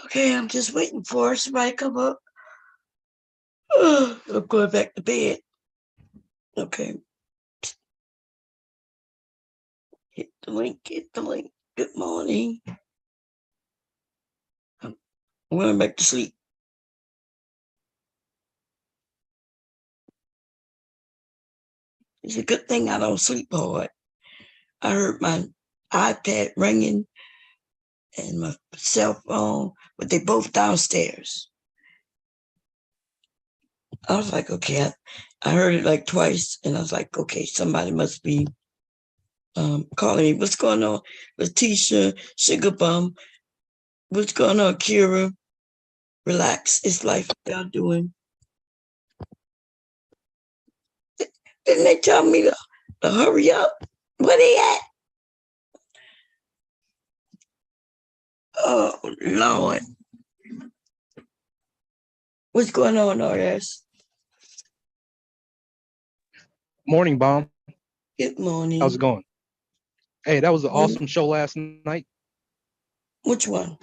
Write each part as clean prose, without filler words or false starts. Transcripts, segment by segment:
Okay, I'm just waiting for somebody to come up. I'm going back to bed. Okay. Hit the link, hit the link. Good morning. I'm going back to sleep. It's a good thing I don't sleep hard. I heard my iPad ringing and my cell phone, but they both downstairs. I was like, okay, I heard it like twice, and I was like, okay, somebody must be calling me. What's going on? Letitia, Sugar Bum. What's going on, Kira? Relax. It's life. What y'all doing? Didn't they tell me to hurry up? Where they at? Oh, Lord. What's going on, RS? Morning, Bomb. Good morning. How's it going? Hey, that was an awesome show last night. Which one?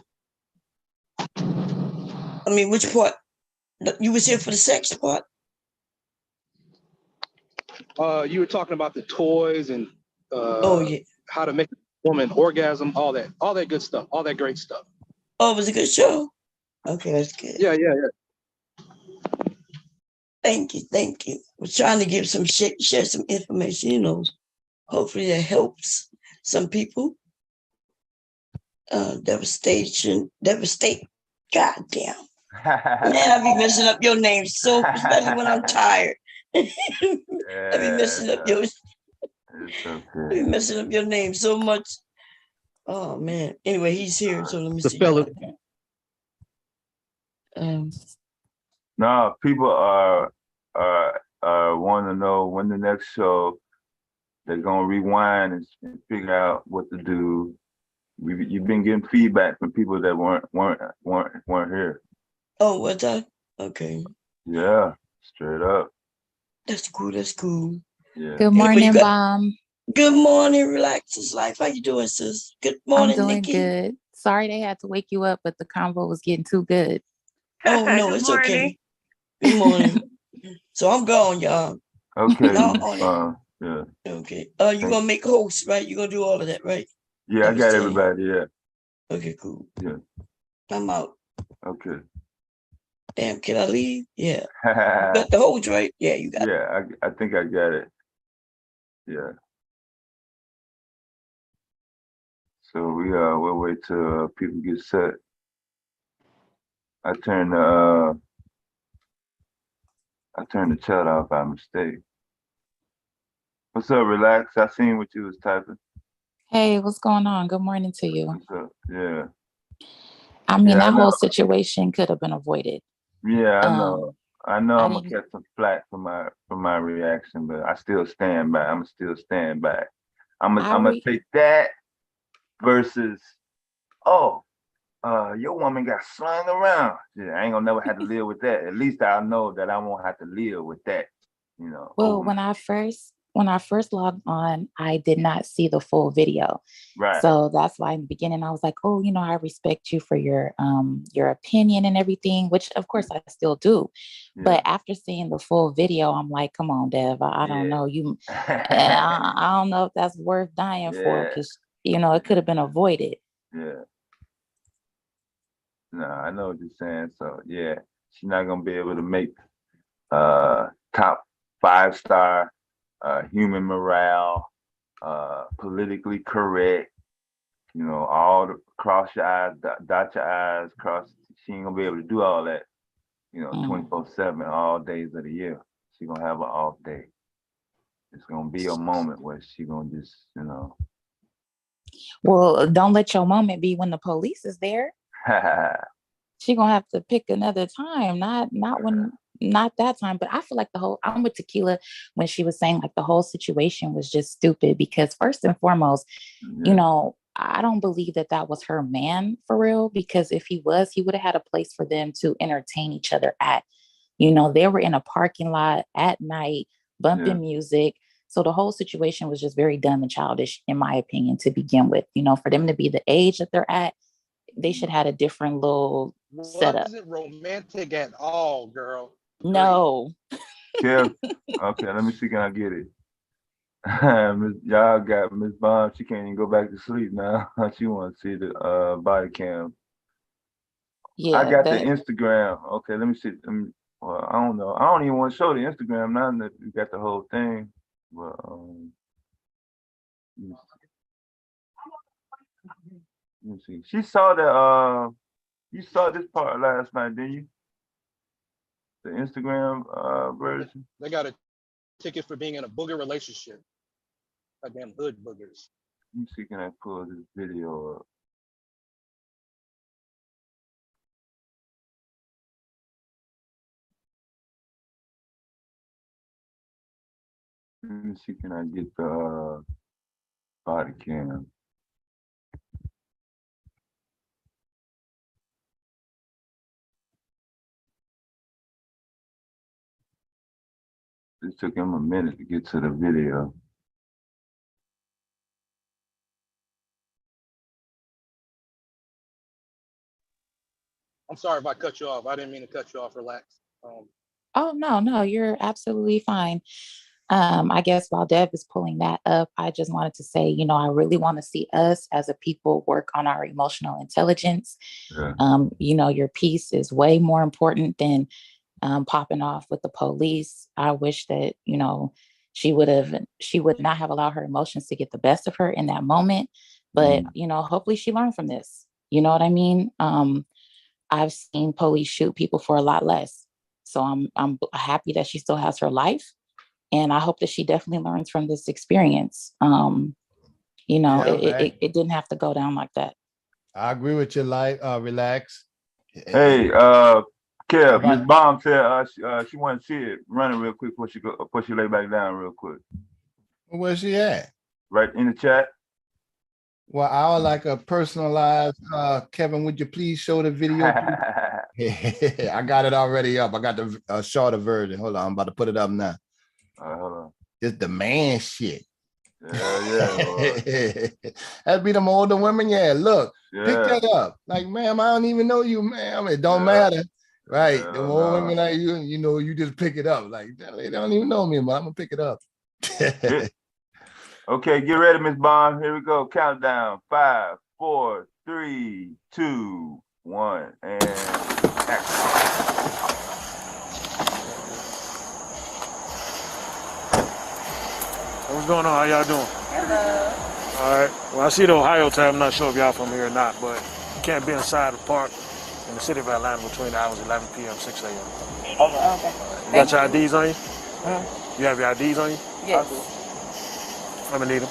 I mean, which part? You was here for the sex part? You were talking about the toys and Yeah. how to make a woman orgasm, all that good stuff, all that great stuff. Oh, it was a good show? Okay, that's good. Yeah. Thank you. We're trying to give share some information, hopefully that helps some people. Devastate. Goddamn. Man, I be messing up your name so, especially when I'm tired. I be messing up your. It's okay. I be messing up your name so much. Oh man. Anyway, he's here, so let me see. No, people are want to know when the next show. They're gonna rewind and figure out what to do. You've been getting feedback from people that weren't here. Oh, what's that? Okay. Yeah, straight up. That's cool. Yeah. Good morning, Mom. Good morning, Relax Is Life. How you doing, sis? Good morning, I'm doing Nikki. good. Sorry they had to wake you up, but the convo was getting too good. Oh, no, it's okay. Good morning. So I'm gone, y'all. Okay. Yeah. Okay. You gonna make hosts, right? You gonna do all of that, right? Yeah, I got everybody. Yeah. Okay, cool. Yeah. I'm out. Okay. Damn, can I leave? Yeah. You got the host, right? Yeah, you got it. Yeah, I think I got it. Yeah. So we'll wait till people get set. I turned the chat off by mistake. What's up, Relax? I seen what you was typing. Hey, what's going on? Good morning to you. What's up? Yeah. I mean, that whole situation could have been avoided. Yeah, I know. I'm gonna catch some flack for my reaction, but I still stand by. I'm still stand back. I'm gonna take that versus, your woman got slung around. Yeah, I ain't gonna never have to live with that. At least I'll know that I won't have to live with that. Well, when I first logged on, I did not see the full video. Right. So that's why in the beginning I was like, oh, I respect you for your opinion and everything, which of course I still do. Yeah. But after seeing the full video, I'm like, come on, Dev, I don't know. I don't know if that's worth dying for, because it could have been avoided. Yeah. No, I know what you're saying. So yeah, she's not gonna be able to make top 5-star human morale, politically correct, all the cross your eyes, dot your eyes, she ain't gonna be able to do all that, 24/7, all days of the year. She gonna have an off day. It's gonna be a moment where she gonna just, Well, don't let your moment be when the police is there. She gonna have to pick another time, not that time. But I feel like I'm with Tequila when she was saying like the whole situation was just stupid, because first and foremost, I don't believe that was her man for real, because if he was, he would have had a place for them to entertain each other at. They were in a parking lot at night, bumping music. So the whole situation was just very dumb and childish, in my opinion, to begin with. For them to be the age that they're at, they should have had a different little setup. Wasn't romantic at all, girl. No. Kev, okay, let me see, can I get it? Y'all got Miss Bond, she can't even go back to sleep now. She want to see the body cam. Yeah, I got the Instagram. Okay, let me see. Well, I don't know. I don't even want to show the Instagram now that you got the whole thing. But let me see. She saw the you saw this part last night, didn't you? The Instagram version. They got a ticket for being in a booger relationship. Goddamn hood boogers. Let me see, can I pull this video up? Let me see, can I get the body cam? It took him a minute to get to the video. I'm sorry if I cut you off. I didn't mean to cut you off. Relax. Oh, no, you're absolutely fine. I guess while Dev is pulling that up, I just wanted to say, I really want to see us as a people work on our emotional intelligence. Yeah. Your piece is way more important than popping off with the police. I wish that, she would not have allowed her emotions to get the best of her in that moment. But, hopefully she learned from this. You know what I mean? I've seen police shoot people for a lot less. So I'm happy that she still has her life. And I hope that she definitely learns from this experience. It didn't have to go down like that. I agree with you. Relax. Hey, Kev, Miss Baum said she want to see it running real quick before she lay back down real quick. Where's she at? Right in the chat. Well, I would like a personalized. Kevin, would you please show the video? I got it already up. I got the shorter version. Hold on, I'm about to put it up now. Hold on. It's the man shit. Yeah. That'd be them older women. Yeah, look, Yeah. pick that up. Like, ma'am, I don't even know you, ma'am. It don't matter. Right. The old women like you, you just pick it up. Like, they don't even know me, but I'm gonna pick it up. Okay, get ready, Miss Bond. Here we go. Countdown. 5, 4, 3, 2, 1, and action. What's going on? How y'all doing? Hello. All right. Well, I see the Ohio time. I'm not sure if y'all from here or not, but you can't be inside the park in the city of Atlanta between the hours 11 p.m. 6 a.m. Okay. You got your IDs on you? You have your IDs on you? Yes. I'm gonna need them.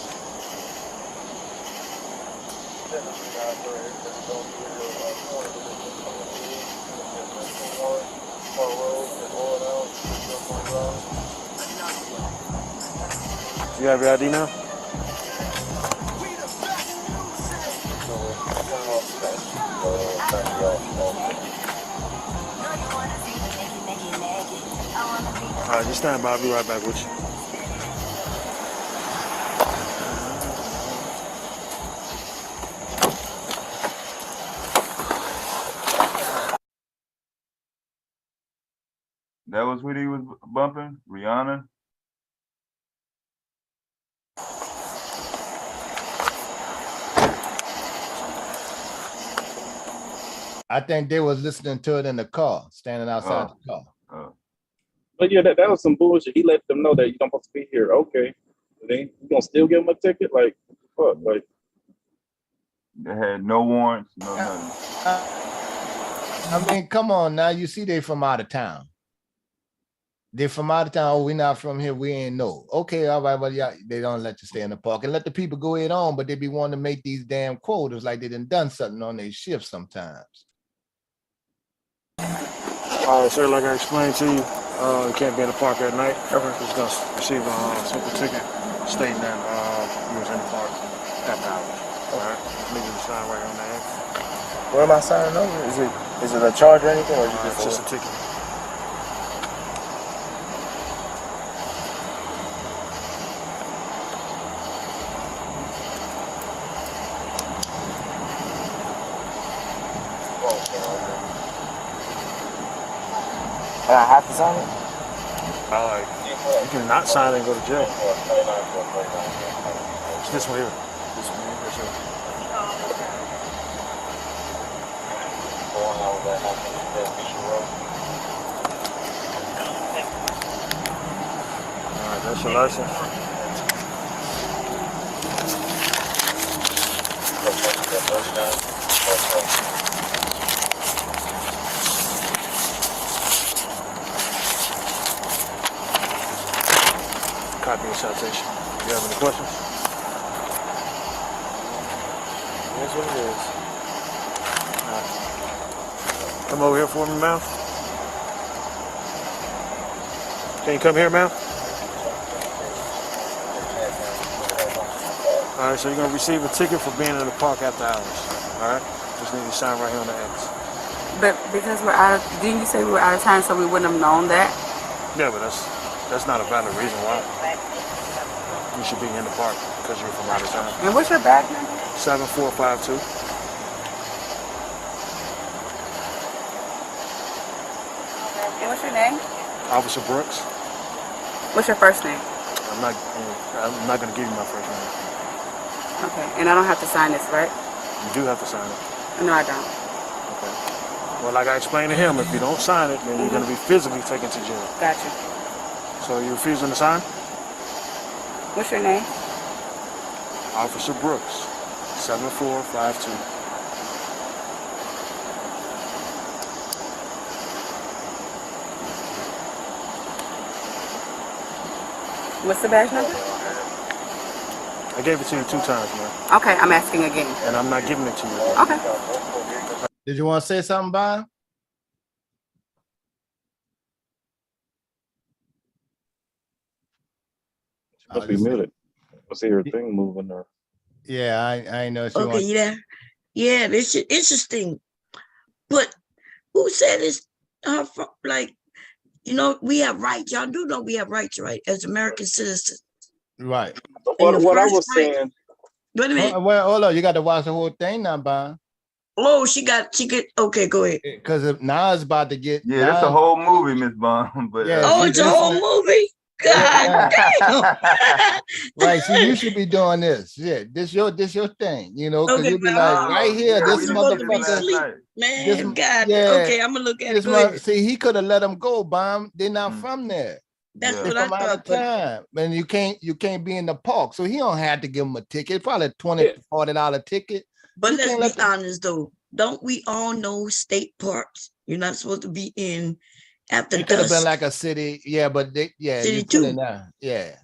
You have your ID now? All right, just stand by. I'll be right back with you. That was what he was bumping? Rihanna? I think they was listening to it in the car, standing outside the car. But yeah, that was some bullshit. He let them know that you're not supposed to be here. Okay. Then you gonna still give him a ticket? Like, fuck, like. They had no warrants, no nothing. I mean, come on now. You see they from out of town. They're from out of town. Oh, we not from here. We ain't know. Okay, all right, well, yeah, they don't let you stay in the park and let the people go ahead on, but they be wanting to make these damn quotas like they done something on their shift sometimes. All right, sir, like I explained to you, you can't be in the park at night. You're just going to receive a simple ticket stating that you was in the park after hours. All right, leave you the sign right on that. What am I signing over? Is it a charge or anything, or is it Just a ticket? And I have to sign it? You can not sign it and go to jail. It's this one here. This one here. Yes, sir. All right, that's your license. Copy of citation. Do you have any questions? That's what it is. Come over here for me, ma'am. Can you come here, ma'am? All right, so you're gonna receive a ticket for being in the park after hours. All right, just need to sign right here on the X. But because we're out of, didn't you say we were out of time, so we wouldn't have known that? Yeah, but that's not a valid reason why you should be in the park because you're from out of town. And what's your bag number? 7452. And what's your name? Officer Brooks. What's your first name? I'm not gonna give you my first name. Okay, and I don't have to sign this, right? You do have to sign it. No, I don't. Okay. Well, like I explained to him, if you don't sign it, then you're gonna be physically taken to jail. Gotcha. So you refusing to sign? What's your name? Officer Brooks, 7452. What's the badge number? I gave it to you 2 times, man. Okay, I'm asking again. And I'm not giving it to you again. Okay. Did you want to say something, Bob? Must be muted. I see her thing moving or. Yeah, I know. She Okay, wants. yeah. Yeah, this is interesting. But who said it's like, you know, we have rights. Y'all do know we have rights, right? As American citizens. Right. What I first was right- saying. Wait a minute. Well, hold on. You got to watch the whole thing now, Bob. Oh, okay, go ahead. Because now it's about to get. Yeah, that's a whole movie, Miss Bond. But Yeah, Oh, she it's a just- whole movie? God damn. Right, so you should be doing this. Yeah, this your thing, you know, because Okay, you'll be man. like, right here, Yeah, this we supposed to be motherfucker. asleep. Man, This- God. yeah. Okay, I'm gonna look at it. Go ahead. See, he could have let them go, Bomb. They're not from there. That's Yeah. what They're I from out of thought. But time. And you can't be in the park. So he don't have to give them a ticket. Probably a $20, $40 ticket. You let's can't let be honest though. Don't we all know state parks? You're not supposed to be in after It could have been dusk. like a city, but City you too. put it now. Yeah.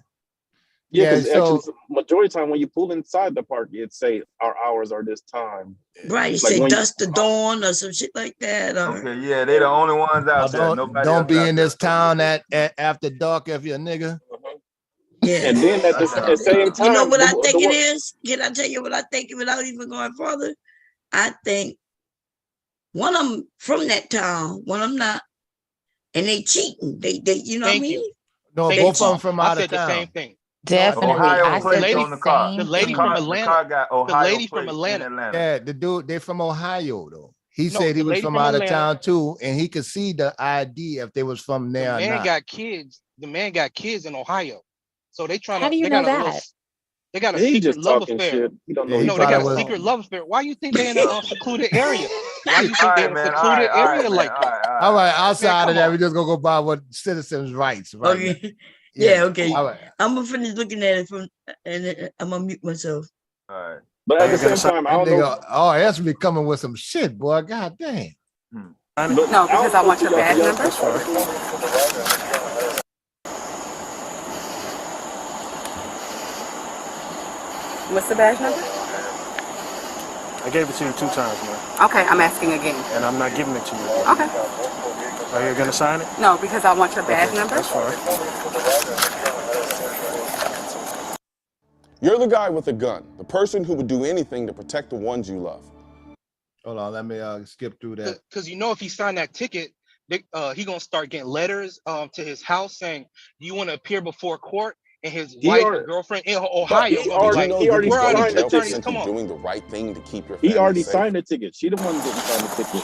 Yeah, because so- actually, majority of the time when you pull inside the park, it say our hours are this time. Right, you Like say when you- dusk to dawn or some shit like that. Or Okay, yeah, they the only ones out there. Nobody Don't else be out in there. this town at after dark if you're a nigga. yeah. And then at the same time, You know what I think the it is? Can I tell you what I think without even going further? I think one of them from that town, one of them not, and they cheating. They you know what I Thank mean? you. No, Thank both you. of them from I out of said the town. same thing. Definitely. Ohio I said plates the on the car. same The lady thing. from The Atlanta. car got Ohio lady from plates Atlanta. in Atlanta. Yeah, the dude, they from Ohio though. He No, said he the was lady from from out of Atlanta. town too, and he could see the ID if they was from The there or man not. got kids. The man got kids in Ohio. So they trying How to. do you They know got a little. that? They got a He secret just love talking affair. shit. He don't Yeah, know. he No, they got a probably was- secret love affair. Why you think they in a secluded area? Why you think All they right, in a man. secluded area like that? All right, outside come of that, on. we just gonna go by what citizens' rights, right? Okay. Yeah, okay. All right. I'm gonna finish looking at it and then I'm gonna mute myself. All right. But at You're the gonna same time, I That don't know. nigga, that's be coming with some shit, boy. God damn. But No, because I want your badge number. That's fine. What's the badge number? I gave it to you 2 times, man. Okay, I'm asking again. And I'm not giving it to you again. Okay. Are you gonna sign it? No, because I want your badge number. That's fine. You're the guy with a gun, the person who would do anything to protect the ones you love. Hold on, let me skip through that. Because you know if he signed that ticket, he gonna start getting letters to his house saying, "Do you want to appear before court?" And his wife or girlfriend in Ohio he gonna be already- like, he already "Where are signed these the attorneys? ticket. Come on." Doing the right thing to keep your He family already safe. signed the ticket. She the one didn't sign the ticket.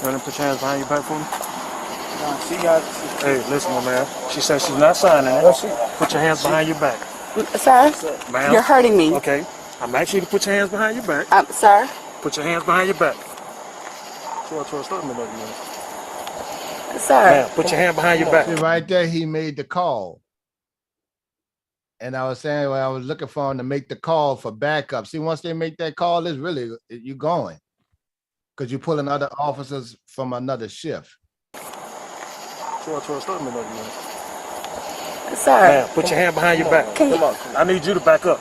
Turn and put your hands behind your back for me. She got. Hey, listen, my man. She said she's not signing it. Put your hands behind your back. Sir, Ma'am. you're hurting me. Okay. I'm asking you to put your hands behind your back. Sir. Put your hands behind your back. Start me like Sir. Ma'am, put your hand behind your back. See, right there, he made the call. And I was saying, well, I was looking for him to make the call for backup. See, once they make that call, it's really, you going. Because you're pulling other officers from another shift. Start me like Sir. Ma'am, put your hand behind your back. Come on. I need you to back up.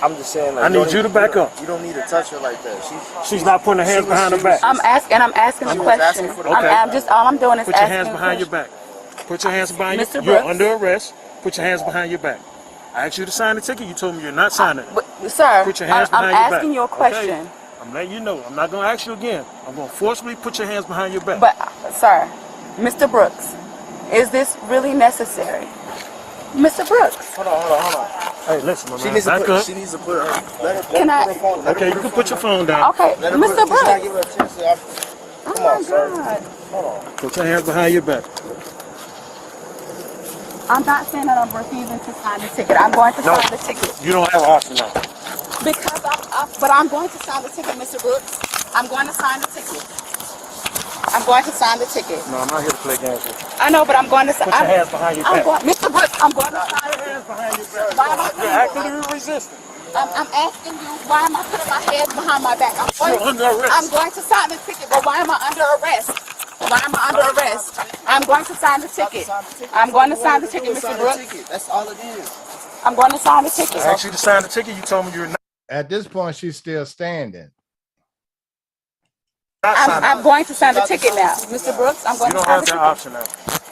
I'm just saying. Like, I need you to back up. You don't need to touch her like that. She's not putting her hands behind her back. I'm asking a question. All I'm doing is put your hands behind your back. Put your hands behind your back. You're under arrest. Put your hands behind your back. I asked you to sign the ticket. You told me you're not signing it. Sir, put your hands behind I'm your back. asking you a question. Okay? I'm letting you know. I'm not going to ask you again. I'm going to forcibly put your hands behind your back. But, sir, Mr. Brooks, is this really necessary? Mr. Brooks. Hold on. Hey, listen, my man. She needs to put her. Let her phone down. Okay, you can put your phone down. Okay, Mr. Brooks. Give her a chance to, oh my God. Hold on. Put your hands behind your back. I'm not saying that I'm refusing to sign the ticket. I'm going to sign the ticket. You don't have an option now. Because but I'm going to sign the ticket, Mr. Brooks. I'm going to sign the ticket. I'm going to sign the ticket. No, I'm not here to play games with you. I know, but I'm going to sign. Put your hands behind your back. Mr. Brooks, I'm going to sign Put your hands behind your back. Why am I You're actively resisting. I'm asking you, why am I putting my hands behind my back? You're under arrest. I'm going to sign the ticket, but why am I under arrest? Why am I under arrest? I'm going to sign the ticket. I'm going to sign the ticket, Mr. Brooks. That's all it is. I'm going to sign the ticket. I asked you to sign the ticket. You told me you're not. At this point, she's still standing. I'm going to sign the ticket now. Mr. Brooks, I'm going to sign the ticket. You don't have that option now.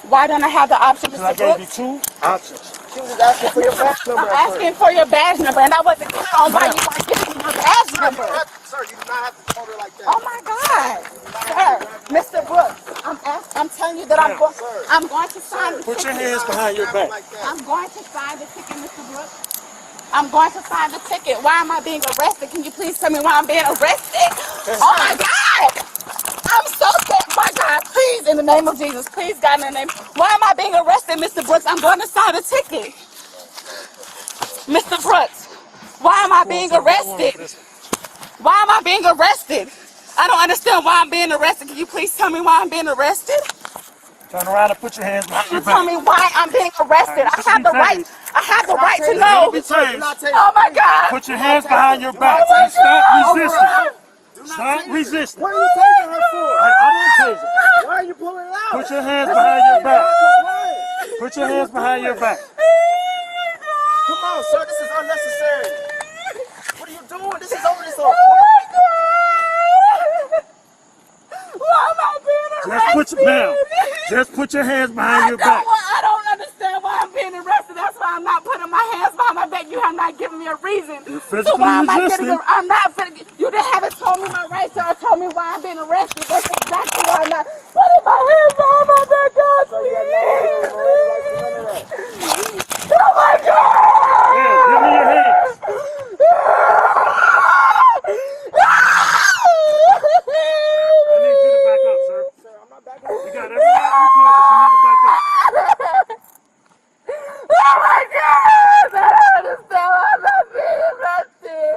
Why don't I have the option, Mr. I Brooks? gave you two options. She was just asking for your badge number. I'm asking for your badge number, and I wasn't clear on why you weren't giving me your badge number. Sir, you do not have to hold her like that. Oh my God, sir, Mr. Brooks, I'm telling you that I'm going to sign the ticket. Put your hands behind your back. I'm going to sign the ticket, Mr. Brooks. I'm going to sign the ticket. Why am I being arrested? Can you please tell me why I'm being arrested? Oh my God! I'm so scared. My God, please, in the name of Jesus, please, God, in the name. Why am I being arrested, Mr. Brooks? I'm going to sign the ticket. Mr. Brooks, why am I being arrested? Why am I being arrested? I don't understand why I'm being arrested. Can you please tell me why I'm being arrested? Turn around and put your hands behind your back. Tell me why I'm being arrested. I have the right. I have the right to know. Oh my God! Put your hands behind your back. Stop resisting. Stop resisting. What are you taking her for? I don't taser. Why are you pulling it out? Put your hands behind your back. Put your hands behind your back. Come on, sir. This is unnecessary. What are you doing? This is over. This over. Why am I being arrested? Just put your hands behind your back. I don't understand why I'm being arrested. That's why I'm not putting my hands behind my back. You have not given me a reason. So why am I getting? I'm not. You haven't told me my rights or told me why I'm being arrested. That's exactly why I'm not putting my hands behind my back. God, please. Oh my God! Yeah, give me your hands. I need you to back up, sir. You got every right you can, but you need to back up. Oh my God! I don't understand why I'm not being arrested.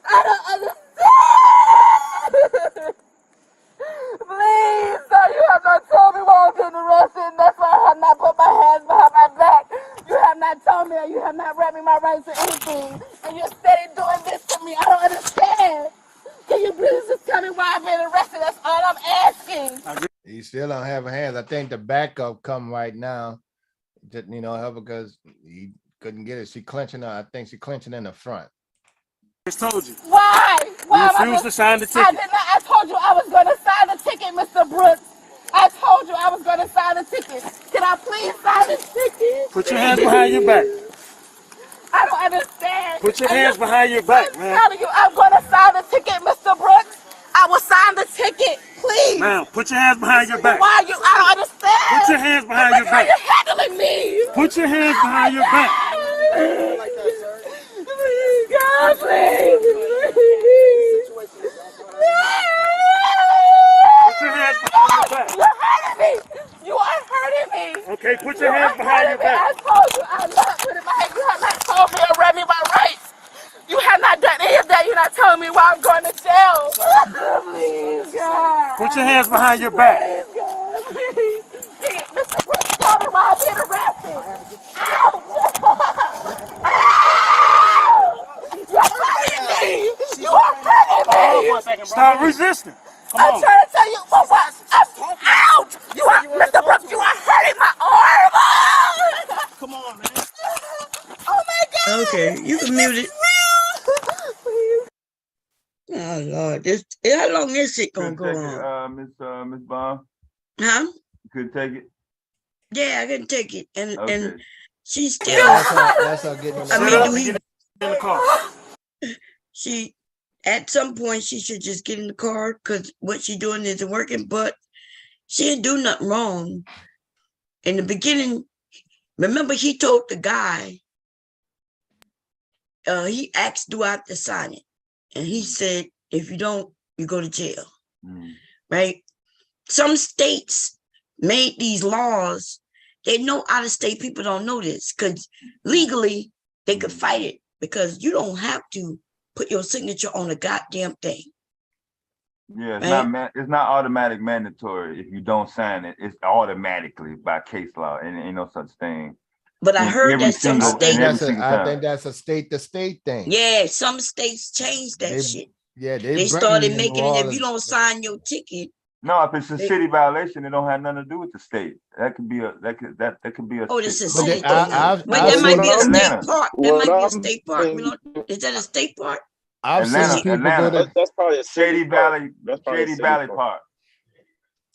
I don't understand. Please, sir, you have not told me why I'm being arrested, and that's why I have not put my hands behind my back. You have not told me that you have not read me my rights or anything, and you're steady doing this to me. I don't understand. Can you please just tell me why I'm being arrested? That's all I'm asking. You still don't have hands. I think the backup come right now. Just, her because he couldn't get it. She clenching her. I think she clenching in the front. I just told you. Why? You refused to sign the ticket. I did not. I told you I was going to sign the ticket, Mr. Brooks. I told you I was going to sign the ticket. Can I please sign the ticket? Put your hands behind your back. I don't understand. Put your hands behind your back, man. I'm telling you, I'm going to sign the ticket, Mr. Brooks. I will sign the ticket, please. Ma'am, put your hands behind your back. Why are you? I don't understand. Put your hands behind your back. You're handling me. Put your hands behind your back. Please, God, please. Put your hands Okay, put your hands behind your back. I told you I love putting my hands. You have not told me or read me my rights. You have not done any of that. You're not telling me why I'm going to jail. Please, God. Put your hands behind your back. Please, God. Please. Mr. Brooks, tell me why I'm being arrested. Ouch! You're hurting me. You are hurting me. Stop resisting. Come I'm on. trying to tell you, but what? Ouch! You are, Mr. Brooks, you are hurting my arm. Come on, man. Oh my God! Okay, you can mute it. Please. Oh Lord, how long is shit gonna Couldn't go take on? it, Miss Bond. Huh? Couldn't take it. Yeah, I can take it, and Okay. she's still. Yeah, that's her getting on the I Sit mean, up do and he? get in the car. She at some point she should just get in the car because what she's doing isn't working. But she didn't do nothing wrong. In the beginning, remember he told the guy. He asked, "Do I have to sign it?" And he said, "If you don't, you go to jail." Right? Some states made these laws. They know out-of-state people don't know this because legally they could fight it because you don't have to put your signature on a goddamn thing. Yeah, it's right? it's not automatic mandatory. If you don't sign it, it's automatically by case law, and ain't no such thing. But I heard that some I states. think that's a state-to-state thing. Yeah, some states changed that shit. Yeah, they started making it if you don't sign your ticket. No, if it's a city violation, it don't have nothing to do with the state. That could be a that could be a. Oh, this is a But city they- thing. I've But that might be a state Atlanta. park. That might be a state park. We don't. Is that a state park? I've seen people go to That's probably a Shady Valley. That's probably a Shady city Valley park. Park.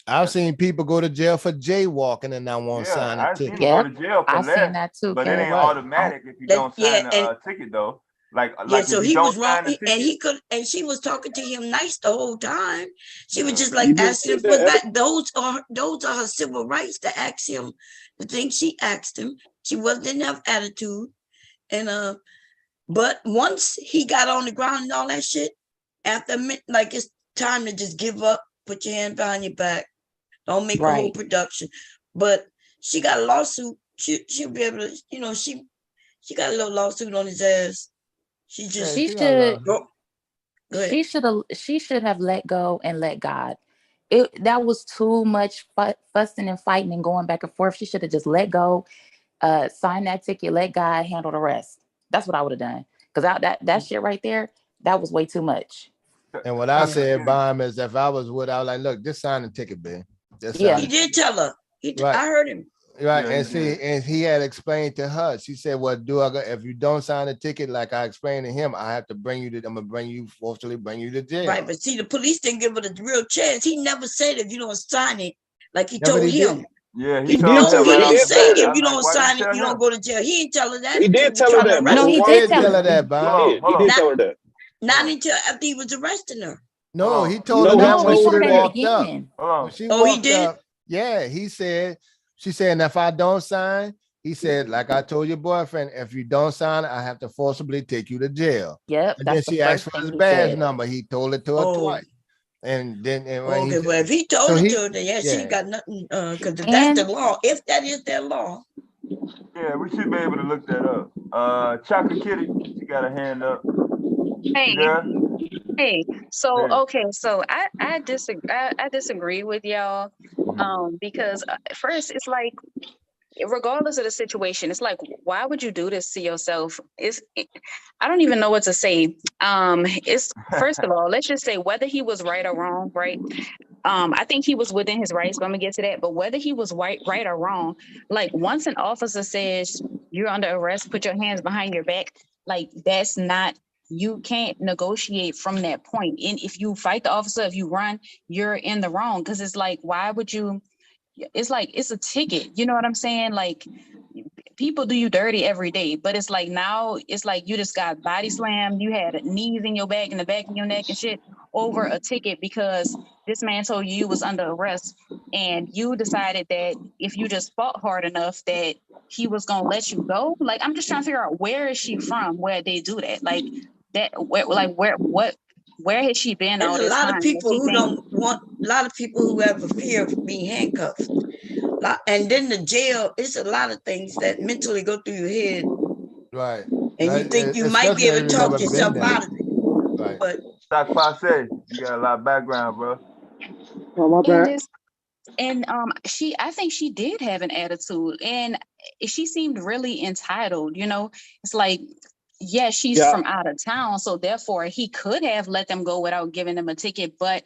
I've seen people go to jail for jaywalking and not want to sign a I've seen ticket. people go to jail for I've less, seen that too, but it Kev. ain't automatic if you don't sign a ticket though. Like so if you he don't was wrong, sign the ticket, and he could, and she was talking to him nice the whole time. She was just You like didn't asking see for that that. Those are her civil rights to ask him the things she asked him. She didn't have attitude, and but once he got on the ground and all that shit, after like it's time to just give up. Put your hand behind your back. Don't make a whole production. But she got a lawsuit. She'll be able to, she got a little lawsuit on his ass. She just She should have let go and let God. That was too much fussing and fighting and going back and forth. She should have just let go, sign that ticket, let God handle the rest. That's what I would have done. Because that shit right there, that was way too much. And what I said by him is, if I was with, I was like, look, just sign the ticket, man. He did tell her. I heard him. Right, and he had explained to her. She said, "Well, if you don't sign the ticket, like I explained to him, I have to bring you to. I'm gonna forcibly bring you to jail." Right, but see, the police didn't give her the real chance. He never said if you don't sign it, like he told him. Yeah, he didn't say if you don't sign it, you don't go to jail. He didn't tell her that. He did tell her that. No, he did tell her that. He did tell her that. Not until after he was arresting her. No, he told her that when she walked up. When she he walked did? up, yeah, he said. She said, and if I don't sign, he said, like I told your boyfriend, if you don't sign, I have to forcibly take you to jail. Yep. And then she asked for his badge number. He told it to her twice. And then well, if he told it to her, then she got nothing. Because that's the law. If that is their law. Yeah, we should be able to look that up. Chocolate Kitty, she got a hand up. Hey. Yeah. Hey, so okay, so I disagree with y'all, because first it's like, regardless of the situation, it's like, why would you do this to yourself? I don't even know what to say. It's first of all, let's just say whether he was right or wrong, right? I think he was within his rights, but I'm gonna get to that. But whether he was right or wrong, like once an officer says you're under arrest, put your hands behind your back, like that's not. You can't negotiate from that point. And if you fight the officer, if you run, you're in the wrong. Because it's like, why would you? It's like, it's a ticket. You know what I'm saying? Like, people do you dirty every day. But it's like now, it's like you just got body slammed. You had knees in your back and the back of your neck and shit over a ticket because this man told you was under arrest. And you decided that if you just fought hard enough that he was going to let you go. Like, I'm just trying to figure out, where is she from where they do that? Like, where has she been all There's this a lot time? of people who don't want, a lot of people who have a fear of being handcuffed. And then the jail, it's a lot of things that mentally go through your head. Right. And you think you might be able to talk yourself out of it. Right. But Doc Passe, you got a lot of background, bro. Oh, my bad. And I think she did have an attitude, and she seemed really entitled. You know, it's like, yeah, she's from out of town, so therefore he could have let them go without giving them a ticket. But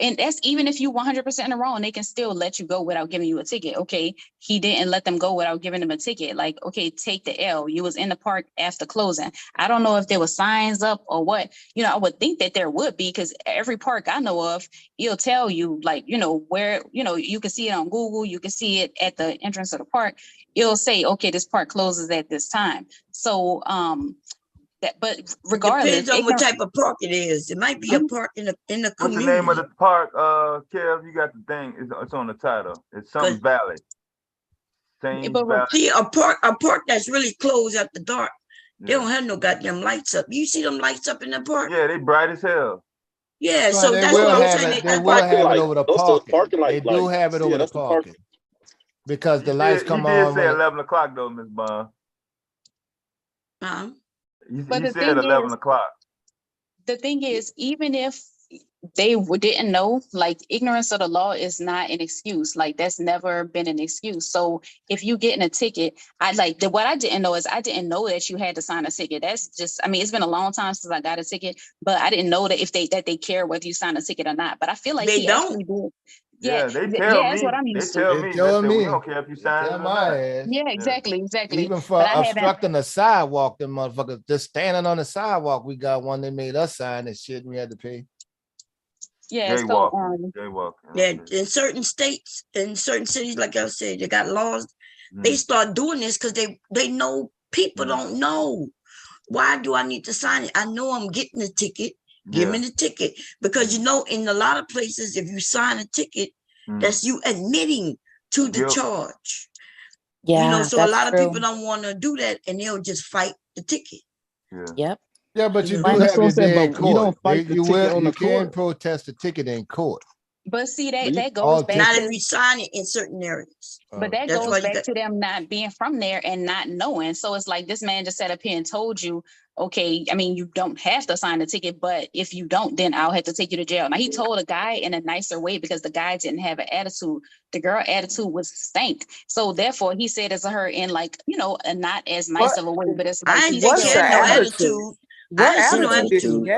that's even if you 100% in the wrong, they can still let you go without giving you a ticket. Okay, he didn't let them go without giving them a ticket. Like, okay, take the L. You was in the park after closing. I don't know if there were signs up or what. You know, I would think that there would be, because every park I know of, it'll tell you, like, you know, where, you know, you can see it on Google, you can see it at the entrance of the park. It'll say, okay, this park closes at this time. So but regardless, depends on what type of park it is. It might be a park in the community. What's the name of the park, Kev? You got the thing. It's on the title. It's something Valley. Valley. See, a park that's really closed after dark. They don't have no goddamn lights up. You see them lights up in the park? Yeah, they bright as hell. Yeah, so that's what I'm saying. They will have it over the parking. They do have it over the parking. Because the lights come on. You did say 11 o'clock though, Miss Bond. You said 11 o'clock. The thing is, even if they didn't know, like, ignorance of the law is not an excuse. Like, that's never been an excuse. So if you getting a ticket, what I didn't know is I didn't know that you had to sign a ticket. That's just, I mean, it's been a long time since I got a ticket, but I didn't know that they care whether you sign a ticket or not. But I feel like he actually did. Yeah, they tell me. That's what I'm used to. They tell me. We don't care if you sign it or not. Yeah, exactly. Even for obstructing the sidewalk, them motherfuckers just standing on the sidewalk. We got one they made us sign and shit, and we had to pay. Yeah, jaywalking. Yeah, in certain states, in certain cities, like I said, they got laws. They start doing this because they know people don't know. Why do I need to sign it? I know I'm getting a ticket. Give me the ticket. Because you know, in a lot of places, if you sign a ticket, that's you admitting to the charge. Yeah, you know, so a lot of people don't want to do that, and they'll just fight the ticket. Yep. Yeah, but you do have your day in court. You can protest the ticket in court. But see, that goes back not to if you sign it in certain areas. But that goes back to them not being from there and not knowing. So it's like this man just sat up here and told you, okay, I mean, you don't have to sign the ticket, but if you don't, then I'll have to take you to jail. Now, he told a guy in a nicer way because the guy didn't have an attitude. The girl attitude was stank. So therefore, he said it to her in, like, you know, a not as nice of a way, but it's like, I didn't have no attitude. What attitude did she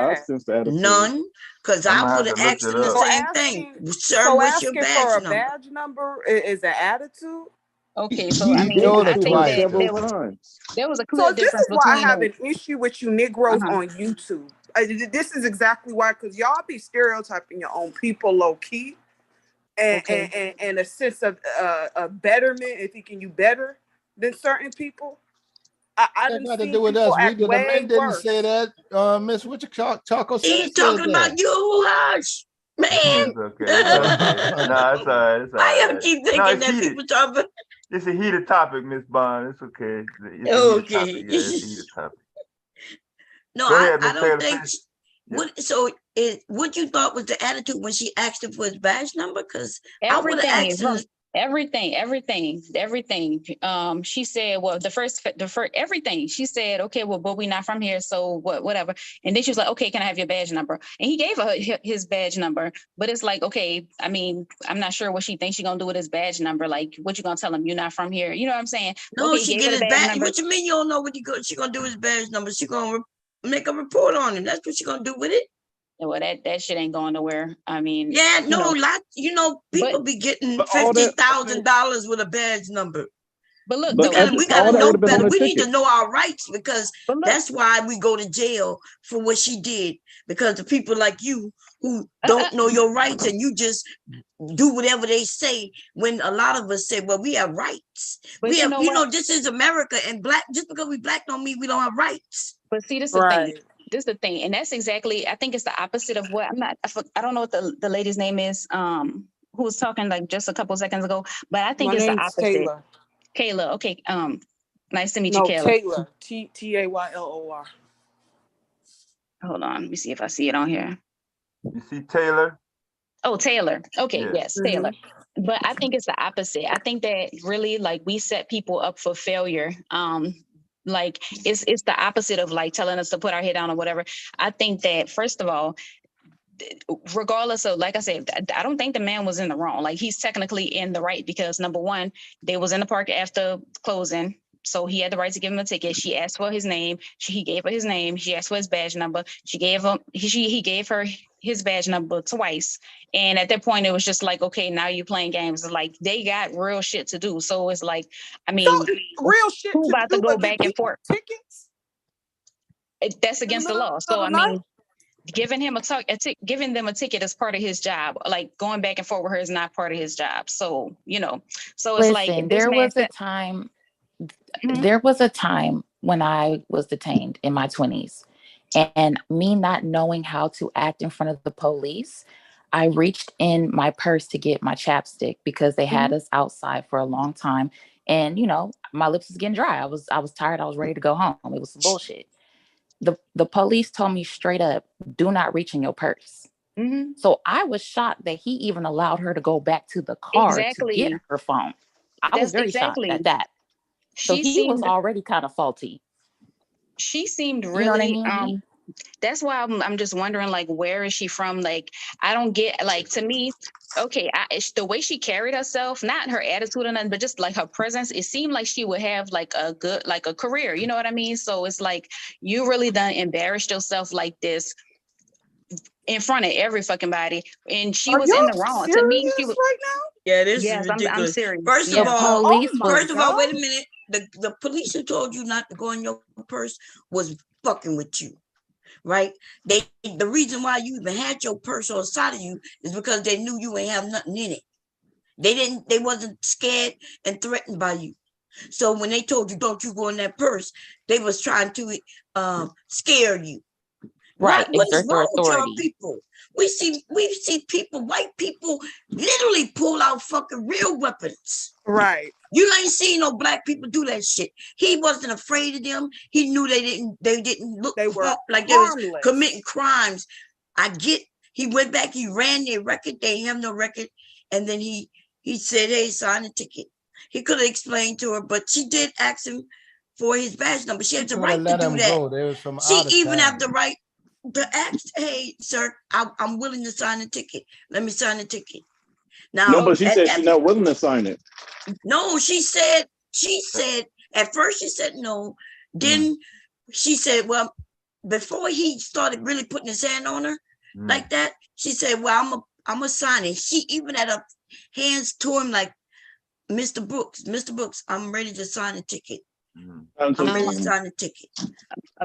have? None, because I would have asked him the same thing. Sir, what's your badge number? Badge number is an attitude. Okay, so I mean, I think that there was a clear difference between. This is why I have an issue with you Negroes on YouTube. This is exactly why, because y'all be stereotyping your own people low key, and a sense of betterment and thinking you better than certain people. I didn't nothing to do with us. The men didn't say that. Miss Richard Choco said he's talking about you, hush, man. It's okay. No, it's all right. I am keep thinking that people talk about. It's a heated topic, Miss Bond. It's okay. It's a heated topic. No, I don't think. What you thought was the attitude when she asked him for his badge number? Because I would have asked him. Everything. She said, well, the first everything. She said, okay, well, but we're not from here, so whatever. And then she was like, okay, can I have your badge number? And he gave her his badge number. But it's like, okay, I mean, I'm not sure what she thinks she's gonna do with his badge number. Like, what you gonna tell him? You're not from here. You know what I'm saying? No, okay, she get his badge number. What you mean you don't know what she gonna do with his badge number? She gonna make a report on him. That's what she gonna do with it. Well, that shit ain't going nowhere. I mean, yeah, no, people be getting $50,000 with a badge number. But look, we gotta know better. We need to know our rights, because that's why we go to jail for what she did. Because the people like you who don't know your rights and you just do whatever they say, when a lot of us say, well, we have rights. But we have, you know, this is America, and just because we black don't mean we don't have rights. But see, this is the thing. This is the thing, and that's exactly. I think it's the opposite of what I don't know what the lady's name is. Who was talking like just a couple seconds ago, but I think it's the opposite. Kayla. Okay. Nice to meet you, Kayla. Taylor. Taylor. Hold on. Let me see if I see it on here. You see Taylor? Oh, Taylor. Okay, Yeah. yes, Taylor. But I think it's the opposite. I think that really like we set people up for failure. Like it's the opposite of like telling us to put our head down or whatever. I think that first of all, regardless of, like I said, I don't think the man was in the wrong. Like he's technically in the right because number one, they was in the park after closing. So he had the right to give him a ticket. She asked for his name. He gave her his name. She asked for his badge number. He gave her his badge number twice. And at that point, it was just like, okay, now you're playing games. Like they got real shit to do. So it's like, I mean, real shit who to about do, to go but back and forth? Tickets? That's against the law. So I mean, giving them a ticket is part of his job. Like going back and forth with her is not part of his job. So, so it's like Listen, this there man was a time. There was a time when I was detained in my 20s, and me not knowing how to act in front of the police, I reached in my purse to get my chapstick because they had us outside for a long time, and my lips was getting dry. I was tired. I was ready to go home. It was some bullshit. The police told me straight up, do not reach in your purse. So I was shocked that he even allowed her to go back to the car to get her phone. I was very shocked at that. So he was already kind of faulty. She seemed really, you know what I mean? That's why I'm just wondering, like, where is she from? Like, I don't get, like, to me, okay, the way she carried herself, not her attitude or nothing, but just like her presence, it seemed like she would have like a good, like a career, you know what I mean? So it's like, you really done embarrassed yourself like this in front of every fucking body. And she was in the wrong. To me, she was right now. Yeah, this is I'm ridiculous. serious. First Yeah. of all, God. wait a minute. The police who told you not to go in your purse was fucking with you, right? The reason why you even had your purse on the side of you is because they knew you ain't have nothing in it. They wasn't scared and threatened by you. So when they told you don't you go in that purse, they was trying to scare you. Right. What is wrong with y'all people? We've seen people, white people, literally pull out fucking real weapons. Right. You ain't seen no black people do that shit. He wasn't afraid of them. He knew they didn't look like they was committing crimes. He went back, he ran their record, they have no record, and then he said, hey, sign a ticket. He could have explained to her, but she did ask him for his badge number. She had the right to do that. She even had the right to ask, hey, sir, I'm willing to sign a ticket. Let me sign a ticket. Now, no, but she said she's not willing to sign it. No, she said, at first she said no. Then she said, well, before he started really putting his hand on her like that, she said, well, I'm a sign it. She even had her hands to him like, Mr. Brooks, I'm ready to sign a ticket. I'm ready to sign a ticket.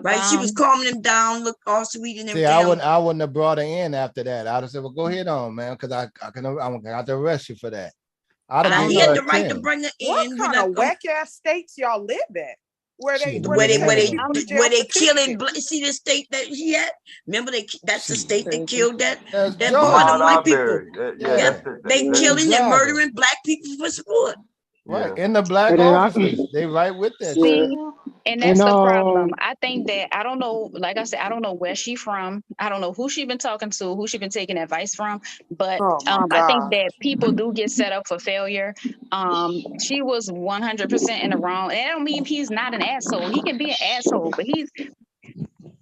Right? She was calming him down, looked all sweet and everything. See, I wouldn't have brought her in after that. I'd have said, well, go ahead on, man, because I got to arrest you for that. He had the right to bring her in. What kind of whack ass states y'all live at? Where they killing? See the state that he had. Remember, that's the state that killed that part of white people. They killing and murdering black people for sport. Right, in the black offices, they right with that. See, and that's the problem. I think that I don't know. Like I said, I don't know where she from. I don't know who she been talking to, who she been taking advice from. But I think that people do get set up for failure. She was 100% in the wrong. And I don't mean he's not an asshole. He can be an asshole, but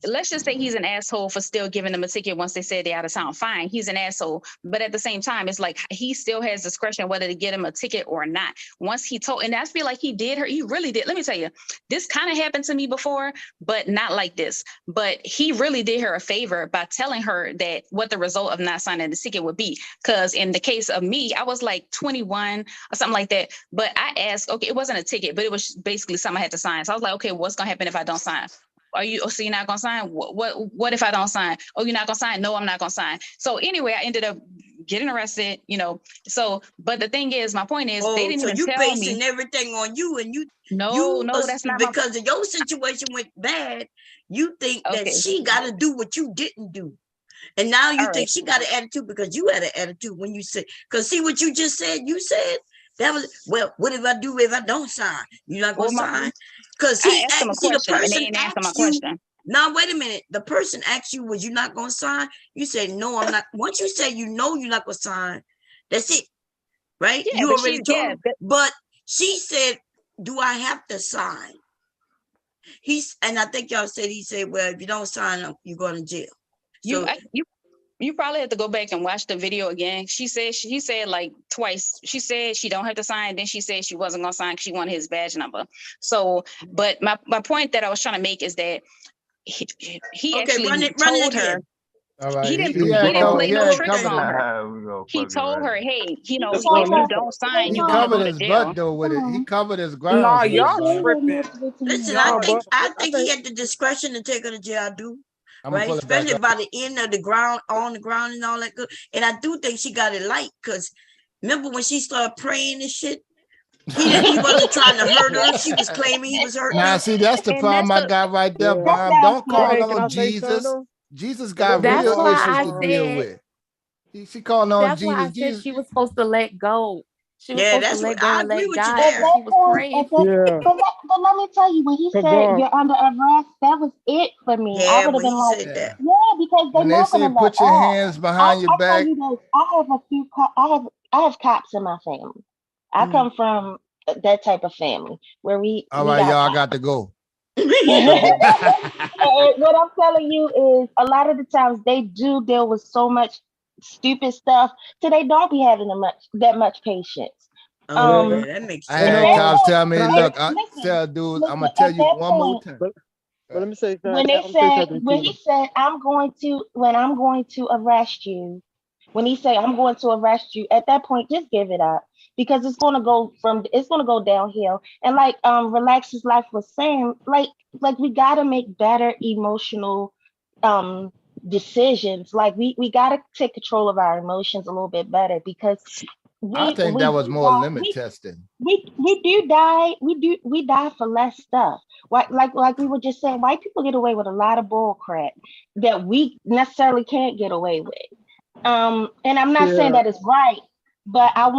let's just say he's an asshole for still giving them a ticket once they said they're out of town. Fine, he's an asshole. But at the same time, it's like he still has discretion whether to get him a ticket or not. Once he told, and I feel like he really did. Let me tell you, this kind of happened to me before, but not like this. But he really did her a favor by telling her that what the result of not signing the ticket would be. Because in the case of me, I was like 21 or something like that. But I asked, okay, it wasn't a ticket, but it was basically something I had to sign. So I was like, okay, what's going to happen if I don't sign? So you're not gonna sign? What if I don't sign? Oh, you're not gonna sign? No, I'm not gonna sign. So anyway, I ended up getting arrested, So, but the thing is, my point is, they didn't even tell me. So you basing everything on you, and no, that's not because of your situation went bad. You think that she got to do what you didn't do, and now you think she got an attitude because you had an attitude when you said. Because see what you just said. You said that was what if I do if I don't sign? You're not gonna sign. Because I asked him a question, and they didn't answer my question. Now, wait a minute. The person asked you, was you not going to sign? You said, no, I'm not. Once you say you know you're not going to sign, that's it, right? Yeah, You but already told him. But she said, do I have to sign? And I think y'all said, he said, well, if you don't sign, you're going to jail. So you probably have to go back and watch the video again. She said like twice. She said she don't have to sign. Then she said she wasn't gonna sign because she wanted his badge number. So, but my point that I was trying to make is that he actually told her. All right. He didn't play no tricks on her. He told her, hey, you know, if you don't sign, you're gonna go to jail. Butt though with it. He covered his ground. Nah, y'all tripping. Listen, I think he had the discretion to take her to jail. I do. Right, especially by the end of the ground, on the ground and all that good. And I do think she got it light because remember when she started praying and shit, he wasn't trying to hurt her. She was claiming he was hurting her. Now, see, that's the problem I got right there, Bob. Don't call on Jesus. Jesus got real issues to deal with. She calling on Jesus. That's why I said she was supposed to let go. She was Yeah, supposed to let go and let God. She was praying. But let me tell you, when he said you're under arrest, that was it for me. Yeah, I would have been like, yeah, because they're not going to put your hands behind your back. Tell you this, I have cops in my family. I come from that type of family where all right, y'all got to go. What I'm telling you is a lot of the times they do deal with so much stupid stuff, so they don't be having that much patience. Yeah, that makes sense. I had cops tell me, look, tell dude, I'm gonna tell you one more time. But let me say when he said I'm going to arrest you, when he said I'm going to arrest you, at that point just give it up, because it's gonna go downhill. And like Relax's Life was saying, like we gotta make better emotional decisions. Like we gotta take control of our emotions a little bit better, because I think that was more limit testing. We die for less stuff. Like we were just saying, white people get away with a lot of bull crap that we necessarily can't get away with. And I'm not saying that it's right, but I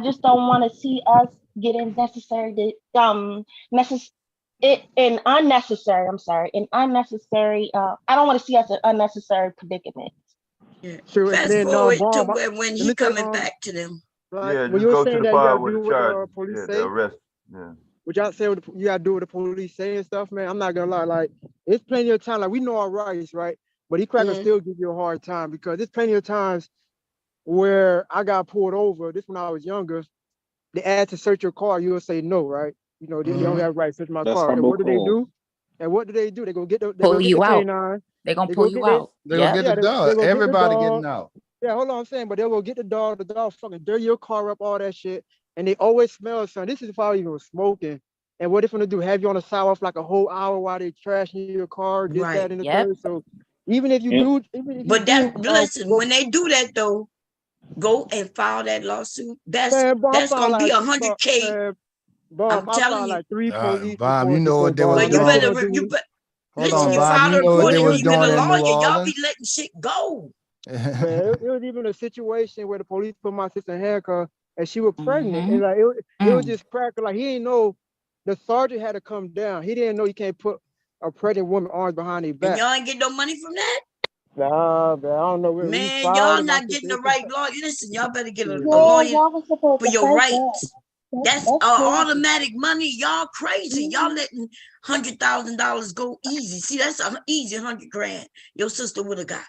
just don't want to see us get in unnecessary. I don't want to see us in unnecessary predicaments. Yeah. Sure, Fast forward to when he coming back to them. Like, yeah, when just go saying to the that bar you with gotta the do charge. what the police Yeah, say, the arrest. Yeah. What y'all say you gotta do what the police say and stuff, man. I'm not gonna lie, like it's plenty of time. Like we know our rights, right? But these crackers still give you a hard time, because there's plenty of times where I got pulled over. This when I was younger. They asked to search your car, you'll say no, right? You know, they don't have right to search my car. And what do they do? They go get the canine. They're gonna pull you out. They go get the dog. Everybody getting out. Yeah, hold on, I'm saying, but they'll go get the dog fucking dirty your car up, all that shit. And they always smell something. This is if I even was smoking. And what if they do, have you on the sidewalk for like a whole hour while they trashing your car, this, that, and the third. So even if you do, listen, when they do that though, go and file that lawsuit. That's gonna be $100K. I'm telling you. Like 3 police. Bob, you know what they was doing. Hold on, Bob. You know what they was doing in New Orleans. Y'all be letting shit go. Man, it was even a situation where the police put my sister in handcuffs and she was pregnant, and like it was just cracker. Like he didn't know the sergeant had to come down. He didn't know you can't put a pregnant woman arms behind their back. And y'all ain't get no money from that? Nah, man, I don't know. Man, y'all not getting the right lawyer. Listen, y'all better get a lawyer for your rights. That's automatic money. Y'all crazy. Y'all letting $100,000 go easy. See, that's an easy $100,000 your sister would have got.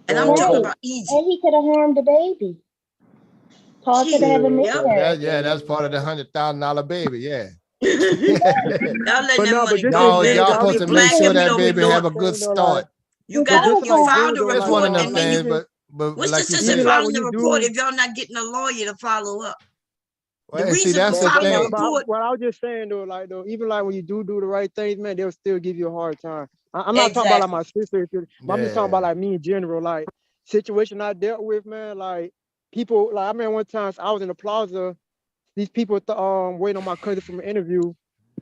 And I'm talking about easy. And he could have harmed the baby. Paul could have a miscarriage. Yeah, that's part of the $100,000 baby. Yeah. Y'all letting that money go. Y'all supposed to make sure that baby have a good start. You got you filed a report. That's one of them things, but what's like the sense of filing the report if y'all not getting a lawyer to follow up? Well, see, that's the thing. What I was just saying though, even like when you do the right things, man, they'll still give you a hard time. I'm not talking about like my sister, I'm just talking about like me in general, like situation I dealt with, man. Like people, like I remember one time I was in the plaza, these people waiting on my cousin for an interview,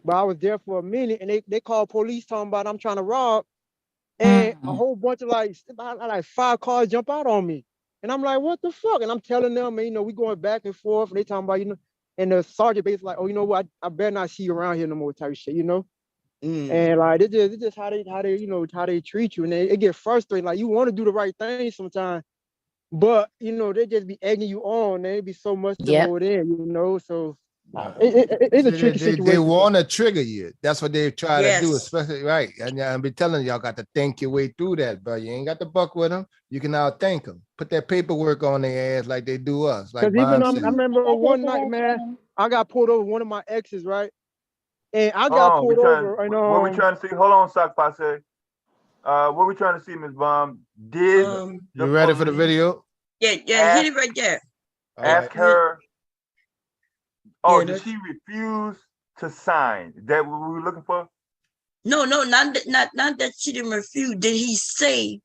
but I was there for a minute and they called police talking about I'm trying to rob, and a whole bunch of like 5 cars jump out on me, and I'm like, what the fuck? And I'm telling them, man, we going back and forth, and they talking about, and the sergeant basically like, oh, you know what? I better not see you around here no more type of shit, And like it's just how they you know how they treat you, and it get frustrating. Like you want to do the right thing sometimes, but you know they just be egging you on. They be so much to hold in, you know. So it's a tricky They situation. want to trigger you. That's what they try to do, Yes. especially right. And I be telling y'all got to think your way through that, but you ain't got to buck with them. You can outthink them. Put that paperwork on their ass like they do us. Like Because even Bond I said. remember one night, man, I got pulled over one of my exes, right? And I Hold got on, pulled over, and what we trying to see? Hold on, Sock Passe. What we trying to see, Ms. Bomb? Did You ready for the video? Yeah, hit it right there. Ask her. Oh, Yeah, did she refuse to sign? Is that what we were looking for? No, not that she didn't refuse. Did he say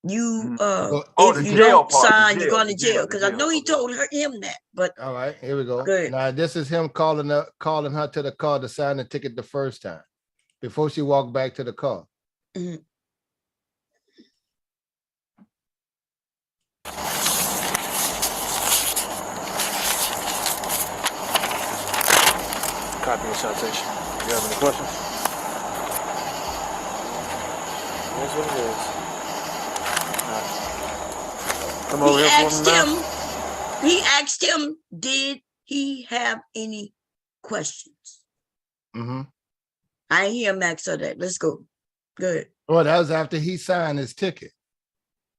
you the if you jail don't part, sign, you're going to jail? Because I know he told him that, but all right, here we go. Good. Now this is him calling her to the car to sign the ticket the first time before she walked back to the car. Copy of citation. You have any questions? That's what it is. Come over here for me now. He asked him, did he have any questions? I ain't hear him ask her that. Let's go. Good. Well, that was after he signed his ticket.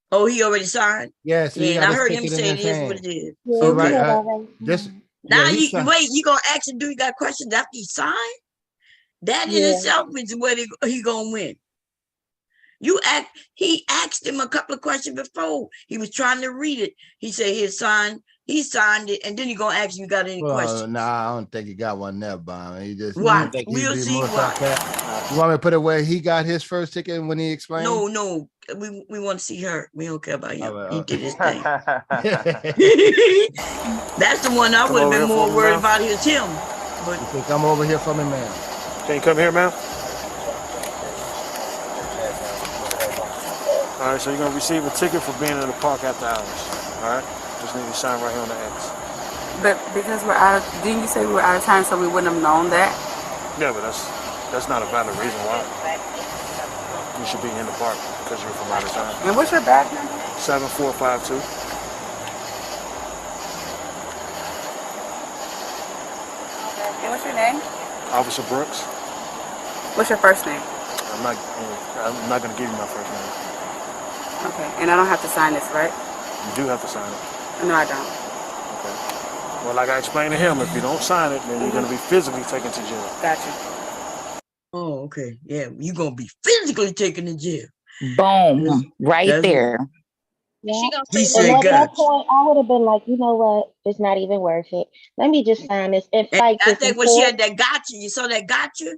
Oh, he already signed? Yes, Yeah, and I heard him say it is what it is. So Okay. This Now you gonna ask him, do you got questions after he signed? That in itself is what he gonna win. He asked him a couple of questions before. He was trying to read it. He said he signed it, and then he gonna ask you got any questions. Nah, I don't think he got one there, Bob. He just why? We'll see why. You want me to put it where he got his first ticket when he explained? No, we want to see her. We don't care about him. He did his thing. That's the one I would have been more worried about is him. But you come over here for me, man. Can you come here, ma'am? All right, so you're gonna receive a ticket for being in the park after hours. All right, just need to sign right here on the X. But because we're out of, didn't you say we were out of time, so we wouldn't have known that? Yeah, but that's not a valid reason why you should be in the park because you're from out of town. And what's your badge number? 7452. And what's your name? Officer Brooks. What's your first name? I'm not going to give you my first name. Okay, and I don't have to sign this, right? You do have to sign it. No, I don't. Okay. Well, like I explained to him, if you don't sign it, then you're going to be physically taken to jail. Gotcha. oh, okay, yeah, you're gonna be physically taken to jail. Boom, right there. Yeah. He And said, at that "Gotcha." point, I would have been like, you know what? It's not even worth it. Let me just sign this and fight I this. think when she had that gotcha, you saw that gotcha.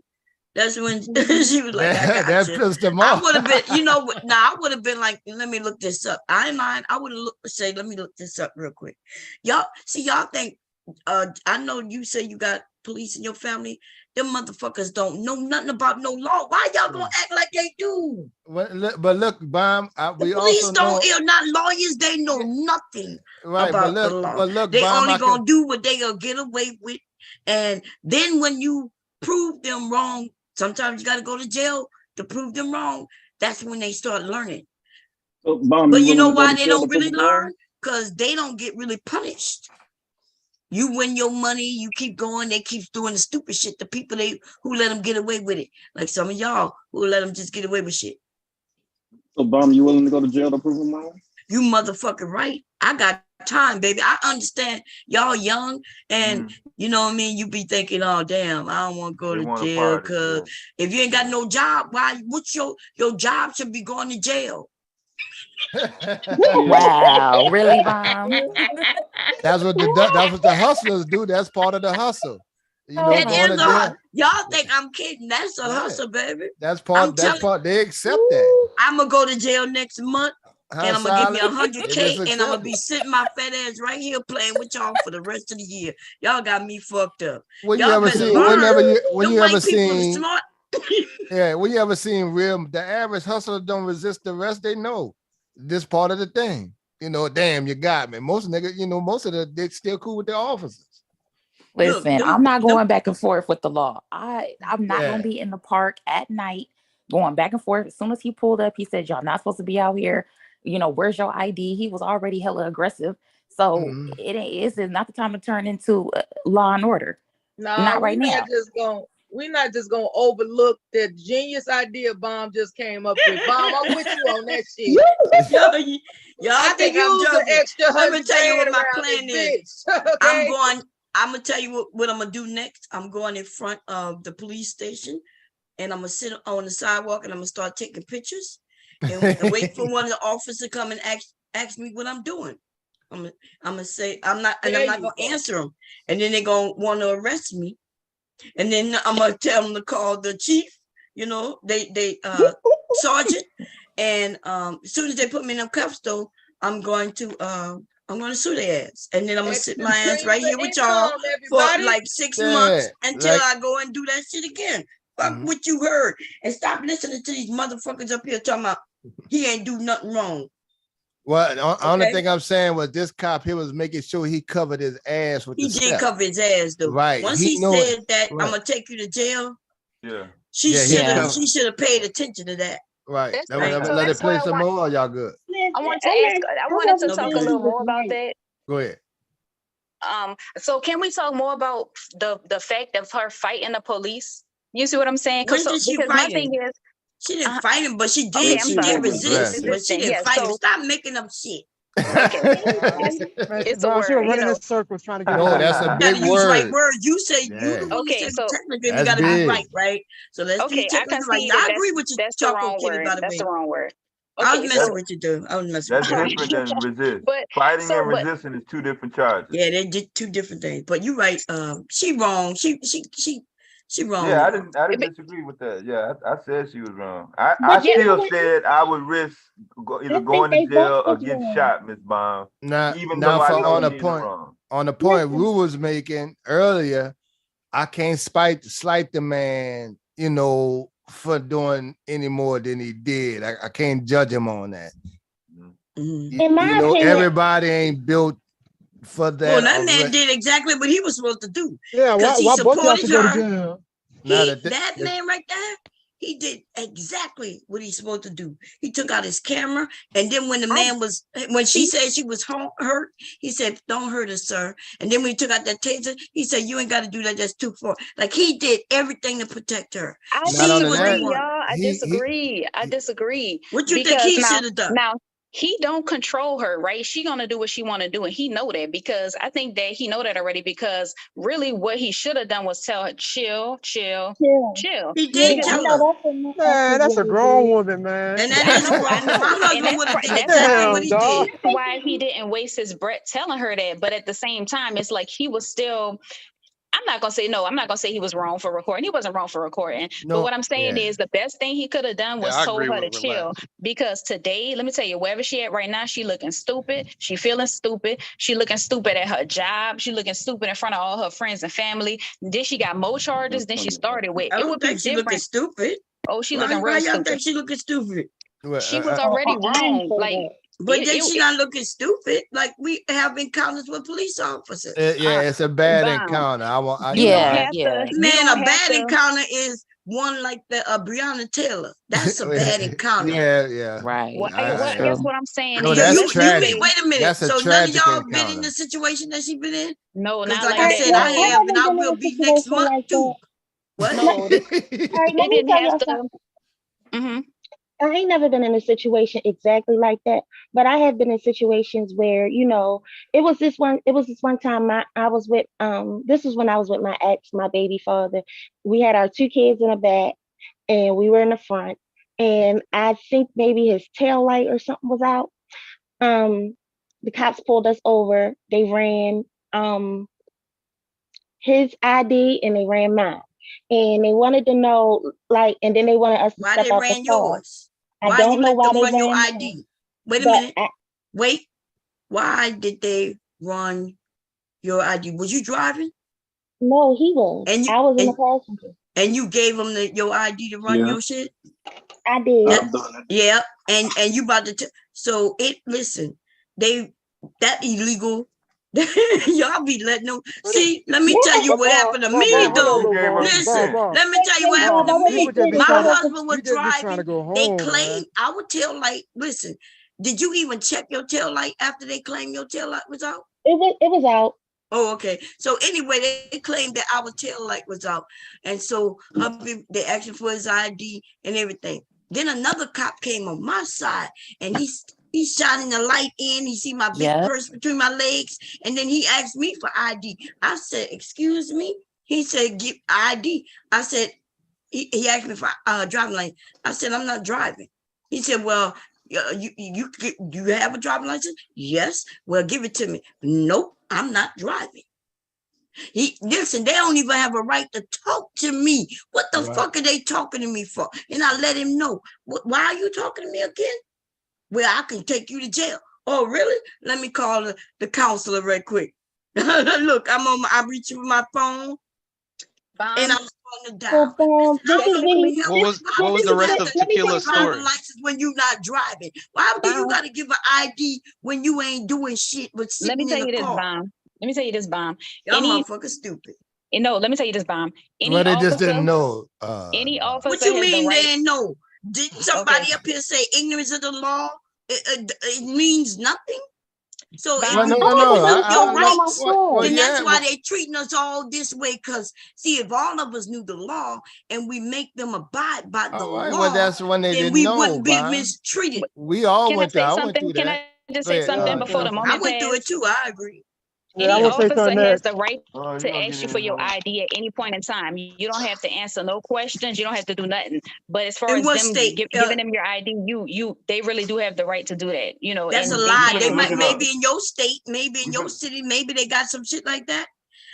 That's when she was like, I that gotcha. pissed him I off. would have been, you know, I would have been like, let me look this up. I ain't mind. I would have say, let me look this up real quick. Y'all think, I know you say you got police in your family. Them motherfuckers don't know nothing about no law. Why y'all gonna act like they do? But look, Bam, we Police also don't, know, not lawyers. They know nothing right? about the law. But look, They Bam, only gonna do what they gonna get away with. And then when you prove them wrong, sometimes you gotta go to jail to prove them wrong. That's when they start learning. So, Bomb, But you you know willing to go why to they jail to don't prove really them wrong? learn? Because they don't get really punished. You win your money, you keep going, they keep doing the stupid shit. The people who let them get away with it. Like some of y'all who let them just get away with shit. So, Bomb, you willing to go to jail to prove them wrong? You motherfucking right. I got time, baby. I understand y'all young and you know what I mean? You be thinking, oh damn, I don't want to go to jail because if you ain't got no job, what's your job should be going to jail. Wow, really, Mom? that's what the hustlers do. That's part of the hustle. You know, That is a hustle. Y'all think I'm kidding. That's a hustle, baby. That's part. They accept that. I'm gonna go to jail next month. And I'm gonna give me 100K and I'm gonna be sitting my fat ass right here playing with y'all for the rest of the year. Y'all got me fucked up. When y'all you ever seen? When you ever seen? Smart. Yeah, when you ever seen real? The average hustler don't resist the rest. They know this part of the thing. You know, damn, you got me. Most niggas, you know, most of they still cool with their officers. Listen, I'm not going back and forth with the law. I'm not Yeah. gonna be in the park at night going back and forth. As soon as he pulled up, he said, "Y'all not supposed to be out here. Where's your ID?" He was already hella aggressive. So it's not the time to turn into law and order. Not right now. We're not just gonna overlook the genius idea Bomb just came up with. Bomb, I'm with you on that shit. Y'all think I'm joking. Extra Let me tell you what my around plan this is. bitch, okay? I'm gonna tell you what I'm gonna do next. I'm going in front of the police station, and I'm gonna sit on the sidewalk, and I'm gonna start taking pictures, and wait for one of the officers to come and ask me what I'm doing. I'm gonna say I'm not gonna answer them, and then they're gonna want to arrest me, and then I'm gonna tell them to call the chief. They sergeant, and as soon as they put me in the cuffs, though, I'm going to sue their ass, and then I'm gonna sit my ass right here with y'all for like 6 months until I go and do that shit again. Fuck what you heard, and stop listening to these motherfuckers up here talking about he ain't do nothing wrong. Well, the only thing I'm saying was this cop, he was making sure he covered his ass with He did cover his ass, though. Right. Once he said that, I'm gonna take you to jail. Yeah. She should have paid attention to that. Right. So Let it play some more. Or y'all good? I wanted to talk a little more about that. Go ahead. So can we talk more about the fact of her fighting the police? You see what I'm saying? When did she fight my him? thing is, she didn't fight him, but she did. Okay, She did resist, but she didn't fight him. Stop making up shit. Okay. It's a She was word, running in circles trying to get. No, that's a big use word. right words. You say you the one okay, said so technically we gotta be right? So let's be technically right. I agree with you, that's the Choco wrong Kitty, word. by the That's way. the wrong word. I was Okay, messing with you, dude. I was messing with you. That's different than resist. But Fighting and resisting is two different charges. Yeah, they did two different things. But you're right. She wrong. She wrong. Yeah, I didn't disagree with that. Yeah, I said she was wrong. I still said I would risk either going to jail or get shot, Miss Bomb. Now, even though I know she's wrong. On the point Rue was making earlier, I can't slight the man, for doing any more than he did. I can't judge him on that. In my opinion, everybody ain't built for that. Well, that man did exactly what he was supposed to do. Yeah, why both y'all should go to jail? That man right there, he did exactly what he's supposed to do. He took out his camera, and then when she said she was hurt, he said, "Don't hurt her, sir." And then when he took out that taser, he said, "You ain't got to do that. That's too far." Like he did everything to protect her. I disagree, y'all. I disagree. What you think he should have done? Now, he don't control her, right? She gonna do what she want to do, and he know that, because I think that he know that already, because really what he should have done was tell her, chill. He did tell her. Man, that's a grown woman, man. And that is a grown woman. My husband would have did exactly what he did. That's why he didn't waste his breath telling her that. But at the same time, it's like he was still... I'm not going to say he was wrong for recording. He wasn't wrong for recording. No, but what I'm saying is the best thing he could have done was told her to chill. Because today, let me tell you, wherever she at right now, she looking stupid. She feeling stupid. She looking stupid at her job. She looking stupid in front of all her friends and family. Then she got more charges than she started with. I don't think she looking stupid. Oh, she looking real stupid. Why y'all think she looking stupid? She was already wrong. But then she not looking stupid. Like we have encounters with police officers. It's a bad encounter. Man, a bad encounter is one like the Breonna Taylor. That's a bad encounter. Yeah. Right. That's what I'm saying. No, that's tragic. Wait a minute. That's so none of y'all been in the situation that she been in? No, not like I said, I have, and I will be next month too. What? No, they didn't have to. I ain't never been in a situation exactly like that, but I have been in situations where, it was this one time I was with, this was when I was with my ex, my baby father. We had our 2 kids in the back and we were in the front, and I think maybe his tail light or something was out. The cops pulled us over. They ran, his ID and they ran mine. And they wanted to know, and then they wanted us to why step they out ran the car. yours? I don't know why they run your ran ID. Wait a minute. Wait. Why did they run your ID? Was you driving? No, he was. And I was in the passenger. And you gave them your ID to run your shit? I did. Yeah. And you about to so listen, that illegal Y'all be letting them see. Let me tell you what happened to me, Hold though. on, though, Listen, Bob. let me tell you what happened to me. People just be My trying to, husband was we just be trying to driving. go home, They man. claimed our tail light. Listen, did you even check your tail light after they claimed your tail light was out? It was out. Oh, okay. So anyway, they claimed that our tail light was out, and so they asked him for his ID and everything. Then another cop came on my side, and he's shining the light in. He see my big purse between my legs, and then he asked me for ID. I said, "Excuse me." He said, "Give ID." I said, he asked me for driving license. I said, "I'm not driving." He said, "Well, you have a driving license?" "Yes." "Well, give it to me." "Nope, I'm not driving." Listen, they don't even have a right to talk to me. What the fuck are they talking to me for? And I let him know. Why are you talking to me again? Well, I can take you to jail. "Oh, really? Let me call the counselor right quick." Look, I'm reaching for my phone, and I'm going to dial. What was the rest of Tequila's story? License when you not driving. Why do you got to give an ID when you ain't doing shit but sitting in the car? Let me tell you this, Bomb. Y'all motherfuckers stupid. Let me tell you this, Bomb. Well, they just didn't know. Any officer. What you mean the right, they didn't know? Didn't somebody up here say ignorance of the law? It means nothing. So if you your rights, then that's why they treating us all this way. Because see, if all of us knew the law and we make them abide by the law, well, that's when they then didn't we know, wouldn't be Bob. mistreated. We all went through. I I went through that. Can I just say something before the moment I went through it too. I agree. Any officer has the right to ask you for your ID at any point in time. You don't have to answer no questions. You don't have to do nothing. But as far as them giving them your ID, they really do have the right to do that. You know, that's a lie. They might maybe in your state, maybe in your city, maybe they got some shit like that.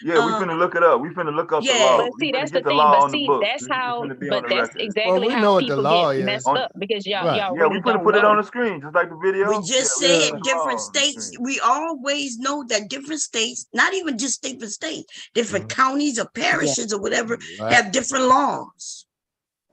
Yeah, we finna look it up. We finna look up the law. But see, that's the the thing. law But on the see, books. that's how. But that's exactly how people get messed up because y'all yeah, really we finna don't put know. it on the screen, just like the video. We just said different states. We always know that different states, not even just different states, different counties or parishes or whatever, have different laws.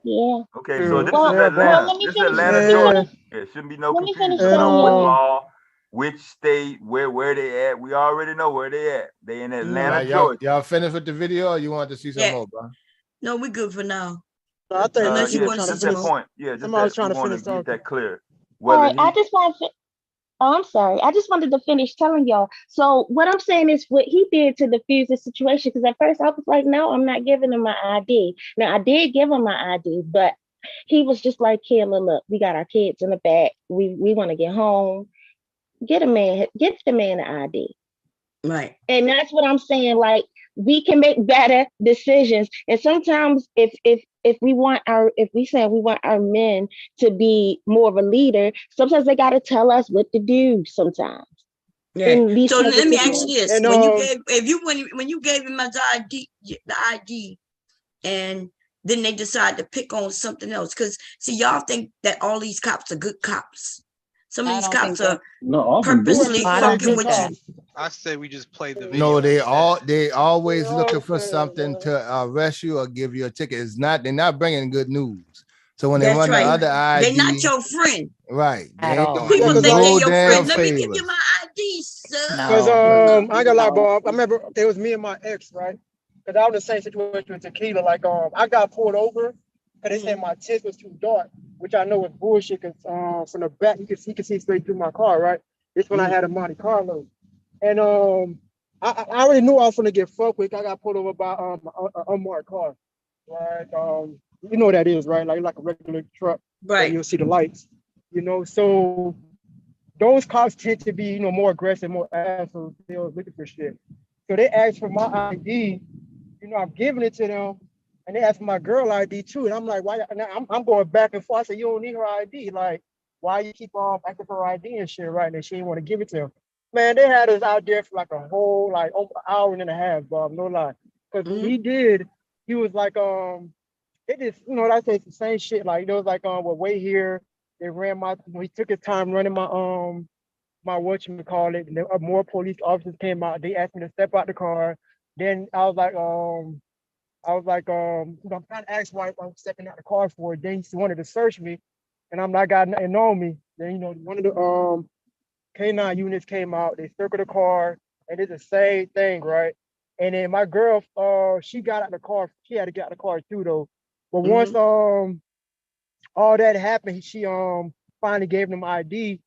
Yeah. Okay, so this is Atlanta. This is Atlanta, Georgia. It shouldn't be no confusion. Which law, which state, where they at? We already know where they at. They in Atlanta, Georgia. Y'all finished with the video, or you want to see some more, bro? No, we're good for now. I think unless you want to see some more. Point. Yeah, somebody's trying to finish get that clear. All right, I just want to. Oh, I'm sorry. I just wanted to finish telling y'all. So what I'm saying is what he did to diffuse the situation. Because at first I was like, no, I'm not giving him my ID. Now I did give him my ID, but he was just like, Kayla, look, we got our kids in the back. We want to get home. Get the man the ID. Right. And that's what I'm saying. Like, we can make better decisions. And sometimes if we say we want our men to be more of a leader, sometimes they gotta tell us what to do sometimes. Yeah. So let me ask you this. And, when you gave him the ID, and then they decide to pick on something else. Because see, y'all think that all these cops are good cops. Some of these cops are purposely fucking with you. I say we just play the video. No, they always looking for something to arrest you or give you a ticket. They're not bringing good news. So when they run the other ID, they're not your friend. Right. People think they're your friend. Let me give you my ID, sir. Because I got like, Bob. I remember it was me and my ex, right? Because I was in the same situation with Tequila. Like, I got pulled over because they said my tint was too dark, which I know was bullshit. Because from the back, you can see straight through my car, right? This when I had a Monte Carlo, and I already knew I was gonna get fucked with. I got pulled over by an unmarked car, right? You know what that is, right? Like a regular truck, right? You'll see the lights, you know. So those cops tend to be, more aggressive, more assholes. They were looking for shit. So they asked for my ID. I'm giving it to them, and they asked for my girl ID too. And I'm like, why? And I'm going back and forth. I said, you don't need her ID. Like, why you keep on asking for her ID and shit, right? And she didn't want to give it to them. Man, they had us out there for like a whole over an hour and a half, Bob. No lie. Because he was like, it just, I say it's the same shit. Like, it was like, well, wait here. They ran he took his time running my whatchamacallit, and more police officers came out. They asked me to step out the car. Then I was like, I'm trying to ask why I'm stepping out the car for. Then he wanted to search me, and I'm not got nothing on me. Then one of the K9 units came out. They circled the car. and it's the same thing, right? And then my girl, she got out the car. She had to get out the car too, though. But once all that happened, she finally gave them ID,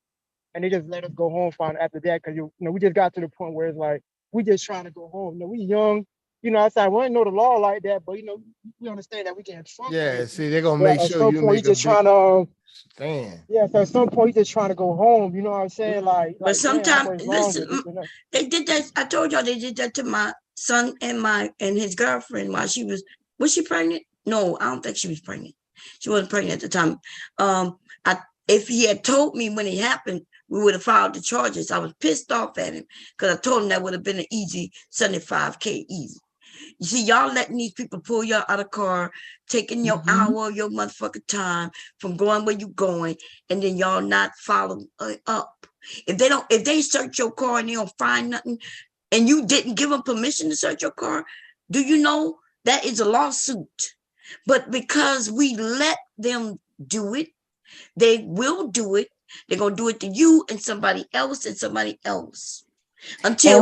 and they just let us go home finally after that, because you know we just got to the point where it's like we just trying to go home. You know, we young, you know, outside we didn't know the law like that, but you know, we understand that we get in trouble. Yeah, see, they're gonna But make at sure some you point, make you a just big trying to, stand. yeah. So at some point, you just trying to go home. You know what I'm saying? But Damn, I sometimes, went listen, longer. This and that. they did that. I told y'all they did that to my son and his girlfriend while she was she pregnant? No, I don't think she was pregnant. She wasn't pregnant at the time. I if he had told me when it happened, we would have filed the charges. I was pissed off at him because I told him that would have been an easy 75K easy. You see, y'all letting these people pull y'all out of car, taking your hour, your motherfucking time from going where you going, and then y'all not following up. If they search your car and they don't find nothing, and you didn't give them permission to search your car, do you know that is a lawsuit? But because we let them do it, they will do it. They're gonna do it to you and somebody else until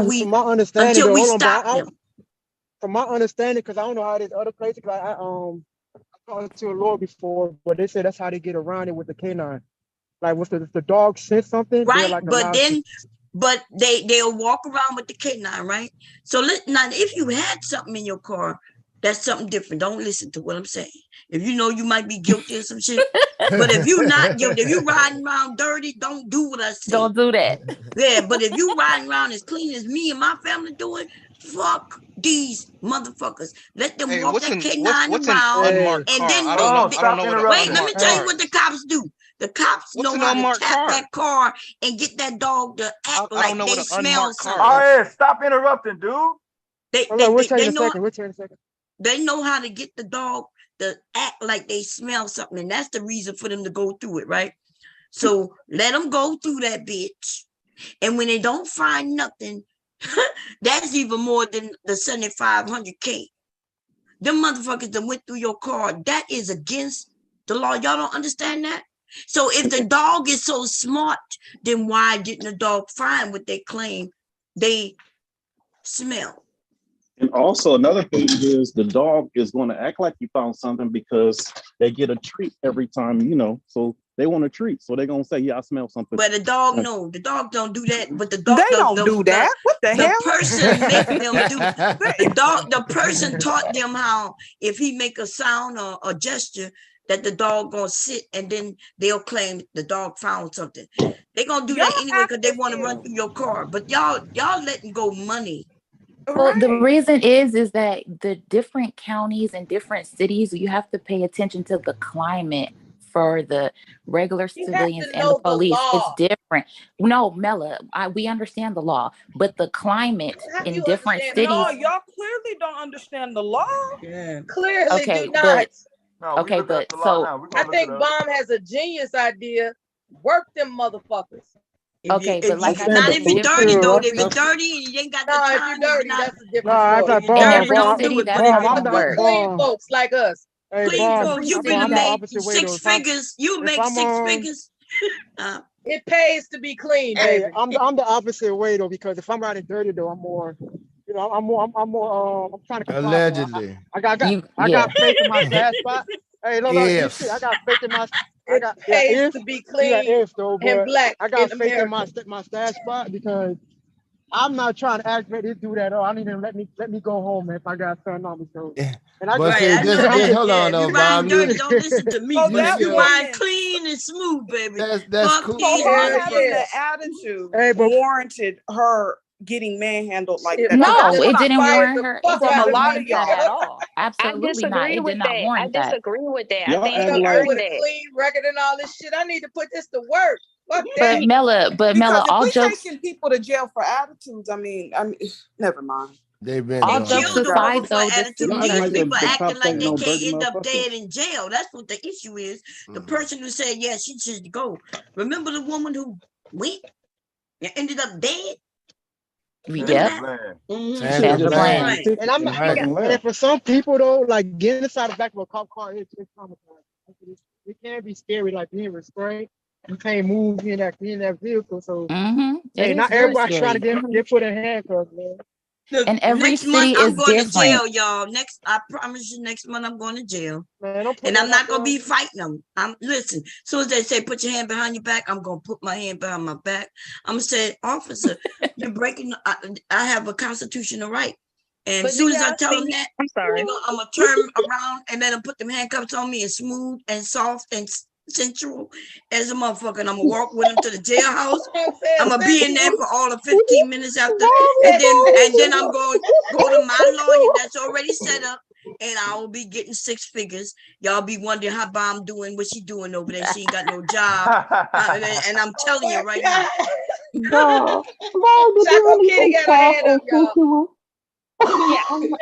From my understanding, we hold on, stop but them. from my understanding, because I don't know how it is other places. I talked to a lawyer before, but they said that's how they get around it with the canine. Like, if the dog says something, they're Right, like but allowed to. they'll walk around with the canine, right? So now, if you had something in your car, that's something different. Don't listen to what I'm saying. If you know you might be guilty of some shit, but if you're not guilty, if you riding around dirty, don't do what I say. Don't do that. Yeah, but if you riding around as clean as me and my family doing, fuck these motherfuckers. Let them walk that canine around, unmarked and car? then I don't know. I don't Stop know what an wait. Let me unmarked tell you car what the is. cops do. The cops What's know an how to unmarked tap car? that car and get that dog to act I don't like know what they an smell unmarked car something. All is. right, stop interrupting, dude. Hold on, we'll tell you in a Know second. We'll tell you in a second. they know how to get the dog to act like they smell something, and that's the reason for them to go through it, right? So let them go through that bitch, and when they don't find nothing, that's even more than the 7,500K. Them motherfuckers that went through your car, that is against the law. Y'all don't understand that? So if the dog is so smart, then why didn't the dog find what they claim they smell? And also another thing is the dog is going to act like you found something because they get a treat every time, you know. So they want a treat, so they're gonna say, "Yeah, I smell something." But the dog, no, the dog don't do that. But the They dog, don't do that. What the hell? person make them do the dog. The person taught them how if he make a sound or a gesture that the dog gonna sit, and then they'll claim the dog found something. They gonna do that anyway because they want to run through your car. But y'all letting go money. Well, the reason is that the different counties and different cities, you have to pay attention to the climate for the regular You have civilians to and the know the police. It's law. different. No, Mela, we understand the law, but the climate How do in you different understand the No, law? cities. y'all clearly don't understand the law. Yeah. Clearly do Okay, not. No, we look up but the law so now. We're I gonna look it think up. Bomb has a genius idea. Work them motherfuckers. okay, but like I Not said, if it's you dirty different. though. If you're dirty and you ain't got the No, if you're time, if you're dirty, not, that's a different Nah, story. I if you're In bomb, dirty, every bomb, don't do city, it. But that's if bomb. not you I'm gonna the Good work. clean bomb. folks like us. Hey, clean bomb. folks, Every you Bomb. finna I'm the city. make opposite way though. six figures. You If make I'm six figures. It pays to be clean, hey, baby. I'm the opposite way though, because if I'm riding dirty though, I'm more, you know, I'm more, I'm trying to comply more. Allegedly. I got faith in my stash spot. Hey, look, you see, I Ifs. got faith in my, It pays if to be you got clean ifs though, and but black I in got faith in America. my stash spot, because I'm not trying to act ready to do that. Oh, I need to let me go home, man, if I got something on me. So, and I But got, Right, see, I know this that. hold Yeah, on if you though, ride Bob. dirty, don't listen to me. So But if that you Yeah, ride woman, clean and smooth, baby, that's fuck cool. so these her Hell having yeah. the motherfuckers. attitude hey, but warranted her getting manhandled like Shit, that. Because Bomb that's No, just what it I didn't hear fired warrant the her. It fuck from didn't a out of lot me. of warrant that y'all. at all. I Absolutely not. disagree It did with not that. I warrant that. disagree with that. I Y'all think Beat act she up there like with earned a that. clean record and all this shit. I need to put this to work. Fuck But that. Because Mela, if all we jokes, taking people to jail for attitudes, I mean, never mind. They've been They all doing jokes killed that. the woman aside, for though, the attitude. y'all city. act These like people the acting cops like ain't they no can't dirty end up motherfuckers. dead in jail. That's what the issue is. The Mhm. person who said, yeah, she should go. Remember the woman who went and ended up dead? Remember Sandra Yep, that? Bland. She Mm-hmm. should have Sandra Sandra just signed Bland. the Bland. Right. ticket and I'm and not, Right. fucking and left. for some people though, like getting inside the back of a cop car, it's traumatizing. It can be scary, like being restrained. You can't move in that vehicle. So It not is very everybody trying to scary. get put in handcuffs, man. Look, And every next month city I'm is going to different. jail, y'all. I promise you, next month I'm going to jail. Man, don't put And that I'm not out gonna there. be fighting them. Listen. As soon as they say put your hand behind your back, I'm gonna put my hand behind my back. I'm gonna say, officer, you're breaking. I have a constitutional right. And as soon as I tell them that, I'm sorry. I'm gonna turn around and let them put them handcuffs on me and smooth and soft and sensual as a motherfucker. And I'm gonna walk with them to the jailhouse. I'm gonna be in there for all of 15 minutes after, and then I'm going to go to my lawyer that's already set up, and I will be getting 6 figures. Y'all be wondering how Bomb doing, what she doing over there. She ain't got no job, and I'm telling you right now. No, why would you really Kitty think got her soft hand and up, y'all. sensual? Yeah, I don't want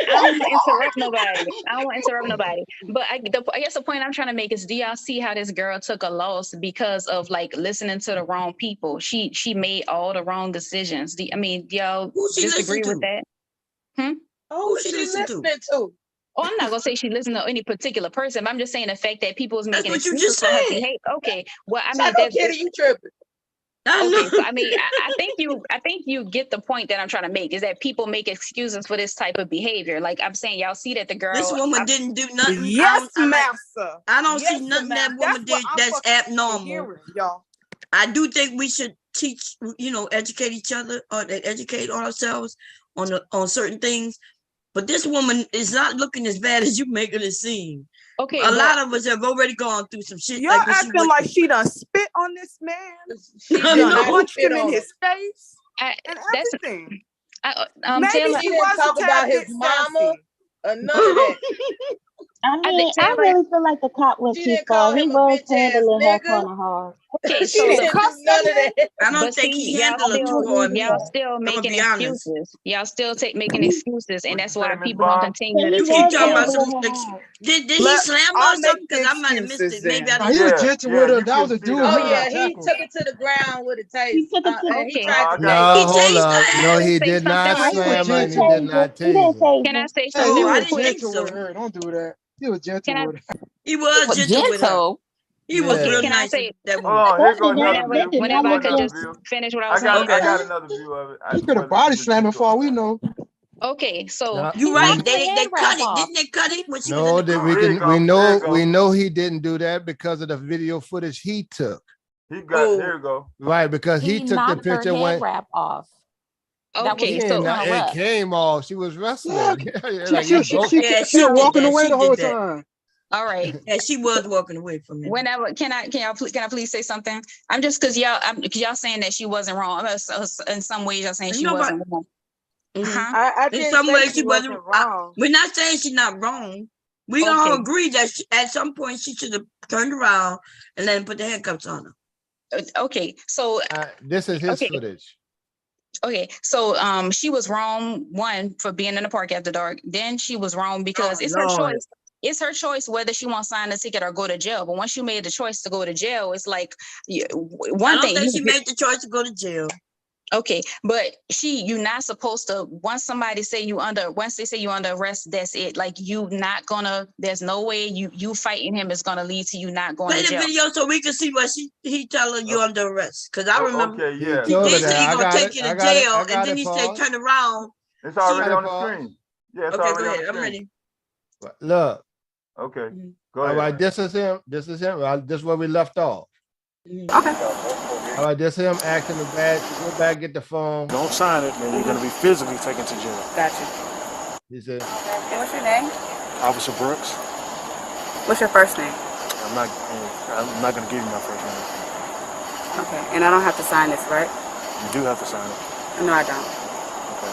to interrupt nobody. I don't want to interrupt nobody. But I guess the point I'm trying to make is, do y'all see how this girl took a loss because of like listening to the wrong people? She made all the wrong decisions. Do y'all disagree with that? Who she listening to? Oh, I'm not gonna say she listened to any particular person, but I'm just saying the fact that people is That's making what you excuses just for her said. behavior. Okay, well, I Psycho mean, that's Kitty, you tripping. okay. So I mean, I think you get the point that I'm trying to make, is that people make excuses for this type of behavior. Like I'm saying, y'all see that the girl. This woman didn't do nothing. Yes, master. I don't Yes, see nothing that ma'am. woman did that's abnormal. Hearing, y'all. I do think we should teach, educate each other or educate ourselves on certain things. But this woman is not looking as bad as you making it seem. Okay, a lot of us have already gone through some shit. Y'all acting like she done spit on this man. She done punched him in his face and everything. Taylor, she didn't talk about his mama or none of that. I mean, I really feel like the cop went too far. He was handling her kind of hard. Okay, she didn't do none of that. I don't think he handled her too hard. Y'all still making excuses. Y'all still making excuses, and that's why people Bob? gonna continue to You take keep talking about L. some. Did he slam her or something? Because I might have missed it. Maybe I didn't. He was gentle with her. That was a dude. Oh yeah, he took it to the ground with a taste. He took it to he tried to No, taste hold it. up. No, he did not slam her and he did not tase her. Can I say Hey, something he real was quick? gentle with her. Don't do that. He was gentle with her. He was gentle with her. He was Okay, real can I nice. say? That Hold on, here goes another Whenever, view. whenever I Here could goes just another view. finish what I was I saying. got another view of it. He could have body slammed for all we know. Okay, so you right. They cut it. Didn't they cut it when she was in the car? we know he didn't do that because of the video footage he took. He got there you go. Right, because he took the knocked her picture head when wrap off. Okay, it came off. She was wrestling. She was walking away the whole time. All right. Yeah, she was walking away from him. Whenever can I please say something? I'm just because y'all saying that she wasn't wrong. In some ways, y'all saying she wasn't wrong. I In didn't some say ways, she wasn't wrong. We're not saying she's not wrong. We all agree that at some point she should have turned around and let him put the handcuffs on her. Okay, so this is his footage. Okay, so she was wrong, one, for being in the park after dark. Then she was wrong because it's her choice. It's her choice whether she wants to sign the ticket or go to jail. But once you made the choice to go to jail, it's like one thing. I don't think she made the choice to go to jail. Okay, but you're not supposed to. Once they say you under arrest, that's it. Like you not gonna. There's no way you fighting him is gonna lead to you not going to jail. Play the video so we can see what he tell her you under arrest. Because I remember Okay, yeah. he said he gonna take you to jail, and then he said turn around. It's already on the screen. Yeah, it's okay, already go on ahead. the I'm screen. ready. Look. Okay. Go All ahead. right, this is him. This is him. This is where we left off. Okay. All right, this is him acting the bad. Go back, get the phone. Don't sign it, then you're gonna be physically taken to jail. Gotcha. He said. And what's your name? Officer Brooks. What's your first name? I'm not gonna give you my first name. Okay, and I don't have to sign this, right? You do have to sign it. No, I don't. Okay.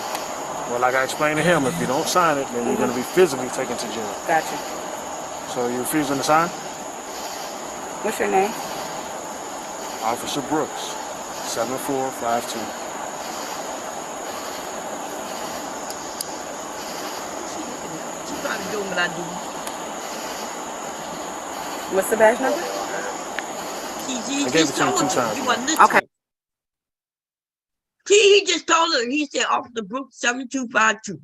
Well, like I explained to him, if you don't sign it, then you're gonna be physically taken to jail. Gotcha. So you refusing to sign? What's your name? Officer Brooks, 7452. She's probably doing what I do. What's the badge number? I gave it to him 2 times. Okay. He just told her. He said Officer Brooks 7252.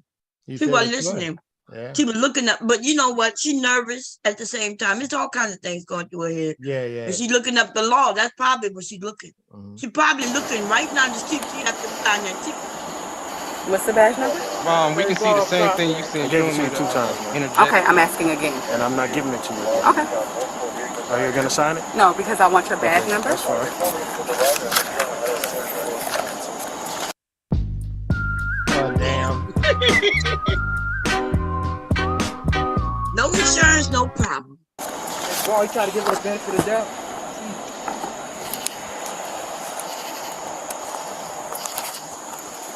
She wasn't listening. Yeah. She was looking up, but you know what? She's nervous at the same time. It's all kinds of things going through her head. Yeah, yeah. And she's looking up the law. That's probably what she's looking. She's probably looking right now to see if she has to sign that ticket. What's the badge number? We can see the same thing you said. I gave it to you 2 times. Okay, I'm asking again. And I'm not giving it to you again. Okay. Are you gonna sign it? No, because I want your badge number. That's fine. Oh, damn. No insurance, no problem. Boy, you try to give her the benefit of the doubt.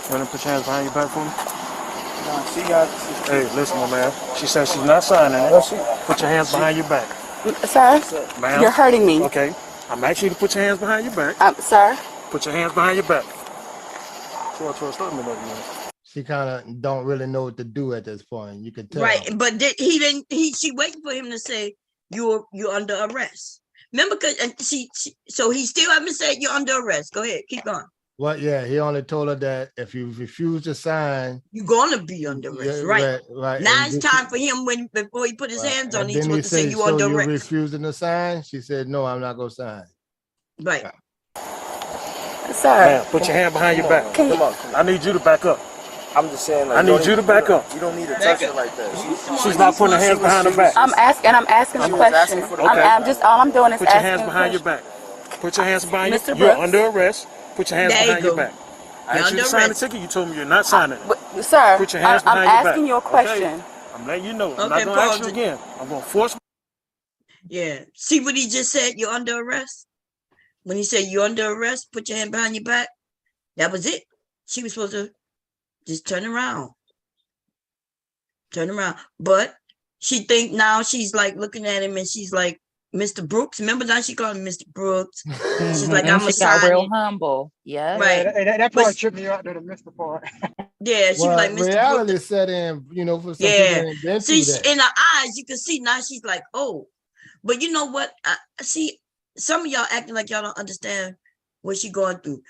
You wanna put your hands behind your back for me? She got. Hey, listen, my man. She said she's not signing it. Put your hands behind your back. Sir, Ma'am. you're hurting me. Okay. I'm asking you to put your hands behind your back. Sir. Put your hands behind your back. She kind of don't really know what to do at this point. You could tell. Right, but she waiting for him to say you're under arrest. Remember, because so he still haven't said you're under arrest. Go ahead, keep going. Well, yeah, he only told her that if you refuse to sign, you're gonna be under arrest. Right. Right. Now it's time for him before he put his hands on. He's supposed to say you under arrest. Refusing to sign? She said, "No, I'm not gonna sign." Right. Sir, man, put your hand behind your back. Come on. I need you to back up. I'm just saying, like, I need you to back up. You don't need to touch her like that. She's not putting her hands behind her back. I'm asking a question. All I'm doing is put your hands behind your back. Put your hands behind your back. You're under arrest. Put your hands behind your back. I asked you to sign the ticket. You told me you're not signing it. Sir, put your hands behind your back. I'm asking you a question. Okay. I'm letting you know. I'm not going to ask you again. I'm going to force. Yeah. See what he just said? You're under arrest. When he said you're under arrest, put your hand behind your back. That was it. She was supposed to just turn around. But she think now she's like looking at him and she's like, Mr. Brooks. Remember now she called him Mr. Brooks. She's like, I'm a got real humble. Yeah. Right. That part tripped me out to the Mr. part. Yeah, she was like, Mr. Reality Brooks. set in, for some Yeah. people. See, in her eyes, you can see now she's like, oh. But you know what? See, some of y'all acting like y'all don't understand what she's going through.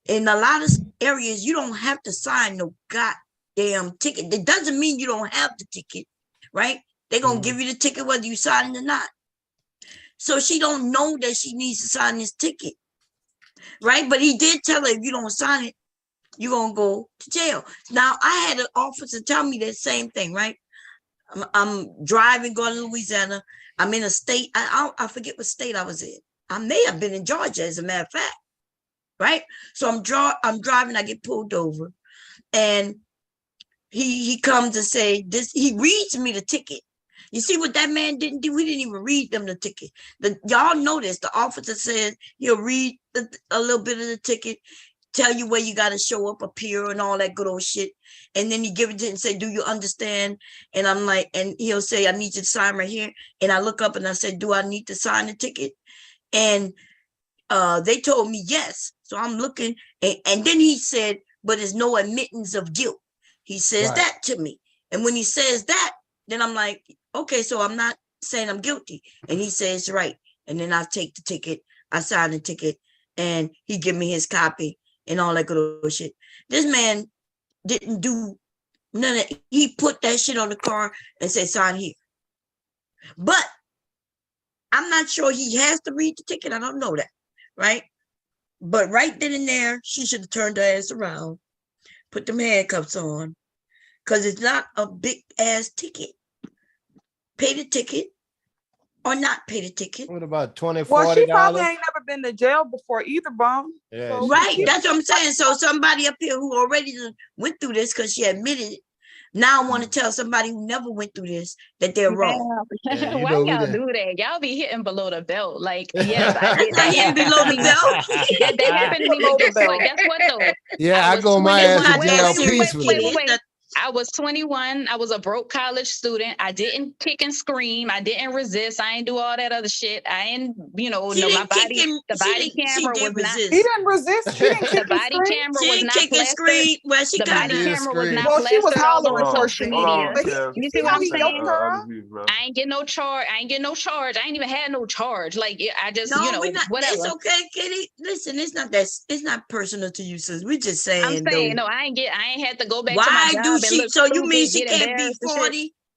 In a lot of areas, you don't have to sign no goddamn ticket. It doesn't mean you don't have the ticket, right? They're going to give you the ticket whether you sign it or not. So she don't know that she needs to sign this ticket, right? But he did tell her, if you don't sign it, you're going to go to jail. Now, I had an officer tell me that same thing, right? I'm driving, going to Louisiana. I'm in a state. I forget what state I was in. I may have been in Georgia, as a matter of fact, right? So I'm driving. I get pulled over, and he comes and say this. He reads me the ticket. You see what that man didn't do? He didn't even read them the ticket. Y'all notice the officer says he'll read a little bit of the ticket, tell you where you got to show up, appear, and all that good old shit. And then he give it to and say, do you understand? And I'm like, and he'll say, I need you to sign right here. And I look up and I said, do I need to sign the ticket? And they told me yes. So I'm looking, and then he said, but there's no admittance of guilt. He says that to me. And when he says that, then I'm like, okay, so I'm not saying I'm guilty. And he says, right. And then I take the ticket, I sign the ticket, and he give me his copy and all that good old shit. This man didn't do none of it. He put that shit on the car and said, sign here. But I'm not sure he has to read the ticket. I don't know that, right? But right then and there, she should have turned her ass around, put them handcuffs on, because it's not a big ass ticket. Pay the ticket or not pay the ticket. What about $20, $40? Well, she probably ain't never been to jail before either, Bum. Yeah, So right, that's what I'm saying. So somebody up here who already went through this because she admitted it, now I want to tell somebody who never went through this that they're wrong. Yeah, why y'all do that? Y'all be hitting below the belt. Like, yes, I hitting below the belt. Yeah, they happened to me. But guess what though? Yeah, I go my ass to jail peacefully. I was 21. I was a broke college student. I didn't kick and scream. I didn't resist. I ain't do all that other shit. I ain't, my body. The body camera was not. He didn't resist. She didn't kick the body camera was not plastered. Well, she the body camera was not plastered. She was hollering on for social media. You see what I'm saying? I ain't get no charge. I ain't ain't even had no charge. Like I just, whatever. It's okay, Kitty. Listen, it's not that. It's not personal to you, sis. We just saying. I'm saying, no, I ain't had to go back to my Why job. do she? So you mean she can't be 40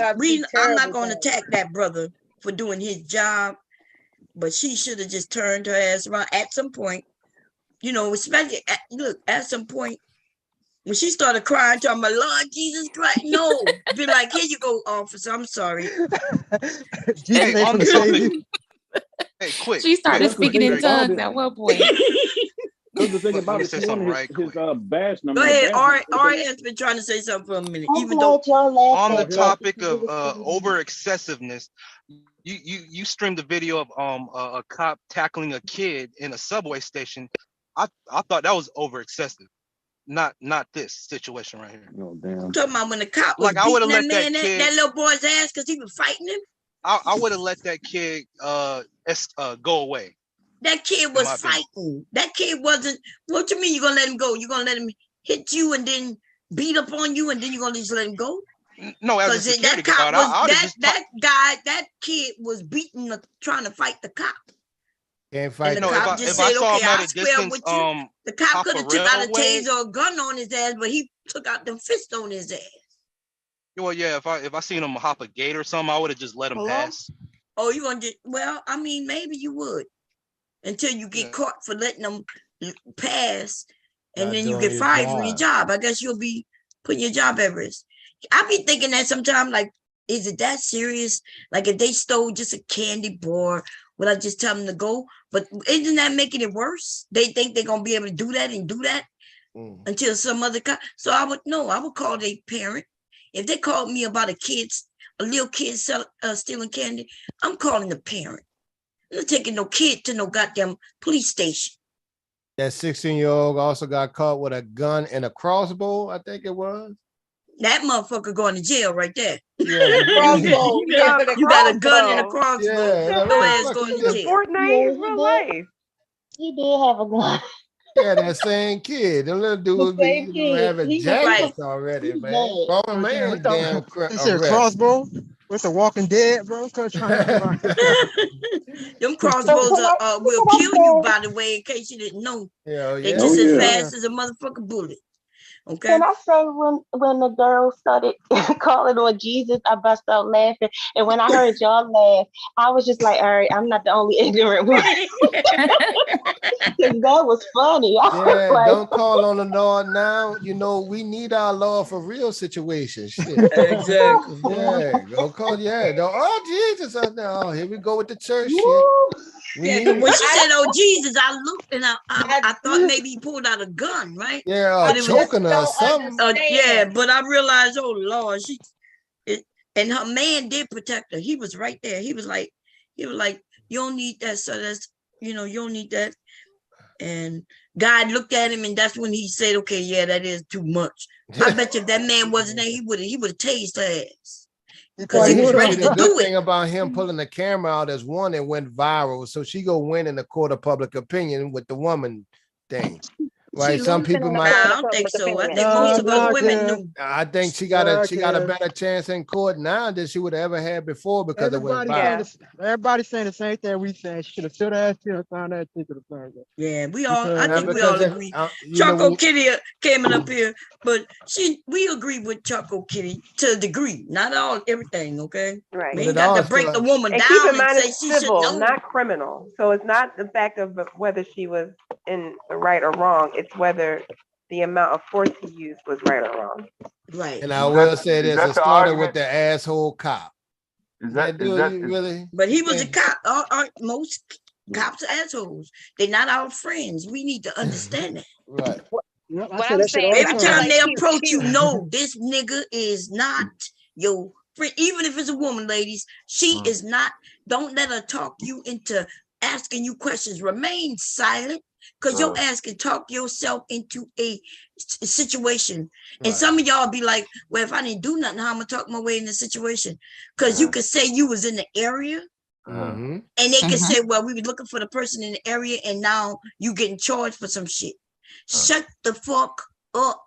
I'm not going to attack that brother for doing his job, but she should have just turned her ass around at some point, you know, especially look, at some point, When she started crying, talking about Lord Jesus Christ, no, be like, here you go, officer. I'm sorry. Jesus ain't gonna save you. Hey, quick. She started speaking in About tongues it. at one point. Because the thing Let about me it, say she something wanted right his quick. badge number. Go And the ahead. badge number would've Ari been- has been trying to say something for a minute, I'm even though glad y'all laughed On the at that. topic of over excessiveness, you streamed the video of a cop tackling a kid in a subway station. I thought that was over excessive. Not this situation right here. Oh damn. I'm talking about when the cop was Like I would beating have that let man, that kid. that little boy's ass because he was fighting him. I would have let that kid go away. That kid was fighting. That kid wasn't. What you mean? You gonna let him go? You gonna let him hit you and then beat up on you and then you gonna just let him go? No, as a Because security that cop guard, was that kid was beating, trying to fight the cop. Can't fight. And the cop just said, "Okay, I'll square with you." The cop could have took out a taser or a gun on his ass, but he took out them fists on his ass. Well, yeah. If I seen him hop a gate or something, I would have just let him pass. Oh, you gonna get? Well, I mean, maybe you would until you get caught for letting them pass, and Not then you doing get your fired from your job. job. I guess you'll be putting your job at risk. I be thinking that sometimes, like, is it that serious? Like, if they stole just a candy bar, would I just tell them to go? But isn't that making it worse? They think they're gonna be able to do that until some other so I would call their parent. If they called me about a little kid stealing candy, I'm calling the parent. I'm not taking no kid to no goddamn police station. That 16-year-old also got caught with a gun and a crossbow, I think it was. That motherfucker going to jail right there. Yeah, Crossbow. You got a gun and a crossbow. Yeah, Your ass going to jail. Fortnite in real life. He did have a gun. Yeah, that same kid. The little dude be having jackets already, man. Grown man, damn He said crossbow with the Walking Dead, bro. Them crossbows will kill you, by the way, in case you didn't know. Yeah, They just as fast as a motherfucking bullet. Okay. Can I say when the girl started calling on Jesus, I bust out laughing. And when I heard y'all laugh, I was just like, all right, I'm not the only ignorant one. Because that was funny. Yeah, Like, don't call on the Lord now. You know, we need our Lord for real situations. Shit. Exactly. Yeah, go call. Yeah, oh Jesus! Oh, here we go with the church shit. Yeah, because when she said, "Oh Jesus," I looked and I thought maybe he pulled out a gun, right? Yeah, but it choking her or something. Yeah, but I realized, oh Lord, and her man did protect her. He was right there. He was like, you don't need that. So that's, you don't need that. And God looked at him, and that's when he said, "Okay, yeah, that is too much." I bet you if that man wasn't there, he would have tased her ass. Because he was ready to the do good it. thing about him pulling the camera out is one, it went viral. So she go win in the court of public opinion with the woman thing. Right. Some people might. I don't think so. I think most of us women knew. I think she got a better chance in court now than she would have ever had before because it went viral. Everybody's saying the same thing we saying. She should have stood her ass still and found that ticket to find it. Yeah, I think we all agree. Choco Kitty came up here, but we agree with Choco Kitty to a degree, not everything, okay? Right. We ain't got to break the woman and down keep in mind, and say it's she should civil, know. not criminal. So it's not the fact of whether she was in the right or wrong. It's whether the amount of force he used was right or wrong. Right. And I will say this: it started with the asshole cop. Really? But he was a cop. Most cops are assholes. They're not our friends. We need to understand that. Right. What I'm saying, every time they approach you, no, this nigga is not your friend. Even if it's a woman, ladies, she is not. Don't let her talk you into asking you questions. Remain silent, because your ass can talk yourself into a situation. And some of y'all be like, well, if I didn't do nothing, how I'm gonna talk my way in the situation? Because you could say you was in the area. And they can say, well, we were looking for the person in the area, and now you getting charged for some shit. Shut the fuck up.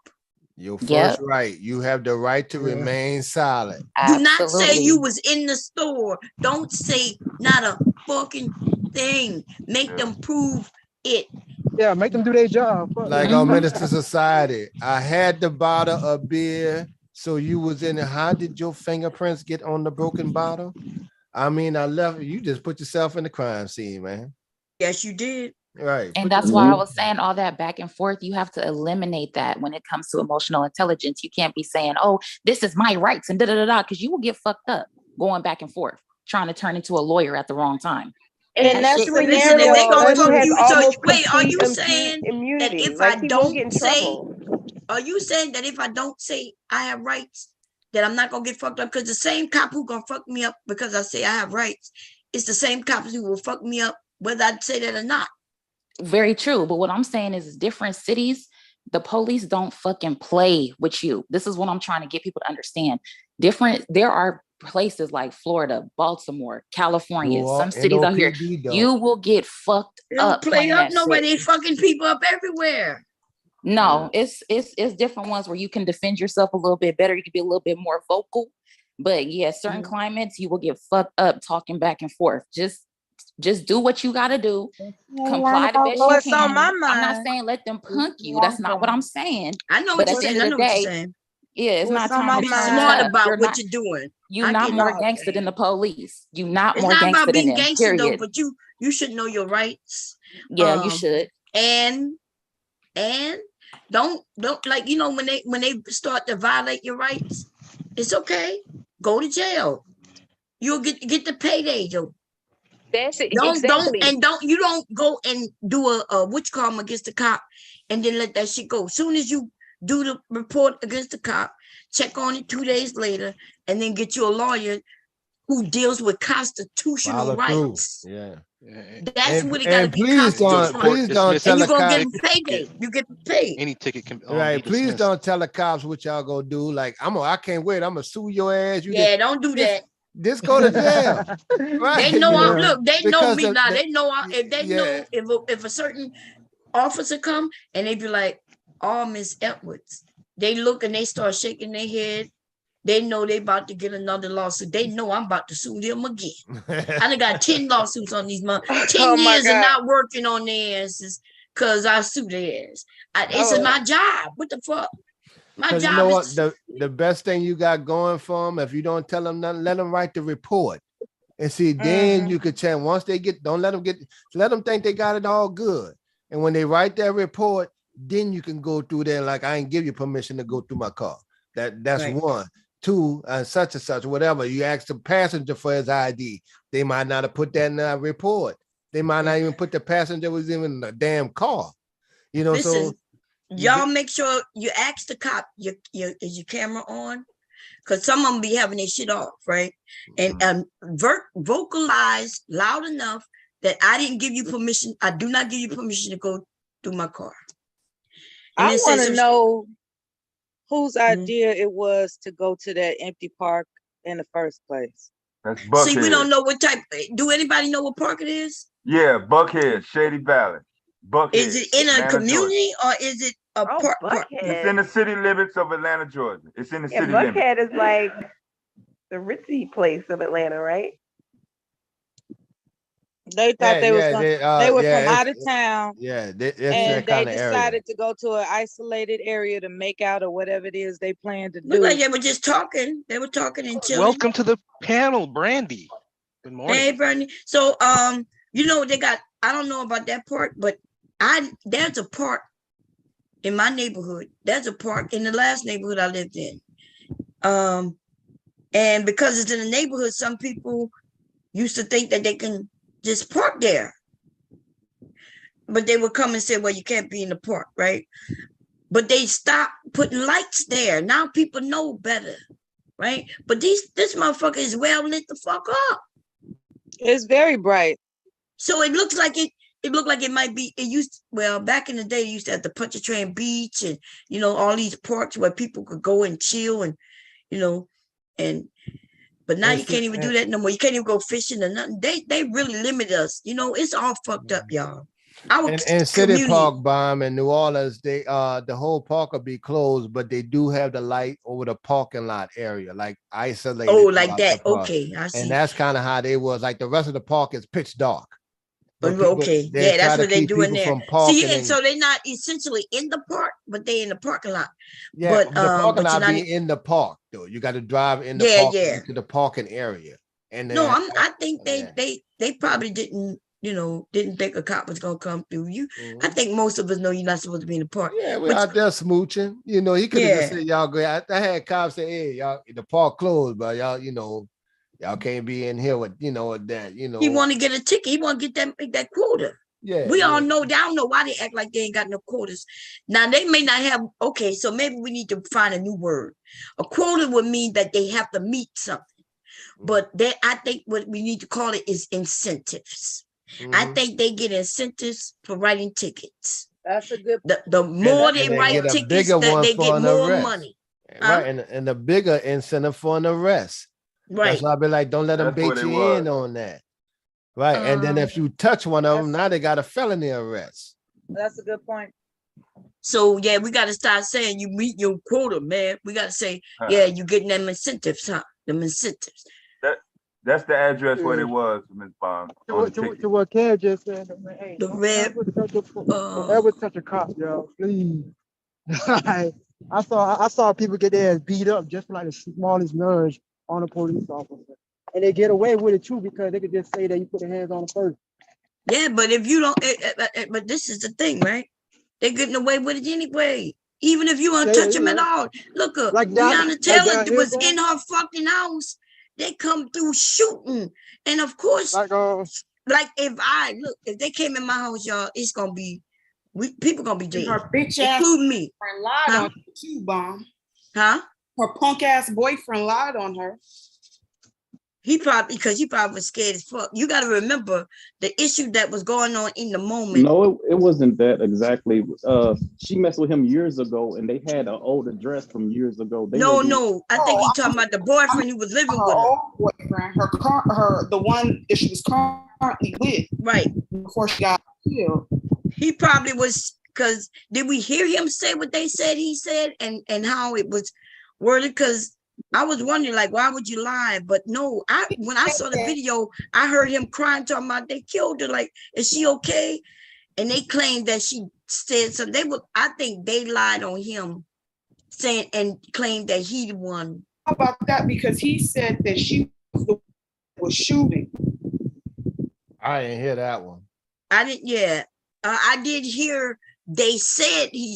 Your first right. You have the right to remain silent. Do not say you was in the store. Don't say not a fucking thing. Make them prove it. Yeah, make them do their job. Like on Minister Society, I had the bottle of beer, so you was in it. How did your fingerprints get on the broken bottle? I mean, I left. You just put yourself in the crime scene, man. Yes, you did. Right. And that's why I was saying all that back and forth. You have to eliminate that when it comes to emotional intelligence. You can't be saying, oh, this is my rights and da-da-da-da, because you will get fucked up going back and forth, trying to turn into a lawyer at the wrong time. In that But listen, if they scenario, gonna he fuck has you, so almost wait, are complete you saying that immunity. if Like I he won't get don't in say, trouble. are you saying that if I don't say I have rights, that I'm not gonna get fucked up? Because the same cop who gonna fuck me up because I say I have rights, it's the same cops who will fuck me up whether I say that or not. Very true. But what I'm saying is different cities, the police don't fucking play with you. This is what I'm trying to get people to understand. There are places like Florida, Baltimore, California, some cities out here, you will get fucked They don't up play playing up that nobody. shit. They fucking people up everywhere. No, it's different ones where you can defend yourself a little bit better. You can be a little bit more vocal. But yeah, certain climates, you will get fucked up talking back and forth. Just do what you got to do. Comply the best you What's can. on my I'm not mind? saying let them punk you. That's not what I'm saying. I know But what you're at the saying. end I of know the what you're day, saying. yeah, it's What's not on time my to Be turn smart tough. about You're what not, you're doing. you're I not get more it. gangster than the police. You're not It's more not gangster about than being them. gangster though, Period. but you should know your rights. Yeah, you should. And don't like when they start to violate your rights, it's okay. Go to jail. You'll get the payday, Joe. That's it. Don't Exactly. you don't go and do a witch column against the cop and then let that shit go. Soon as you do the report against the cop, check on it 2 days later, and then get you a lawyer who deals with constitutional rights. Yeah. That's what it got to be please don't tell and you're the gonna cops. get payday. You get paid. Any ticket can Right. be Please dismissed. don't tell the cops what y'all gonna do. Like I can't wait. I'm gonna sue your ass. Yeah, don't do that. Just go to jail. Right. They know you I'm look. They know because me now. the- They know if they know if a certain officer come and they be like, "Oh, Miss Edwards," they look and they start shaking their head. They know they about to get another lawsuit. They know I'm about to sue them again. I done got 10 lawsuits on these months. 10 my years of God. not working on their asses because I sue their ass. This is my job. What the fuck? My Because job you know is what? The best thing you got going for them, if you don't tell them nothing, let them write the report. And see, then you could tell once they don't let them think they got it all good. And when they write that report, then you can go through there like, I ain't give you permission to go through my car. That's Right. one. Two, such and such, whatever. You ask the passenger for his ID. They might not have put that in the report. They might not even put the passenger was even in the damn car. Listen, so y'all make sure you ask the cop, is your camera on? Because some of them be having their shit off, right? And vocalize loud enough that I didn't give you permission. I do not give you permission to go through my car. And I want to know whose idea it was to go to that empty park in the first place. That's Buckhead. See, we don't know what type. Do anybody know what park it is? Yeah, Buckhead, Shady Valley. Buckhead. Is it in a Atlanta, community Georgia. or is it a park? It's in the city limits of Atlanta, Georgia. It's in the city limits. Buckhead is like the ritzy place of Atlanta, right? They thought they was they were from out of town. Yeah, and they decided to go to an isolated area to make out or whatever it is they planned to do. Look like they were just talking. They were talking and chilling. Welcome to the panel, Brandy. Good morning. Hey, Brandy. So, they got. I don't know about that part, but there's a park in my neighborhood. There's a park in the last neighborhood I lived in. And because it's in a neighborhood, some people used to think that they can just park there. But they would come and say, well, you can't be in the park, right? But they stopped putting lights there. Now people know better, right? But this motherfucker is well lit the fuck up. It's very bright. So it looks like it looked like it might be, back in the day, you used to have the Pontchartrain Beach and, all these parks where people could go and chill and, but now you can't even do that no more. You can't even go fishing or nothing. They really limit us. It's all fucked up, y'all. And City Park bomb in New Orleans, they the whole park will be closed, but they do have the light over the parking lot area, like isolated. Oh, like that. Okay, I see. And that's kind of how they was. Like the rest of the park is pitch dark. Okay, yeah, that's what they're doing there. See, and so they're not essentially in the park, but they're in the parking lot. Yeah, but the parking lot be in the park though. You got to drive in the park into the parking area. And no, I think they probably didn't didn't think a cop was gonna come through. I think most of us know you're not supposed to be in the park. Yeah, we out there smooching. He could have just Yeah. said, y'all go. I had cops say, hey, y'all, the park closed, but y'all, y'all can't be in here with, with that, He want to get a ticket. He want to get that quota. Yeah. We all know. They don't know why they act like they ain't got no quotas. Now they may not have. Okay, so maybe we need to find a new word. A quota would mean that they have to meet something, but I think what we need to call it is incentives. I think they get incentives for writing tickets. That's a good. The more they write tickets, they get more money. Right, and the bigger incentive for an arrest. Right. That's why I be like, don't let them bait you in on that. Right, and then if you touch one of them, now they got a felony arrest. That's a good point. So yeah, we got to start saying you meet your quota, man. We got to say, yeah, you getting them incentives, huh? Them incentives. That's the address where it was, Ms. Bond. To what Ken just said, man, hey, the red. Don't ever touch a cop, y'all, please. I saw people get their ass beat up just for like the smallest nudge on a police officer, and they get away with it too because they could just say that you put your hands on them first. Yeah, but if you don't, but this is the thing, right? They're getting away with it anyway. Even if you don't touch them at all. Look, Breonna Taylor was in her fucking house. They come through shooting, and of course, like if they came in my house, y'all, it's gonna be people gonna be dead. Her bitch ass including me. Lied on her too, Bomb. Huh? Her punk ass boyfriend lied on her. He probably was scared as fuck. You got to remember the issue that was going on in the moment. No, it wasn't that exactly. She messed with him years ago, and they had an old address from years ago. No, I think he's talking about the boyfriend who was living with her. Old boyfriend, the one that she was currently with, right before she got killed. He probably was, because did we hear him say what they said he said and how it was worded? Because I was wondering, like, why would you lie? But no, when I saw the video, I heard him crying, talking about they killed her. Like, is she okay? And they claimed that she said something. I think they lied on him, saying and claimed that he the one. How about that? Because he said that she was the one that was shooting. I didn't hear that one. I didn't. Yeah, I did hear. He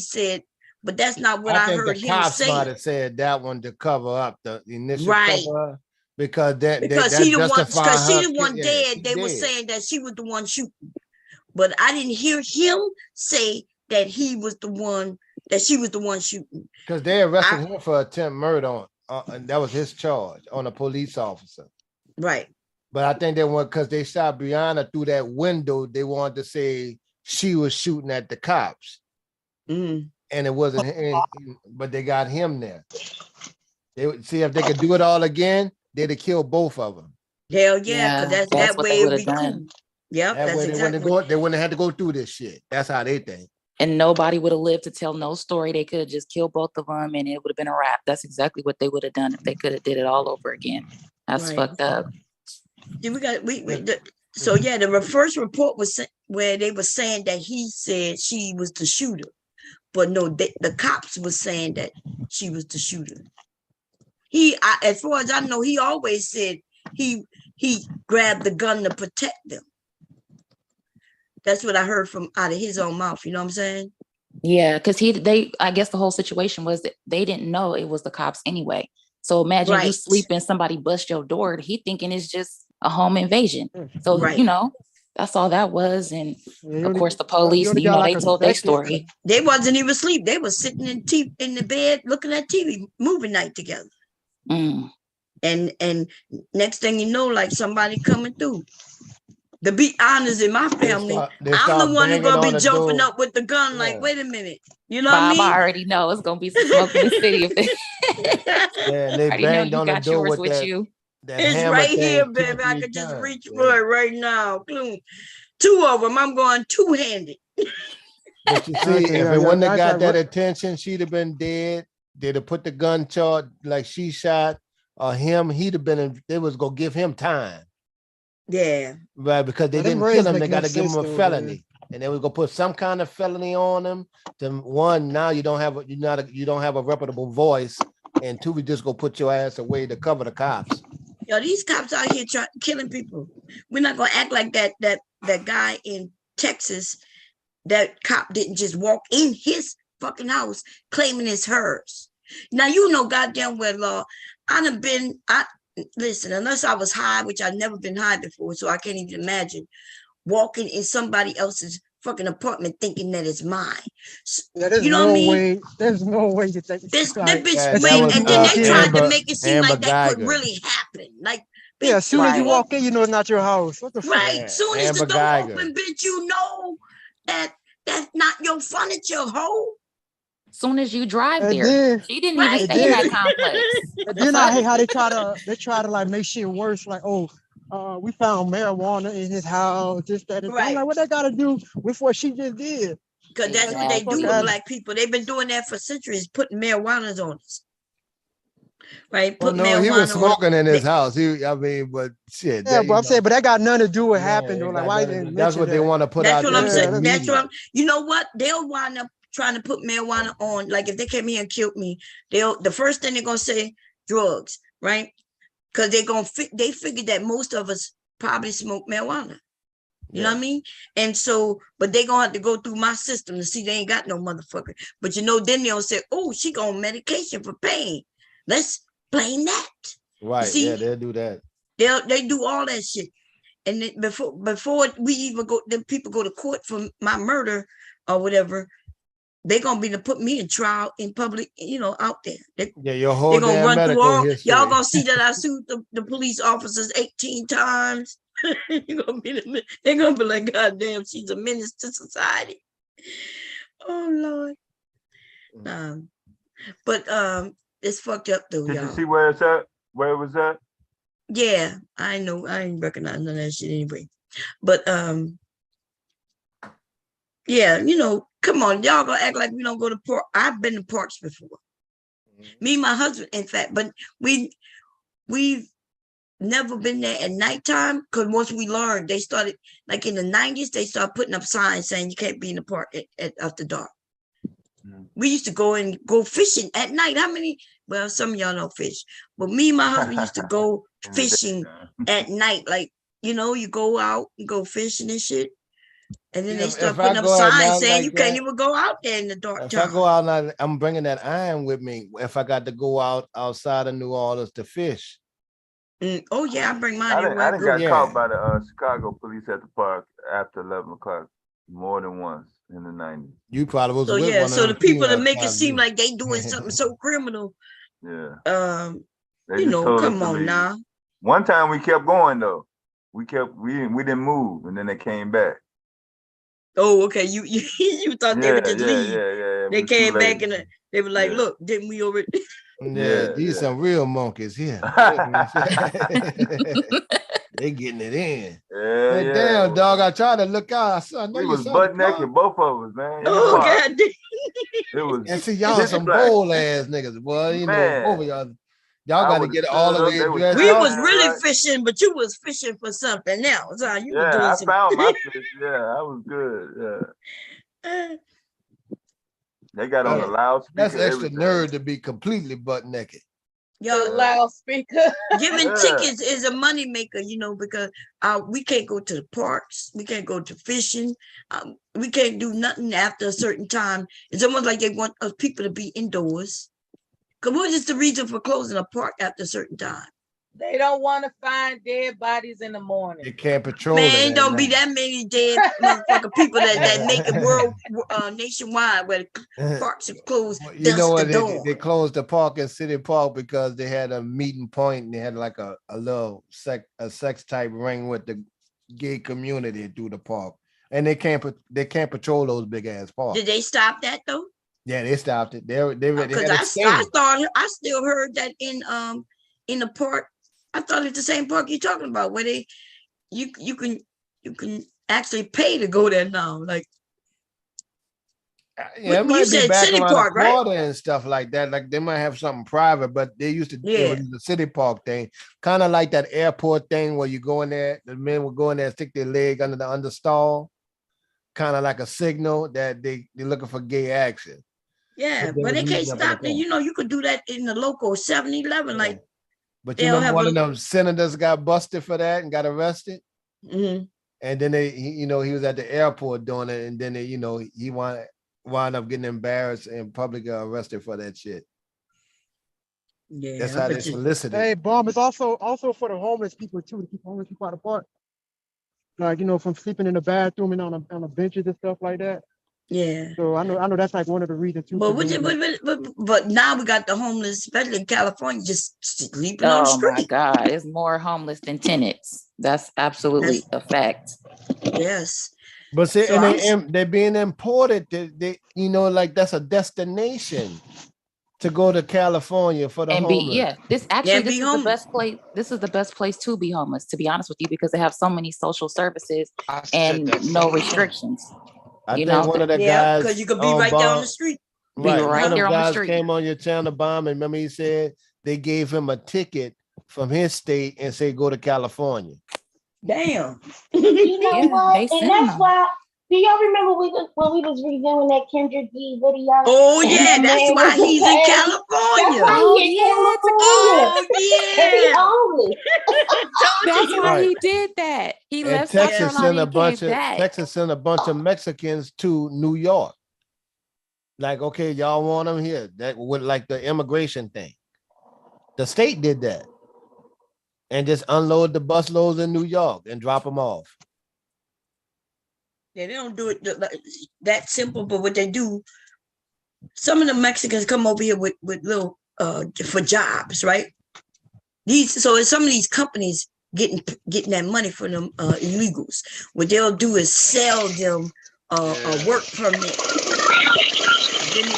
said. But that's not what I heard him say. The cops might have said that one to cover up the initial cover, because she the one dead. They were saying that she was the one shooting, but I didn't hear him say that he was the one, that she was the one shooting. Because they arrested him for attempt murder and that was his charge on a police officer. Right. But I think they went because they shot Breonna through that window. They wanted to say she was shooting at the cops. Mm. And it wasn't him, but they got him there. They would see if they could do it all again, they'd have killed both of them. Hell yeah, because that's that way it'd be cool. Yep, that's exactly they wouldn't have had to go through this shit. That's how they think. And nobody would have lived to tell no story. They could have just killed both of them and it would have been a wrap. That's exactly what they would have done if they could have did it all over again. That's fucked up. So yeah, the first report was where they were saying that he said she was the shooter. But no, the cops were saying that she was the shooter. As far as I know, he always said he grabbed the gun to protect them. That's what I heard from out of his own mouth. You know what I'm saying? Yeah, because I guess the whole situation was that they didn't know it was the cops anyway. So imagine you sleeping, somebody bust your door. He thinking it's just a home invasion. So that's all that was. And of course, the police, they told their story. They wasn't even asleep. They was sitting in the bed looking at TV, movie night together. Mm. And next thing you know, like somebody coming through. To be honest, in my family, I'm the one who's gonna be jumping up with the gun. Like, wait a minute, you know what I mean? I already know it's gonna be some smoke in the city. They banged on the door with that. It's right here, baby. I could just reach for it right now. Two of them. I'm going two-handed. But you see, if it wouldn't have got that attention, she'd have been dead. They'd have put the gun charge like she shot or him. He'd have been. They was gonna give him time. Yeah. Right, because they didn't kill him. They got to give him a felony, and they was gonna put some kind of felony on him. Now you don't have a reputable voice, and two, we just gonna put your ass away to cover the cops. Yo, these cops out here killing people. We're not gonna act like that that guy in Texas, that cop didn't just walk in his fucking house claiming it's hers. Now, you know goddamn well, law, listen, unless I was high, which I've never been high before, so I can't even imagine walking in somebody else's fucking apartment thinking that it's mine. Yeah, there's You know what I no mean? way. There's no way you think This like, bitch That went, was and then they tried to Amber make it seem like that could Geiger. really happen. Like, bitch, yeah, as soon as you walk, walk in, you know it's not your house. What the fuck? right? Soon as the Amber door Geiger. open, bitch, you know that that's not your furniture, hoe. Soon as you drive And there, then, she didn't Right. even stay in that complex. and The then I fuck? hate how they try to like make shit worse. Like, oh, we found marijuana in his house. This, that, and I'm Right. like, what that got to do with what she just did? Because that's what they do with black people. They've been doing that for centuries, putting marijuanas on us. Right? Well, Put no, marijuana he was on smoking in his house. But shit. Yeah, that, but I'm saying, but that got nothing to do with yeah, happened though. Like, why you didn't that's mention what they that? want to put That's out what there. I'm saying. Media. That's what you know what? They'll wind up trying to put marijuana on. Like if they came here and killed me, the first thing they're gonna say, drugs, right? Because they figured that most of us probably smoke marijuana. You know what I mean? And so, but they gonna have to go through my system to see they ain't got no motherfucker. But you know, then they'll say, oh, she on medication for pain. Let's blame that. Right. See, yeah, they'll do that. They do all that shit. And then before we even go, then people go to court for my murder or whatever, they're gonna be to put me in trial in public, you know, out there. Your whole They're gonna damn run through medical all history. y'all gonna see that I sued the police officers 18 times. They're gonna be like, God damn, she's a menace to society. Oh Lord. But it's fucked up though, Did y'all. you see where it's at? Where it was at? Yeah, I know. I ain't recognize none of that shit anyway. But yeah, you know, come on, y'all gonna act like we don't go to park. I've been to parks before. Me and my husband, in fact, but we've never been there at nighttime because once we learned, they started like in the 90s, they started putting up signs saying you can't be in the park after dark. We used to go fishing at night. Well, some of y'all don't fish, but me and my husband used to go fishing at night. Like, you know, you go out and go fishing and shit. And then they start putting up signs saying you can't even go out there in the dark time. If I go out now, I'm bringing that iron with me. If I got to go outside of New Orleans to fish. Oh yeah, I bring mine I everywhere. didn't got caught by the Chicago police at the park after 11 o'clock more than once in the 90s. You probably was with yeah, one so of the people that make it seem like they doing something so criminal. Yeah. You know, come on now. One time we kept going though. We didn't move, and then they came back. Oh, okay. You thought they would just leave. Yeah. They came back and they were like, "Look, didn't we already?" These some real monkeys here. They getting it in. Yeah. Damn, dog. I tried to look out. I know we you was saw butt naked, both of us, man. Oh God! It was. And see, y'all some bold ass niggas, boy. You know, both of y'all. Y'all got to get all the way dressed. We was really fishing, but you was fishing for something else. You were doing I found my fish. Yeah, I was good. Yeah. They got on the loudspeaker. That's extra nerd to be completely butt naked. Yo, loudspeaker. Giving tickets is a money maker, you know, because we can't go to the parks, we can't go to fishing, we can't do nothing after a certain time. It's almost like they want us people to be indoors. Because what is the reason for closing a park after a certain time? They don't want to find dead bodies in the morning. They can't patrol. Man, don't be that many dead motherfucking people that make it world nationwide where the parks are closed. You know what? They closed the park in City Park because they had a meeting point and they had like a little sex type ring with the gay community through the park, and they can't patrol those big ass parks. Did they stop that though? Yeah, they stopped it. Because I still heard that in the park. I thought it's the same park you're talking about where you can actually pay to go there now. Like, yeah, it might be back City Park, right? And stuff like that. Like they might have something private, but they used to it was the City Park thing, kind of like that airport thing where you go in there, the men would go in there and stick their leg under the understall, kind of like a signal that they're looking for gay action. Yeah, but they can't stop it. You know, you could do that in the local 7-Eleven, yeah. like. But you remember one of them senators got busted for that and got arrested? Mm-hmm. And then he was at the airport doing it, and then he wound up getting embarrassed and publicly arrested for that shit. Yeah, that's how they solicited. Hey, bomb is also for the homeless people too, to keep homeless people out of park. Like from sleeping in the bathroom and on a benches and stuff like that. Yeah. So I know that's like one of the reasons too. But now we got the homeless, especially in California, just sleeping on the street. Oh my God, it's more homeless than tenants. That's absolutely a fact. Yes. But see, So and they're being imported. They like that's a destination to go to California for the And homeless. this is the best place. This is the best place to be homeless, to be honest with you, because they have so many social services and no restrictions. I think one of the guys, because you could be right down the street. Right, right one of there the on the guys street. came on your channel, Bomb, and remember he said they gave him a ticket from his state and say go to California. Damn. You know what? And that's why. Do y'all remember when we was reviewing that Kendrick G video? Oh yeah, that's why he's in California. That's why he's in California. Oh yeah. That's why Right. he did that. He And left South Texas Carolina sent Texas sent a bunch of Mexicans to New York. Like, okay, y'all want them here. That with like the immigration thing. The state did that. And just unload the bus loads in New York and drop them off. Yeah, they don't do it that simple, but what they do, some of the Mexicans come over here with little for jobs, right? So some of these companies getting that money for them illegals. What they'll do is sell them a work permit. Then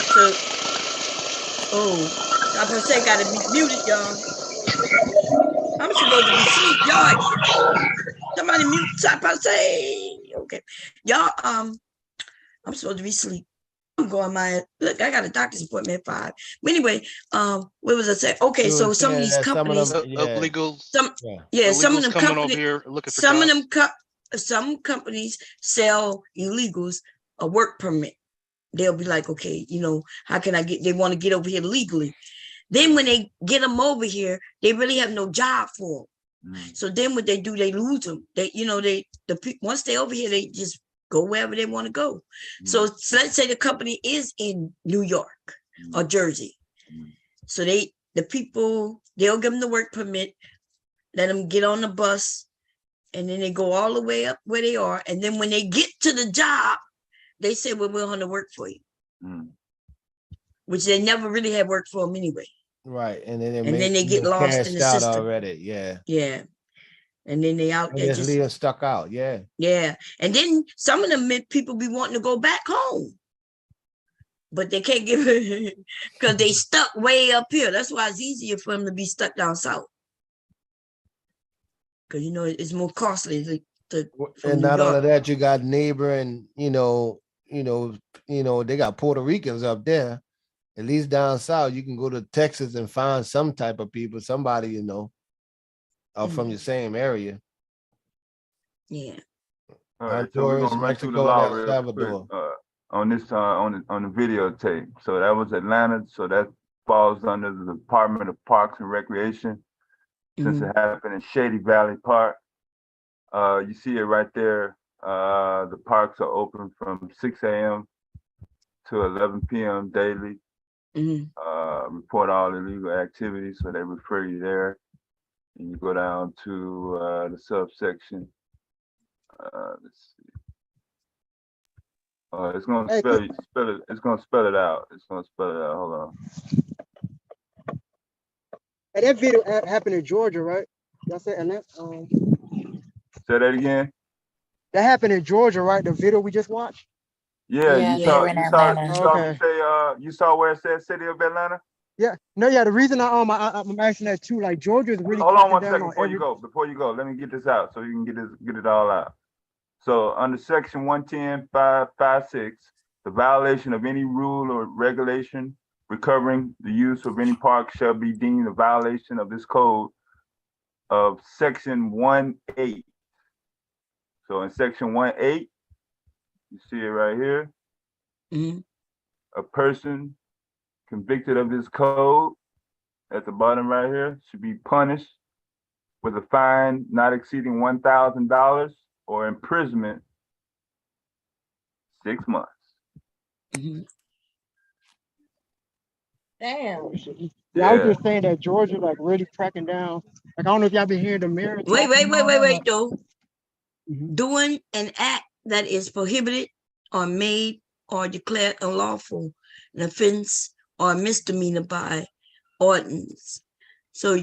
I say gotta be muted, y'all. I'm supposed to be asleep, y'all. Somebody mute say. Okay, y'all. I'm supposed to be asleep. I'm going look. I got a doctor's appointment at 5. But anyway, what was I saying? Okay, so some of these companies, some of them coming over here looking for some jobs. of them some companies sell illegals a work permit. They'll be like, okay, how can I they want to get over here legally. Then when they get them over here, they really have no job for them. So then what they do, they lose them. Once they over here, they just go wherever they want to go. So let's say the company is in New York or Jersey. So they'll give them the work permit, let them get on the bus, and then they go all the way up where they are. And then when they get to the job, they say, well, we're going to work for you. Which they never really had worked for them anyway. Right. And then they get lost in the system already. Yeah. Yeah. And then they out there just stuck out. Yeah. Yeah. And then some of them people be wanting to go back home. But they can't give it because they stuck way up here. That's why it's easier for them to be stuck down south. Because it's more costly and not only that, you got neighbor and they got Puerto Ricans up there. At least down south, you can go to Texas and find some type of people, somebody from your same area. Yeah. All right, so we're gonna run through the law real quick, on this on the videotape. So that was Atlanta. So that falls under the Department of Parks and Recreation, since it happened in Shady Valley Park. You see it right there. The parks are open from 6 a.m. to 11 p.m. daily. Report all illegal activities, so they refer you there. And you go down to the subsection. Let's see. It's gonna spell it. It's gonna spell it out. Hold on. And that video happened in Georgia, right? Y'all said Atlanta. Say that again. That happened in Georgia, right? The video we just watched. Yeah, you saw where it said City of Atlanta. Yeah, the reason I'm asking that too, like Georgia is really. Hold on one second before you go. Let me get this out so you can get it all out. So under section 110.556, the violation of any rule or regulation recovering the use of any park shall be deemed a violation of this code of section 1.8. So in section 1.8, you see it right here. A person convicted of this code at the bottom right here should be punished with a fine not exceeding $1,000 or imprisonment 6 months. Damn. Yeah, I was just saying that Georgia like really cracking down. Like I don't know if y'all been hearing the mayor. Wait, though. Doing an act that is prohibited or made or declared unlawful, an offense or misdemeanor by ordinance. So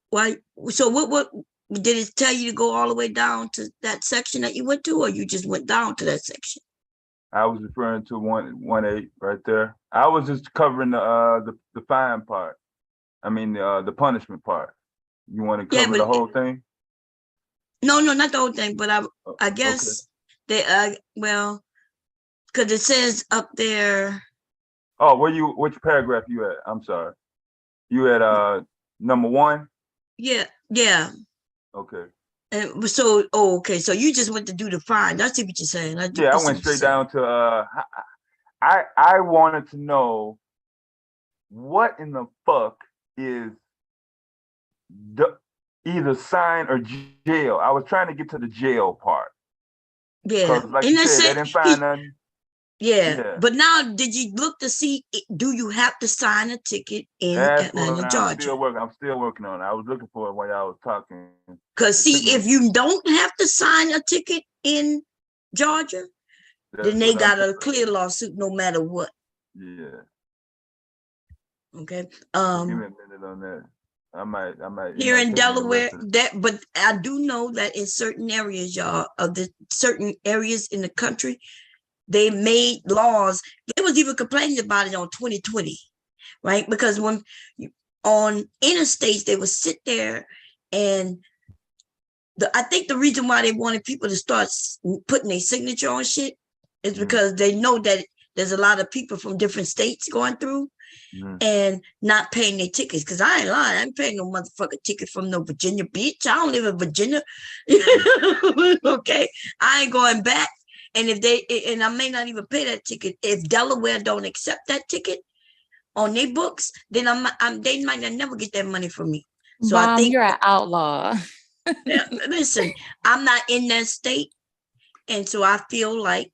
why? So what did it tell you to go all the way down to that section that you went to, or you just went down to that section? I was referring to 1.8 right there. I was just covering the fine part. I mean the punishment part. You want to cover the whole thing? No, not the whole thing, but I guess they well, because it says up there. Oh, which paragraph you at? I'm sorry. You at number 1? Yeah. Okay. And so, okay. So you just went to do the fine. That's what you're saying. I went straight down to I wanted to know what in the fuck is either sign or jail. I was trying to get to the jail part. Yeah. Like you said, they didn't find nothing. Yeah. But now, did you look to see, do you have to sign a ticket in Atlanta, Georgia? I'm still working on it. I was looking for it while y'all was talking. Because see, if you don't have to sign a ticket in Georgia, then they got a clear lawsuit no matter what. Yeah. Okay. Give me a minute on that. I might. Here in Delaware, but I do know that in certain areas, y'all, of the certain areas in the country, they made laws. They was even complaining about it on 2020, right? Because when on interstates, they would sit there and I think the reason why they wanted people to start putting their signature on shit is because they know that there's a lot of people from different states going through and not paying their tickets. Because I ain't lying, I ain't paying no motherfucking ticket from no Virginia bitch. I don't live in Virginia. Okay, I ain't going back. And if I may not even pay that ticket, if Delaware don't accept that ticket on their books, then they might not never get that money from me. So Mom, I think you're an outlaw. listen, I'm not in that state, and so I feel like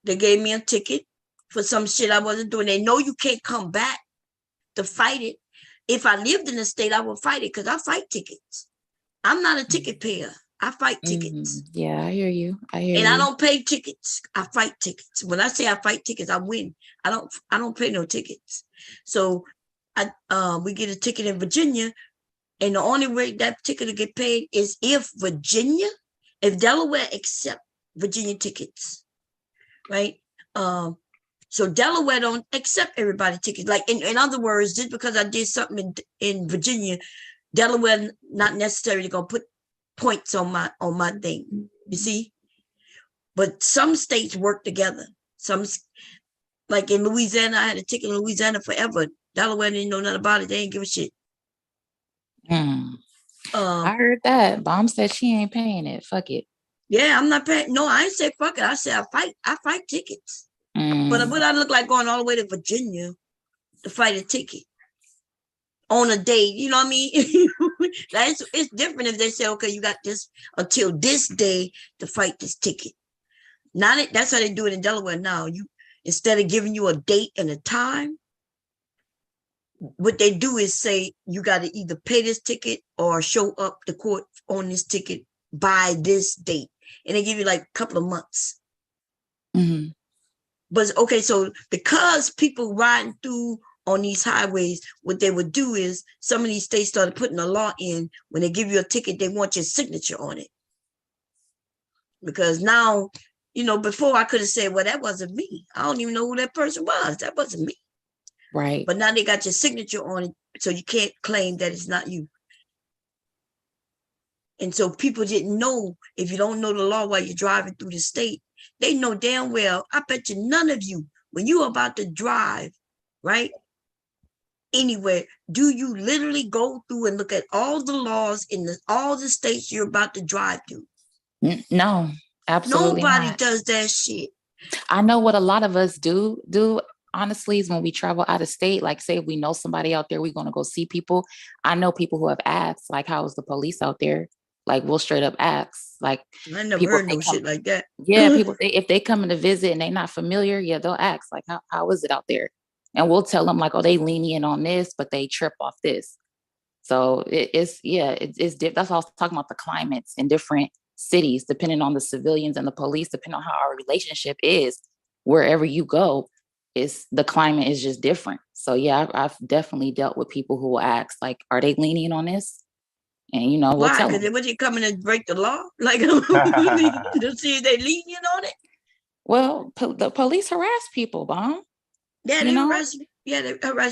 they gave me a ticket for some shit I wasn't doing. They know you can't come back to fight it. If I lived in the state, I would fight it because I fight tickets. I'm not a ticket payer. I fight tickets. Yeah, I hear you. And I don't pay tickets. I fight tickets. When I say I fight tickets, I win. I don't pay no tickets. So we get a ticket in Virginia, and the only way that ticket will get paid is if Delaware accept Virginia tickets, right? So Delaware don't accept everybody tickets. Like in other words, just because I did something in Virginia, Delaware not necessarily gonna put points on my thing. You see? But some states work together. Some, like in Louisiana, I had a ticket in Louisiana forever. Delaware didn't know nothing about it. They didn't give a shit. I heard that. Mom said she ain't paying it. Fuck it. Yeah, I'm not paying. No, I ain't say fuck it. I said I fight tickets. But what I look like going all the way to Virginia to fight a ticket on a day, you know what I mean? It's different if they say, okay, you got this until this day to fight this ticket. That's how they do it in Delaware now. Instead of giving you a date and a time, what they do is say you got to either pay this ticket or show up to court on this ticket by this date, and they give you like a couple of months. But okay, so because people riding through on these highways, what they would do is some of these states started putting a law in when they give you a ticket, they want your signature on it. Because now, before I could have said, well, that wasn't me. I don't even know who that person was. That wasn't me. Right. But now they got your signature on it, so you can't claim that it's not you. And so people didn't know, if you don't know the law while you're driving through the state, they know damn well, I bet you none of you, when you're about to drive, right, anywhere, do you literally go through and look at all the laws in all the states you're about to drive through? No, absolutely Nobody not. does that shit. I know what a lot of us do, honestly, is when we travel out of state, like say if we know somebody out there, we're going to go see people. I know people who have asked, like, how is the police out there? Like we'll straight up ask. Like I never people heard no shit like that. yeah, people if they come in to visit and they're not familiar, yeah, they'll ask like how is it out there? And we'll tell them like, oh, they lenient on this, but they trip off this. So it's that's why I was talking about the climates in different cities, depending on the civilians and the police, depending on how our relationship is, wherever you go, the climate is just different. So yeah, I've definitely dealt with people who will ask, like, are they lenient on this? And we'll Why? tell Because them. when you coming to break the law, like to see if they lenient on it. Well, the police harass people, Bomb. Yeah, they harass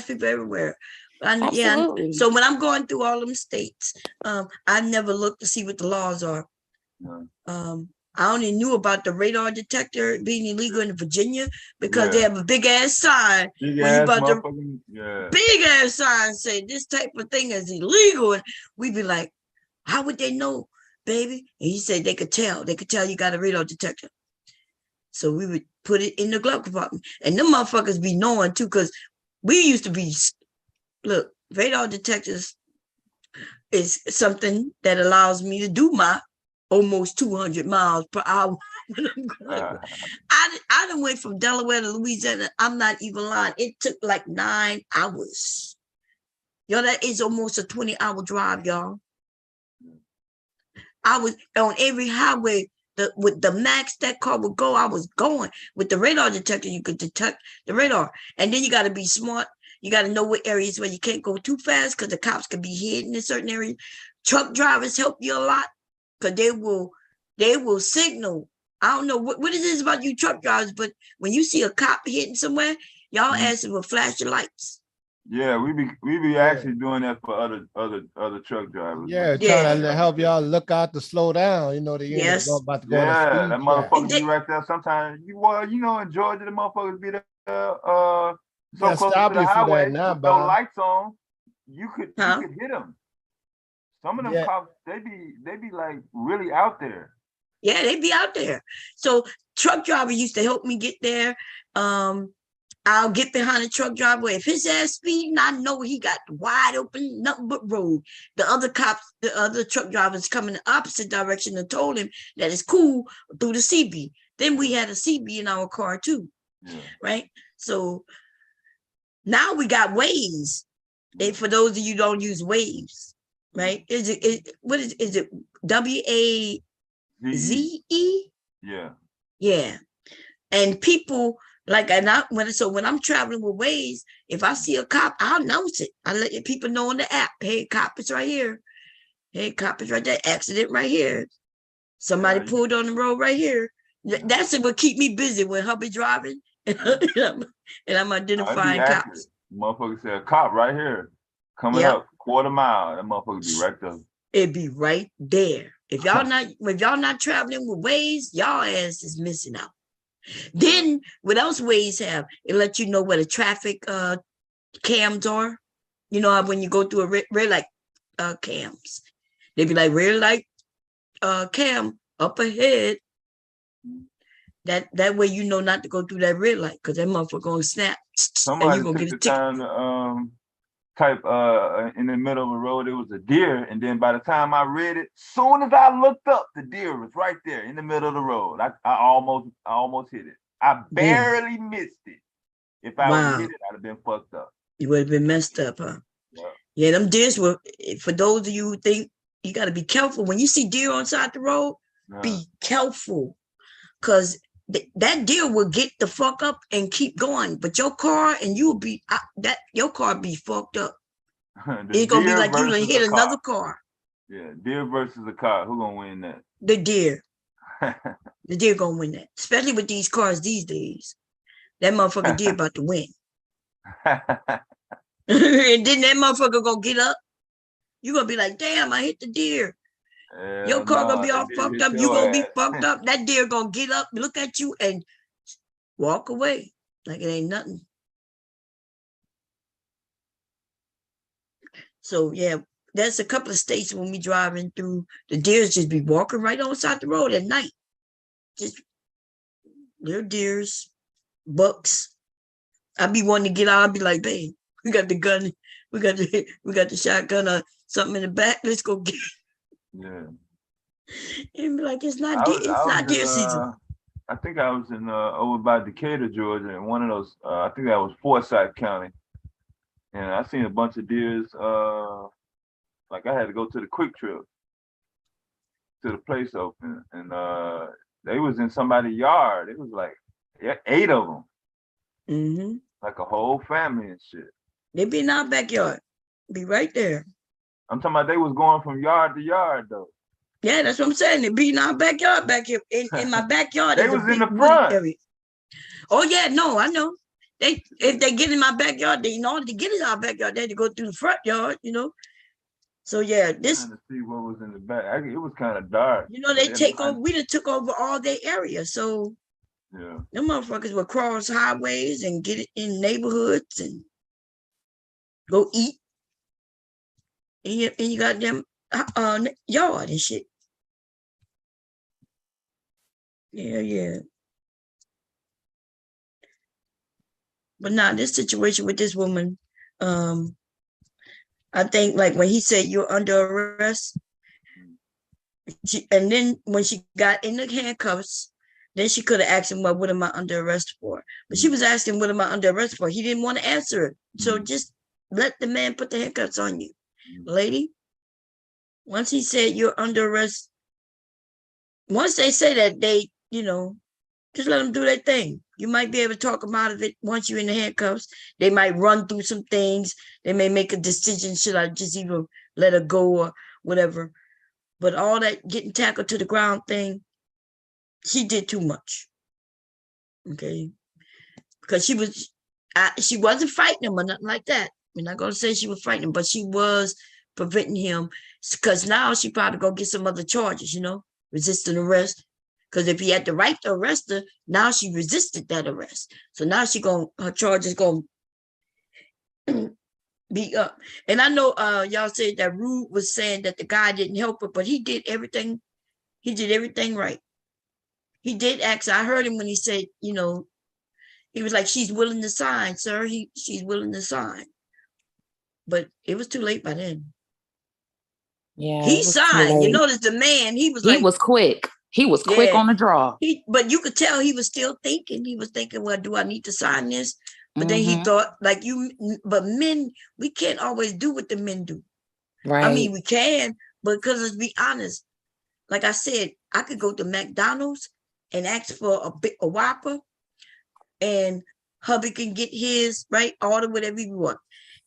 people everywhere. Absolutely. Yeah. So when I'm going through all them states, I never look to see what the laws are. I only knew about the radar detector being illegal in Virginia because they have a big ass sign. Big ass sign say this type of thing is illegal, and we'd be like, how would they know, baby? And he said they could tell. They could tell you got a radar detector. So we would put it in the glove compartment, and them motherfuckers be knowing too, because we used to be. Look, radar detectors is something that allows me to do my almost 200 miles per hour when I'm going. I done went from Delaware to Louisiana. I'm not even lying. It took like 9 hours. Yo, that is almost a 20-hour drive, y'all. I was on every highway. With the max that car would go, I was going. With the radar detector, you could detect the radar. And then you got to be smart. You got to know what areas where you can't go too fast because the cops can be hidden in certain areas. Truck drivers help you a lot because they will signal. I don't know what it is about you truck drivers, but when you see a cop hidden somewhere, y'all asses will flash your lights. Yeah, we be actually doing that for other truck drivers. Yeah, trying to help y'all look out to slow down. They end up about to go on a speed that motherfucker be right there. Sometimes in Georgia, the motherfuckers be there so close to the highway with no lights on, you could hit them. Some of them cops, they be like really out there. Yeah, they be out there. So truck driver used to help me get there. I'll get behind the truck driver. If his ass speeding, I know he got wide open, nothing but road. The other cops, the other truck drivers coming the opposite direction and told him that it's cool through the CB. Then we had a CB in our car too, right? So now we got Waves. For those of you who don't use Waves, right? Is it WAZE? Yeah. And people when I'm traveling with Waze, if I see a cop, I'll announce it. I let people know on the app, hey, cop is right here. Hey, cop is right there. Accident right here. Somebody pulled on the road right here. That's what keep me busy when hubby driving and I'm identifying cops. Motherfucker said, cop right here. Coming up, quarter mile. That motherfucker be right there. It'd be right there. If y'all not traveling with Waze, y'all ass is missing out. Then what else Waze have? It let you know where the traffic cams are. You know how when you go through a red light cams, they be like red light cam up ahead. That way you know not to go through that red light because that motherfucker gonna snap. Somebody and you gonna took get a the time to type in the middle of the road it was a deer, and then by the time I read it, soon as I looked up, the deer was right there in the middle of the road. I almost hit it. I barely missed it. If I would have hit it, I'd have been fucked up. You would have been messed up, huh? Yeah, them deers were. For those of you who think, you got to be careful when you see deer on side the road. Be careful, because that deer will get the fuck up and keep going, but your car and you'll be your car be fucked up. It's gonna be like you done hit another car. Yeah, deer versus a car. Who gonna win that? The deer. The deer gonna win that, especially with these cars these days. That motherfucker deer about to win. And then that motherfucker gonna get up. You gonna be like, damn, I hit the deer. Your car gonna be all fucked up. You gonna be fucked up. That deer gonna get up, look at you, and walk away like it ain't nothing. So yeah, there's a couple of states when we driving through, the deers just be walking right on side the road at night. Just they're deers, bucks. I be wanting to get out. I'd be like, babe, we got the gun, we got the shotgun or something in the back. Let's go get it. Yeah. And be like, it's not I deer, was, it's I not was deer in, season. I think I was in over by Decatur, Georgia, and one of those. I think that was Forsyth County, and I seen a bunch of deers. Like I had to go to the Quick Trip to the place open, and they was in somebody's yard. It was like 8 of them, Mm-hmm. like a whole family and shit. They be in our backyard, be right there. I'm talking about they was going from yard to yard though. Yeah, that's what I'm saying. They be in our backyard back here. In my backyard They is a was in big the wooded front. area. Oh yeah, no, I know. If they get in my backyard, in order to get in our backyard, they had to go through the front yard, you know. So yeah, this. Trying to see what was in the back. It was kind of dark. You know, they take over. We done took over all their area. So yeah, them motherfuckers will cross highways and get it in neighborhoods and go eat in you got them yard and shit. Yeah. But now this situation with this woman, I think like when he said you're under arrest, and then when she got in the handcuffs, then she could have asked him, well, what am I under arrest for? But she was asking, what am I under arrest for? He didn't want to answer it. So just let the man put the handcuffs on you. Lady, once he said you're under arrest, once they say that, they, you know, just let them do their thing. You might be able to talk them out of it once you're in the handcuffs. They might run through some things. They may make a decision, should I just even let her go or whatever. But all that getting tackled to the ground thing, she did too much. Okay. Because she wasn't fighting him or nothing like that. I'm not going to say she was fighting him, but she was preventing him, because now she probably going to get some other charges, you know, resisting arrest. Because if he had the right to arrest her, now she resisted that arrest. So now her charge is going to be up. And I know y'all said that Rude was saying that the guy didn't help her, but he did everything. He did everything right. He did ask. I heard him when he said, you know, he was like, she's willing to sign, sir. She's willing to sign. But it was too late by then. Yeah. He signed. You notice the man, he was quick. He was quick on the draw. But you could tell he was still thinking. He was thinking, well, do I need to sign this? But then he thought, like but men, we can't always do what the men do. Right. I mean, we can, but because let's be honest, like I said, I could go to McDonald's and ask for a Whopper, and hubby can get his, right? Order whatever you want.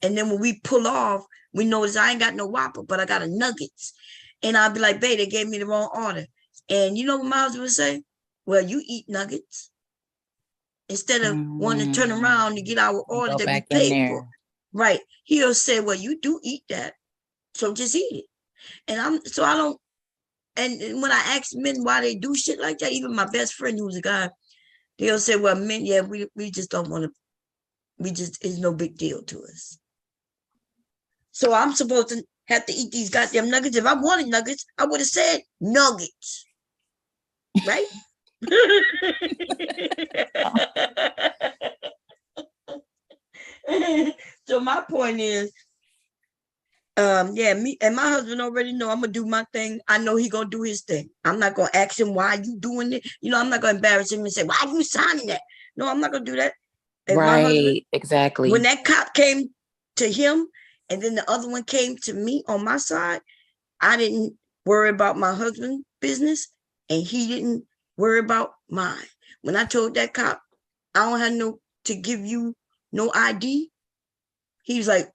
And then when we pull off, we notice I ain't got no Whopper, but I got a Nuggets. And I'll be like, babe, they gave me the wrong order. And you know what my husband would say? Well, you eat Nuggets. Instead of wanting to turn around and get our order that we paid for. Right. He'll say, well, you do eat that. So just eat it. And and when I ask men why they do shit like that, even my best friend who's a guy, they'll say, well, men, yeah, we just don't want to, it's no big deal to us. So I'm supposed to have to eat these goddamn nuggets. If I wanted nuggets, I would have said nuggets. Right? So my point is, me and my husband already know I'm gonna do my thing. I know he gonna do his thing. I'm not gonna ask him why you doing it. You know, I'm not gonna embarrass him and say, why are you signing that? No, I'm not gonna do that. If my husband, exactly. When that cop came to him and then the other one came to me on my side, I didn't worry about my husband's business and he didn't worry about mine. When I told that cop, I don't have to give you no ID, he was like,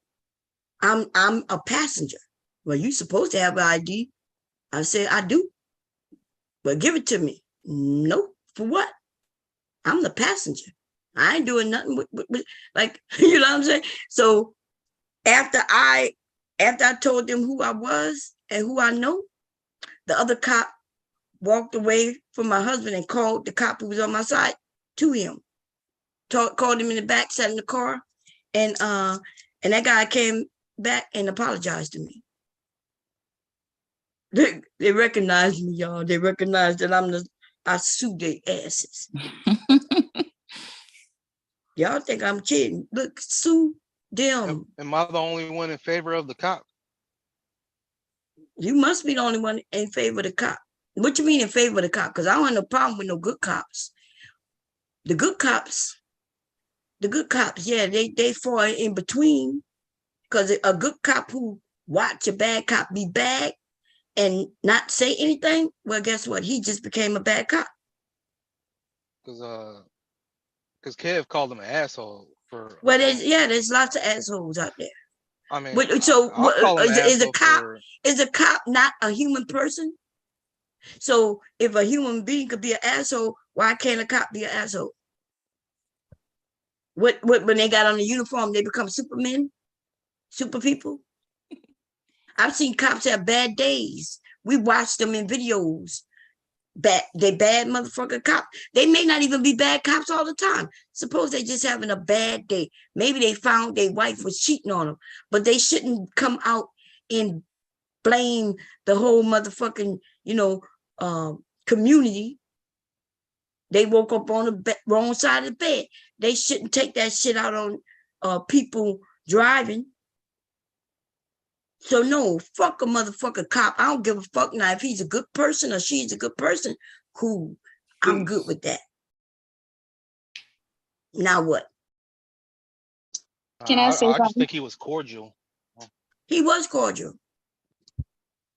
I'm a passenger. Well, you supposed to have an ID. I said, I do. But give it to me. Nope. For what? I'm the passenger. I ain't doing nothing with like, you know what I'm saying? So after I told them who I was and who I know, the other cop walked away from my husband and called the cop who was on my side to him. Called him in the back, sat in the car, and that guy came back and apologized to me. They recognized me, y'all. They recognized that I sue their asses. Y'all think I'm kidding? Look, sue them. Am I the only one in favor of the cop? You must be the only one in favor of the cop. What you mean in favor of the cop? Because I don't have no problem with no good cops. The good cops, yeah, they fall in between. Because a good cop who watch a bad cop be bad and not say anything, well, guess what? He just became a bad cop. Because Kev called him an asshole for. Well, there's lots of assholes out there. I mean, so I'll call him an is a asshole cop for. is a cop not a human person? So if a human being could be an asshole, why can't a cop be an asshole? What when they got on the uniform, they become supermen, super people? I've seen cops have bad days. We watched them in videos. They bad motherfucking cop. They may not even be bad cops all the time. Suppose they just having a bad day. Maybe they found their wife was cheating on them, but they shouldn't come out and blame the whole motherfucking, community. They woke up on the wrong side of the bed. They shouldn't take that shit out on people driving. So no, fuck a motherfucker cop. I don't give a fuck now if he's a good person or she's a good person. Cool. I'm good with that. Now what? Can I say something? I just think he was cordial. He was cordial.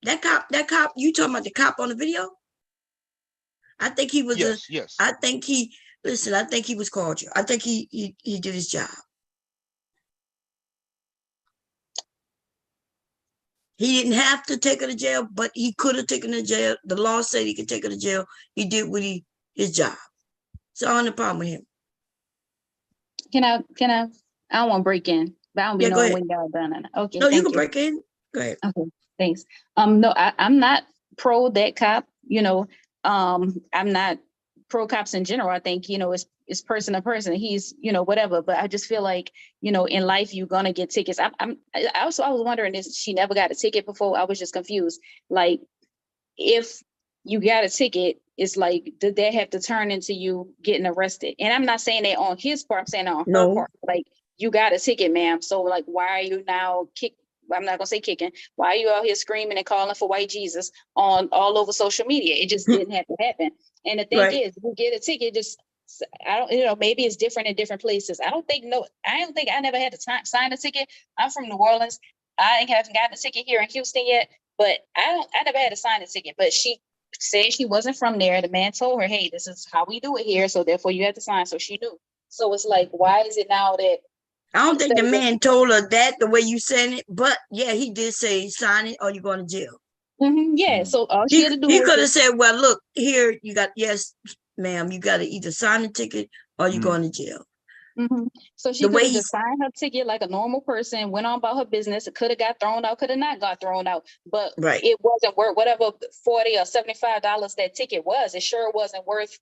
That cop, you talking about the cop on the video? I think he was yes. I think he was cordial. I think he did his job. He didn't have to take her to jail, but he could have taken her to jail. The law said he could take her to jail. He did his job. So I don't have a problem with him. Can I don't want to break in, but I don't be knowing when y'all done. Okay. No, you can break in. Go ahead. Okay, thanks. No, I'm not pro that cop, I'm not pro cops in general. I think, it's person to person. He's, whatever. But I just feel like, in life, you're going to get tickets. I was wondering if she never got a ticket before. I was just confused. Like, if you got a ticket, it's like, did that have to turn into you getting arrested? And I'm not saying that on his part, I'm saying on her part. Like, you got a ticket, ma'am. So, like, why are you now I'm not gonna say kicking. Why are you out here screaming and calling for white Jesus all over social media? It just didn't have to happen. And the thing is, you get a ticket, maybe it's different in different places. I don't think I never had to sign a ticket. I'm from New Orleans. I haven't gotten a ticket here in Houston yet, but I never had to sign a ticket. But she said she wasn't from there. The man told her, hey, this is how we do it here. So therefore you have to sign. So she knew. So it's like, why is it now that I don't think the man told her that the way you said it, but yeah, he did say sign it or you're going to jail. Yeah, so all she had to do he could have said, well, look, here you got, yes, ma'am, you got to either sign the ticket or you're going to jail. So she could have just signed her ticket like a normal person, went on about her business. It could have got thrown out, could have not got thrown out, but it wasn't worth whatever $40 or $75 that ticket was. It sure wasn't worth,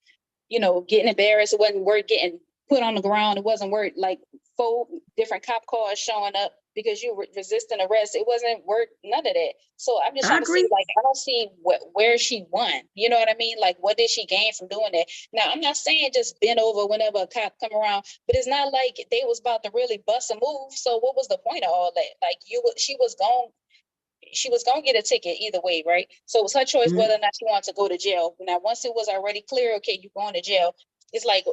getting embarrassed. It wasn't worth getting put on the ground. It wasn't worth like 4 different cop cars showing up because you were resisting arrest. It wasn't worth none of that. So I'm just trying to see, like, I don't see where she won. You know what I mean? Like, what did she gain from doing that? Now, I'm not saying just bend over whenever a cop come around, but it's not like they was about to really bust a move. So what was the point of all that? Like, she was gonna get a ticket either way, right? So it was her choice whether or not she wanted to go to jail. Now, once it was already clear, okay, you're going to jail. It's like,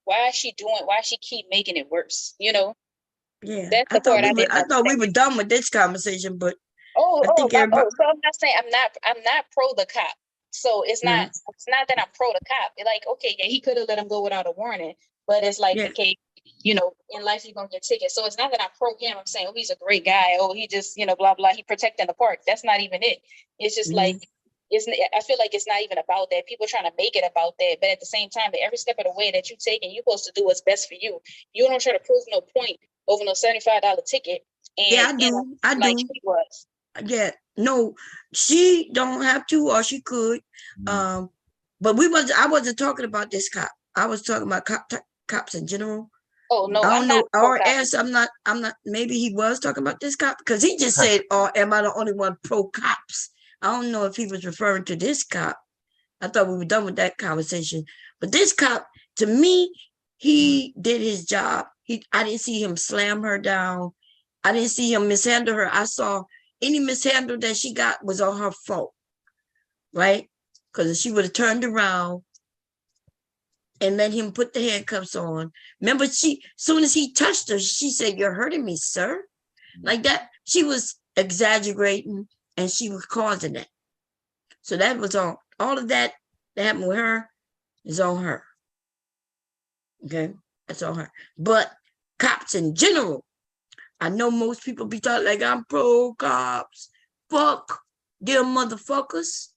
why is she keep making it worse? Yeah, that's the part I thought we were done with this conversation, but so I'm not saying I'm not pro the cop. So it's not that I'm pro the cop. It's like, okay, yeah, he could have let him go without a warning, but it's like, okay, in life you're gonna get tickets. So it's not that I'm pro him. I'm saying, oh, he's a great guy. Oh, he just, blah blah. He protecting the park. That's not even it. It's just like, I feel like it's not even about that. People trying to make it about that, but at the same time, every step of the way that you take, and you're supposed to do what's best for you. You don't try to prove no point over no $75 ticket. And, I do. Like she was. Yeah, no, she don't have to, or she could. But I wasn't talking about this cop. I was talking about cops in general. Oh no, I don't know. I'm not. Maybe he was talking about this cop because he just said, "Or am I the only one pro cops?" I don't know if he was referring to this cop. I thought we were done with that conversation. But this cop, to me, he did his job. I didn't see him slam her down. I didn't see him mishandle her. I saw any mishandle that she got was on her fault, right? Because if she would have turned around and let him put the handcuffs on. Remember, soon as he touched her, she said, "You're hurting me, sir." Like that. She was exaggerating and she was causing that. So that was all of that happened with her is on her. Okay, that's on her. But cops in general, I know most people be talking like I'm pro cops. Fuck them motherfuckers.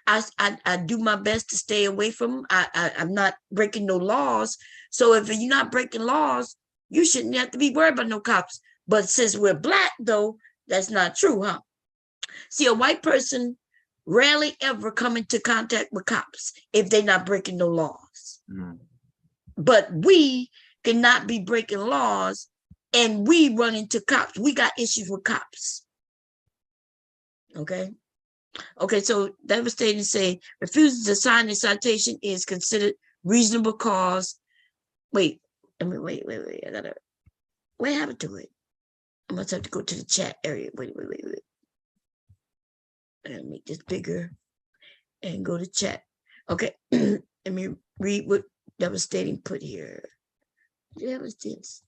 I do my best to stay away from them. I'm not breaking no laws. So if you're not breaking laws, you shouldn't have to be worried about no cops. But since we're black, though, that's not true, huh? See, a white person rarely ever come into contact with cops if they're not breaking no laws. But we cannot be breaking laws and we run into cops. We got issues with cops. Okay. Okay, so devastating to say refusing to sign a citation is considered reasonable cause. Wait. I gotta, what happened to it? I must have to go to the chat area. Wait. I gotta make this bigger and go to chat. Okay, let me read what devastating put here. Yeah, what's this?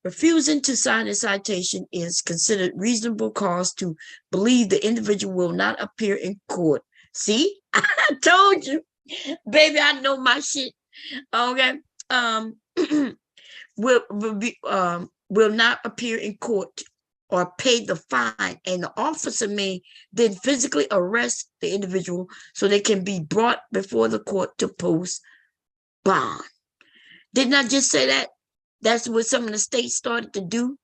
Refusing to sign a citation is considered reasonable cause to believe the individual will not appear in court. See, I told you, baby, I know my shit. Okay, will not appear in court or pay the fine, and the officer may then physically arrest the individual so they can be brought before the court to post bond. Didn't I just say that? That's what some of the states started to do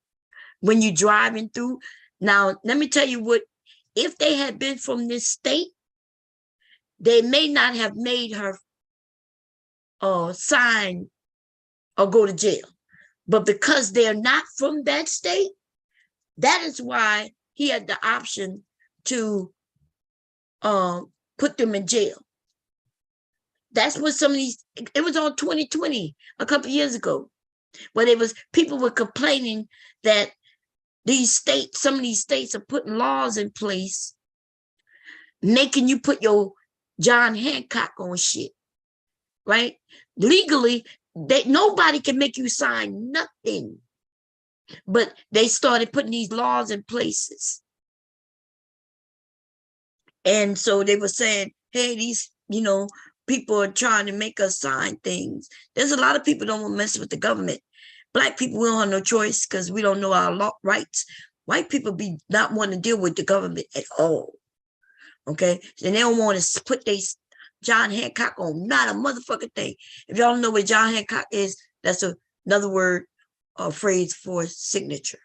when you're driving through. Now, let me tell you what, if they had been from this state, they may not have made her sign or go to jail. But because they're not from that state, that is why he had the option to put them in jail. That's what some of these, it was on 2020, a couple of years ago, where people were complaining that some of these states are putting laws in place, making you put your John Hancock on shit, right? Legally, nobody can make you sign nothing. But they started putting these laws in places. And so they were saying, hey, these, people are trying to make us sign things. There's a lot of people don't want to mess with the government. Black people, we don't have no choice because we don't know our rights. White people be not wanting to deal with the government at all. Okay? And they don't want to put their John Hancock on not a motherfucking thing. If y'all don't know what John Hancock is, that's another word or phrase for signature.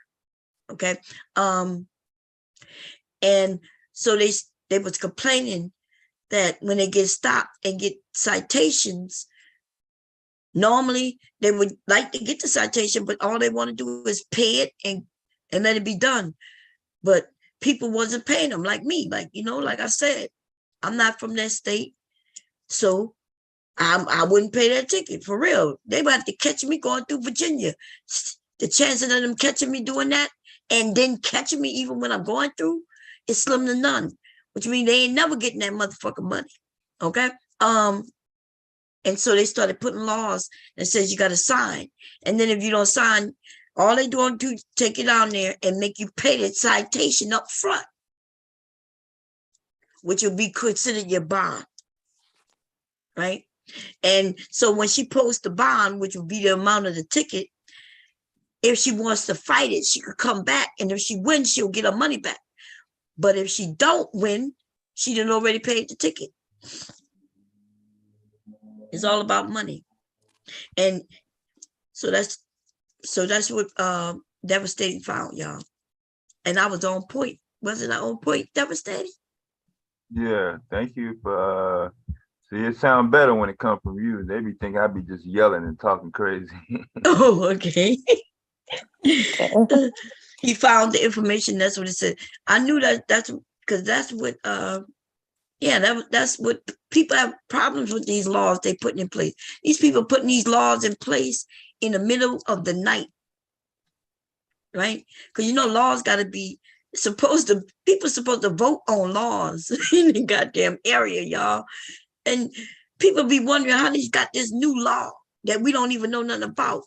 Okay? And so they was complaining that when they get stopped and get citations, normally they would like to get the citation, but all they want to do is pay it and let it be done. But people wasn't paying them like me. Like I said, I'm not from that state. So I wouldn't pay that ticket for real. They would have to catch me going through Virginia. The chances of them catching me doing that and then catching me even when I'm going through is slim to none, which means they ain't never getting that motherfucking money. Okay. And so they started putting laws that says you got to sign. And then if you don't sign, all they doing to take it down there and make you pay that citation up front, which will be considered your bond. Right. And so when she posts the bond, which will be the amount of the ticket, if she wants to fight it, she could come back. And if she wins, she'll get her money back. But if she don't win, she done already paid the ticket. It's all about money. And so that's what Devastating found, y'all. And I was on point. Wasn't I on point, Devastating? Yeah, thank you for see, it sounds better when it comes from you. They be thinking I be just yelling and talking crazy. Oh, okay. He found the information. That's what it said. I knew that's because that's what that's what people have problems with, these laws they putting in place. These people putting these laws in place in the middle of the night, right? Because laws got to be people supposed to vote on laws in the goddamn area, y'all. And people be wondering how they got this new law that we don't even know nothing about.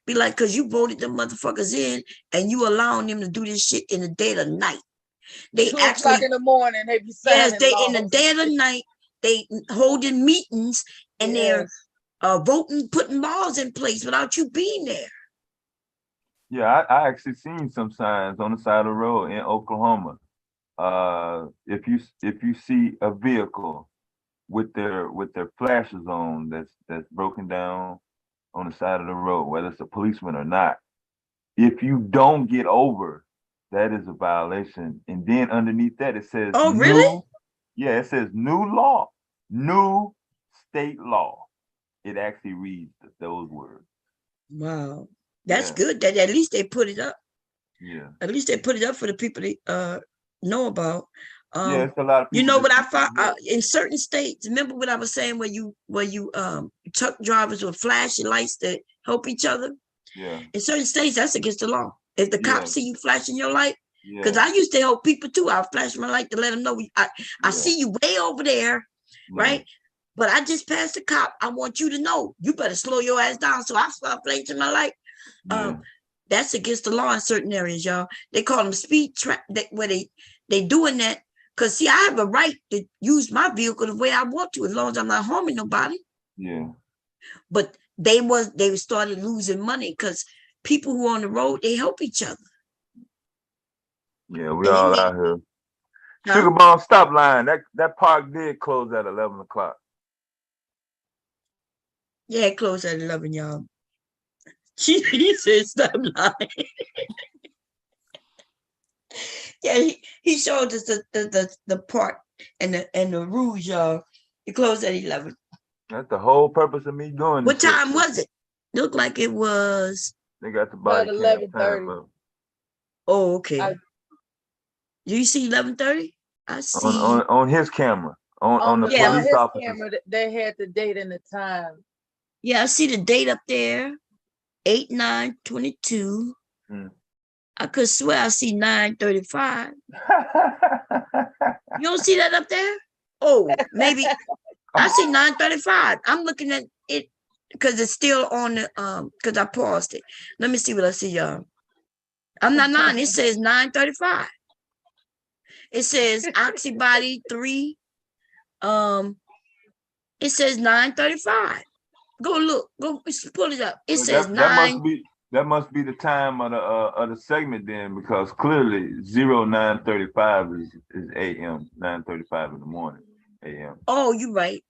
Be like, because you voted them motherfuckers in and you allowing them to do this shit in the dead of night. They 2 actually o'clock in the morning, they be yes, signing they laws. in the dead of night, they holding meetings and they're voting, putting laws in place without you being there. Yeah, I actually seen some signs on the side of the road in Oklahoma. If you see a vehicle with their flashes on that's broken down on the side of the road, whether it's a policeman or not, if you don't get over, that is a violation. And then underneath that it says oh really? Yeah, it says new law, new state law. It actually reads those words. Wow, that's good. That at least they put it up. Yeah. At least they put it up for the people to know about. Yeah, it's a lot of people. You know what I found in certain states? Remember what I was saying, where you truck drivers with flashing lights to help each other? Yeah. In certain states, that's against the law. If the cops see you flashing your light, because I used to help people too. I flash my light to let them know I see you way over there, right? But I just passed the cop. I want you to know you better slow your ass down. So I start flashing my light. That's against the law in certain areas, y'all. They call them speed trap. Where they doing that because see, I have a right to use my vehicle the way I want to, as long as I'm not harming nobody. Yeah. But they started losing money because people who are on the road, they help each other. Yeah, we all out here. Sugar Bomb stop line. That park did close at 11 o'clock. Yeah, it closed at 11, y'all. He said stop lying. Yeah, he showed us the part and the rules, y'all. It closed at 11. That's the whole purpose of me doing this. What time was it? Looked like it was. They got the body cam 11:30. up. Oh, okay. Do you see 11:30? I see on his camera. On the police officer. Camera, they had the date and the time. Yeah, I see the date up there. 8/9/22. I could swear I see 9/35. You don't see that up there? Oh, maybe I see 9/35. I'm looking at it because it's still on the because I paused it. Let me see what I see, y'all. I'm not lying. It says 9:35. It says Oxybody 3. It says 9:35. Go look. Go pull it up. It says 9. That must be the time of the segment then, because clearly 0935 is AM, 9:35 in the morning, AM. Oh, you're right.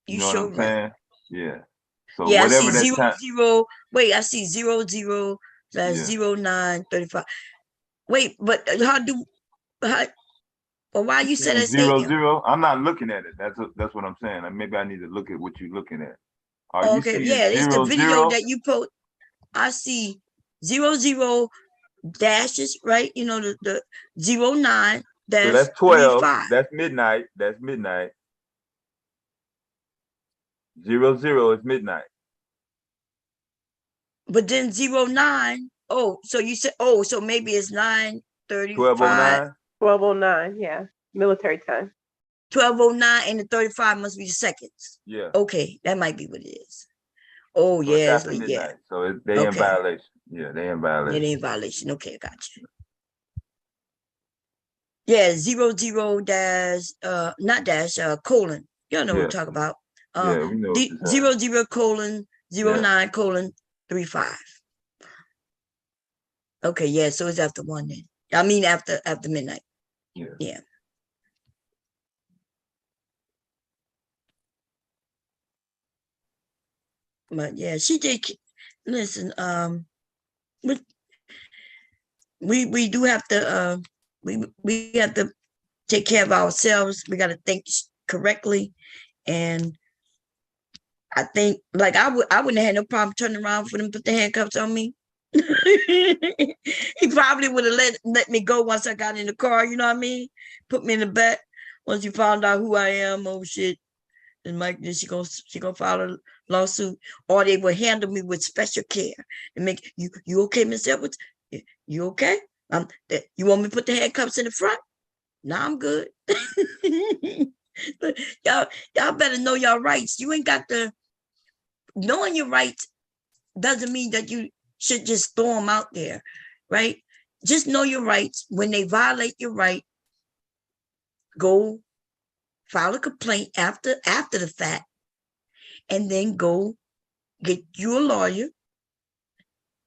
You know what I'm saying? Yeah. So yeah, whatever I see that time. 00. Wait, I see 00/09:35. Wait, but why you said it's 00? I'm not looking at it. That's what I'm saying. Maybe I need to look at what you're looking at. Are you seeing it's the 00? video that you post. I see 00 dashes, right? You know, the 09 dash. So that's 12. 35. That's midnight. That's midnight. 00 is midnight. But then 09. Oh, so you said, so maybe it's 9:35. 12:09? 12:09, yeah. Military time. 12:09 and the 35 must be seconds. Yeah. Okay, that might be what it is. Oh, So yeah. it's after midnight. So they in violation. Yeah, they in violation. Yeah, they in violation. Okay, I got you. Yeah, 00 dash, not dash, colon. Y'all know what I'm talking about. Yeah, we know. 00:09:35. Okay, yeah, so it's after 1 then. I mean after midnight. Yeah. But yeah, she did listen, we do have to we have to take care of ourselves. We got to think correctly, and I think like I wouldn't have had no problem turning around for them to put the handcuffs on me. He probably would have let me go once I got in the car, you know what I mean? Put me in the back once you found out who I am. Oh shit. And Mike, then she gonna file a lawsuit, or they will handle me with special care and make you okay, Miss Edwards? You okay? You want me to put the handcuffs in the front? No, I'm good. y'all better know your rights. You ain't got to. Knowing your rights doesn't mean that you should just throw them out there, right? Just know your rights. When they violate your right, go file a complaint after the fact, and then go get you a lawyer,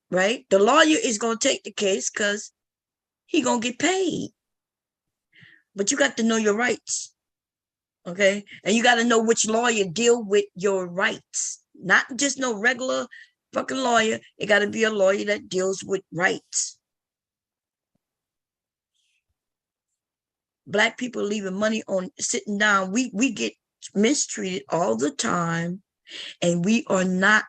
right? The lawyer is going to take the case because he going to get paid. But you got to know your rights, okay? And you got to know which lawyer deal with your rights. Not just no regular fucking lawyer. It got to be a lawyer that deals with rights. Black people leaving money on sitting down. We get mistreated all the time, and we are not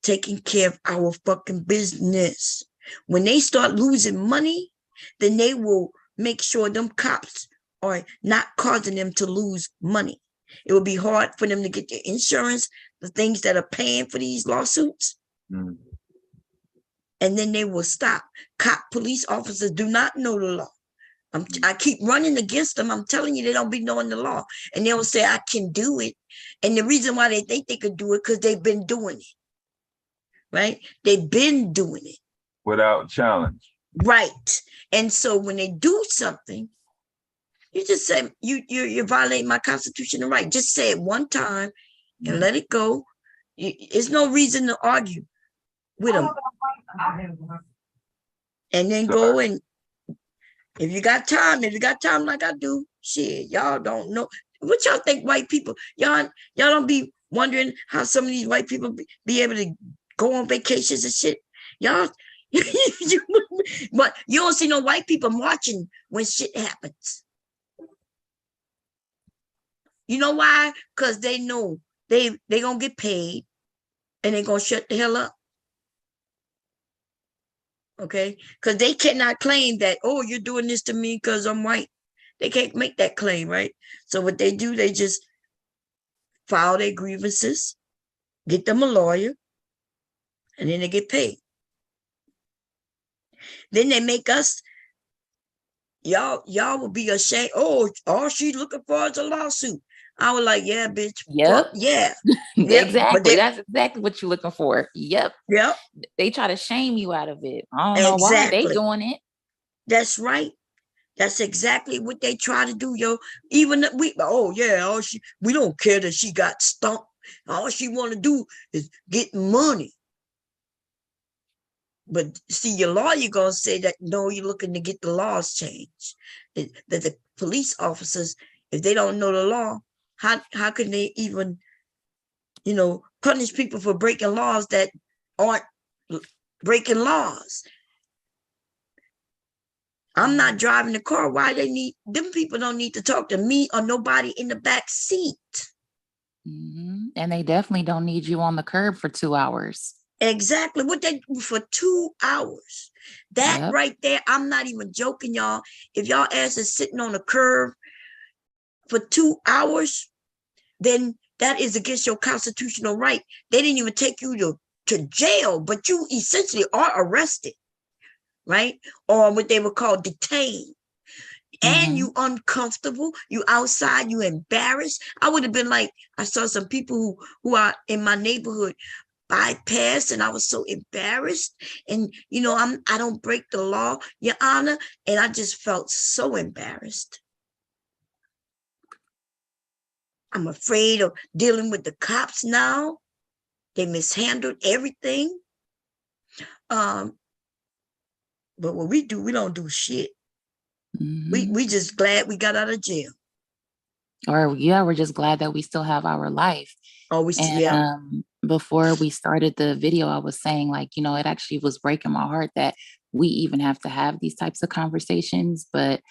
taking care of our fucking business. When they start losing money, then they will make sure them cops are not causing them to lose money. It will be hard for them to get their insurance, the things that are paying for these lawsuits. And then they will stop. Police officers do not know the law. I keep running against them. I'm telling you, they don't be knowing the law. And they will say, I can do it. And the reason why they think they could do it, because they've been doing it. Right? They've been doing it. Without challenge. Right. And so when they do something, you just say, you're violating my constitutional right. Just say it one time and let it go. There's no reason to argue with them. And then go and, if you got time like I do, shit, y'all don't know. What y'all think white people, y'all don't be wondering how some of these white people be able to go on vacations and shit. Y'all, but you don't see no white people watching when shit happens. You know why? Because they know they gonna get paid and they gonna shut the hell up. Okay, because they cannot claim that, oh, you're doing this to me because I'm white. They can't make that claim, right? So what they do, they just file their grievances, get them a lawyer, and then they get paid. Then they make us, y'all will be ashamed. Oh, all she's looking for is a lawsuit. I was like, yeah, bitch. Yep. Yeah. Exactly. That's exactly what you're looking for. Yep. Yep. They try to shame you out of it. I don't know why they doing it. That's right. That's exactly what they try to do, yo. Even we don't care that she got stumped. All she want to do is get money. But see, your lawyer gonna say that no, you're looking to get the laws changed. That the police officers, if they don't know the law, how can they even, punish people for breaking laws that aren't breaking laws? I'm not driving the car. Why them people don't need to talk to me or nobody in the back seat. And they definitely don't need you on the curb for 2 hours. Exactly. What they do for 2 hours. That right there, I'm not even joking, y'all. If y'all ass is sitting on a curb for 2 hours, then that is against your constitutional right. They didn't even take you to jail, but you essentially are arrested, right? Or what they would call detained. And you uncomfortable, you outside, you embarrassed. I would have been like, I saw some people who are in my neighborhood bypass, and I was so embarrassed. And I don't break the law, Your Honor. And I just felt so embarrassed. I'm afraid of dealing with the cops now. They mishandled everything. But what we do, we don't do shit. We just glad we got out of jail. Or we're just glad that we still have our life. Before we started the video, I was saying, like, it actually was breaking my heart that we even have to have these types of conversations. But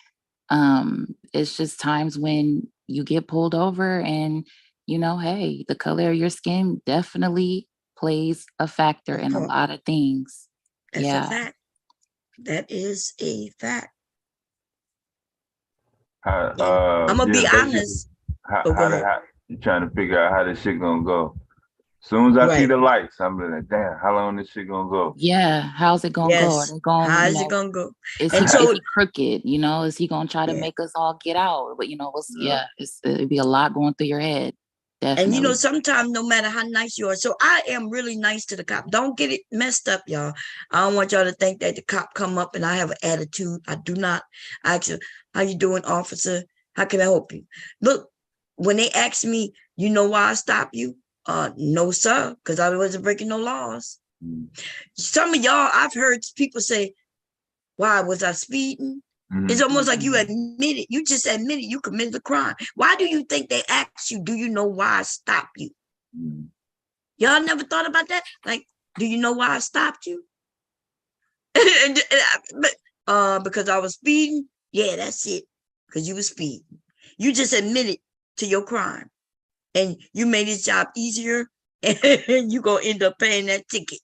it's just times when you get pulled over and, hey, the color of your skin definitely plays a factor in a lot of things. That's a fact. That is a fact. I'm gonna be honest. How you trying to figure out how this shit gonna go? Soon as I see Right. the lights, I'm like, damn, how long this shit gonna go? Yeah, how's it gonna go? Are Yes. they going, How you is it know, gonna go? is And he so crooked? You know, is he gonna try to yeah. make us all get out? But you know, Yeah. it'd be a lot going through your head. And you know, Definitely. sometimes no matter how nice you are, so I am really nice to the cop. Don't get it messed up, y'all. I don't want y'all to think that the cop come up and I have an attitude. I do not. I ask you, how you doing, officer? How can I help you? Look, when they ask me, you know why I stopped you? No, sir, because I wasn't breaking no laws. Some of y'all, I've heard people say, why was I speeding? It's almost like you admitted, you just admitted you committed a crime. Why do you think they ask you, do you know why I stopped you? Y'all never thought about that? Like, do you know why I stopped you? Because I was speeding? Yeah, that's it. Because you were speeding. You just admitted to your crime. And you made his job easier. And you're going to end up paying that ticket.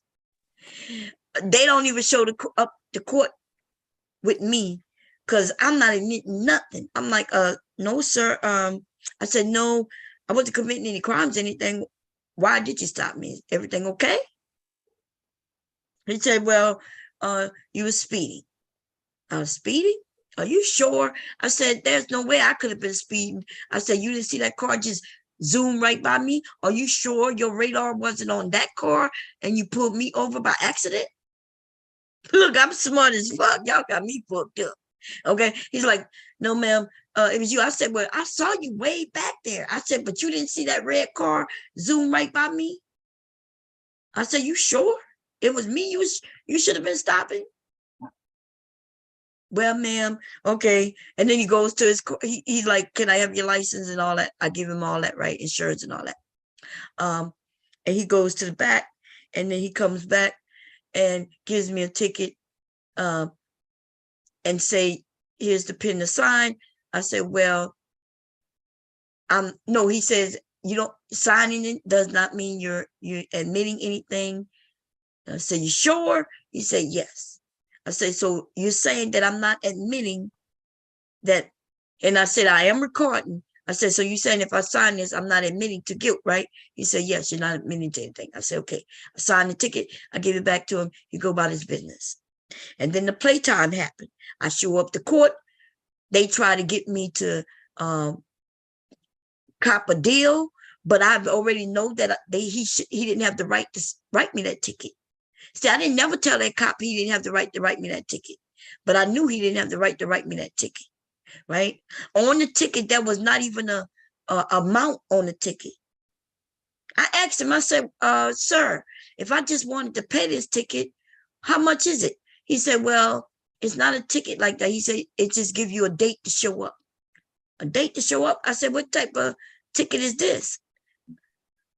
They don't even show up the court with me because I'm not admitting nothing. I'm like, no, sir. I said, no, I wasn't committing any crimes, anything. Why did you stop me? Is everything okay? He said, well, you were speeding. I was speeding? Are you sure? I said, there's no way I could have been speeding. I said, you didn't see that car just zoom right by me? Are you sure your radar wasn't on that car and you pulled me over by accident? Look, I'm smart as fuck. Y'all got me fucked up. Okay. He's like, no, ma'am, it was you. I said, well, I saw you way back there. I said, but you didn't see that red car zoom right by me? I said, you sure? It was me you should have been stopping. Well, ma'am, okay. And then he goes to his car. He's like, can I have your license and all that? I give him all that, right? Insurance and all that. And he goes to the back and then he comes back and gives me a ticket and say, here's the pin to sign. I said, well, no, he says, you don't signing it does not mean you're admitting anything. I said, you sure? He said, yes. I said, so you're saying that I'm not admitting that? And I said, I am recording. I said, so you're saying if I sign this, I'm not admitting to guilt, right? He said, yes, you're not admitting to anything. I said, okay. I signed the ticket. I give it back to him. He go about his business. And then the playtime happened. I show up to court. They try to get me to cop a deal, but I've already know that he didn't have the right to write me that ticket. See, I didn't never tell that cop he didn't have the right to write me that ticket, but I knew he didn't have the right to write me that ticket, right? On the ticket, there was not even a amount on the ticket. I asked him, I said, sir, if I just wanted to pay this ticket, how much is it? He said, well, it's not a ticket like that. He said, it just gives you a date to show up. A date to show up? I said, what type of ticket is this?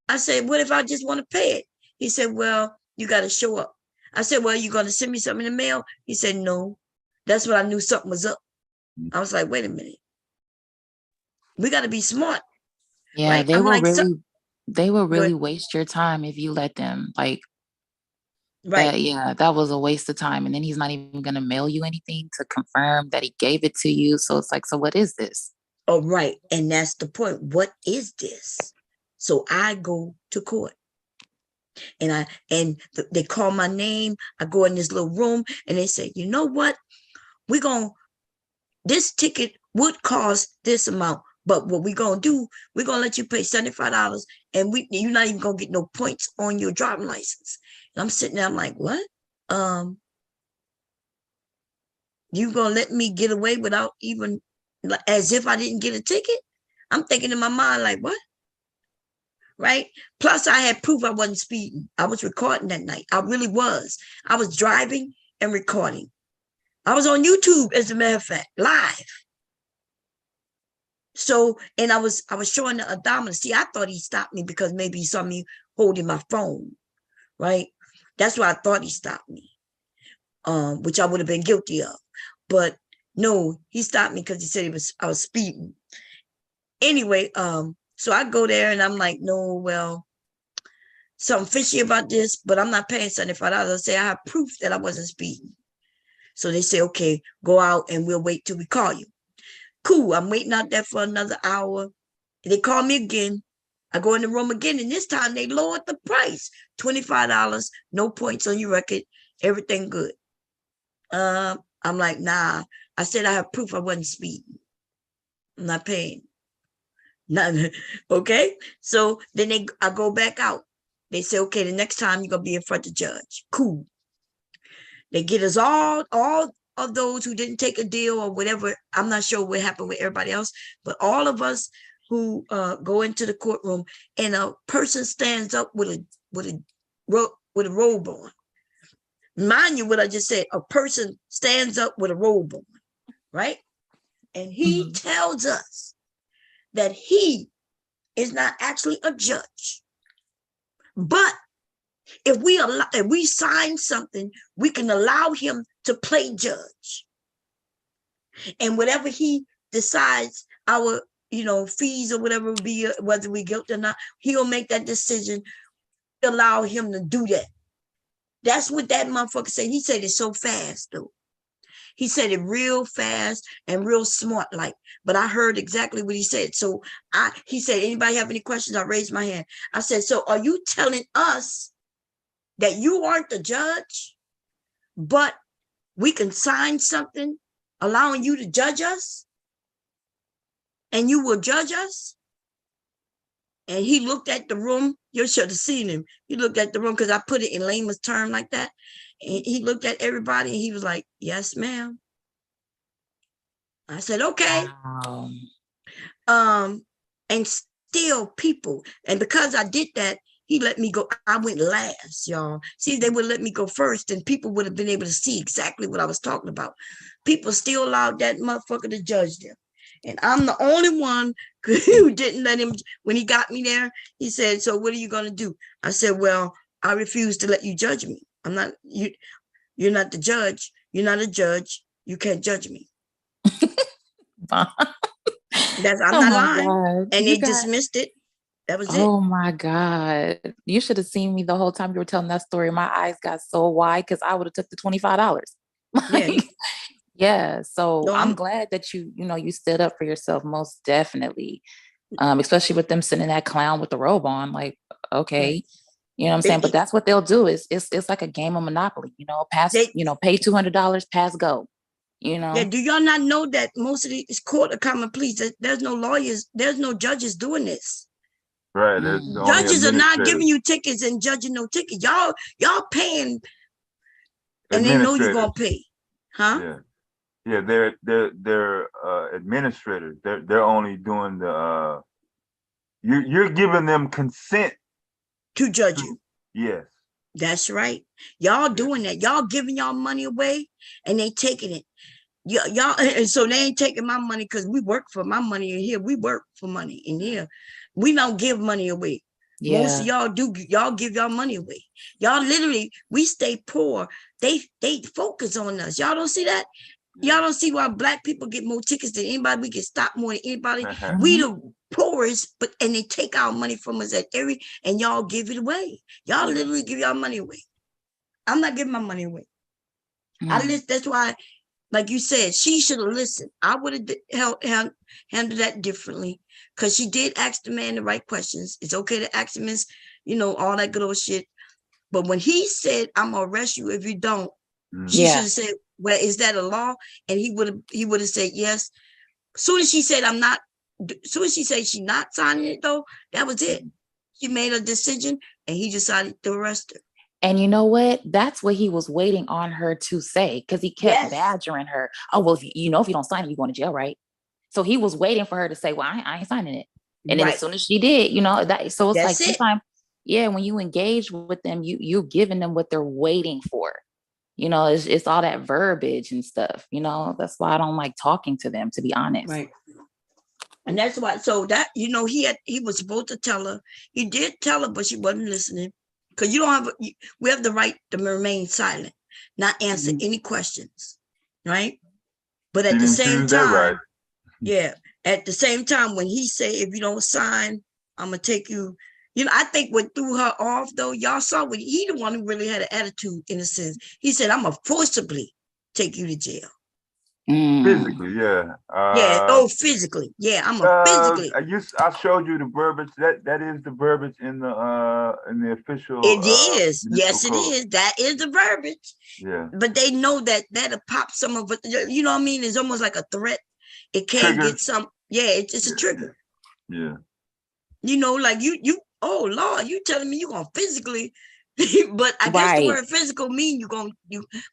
I said, what if I just want to pay it? He said, well, you got to show up. I said, well, you going to send me something in the mail? He said, no. That's when I knew something was up. I was like, wait a minute. We got to be smart. Yeah, right? they I'm will like, really waste your time if you let them. Like, right. Yeah, that was a waste of time. And then he's not even going to mail you anything to confirm that he gave it to you. So it's like, so what is this? Oh, right. And that's the point. What is this? So I go to court and they call my name. I go in this little room and they say, you know what? This ticket would cost this amount, but what we're going to do, we're going to let you pay $75 and you're not even going to get no points on your driving license. And I'm sitting there, I'm like, what? You going to let me get away without even, as if I didn't get a ticket? I'm thinking in my mind, like, what? Right? Plus, I had proof I wasn't speeding. I was recording that night. I really was. I was driving and recording. I was on YouTube, as a matter of fact, live. So, and I was showing the odometer. See, I thought he stopped me because maybe he saw me holding my phone, right? That's why I thought he stopped me, which I would have been guilty of. But no, he stopped me because he said I was speeding. Anyway, so I go there and I'm like, no, well, something fishy about this, but I'm not paying $75. I say, I have proof that I wasn't speeding. So they say, okay, go out and we'll wait till we call you. Cool. I'm waiting out there for another hour. They call me again. I go in the room again, and this time they lowered the price. $25, no points on your record, everything good. I'm like, nah. I said I have proof I wasn't speeding. I'm not paying. Nothing. Okay. So then I go back out. They say, okay, the next time you're gonna be in front of the judge. Cool. They get us all of those who didn't take a deal or whatever. I'm not sure what happened with everybody else, but all of us who go into the courtroom, and a person stands up with a robe on. Mind you, what I just said, a person stands up with a robe on, right? And he tells us that he is not actually a judge. But if we sign something, we can allow him to play judge. And whatever he decides our, fees or whatever will be, whether we guilty or not, he'll make that decision. Allow him to do that. That's what that motherfucker said. He said it so fast, though. He said it real fast and real smart, like, but I heard exactly what he said. So he said, anybody have any questions? I raised my hand. I said, so are you telling us that you aren't the judge, but we can sign something allowing you to judge us, and you will judge us? And he looked at the room. You should have seen him. He looked at the room, because I put it in layman's term like that. And he looked at everybody and he was like, yes, ma'am. I said, okay. Wow. And still people, and because I did that, he let me go. I went last, y'all. See, they would let me go first, and people would have been able to see exactly what I was talking about. People still allowed that motherfucker to judge them. And I'm the only one who didn't let him. When he got me there, he said, so what are you going to do? I said, well, I refuse to let you judge me. I'm not, you're not the judge. You're not a judge. You can't judge me. I'm not lying. God. And they dismissed it. That was it. Oh my God. You should have seen me the whole time you were telling that story. My eyes got so wide because I would have took the $25. Yeah. So no, I'm glad that you stood up for yourself, most definitely. Especially with them sending that clown with the robe on. Like, okay. Right. You know what I'm saying? But that's what they'll do. It's like a game of Monopoly, pay $200, pass go. Yeah, do y'all not know that most of these court of common pleas, there's no lawyers, there's no judges doing this. Right. Judges are not giving you tickets and judging no tickets. Y'all paying, and they know you're gonna pay, huh? Yeah. They're administrators. They're only doing the. You're giving them consent to judge you. Yes. That's right. Y'all doing that. Y'all giving y'all money away, and they taking it. Y'all, and so they ain't taking my money, because we work for my money in here. We work for money in here. We don't give money away. Yeah. Most of y'all do. Y'all give y'all money away. Y'all literally, we stay poor. They focus on us. Y'all don't see that? Y'all don't see why Black people get more tickets than anybody. We get stopped more than anybody. We the poorest, and they take our money from us and y'all give it away. Y'all literally give y'all money away. I'm not giving my money away. That's why, like you said, she should have listened. I would have handled that differently, because she did ask the man the right questions. It's okay to ask him all that good old shit. But when he said, I'm gonna arrest you if you don't, she should have said, well, is that a law? And he would have said yes. Soon as she said she's not signing it, though, that was it. She made a decision, and he decided to arrest her. And you know what? That's what he was waiting on her to say, because he kept badgering her. Oh, well, if you don't sign it, you're going to jail, right? So he was waiting for her to say, well, I ain't signing it. And then as soon as she did, so it's like sometimes, when you engage with them, you're giving them what they're waiting for. It's all that verbiage and stuff. That's why I don't like talking to them, to be honest. Right. And that's why, so that, he was supposed to tell her. He did tell her, but she wasn't listening. Because we have the right to remain silent, not answer any questions, right? But at the same time, at the same time, when he say, if you don't sign, I'm gonna take you. I think what threw her off, though, y'all saw what he the one who really had an attitude, in a sense. He said, I'm gonna forcibly take you to jail. Physically, yeah. Yeah. Oh, physically. Yeah, I'm a physically. I showed you the verbiage. That is the verbiage in the official. It is. municipal Yes, it code. is. That is the verbiage. Yeah. But they know that that'll pop some of it. You know what I mean? It's almost like a threat. It can Trigger. get some. Yeah, it's a trigger. Yeah. You know, like you. Oh Lord, you telling me you gonna physically? But I guess the Right. word physical mean you.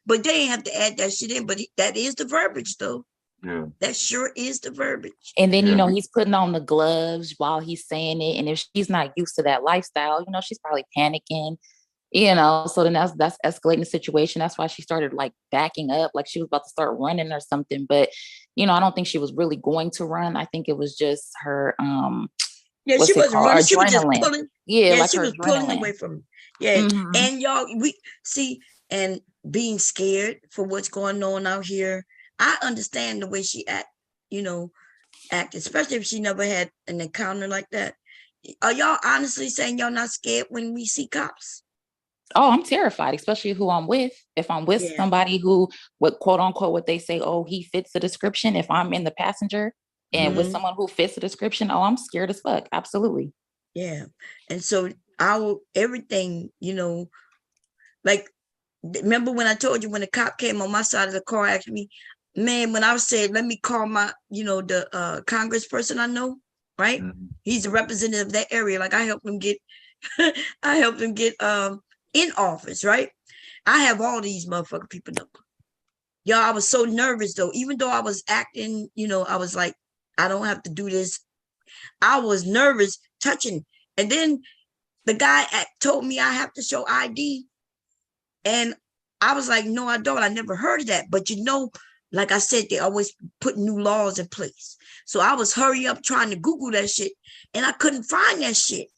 But they ain't have to add that shit in. But that is the verbiage, though. Yeah. That sure is the verbiage. And then, Yeah. you know, he's putting on the gloves while he's saying it. And if she's not used to that lifestyle, you know, she's probably panicking, you know, so then that's escalating the situation. That's why she started like backing up, like she was about to start running or something. But, you know, I don't think she was really going to run. I think it was just her, Yeah, what's she it wasn't called? running. She was just Adrenaline. pulling. Yeah, Yeah, like she her was pulling adrenaline. away from. Yeah, Mhm. and y'all, we see, and being scared for what's going on out here. I understand the way she act, especially if she never had an encounter like that. Are y'all honestly saying y'all not scared when we see cops? Oh, I'm terrified, especially who I'm with. If I'm with Yeah. somebody who, what quote unquote, what they say, oh, he fits the description. If I'm in the passenger and with Mhm. someone who fits the description, oh, I'm scared as fuck. Absolutely. Yeah, and so everything, like remember when I told you when the cop came on my side of the car, asked me, man, when I said, let me call my, the congressperson I know, right? Mhm. He's a representative of that area. Like I helped him get, in office, right? I have all these motherfucking people number. Y'all, I was so nervous though, even though I was acting, I was like, I don't have to do this. I was nervous touching. And then the guy told me I have to show ID. And I was like, no, I don't. I never heard of that. But like I said, they always put new laws in place. So I was hurry up trying to Google that shit. And I couldn't find that shit.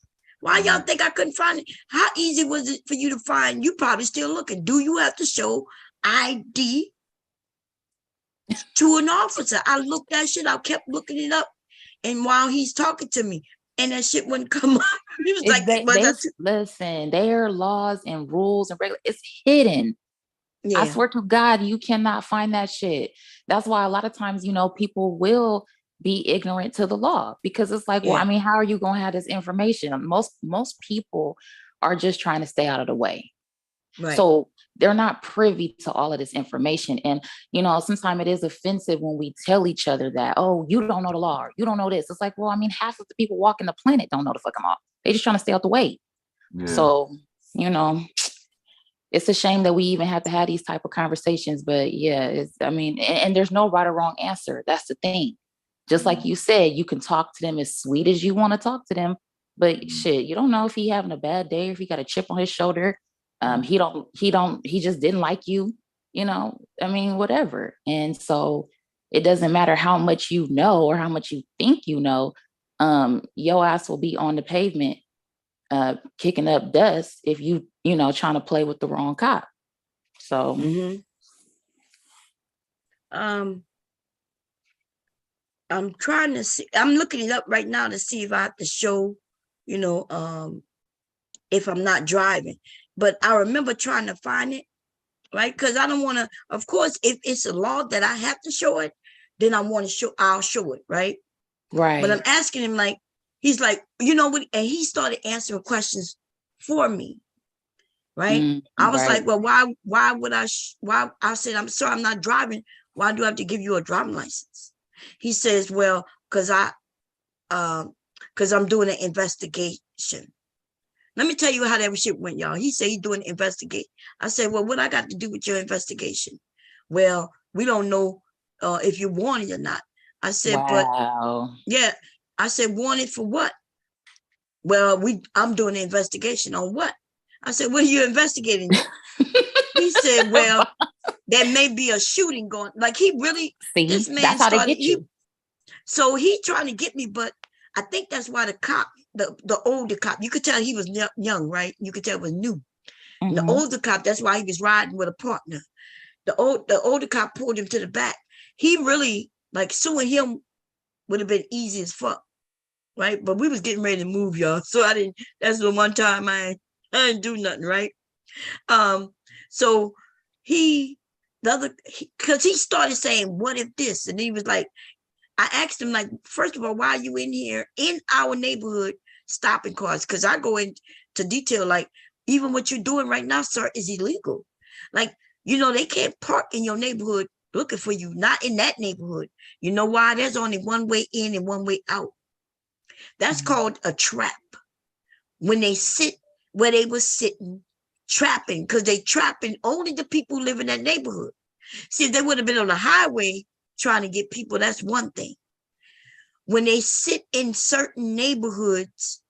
Why y'all think I couldn't find it? How easy was it for you to find? You probably still looking. Do you have to show ID to an officer? I looked that shit. I kept looking it up. And while he's talking to me, and that shit wouldn't come up. It was like, listen, their laws and rules and regulations, it's hidden. Yeah. I swear to God, you cannot find that shit. That's why a lot of times, people will be ignorant to the law because it's like, well, Yeah. I mean, how are you going to have this information? Most people are just trying to stay out of the way. Right. So they're not privy to all of this information. And, sometimes it is offensive when we tell each other that, oh, you don't know the law, or you don't know this. It's like, well, I mean, half of the people walking the planet don't know the fucking law. They're just trying to stay out the way. Yeah. So, it's a shame that we even have to have these type of conversations, but yeah, and there's no right or wrong answer. That's the thing. Just like you said, you can talk to them as sweet as you want to talk to them, but shit, you don't know if he having a bad day, or if he got a chip on his shoulder. He just didn't like you, whatever. And so it doesn't matter how much you know or how much you think you know, your ass will be on the pavement kicking up dust if you trying to play with the wrong cop. So I'm trying to see, I'm looking it up right now to see if I have to show, if I'm not driving. But I remember trying to find it, right? Because I don't want to, of course, if it's a law that I have to show it, then I'll show it, right? Right. But I'm asking him, like, he's like, what? And he started answering questions for me, right? I was like, well, why would I I said, I'm sorry, I'm not driving. Why do I have to give you a driving license? He says, well, because I'm doing an investigation. Let me tell you how that shit went, y'all. He said he's doing an investigation. I said, well, what I got to do with your investigation? Well, we don't know if you wanted or not. I said, wow. But yeah, I said, wanted for what? Well, I'm doing an investigation on what? I said, what are you investigating? He said, well, there may be a shooting going. Like he really, this man that's how started, they get you. So he trying to get me, but I think that's why the cop, the older cop, you could tell he was young, right? You could tell it was new. And the older cop, that's why he was riding with a partner. The older cop pulled him to the back. He really, like, suing him would have been easy as fuck, right? But we was getting ready to move, y'all. So that's the one time I didn't do nothing, right? So he the other, because he started saying, what if this? And he was like, I asked him, like, first of all, why are you in here in our neighborhood stopping cars? Because I go into detail, like, even what you're doing right now, sir, is illegal. Like, you know, they can't park in your neighborhood looking for you, not in that neighborhood. You know why? There's only one way in and one way out. That's called a trap. When they sit where they were sitting, trapping, because they trapping only the people who live in that neighborhood. See, if they would have been on the highway trying to get people, that's one thing. When they sit in certain neighborhoods,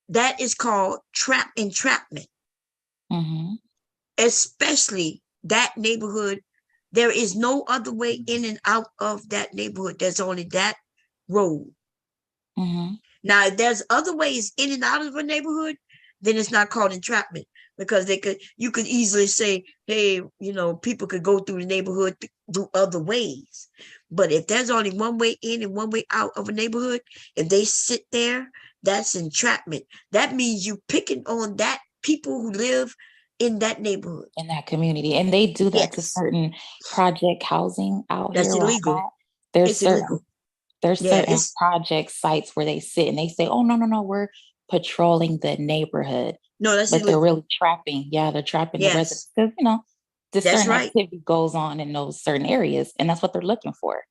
that is called entrapment. Especially that neighborhood. There is no other way in and out of that neighborhood. There's only that road. Now, if there's other ways in and out of a neighborhood, then it's not called entrapment, because you could easily say, hey, you know, people could go through the neighborhood through other ways. But if there's only one way in and one way out of a neighborhood, if they sit there, that's entrapment. That means you picking on that people who live in that neighborhood, in that community. And they do that to certain project housing out that's here. illegal. There's illegal. There's certain project sites where they sit and they say, oh, no, we're patrolling the neighborhood. No, that's but illegal. They're really trapping. Yeah, they're trapping the residents. Because, you know, this certain activity goes on in those certain areas, and that's what they're looking for.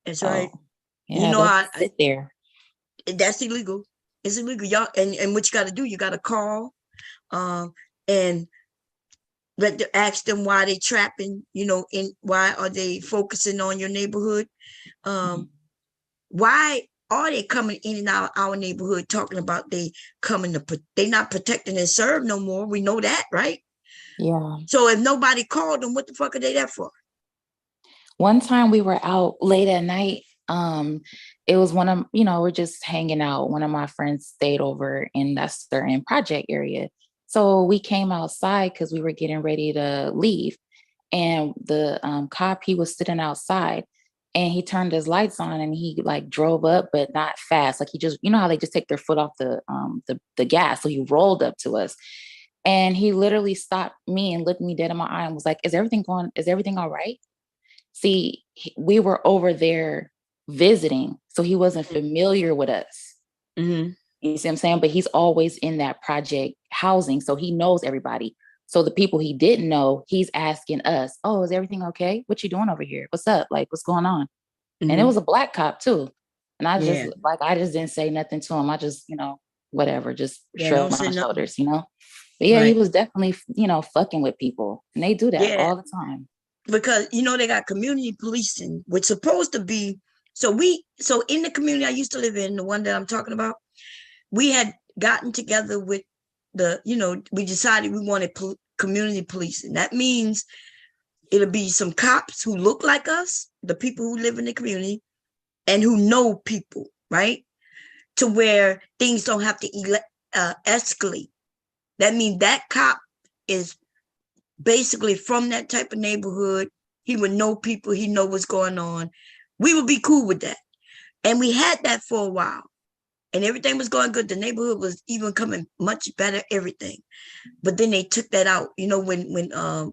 That's right. Yeah, you know how sit there. That's illegal. It's illegal. Y'all, and what you got to do, you got to call and ask them why they trapping, you know, why are they focusing on your neighborhood? Why are they coming in and out of our neighborhood talking about they not protecting and serve no more? We know that, right? Yeah. So if nobody called them, what the fuck are they there for? One time we were out late at night. It was we're just hanging out. One of my friends stayed over in that certain project area. So we came outside because we were getting ready to leave. And the cop, he was sitting outside. And he turned his lights on and he like drove up, but not fast. Like he just, you know how they just take their foot off the gas. So he rolled up to us and he literally stopped me and looked me dead in my eye and was like, is everything all right? See, we were over there visiting. So he wasn't familiar with us. You see what I'm saying? But he's always in that project housing. So he knows everybody. So the people he didn't know, he's asking us, oh, is everything okay? What you doing over here? What's up? Like, what's going on? And it was a black cop too. And I just didn't say nothing to him. I just, you know, whatever, just shrugged my shoulders, you know? But yeah, he was definitely, you know, fucking with people. And they do that all the time. Because, you know, they got community policing, which supposed to be, so in the community I used to live in, the one that I'm talking about, we had gotten together with we decided we wanted community policing. That means it'll be some cops who look like us, the people who live in the community, and who know people, right? To where things don't have to escalate. That means that cop is basically from that type of neighborhood. He would know people. He know what's going on. We would be cool with that. And we had that for a while. And everything was going good. The neighborhood was even coming much better, everything. But then they took that out, you know, when the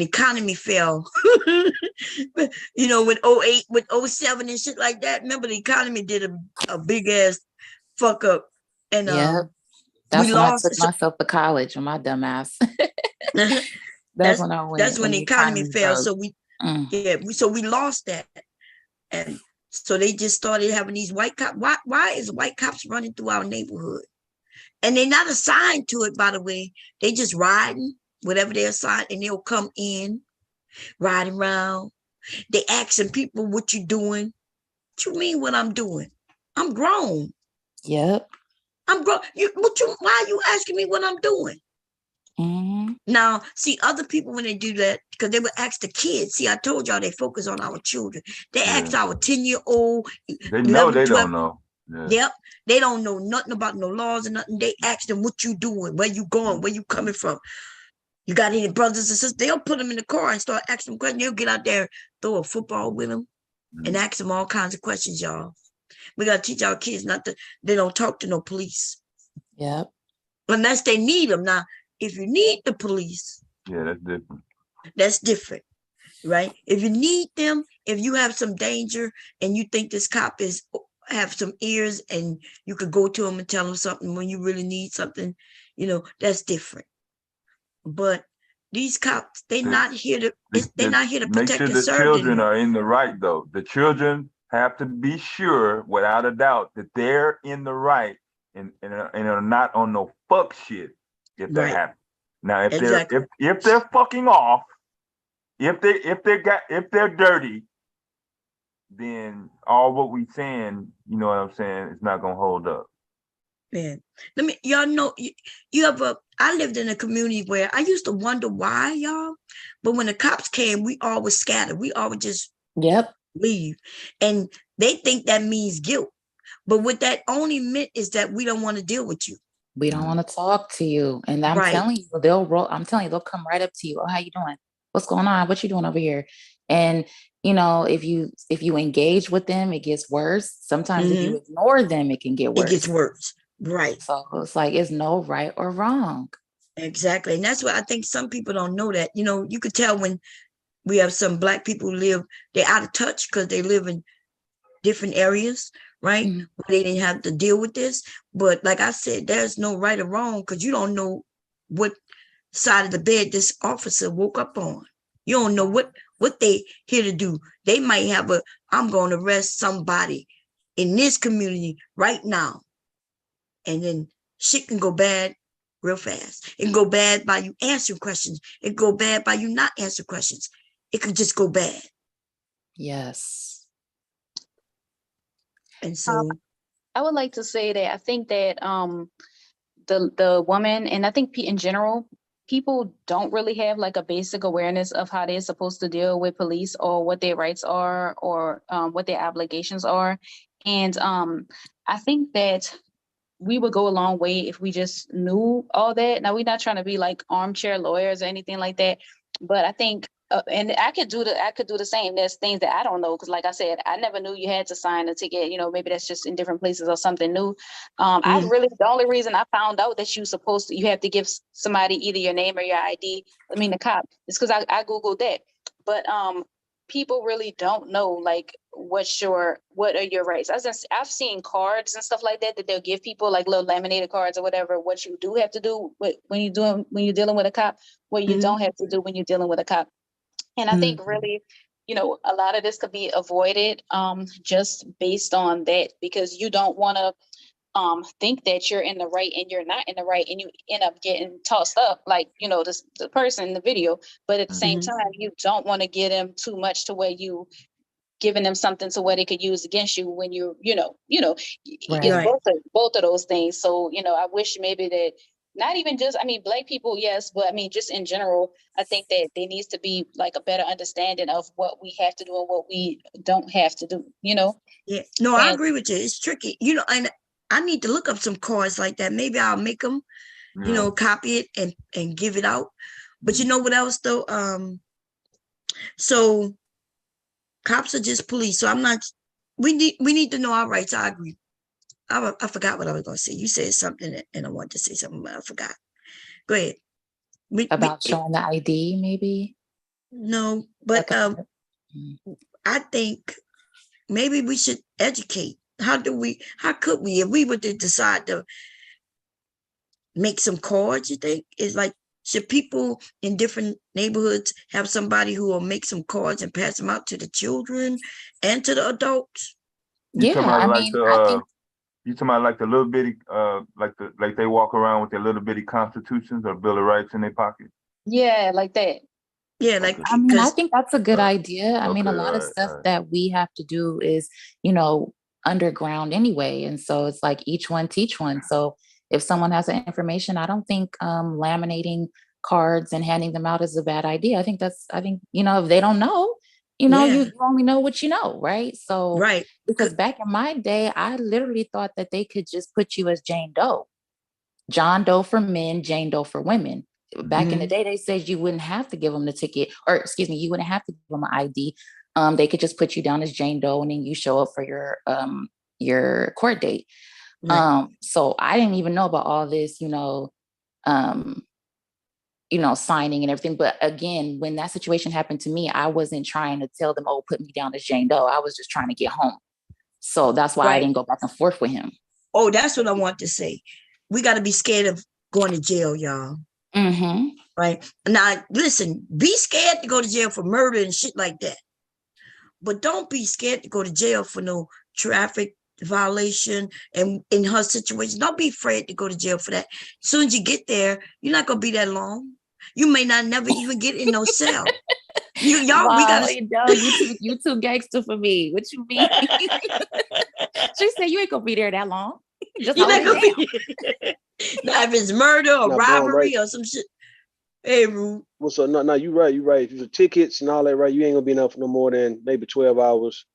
economy fell, you know, with 08, with 07 and shit like that. Remember, the economy did a big ass fuck up. And that's when I took myself to college with my dumb ass. That's when I went. That's when the economy fell. So so we lost that. And so they just started having these white cops. Why is white cops running through our neighborhood? And they're not assigned to it, by the way. They just riding, whatever they're assigned, and they'll come in, riding around. They asking people, what you doing? What you mean what I'm doing? I'm grown. Yep. I'm grown. Why are you asking me what I'm doing? Now, see, other people, when they do that, because they would ask the kids. See, I told y'all they focus on our children. They ask our 10-year-old. They know 11, they 12, don't know. Yep. They don't know nothing about no laws and nothing. They ask them, what you doing? Where you going? Where you coming from? You got any brothers and sisters? They'll put them in the car and start asking them questions. They'll get out there, throw a football with them and ask them all kinds of questions, y'all. We got to teach our kids they don't talk to no police. Yep. Unless they need them. Now, if you need the police. Yeah, that's different. That's different, right? If you need them, if you have some danger and you think this cop is have some ears and you could go to him and tell him something when you really need something, that's different. But these cops, they're not here to Make protect sure and the serve children them. are in the right, though. The children have to be sure, without a doubt, that they're in the right and are not on no fuck shit if that happens. Now, if they're fucking off, if they're dirty, then all what we saying, you know what I'm saying, is not gonna hold up. Man, y'all know, I lived in a community where I used to wonder why, y'all, but when the cops came, we all was scattered. We all would just leave. And they think that means guilt. But what that only meant is that we don't want to deal with you. We don't want to talk to you. And I'm telling you, they'll come right up to you. Oh, how you doing? What's going on? What you doing over here? And if you engage with them, it gets worse. Sometimes if you ignore them, it can get worse. It gets worse. Right. So it's like, it's no right or wrong. Exactly. And that's why I think some people don't know that. You could tell when we have some Black people they're out of touch because they live in different areas, right? Where they didn't have to deal with this. But like I said, there's no right or wrong because you don't know what side of the bed this officer woke up on. You don't know what they here to do. They might have I'm going to arrest somebody in this community right now. And then shit can go bad real fast. It can go bad by you answering questions. It can go bad by you not answering questions. It could just go bad. Yes. And so I would like to say that I think that the woman, and I think in general, people don't really have like a basic awareness of how they're supposed to deal with police or what their rights are or what their obligations are. And I think that we would go a long way if we just knew all that. Now, we're not trying to be like armchair lawyers or anything like that, but I think, and I could do the same. There's things that I don't know, because like I said, I never knew you had to sign a ticket. Maybe that's just in different places or something new. The only reason I found out that you have to give somebody either your name or your ID. I mean, the cop, is because I Googled that. But people really don't know like what are your rights. I've seen cards and stuff like that they'll give people, like little laminated cards or whatever, what you do have to do when you're dealing with a cop, what you don't have to do when you're dealing with a cop. And I think really, a lot of this could be avoided just based on that, because you don't want to think that you're in the right and you're not in the right, and you end up getting tossed up like the person in the video. But at the same time, you don't want to get them too much to where you giving them something to where they could use against you when it's both of those things. So I wish maybe that not even just, Black people, yes, but just in general, I think that there needs to be like a better understanding of what we have to do and what we don't have to do. Yeah, no, I agree with you. It's tricky, and I need to look up some cards like that. Maybe I'll make them, copy it and give it out. But you know what else though? So cops are just police. So we need to know our rights. I agree. I forgot what I was going to say. You said something and I wanted to say something, but I forgot. Go ahead. About showing the ID, maybe? No, but I think maybe we should educate. How could we, if we were to decide to make some cards, you think? It's like, should people in different neighborhoods have somebody who will make some cards and pass them out to the children and to the adults? You talking about like the little bitty, like they walk around with their little bitty constitutions or Bill of Rights in their pocket? Yeah, like that. Yeah, like I think that's a good idea. A lot of stuff that we have to do is, underground anyway. And so it's like each one teach one. So if someone has the information, I don't think laminating cards and handing them out is a bad idea. I think if they don't know, you only know what you know, right? So because back in my day, I literally thought that they could just put you as Jane Doe. John Doe for men, Jane Doe for women. Back in the day, they said you wouldn't have to give them the ticket, or excuse me, you wouldn't have to give them an ID. They could just put you down as Jane Doe, and then you show up for your court date. So I didn't even know about all this, signing and everything. But again, when that situation happened to me, I wasn't trying to tell them, oh, put me down as Jane Doe. I was just trying to get home. So that's why I didn't go back and forth with him. Oh, that's what I want to say. We got to be scared of going to jail, y'all. Right now, listen, be scared to go to jail for murder and shit like that, but don't be scared to go to jail for no traffic violation. And in her situation, don't be afraid to go to jail for that. As soon as you get there, you're not gonna be that long. You may not never even get in no cell. Y'all, we gotta. No, you too gangster for me. What you mean? She said you ain't gonna be there that long. Just hold it down. Now, if it's murder or robbery or some shit. Hey, Rue. Well, so no, you're right. You're right. If the tickets and all that, right, you ain't gonna be enough for no more than maybe 12 hours,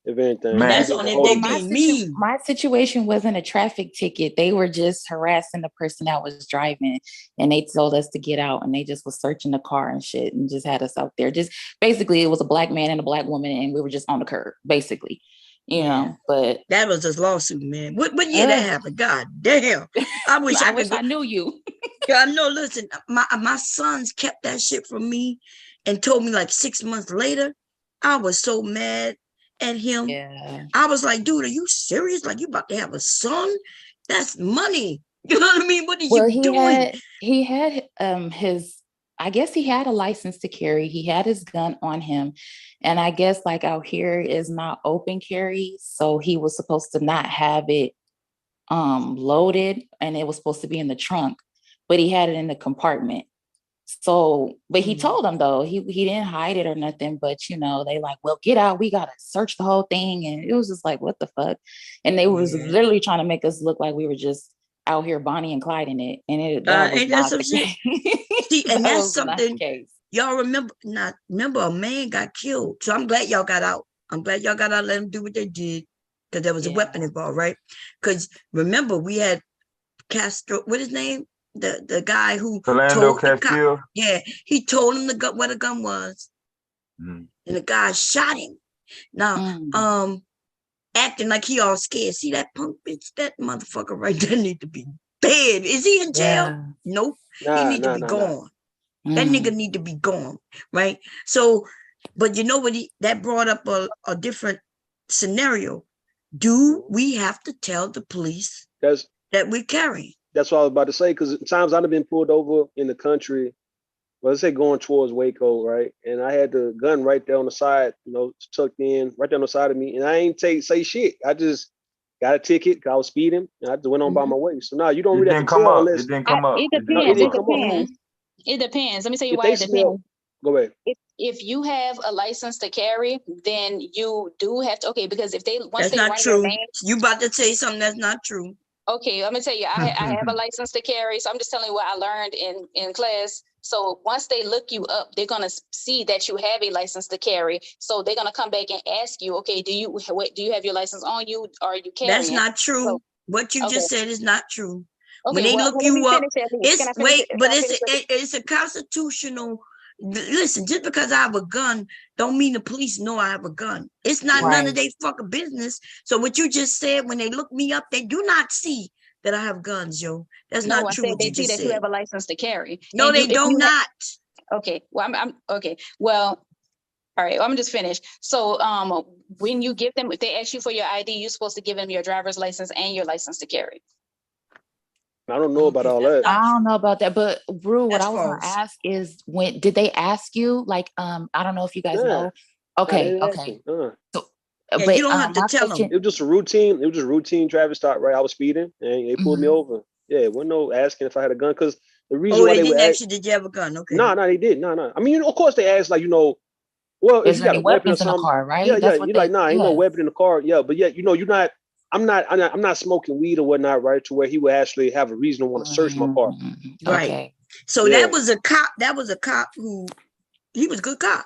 if anything. And that's on if they being mean. My situation wasn't a traffic ticket. They were just harassing the person that was driving, and they told us to get out, and they just was searching the car and shit, and just had us out there. Just basically, it was a black man and a black woman, and we were just on the curb, basically. You know, but that was his lawsuit, man. What year that happened? God damn! I wish I knew you. Yeah, I know. Listen, my sons kept that shit from me, and told me like 6 months later. I was so mad at him. Yeah. I was like, dude, are you serious? Like, you about to have a son? That's money. You know what I mean? What are you doing? He had I guess he had a license to carry. He had his gun on him. And I guess like out here is not open carry. So he was supposed to not have it loaded, and it was supposed to be in the trunk, but he had it in the compartment. So, but he told them though, he didn't hide it or nothing, but they like, well, get out. We got to search the whole thing. And it was just like, what the fuck? And they was literally trying to make us look like we were just out here Bonnie and Clyde in it. And that was not the case. See, and that's something y'all remember. Not remember, a man got killed. So I'm glad y'all got out. I'm glad y'all got out. Let them do what they did, because there was a weapon involved, right? Because remember, we had Castro. What his name? The guy who Philando Castile. He told him what the gun was, and the guy shot him. Now, acting like he all scared. See that punk bitch? That motherfucker right there need to be dead. Is he in jail? Yeah. Nope. He need to be gone. That nigga need to be gone, right? So, but you know what? That brought up a different scenario. Do we have to tell the police that we're carrying? That's what I was about to say, because times I've been pulled over in the country, well, let's say going towards Waco, right? And I had the gun right there on the side, tucked in, right there on the side of me. And I ain't say shit. I just got a ticket because I was speeding, and I just went on by my way. So now you don't really have to tell unless... It didn't come up. It depends. It depends. Let me tell you why it depends. Go ahead. If you have a license to carry, then you do have to, because if that's not true. You about to say something that's not true. Okay, I'm gonna tell you, I have a license to carry, so I'm just telling you what I learned in class. So once they look you up, they're gonna see that you have a license to carry. So they're gonna come back and ask you, okay, do you have your license on you, or are you carrying? That's not true. So, what you just said is not true. Okay, when they look you up, it's a constitutional. Listen, just because I have a gun don't mean the police know I have a gun. It's not none of their fucking business. So what you just said, when they look me up, they do not see that I have guns, yo. That's not true. They see that you have a license to carry. No, they do not. Okay. Well, I'm okay. Well, all right. I'm just finished. So when you give them, if they ask you for your ID, you're supposed to give them your driver's license and your license to carry. I don't know about all that. I don't know about that, but Brew, what I was going to ask is, when did they ask you? Like, I don't know if you guys know. Okay. So, but you don't have to tell them. It was just a routine. It was just routine traffic stop. Right, I was speeding, and they pulled me over. Yeah, it wasn't no asking if I had a gun, because the reason why they didn't ask you, did you have a gun? Okay. No, they did. No. I mean, of course they asked, like, well, if you got a weapon or something, in the car, right? Yeah. You're like, nah, ain't no weapon in the car. Yeah, but yet, you're not. I'm not smoking weed or whatnot, right? To where he would actually have a reason to want to search my car. Right. Okay. So that was a cop. That was a cop he was a good cop.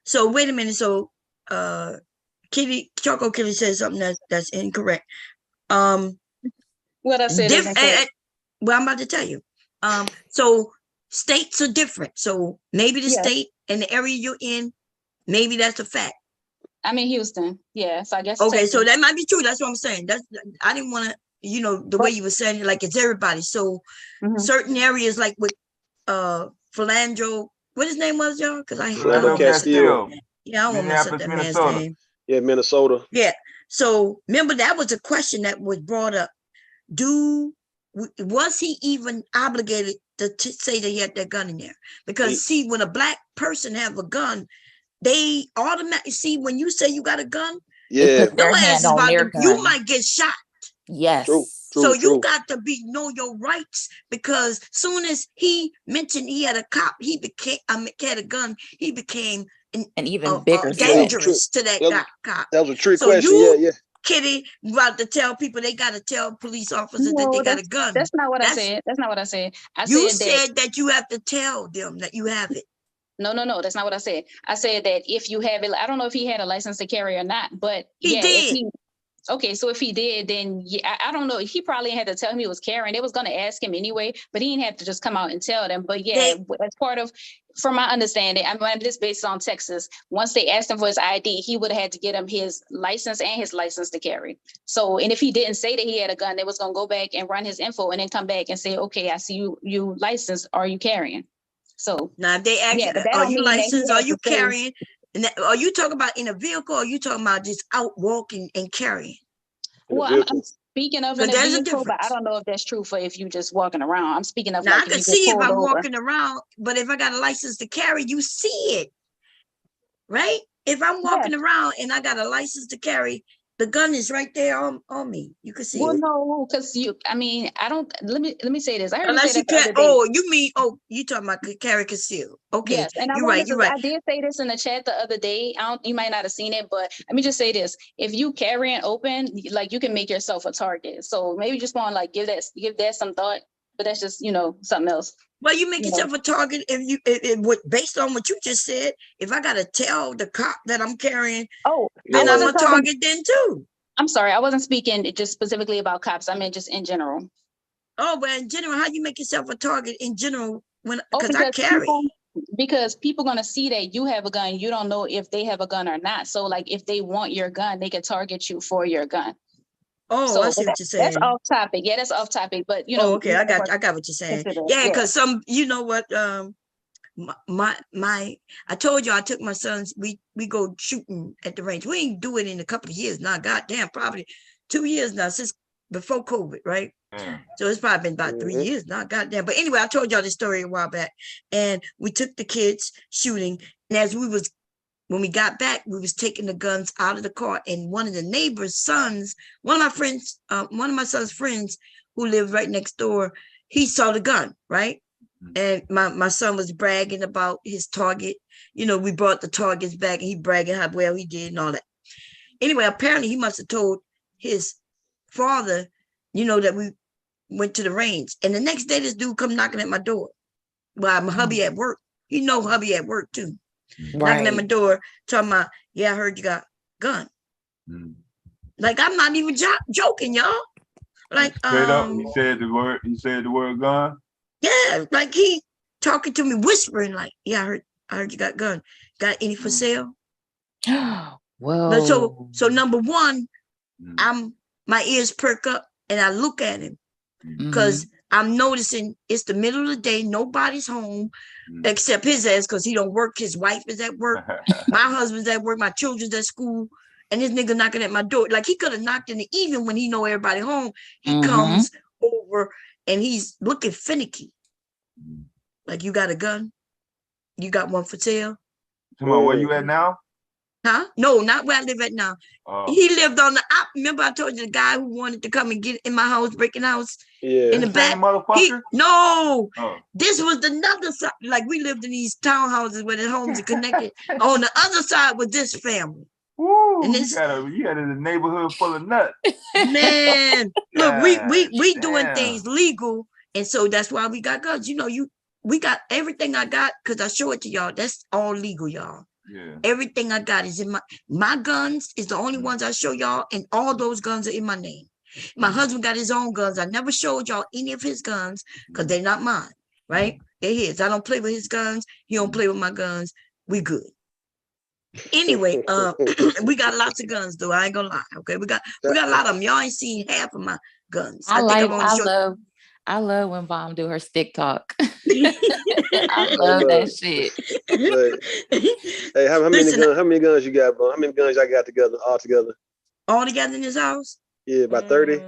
So wait a minute. So Choco Kitty said something that's incorrect. What I said is incorrect. Well, I'm about to tell you. So states are different. So maybe the state and the area you're in, maybe that's a fact. I'm in Houston. Yeah, so I guess. Okay, so that might be true. That's what I'm saying. I didn't want to, you know, the way you were saying it, like it's everybody. So certain areas like with Philandro, what his name was, y'all? Because I Philando don't mess it up. Castile. Yeah, I won't mess up that man's Minnesota. name. Yeah, Minnesota. Yeah. So remember that was a question that was brought up. Was he even obligated to say that he had that gun in there? Because see, when a black person have a gun, they automatically see when you say you got a gun, yeah, their hand on their gun. you might get shot. Yes. True. So you got to know your rights, because soon as he mentioned he had a cop, he became had a gun, he became an even bigger dangerous to that cop. That was a trick So question. you, Kitty, about to tell people they got to tell police officers that they got a gun. That's not what I said. That's not what I said. You said that you have to tell them that you have it. No, that's not what I said. I said that if you have it, I don't know if he had a license to carry or not, but he did. Okay, so if he did, then I don't know. He probably had to tell him he was carrying. They was going to ask him anyway, but he didn't have to just come out and tell them. But yeah, as part of, from my understanding, I'm just based on Texas. Once they asked him for his ID, he would have had to get him his license and his license to carry. So, and if he didn't say that he had a gun, they was going to go back and run his info and then come back and say, okay, I see you licensed. Are you carrying? So now if they ask you, are you licensed? Are you carrying? And are you talking about in a vehicle, or are you talking about just out walking and carrying? Well, I'm speaking of in a vehicle, but I don't know if that's true for if you just walking around. I'm speaking of now, like I can see if I'm walking around, but if I got a license to carry, you see it, right? If I'm walking around and I got a license to carry, the gun is right there on me. You can see it. Well, no, because I mean, I don't. Let me say this. I heard unless you say that. You mean you talking about carry conceal? Okay, yes, and you're right. I did say this in the chat the other day. You might not have seen it, but let me just say this: if you carrying open, like you can make yourself a target. So maybe just want to like give that some thought. But that's just something else. Well, you make yourself a target if based on what you just said. If I gotta tell the cop that I'm carrying, then I'm a target then too. I'm sorry, I wasn't speaking just specifically about cops. I meant just in general. Oh, but in general, how you make yourself a target in general because I carry? Because people gonna see that you have a gun. You don't know if they have a gun or not. So like if they want your gun, they can target you for your gun. Oh, so I see what you're saying. That's off topic. Yeah, that's off topic. But okay, I got what you're saying. Yeah, because some, what, I told you I took my sons. We go shooting at the range. We ain't do it in a couple of years now. Goddamn, probably 2 years now since before COVID, right? So it's probably been about 3 years now. Goddamn. But anyway, I told y'all this story a while back, and we took the kids shooting, and when we got back, we was taking the guns out of the car, and one of the neighbor's sons, one of my son's friends who lived right next door, he saw the gun, right? And my son was bragging about his target. We brought the targets back, and he bragging how well he did and all that. Anyway, apparently he must have told his father, that we went to the range. And the next day, this dude come knocking at my door. Well, my hubby at work. Hubby at work too. Knocking at my door, talking about, I heard you got a gun. Like, I'm not even joking, y'all. Like, straight up, he said the word gun. Yeah, like he talking to me, whispering, like, I heard you got a gun. Got any for sale? Whoa. So number one, my ears perk up and I look at him because I'm noticing it's the middle of the day, nobody's home except his ass, because he don't work. His wife is at work, my husband's at work, my children's at school, and this nigga knocking at my door. Like, he could have knocked in the evening when he know everybody home. He comes over and he's looking finicky. Like, you got a gun? You got one for sale? Come on, where you at now? Huh? No, not where I live at now. He lived on the remember I told you the guy who wanted to come and get in my house, breaking the house in the back? No, this was another side. Like, we lived in these townhouses where the homes are connected. On the other side was this family. Woo, and this, you had a neighborhood full of nuts. Man, look, we doing things legal, and so that's why we got guns. We got everything I got, because I show it to y'all. That's all legal, y'all. Yeah. Everything I got is in my guns is the only ones I show y'all, and all those guns are in my name. My husband got his own guns. I never showed y'all any of his guns because they're not mine, right? They're his. I don't play with his guns. He don't play with my guns. We good. Anyway, we got lots of guns though. I ain't gonna lie. Okay, we got a lot of them. Y'all ain't seen half of my guns. I love when Bomb do her stick talk. I love that shit. Hey, how many guns you got, bro? How many guns y'all got together, all together? All together in this house? Yeah, about 30.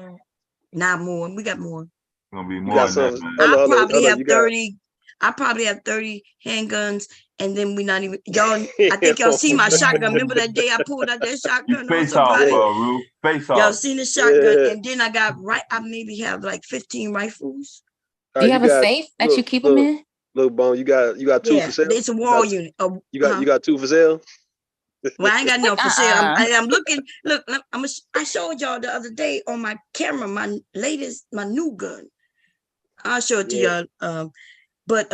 Not more. We got more. Gonna be more than that, man. I probably have 30. I probably have 30 handguns, and then we not even y'all. I think y'all see my shotgun. Remember that day I pulled out that shotgun? Face off, Rue. Face off. Y'all seen the shotgun, and then I got I maybe have like 15 rifles. Do you have a safe that you keep them in? Look, Bone, you got two for sale. It's a wall unit. You got two for sale. Well, I ain't got no for sale. I'm looking. Look, I showed y'all the other day on my camera my new gun. I'll show it to y'all. But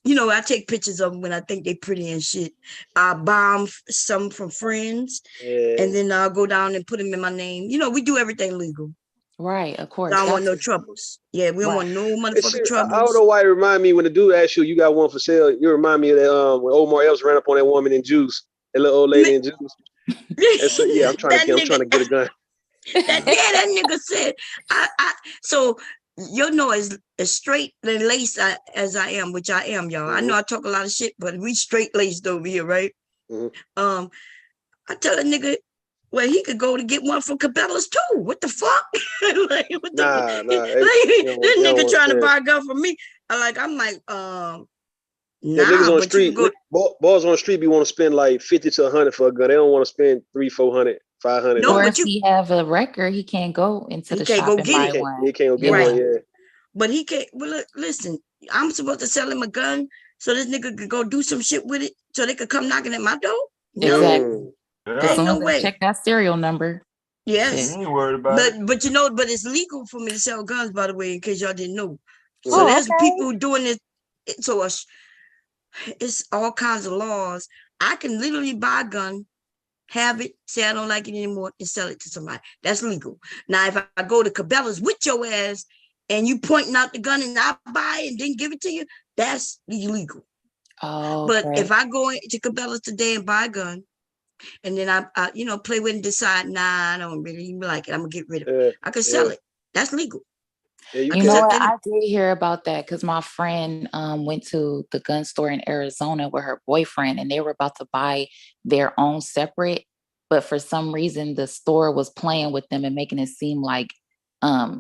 you know, I take pictures of them when I think they pretty and shit. I bomb some from friends, and then I'll go down and put them in my name. You know, we do everything legal. Right, of course. I don't want no troubles. Yeah, we don't want no motherfucking troubles. I don't know why it remind me when the dude asked you got one for sale. You remind me of that when Omar Epps ran up on that woman in Juice, that little old lady in Juice. And so I'm trying to get a gun. that nigga said, so you know, as straight and laced as I am, which I am, y'all. I know I talk a lot of shit, but we straight laced over here, right? I tell a nigga, well, he could go to get one from Cabela's too. What the fuck? Like, what the this nigga trying to buy a gun from me. I'm like, niggas on the street, boys on the street be want to spend like 50 to 100 for a gun. They don't want to spend 300, 400, 500. No, or if he have a record, he can't go into the shop and buy one. He can't go get one, yeah. But he can't. Well, look, listen, I'm supposed to sell him a gun so this nigga could go do some shit with it so they could come knocking at my door? Exactly. Ain't no way. Check that serial number. Yes. You ain't worried about it. But you know, but it's legal for me to sell guns, by the way, in case y'all didn't know. So there's people who doing it. So it's all kinds of laws. I can literally buy a gun, have it, say I don't like it anymore, and sell it to somebody. That's legal. Now, if I go to Cabela's with your ass and you pointing out the gun and I buy it and then give it to you, that's illegal. But if I go into Cabela's today and buy a gun, and then I you know, play with it and decide, nah, I don't really like it, I'm gonna get rid of it. I can sell it. That's legal. You know what? I did hear about that because my friend went to the gun store in Arizona with her boyfriend, and they were about to buy their own separate, but for some reason the store was playing with them and making it seem like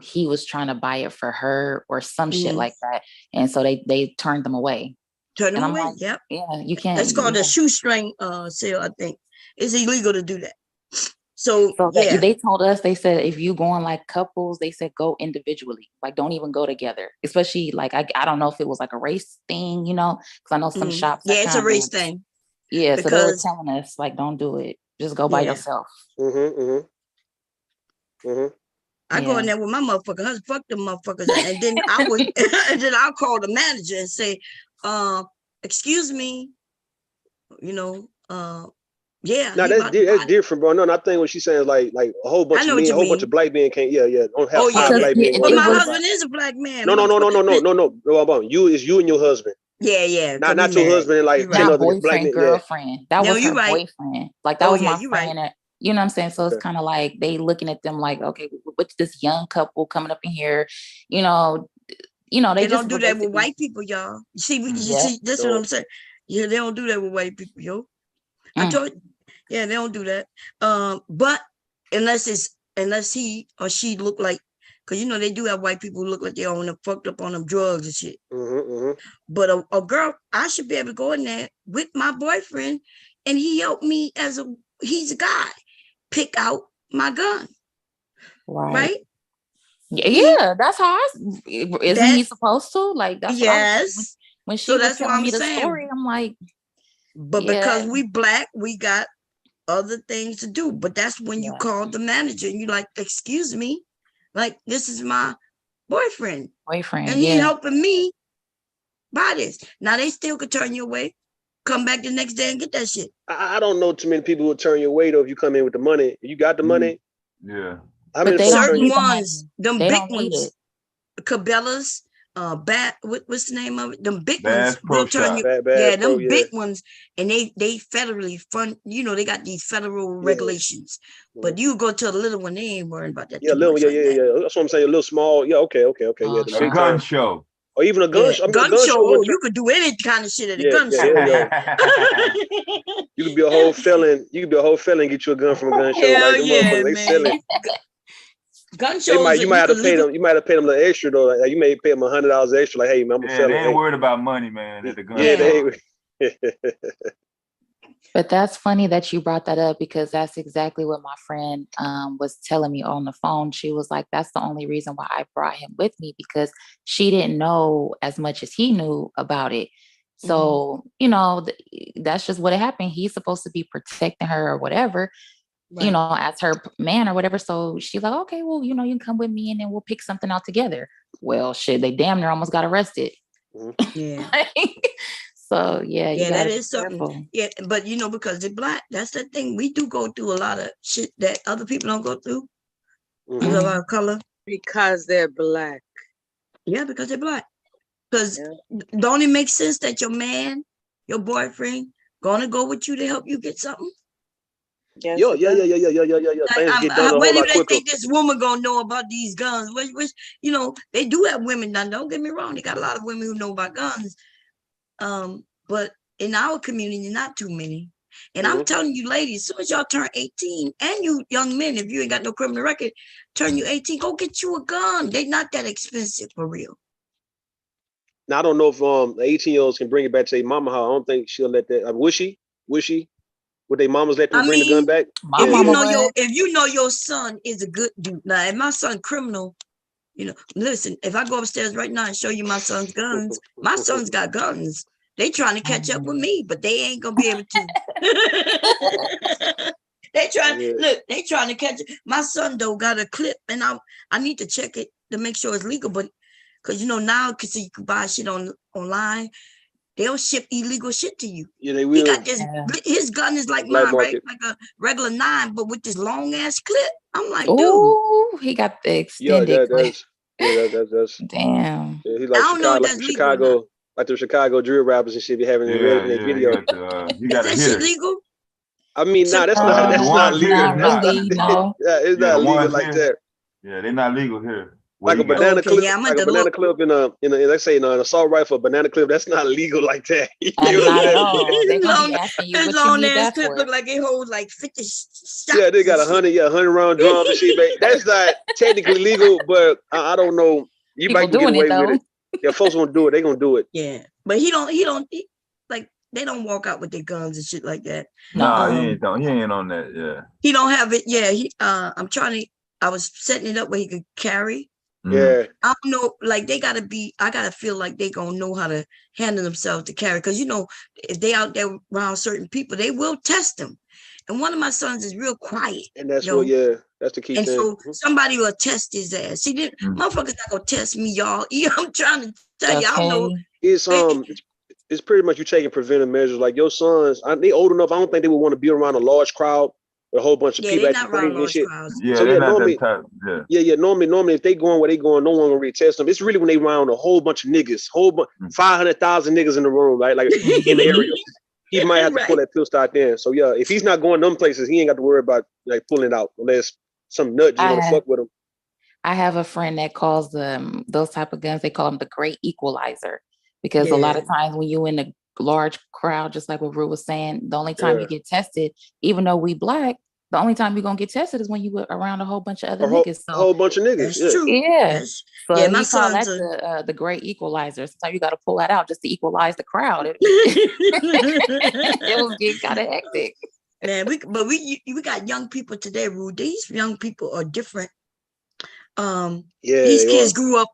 he was trying to buy it for her or some shit like that, and so they turned them away. Turn them away. Like, yep. Yeah, you can't. That's called a shoestring sale. I think it's illegal to do that. So they told us, they said, if you go on like couples, they said go individually, like don't even go together, especially like, I don't know if it was like a race thing, you know, because I know some shops. Yeah, it's a race thing. Yeah, so they were telling us like, don't do it. Just go by yourself. I go in there with my motherfucker husband, fuck them motherfuckers. And then I'll call the manager and say, excuse me, you know, yeah. No, that's different, bro. No, I think what she's saying is like a whole bunch of men, a whole bunch of black men can't. Don't have five black men. But my husband is a black man. No. You and your husband. Yeah. Not your husband and like 10 other black men. Girlfriend. That was her boyfriend. Like that was my friend. You know what I'm saying? So it's kind of like they looking at them like, okay, what's this young couple coming up in here? You know, they just don't do that with white people, y'all. You see, this is what I'm saying. Yeah, they don't do that with white people, yo. I told you, they don't do that. But unless he or she look like, because you know they do have white people who look like they're fucked up on them drugs and shit. But a girl, I should be able to go in there with my boyfriend, and he helped me he's a guy, pick out my gun. Right? Yeah, that's how isn't he supposed to? Like that's yes. When she was telling me the story, I'm like, but because we black, we got other things to do. But that's when you call the manager and you're like, excuse me, like this is my boyfriend. And he helping me buy this. Now they still could turn you away. Come back the next day and get that shit. I don't know too many people who turn your way though if you come in with the money. You got the money. Yeah. But certain ones, them big ones, Cabela's, what's the name of it? Them big Bass ones Pro will turn Shop. you. Bad Yeah, Pro, them big ones, and they federally fund. You know, they got these federal regulations. But you go to a little one, they ain't worrying about that Yeah, too little, much yeah, like yeah, that. yeah. That's what I'm saying. A little small. Yeah, okay. Yeah, the A big gun time. show. Or even a gun Yeah, show. I mean, a gun gun show. show would Oh, you could do any kind of shit at a yeah, gun yeah, show. hell yeah. You could be a whole felon. You could be a whole felon and get you a gun from a gun show. Hell Like them yeah, motherfuckers, they sell man. it. Gun shows. You might You have could to pay legal. them. You might have to pay them a little extra though. Like, you may pay them $100 extra. Like, hey man, I'm a Yeah, felon. they ain't Hey. worried about money, man, at the gun Yeah, show. But that's funny that you brought that up because that's exactly what my friend was telling me on the phone. She was like, that's the only reason why I brought him with me because she didn't know as much as he knew about it. So, you know, that's just what happened. He's supposed to be protecting her or whatever, you know, as her man or whatever. So she's like, okay, well, you know, you can come with me and then we'll pick something out together. Well, shit, they damn near almost got arrested. Yeah. So yeah, you Yeah, gotta that be is something. careful. Yeah, but you know, because they're black, that's the thing. We do go through a lot of shit that other people don't go through because of our color. Because they're black. Yeah, because they're black. Because don't it make sense that your man, your boyfriend, gonna go with you to help you get something? Yes, yeah. Like, Things get done a where whole do lot they quicker. think this woman gonna know about these guns? Which you know, they do have women now. Don't get me wrong, they got a lot of women who know about guns. But in our community, not too many. And I'm telling you, ladies, as soon as y'all turn 18, and you young men, if you ain't got no criminal record, turn you 18, go get you a gun. They not that expensive for real. Now I don't know if 18-year-olds can bring it back to their mama house. I don't think she'll let that. Would she? Would their mamas let them bring the gun back? If you know your son is a good dude. Now, if my son criminal, you know, listen, if I go upstairs right now and show you my son's guns, my son's got guns. They trying to catch up with me, but they ain't gonna be able to. They trying to catch it. My son though got a clip, and I need to check it to make sure it's legal. But because you know now, because you can buy shit online, they'll ship illegal shit to you. Yeah, they will. He got this. His gun is like Black mine, market. right? Like a regular 9, but with this long ass clip. I'm like, dude, he got the extended clip. That's damn. Yeah, he like Chicago, like the Chicago drill rappers and shit be having in their video. You got is that shit legal? I mean, that's not legal. Not really, no. It's not legal like that. Yeah, they're not legal here. Like a banana clip, in a let's say in an assault rifle, a banana clip. That's not legal like that. Not at all. They're gonna be asking you what you need that clip for. look like it holds like 50 shots. Yeah, they got 100 round drums and shit. That's not technically legal, but I don't know. You might get away with it. Yeah, folks won't do it. They gonna do it. Yeah, but he like they don't walk out with their guns and shit like that. No, he ain't on that. Yeah, he don't have it. Yeah, I was setting it up where he could carry. Yeah, I don't know. Like I gotta feel like they gonna know how to handle themselves to carry. Because you know, if they out there around certain people, they will test them. And one of my sons is real quiet. And that's that's the key and thing. So somebody will test his ass. See, motherfuckers not gonna test me, y'all. I'm trying to tell y'all know. It's pretty much you taking preventive measures. Like your sons, they old enough. I don't think they would want to be around a large crowd with a whole bunch of people acting crazy and shit. Yeah, so they're not normally, that type. Normally, if they going where they going, no one gonna really test them. It's really when they around a whole bunch of niggas, 500,000 niggas in the room, right? Like in the area. He might have to pull that pistol out there. So yeah, if he's not going them places, he ain't got to worry about like pulling it out unless some nut just want to fuck with him. I have a friend that calls them those type of guns. They call them the great equalizer because a lot of times when you in a large crowd, just like what Rue was saying, the only time you get tested, even though we black, the only time you're gonna get tested is when you were around a whole bunch of other niggas. So a whole bunch of niggas. That's true. Yeah. So yeah, my call that the great equalizer. Sometimes you got to pull that out just to equalize the crowd. It was getting kind of hectic. Man, we got young people today, Rue. These young people are different. These kids grew up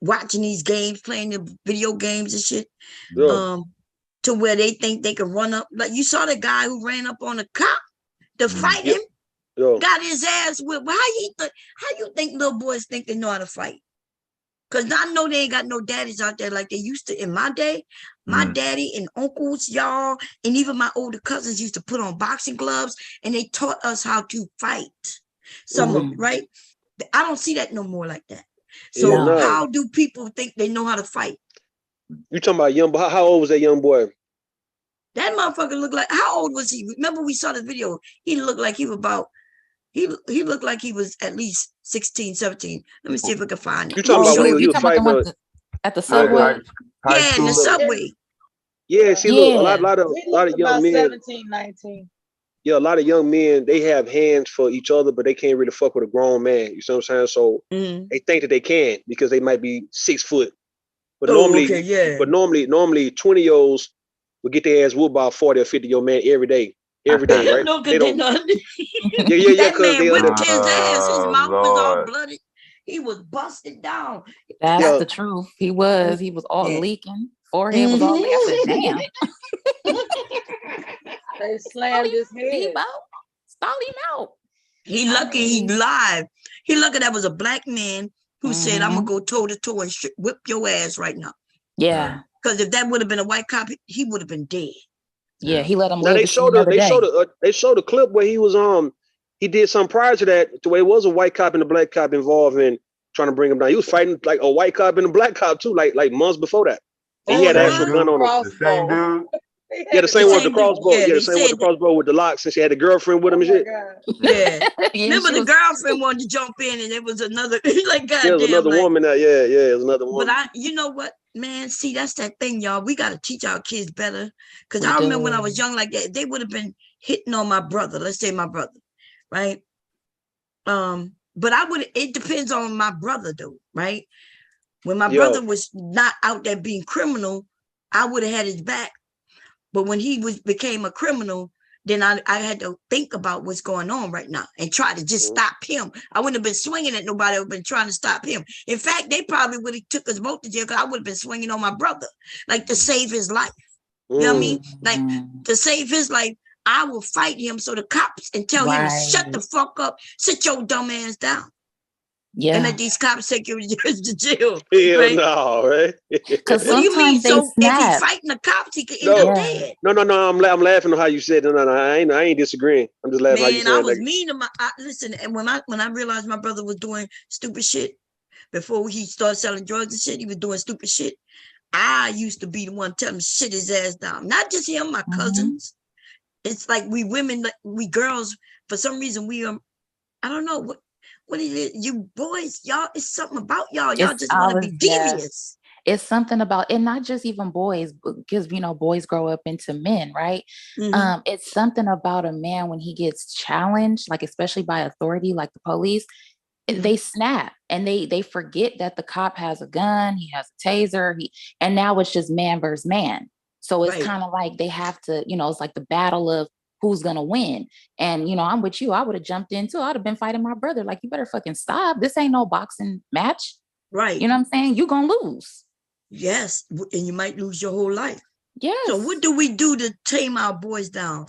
watching these games, playing the video games and shit. To where they think they can run up. Like you saw the guy who ran up on a cop to fight him. Got his ass whipped. How you think little boys think they know how to fight? Because I know they ain't got no daddies out there like they used to in my day. My daddy and uncles, y'all, and even my older cousins used to put on boxing gloves and they taught us how to fight. Some of them, right? I don't see that no more like that. So No. how do people think they know how to fight? You talking about young boy? How old was that young boy? That motherfucker looked like, how old was he? Remember we saw the video. He looked like he was about, he looked like he was at least 16, 17. Let me see if I can find it. You talking about when he was fighting at the subway? Yeah, in the subway. Yeah, see, look, a lot of young about men. 17, 19. Yeah, a lot of young men, they have hands for each other, but they can't really fuck with a grown man. You see what I'm saying? So they think that they can because they might be 6 foot. But normally 20-year-olds will get their ass whooped by a 40 or 50-year-old man every day. Every day, right? No, They don't. yeah. Because man they whipped his ass. His Oh, mouth was all Lord. bloody. He was busted down. That's the truth. He was all leaking. Forehead was all leaking. I said, damn. They slammed his head. Stall him out. He lucky he live. He lucky that was a black man who said, I'm gonna go toe to toe and whip your ass right now. Yeah. Because if that would have been a white cop, he would have been dead. Yeah, he let him Now live they to see showed another day. they showed a clip where he was he did something prior to that, to where it was a white cop and a black cop involved in trying to bring him down. He was fighting like a white cop and a black cop too, like months before that. And he had an actual gun on him. The same dude. Yeah, the same one with the crossbow. Yeah, Yeah, the same one with the crossbow with the locks, and she had a girlfriend with him and shit. Yeah. Remember the girlfriend wanted to jump in and it was another like goddamn. There was another woman there. Yeah, it was another woman. But you know what, man? See, that's that thing, y'all. We gotta teach our kids better. Cause I remember when I was young like that, they would have been hitting on my brother. Let's say my brother, right? But it depends on my brother though, right? When my brother was not out there being criminal, I would have had his back. But when he became a criminal, then I had to think about what's going on right now and try to just stop him. I wouldn't have been swinging at nobody. I would have been trying to stop him. In fact, they probably would have took us both to jail because I would have been swinging on my brother, like to save his life. You know what I mean? Like to save his life, I will fight him so the cops and tell him to shut the fuck up, sit your dumb ass down. Yeah. And let these cops take you to jail. Hell right? no, right? What do you mean? So if he's fighting the cops, he could end up dead. No. I'm laughing at how you said it. No. I ain't disagreeing. I'm just laughing how you said it. Man, I was mean to listen. And when I realized my brother was doing stupid shit before he started selling drugs and shit, he was doing stupid shit. I used to be the one telling him to shit his ass down. Not just him, my cousins. It's like we women, like we girls, for some reason we I don't know what it is. You boys, y'all, it's something about y'all. Y'all just want to be devious. It's something about, and not just even boys, because boys grow up into men, right? It's something about a man when he gets challenged, like especially by authority, like the police, they snap and they forget that the cop has a gun, he has a taser, and now it's just man versus man. So it's kind of like they have to, it's like the battle of who's gonna win. And I'm with you. I would have jumped in too. I'd have been fighting my brother. Like, you better fucking stop. This ain't no boxing match. Right. You know what I'm saying? You're gonna lose. Yes. And you might lose your whole life. Yes. So what do we do to tame our boys down?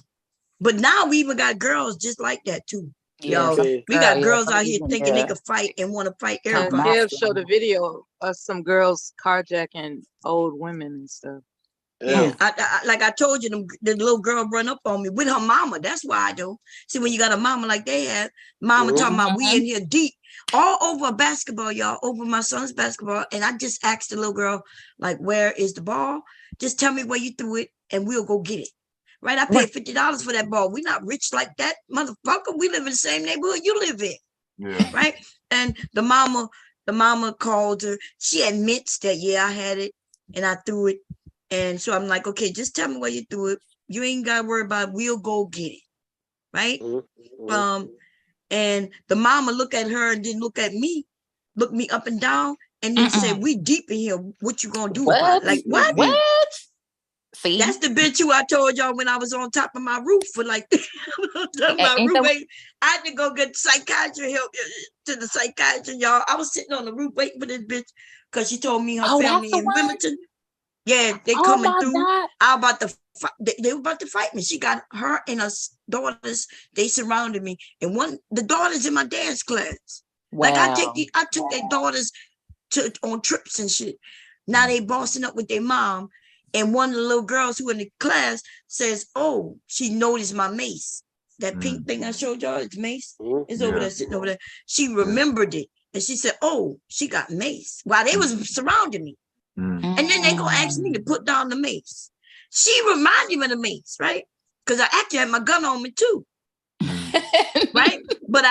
But now we even got girls just like that too. Yeah, we got girls out here thinking they can fight and want to fight everybody. Kev showed a video of some girls carjacking old women and stuff. Yeah, like I told you, the little girl run up on me with her mama. That's why I do. See, when you got a mama like they have, mama talking about we in here deep, all over basketball, y'all, over my son's basketball. And I just asked the little girl, like, where is the ball? Just tell me where you threw it and we'll go get it. Right? I paid $50 for that ball. We're not rich like that, motherfucker. We live in the same neighborhood you live in. Yeah. Right? And the mama called her. She admits that, yeah, I had it and I threw it. And so I'm like, okay, just tell me where you threw it. You ain't got to worry about it. We'll go get it. Right? And the mama look at her and then look at me, look me up and down, and then say, we deep in here. What you gonna do about it? Like, what? See? That's the bitch who I told y'all when I was on top of my roof for like my roommate. I had to go get psychiatry help to the psychiatrist, y'all. I was sitting on the roof waiting for this bitch because she told me her family in Wilmington. Yeah, they coming through. I about to fight. They were about to fight me. She got her and her daughters. They surrounded me, and the daughters in my dance class. Wow. Like I took their daughters on trips and shit. Now they bossing up with their mom, and one of the little girls who in the class says, "Oh, she noticed my mace. That pink thing I showed y'all, it's mace. It's over there, sitting over there. She remembered it." And she said, oh, she got mace while they was surrounding me. And then they gonna ask me to put down the mace. She reminded me of the mace, right? Because I actually had my gun on me too. Right? But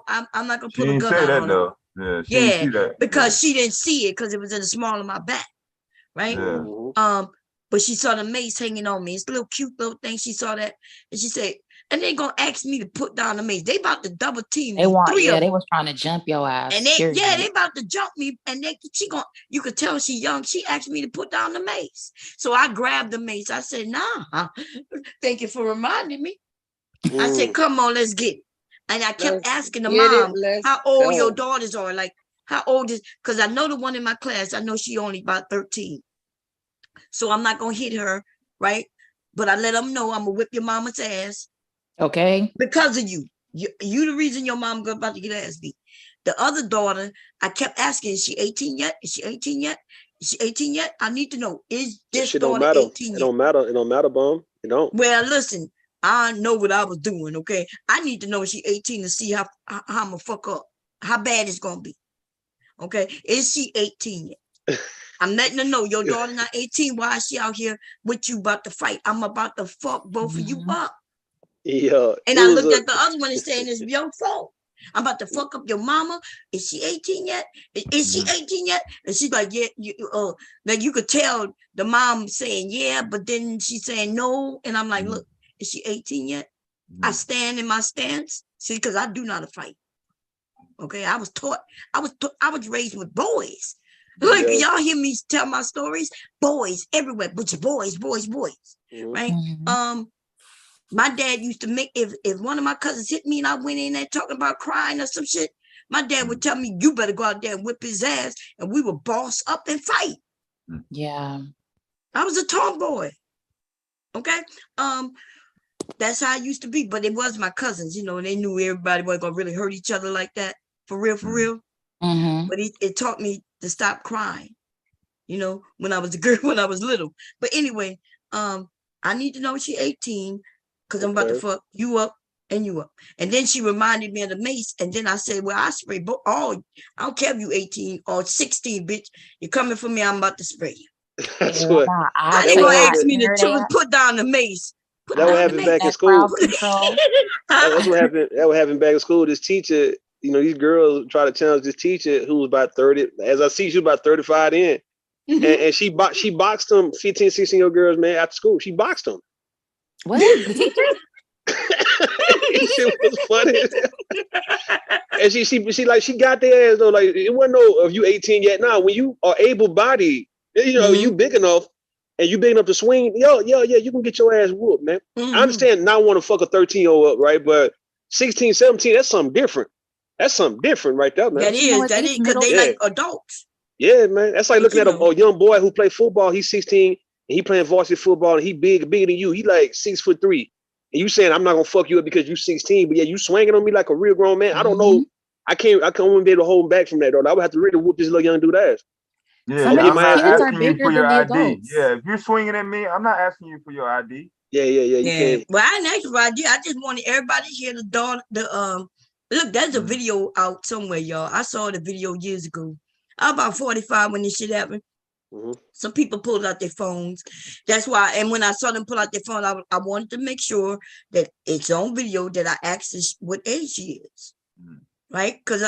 I'm not gonna She put a didn't gun say out that on her. though. Yeah, she didn't see that. Because she didn't see it because it was in the small of my back, right? Yeah. But she saw the mace hanging on me. It's a little cute little thing. She saw that, and she said, "And they gonna ask me to put down the mace. They about to double team me. They was trying to jump your ass. And they about to jump me. And you could tell she young. She asked me to put down the mace. So I grabbed the mace. I said, nah, thank you for reminding me. I said, come on, let's get it. And I kept asking the mom, how old your daughters are. Like, how old is, because I know the one in my class, I know she only about 13. So I'm not going to hit her, right? But I let them know I'm going to whip your mama's ass. Okay. Because of you. You the reason your mom about to get ass beat. The other daughter, I kept asking, is she 18 yet? Is she 18 yet? Is she 18 yet? I need to know, is this daughter 18 yet? It don't matter, Bum. It don't. Well, listen, I know what I was doing, okay? I need to know if she 18 to see how I'm going to fuck up. How bad it's going to be. Okay? Is she 18 yet? I'm letting her know your daughter not 18. Why is she out here with you about to fight? I'm about to fuck both of you up. Yeah. And I looked at the other one and saying, it's your fault. I'm about to fuck up your mama. Is she 18 yet? Is she 18 yet? And she's like, yeah, like you could tell the mom saying, yeah, but then she's saying no. And I'm like, look, is she 18 yet? I stand in my stance. See, because I do not fight. Okay, I was taught, I was raised with boys. Like y'all hear me tell my stories, boys everywhere, but boys, right? My dad used to make, if one of my cousins hit me and I went in there talking about crying or some shit, my dad would tell me, you better go out there and whip his ass, and we would boss up and fight. Yeah. I was a tomboy. Okay. That's how I used to be, but it was my cousins, and they knew everybody wasn't gonna really hurt each other like that, for real. But it taught me to stop crying, when I was a girl, when I was little. But anyway, I need to know she 18, because I'm about to fuck you up and you up. And then she reminded me of the mace, and then I said, well, I spray I don't care if you 18 or 16, bitch. You're coming for me, I'm about to spray you. That's what. How they gonna ask me to put down the mace? That would happen back in school. That's what happened. That would happen back in school. This teacher, these girls try to challenge this teacher who was about 30. As I see, she was about 35 in. And she boxed them 15, 16-year-old girls, man, after school. She boxed them. What? The teacher? It was funny. And she got their ass though. Like, it wasn't no if you 18 yet. Now, when you are able-bodied, you big enough and you big enough to swing, yeah, you can get your ass whooped, man. I understand not want to fuck a 13-year-old up, right? But 16, 17, that's something different. That's something different right there, man. That is, because they like adults. Yeah, man. That's like looking at a young boy who play football. He's 16 and he playing varsity football and he bigger than you. He like 6'3". And you saying I'm not gonna fuck you up because you 16, but yeah, you swinging on me like a real grown man. I don't know. I can't be able to hold him back from that though. I would have to really whoop this little young dude ass. Yeah, I'm not asking you for your ID. Yeah, if you're swinging at me, I'm not asking you for your ID. Yeah. You can't. Well, I didn't ask for ID. I just wanted everybody to hear look, there's a video out somewhere, y'all. I saw the video years ago. I was about 45 when this shit happened. Some people pulled out their phones. That's why, and when I saw them pull out their phone, I wanted to make sure that it's on video that I asked what age she is. Right? Because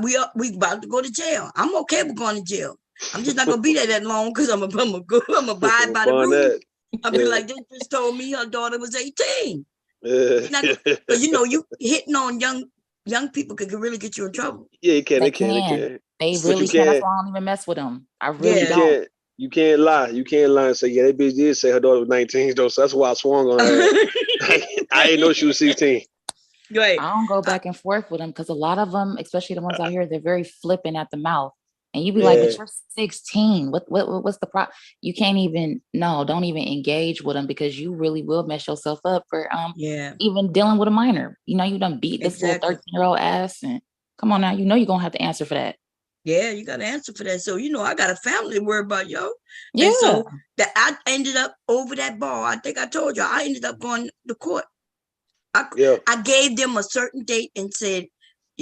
we about to go to jail. I'm okay with going to jail. I'm just not gonna be there that long because I'm abide by the rules. I'll be like, they just told me her daughter was 18. Because you hitting on young people could really get you in trouble. Yeah, they can. They really can. That's why I don't even mess with them. I really don't. You can't lie. You can't lie and say, yeah, that bitch did say her daughter was 19 though. So that's why I swung on her. I didn't know she was 16. Right. I don't go back and forth with them because a lot of them, especially the ones out here, they're very flippant at the mouth. And you be like, but you're 16. What's the problem? You can't even, don't even engage with them because you really will mess yourself up for even dealing with a minor. You done beat this little 13-year-old ass, and come on now, you're gonna have to answer for that. Yeah, you gotta answer for that. So I got a family to worry about, yo. Yeah. And so that I ended up over that ball. I think I told you I ended up going to court. I gave them a certain date and said,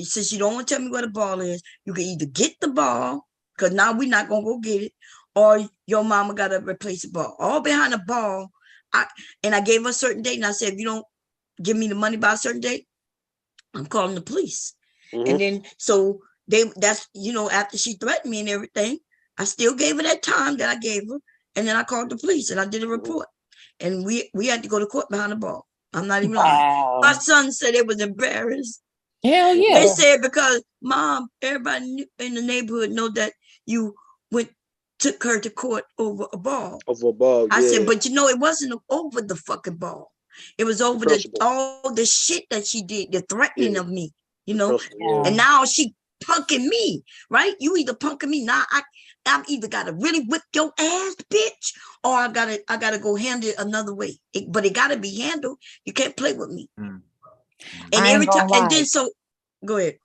since you don't want to tell me where the ball is, you can either get the ball, because now we're not going to go get it, or your mama got to replace the ball. All behind the ball. I gave her a certain date, and I said, if you don't give me the money by a certain date, I'm calling the police. And then, so that's, after she threatened me and everything, I still gave her that time that I gave her. And then I called the police and I did a report. And we had to go to court behind the ball. I'm not even lying. My son said it was embarrassed. Hell yeah. They said, because Mom, everybody in the neighborhood know that you took her to court over a ball. Over a ball, I said, but it wasn't over the fucking ball. It was over all the shit that she did, the threatening of me, and now she punking me, right? You either punking me now. I'm either gotta really whip your ass, bitch, or I gotta go handle it another way. But it gotta be handled. You can't play with me. And every time, and then go ahead.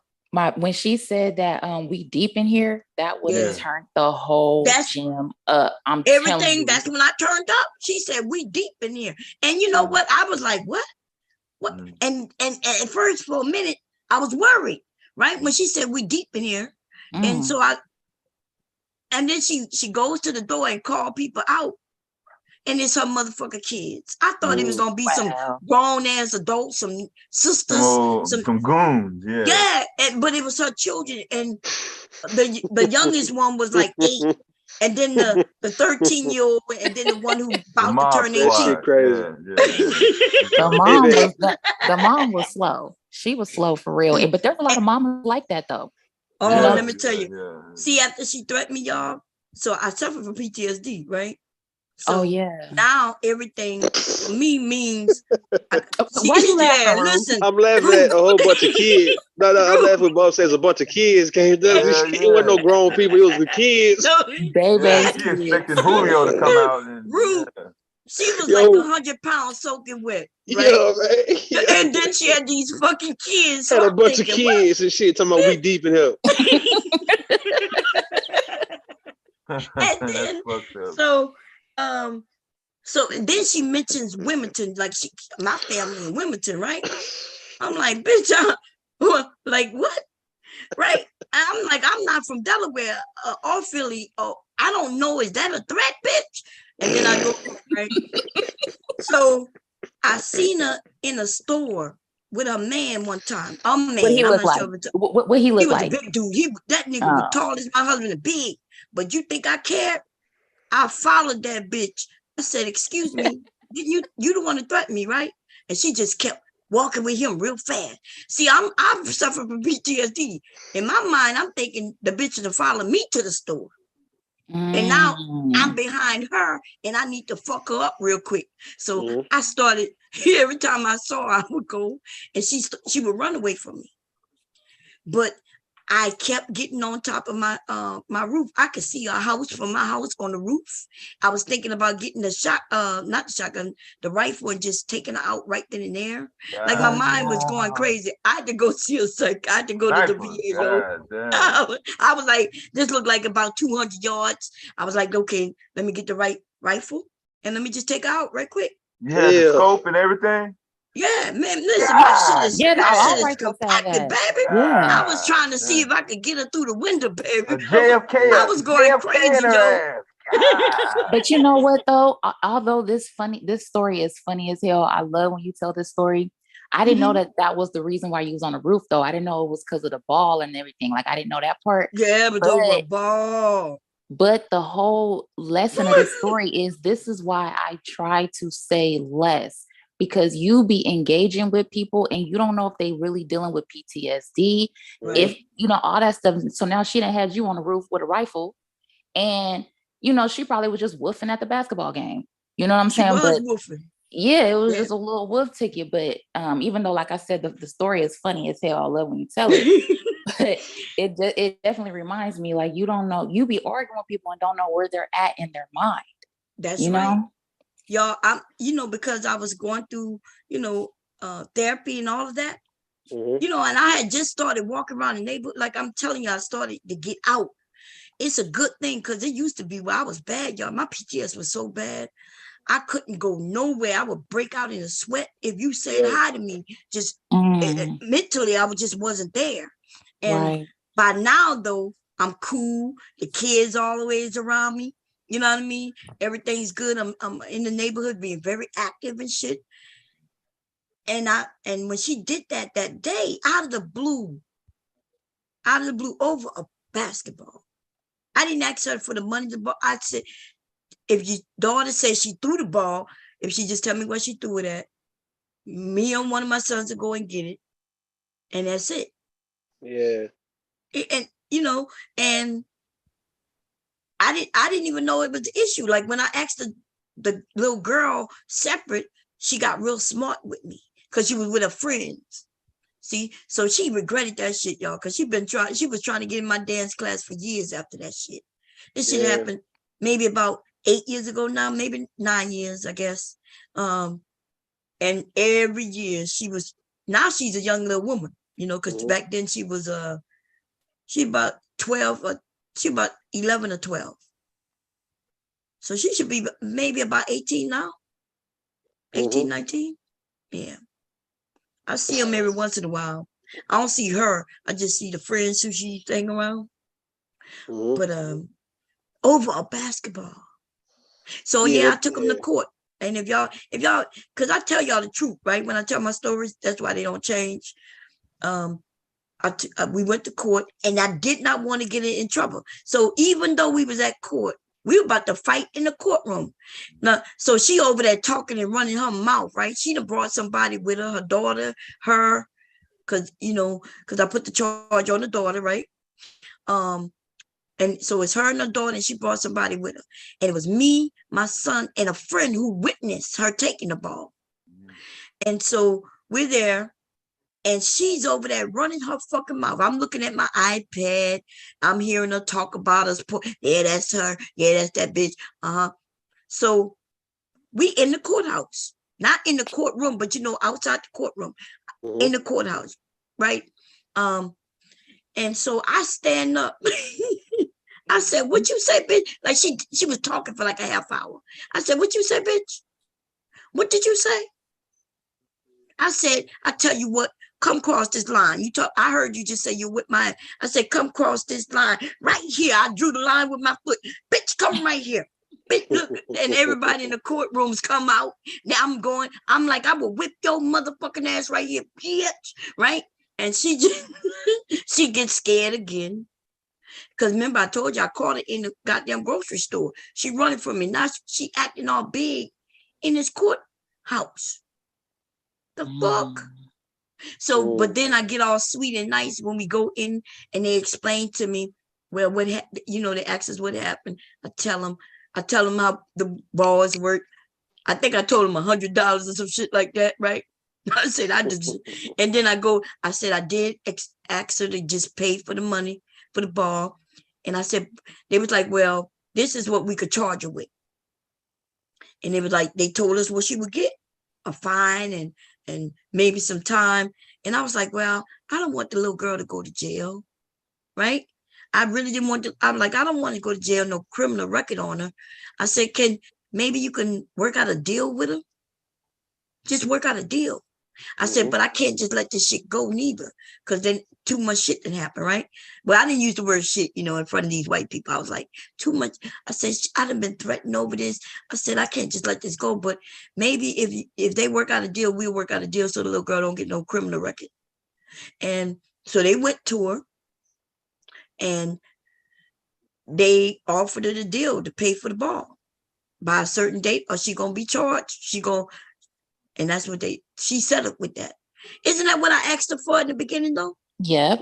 When she said that we deep in here, that would have turned the whole gym up. I'm telling you. That's when I turned up. She said, we deep in here. And you know what? I was like, what? And at first, for a minute, I was worried, right? When she said, we deep in here. And so and then she goes to the door and call people out. And it's her motherfucking kids. I thought it was gonna be some grown ass adults, some sisters, some goons, but it was her children, and the youngest one was like 8, and then the 13-year-old, and then the one who about to turn 18. Crazy. The mom was slow. She was slow for real. But there's a lot of mamas like that though. Oh, let me tell you. See, after she threatened me, y'all, so I suffer from PTSD, right? So now everything for me means why you laughing? Listen, I'm laughing at a whole bunch of kids. No, I'm laughing when Bob says a bunch of kids came down. It wasn't no grown people, it was the kids. She expecting Julio to come out and she was like 100 pounds soaking wet, right? And then she had these fucking kids. Had a bunch of kids and shit talking about we deep in here. And then, so then she mentions Wilmington, like my family in Wilmington, right? I'm like, bitch, like what? Right? I'm like, I'm not from Delaware or Philly. Oh, I don't know. Is that a threat, bitch? And then I go, right? So I seen her in a store with a man one time. A man. What he look like? What he look like? He was a big dude. That nigga was tall as my husband and big. But you think I cared? I followed that bitch. I said, excuse me, you don't want to threaten me, right? And she just kept walking with him real fast. See, I'm suffering from PTSD. In my mind, I'm thinking the bitch to follow me to the store. And now I'm behind her and I need to fuck her up real quick. So I started, every time I saw her, I would go and she would run away from me. But I kept getting on top of my roof. I could see our house from my house on the roof. I was thinking about getting not the shotgun, the rifle, and just taking her out right then and there. Like my mind was going crazy. I had to go see a psych. I had to go to the VA. I was like, this looked like about 200 yards. I was like, okay, let me get the right rifle and let me just take her out right quick. Yeah, the scope and everything. Yeah, man, listen, my shit is compacted, baby. Yeah. I was trying to see if I could get her through the window, baby. JFK. I was going crazy, yo. But you know what, though? Although this story is funny as hell, I love when you tell this story. I didn't know that was the reason why you was on the roof, though. I didn't know it was because of the ball and everything. Like, I didn't know that part. Yeah, but over a ball. But the whole lesson of this story is this is why I try to say less. Because you be engaging with people and you don't know if they really dealing with PTSD, if all that stuff. So now she done had you on the roof with a rifle, and she probably was just woofing at the basketball game. You know what I'm saying? But woofing. Yeah, it was just a little woof ticket. But even though, like I said, the story is funny as hell, I love when you tell it. But it definitely reminds me, like, you don't know, you be arguing with people and don't know where they're at in their mind. That's right. Y'all, because I was going through, therapy and all of that, and I had just started walking around the neighborhood. Like I'm telling you, I started to get out. It's a good thing because it used to be where I was bad, y'all. My PTS was so bad. I couldn't go nowhere. I would break out in a sweat. If you said hi to me, just mentally, I just wasn't there. Right. By now, though, I'm cool. The kids always around me. You know what I mean? Everything's good. I'm in the neighborhood being very active and shit. And when she did that day, out of the blue, over a basketball. I didn't ask her for the money to ball. I said, if your daughter says she threw the ball, if she just tell me where she threw it at, me and one of my sons will go and get it. And that's it. Yeah. And and I didn't even know it was the issue. Like when I asked the little girl separate, she got real smart with me because she was with her friends. See, so she regretted that shit, y'all, because she was trying to get in my dance class for years after that shit. This shit happened maybe about 8 years ago now, maybe 9 years, I guess. And every year now she's a young little woman, because back then she was she about 12 or she about 11 or 12. So she should be maybe about 18 now. 18, 19. Yeah. I see them every once in a while. I don't see her. I just see the friends who she's hanging around. But over a basketball. So yeah, I took them to court. And if y'all, because I tell y'all the truth, right? When I tell my stories, that's why they don't change. We went to court, and I did not want to get in trouble. So even though we was at court, we were about to fight in the courtroom. Now, so she over there talking and running her mouth, right? She done brought somebody with her daughter, because I put the charge on the daughter, right? And so it's her and her daughter, and she brought somebody with her. And it was me, my son, and a friend who witnessed her taking the ball. And so we're there, and she's over there running her fucking mouth. I'm looking at my iPad. I'm hearing her talk about us. Yeah, that's her. Yeah, that's that bitch. So we in the courthouse, not in the courtroom, but outside the courtroom, in the courthouse, right? And so I stand up. I said, "What you say, bitch?" Like she was talking for like a half hour. I said, "What you say, bitch? What did you say?" I said, "I tell you what, come cross this line." I heard you just say you're with mine. I said, "Come cross this line right here." I drew the line with my foot. Bitch, come right here. Bitch, look. And everybody in the courtrooms come out. Now I'm like, I will whip your motherfucking ass right here, bitch. Right? And she just she gets scared again. Because remember, I told you I caught her in the goddamn grocery store. She running from me. Now she acting all big in this courthouse. The fuck? So, but then I get all sweet and nice when we go in and they explain to me, well, they ask us what happened. I tell them how the balls work. I think I told them $100 or some shit like that, right? I said, and then I said, I did ask her to just pay for the money for the ball. And I said, they was like, well, this is what we could charge her with. And they was like, they told us what she would get, a fine and maybe some time. And I was like, well, I don't want the little girl to go to jail, right? I really didn't want to. I'm like, I don't want to go to jail, no criminal record on her. I said, maybe you can work out a deal with her? Just work out a deal. I said, but I can't just let this shit go neither, because then too much shit can happen, right? Well, I didn't use the word shit, in front of these white people. I was like, too much. I said, I done been threatened over this. I said, I can't just let this go. But maybe if they work out a deal, we'll work out a deal so the little girl don't get no criminal record. And so they went to her and they offered her the deal to pay for the ball by a certain date, or she gonna be charged. And that's what she settled with that. Isn't that what I asked her for in the beginning, though? Yep.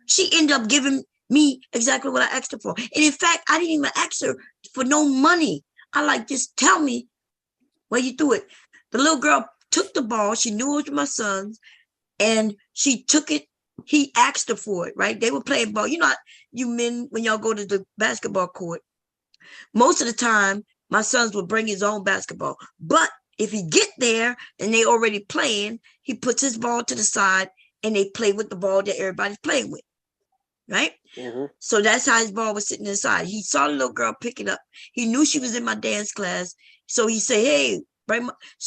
She ended up giving me exactly what I asked her for. And in fact, I didn't even ask her for no money. I like, just tell me where you threw it. The little girl took the ball. She knew it was my son's. And she took it. He asked her for it, right? They were playing ball. You men, when y'all go to the basketball court, most of the time, my sons would bring his own basketball. But if he get there and they already playing, he puts his ball to the side and they play with the ball that everybody's playing with, right? So that's how his ball was sitting inside. He saw the little girl pick it up. He knew she was in my dance class. So he said, hey,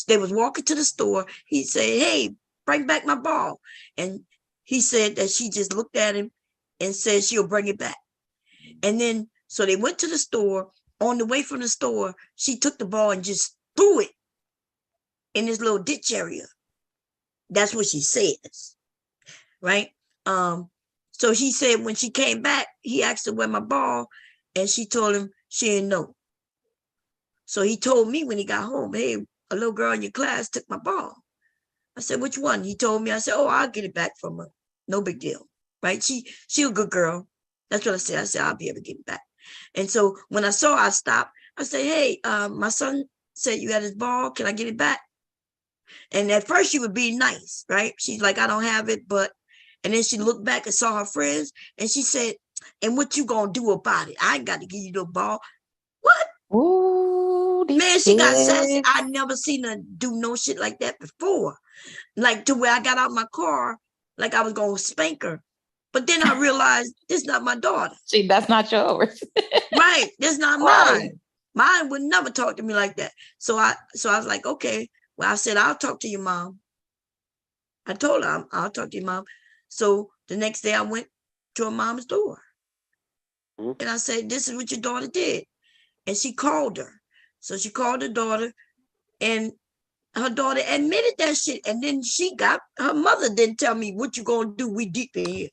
they was walking to the store. He said, hey, bring back my ball. And he said that she just looked at him and said she'll bring it back. And then, so they went to the store. On the way from the store, she took the ball and just threw it in this little ditch area. That's what she says, right? So he said when she came back, he asked her where my ball, and she told him she didn't know. So he told me when he got home, hey, a little girl in your class took my ball. I said, which one? He told me. I said, oh, I'll get it back from her. No big deal, right? She a good girl. That's what I said. I said, I'll be able to get it back. And so when I saw her, I stopped. I said, hey, my son said you had his ball. Can I get it back? And at first she would be nice, right? She's like, I don't have it, but, and then she looked back and saw her friends and she said, and what you gonna do about it? I ain't got to give you the ball. What? Ooh, man, she got sassy. I never seen her do no shit like that before. Like to where I got out my car, like I was gonna spank her. But then I realized this is not my daughter. See, that's not yours. Right. This is not Right. mine. Mine would never talk to me like that. So I was like, okay. Well, I said, I'll talk to your mom. I told her, I'll talk to your mom. So the next day I went to her mom's door. And I said, this is what your daughter did. And she called her. So she called her daughter, and her daughter admitted that shit. And then her mother didn't tell me what you gonna do. We deep in here.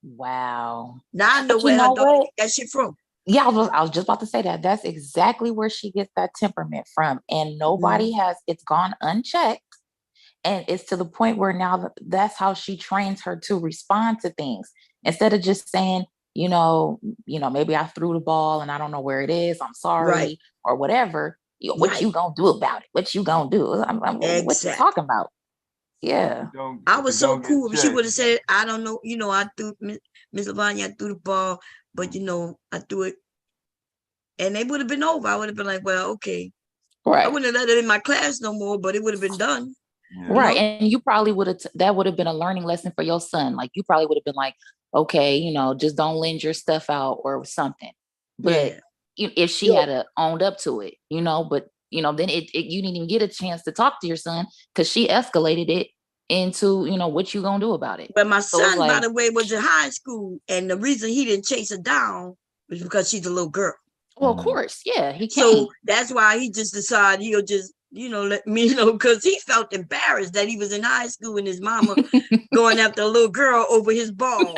Wow. Now I know But you where her know daughter what? get that shit from. Yeah, I was just about to say that. That's exactly where she gets that temperament from. And nobody it's gone unchecked. And it's to the point where now that's how she trains her to respond to things. Instead of just saying, maybe I threw the ball and I don't know where it is. I'm sorry, Right. or whatever. What you gonna do about it? What you gonna do? What you talking about? Yeah. I was so cool if she would have said, I don't know, I threw Miss Lavanya, I threw the ball, but I threw it. And they would have been over. I would have been like, well, okay. Right. I wouldn't have let it in my class no more, but it would have been done. Right. And you probably would have, that would have been a learning lesson for your son. Like you probably would have been like, okay, just don't lend your stuff out or something. But if she had owned up to it, but then you didn't even get a chance to talk to your son because she escalated it into, what you gonna do about it. But my son, by the way, was in high school. And the reason he didn't chase her down was because she's a little girl. Well, of course. Yeah, he can't. So that's why he just decided he'll just, let me know, because he felt embarrassed that he was in high school and his mama going after a little girl over his ball.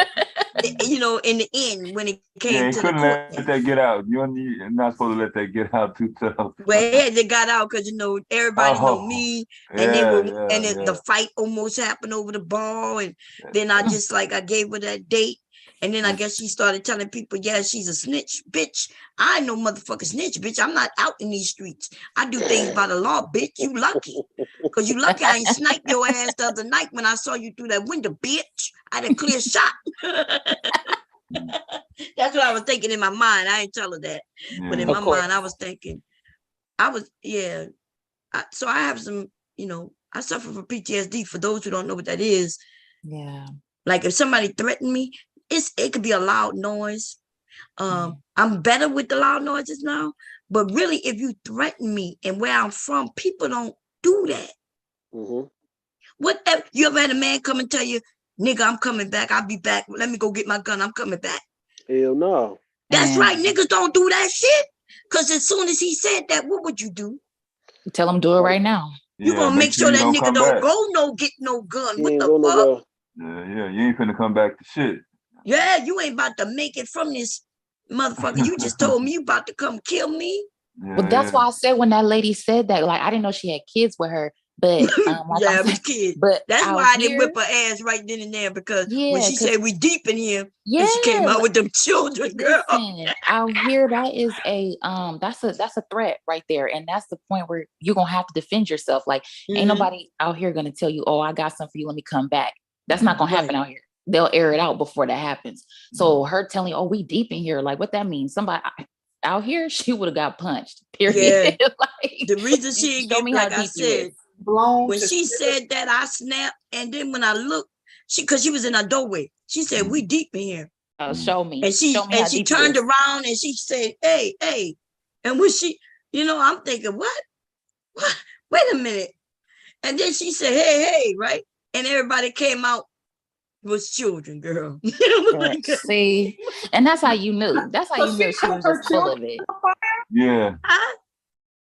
In the end, when it came to the court. Let that get out. You're not supposed to let that get out too tough. Well, they got out because everybody know me, and the fight almost happened over the ball, and then I just I gave her that date, and then I guess she started telling people, yeah, she's a snitch, bitch. I ain't no motherfucking snitch, bitch. I'm not out in these streets. I do things by the law, bitch. You lucky, because you lucky I ain't sniped your ass the other night when I saw you through that window, bitch. I had a clear shot. That's what I was thinking in my mind. I ain't tell her that, but in my mind, I was thinking, so I have some, I suffer from PTSD. For those who don't know what that is, like if somebody threatened me, it could be a loud noise. I'm better with the loud noises now, but really, if you threaten me and where I'm from, people don't do that. Whatever, you ever had a man come and tell you, nigga, I'm coming back. I'll be back. Let me go get my gun. I'm coming back. Hell no. That's right. Niggas don't do that shit. Because as soon as he said that, what would you do? Tell him do it right now. You gonna make sure that nigga don't get no gun. What the fuck? Yeah, you ain't finna come back to shit. Yeah, you ain't about to make it from this motherfucker. You just told me you about to come kill me. But that's why I said when that lady said that, like I didn't know she had kids with her. But it was kids. But that's why I didn't whip her ass right then and there, because when she said we deep in here, and she came out with them children, girl. Listen, out here, that is that's a threat right there, and that's the point where you're gonna have to defend yourself. Like ain't nobody out here gonna tell you, oh, I got something for you, let me come back. That's not gonna happen out here. They'll air it out before that happens. So her telling, oh, we deep in here, like what that means? Somebody out here, she would have got punched. Period. Yeah. The reason she didn't get me, like I said. When she said that, I snapped, and then when I looked, because she was in our doorway, she said, "We deep in here." Show me. And she turned around and she said, "Hey, hey," and when she, I'm thinking, what? Wait a minute, and then she said, "Hey, hey," right, and everybody came out was children, girl. See, and that's how you knew. That's how you knew she was just full of it. Yeah.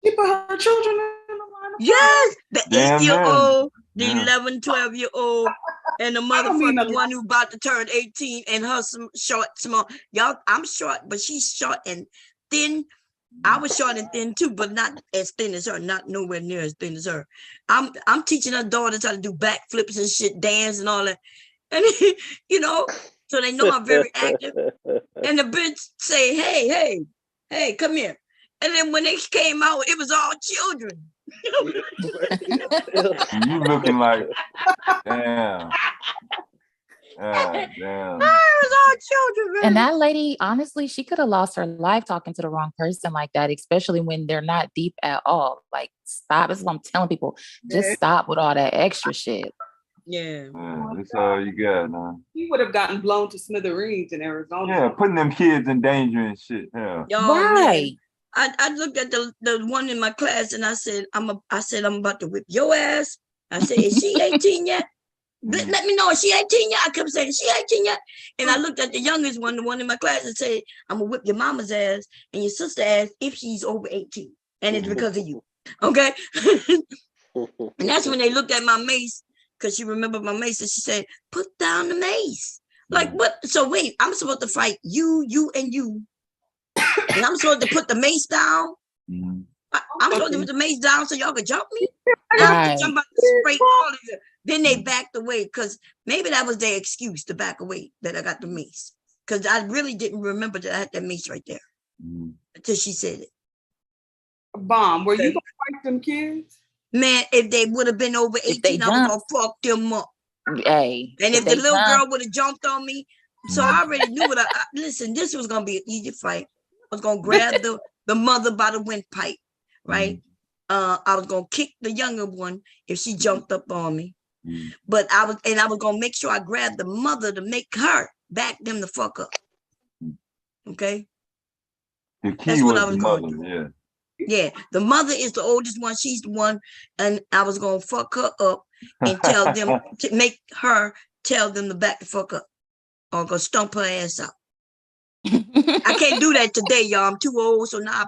She put her children in the line of Yes, the Damn 8-year-old, the yeah. 11, 12-year-old, and the motherfucking one who about to turn 18 and her some short, small. Y'all, I'm short, but she's short and thin. I was short and thin too, but not as thin as her, not nowhere near as thin as her. I'm teaching her daughters how to do backflips and shit, dance and all that. And you know, so they know I'm very active. And the bitch say, hey, come here. And then when they came out, it was all children. You looking like, damn. Damn. It was all children, man. And that lady, honestly, she could have lost her life talking to the wrong person like that, especially when they're not deep at all. Like, stop. This is what I'm telling people. Just stop with all that extra shit. Yeah. That's all you got, man. He would have gotten blown to smithereens in Arizona. Yeah, putting them kids in danger and shit. Yeah. Right. I looked at the one in my class and I said, I'm about to whip your ass. I said, is she 18 yet? Let me know, is she 18 yet? I kept saying, is she 18 yet? And I looked at the youngest one, the one in my class, and said, I'm gonna whip your mama's ass and your sister's ass if she's over 18. And it's because of you. Okay? And that's when they looked at my mace, because she remembered my mace, and she said, put down the mace. Like, what? So wait, I'm supposed to fight you, and you. And I'm supposed to put the mace down. I'm supposed to put the mace down so y'all could jump me. Now jump out the straight all of it. Then they backed away because maybe that was their excuse to back away that I got the mace. Because I really didn't remember that I had that mace right there until she said it. Bomb, were you gonna fight them kids? Man, if they would have been over 18, I was gonna fuck them up. Hey, and if the little girl would have jumped on me, so I already knew what listen, this was gonna be an easy fight. I was gonna grab the mother by the windpipe, right? I was gonna kick the younger one if she jumped up on me. But I was gonna make sure I grabbed the mother to make her back them the fuck up. Okay. The key That's what was I was the gonna mother, do. Yeah, the mother is the oldest one. She's the one, and I was gonna fuck her up and tell them to make her tell them to back the fuck up, or go stomp her ass out. I can't do that today, y'all. I'm too old, so now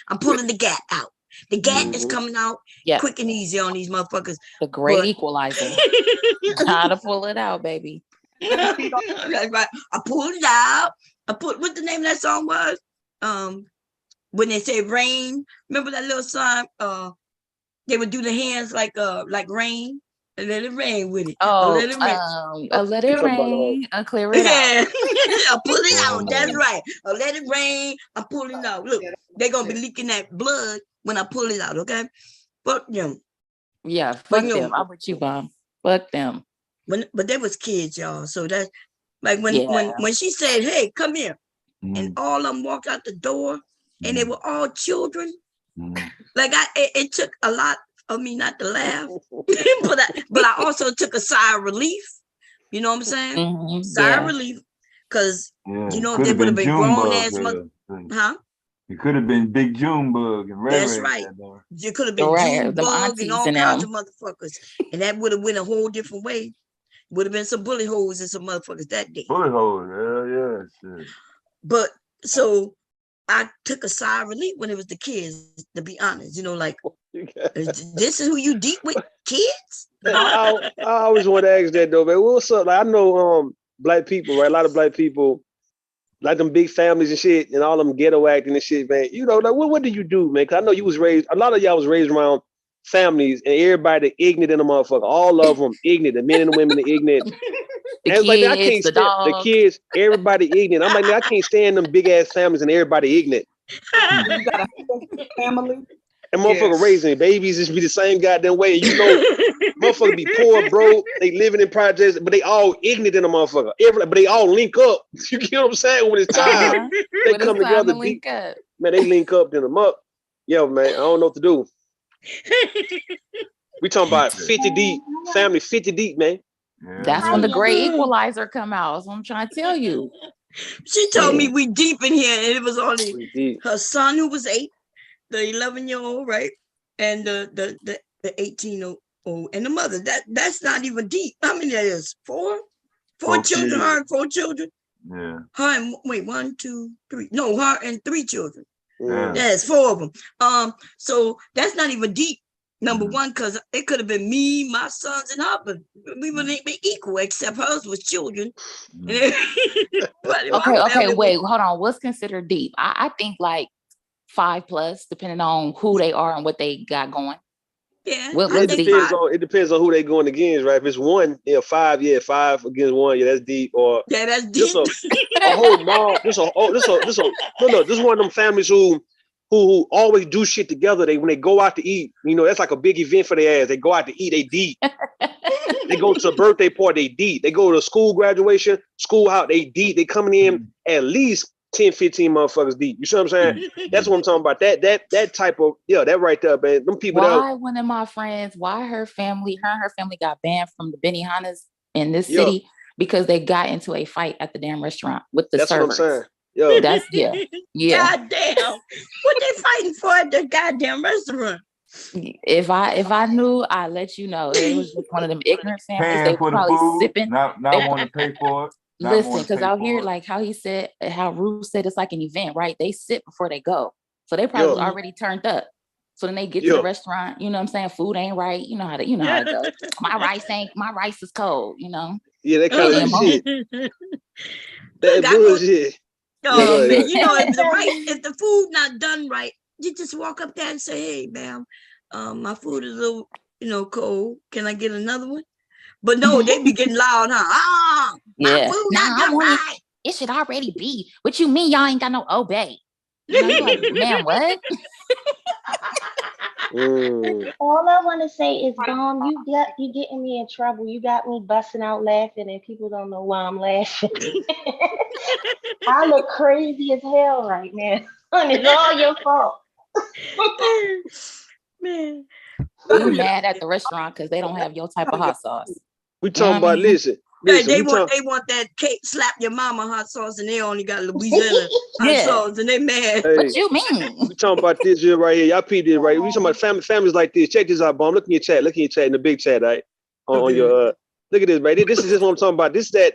I'm pulling the gat out. The gat is coming out quick and easy on these motherfuckers. The great equalizer. Gotta pull it out, baby. That's right. I pulled it out. What the name of that song was? When they say rain, remember that little song? They would do the hands like rain, and let it rain with it. Oh, let it rain. Let it rain, clear it out. I pull it out. That's right. Let it rain. I pull it out. Look, they're gonna be leaking that blood when I pull it out. Okay, fuck them. Yeah, fuck them. I'm with you, Mom. Fuck them. But they was kids, y'all. So that's like when she said, "Hey, come here," and all of them walked out the door, and they were all children. Like it took a lot of me not to laugh, but I also took a sigh of relief. You know what I'm saying? Sigh of relief, because you know if they would have been grown ass huh? It could have been Big Junebug and Ray. That's right. You could have been Junebug and all kinds of motherfuckers, and that would have went a whole different way. Would have been some bullet holes and some motherfuckers that day. Bullet holes, yeah. But so I took a sigh of relief when it was the kids, to be honest. You know, like, this is who you deep with, kids? I always want to ask that though, man. What's up? Like, I know black people, right? A lot of black people, like them big families and shit, and all them ghetto acting and shit, man. You know, like what do you do, man? Cause I know you was raised, a lot of y'all was raised around families, and everybody ignorant in the motherfucker. All of them ignorant. The men and the women are ignorant. The and kids, like, I can't the stand dog. the kids, everybody ignorant. I'm like, man, I can't stand them big ass families and everybody ignorant. You got a family. And motherfucker raising babies just be the same goddamn way. You know, motherfucker be poor, broke. They living in projects, but they all ignorant in the motherfucker. But they all link up. You get what I'm saying? When it's time, they when come it's time together. to link up. Man, they link up in them up. Yo, man, I don't know what to do. We talking about 50 deep, family 50 deep, man. That's when the great equalizer come out. That's what I'm trying to tell you. She told me we deep in here, and it was only her son who was 8, the 11-year-old, right, and the 18-year-old, and the mother. That's not even deep. How many that is? 4? Four children, her and 4 children. Yeah. Her and wait, 1, 2, 3. No, her and 3 children. Yeah. That's 4 of them. So that's not even deep. Number one, because it could have been me, my sons, and her, but we wouldn't be equal, except hers was children. Okay, wait, hold on. What's considered deep? I think like 5+, depending on who they are and what they got going. Yeah, it depends on who they going against, right? If it's 1, 5, 5 against 1, that's deep. Or that's deep. Just a whole mob. This one of them families who always do shit together. When they go out to eat, that's like a big event for their ass. They go out to eat, they deep. They go to a birthday party, they deep. They go to a school graduation, schoolhouse, they deep. They coming in at least 10, 15 motherfuckers deep. You see what I'm saying? That's what I'm talking about. That type of, that right there, man. Them people one of my friends, her and her family got banned from the Benihanas in this city because they got into a fight at the damn restaurant with the servers. That's what I'm saying. Yo. That's Goddamn. What they fighting for at the goddamn restaurant? If I knew, I'd let you know. It was just one of them ignorant families. They were probably sipping. Not want to pay for it. Listen, because out here, like how Ruth said, it's like an event, right? They sip before they go. So they probably was already turned up. So then they get to the restaurant, you know what I'm saying? Food ain't right. You know how it goes. My rice is cold, Yeah, that kind of shit. That bullshit. Man, if the food not done right, you just walk up there and say, "Hey, ma'am, my food is a little, cold. Can I get another one?" But no, they be getting loud, huh? My food not done right. It should already be. What you mean y'all ain't got no obey? You're like, man, what? All I want to say is, Bomb, you getting me in trouble. You got me busting out laughing, and people don't know why I'm laughing. I look crazy as hell right now. It's all your fault. Man, you mad at the restaurant because they don't have your type of hot sauce. We talking about listen. They want that cake slap your mama hot sauce, and they only got Louisiana hot sauce, and they mad. Hey, what you mean? We talking about this here right here. Y'all peep this right. We talking about families like this. Check this out, Bomb. Look in your chat. Look in your chat in the big chat, right? On your look at this, right? This is just what I'm talking about. This that.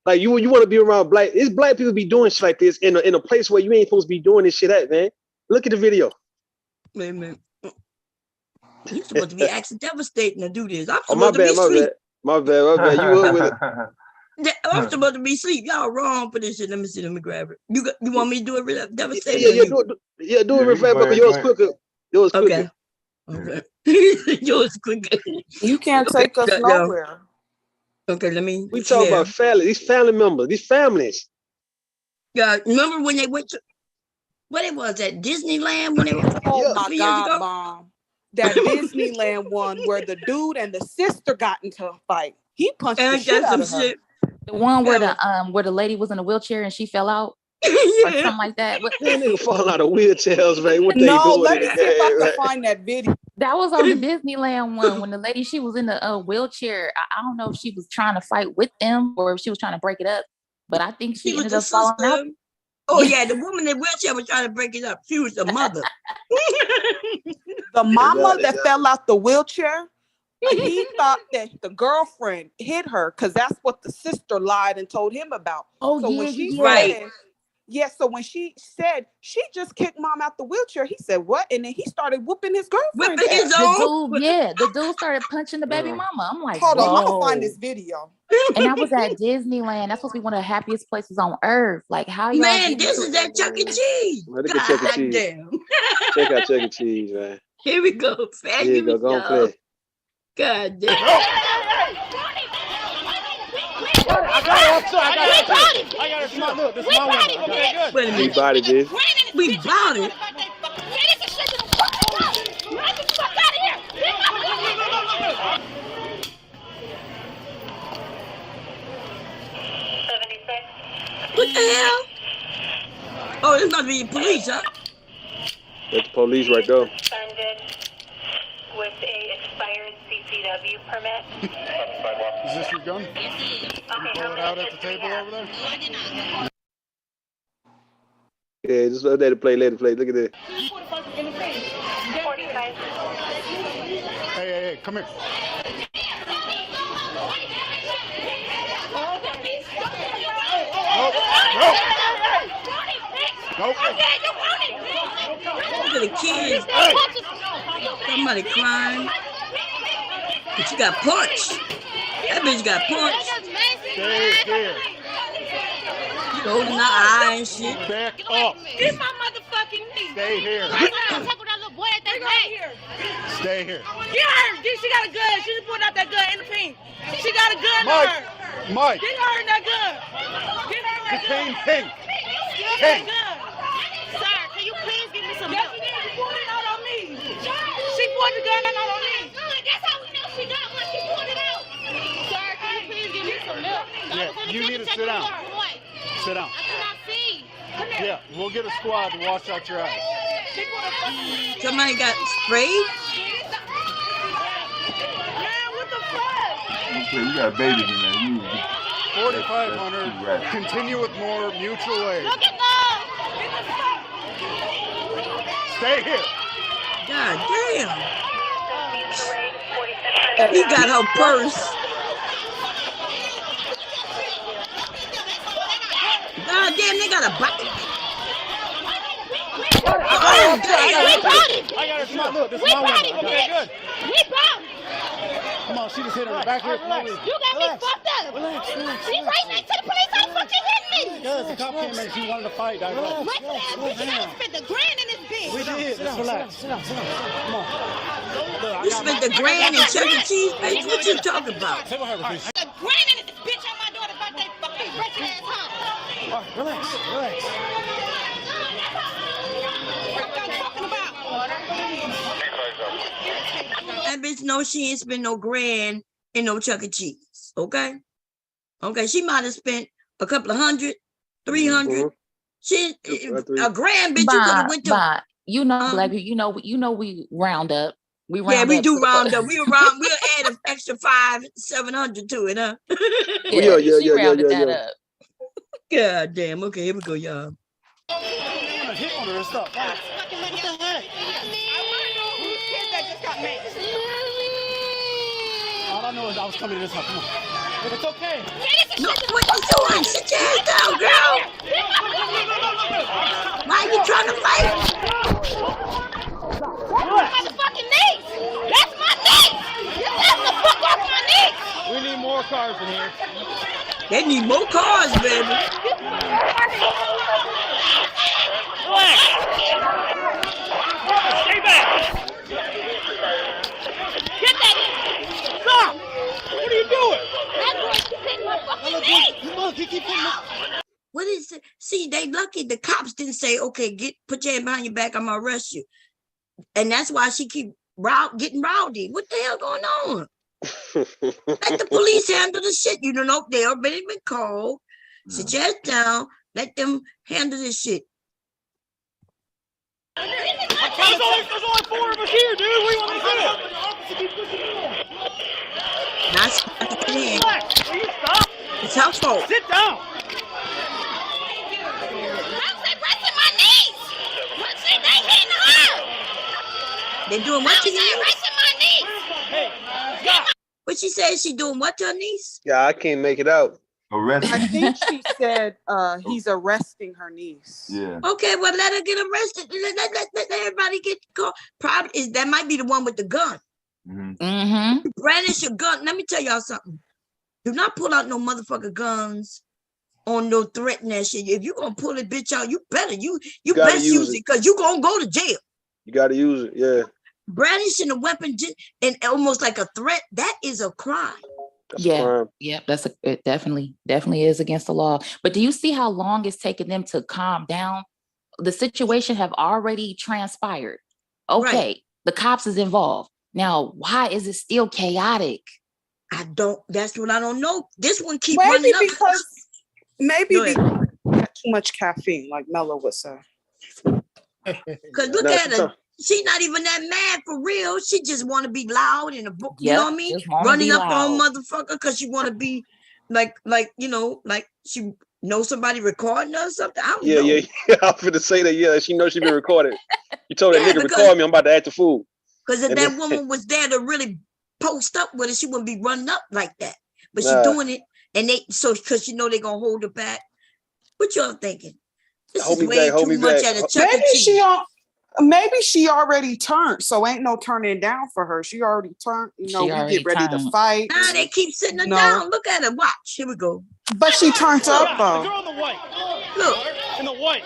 Like you want to be around black. It's black people be doing shit like this in a place where you ain't supposed to be doing this shit at, man. Look at the video. Man. You're supposed to be actually devastating to do this. I'm supposed to be asleep. My bad. You up with it? I'm supposed to be asleep. Y'all wrong for this shit. Let me grab it. You want me to do it devastating? Do it reframe, but yours quicker. Okay. Yours quicker. You can't take us nowhere. Okay, we talk about family. These family members. These families. Yeah, remember when they went to what it was at Disneyland when they were my God, Mom. That Disneyland one where the dude and the sister got into a fight. He punched the shit out of her. The one where the lady was in a wheelchair and she fell out. Or something like that. That nigga fall out of wheelchairs, man. What they doing? Let me see if I can find that video. That was on the Disneyland one when the lady, she was in the wheelchair. I don't know if she was trying to fight with them or if she was trying to break it up, but I think she ended up falling out. Oh yeah, the woman in the wheelchair was trying to break it up. She was the mother. The mama that fell out the wheelchair, he thought that the girlfriend hit her because that's what the sister lied and told him about. Oh, so yeah, when she right. said, so when she said she just kicked mom out the wheelchair, he said, what? And then he started whooping his girlfriend. The dude started punching the baby mama. I'm like, hold on, I'm gonna find this video. And I was at Disneyland. That's supposed to be one of the happiest places on earth. Like, how y'all? Man, this is that Chuck E. Cheese. Look at Chuck E. Cheese. Damn. Check out Chuck E. Cheese, man. Here we go. Here you go. Go play. God damn. I got it. This is my winner. Okay, good. Wait a minute. We bodied this. We bought it. What the hell? Oh, it's not the police, huh? That's the police right there. With a expired CCW permit. Is this your gun? You pull it out at the table over there? Yeah, just let it play. Look at that. Hey, come here. Nope. Look at the kids. Somebody crying. But you got punched. That bitch got punched. Stay here. You holding the eye and shit. Back up. Get my motherfucking knee. Stay here. Right now, talk with that little boy at that back. Stay here. Get her. She got a gun. She just pulled out that gun in the pink. She got a gun Mike. on her. Mike. Get her in that gun. Get her in that gun. Detain Pink. Get her in that gun. Sir, can you please give me some milk? She pulled it out on me. She pulled the gun out on me. That's how we know she got one. She pulled it out. Sir, can you please give me some milk? Yeah, you need to sit down. Sit down. I cannot see. Yeah, we'll get a squad to wash out your eyes. Somebody got sprayed? Man, what the fuck? You got babies in there. 4,500. Continue with more mutual aid. Look at those. Stay here. God damn. He got her purse. God damn, they got a bite. I got it. Look, this is my window. Okay, good. We bought it. Come on, she just hit her in the back here. You got me fucked up. Relax. She's right next to the police. How the fuck you hit me? Because the cop came in, she wanted to fight. What's that bitch? You gotta spend the grand in this bitch. We did. Just relax. Sit down. Come on. You spent the grand in Chuck E. Cheese, bitch? What you talking about? Say what happened, please. The grand in this bitch on my daughter about that fucking wretched ass huh? Relax. That bitch know she ain't spent no grand in no Chuck E. Cheese. Okay? Okay, she might have spent a couple of hundred, 300. She a grand, bitch. You could have went to. You know, Black, you know, we round up. We round yeah, we up do to the- round up. We'll add an extra 500-700 to it, huh? Yeah. she rounded that up. God damn. Okay, here we go, y'all. Hit on her and stuff. What the heck? All I know is I was coming to this house. Come on. It's okay. No, what you doing? Sit your ass down, girl. Why are you trying to fight? That's my motherfucking niece. That's my niece. You left the fuck off my niece. We need more cars in here. They need more cars, baby. Relax. Stay back. Get that. Stop. What are you doing? That boy keep my fucking niece. Look, he keep hitting me. What is it? See, they lucky the cops didn't say, okay, put your hand behind your back, I'm gonna arrest you. And that's why she keep getting rowdy. What the hell going on? Let the police handle the shit. You don't know, they already been called. Sit your ass down. Let them handle this shit. There's only 4 of us here, dude. What do you want me to do? Not to get in. Relax. Will you stop? It's her fault. Sit down. They doing what to you? Hey, What she said? She doing what to her niece? Yeah, I can't make it out. I think she said he's arresting her niece. Yeah. Okay, well, let her get arrested. Let everybody get caught. Probably is that might be the one with the gun. Mm-hmm. Brandish your gun. Let me tell y'all something. Do not pull out no motherfucker guns on no threatening that shit. If you gonna pull a bitch out, you better you best use it because you gonna go to jail. You got to use it, yeah. Brandishing a weapon and almost like a threat, that is a crime. Yep, it definitely is against the law. But do you see how long it's taken them to calm down? The situation have already transpired. Okay, right. The cops is involved. Now, why is it still chaotic? That's what I don't know. This one keep running up. Maybe because got too much caffeine, like Mello would say. Because look at her. She's not even that mad for real. She just want to be loud in a book. You know what I mean? Running up on motherfucker because she want to be like she knows somebody recording her or something. I don't know. Yeah. I'm finna say that. Yeah, she knows she been recorded. You told that nigga record me. I'm about to act a fool. Because if that woman was there to really post up with it, she wouldn't be running up like that. But she doing it, and because they gonna hold her back. What y'all thinking? This Hold is me way back, hold too me much back. at a Chuck E. Maybe Cheese. maybe she already turned, so ain't no turning down for her. She already turned. You know, She we already get ready to turned. fight. Nah, they keep sitting her No. down. Look at her. Watch. Here we go. But she turned up The though. girl in the white. Look. In the white.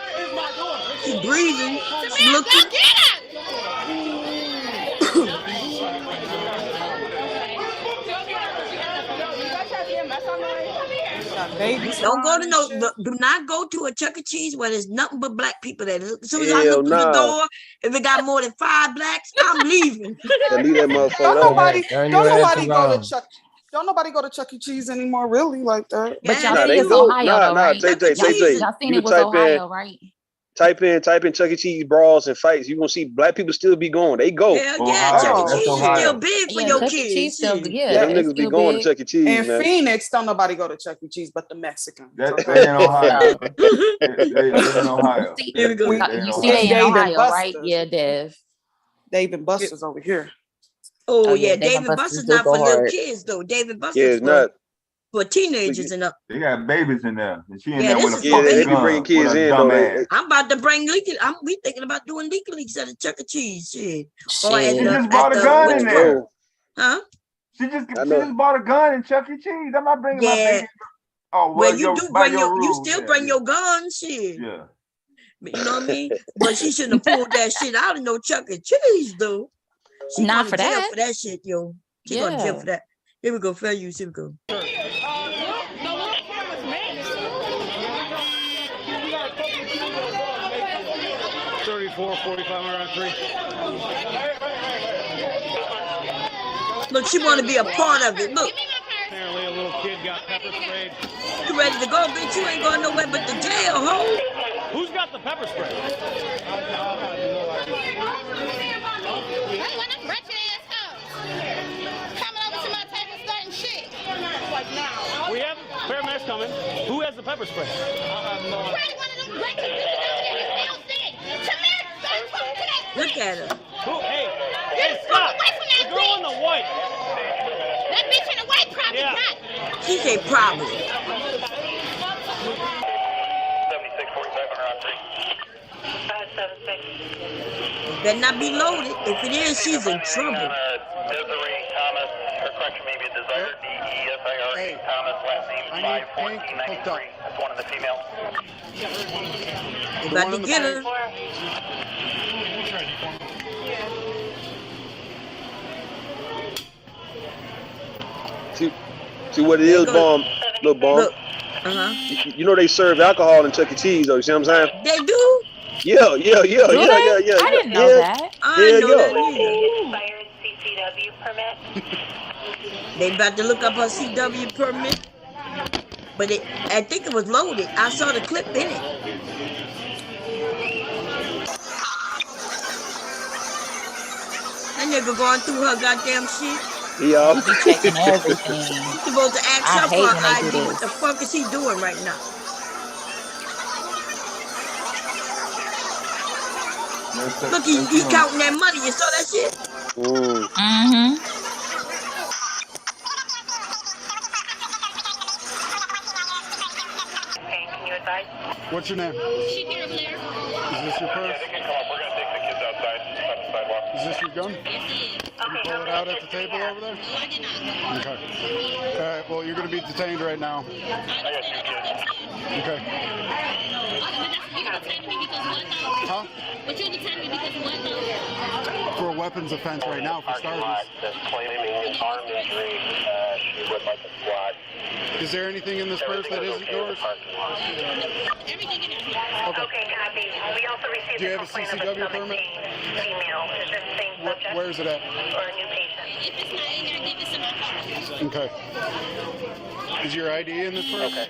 She's breathing. She's looking. Don't go to do not go to a Chuck E. Cheese where there's nothing but black people there. As soon as I Hell look through the nah. door, if it got more than 5 blacks, I'm leaving. Yeah, leave that motherfucker Don't alone. nobody, Turn don't your ass nobody go to around. Chuck. Don't nobody go to Chuck E. Cheese anymore, really, like that. But y'all Nah, see they it's go. Ohio though, right? Tay. Y'all seen You it was type Ohio, right? type in Chuck E. Cheese brawls and fights. You gonna see black people still be going. They go. Yeah, Chuck E. Cheese is still big for Yeah, your Chuck E. kids. Cheese still, shit. Yeah, them it's niggas be still going big. to Chuck E. Cheese, In man. Phoenix, don't nobody go to Chuck E. Cheese but the Mexicans. They Okay? in Ohio. They in Ohio. Here we go. You see they in Dave and Ohio, right? Buster's. Yeah, Dev. Dave and Buster's over here. Oh, yeah, yeah, Dave and David Buster's Buster's do not go for little hard. kids though. David Yeah, Buster's it's not. for teenagers and up. They got babies in there. And she in Yeah, there with this a is Yeah, fucking they be gun. bringing kids with a in dumb though. ass. I'm about to bring leaking. We thinking about doing leaky leaks at a Chuck E. Cheese. Shit. Or Shit. She just bought a gun in there. No. Huh? She just bought a gun in Chuck E. Cheese. I'm not bringing my Yeah. baby. Oh, Well, well, you do by bring your you rules, still yeah, bring yeah. your gun, shit. Yeah. But you know what I mean? But she shouldn't have pulled that shit out of no Chuck E. Cheese, though. She Not going to for jail that. for that shit, yo. She going to jail for that. Here we go, fair use. Here we go. 34, 45 around 3. Look, she want to be a part of it. Look. Apparently a little kid got pepper sprayed. You ready to go, bitch? You ain't going nowhere but to jail, ho. Who's got the pepper spray? We have paramedics coming. Who has the pepper spray? Look at her. Hey, stop! The girl in the white. That bitch in the white probably got. She said probably. 7647 around 3. 76. Better not be loaded. If it is, she's in trouble. Desiree Thomas, or correction, maybe a desired D-E-S-I-R-E Thomas, last name 51493. That's one of the females. They about to get her. See what it is, bomb, little bomb. Look. You know they serve alcohol in Chuck E. Cheese, though. You see what I'm saying? They do? Yeah. Do they? I didn't know that. I didn't know that Expired CCW permit. either. They about to look up her CW permit. But I think it was loaded. I saw the clip in it. That nigga going through her goddamn shit. Yeah. He be checking everything. He's supposed to ask I her hate for when an they do ID. this. What the fuck is he doing right now? Look, he counting that money. You saw that shit? Mm-hmm. Can you advise? What's your name? Is this your purse? We're going to take the kids outside the sidewalk. Is this your gun? Can you pull it out at the table over there? Okay. All right, well, you're going to be detained right now. Okay. Huh? But you detain me because what though? For a weapons offense right now, for starters. That's claiming arm injury. She would like a squad. Is there anything in this purse that isn't yours? Everything in here. Okay, copy. We also received Do you a have a complaint of a CCW stomach permit? pain female. Is this the same subject? Where is it at? Or a new patient? If it's not in there, give us some info. Okay. Is your ID in this purse? Okay. I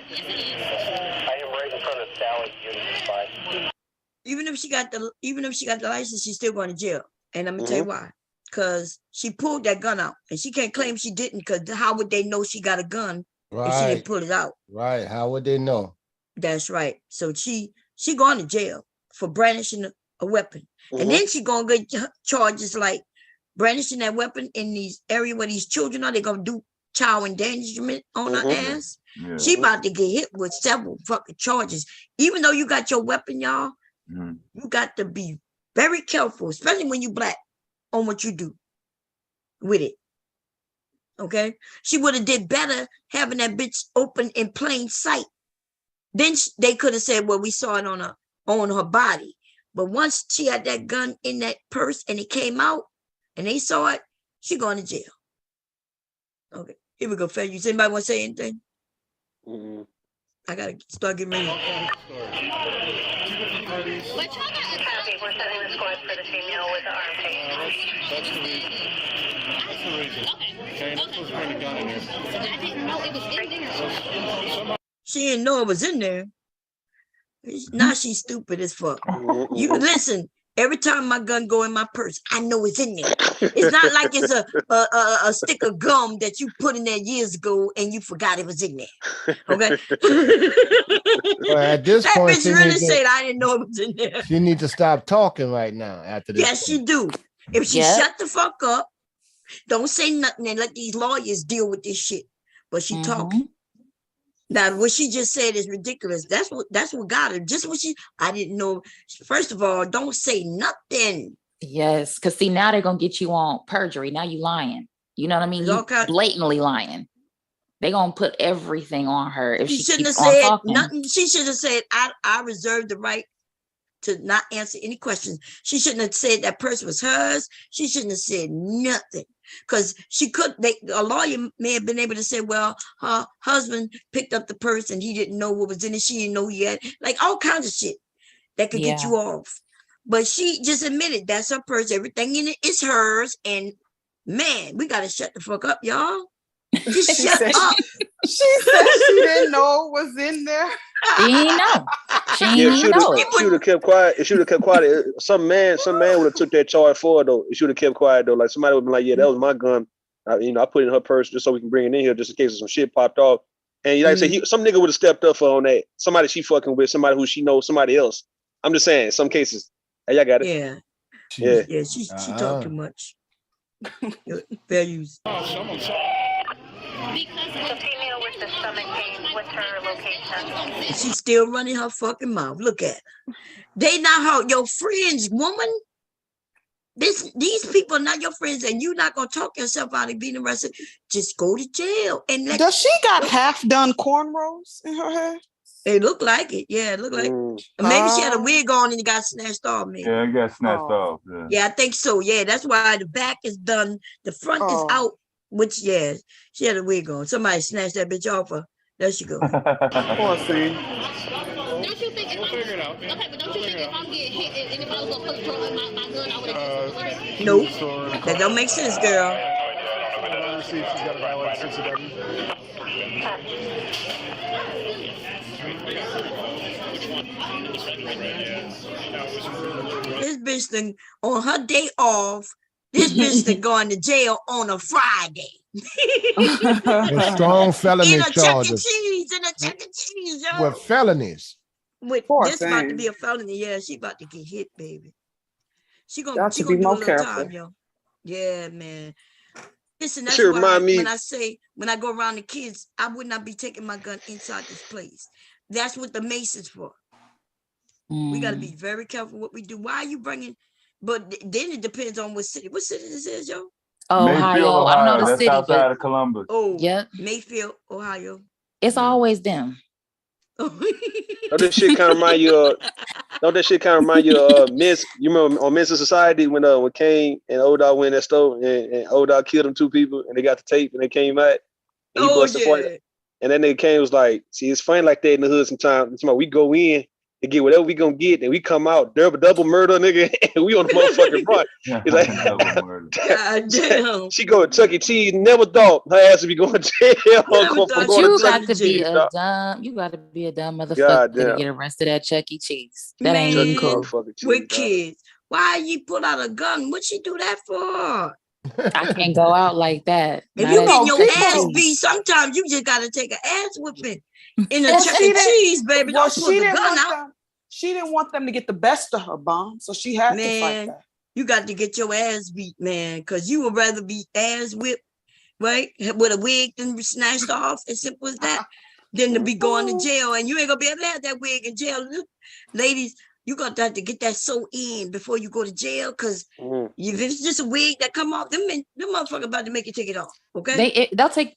am right in front of Sally. Even if she got the license, she's still going to jail. And I'm gonna tell you why. Because she pulled that gun out, and she can't claim she didn't. Because how would they know she got a gun if she didn't pull it out? Right. How would they know? That's right. So she going to jail for brandishing a weapon, and then she gonna get charges like brandishing that weapon in these area where these children are. They're gonna do child endangerment on her ass. Yeah. She about to get hit with several fucking charges. Even though you got your weapon, y'all, you got to be very careful, especially when you black, on what you do with it. Okay? She would have did better having that bitch open in plain sight. Then they could have said, well, we saw it on her body. But once she had that gun in that purse and it came out and they saw it, she going to jail. Okay, here we go. Fair use. Anybody want to say anything? I got to start getting ready. We're setting the squad for the female with the arm tape. That's the reason. That's the reason. Okay. Not supposed to bring a gun in here. I didn't know it was in there. She didn't know it was in there. Now she's stupid as fuck. You listen. Every time my gun go in my purse, I know it's in there. It's not like it's a stick of gum that you put in there years ago and you forgot it was in there. Okay. Well, at this that point, bitch really said I didn't know it was in there. She need to stop talking right now. After this, Yes, she do. If she shut the fuck up, don't say nothing and let these lawyers deal with this shit. But she talking. Now, what she just said is ridiculous. That's what got her. Just what I didn't know. First of all, don't say nothing. Yes, because see, now they're gonna get you on perjury. Now you lying. You know what I mean? You blatantly lying. They're gonna put everything on her if she shouldn't have keeps on said talking. nothing. She should have said, I reserve the right to not answer any questions. She shouldn't have said that purse was hers. She shouldn't have said nothing. Because a lawyer may have been able to say, well, her husband picked up the purse and he didn't know what was in it. She didn't know he had, like all kinds of shit that could get you off. But she just admitted that's her purse. Everything in it is hers. And man, we got to shut the fuck up, y'all. Just shut up. She said she didn't know it was in there. She didn't know. She would have kept quiet. If she would have kept quiet, some man would have took that charge for her though. If she would have kept quiet though, like somebody would have been like, "Yeah, that was my gun. I put it in her purse just so we can bring it in here, just in case some shit popped off." And like I say, some nigga would have stepped up for on that. Somebody she fucking with, somebody who she knows, somebody else. I'm just saying, some cases. Hey, y'all got it. Yeah. She talked too much. Fair use. Because the female with the stomach pain, what's her location? She's still running her fucking mouth. Look at her. They not your friends, woman. These people are not your friends, and you're not gonna talk yourself out of being arrested. Just go to jail. And does she got half done cornrows in her hair? It looked like it. Yeah, it looked like maybe she had a wig on and it got snatched off. Maybe. Yeah, it got snatched off. Yeah, I think so. Yeah, that's why the back is done. The front is out. Which she had a wig on. Somebody snatched that bitch off her. There she goes. Poor thing. Don't you think if figure it out. Okay, but don't you think if I'm getting hit and if I was gonna put my gun, I would have Nope. That don't make sense, girl. Let's see if she's got a valid 60W. This bitch thing on her day off. This bitch that going to jail on a Friday. With strong felony in a charges. In a Chuck E. Cheese, yo. With felonies. With this about to be a felony. Yeah, she about to get hit, baby. She gonna do a little time, yo. Yeah, man. Listen, that's why when I go around the kids, I would not be taking my gun inside this place. That's what the mace is for. We got to be very careful what we do. Why are you bringing? But then it depends on what city. What city this is, yo? Ohio. I don't know the That's city, outside but of Columbus. Mayfield, Ohio. It's always them. Don't that shit kind of remind you of Miss? You remember on Men's Society when Kane and Old Dog went in that store and Old Dog killed them 2 people and they got the tape and they came out and he busted for it. And that nigga Kane was like, "See, it's funny like that in the hood sometimes. We go in to get whatever we gonna get, and we come out double murder, nigga, and we on the motherfucking front." He's like, God damn. She go to Chuck E. Cheese. Never thought her ass would be going to jail. But you got to be a dumb. You got to be a dumb motherfucker to get arrested at Chuck E. Cheese. That ain't even cool. With kids, why you pull out a gun? What you do that for? I can't go out like that. If you get your ass beat, sometimes you just gotta take an ass whipping in a Chuck E. Cheese, baby. Don't pull the gun out. She didn't want them to get the best of her, Bomb, so she had to fight that. You got to get your ass beat, man, because you would rather be ass whipped right? With a wig then snatched off, as simple as that, than to be going to jail. And you ain't gonna be able to have that wig in jail. Ladies, you got to have to get that sew in before you go to jail, because if it's just a wig that come off, them motherfuckers about to make you take it off. Okay.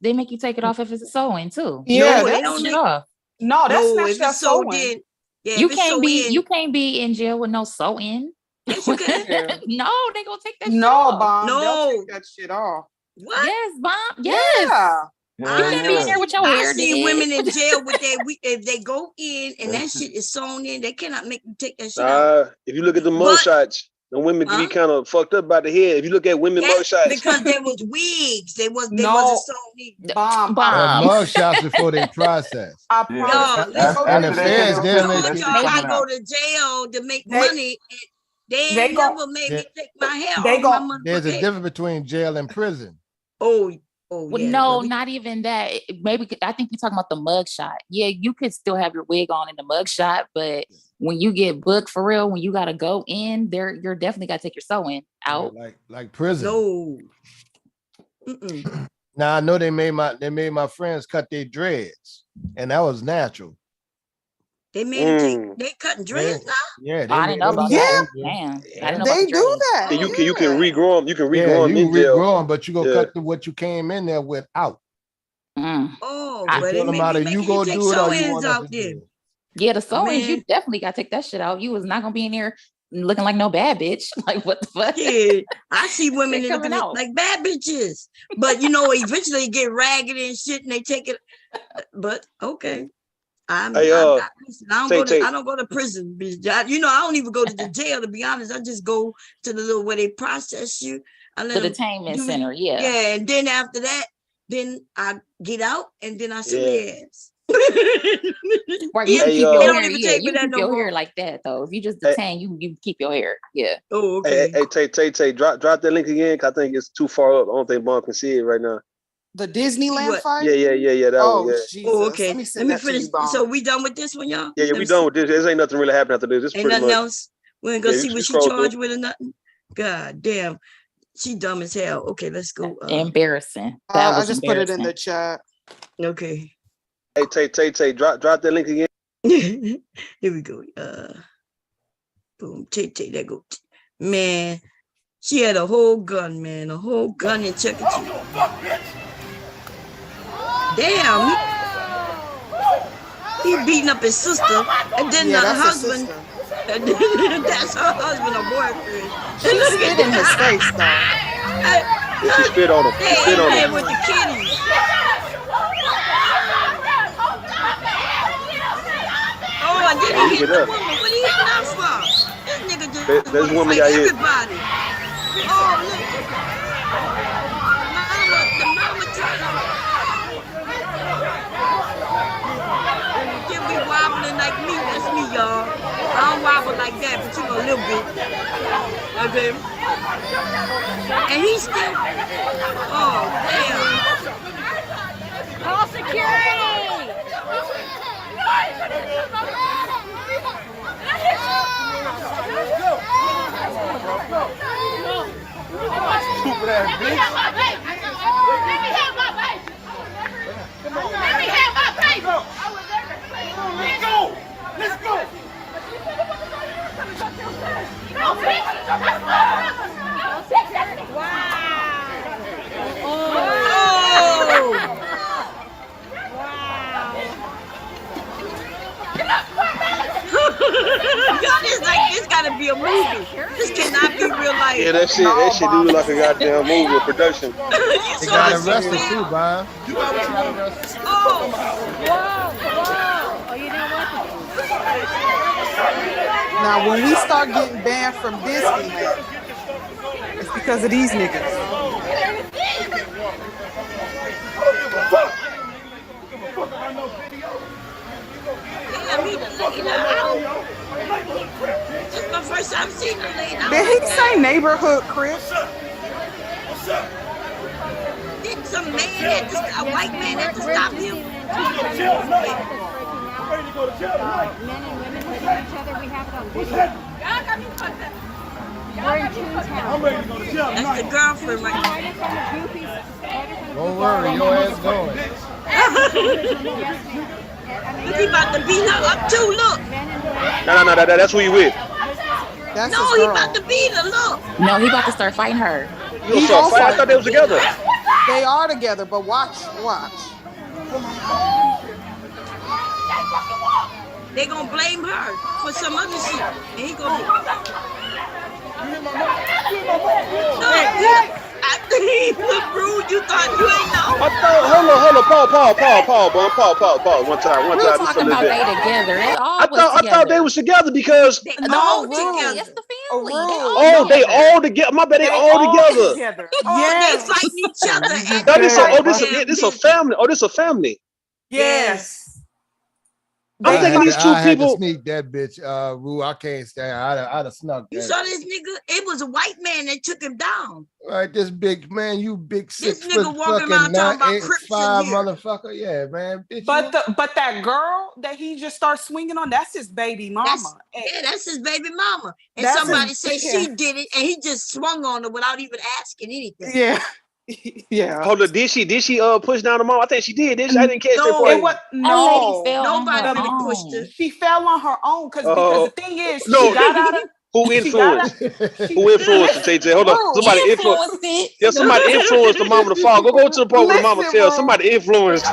They make you take it off if it's a sewing too. Yeah, No, they that's don't it make off. no, that's no, not if that it's sewed sewing. in. Yeah, You if it's sewed in. you can't be in jail with no sewing. Yes, you can. Yeah. No, they gonna take that shit No, off. Bomb, they'll No. take that shit off. What? Yes, Bomb. Yes. Yeah. You can't be in there with your I hair. see dead. women in jail with their if they go in and that shit is sewn in, they cannot make them take that shit out. If you look at the mug shots, the women can be kind of fucked up by the head. If you look at women mug shots, because there was wigs, they wasn't sewn in. Bomb. Mug shots before they process. I promise. And the feds, they'll make you. I go to jail to make money. And they ain't never made me take my hair off my There's a difference between jail and prison. Oh, well, no, not even that. Maybe I think you're talking about the mug shot. Yeah, you could still have your wig on in the mug shot, but when you get booked for real, when you gotta go in there, you're definitely gotta take your sewing out. Like prison. No. Now I know they made my friends cut their dreads, and that was natural. They made they cutting dreads now. Yeah, I didn't know about that. Damn, I didn't know They about do that. And you can regrow them. You can regrow them you in jail. regrow them, but you go cut what you came in there with out. Oh, They but tell them either you go do it or you want us out to do there. it. Yeah, the sewings, you definitely gotta take that shit out. You was not gonna be in there looking like no bad bitch. Like what the fuck? Yeah, I see women Shit looking coming out. like bad bitches, but eventually they get ragged and shit, and they take it. But okay, I don't go to prison, bitch. I don't even go to the jail, to be honest. I just go to the little where they process you. I let The them detainment do- center, yeah. Yeah, and then after that, then I get out and then I sew their ass. Right, you Yeah, can keep they your don't hair. even Yeah, take me you that keep no your more. hair like that though. If you just detain, you keep your hair. Yeah. Oh, okay. Hey, Tay, drop that link again. 'Cause I think it's too far up. I don't think Bond can see it right now. The Disneyland fight? Yeah. That one. Yeah. Jesus. Oh, okay. Let me send that to finish. you, Bomb. So we done with this one, y'all? Yeah, we done with this. There ain't nothing really happening after this. This Ain't pretty nothing much. else? We ain't gonna see you what she scroll charged through. with or nothing. God damn. She dumb as hell. Okay, let's go. Embarrassing. That was I just put it in the chat. Okay. Hey, Tay, drop that link again. Here we go. Boom. Take that go. Man, she had a whole gun, man. A whole gun in Chuck E. Cheese. Damn. He beating up his sister. And then her husband. And then that's her husband or boyfriend. She spit in his face, though. She spit on him. She spit on him. With the kitties. Oh, and then he hit the woman. What he hitting out for? This nigga just This woman fight got hit. everybody. Oh, look. The mama trying to. She'll be wobbling like me. That's me, y'all. I don't wobble like that, but a little bit. Okay. And he's still. Oh, damn. Call security. Stupid ass bitch. Let me have my baby. Let me have my baby. Let's go. Let's go. This gotta be a movie. This cannot be real life. Yeah, that shit do look like a goddamn movie, a production. They got arrested too, Bob. Now, when we start getting banned from Disneyland, it's because of these niggas. This is my first time seeing her lady. Did he say neighborhood Chris? Didn't some man had to stop, a white man had to stop him? Men and women hitting each other. We have it on video. We're in Toontown. I'm ready to go to jail. That's the girlfriend right Right in front of Goofy's Don't worry, your ass going. Look, he about to beat her up too. Look. No, that's who you with. That's No, his he girl. about to beat her. Look. No, he about to start fighting her. You gonna start fight? I thought they was together. They are together, but watch. They gonna blame her for some other shit. And he gonna look rude. You thought you ain't know? I thought, hold on, pause. One time, We just a talking little about bit. they together. They I always thought they was together because they the all family. together. It's the family. they all together. My bad, they all together. Oh, they fighting each other. No, this a family. Oh, this a family. Yes. I'm thinking these two I had to people. sneak that bitch, Rue. I can't stand. I'd have snuck that. You saw this nigga? It was a white man that took him down. Right, this big man, you big 6 This nigga foot walking fucking around talking about Crips in 9'5" here. motherfucker. Yeah, man. Bitch, but that girl that he just starts swinging on, that's his baby mama. That's his baby mama. And That's somebody say she did it, and he just swung on her without even asking anything. Yeah. Yeah. Hold on, did she push down the mom? I think she did. I didn't catch that part. Nobody really pushed her. She fell on her own because the thing is, no. she got out of. Who influenced? Who influenced the TJ? Hold on. Somebody influenced it. Yeah, somebody influenced the mama to fall. Go to the part where the mama fell. Somebody influenced.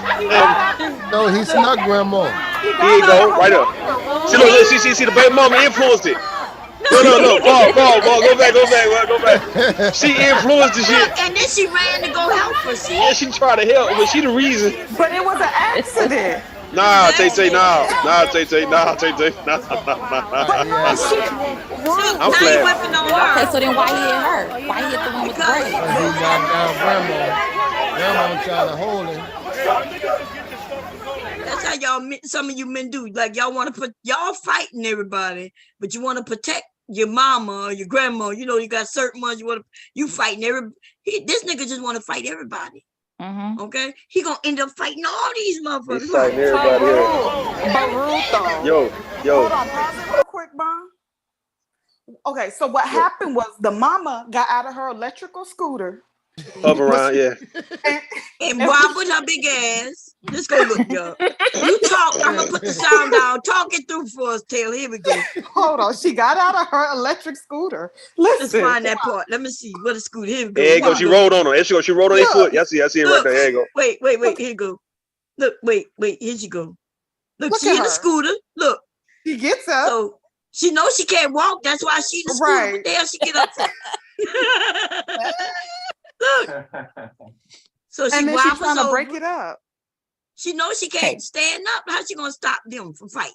No, he snuck grandma. Here you go, right up. See the baby mama influenced it. No. Paul. Go back. She influenced the shit. And then she ran to go help her. See? Yeah, she tried to help, but she the reason. But it was an accident. Nah, Tay, nah. I'm playing. Okay, so then why he hit her? Why he hit the one with the braids? He knocked down grandma. Grandma trying to hold him. That's how some of you men do. Like y'all fighting everybody, but you want to protect your mama or your grandma. You know, you got certain ones you fighting this nigga just want to fight everybody. Mm-hmm. Okay, he gonna end up fighting all these motherfuckers. He's fighting everybody Yo. Yo. Hold on, pause it real quick, Bon. Okay, so what happened was the mama got out of her electrical scooter. Up around, yeah. And wobbled her big ass. Let's go look, y'all. You talk. I'm gonna put the sound down. Talk it through for us, Taylor. Here we go. Hold on. She got out of her electric scooter. Let's find that part. Let me see. What a scooter. Here we go. There you go. She rolled on her. There she go. She rolled on her foot. I see it right there. There you go. Wait. Here you go. Look, wait. Here she go. Look, she in the scooter. Look. She gets up. So she knows she can't walk. That's why she in the scooter. Right. What the hell she get up for? Look. So she she's trying to break it up. She knows she can't stand up. How's she gonna stop them from fighting?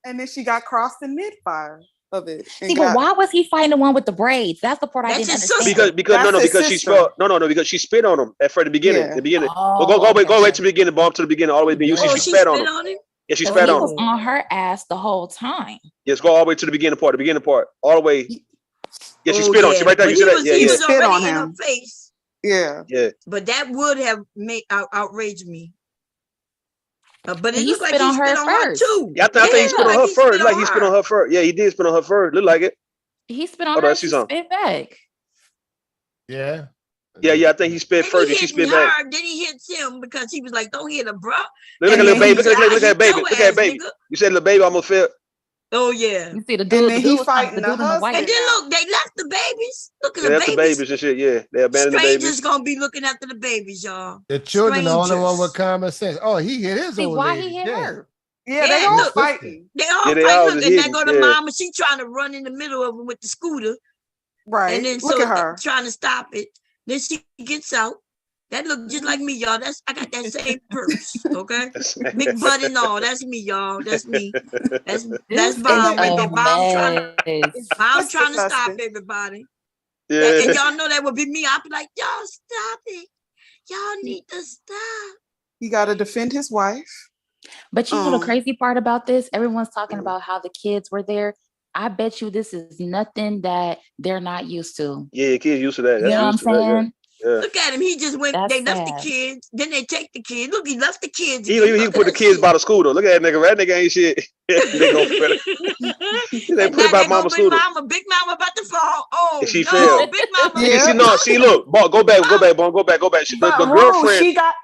And then she got crossed in mid-fire of it. See, but why was he fighting the one with the braids? That's the part I didn't understand. Because she spit on him at the beginning. Yeah. The beginning. Oh, go away to the beginning, bump to the beginning, all the way to the beginning. She spat on him. Yeah, she spat He on was him. on her ass the whole time. Yes, go all the way to the beginning part, all the way. Yeah, she spit on him. She right there. You see that? He was already in her face. Yeah. But that would have outraged me. But it looks like spit he on spit on her too. Yeah, I think he spit on her first. Like he spit on her first. Yeah, he did spit on her first. Look like it. He spit on her. She spit back. Yeah. Yeah. I think he spit first. And she spit back. Then he hits him because he was like, "Don't hit her, bro." Look at little baby. Look at baby. Look at baby. You said little baby almost fell. Oh yeah. You see the dude. And then he fighting the white. And then look, they left the babies. Look at They the left the babies and shit. Yeah, they abandoned the Strangers babies. gonna be looking after the babies, y'all. The children are the only one with common sense. Oh, he hit his old why lady. he hit her? Yeah, they all fighting. They all Yeah, they fighting. all Look, just and there hitting, go the yeah. mama. She trying to run in the middle of them with the scooter. Right. And then Look at her. trying to stop it. Then she gets out. That look just like me, y'all. I got that same purse, okay? Big butt and all. That's me, y'all. That's me. That's Bob right there. Bob trying to stop everybody. Yeah. And y'all know that would be me. I'd be like, y'all stop it. Y'all need to stop. He got to defend his wife. But you know the crazy part about this? Everyone's talking about how the kids were there. I bet you this is nothing that they're not used to. Yeah, kids used to that. You know what I'm saying? Look at him. He just went. That's they left sad. the kids. Then they take the kids. Look, he left the kids. He again. he Look put the at kids that by the scooter. Look at that nigga. That nigga ain't shit. They go for it. They And put it now by they go mama's Big scooter. Mama. Big Mama about to fall. Oh And she no, fell. Big Mama. See, no, see, look, boy, go back, Bon, go back. But The Rue, girlfriend, she got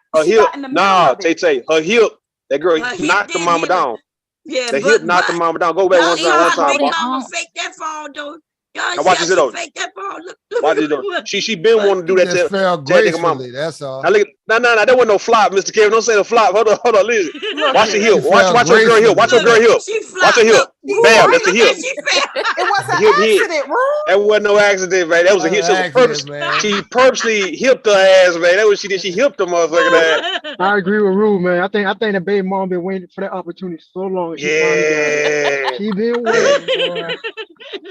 in the middle nah, of it. Tay, her hip, that girl Her hip knocked the did mama hit her. down. Yeah, The hip knocked the mama down. Go back y'all one see time, how Big Bon. Mama faked that fall though. Y'all Now see watch how this she though. faked that fall. Look, Watch this though. She been wanting to do He that just to fell that nigga mama. gracefully. That's all. Now look, no, that wasn't no flop, Mr. Kevin. Don't say the flop. Hold on, listen. Watch the hip. She fell Watch your girl hip. Watch your girl hip. She Watch her hip. flopped. Bam, that's the Look hip. at she fell. It was The an hip hit. accident, Rue. That wasn't no accident, man. That was a hip. She was purpose. man. She purposely hipped her ass, man. That was she did. She hipped the motherfucker ass. I agree with Rue, man. I think the baby mom been waiting for that opportunity so long, and she finally got it. Yeah. She been waiting, boy.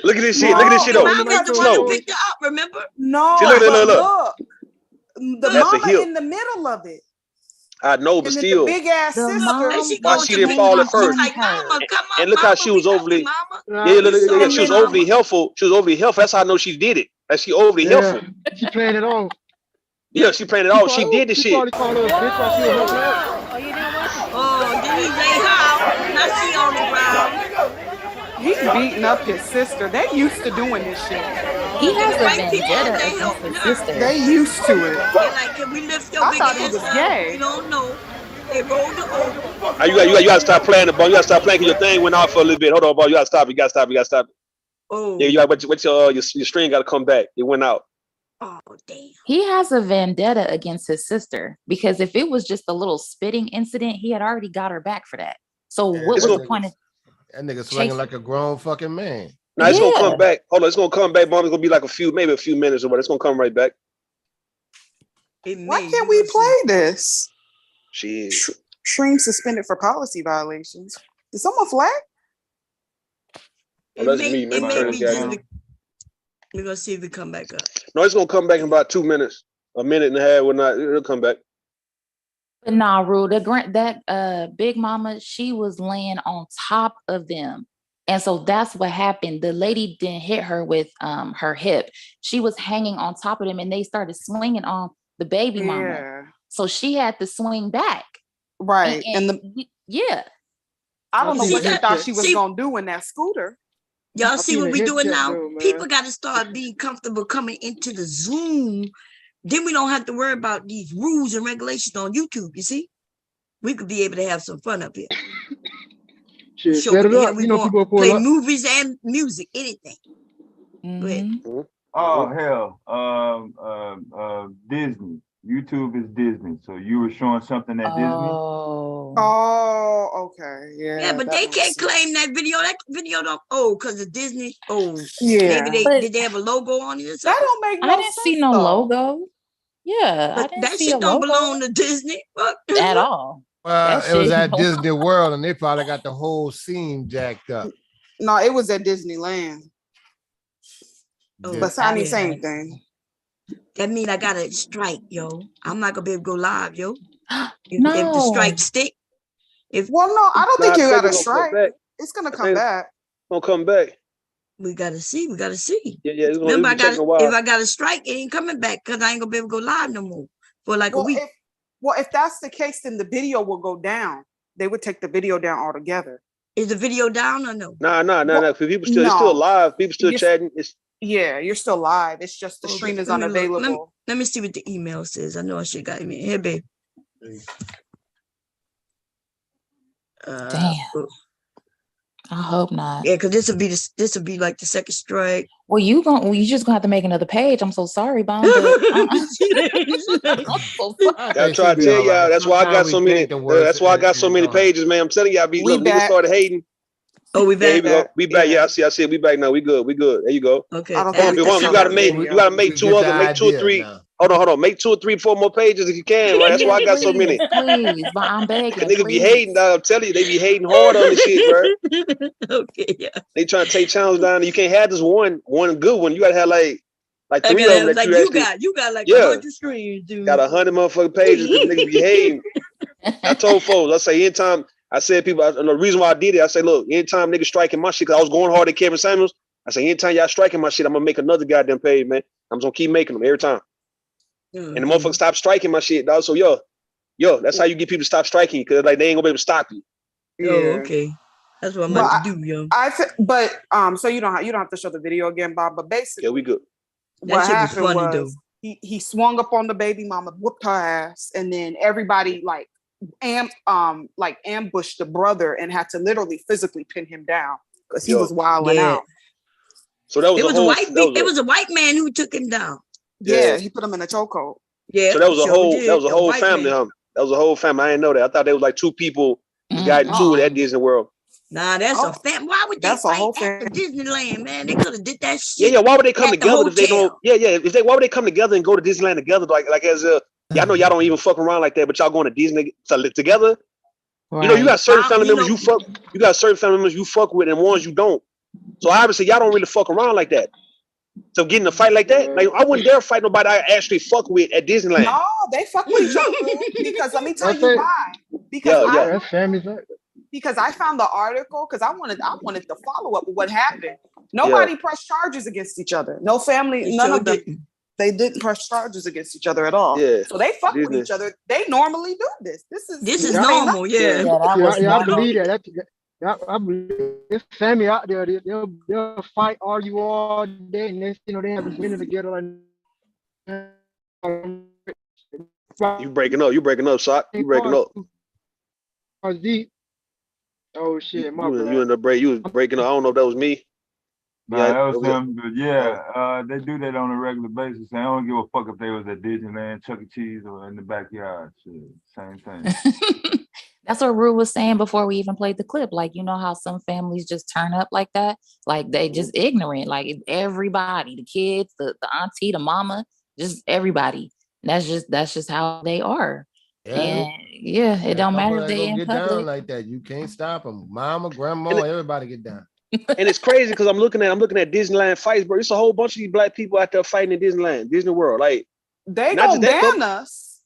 Look at this shit. Look at this shit The though. mom is the one that picked her up. Remember? No, See, look. the That's a mama hip. in the middle of it. I know, but And then still. the big ass The sister. mom Why was she didn't leaning fall at first? on Like, her. Mama, come up, And look how she was overly. Mama. Yeah, she was then- overly helpful. She was overly helpful. That's how I know she did it. Like she overly helpful. She planned it all. Yeah, she planned it all. She did the She shit. probably called her a bitch while she was helping out. Oh, did he lay her out? Now she on the ground. He's beating up his sister. They used to doing this shit. He has a White people, vendetta they against helping his her. sister. They used to it. They're like, can we lift your I big thought he ass was up? gay. You don't know. They rolled her over. You gotta stop playing the ball. You gotta stop playing because your thing went off for a little bit. Hold on, ball. You gotta stop. You gotta stop. Oh. Yeah, you gotta wait your string gotta come back. It went out. Oh, damn. He has a vendetta against his sister because if it was just a little spitting incident, he had already got her back for that. So what was the point of that nigga swinging like a grown fucking man? Now it's gonna come back. Hold on, it's gonna come back, Mom. It's gonna be like maybe a few minutes or whatever. It's gonna come right back. Why can't we play this? Shit. Stream suspended for policy violations. Did someone flag? Oh, that's me, man. Turn this guy on. We're gonna see if we come back up. No, it's gonna come back in about 2 minutes. A minute and a half. It'll come back. But nah, Rue, that big mama, she was laying on top of them. And so that's what happened. The lady didn't hit her with her hip. She was hanging on top of them and they started swinging on the baby mama. So she had to swing back. Right. Yeah. I don't know what she thought she was going to do in that scooter. Y'all see what we doing now? People got to start being comfortable coming into the Zoom. Then we don't have to worry about these rules and regulations on YouTube, you see? We could be able to have some fun up here. Shit, set it up. You know, people play movies and music, anything. Go ahead. Oh, hell. Disney. YouTube is Disney. So you were showing something at Disney? Oh, okay. Yeah, but they can't claim that video. That video don't, because of Disney. Yeah. Maybe did they have a logo on it or something? That don't make no I didn't see no logo. Yeah, But I didn't that see shit a don't logo belong to Disney. at all. It was at Disney World, and they probably got the whole scene jacked up. No, it was at Disneyland. Oh, But Sonny, same thing. That mean I got a strike, yo. I'm not gonna be able to go live, yo. If the No. strike stick. Well, no, I don't think you got a It's gonna strike. come back. It's gonna come back. Gonna come back. We gotta see. Yeah, it's gonna remember, be taking a while. if I got a strike, it ain't coming back because I ain't gonna be able to go live no more for like a week. If that's the case, then the video will go down. They would take the video down altogether. Is the video down or no? Nah. People still, it's No. still alive. People still chatting. Yeah, you're still live. It's just the stream is Let me look. unavailable. Let me see what the email says. I know I should got email. Here, babe. Damn. I hope not. Yeah, because this will be like the second strike. Well, you just gonna have to make another page. I'm so sorry, Bon. But, I'm so sorry. I try to tell y'all. That's why I got so many. That's why I got so many pages, man. I'm telling y'all, look, niggas started hating. Oh, we back. Here we go. We back. Yeah, I see. We back now. We good. There you go. Okay. Come on, you gotta make two or three. Hold on. Make 2 or 3, 4 more pages if you can. Right? That's why I got so many. Please, but I'm begging. Niggas be hating. I'm telling you, they be hating hard on this shit, bro. Okay, yeah. They trying to take channels down. You can't have this one good one. You gotta have like 3 of them that like you actually. You got like 100 streams, dude. Got 100 motherfucking pages because niggas be hating. I told folks, I say anytime. I said people, and the reason why I did it, I say, look, anytime niggas striking my shit, because I was going hard at Kevin Samuels, I say, anytime y'all striking my shit, I'm gonna make another goddamn page, man. I'm just gonna keep making them every time. And the motherfucker stopped striking my shit, dog. So yo, that's how you get people to stop striking you, because like they ain't gonna be able to stop you. Oh, okay. That's what I'm about to do, yo. So you don't have to show the video again, Bob. But basically, yeah, we good. What happened was he swung up on the baby mama, whooped her ass, and then everybody ambushed the brother and had to literally physically pin him down because he was wilding out. So that was it was a white man who took him down. Yeah, he put him in a chokehold. Yeah. So that was a whole family, huh? That was a whole family. I didn't know that. I thought there was like 2 people got into it at Disney World. Nah, that's a family. Why would they fight at the Disneyland, man? They could have did that shit. Yeah. Why would they come together if they don't? Yeah. Why would they come together and go to Disneyland together? Like as a, I know y'all don't even fuck around like that, but y'all going to Disney together. Right. You know, you got certain family members you fuck. You got certain family members you fuck with, and ones you don't. So obviously, y'all don't really fuck around like that. So getting a fight like that, like I wouldn't dare fight nobody I actually fuck with at Disneyland. No, they fuck with each other because let me tell you why. Because because I found the article because I wanted to follow up with what happened. Nobody pressed charges against each other. No family, none of them. They didn't press charges against each other at all. Yeah. So they fuck with each other. They normally do this. This is normal. Yeah. I believe that. I believe there's family out there. They'll fight, argue all day, and then they have dinner together. You breaking up, Sock. You breaking up. Deep. Oh shit, you in the break. You was breaking up. I don't know if that was me. Nah, that was them. But yeah, they do that on a regular basis. I don't give a fuck if they was at Disneyland, Chuck E. Cheese, or in the backyard. Shit, same thing. That's what Rue was saying before we even played the clip. Like, you know how some families just turn up like that? Like, they just ignorant. Like, everybody, the kids, the auntie, the mama, just everybody. That's just how they are. Yeah. And it don't matter if they in get public. down like that. You can't stop them. Mama, grandma, everybody get down. And it's crazy because I'm looking at Disneyland fights, bro. It's a whole bunch of these black people out there fighting in Disneyland, Disney World. Like they gonna ban us.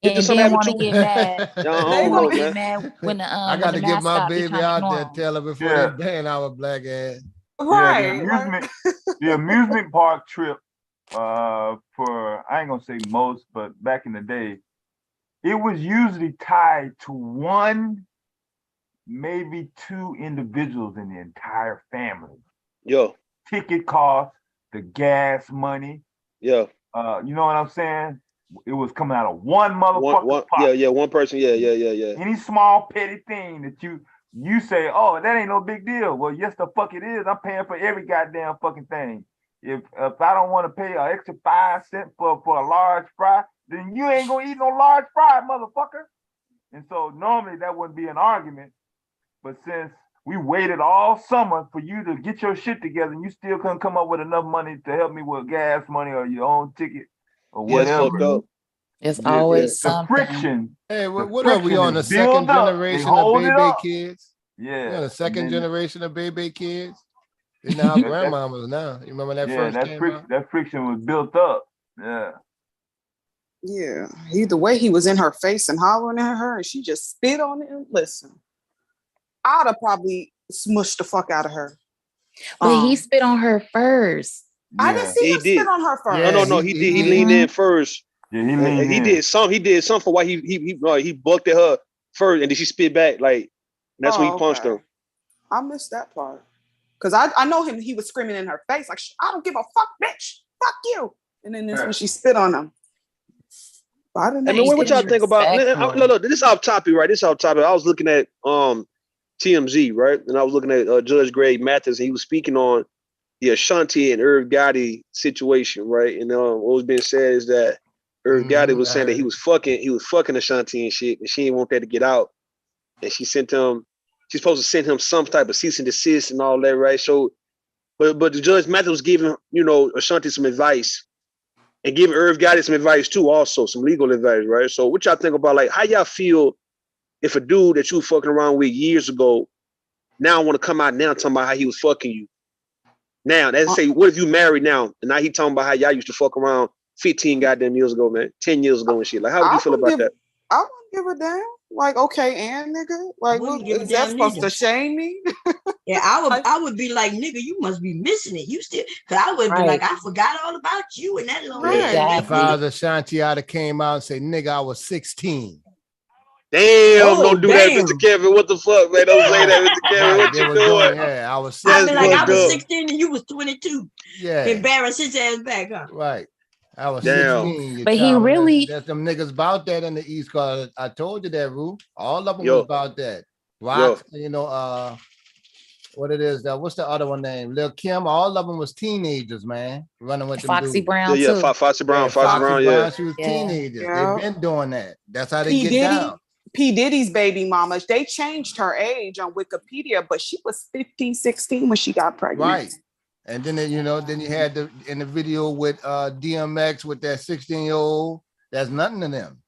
And then want to get mad. They gonna get mad when the I got to get my baby out there and tell her before they ban our black ass. Right. Yeah, the amusement park trip for I ain't gonna say most, but back in the day, it was usually tied to 1, maybe 2 individuals in the entire family. Ticket cost, the gas money. You know what I'm saying? It was coming out of one motherfucker. One person. Yeah. Any small petty thing that you say, oh, that ain't no big deal. Well, yes, the fuck it is. I'm paying for every goddamn fucking thing. If I don't want to pay an extra 5 cents for a large fry, then you ain't gonna eat no large fry, motherfucker. And so normally that wouldn't be an argument. But since we waited all summer for you to get your shit together and you still couldn't come up with enough money to help me with gas money or your own ticket or whatever. It's always something. Friction. Hey, what are we on the second generation of baby kids? Yeah. We're on the second generation of baby kids. They're now grandmamas now. You remember that first came out? That friction was built up. Yeah. Yeah. The way he was in her face and hollering at her and she just spit on him. Listen, I'd have probably smushed the fuck out of her. But he spit on her first. I didn't see him spit on her first. Yeah, no, he did. He leaned in first. Yeah, he leaned in. He did something for why he bucked at her first, and then she spit back. Like that's when he punched her. I missed that part because I know him. He was screaming in her face like, "I don't give a fuck, bitch, fuck you!" And then that's when she spit on him. But I didn't know. I mean, what y'all think about? Look, this is off topic, right? This is off topic. I was looking at TMZ, right, and I was looking at Judge Greg Mathis, and he was speaking on the Ashanti and Irv Gotti situation, right? And what was being said is that Irv Gotti was saying that he was fucking Ashanti and shit, and she didn't want that to get out. And she's supposed to send him some type of cease and desist and all that, right? So, but the Judge Mathis was giving, Ashanti some advice and giving Irv Gotti some advice too, also some legal advice, right? So what y'all think about, like, how y'all feel if a dude that you were fucking around with years ago now want to come out now talking about how he was fucking you? Now, let's say, what if you married now and now he talking about how y'all used to fuck around 15 goddamn years ago, man, 10 years ago and shit? Like, how would you feel about that? I wouldn't give a damn. Like, okay, and nigga, like, what, is that supposed to shame me? Yeah, I would be like, nigga, you must be missing it. You still, cause I would be like, I forgot all about you and that long ass. If I was Ashanti, I'd have came out and say, nigga, I was 16. Damn, don't do that, Mr. Kevin. What the fuck, man? Don't say that, Mr. Kevin. What you doing? I was 16. I mean, like, I was 16 and you was 22. Yeah. Embarrass his ass back, huh? Right. I was Damn. 16. But he really, there's them niggas about that in the East Coast. I told you that, Rue. All of them was about that. Rock, you know, what it is, what's the other one name? Lil Kim, all of them was teenagers, man. Running with them Foxy dudes. Brown, Yeah, too. Foxy Brown, Brown, she was Yeah. teenagers. Yeah. They've been doing that. That's how they P. get Diddy, down. P. Diddy's baby mama, they changed her age on Wikipedia, but she was 15, 16 when she got pregnant. Right. And then, you know, then you had in the video with DMX with that 16-year-old. That's nothing to them.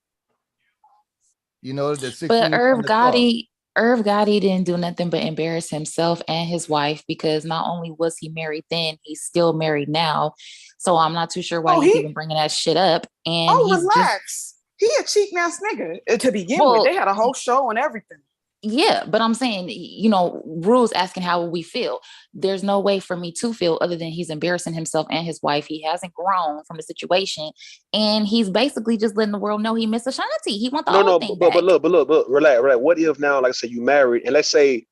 You know, the 16. But Irv Gotti didn't do nothing but embarrass himself and his wife, because not only was he married then, he's still married now. So I'm not too sure why he's even bringing that shit up. And relax. He a cheap ass nigga to begin with. They had a whole show and everything. Yeah, but I'm saying, you know, Rule's asking how will we feel. There's no way for me to feel other than he's embarrassing himself and his wife. He hasn't grown from the situation, and he's basically just letting the world know he missed Ashanti. He wants the whole thing back. But look, relax. What if now, like I say, you married, and let's say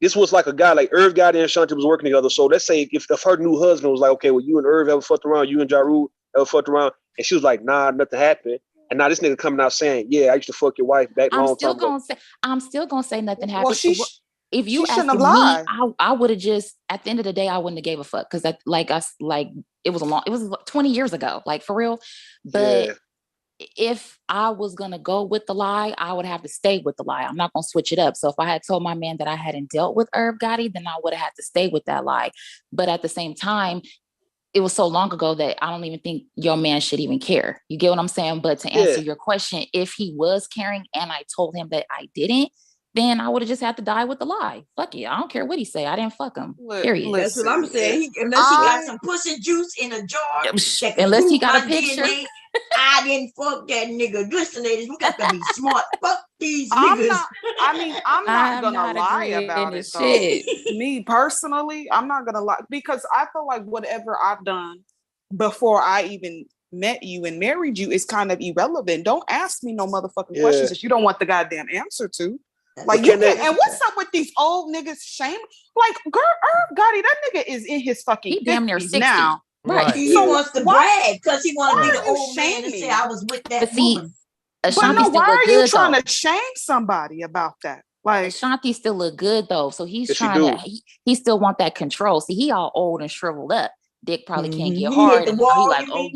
this was like a guy like Irv Gotti and Ashanti was working together. So let's say if her new husband was like, okay, well, you and Irv ever fucked around, you and Ja Rule ever fucked around, and she was like, nah, nothing happened. And now this nigga coming out saying, yeah, I used to fuck your wife back long time ago. I'm still gonna say nothing happened. Well, if you asked me, I would have just, at the end of the day, I wouldn't have gave a fuck, because that, it was 20 years ago, like, for real. But if I was gonna go with the lie, I would have to stay with the lie. I'm not gonna switch it up. So if I had told my man that I hadn't dealt with Irv Gotti, then I would have had to stay with that lie. But at the same time, it was so long ago that I don't even think your man should even care. You get what I'm saying? But to answer your question, if he was caring and I told him that I didn't, then I would have just had to die with the lie. Fuck it. I don't care what he say. I didn't fuck him. Period. That's what I'm saying. Unless he got some pussy juice in a jar. Unless he got a picture. DNA, I didn't fuck that nigga. Listen, ladies, we got to be smart. Fuck these niggas. I'm not gonna lie about it, though. Me personally, I'm not gonna lie, because I feel like whatever I've done before I even met you and married you is kind of irrelevant. Don't ask me no motherfucking questions that you don't want the goddamn answer to. Like, you can, and what's up with these old niggas shame? Like, girl, Gotti, that nigga is in his fucking he damn near 60 now. Right. He wants to brag because he want to be the old man and say, I was with that woman. But no, why are you trying to shame somebody about that? Like, Ashanti still look good though, so he's trying to. He still want that control. See, he all old and shriveled up. Dick probably can't get hard, and he like, oh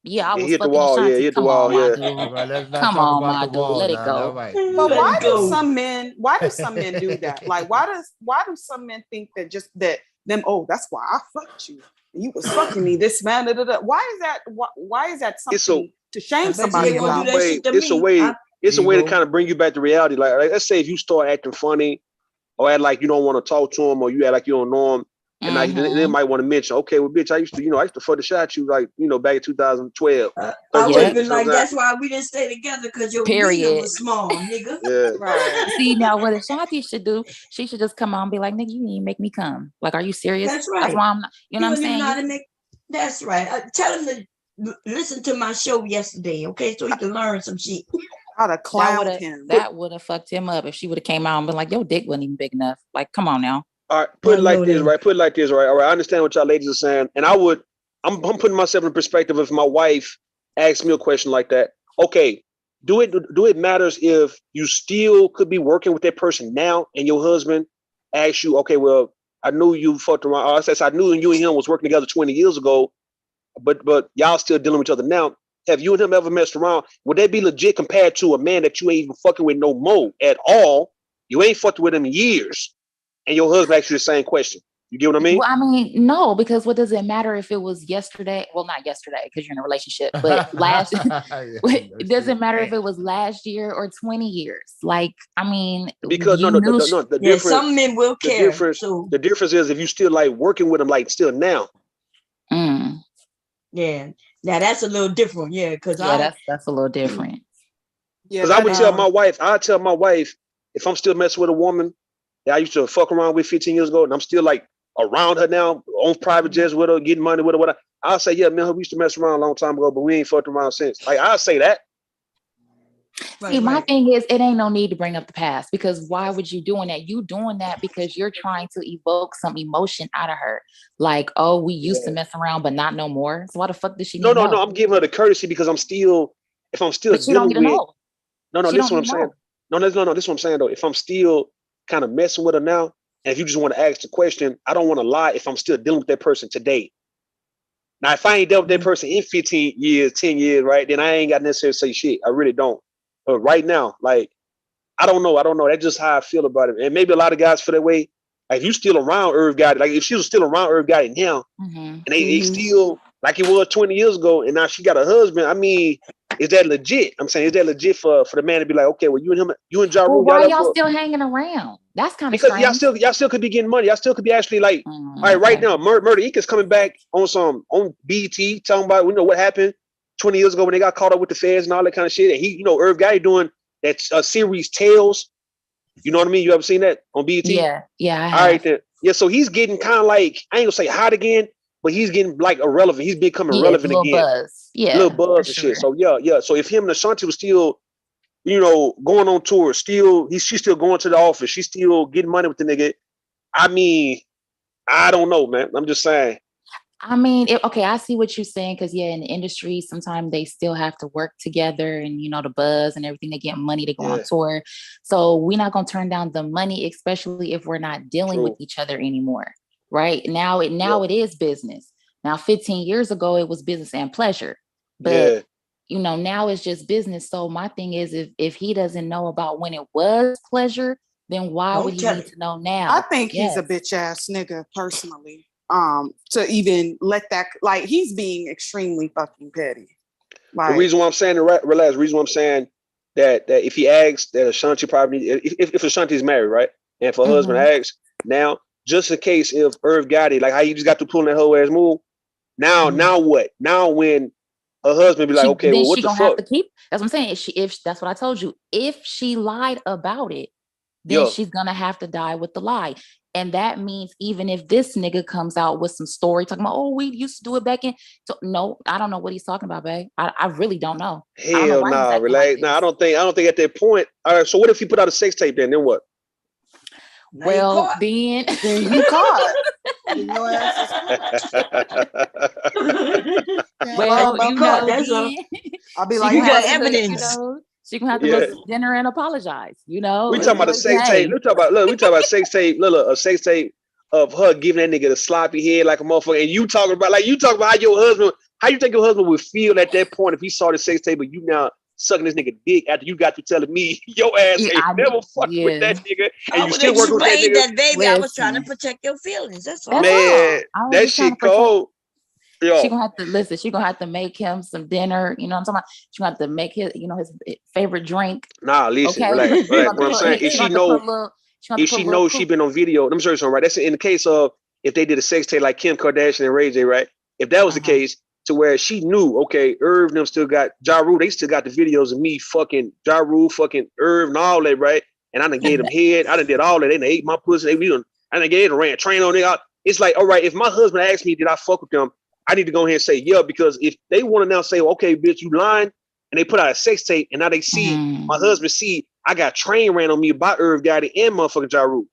yeah, I was hit the fucking wall. Ashanti. Yeah, hit the Come wall. on, Yeah. my dude. Come on, my dude. Let it go. But why do some men? Why do some men do that? Like, why do some men think that just that them? Oh, that's why I fucked you. You was fucking me. This man. Why is that? Why is that something to shame somebody about? It's a way. It's a way to kind of bring you back to reality. Like, let's say if you start acting funny, or act like you don't want to talk to him, or you act like you don't know him, and they might want to mention, okay, well, bitch, I used to fuck the shit at you, like, back in 2012. I would have been like, that's why we didn't stay together, because your period was small, nigga. Yeah. Right. See, now what Ashanti should do, she should just come on and be like, nigga, you need to make me come. Like, are you serious? That's right. That's why I'm not, you know what I'm saying? That's right. Tell him to listen to my show yesterday, okay? So he can learn some shit. I'd have clowned him. That would have fucked him up if she would have came out and been like, your dick wasn't even big enough. Like, come on now. All right, put it like this, right? All right, I understand what y'all ladies are saying, and I'm putting myself in perspective. If my wife asks me a question like that, okay, do it matters if you still could be working with that person now, and your husband asks you, okay, well, I knew you fucked around. I knew you and him was working together 20 years ago, but y'all still dealing with each other now. Have you and him ever messed around? Would that be legit compared to a man that you ain't even fucking with no more at all? You ain't fucked with him in years. And your husband asks you the same question. You get what I mean? Well, I mean, no, because what does it matter if it was yesterday? Well, not yesterday, because you're in a relationship, but it doesn't matter if it was last year or 20 years. Like, I mean, because the difference, some men will care. The difference is if you still like working with them, like still now. Yeah. Now that's a little different. Yeah, because that's a little different. Yeah, Because I would tell my that's wife, if I'm still messing with a woman that I used to fuck around with 15 years ago, and I'm still like around her now, on private jets with her, getting money with her, whatever, I'll say, yeah, man, we used to mess around a long time ago, but we ain't fucked around since. Like, I'll say that. See, my thing is, it ain't no need to bring up the past, because why would you doing that? You doing that because you're trying to evoke some emotion out of her. Like, oh, we used to mess around, but not no more. So why the fuck does she need to know? No, I'm giving her the courtesy because if I'm still But she don't dealing need to with, know. no, She this is don't what need I'm to saying. know. No, this is what I'm saying though. If I'm still kind of messing with her now, and if you just want to ask the question, I don't want to lie if I'm still dealing with that person today. Now, if I ain't dealt with that person in 15 years, 10 years, right, then I ain't got necessarily to say shit. I really don't. But right now, like, I don't know. That's just how I feel about it. And maybe a lot of guys feel that way. Like, if you still around Irv Gotti, like if she was still around Irv Gotti now, and they still like it was 20 years ago, and now she got a husband. I mean, is that legit? I'm saying, is that legit for the man to be like, okay, well, you and Ja Well, Rule why got up y'all for, still hanging around? That's kind of because strange. y'all still could be getting money. Y'all still could be actually like, all right, right now, Murder Inc. is coming back on BET, talking about, what happened 20 years ago when they got caught up with the feds and all that kind of shit. And he, Irv Gotti doing that series Tales. You know what I mean? You ever seen that on BET? Yeah, I have. All right then. Yeah, so he's getting kind of like, I ain't gonna say hot again, but he's getting like irrelevant. He's becoming relevant little again. buzz. Yeah, little buzz and sure. shit. So yeah. So if him and Ashanti was still, going on tour, she's still going to the office, she's still getting money with the nigga. I mean, I don't know, man. I'm just saying. I mean, okay, I see what you're saying, because in the industry, sometimes they still have to work together, and the buzz and everything, they get money to go on tour. So we're not gonna turn down the money, especially if we're not dealing with each other anymore. Right now, it is business. Now, 15 years ago, it was business and pleasure, but now it's just business. So my thing is, if he doesn't know about when it was pleasure, then why would he need to know now? I think he's a bitch ass nigga personally. To even let that, like, he's being extremely fucking petty. Like, the reason why I'm saying the reason why I'm saying that if he asks that Ashanti probably, if Ashanti's married, right, and if her husband asks now, just in case if Irv Gotti, like how you just got to pulling that whole ass move, now what? Now when her husband be like, okay, well, what the fuck? Have to keep. That's what I'm saying. If that's what I told you. If she lied about it, then she's gonna have to die with the lie. And that means even if this nigga comes out with some story talking about, oh, we used to do it back in. So no, I don't know what he's talking about, babe. I really don't know. Hell nah, relax. Nah, I don't think at that point. All right, so what if he put out a sex tape then what? Well, then you caught. Well, I'll be like, you got evidence. She gonna have to go to dinner and apologize. We talking about a sex tape. We talking about sex tape. Look, a sex tape of her giving that nigga the sloppy head like a motherfucker. And you talking about how you think your husband would feel at that point if he saw the sex tape, but you now sucking this nigga dick after you got to telling me your ass ain't never fucked with that nigga, and you still working with that nigga. That baby, I was trying to protect your feelings. That's all. Man, that shit cold. She gonna have to listen. She gonna have to make him some dinner. You know what I'm talking about? She gonna have to make his, his favorite drink. Nah, listen, relax. What I'm saying, if she knows she been on video, I'm sure something, right? That's in the case of if they did a sex tape like Kim Kardashian and Ray J, right? If that was the case, to where she knew, okay, Irv and them still got Ja Rule, they still got the videos of me fucking Ja Rule, fucking Irv and all that, right? And I done gave them head, I done did all that, they done ate my pussy, I done gave them ran train on nigga. It's like, all right, if my husband asked me, did I fuck with them? I need to go ahead and say, yeah, because if they want to now say, okay, bitch, you lying, and they put out a sex tape, and now they see, my husband see, I got train ran on me by Irv Gotti and motherfucking Ja Rule.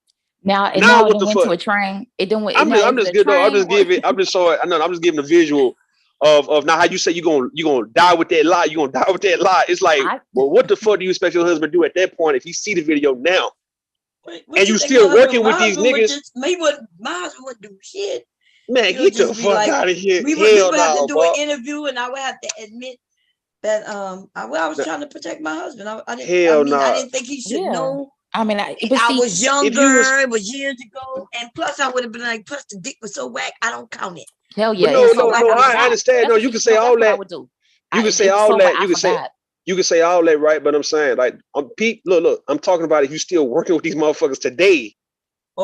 Now what the went fuck? to a train. It didn't. I'm just good though. I'm just giving the visual of now how you say you gonna die with that lie. You gonna die with that lie. It's like, well, what the fuck do you expect your husband to do at that point if he see the video now? And you still working with these niggas? My husband wouldn't do shit. Man, get the fuck out of here. We would have to do an interview, and I would have to admit that I was trying to protect my husband. I didn't think he should know. I mean, I was younger. It was years ago, and plus I would have been like, plus the dick was so whack, I don't count it. Hell yeah! I understand. No, you can say all that. You can say all that. You can say all that, right? But I'm saying, like, Pete, look, I'm talking about if you still working with these motherfuckers today.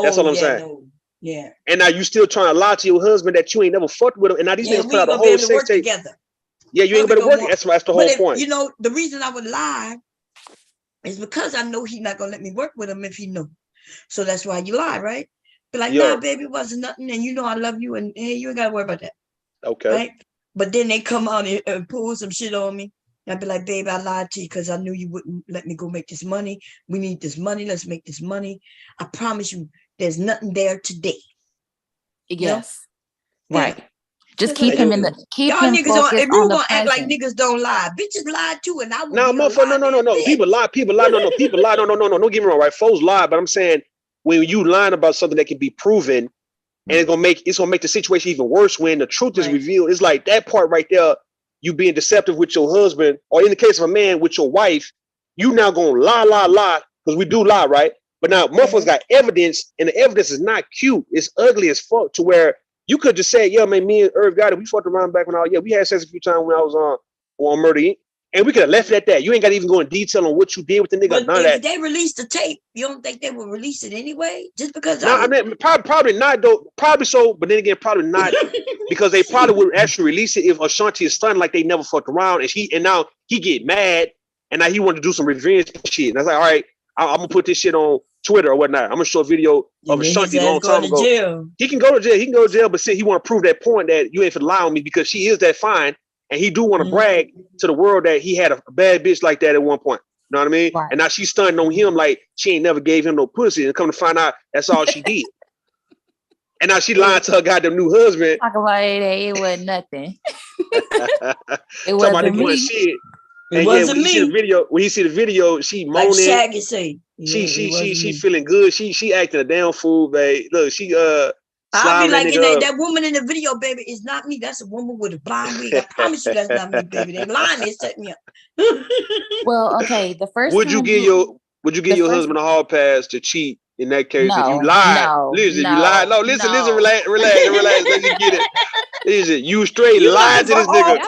That's all I'm saying. No. Yeah. And now you still trying to lie to your husband that you ain't never fucked with him. And now these niggas put out a whole sex tape. Together. Yeah, you ain't gonna be able to work. That's the whole point. You know, the reason I would lie It's because I know he's not gonna let me work with him if he knew. So that's why you lie, right? Be like, nah, baby, it wasn't nothing, and you know I love you, and hey, you ain't gotta worry about that. Okay. Right? But then they come out and pull some shit on me. I'd be like, babe, I lied to you because I knew you wouldn't let me go make this money. We need this money. Let's make this money. I promise you, there's nothing there today. Yes. You know? Right. Just keep him in the Y'all him niggas on. focused If you on the gonna act like present. niggas don't lie, bitches lie too, and I will No, be a motherfucker, no. People lie. People lie. No, people lie. No. Don't get me wrong, right? Folks lie, but I'm saying when you lying about something that can be proven, and it's gonna make the situation even worse when the truth is revealed. It's like that part right there. You being deceptive with your husband, or in the case of a man with your wife, you now gonna lie because we do lie, right? But now motherfuckers got evidence, and the evidence is not cute. It's ugly as fuck. To where you could just say, "Yeah, man, me and Irv got it. We fucked around back when we had sex a few times when I was on Murder Inc." And we could have left it at that. You ain't got to even go in detail on what you did with the nigga. But none of if that. they release the tape, you don't think they will release it anyway? Just because No, I mean, probably not though. Probably so, but then again, probably not because they probably would actually release it if Ashanti is stunned like they never fucked around, and now he get mad, and now he wanted to do some revenge shit. And I was like, all right, I'm gonna put this shit on Twitter or whatnot. I'm gonna show a video of Ashanti a long time ago. He can go to jail. He can go to jail, but see, he want to prove that point that you ain't for lie on me because she is that fine, and he do want to brag to the world that he had a bad bitch like that at one point. You know what I mean? Right. And now she's stunning on him like she ain't never gave him no pussy, and come to find out that's all she did. And now she lied to her goddamn new husband. Talk about it wasn't nothing. It wasn't me. Shit. And wasn't when you see the video, she moaning. Like Shaggy say, she feeling good. She acting a damn fool, babe. Look, she I'll be like, that woman in the video, baby, is not me. That's a woman with a blonde wig. I promise you that's not me, baby. They lying, they set me up. Well, okay. The first would you give your husband a hall pass to cheat in that case if you lied? Listen, you lied. No, listen, relax. Let me get it. Listen, you straight lied to this nigga.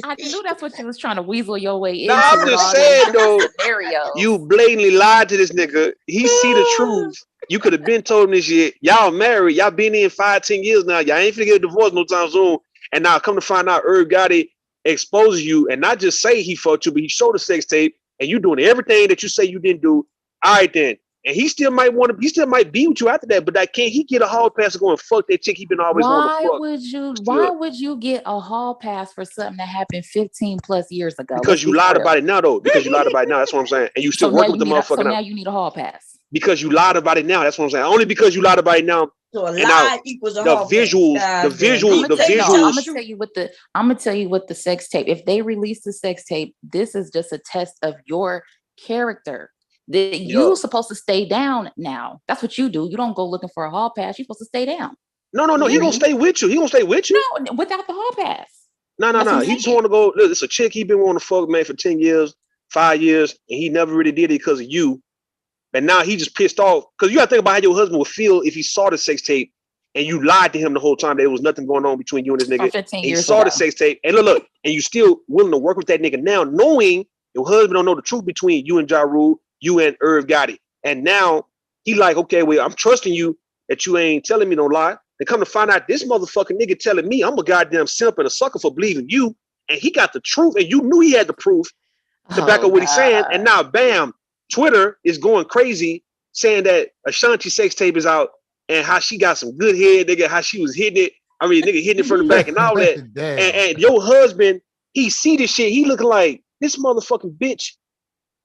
I knew that's what you was trying to weasel your way into. No, I'm just saying though, you blatantly lied to this nigga. He see the truth. You could have been told him this shit. Y'all married. Y'all been in 5-10 years now. Y'all ain't finna get a divorce no time soon. And now come to find out Irv Gotti exposes you and not just say he fucked you, but he showed a sex tape and you doing everything that you say you didn't do. All right then. And he still might be with you after that, but can't he get a hall pass to go and fuck that chick he been always wanting to fuck? Why would you get a hall pass for something that happened 15 plus years ago? Because you lied about it now though. Because you lied about it now. That's what I'm saying. And you still working with the motherfucker so now you need a hall pass. Because you lied about it now. That's what I'm saying. Only because you lied about it now. So a lie equals a hall pass. The visuals. I'm gonna tell you what the sex tape. If they release the sex tape, this is just a test of your character. You're supposed to stay down now. That's what you do. You don't go looking for a hall pass. You're supposed to stay down. No. He gonna stay with you. No, without the hall pass. No. He just want to go. Look, it's a chick he been wanting to fuck, man, for 10 years, 5 years, and he never really did it because of you. And now he just pissed off because you gotta think about how your husband would feel if he saw the sex tape and you lied to him the whole time that there was nothing going on between you and this nigga. 15 years years saw ago. the sex tape and look, and you still willing to work with that nigga now, knowing your husband don't know the truth between you and Ja Rule, you and Irv Gotti. And now he like, okay, well, I'm trusting you that you ain't telling me no lie. And come to find out this motherfucking nigga telling me I'm a goddamn simp and a sucker for believing you. And he got the truth and you knew he had the proof to back up what he's saying. And now, bam, Twitter is going crazy saying that Ashanti sex tape is out and how she got some good head, nigga, how she was hitting it. I mean, nigga hitting it from the back and all that. and your husband, he see this shit. He looking like this motherfucking bitch.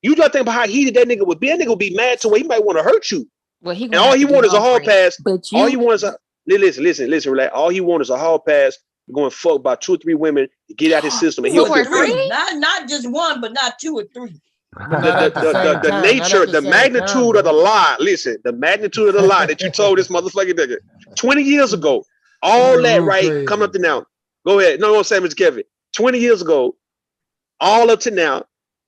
You just think about how heated that nigga would be. That nigga would be mad to where he might want to hurt you. Well, and all he wants is a hall pass. All he wants is listen, relax. All he wants is a hall pass to go and fuck about 2 or 3 women to get out his system. And not just one, but not 2 or 3. The nature, the magnitude of the lie. Listen, the magnitude of the lie that you told this motherfucking nigga 20 years ago. All that right coming up to now. Go ahead. No, say Mr. Kevin. 20 years ago, all up to now,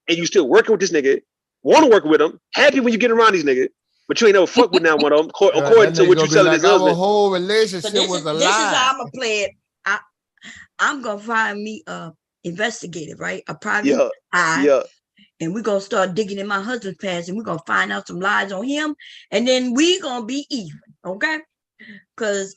and you still working with this nigga, want to work with him, happy when you get around these niggas, but you ain't never fuck with now one of them, according to what you telling his husband. Our whole relationship was a lie. This is how I'm gonna play it. I'm gonna find me a investigator, right? A private eye. Yeah. And we're gonna start digging in my husband's past and we're gonna find out some lies on him, and then we gonna be even, okay? Because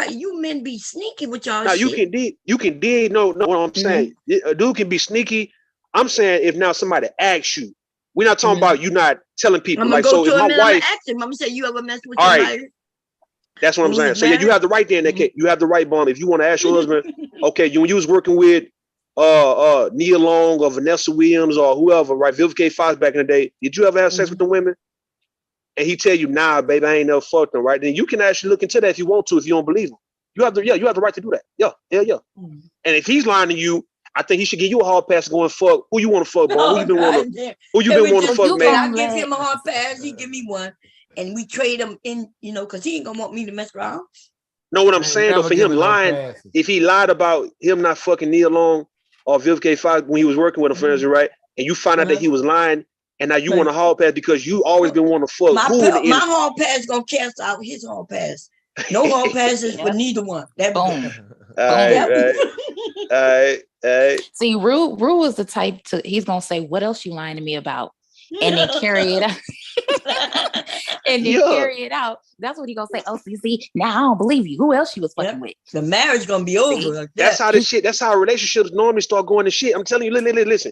you men be sneaky with y'all. Now you can dig. No, what I'm saying. A dude can be sneaky. I'm saying if now somebody asks you, We're not talking about you not telling people. I'm gonna Like, go so if to my him and I'm wife, gonna ask him. I'm gonna say, you ever messed with all your right, wife? that's what I'm saying. So yeah, you have the right there in that case. You have the right, Bomb. If you want to ask your husband, okay, when you was working with Nia Long or Vanessa Williams or whoever, right? Vivica K. Fox back in the day, did you ever have sex with the women? And he tell you, nah, baby, I ain't never fucked them, right? Then you can actually look into that if you want to, if you don't believe him. You have the right to do that. Yeah. And if he's lying to you, I think he should give you a hard pass going fuck. Who you want to fuck, Bomb? Who you been wanting to fuck, man? I give him a hard pass, he give me one, and we trade him in, because he ain't gonna want me to mess around. Know what I'm saying? Though, for him lying, if he lied about him not fucking Nia Long or Vivica K. Fox when he was working with him, friends, right? And you find out that he was lying, and now you want a hall pass because you always been wanting to fuck. My hall pass gonna cast out his hall pass. No hall passes for neither one. That boom. All right. See, Rue is the type he's gonna say, "What else you lying to me about?" And then carry it out. Carry it out. That's what he gonna say. Oh, see, now I don't believe you. Who else she was fucking with? The marriage gonna be over. Like that's how this shit. That's how relationships normally start going to shit. I'm telling you, listen.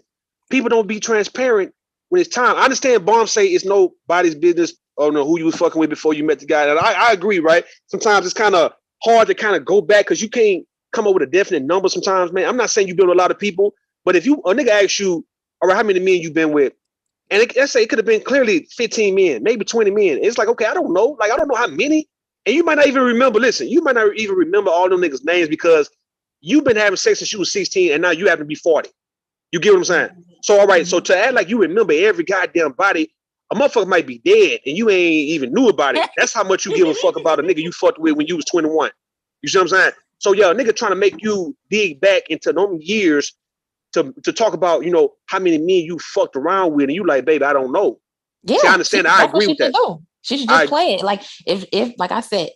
People don't be transparent when it's time. I understand Bomb say it's nobody's business or no who you was fucking with before you met the guy. And I agree, right? Sometimes it's kind of hard to kind of go back because you can't come up with a definite number sometimes, man. I'm not saying you've been with a lot of people, but if a nigga asks you, all right, how many men you been with? And let's say it could have been clearly 15 men, maybe 20 men. It's like, okay, I don't know. Like, I don't know how many. And you might not even remember, you might not even remember all them niggas' names because you've been having sex since you was 16 and now you happen to be 40. You get what I'm saying? So, all right, so to act like you remember every goddamn body, a motherfucker might be dead and you ain't even knew about it. That's how much you give a fuck about a nigga you fucked with when you was 21. You see what I'm saying? So, yeah, a nigga trying to make you dig back into them years to talk about, how many men you fucked around with, and you like, baby, I don't know. Yeah, see, I understand. I agree with that. She should just play it. Like if like I said,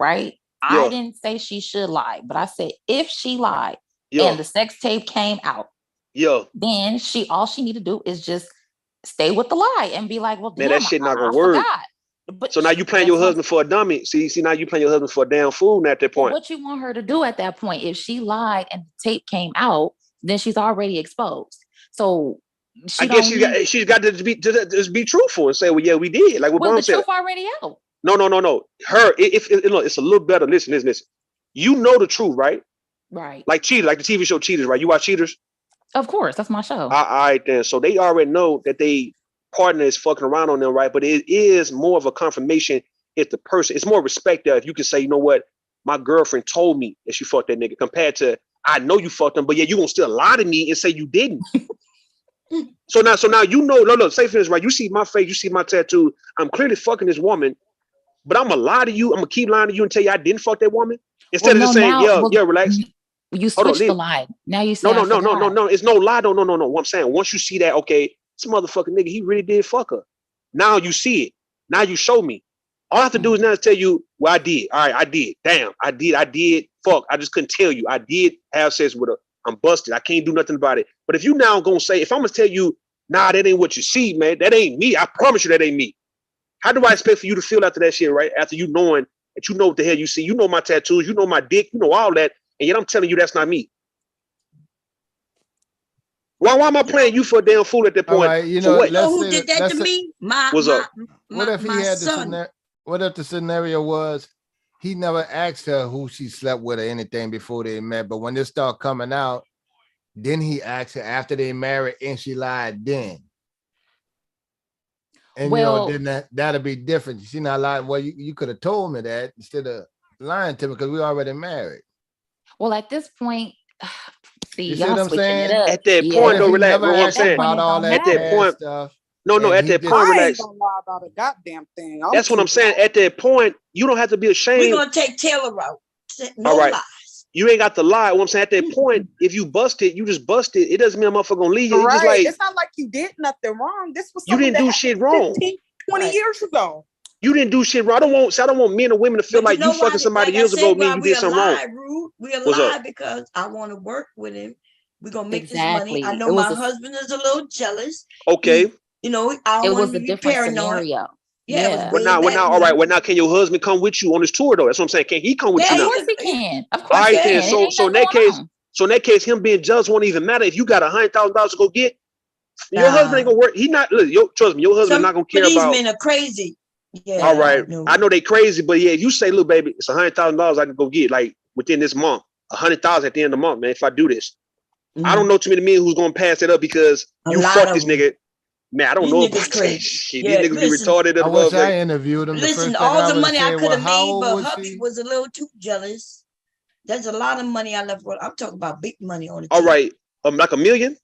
right? Yeah. I didn't say she should lie, but I said if she lied and the sex tape came out, then all she need to do is just stay with the lie and be like, well, man, damn, that shit not gonna I work. forgot. But so now you playing your husband for a dummy. See, now you playing your husband for a damn fool at that point. What you want her to do at that point? If she lied and the tape came out, then she's already exposed. So I guess she's got to be truthful and say, well, yeah, we did. Like what Bomb said. The truth already out. No. Her, if it's a little better. Listen. You know the truth, right? Right. Like Cheaters, like the TV show Cheaters, right? You watch Cheaters? Of course, that's my show. All right, then. So they already know that they partner is fucking around on them, right? But it is more of a confirmation if the person, it's more respect there if you can say, you know what, my girlfriend told me that she fucked that nigga, compared to I know you fucked him, but yeah, you gonna still lie to me and say you didn't. So now say for this, right? You see my face, you see my tattoo. I'm clearly fucking this woman, but I'm gonna lie to you. I'm gonna keep lying to you and tell you I didn't fuck that woman instead of just saying, relax. You switched the lie. Now you say no. It's no lie. No. What I'm saying, once you see that, okay, this motherfucking nigga, he really did fuck her. Now you see it. Now you show me. All I have to do is now tell you, well, I did. All right, I did. Damn, I did. Fuck, I just couldn't tell you. I did have sex with her. I'm busted. I can't do nothing about it. But if you now gonna say, if I'm gonna tell you, nah, that ain't what you see, man. That ain't me. I promise you that ain't me. How do I expect for you to feel after that shit, right? After you knowing that you know what the hell you see, you know my tattoos, you know my dick, you know all that, and yet I'm telling you that's not me. Why am I playing you for a damn fool at that point? Right, who did that to me? What if he had the what if the scenario was he never asked her who she slept with or anything before they met, but when this started coming out, then he asked her after they married and she lied then. And then that'll be different. She not lying. Well, you could have told me that instead of lying to me because we already married. Well, at this point, you see what I'm saying? At that point, don't relax. What I'm saying about all that at that point stuff. No, at that point, relax. I ain't gonna lie about a goddamn thing. That's what I'm saying. At that point, you don't have to be ashamed. We're gonna take Taylor out. No all right. lies. You ain't got to lie. What I'm saying, at that point, if you busted, you just busted. It doesn't mean a motherfucker gonna leave you. Right. Just like, it's not like you did nothing wrong. This was you didn't do shit wrong. 15, 20 years ago. You didn't do shit wrong. I don't want men and women to feel like you fucking somebody years ago mean you did something wrong. We alive because I want to work with him. We're gonna make this money. I know my husband is a little jealous. Okay. I don't want to be paranoid. Scenario. Yeah. Well, now, all right. Well, now, can your husband come with you on this tour though? That's what I'm saying. Can he come with you now? Of course he can. Of course. All right, then. So in that case, him being jealous won't even matter if you got $100,000 to go get. Your husband ain't gonna work. He not look. Trust me, your husband not gonna care these about. men are crazy. Yeah. All right, I know they crazy, but yeah, if you say, look, baby, it's $100,000 I can go get like within this month, 100,000 at the end of the month, man. If I do this, I don't know too many men who's gonna pass it up because you fuck this nigga. Man, I don't know about that shit. These niggas be retarded. I wish I interviewed him. The first thing all I the would money I say, could well, have how made, old but was hubby she? was a little too jealous. There's a lot of money I left. I'm talking about big money on the All table. right, like $1 million.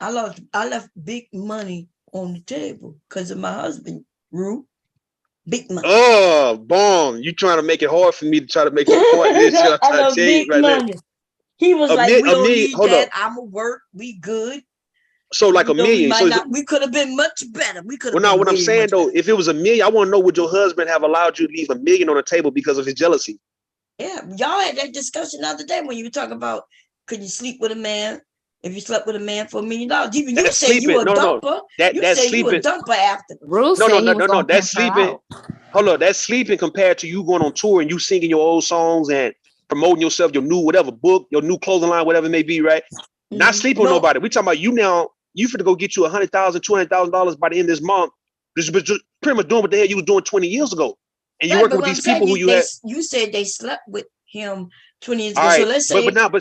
I left big money on the table because of my husband, Rue. Big money. Oh, bomb! You trying to make it hard for me to try to make your point? This shit, I'm I trying to love tell you big right money. there. He was like, we don't need hold that. up. I'ma work. We good. So like $1 million. We could have been much better. We could have Well, been now what I'm way saying much though, better. if it was $1 million, I want to know would your husband have allowed you to leave $1 million on the table because of his jealousy? Yeah, y'all had that discussion the other day when you were talking about could you sleep with a man if you slept with a man for $1 million? Even you say you a dumper. You say you a dumper after. No. That's sleeping. Hold on, that's sleeping compared to you going on tour and you singing your old songs and promoting yourself, your new whatever book, your new clothing line, whatever it may be, right? Not sleeping with nobody. We talking about you now. You finna go get you $100,000, $200,000 by the end of this month. Just pretty much doing what the hell you was doing 20 years ago, and you working with these people who you had. You said they slept with him 20 years All ago. right, So let's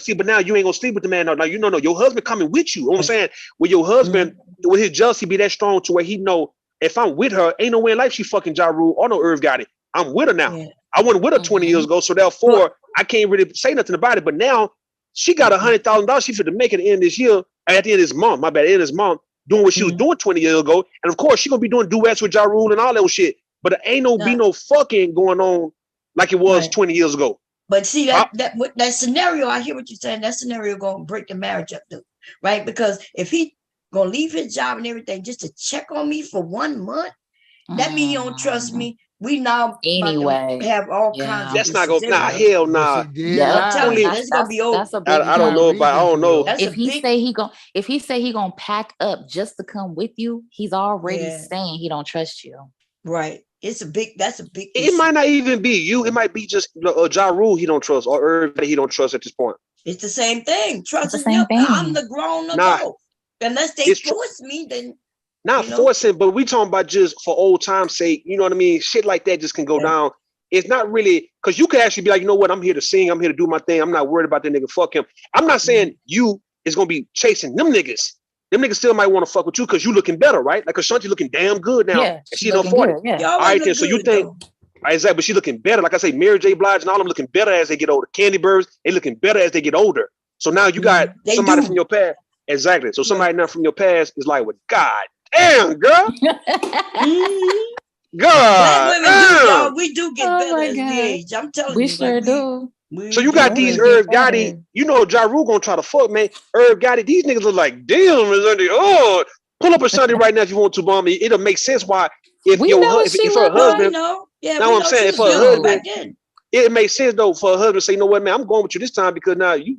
say, but now you ain't gonna sleep with the man. No, you know, your husband coming with you. You know what I'm saying? With your husband, with his jealousy be that strong to where he know if I'm with her, ain't no way in life she fucking Ja Rule or no Irv got it. I'm with her now. Yeah. I wasn't with her 20 years ago, so therefore I can't really say nothing about it. But now she got $100,000 she finna make at the end of this year, at the end of this month. My bad, at the end of this month, doing what she was doing 20 years ago, and of course she gonna be doing duets with Ja Rule and all that shit. But there ain't no fucking going on like it was 20 years ago. But see that scenario, I hear what you're saying. That scenario gonna break the marriage up, though, right? Because if he gonna leave his job and everything just to check on me for 1 month, that means he don't trust me. We now anyway have all kinds of that's not gonna hell nah. Yeah, I'm telling you, it's gonna be over. That's a biggie. I don't know about. I don't know. If he say he gonna pack up just to come with you, he's already saying he don't trust you. Right. That's a big It issue. might not even be you. It might be just Ja Rule he don't trust or Irv that he don't trust at this point. It's the same thing. Trusting them. I'm the grown adult. Unless they force me, then not forcing, but we talking about just for old time's sake. You know what I mean? Shit like that just can go down. It's not really because you could actually be like, you know what? I'm here to sing. I'm here to do my thing. I'm not worried about that nigga. Fuck him. I'm not saying you is gonna be chasing them niggas. Them niggas still might want to fuck with you because you looking better, right? Like Ashanti looking damn good now. Yeah, and she's on 40. All right, then. So you think, exactly, but she looking better. Like I say, Mary J. Blige and all of them looking better as they get older. Candy Birds, they looking better as they get older. So now you got somebody from your past. Exactly. So somebody now from your past is like, well, God damn, girl. God. Black women do, y'all. We do get better as we age. I'm telling you. We sure do. So you got these Irv Gotti, you know Ja Rule gonna try to fuck, man. Irv Gotti, these niggas look like, damn, oh, pull up a Sunday right now if you want to, bomb me. It'll make sense why if her husband, now I'm saying if her husband, it makes sense though for her husband to say, you know what, man, I'm going with you this time because now you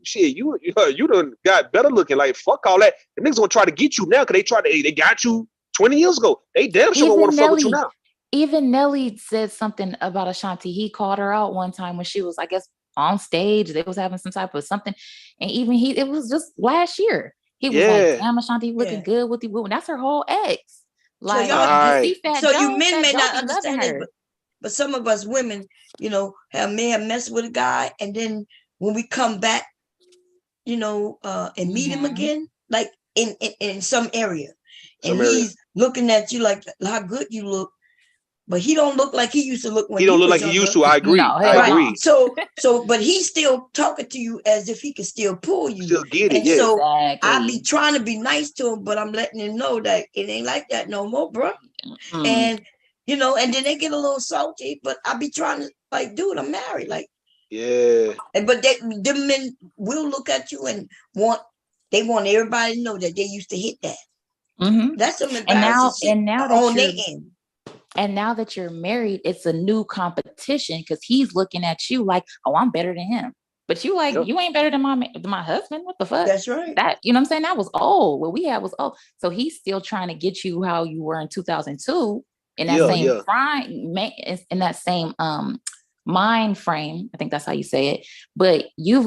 done got better looking. Like fuck all that. The niggas gonna try to get you now because they got you 20 years ago. They damn sure gonna want to fuck with you now. Even Nelly said something about Ashanti. He called her out one time when she was, I guess, on stage. They was having some type of something, and even it was just last year. He was like, "Damn, Ashanti, looking good with you." That's her whole ex. Like, you men may not understand it, but some of us women, may have messed with a guy, and then when we come back, and meet him again, like in some area, he's looking at you like how good you look. But he don't look like he used to look when he don't look like he used to. I agree. I agree. So, but he's still talking to you as if he can still pull you. Still get it. And so I be trying to be nice to him, but I'm letting him know that it ain't like that no more, bro. And and then they get a little salty, but I be trying to like, dude, I'm married, like. Yeah. But them men will look at you and want everybody to know that they used to hit that. That's some embarrassing shit on their end. And now that you're married, it's a new competition because he's looking at you like, oh, I'm better than him. But you like, you ain't better than my husband. What the fuck? That's right. That, you know what I'm saying? That was old. What we had was old. So he's still trying to get you how you were in 2002 in that same prime, in that same mind frame. I think that's how you say it. But you've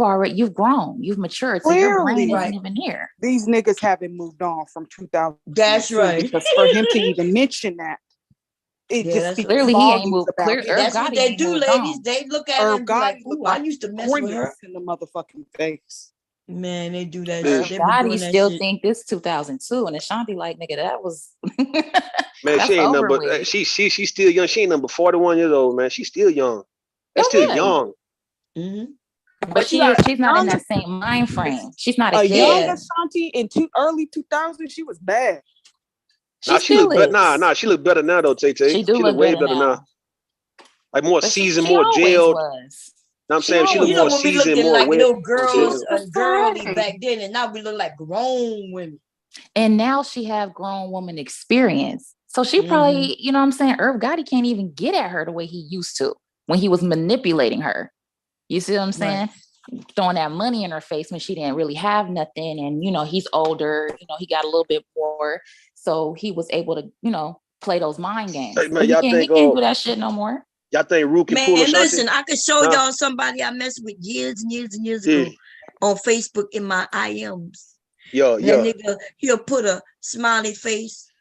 grown, you've matured, so your brain Clearly, isn't even here. these niggas haven't moved on from 2000. That's right. Because for him to even mention that, it just speaks clearly he ain't volumes moved. about Clear, him. That's what they do, ladies. on. They look at Herb him and be like, Gotti "Ooh, look I like used to mess with her." Grimace in the motherfucking face. Man, they do that Herb shit. They be doing Gotti that still shit. think this 2002, and Ashanti like, nigga, that was Man, that's she ain't over number. with. She's still young. She ain't number 41 years old, man. She's still young. That's still young. But you got she's not in that same mind frame. She's not a kid. Young Ashanti in early 2000s, she was bad. Nah, she look better. Nah, she look better now though, Tay. She do look look way better better now. Like more But seasoned, she more always jailed. was. Know what I'm saying she look You know, more when we seasoned, looking more like well. little girls, jailed. girly back then, and now we look like grown women. And now she have grown woman experience. So she probably, you know what I'm saying? Herb Gotti can't even get at her the way he used to when he was manipulating her. You see what I'm saying? Right. Throwing that money in her face when she didn't really have nothing. And, you know, he's older, you know, he got a little bit more. So he was able to, you know, play those mind games. Hey, man, but he can't do that shit no more. Y'all think Rue can pull Man, Ashanti? listen, I could show y'all somebody I messed with years and years and years ago on Facebook in my IMs. That nigga, he'll put a smiley face.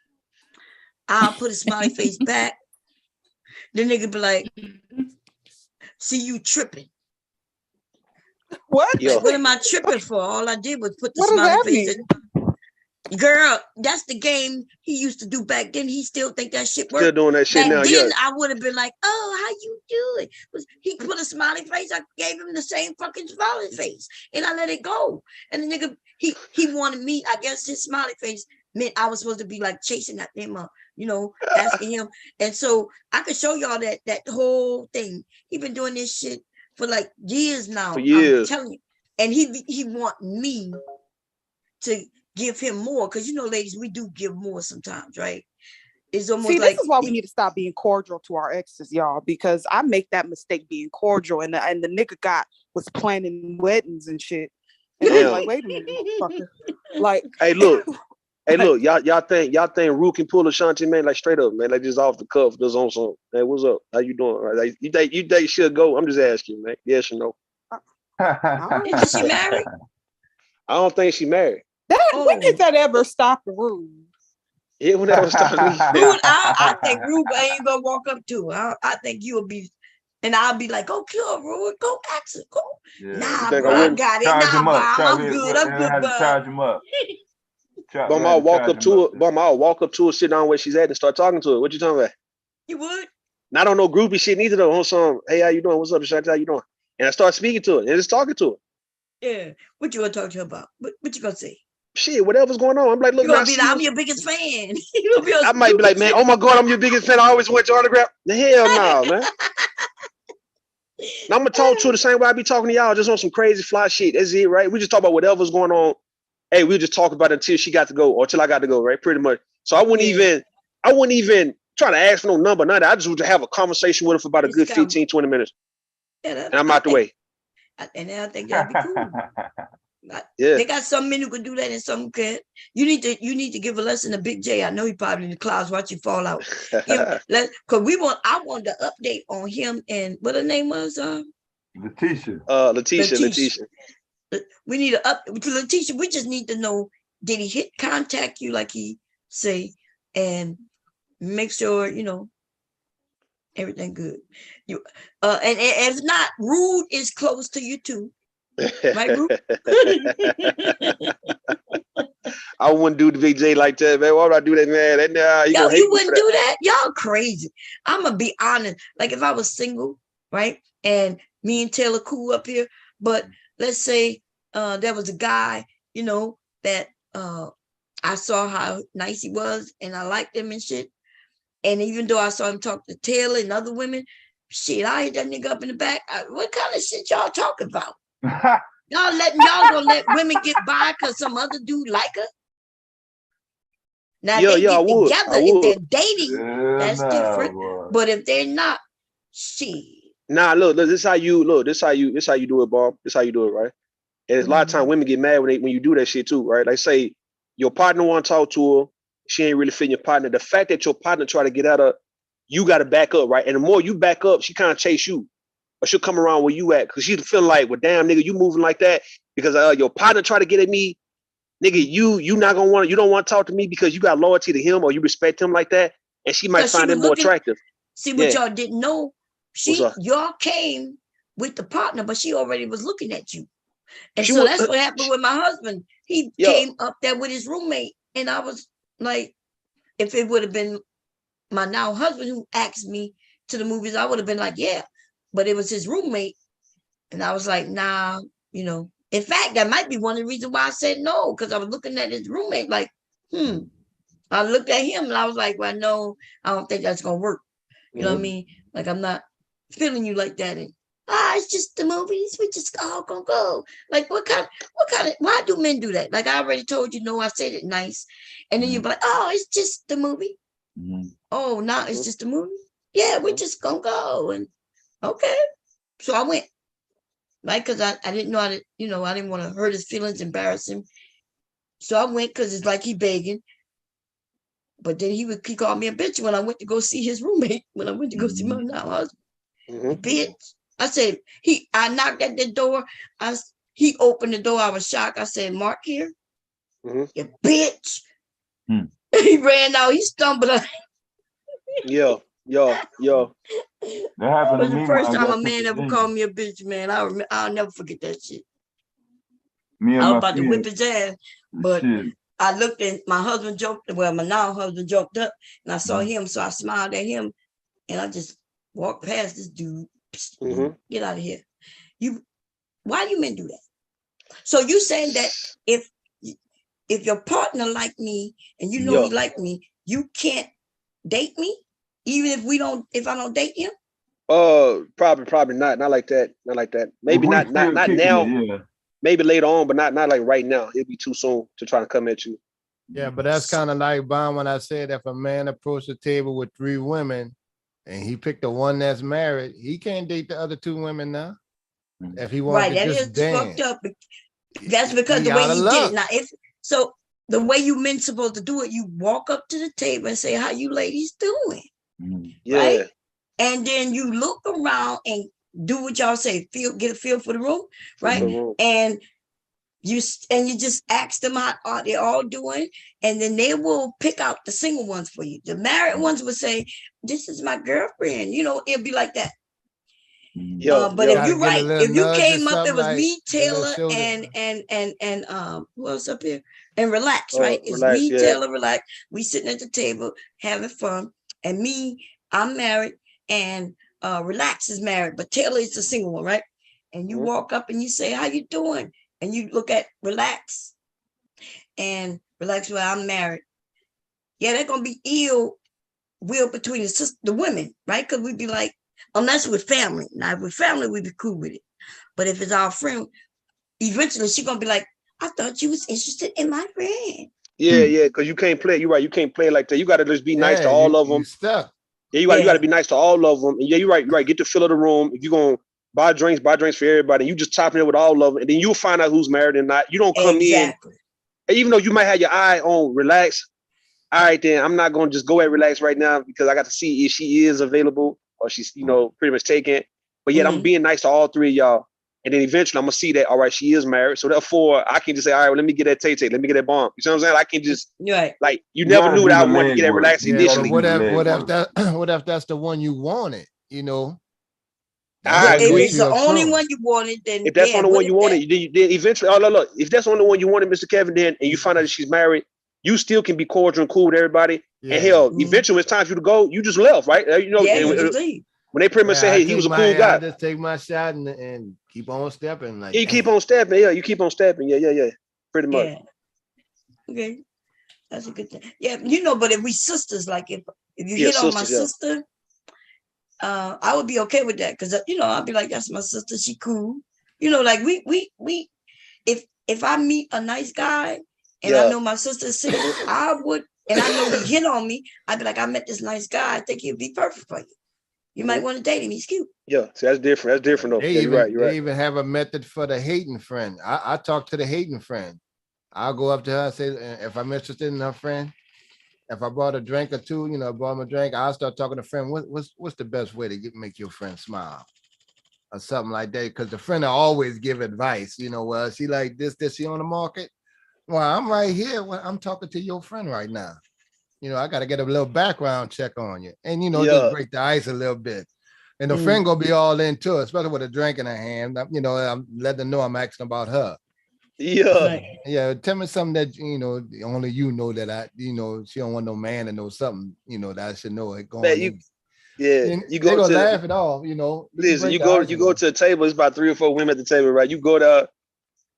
I'll put a smiley face back. The nigga be like, see you tripping. What? Like, what am I tripping for? All I did was put the What smiley does that face. mean? Girl, that's the game he used to do back then. He still think that shit worked. Still doing that shit back now, then, I would have been like, oh, how you doing? He put a smiley face. I gave him the same fucking smiley face. And I let it go. And the nigga, he wanted me, I guess his smiley face meant I was supposed to be like chasing that him up, you know, asking him. And so I could show y'all that whole thing. He been doing this shit for like years now. For years. I'm telling you. And he want me to give him more, because you know, ladies, we do give more sometimes, right? It's almost this is why we need to stop being cordial to our exes, y'all, because I make that mistake being cordial, and the nigga was planning weddings and shit. And I'm like, wait a minute, fucker. Like, hey, look, y'all think Rue can pull Ashanti, man? Like straight up, man, like just off the cuff, just on some. Hey, what's up? How you doing? Like, you think she should go? I'm just asking, man. Yes or no? Isn't she married? I don't think she married. When did that ever stop Rue? Yeah, when that was stopped me. Rue, I think Rue ain't gonna walk up to her. I think you'll be, and I'll be like, go kill her, Rue. Go ask her. Go. Yeah. Nah, bro, I got it. Nah, Bob, I'm good. I'm good, Bob. Charge him up. Bum, I'll walk up to her. Bum, I'll walk up to her, sit down where she's at, and start talking to her. What you talking about? You would? And I don't know groupie shit neither though. On some, hey, how you doing? What's up, Ashanti? How you doing? And I start speaking to her and just talking to her. Yeah. What you gonna talk to her about? What you gonna say? Shit, whatever's going on. I'm like, look, you gonna be like, I'm your biggest fan. I might be like, man, oh my God, I'm your biggest fan. I always want your autograph. The hell no, man. Now I'm gonna talk to her the same way I be talking to y'all, just on some crazy fly shit. That's it, right? We just talk about whatever's going on. Hey, we'll just talk about it until she got to go or until I got to go, right? Pretty much. So I wouldn't even try to ask for no number, none of that. I just would have a conversation with her for about a good 15, 20 minutes. Yeah, and I'm out the way. And I think that'd be cool. Yeah. They got some men who can do that and some can't. You need to give a lesson to Big J. I know he probably in the clouds. Watch you fall out. Because I want the update on him and what her name was. Letitia. Letitia. We need to Letitia. We just need to know, did he contact you like he say, and make sure you know everything good. You and if not, Rude is close to you too. Right, Rude? I wouldn't do the Big J like that, man. Why would I do that, man? You wouldn't do that? Y'all crazy. I'm gonna be honest. Like if I was single, right, and me and Taylor cool up here, but let's say there was a guy, you know, that I saw how nice he was and I liked him and shit. And even though I saw him talk to Taylor and other women, shit, I hit that nigga up in the back. What kind of shit y'all talking about? y'all gonna let women get by because some other dude like her? Now they get together if they're dating, that's different. Boy. But if they're not, shit. Nah, look, this is how you do it, Bob. This is how you do it, right? And there's a lot of times women get mad when you do that shit too, right? Like say your partner want to talk to her, she ain't really fitting your partner. The fact that your partner try to get at her, you got to back up, right? And the more you back up, she kind of chase you. or she'll come around where you at because she feel like, well, damn nigga, you moving like that because your partner try to get at me, nigga, you not gonna want, you don't want to talk to me because you got loyalty to him or you respect him like that, and she might find it more attractive. See what y'all didn't know? Y'all came with the partner, but she already was looking at you. And so that's what happened with my husband. He came up there with his roommate. And I was like, if it would have been my now husband who asked me to the movies, I would have been like, yeah. But it was his roommate. And I was like, nah, you know. In fact, that might be one of the reasons why I said no, because I was looking at his roommate like, I looked at him and I was like, well, no, I don't think that's going to work. You know what I mean? Like, I'm not feeling you like that. And it's just the movies. We just all gonna go. Like, what kind of, why do men do that? Like, I already told you, no, I said it nice. And then you're like, oh, it's just the movie. Oh, now it's just a movie. Yeah, we're just gonna go. And okay. So I went. Right? Because I didn't know how to, you know, I didn't want to hurt his feelings, embarrass him. So I went because it's like he begging. But then he called me a bitch when I went to go see his roommate, when I went to go see my now husband. Bitch. I said, I knocked at the door. He opened the door. I was shocked. I said, Mark here? You bitch. He ran out. He stumbled. Yeah. That happened was to the me first when I time got a to man ever Virginia. called me a bitch, man. I'll never forget that shit. Me and I was my about to whip friend, his ass, but I looked at my husband joked. Well, my now husband joked up, and I saw him, so I smiled at him, and I just walked past this dude. Get out of here! Why do men do that? So you saying that if your partner like me and you know he like me, you can't date me, even if I don't date him? Probably not like that. Not like that. Maybe not now. Maybe later on, but not like right now. It'd be too soon to try to come at you. Yeah, but that's kind of like Bob when I said if a man approached the table with 3 women and he picked the one that's married, he can't date the other 2 women now. If he wanted to just dance. Fucked up. That's because the way he did it. Now, so the way you men supposed to do it, you walk up to the table and say, how you ladies doing? Right? And then you look around and do what y'all say, get a feel for the room, right? And you just ask them how they all doing, and then they will pick out the single ones for you. The married ones will say, this is my girlfriend. You know, it'll be like that. But if you're right, if you came up, it was like me, Taylor, and who else up here? And Relax, right? It's me, Taylor, Relax. We sitting at the table having fun, and me, I'm married, and Relax is married, but Taylor is the single one, right? And you walk up and you say, how you doing? And you look at Relax, and Relax, well, I'm married. Yeah, they're gonna be ill will between the women, right? Because we'd be like, unless with family. Now, with family, we'd be cool with it. But if it's our friend, eventually she's gonna be like, I thought you was interested in my friend. Yeah, because you can't play. You're right. You can't play like that. You got to just be nice to all of them. Yeah, you got to be nice to all of them. And yeah, you're right. You're right. Get the feel of the room. If you're gonna buy drinks for everybody. You just top it with all of them, and then you'll find out who's married and not. You don't come in, and even though you might have your eye on Relax. All right, then I'm not gonna just go at Relax right now because I got to see if she is available or she's, pretty much taken. But yet I'm being nice to all 3 of y'all. And then eventually I'm gonna see that, all right, she is married. So therefore I can just say, all right, well, let me get that Tay-Tay, let me get that bomb. You see what I'm saying? I can just like you never knew that I wanted to get that Relax initially. What if that's the one you wanted, you know? I agree. If it's the only one you wanted, then if that's the only one you wanted, then eventually, look, if that's the only one you wanted, Mr. Kevin, then and you find out that she's married, you still can be cordial and cool with everybody. And hell, eventually when it's time for you to go, you just left, right? You just leave. When they pretty much say, hey, he was a cool guy. I just take my shot and keep on stepping. Like you keep on stepping, you keep on stepping. Yeah. Pretty much. Yeah. Okay. That's a good thing. Yeah, but if we sisters, like if you hit on my sister, I would be okay with that because I'd be like, that's my sister, she cool. Like we if I meet a nice guy and I know my sister's single, I would, and I know he hit on me, I'd be like, I met this nice guy, I think he'd be perfect for you. You might want to date him, he's cute. Yeah, so that's different. That's different though. You're right. They even have a method for the hating friend. I talk to the hating friend. I'll go up to her and say, if I'm interested in her friend, if I bought a drink or two, I bought him a drink, I'll start talking to friend. What's the best way to make your friend smile? or something like that. Because the friend will always give advice. You know, well, she like this, she on the market. Well, I'm right here. Well, I'm talking to your friend right now. You know, I got to get a little background check on you. And, you know, just break the ice a little bit. And the friend gonna be all into it, especially with a drink in her hand. You know, I'm letting them know I'm asking about her. Yeah. Yeah. Tell me something that, you know, only you know that you know, she don't want no man to know something, you know, that I should know it going in. Yeah. You go they're gonna to laugh it off, you know. Listen, you go to a table, it's about 3 or 4 women at the table, right? You go there,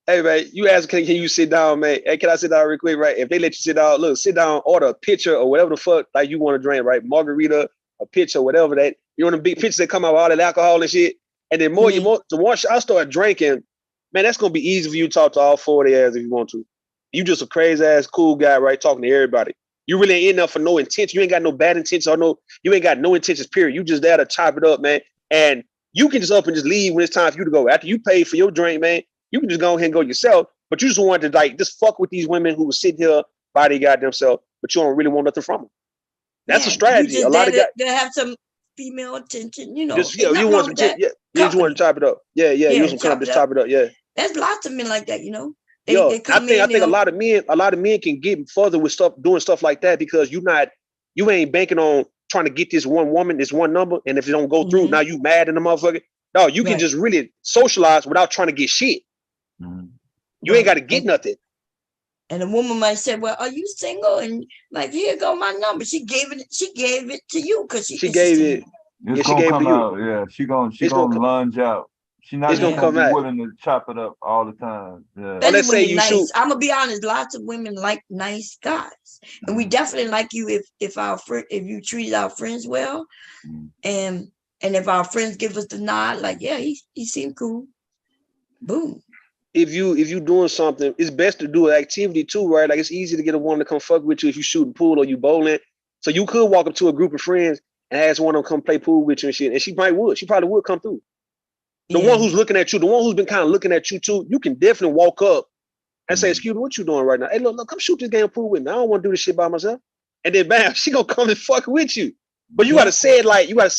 hey man, you ask, can you sit down, man? Hey, can I sit down real quick, right? If they let you sit down, look, sit down, order a pitcher or whatever the fuck like you want to drink, right? Margarita, a pitcher, whatever that. You know the big pitchers that come out with all that alcohol and shit. And then the more I start drinking, man, that's gonna be easy for you to talk to all 4 of their ass if you want to. You just a crazy ass cool guy, right? Talking to everybody. You really ain't in there for no intention. You ain't got no bad intentions or you ain't got no intentions, period. You just there to chop it up, man. And you can just up and just leave when it's time for you to go. After you pay for your drink, man, you can just go ahead and go yourself. But you just wanted to like just fuck with these women who were sitting here by their goddamn self, but you don't really want nothing from them. That's a strategy. A lot of guys to have some female attention, you know. just, you want some you just want to chop it up. Yeah, you want some company, just chop it up. Yeah. There's lots of men like that, you know. I think a lot of men can get further with doing stuff like that because you ain't banking on trying to get this one woman, this one number, and if it don't go through, now you mad in the motherfucker. No, you can just really socialize without trying to get shit. You ain't got to get nothing. And a woman might say, "Well, are you single?" And like, here go my number. She gave it to you because she gave it. It's gonna come out. Yeah, she gonna lunge out. She's not just gonna be willing to chop it up all the time. Yeah. Well, let's say you nice. I'm gonna be honest. Lots of women like nice guys, and we definitely like you if you treat our friends well, and if our friends give us the nod, like he seemed cool. Boom. If you doing something, it's best to do an activity too, right? Like it's easy to get a woman to come fuck with you if you shooting pool or you bowling. So you could walk up to a group of friends and ask one of them come play pool with you and shit, and she probably would come through. The one who's looking at you, the one who's been kind of looking at you too, you can definitely walk up and say, "Excuse me, what you doing right now? Hey, look, come shoot this game of pool with me. I don't want to do this shit by myself." And then bam, she gonna come and fuck with you. But you gotta say it like, man,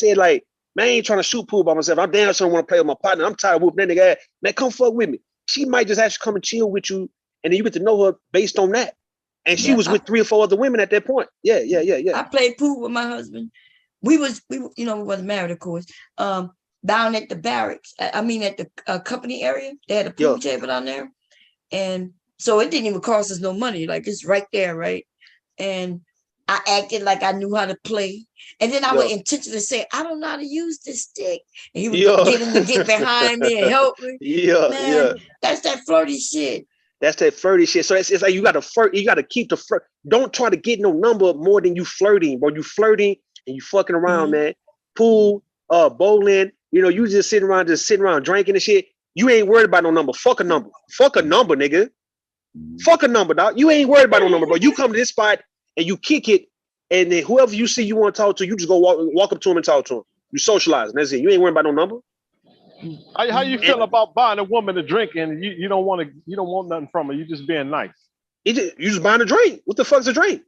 I ain't trying to shoot pool by myself. I'm damn sure want to play with my partner. I'm tired of whooping that nigga ass. Man, come fuck with me. She might just actually come and chill with you, and then you get to know her based on that. And she was with 3 or 4 other women at that point. Yeah. I played pool with my husband. We wasn't married, of course. Down at the barracks, at the company area, they had a pool table down there, and so it didn't even cost us no money. Like it's right there, right? And I acted like I knew how to play, and then I would intentionally say, "I don't know how to use this stick," and he would get him to get behind me and help me. Man, that's that flirty shit. That's that flirty shit. So it's like you got to flirt. You got to keep the flirt. Don't try to get no number more than you flirting, bro. You flirting and you fucking around, man. Pool, bowling. You know, you just sitting around drinking and shit. You ain't worried about no number. Fuck a number. Fuck a number, nigga. Fuck a number, dog. You ain't worried about no number, bro. You come to this spot and you kick it, and then whoever you see you want to talk to, you just go walk up to him and talk to him. You socialize, and that's it. You ain't worried about no number. How you feel about buying a woman a drink and you don't want nothing from her? You just being nice. You just buying a drink. What the fuck's a drink?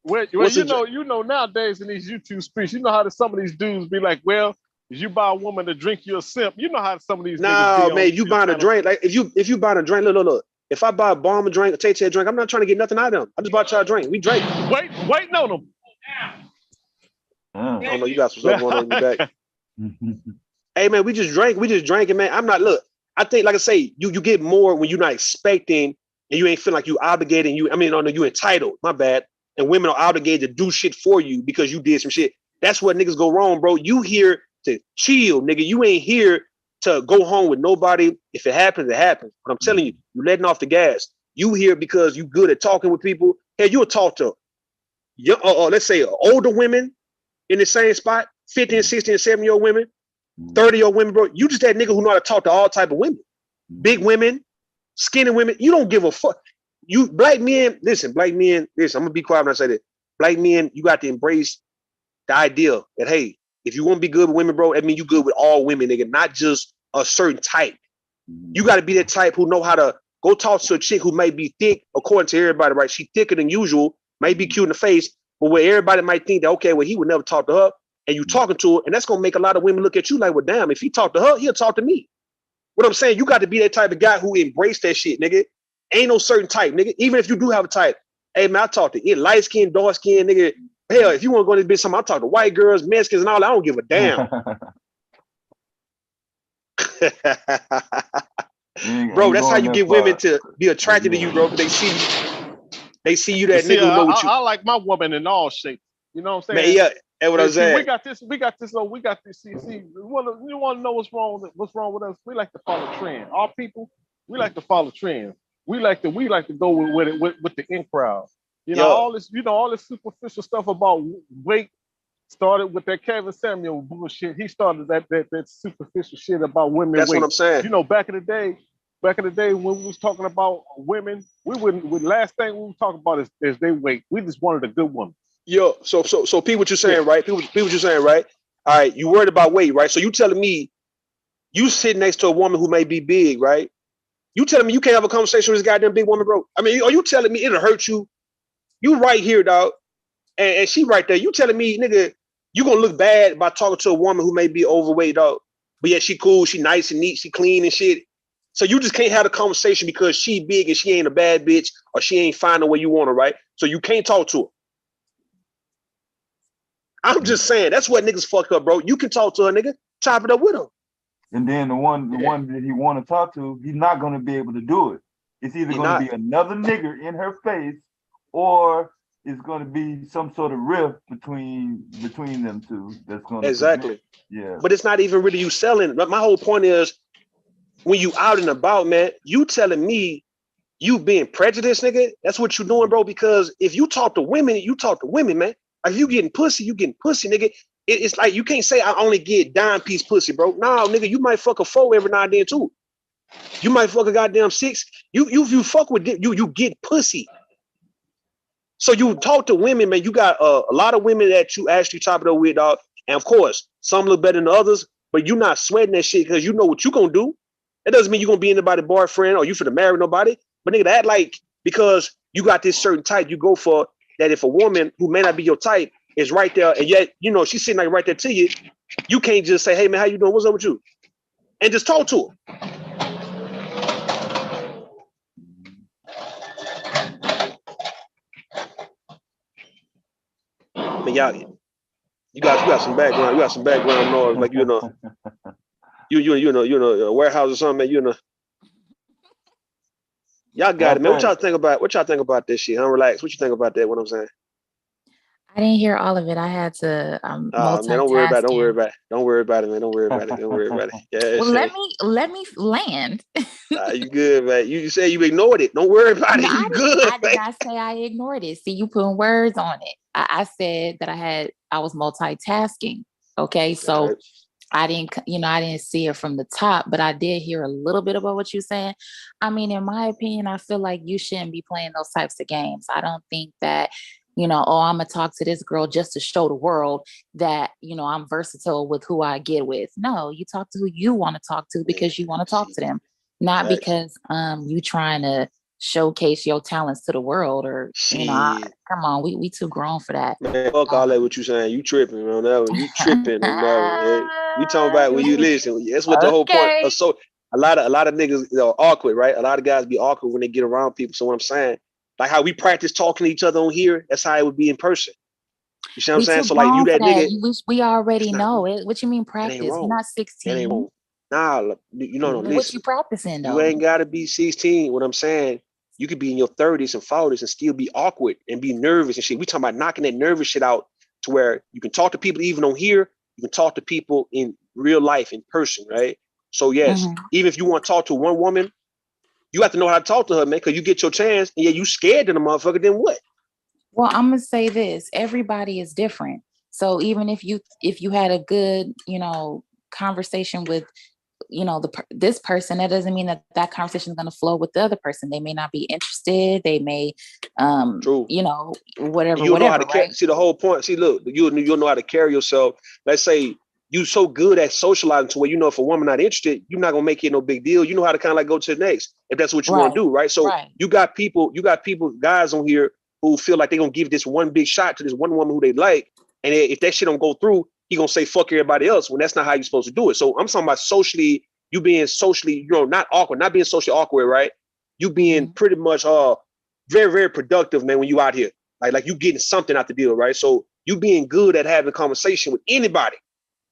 You know nowadays in these YouTube streets, you know how some of these dudes be like, well, if you buy a woman to drink, you're a simp. You know how some of these niggas be man, you buying a drink. Like if you buying a drink, look. If I buy a bomb a drink, a Tay-Tay drink, I'm not trying to get nothing out of them. I just bought y'all a drink. We drink. Waiting on them. I don't know, you got some stuff going on in your back. Hey man, we just drinking, man. I think, like I say, you get more when you're not expecting and you ain't feeling like you obligated. You entitled, my bad. And women are obligated to do shit for you because you did some shit. That's where niggas go wrong, bro. You here to chill, nigga. You ain't here to go home with nobody. If it happens, it happens. But I'm telling you, you're letting off the gas. You here because you good at talking with people. Hey, you'll talk to let's say older women in the same spot, 50 and 60 and 70-year-old women, 30-year-old women, bro. You just that nigga who know how to talk to all type of women. Big women, skinny women. You don't give a fuck. You black men, listen, I'm gonna be quiet when I say that. Black men, you got to embrace the idea that, hey, if you want to be good with women, bro, that means you good with all women, nigga, not just a certain type. You got to be that type who know how to go talk to a chick who may be thick, according to everybody, right? She thicker than usual, may be cute in the face, but where everybody might think that, okay, well, he would never talk to her. and you talking to her, and that's gonna make a lot of women look at you like, well, damn, if he talk to her, he'll talk to me. What I'm saying, you got to be that type of guy who embrace that shit, nigga. Ain't no certain type, nigga. Even if you do have a type, hey man, I talk to it, light skin, dark skin, nigga. Hell, if you want to go to this bitch, I talk to white girls, Mexicans, and all that. I don't give a damn. Bro, that's how you get women to be attracted to you, bro. Because they see you that See, nigga who know what you. I like my woman in all shapes. You know what I'm Man, saying? yeah, that's what I See, said. we got this. See, you want to know what's wrong with us? We like to follow trend. Our people, we like to follow trends. We like to go with the in crowd. All this superficial stuff about weight started with that Kevin Samuel bullshit. He started that superficial shit about women. That's weight. what I'm saying. Back in the day when we was talking about women, last thing we would talk about is they weight. We just wanted a good woman. Yo, so Pete, what you're saying, right? Pete, what you're saying, right? All right, you worried about weight, right? So you telling me you sit next to a woman who may be big, right? You telling me you can't have a conversation with this goddamn big woman, bro? I mean, are you telling me it'll hurt you? You right here, dog, and she right there. You telling me, nigga, you gonna look bad by talking to a woman who may be overweight, dog, but yet she cool, she nice and neat, she clean and shit. So you just can't have a conversation because she big and she ain't a bad bitch or she ain't fine the way you want her, right? So you can't talk to her. I'm just saying, that's what niggas fucked up, bro. You can talk to her, nigga. Chop it up with him. And then the one that he want to talk to, he's not going to be able to do it. It's either going to be another nigger in her face, or it's going to be some sort of rift between them two. That's going to exactly. Yeah. But it's not even really you selling. But my whole point is, when you out and about, man, you telling me you being prejudiced, nigga. That's what you doing, bro. Because if you talk to women, man. Like if you getting pussy, nigga. It's like you can't say I only get dime piece pussy, bro. No, nigga, you might fuck a 4 every now and then too. You might fuck a goddamn 6. You fuck with you get pussy. So you talk to women, man. You got a lot of women that you actually chop it up with, dog. And of course, some look better than others, but you're not sweating that shit because you know what you gonna do. It doesn't mean you're gonna be anybody's boyfriend or you finna marry nobody. But nigga, that like because you got this certain type you go for, that if a woman who may not be your type is right there, and yet she's sitting like right there to you, you can't just say, "Hey man, how you doing? What's up with you?" and just talk to her. I mean, y'all, you got some background. You got some background noise, like you know, a warehouse or something, man. Y'all got it, man. What y'all think about? What y'all think about this shit? Relax. What you think about that? What I'm saying? I didn't hear all of it. I had to multitask. Man, don't worry about it. Don't worry about it. Don't worry about it, man. Don't worry about it. Don't worry about it. Yeah, well, let me land. You good, man. You say you ignored it. Don't worry about it. You good. I did not say I ignored it. See, you putting words on it. I said that I was multitasking. Okay, so I didn't see it from the top, but I did hear a little bit about what you're saying. I mean, in my opinion, I feel like you shouldn't be playing those types of games. I don't think that, I'm going to talk to this girl just to show the world that, I'm versatile with who I get with. No, you talk to who you want to talk to because you want to talk to them, not because you trying to showcase your talents to the world or, come on, we too grown for that. Man, fuck all that what you saying. You tripping on that one. You tripping on that one. We talking about when you listen. That's what the whole point. So a lot of niggas are awkward, right? A lot of guys be awkward when they get around people. So what I'm saying, like how we practice talking to each other on here, that's how it would be in person. You see what I'm saying? So like you that nigga. We already know it. What you mean practice? You're not 16. That ain't wrong. Nah, listen. What you practicing though? You ain't gotta be 16. What I'm saying, you could be in your 30s and 40s and still be awkward and be nervous and shit. We talking about knocking that nervous shit out to where you can talk to people even on here. You can talk to people in real life, in person, right? So yes, even if you want to talk to one woman, you have to know how to talk to her, man, because you get your chance and you scared of the motherfucker, then what? Well, I'm gonna say this: everybody is different. So even if you had a good, conversation with, this person, that doesn't mean that conversation is going to flow with the other person. They may not be interested. They may, True. Whatever. You know how to right? see the whole point. See, look, you'll know how to carry yourself. Let's say you so good at socializing to where if a woman not interested, you're not gonna make it no big deal. You know how to kind of like go to the next if that's what you want to do, right? So you got people, guys on here who feel like they're gonna give this one big shot to this one woman who they like, and if that shit don't go through, he gonna say fuck everybody else when that's not how you're supposed to do it. So I'm talking about socially, you being socially, not awkward, not being socially awkward, right? You being pretty much very, very productive, man, when you out here. Like you getting something out the deal, right? So you being good at having conversation with anybody.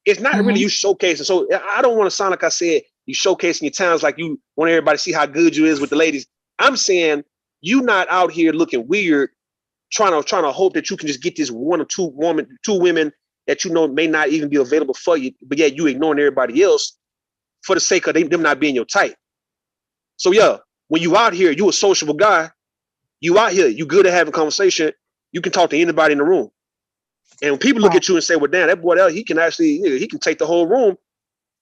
It's not really you showcasing. So I don't want to sound like I said you showcasing your talents like you want everybody to see how good you is with the ladies. I'm saying you not out here looking weird, trying to hope that you can just get this one or two women that you know may not even be available for you, but yet you ignoring everybody else for the sake of them not being your type. So yeah, when you out here, you a sociable guy. You out here, you good at having conversation. You can talk to anybody in the room. And when people look at you and say, well, damn, that boy, he can take the whole room.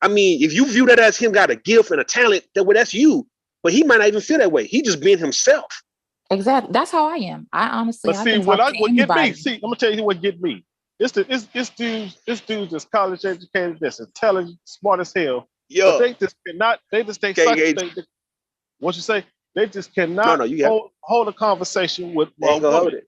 I mean, if you view that as him got a gift and a talent, that's you. But he might not even feel that way. He just being himself. Exactly. That's how I am. I honestly, But I see, can what talk to get anybody. me, I'm gonna tell you what get me. This dude that's college educated, that's intelligent, smart as hell. Yeah. But they just cannot, what you say? They just cannot hold a conversation with a woman. Hold it.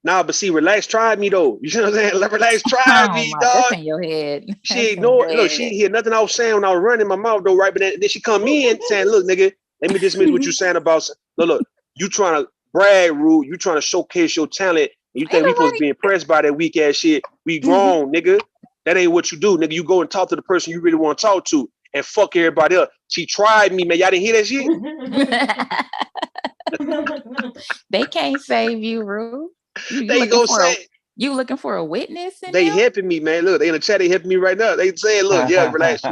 Nah, but see, Relax tried me though. You know what I'm saying? Relax tried me, dog. That's in your head. She ignored. Look, she didn't hear nothing I was saying when I was running my mouth though, right? But then she come in saying, "Look, nigga, let me dismiss what you saying about." Look, you trying to brag, rude. You trying to showcase your talent. And you think we supposed to be impressed by that weak ass shit? We grown, nigga. That ain't what you do, nigga. You go and talk to the person you really want to talk to, and fuck everybody else. She tried me, man. Y'all didn't hear that shit? They can't save you, Rue. You looking for a witness? They helping me, man. Look, they in the chat. They helping me right now. They saying, "Look, yeah, Relax.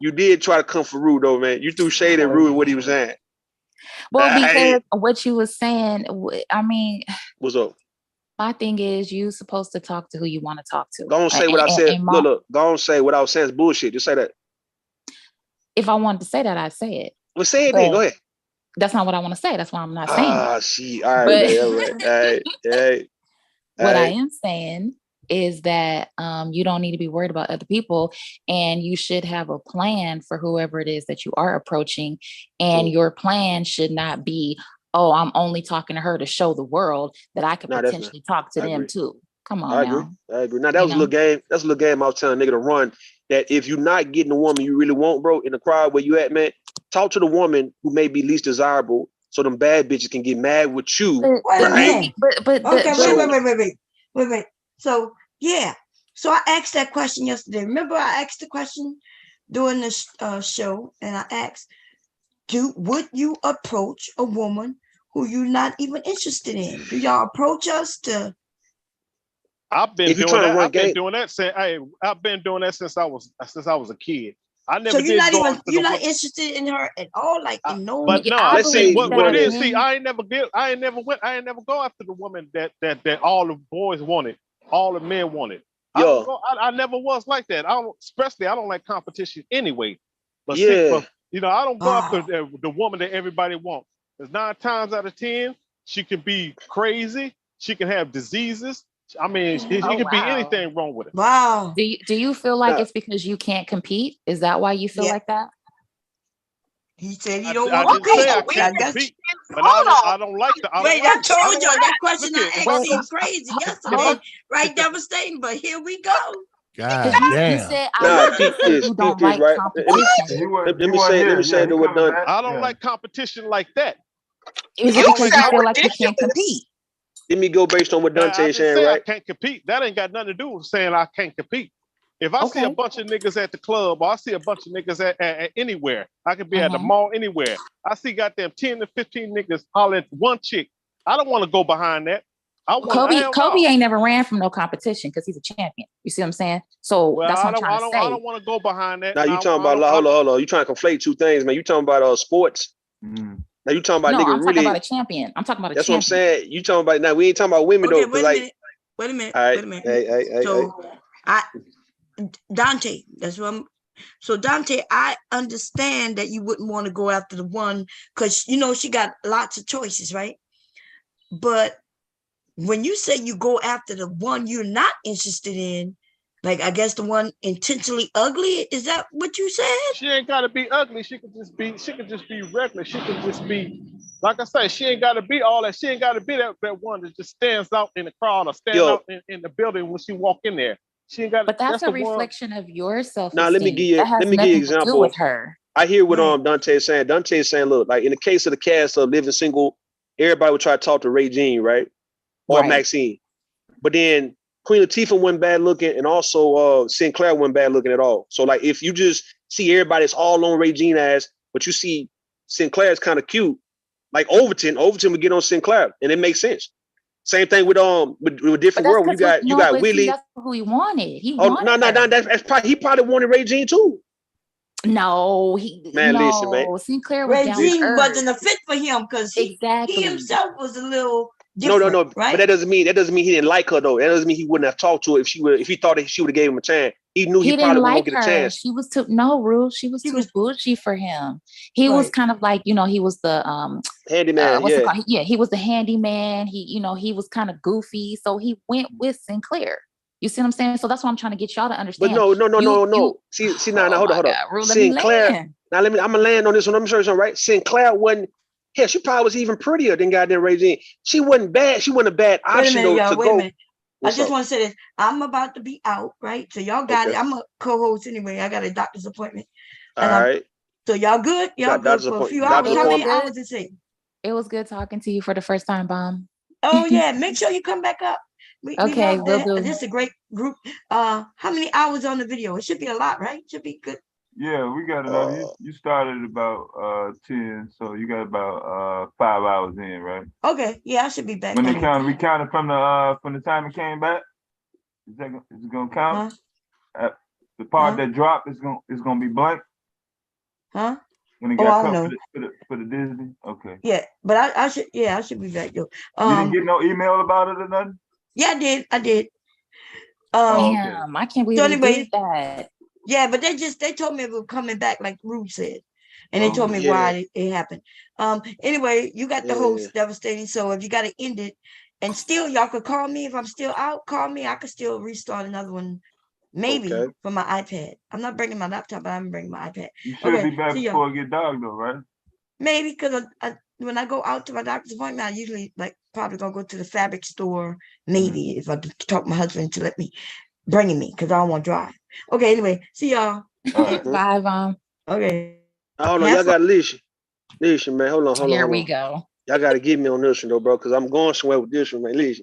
You did try to come for Rue, though, man. You threw shade at Rue and what he was saying." Well, because what you was saying, I mean, what's up? My thing is, you supposed to talk to who you want to talk to. Go on, say what I said. Look. Go on, say what I was saying is bullshit. Just say that. If I wanted to say that, I'd say it. Well, say it then. Go ahead. That's not what I want to say. That's why I'm not saying. She. All right, all right. Hey. What I am saying is that you don't need to be worried about other people, and you should have a plan for whoever it is that you are approaching. And your plan should not be, oh, I'm only talking to her to show the world that I could potentially talk to them too. Come on, I agree. Now that was a little game. That's a little game I was telling a nigga to run. That if you're not getting the woman you really want, bro, in the crowd where you at, man, talk to the woman who may be least desirable, so them bad bitches can get mad with you. Wait a minute. Okay, wait. So yeah. So I asked that question yesterday. Remember, I asked the question during this show, and I asked, would you approach a woman who you're not even interested in? Do y'all approach us to? I've been doing that. I've been doing that since I was a kid. I never. So you're not interested in her at all, like in no. But no, let's say what it is. See, I ain't never go after the woman that all the boys wanted, all the men wanted. I never was like that. I don't like competition anyway. But I don't go after the woman that everybody wants. Because 9 times out of 10, she could be crazy. She can have diseases. I mean, it could be anything wrong with it. Wow. Do you feel like it's because you can't compete? Is that why you feel like that? He said he don't want to compete. But I don't like the. Wait, I told y'all that question I asked seemed crazy yesterday. Right, devastating, but here we go. God damn. You said you don't like competition. Let me say that we're done. I don't like competition like that. Is it because you feel like you can't compete? Let me go based on what Dante is saying, right? I can't compete. That ain't got nothing to do with saying I can't compete. If I see a bunch of niggas at the club, or I see a bunch of niggas at anywhere, I could be at the mall anywhere. I see goddamn 10 to 15 niggas holler at one chick. I don't want to go behind that. Kobe ain't never ran from no competition because he's a champion. You see what I'm saying? So that's what I'm trying to say. I don't want to go behind that. Now you talking about hold on. You trying to conflate two things, man. You talking about sports. Now you talking about nigga I'm talking about a champion. I'm talking about a champion. That's what I'm saying. You talking about now? We ain't talking about women though. Wait a minute. All right. Wait a minute. So Dante, that's what I'm. So Dante, I understand that you wouldn't want to go after the one because she got lots of choices, right? But when you say you go after the one you're not interested in, like I guess the one intentionally ugly, is that what you said? She ain't gotta be ugly. She could just be regular. She could just be, like I say, she ain't gotta be all that. She ain't gotta be that one that just stands out in the crowd or stands out in the building when she walk in there. She ain't got. But that's That's a the one. reflection of your Now let me self-esteem. give you That has an nothing to do example. with her. I hear what Right. Dante is saying. Dante is saying, look, like in the case of the cast of Living Single, everybody would try to talk to Ray Jean, right? Or Right. Maxine. But then Queen Latifah wasn't bad looking, and also Sinclair wasn't bad looking at all. So like if you just see everybody's all on Ray Jean ass, but you see Sinclair's kind of cute, like Overton would get on Sinclair, and it makes sense. Same thing with But Different that's World. When because you got but see, Willie. that's who he wanted. He Oh wanted no, her. that's probably he probably wanted Ray Jean too. No, Man, listen, man. Sinclair was down to Regine earth. wasn't a fit for him because he Exactly. himself was a little No, different, right? But that doesn't mean he didn't like her though. That doesn't mean he wouldn't have talked to her if he thought that she would have gave him a chance. He knew he He probably didn't wasn't like gonna get a her. chance. She was too She was too bougie for him. He was Right. kind of like, he was the Handyman, what's it yeah. called? He was the handyman. He was kind of goofy. So he went with Sinclair. You see what I'm saying? So that's what I'm trying to get y'all to But understand. no. See now, Oh hold my on. God, Rue, let me Sinclair. land. Now I'm gonna land on this one. I'm sure something right. Sinclair wasn't. Hell, she probably was even prettier than goddamn Regine. She wasn't bad. She wasn't a bad Wait a option minute, though y'all. to Wait a go. minute. What's I just up? want to say this. I'm about to be out, right? So y'all got Okay. it. I'm a co-host anyway. I got a doctor's appointment. All And right. so y'all good? Y'all Got good doctor's for a appointment. few Doctor's hours? How many appointment. hours is it? It was good talking to you for the first time, Bomb. Oh yeah, make sure you come back up. We Okay, love will that. do. This is a great group. How many hours on the video? It should be a lot, right? Should be good. Yeah, we got enough. You started about 10, so you got about 5 hours in, right? Okay, yeah, I should be back. When they on it. counted, we counted from the time it came back. Is it gonna count? The part that dropped is gonna be blank. Huh? When it Oh, got I don't cut know. for the Disney. Okay. Yeah, but I should be back though. You didn't get no email about it or nothing? Yeah, I did. Damn, I can't believe So they anyway, did that. yeah, but they told me it was coming back like Rue said. And they told me yeah. why it happened. Anyway, you got the host devastating. So if you gotta end it, and still y'all could call me if I'm still out, call me. I could still restart another one. Maybe from my iPad. I'm not bringing my laptop, but I'm bringing my iPad. You should be back before it get dark though, right? Maybe because when I go out to my doctor's appointment, I usually probably gonna go to the fabric store. Maybe if I talk my husband to let me bring me because I don't want to drive. Okay, anyway, see y'all. Bye, Mom. Okay. Hold on, y'all got Alicia, man. Hold on. Here we go. Y'all got to get me on this one though, bro, because I'm going somewhere with this one, man. Alicia.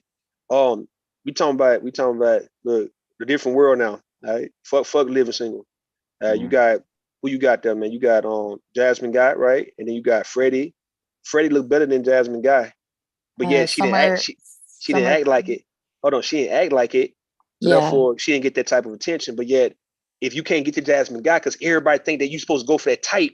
We talking about the different world now. All right, fuck Living Single. You got who you got there, man? You got Jasmine Guy, right? And then you got Freddie. Freddie looked better than Jasmine Guy, but yet she didn't act like it. Hold on, she didn't act like it. So therefore, she didn't get that type of attention. But yet, if you can't get to Jasmine Guy, because everybody think that you supposed to go for that type,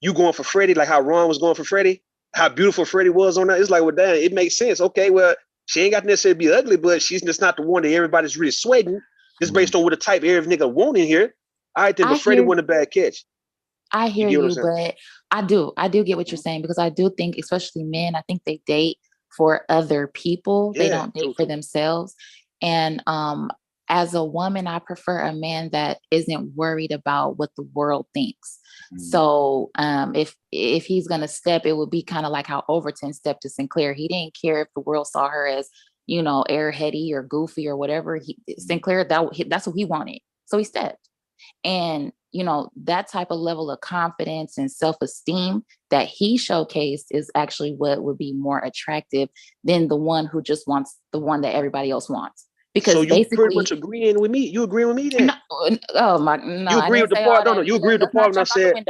you going for Freddie, like how Ron was going for Freddie, how beautiful Freddie was on that. It's like, well, damn, it makes sense. Okay, well, she ain't got to necessarily be ugly, but she's just not the one that everybody's really sweating, just based on what the type every nigga want in here. I think, but Freddie wasn't a bad catch. I hear you, but I do get what you're saying, because I do think, especially men, I think they date for other people. They don't date for themselves. And as a woman, I prefer a man that isn't worried about what the world thinks. So if he's gonna step, it would be kind of like how Overton stepped to Sinclair. He didn't care if the world saw her as, airheady or goofy or whatever. Sinclair, that's what he wanted. So he stepped. And, that type of level of confidence and self-esteem that he showcased is actually what would be more attractive than the one who just wants the one that everybody else wants. Because so you pretty much agreeing with me. You agree with me then? No, you agree with the part. No, you agree with the part when I said.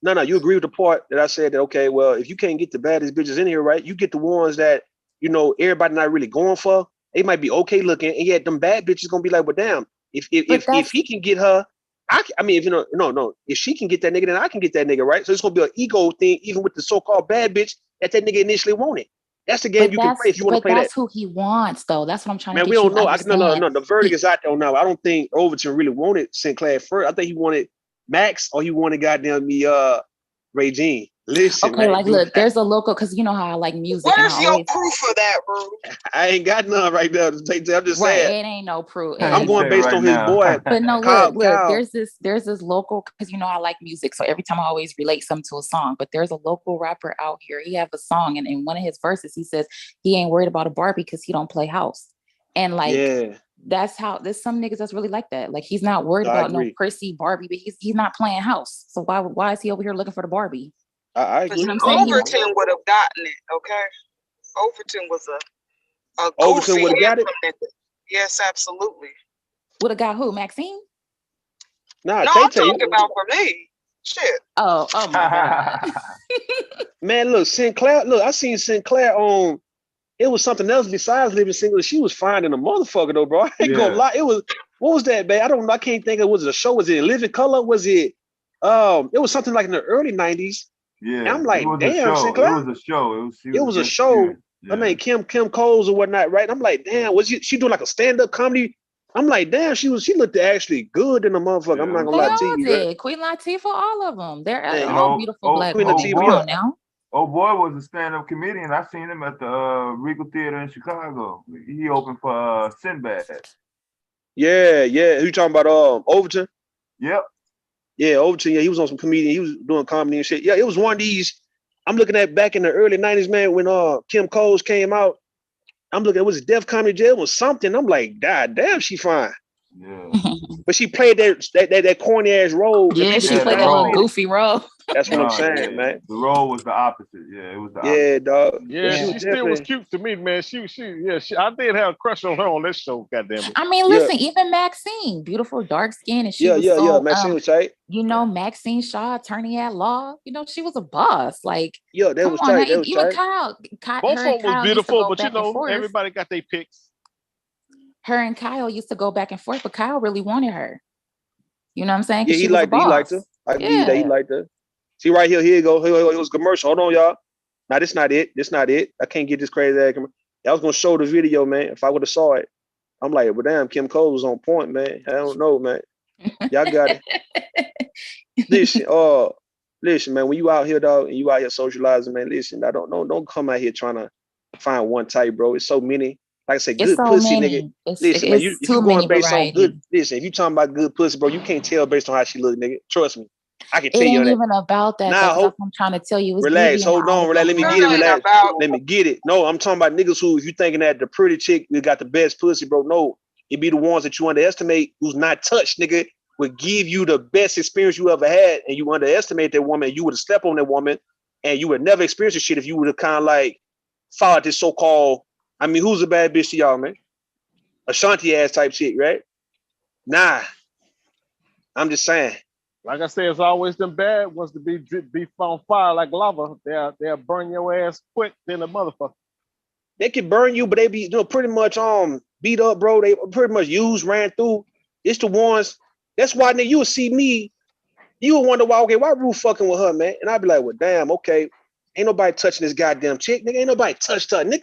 No, you agree with the part that I said that, okay, well, if you can't get the baddest bitches in here, right, you get the ones that, everybody not really going for. They might be okay looking, and yet them bad bitches gonna be like, well, damn, if he can get her, if she can get that nigga, then I can get that nigga, right? So it's gonna be an ego thing, even with the so-called bad bitch that nigga initially wanted. That's the game you can play if you want to play that. But that's who he wants, though. That's what I'm trying to get we don't you know. to understand. No. The verdict is out there now. I don't think Overton really wanted Sinclair first. I think he wanted Max, or he wanted goddamn me Ray Jean. Listen, okay, man, like, look, there's a local, because you know how I like music. Where's your proof of that, bro? I ain't got none right now. I'm just saying. It ain't no proof. I'm going based on his boy. But no, Kyle. look, there's this local, because I like music, so every time I always relate something to a song. But there's a local rapper out here. He have a song, and in one of his verses, he says he ain't worried about a Barbie because he don't play house. And That's how there's some niggas that's really like that. Like he's not worried about no prissy Barbie, but he's not playing house. So why is he over here looking for the Barbie? I agree. You know what I'm saying? Overton would have gotten it, okay? Overton was a Overton would have got it. Yes, absolutely. Would have got who? Maxine? Nah, no, I'm talking about for me. Shit. Oh my God. Man, look, Sinclair. Look, I seen Sinclair on. It was something else besides Living Single. She was finding a motherfucker though, bro. I ain't gonna lie. It was. What was that, man? I don't know. I can't think of. Was it a show? Was it Living Color? Was it? It was something like in the early '90s. Yeah. And I'm like, it was damn, a show. Sinclair. It was a show. It was a show. Her name Kim Coles or whatnot, right? And I'm like, damn, was she doing like a stand-up comedy? I'm like, damn, she looked actually good in the motherfucker. I'm not gonna lie to you. Did. Queen Latifah, all of them. They're all beautiful black Queen women. Latifah, Come on now. Oh boy was a stand-up comedian. I seen him at the Regal Theater in Chicago. He opened for Sinbad. Yeah. Who you talking about? Overton? Yep. Yeah, Overton. Yeah, he was on some comedian. He was doing comedy and shit. Yeah, it was one of these. I'm looking at back in the early '90s, man, when Kim Coles came out. I'm looking. Was it Def Comedy Jail or something? I'm like, God damn, she fine. Yeah. But she played that corny ass role. Yeah, she played that little goofy role. That's what I'm saying, man. The role was the opposite. Yeah, it was the opposite. Yeah, dog. Yeah, she still was cute to me, man. I did have a crush on her on this show, goddamn it. I mean, listen, even Maxine, beautiful dark skin, and she was so, Maxine was tight. You know, Maxine Shaw, attorney at law. You know, she was a boss. Like, that was tight. That was even tight. Kyle. Both of them was beautiful, but you know, everybody got their picks. Her and Kyle used to go back and forth, but Kyle really wanted her. You know what I'm saying? Yeah, he liked her. I believe that he liked her. See right here, here you go. Here it was commercial. Hold on, y'all. Now this not it. I can't get this crazy ass commercial. I was gonna show the video, man. If I would have saw it, I'm like, well, damn, Kim Cole was on point, man. I don't know, man. Y'all got it. Listen, man. When you out here, dog, and you out here socializing, man. Listen, I don't come out here trying to find one type, bro. It's so many. Like I said, good pussy, nigga. Listen, man. If you going based on good, listen. If you talking about good pussy, bro, you can't tell based on how she look, nigga. Trust me. I can tell you that. It ain't even about that. Nah, that's what I'm trying to tell you. It's relax. Hold on. Relax. Let me get it. Relax. Let me get it. No, I'm talking about niggas who, if you thinking that the pretty chick we got the best pussy, bro, no. It be the ones that you underestimate who's not touched, nigga, would give you the best experience you ever had, and you underestimate that woman, you would have slept on that woman, and you would never experience this shit if you would have kind of like followed this so-called, I mean, who's a bad bitch to y'all, man? Ashanti ass type shit, right? Nah. I'm just saying. Like I said, it's always them bad ones to be on fire like lava. They'll burn your ass quick than a motherfucker. They can burn you, but they be pretty much beat up, bro. They pretty much ran through. It's the ones. That's why, nigga, you will see me. You will wonder why. Okay, why Rue fucking with her, man? And I'd be like, well, damn, okay, ain't nobody touching this goddamn chick, nigga. Ain't nobody touched her, nigga.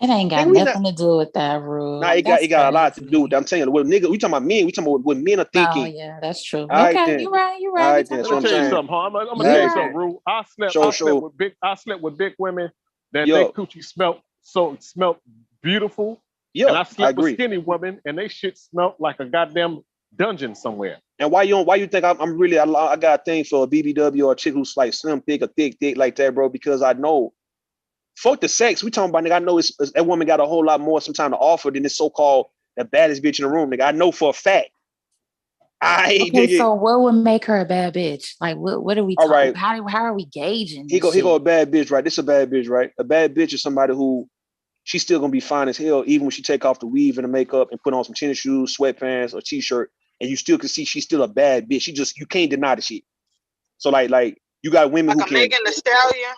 It ain't got nothing to do with that, Rue. Nah, it got a lot to do with that. I'm telling you, what nigga, we talking about men. We talking about what men are thinking. Oh yeah, that's true. All okay, you're right. All right, then. Let me tell you something, huh? I'm gonna tell you something, Rue. I slept with big women that their coochie smelled beautiful. Yeah, and I slept with skinny women and they shit smelled like a goddamn dungeon somewhere. And why you think I'm really I got a thing for a BBW or a chick who's like slim thick or thick like that, bro? Because I know, fuck the sex. We talking about, nigga. I know it's that woman got a whole lot more sometimes to offer than this so-called the baddest bitch in the room, nigga. I know for a fact. So what would make her a bad bitch? Like what are we talking? Right. How are we gauging? He go a bad bitch, right? This is a bad bitch, right? A bad bitch is somebody who she's still gonna be fine as hell, even when she take off the weave and the makeup and put on some tennis shoes, sweatpants, or t-shirt, and you still can see she's still a bad bitch. You can't deny the shit. So like you got women who can. Megan Thee Stallion.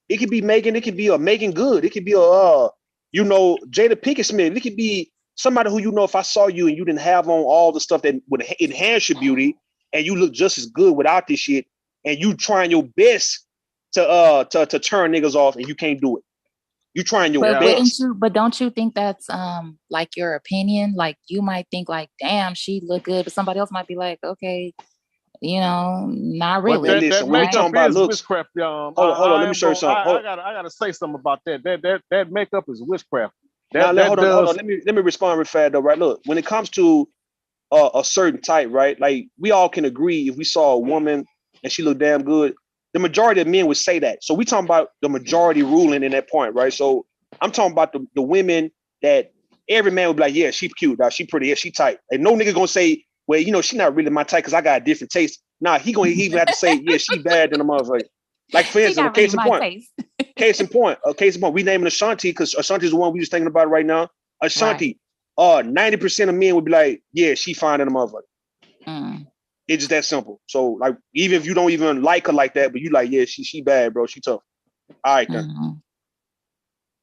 It could be Megan. It could be a Megan Good. It could be a Jada Pinkett Smith. It could be somebody who, if I saw you and you didn't have on all the stuff that would enhance your beauty, and you look just as good without this shit, and you trying your best to turn niggas off, and you can't do it. You trying your best. But don't you think that's like your opinion? Like you might think like, damn, she look good, but somebody else might be like, okay, not really. Well, that makeup is witchcraft, y'all. Hold on, let me show you something. I gotta say something about that. That makeup is witchcraft. Hold on. Let me respond real fast though, right? Look, when it comes to a certain type, right? Like we all can agree if we saw a woman and she looked damn good, the majority of men would say that. So we talking about the majority ruling in that point, right? So I'm talking about the women that every man would be like, yeah, she cute, dog. She pretty, yeah, she tight. And no nigga gonna say, well, you know, she not really my type because I got a different taste. Nah, he gonna even have to say, yeah, she bad than a motherfucker. Like for She instance, not really my taste. case in point, we naming Ashanti because Ashanti's the one we just thinking about right now. Ashanti, 90% of men would be like, yeah, she fine than a motherfucker. It's just that simple. So like, even if you don't even like her like that, but you like, yeah, she bad, bro. She tough. All right then.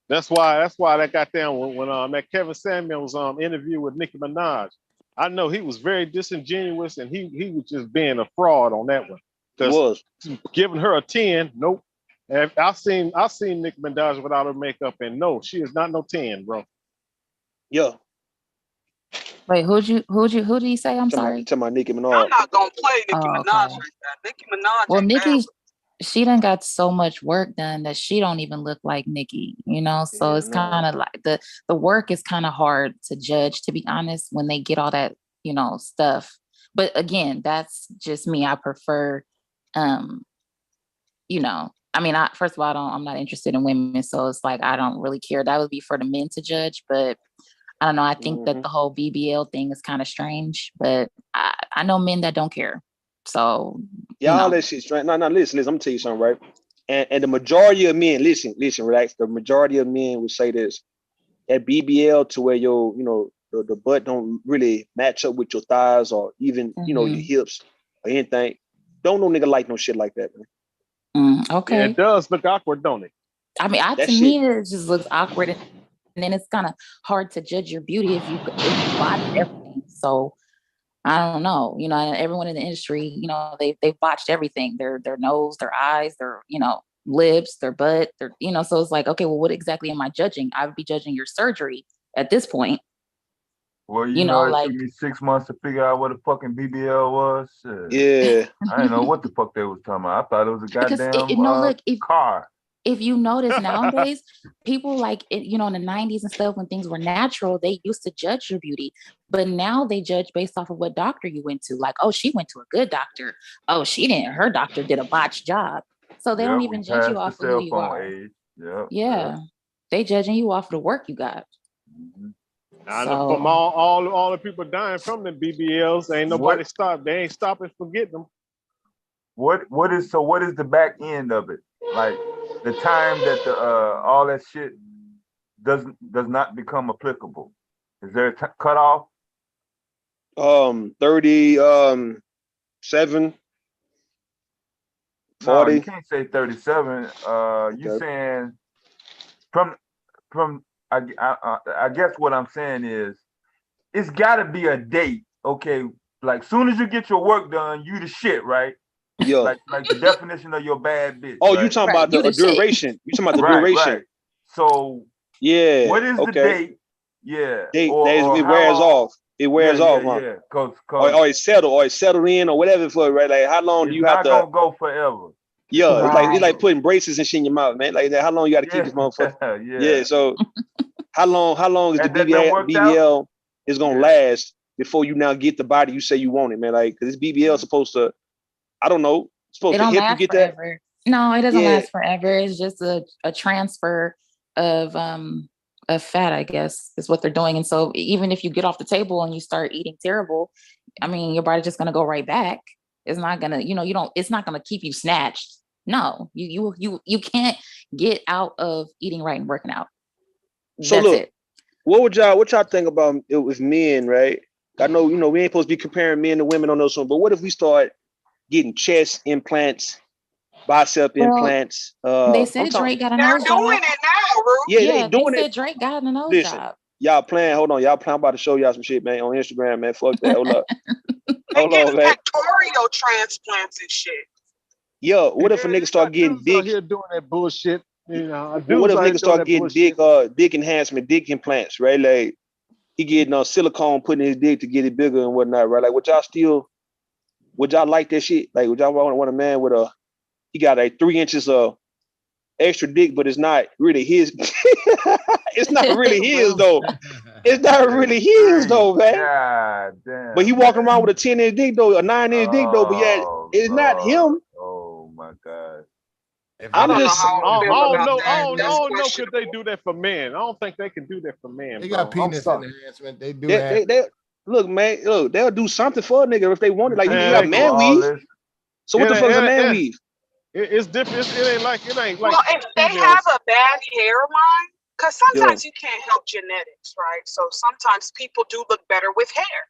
That's why that goddamn when that Kevin Samuels interview with Nicki Minaj, I know he was very disingenuous and he was just being a fraud on that one. He was giving her a 10. Nope. And I've seen Nicki Minaj without her makeup, and no, she is not no 10, bro. Yeah. Wait, who did he say? I'm sorry. To my Nicki Minaj. I'm not gonna play Nicki Minaj okay. like that. Nicki Minaj. Well, ain't Nicki, bad. she done got so much work done that she don't even look like Nicki, you know? So it's kind of like the work is kind of hard to judge, to be honest, when they get all that, you know, stuff. But again, that's just me. I prefer, you know, I mean, first of all, I'm not interested in women. So it's like, I don't really care. That would be for the men to judge, but I don't know. I think that the whole BBL thing is kind of strange, but I know men that don't care. So y'all, that shit's strange. No, listen. I'm gonna tell you something, right? And the majority of men, listen, relax. The majority of men would say this: that BBL to where your, you know, the butt don't really match up with your thighs or even you know your hips or anything. Don't no nigga like no shit like that, man. Okay. Yeah, it does look awkward, don't it? I mean, to me, it just looks awkward. And then it's kind of hard to judge your beauty if you botch everything. So I don't know. You know, everyone in the industry, you know, they've botched everything. Their nose, their eyes, their, you know, lips, their butt, their, you know, so it's like, okay, well, what exactly am I judging? I would be judging your surgery at this point. Well, you know, it took me 6 months to figure out what a fucking BBL was. Yeah. I didn't know what the fuck they was talking about. I thought it was a goddamn car. If you notice nowadays, people like it, you know, in the 90s and stuff, when things were natural, they used to judge your beauty. But now they judge based off of what doctor you went to. Like, oh, she went to a good doctor. Oh, she didn't. Her doctor did a botched job. So they don't even judge you off of who you are. Yeah. They judging you off the work you got. From all the people dying from the BBLs, ain't nobody stop. They ain't stopping for getting them. What is the back end of it? Like the time that the all that shit does not become applicable. Is there a cutoff? 37, 40. No, you can't say 37. You saying from I guess what I'm saying is it's got to be a date. Okay, like soon as you get your work done, you the shit, right? Yeah. Like the definition of your bad bitch. Oh, right? you talking about the duration? You talking about the duration? Right. So yeah. What is the date? Yeah. It wears off. It wears off, huh? Yeah. Cause or it's settled in or whatever for it, right? Like how long do you have to? It's not gonna go forever. Yeah, it's like putting braces and shit in your mouth, man. Like that. How long you got to keep this motherfucker? Yeah. So how long is the BBL is gonna last before you now get the body you say you want it, man? Like because this BBL is supposed to, I don't know, supposed to help you get forever. No, it doesn't last forever. It's just a transfer of fat, I guess, is what they're doing. And so even if you get off the table and you start eating terrible, I mean, your body's just gonna go right back. It's not gonna, you know, it's not gonna keep you snatched. No, you can't get out of eating right and working out. So That's it. What y'all think about it with men, right? I know, you know, we ain't supposed to be comparing men to women on those one, but what if we start getting chest implants, bicep implants? They said Drake got a nose job. They're doing it now, Ruth. Yeah, they said Drake got a nose job. Y'all playing, hold on, y'all playing. I'm about to show y'all some shit, man, on Instagram, man. Fuck that. Hold up. Hold on, man. Pectoral transplants and shit. Yo, what if a nigga start getting big? Here doing that bullshit. You know, what if niggas start getting dick enhancement, dick implants, right? Like he getting silicone put in his dick to get it bigger and whatnot, right? Like would y'all like that shit? Like would y'all want a man with he got like 3 inches of extra dick, but it's not really his. It's not really his though. It's not really his though, man. God damn. But he walking around with a 10-inch dick though, a 9-inch dick though, but yeah, it's not him. Oh my God. I don't, just, I don't know. Could they do that for men? I don't think they can do that for men. They bro. got I'm penis sorry. enhancement. They do have. They look, man. Look, they'll do something for a nigga if they want it. Like you got Man, man weave. So what the fuck is a man weave? It's different. It ain't like Well, if they have a bad hairline, because Yeah. sometimes you can't help genetics, right? So sometimes people do look better with hair.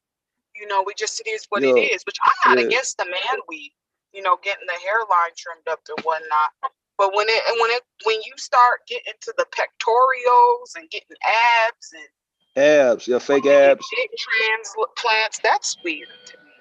You know, it is what it Yeah. is. Which I'm not Yeah. against the man weave. You know, getting the hairline trimmed up and whatnot. But when you start getting to the pectorials and getting abs and Abs, yeah, fake abs. dick transplants, that's weird to me.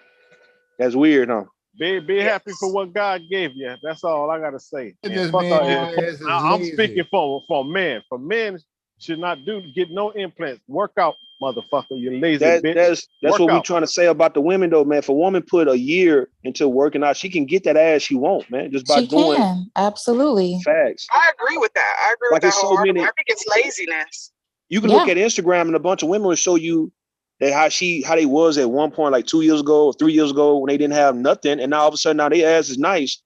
That's weird, huh? Be happy for what God gave you. That's all I gotta say. It And just fuck means all- your ass is I'm lazy. speaking for men. For men should not get no implants. Work out, motherfucker. You lazy bitch. That's Work what we're out. trying to say about the women though, man. If a woman put a year into working out, she can get that ass she want, man, just by She doing can, absolutely. facts. I agree with that. I agree with Like that it's so wholeheartedly. many. I think it's laziness. You can look at Instagram and a bunch of women will show you that how they was at one point, like 2 years ago or 3 years ago when they didn't have nothing, and now all of a sudden now their ass is nice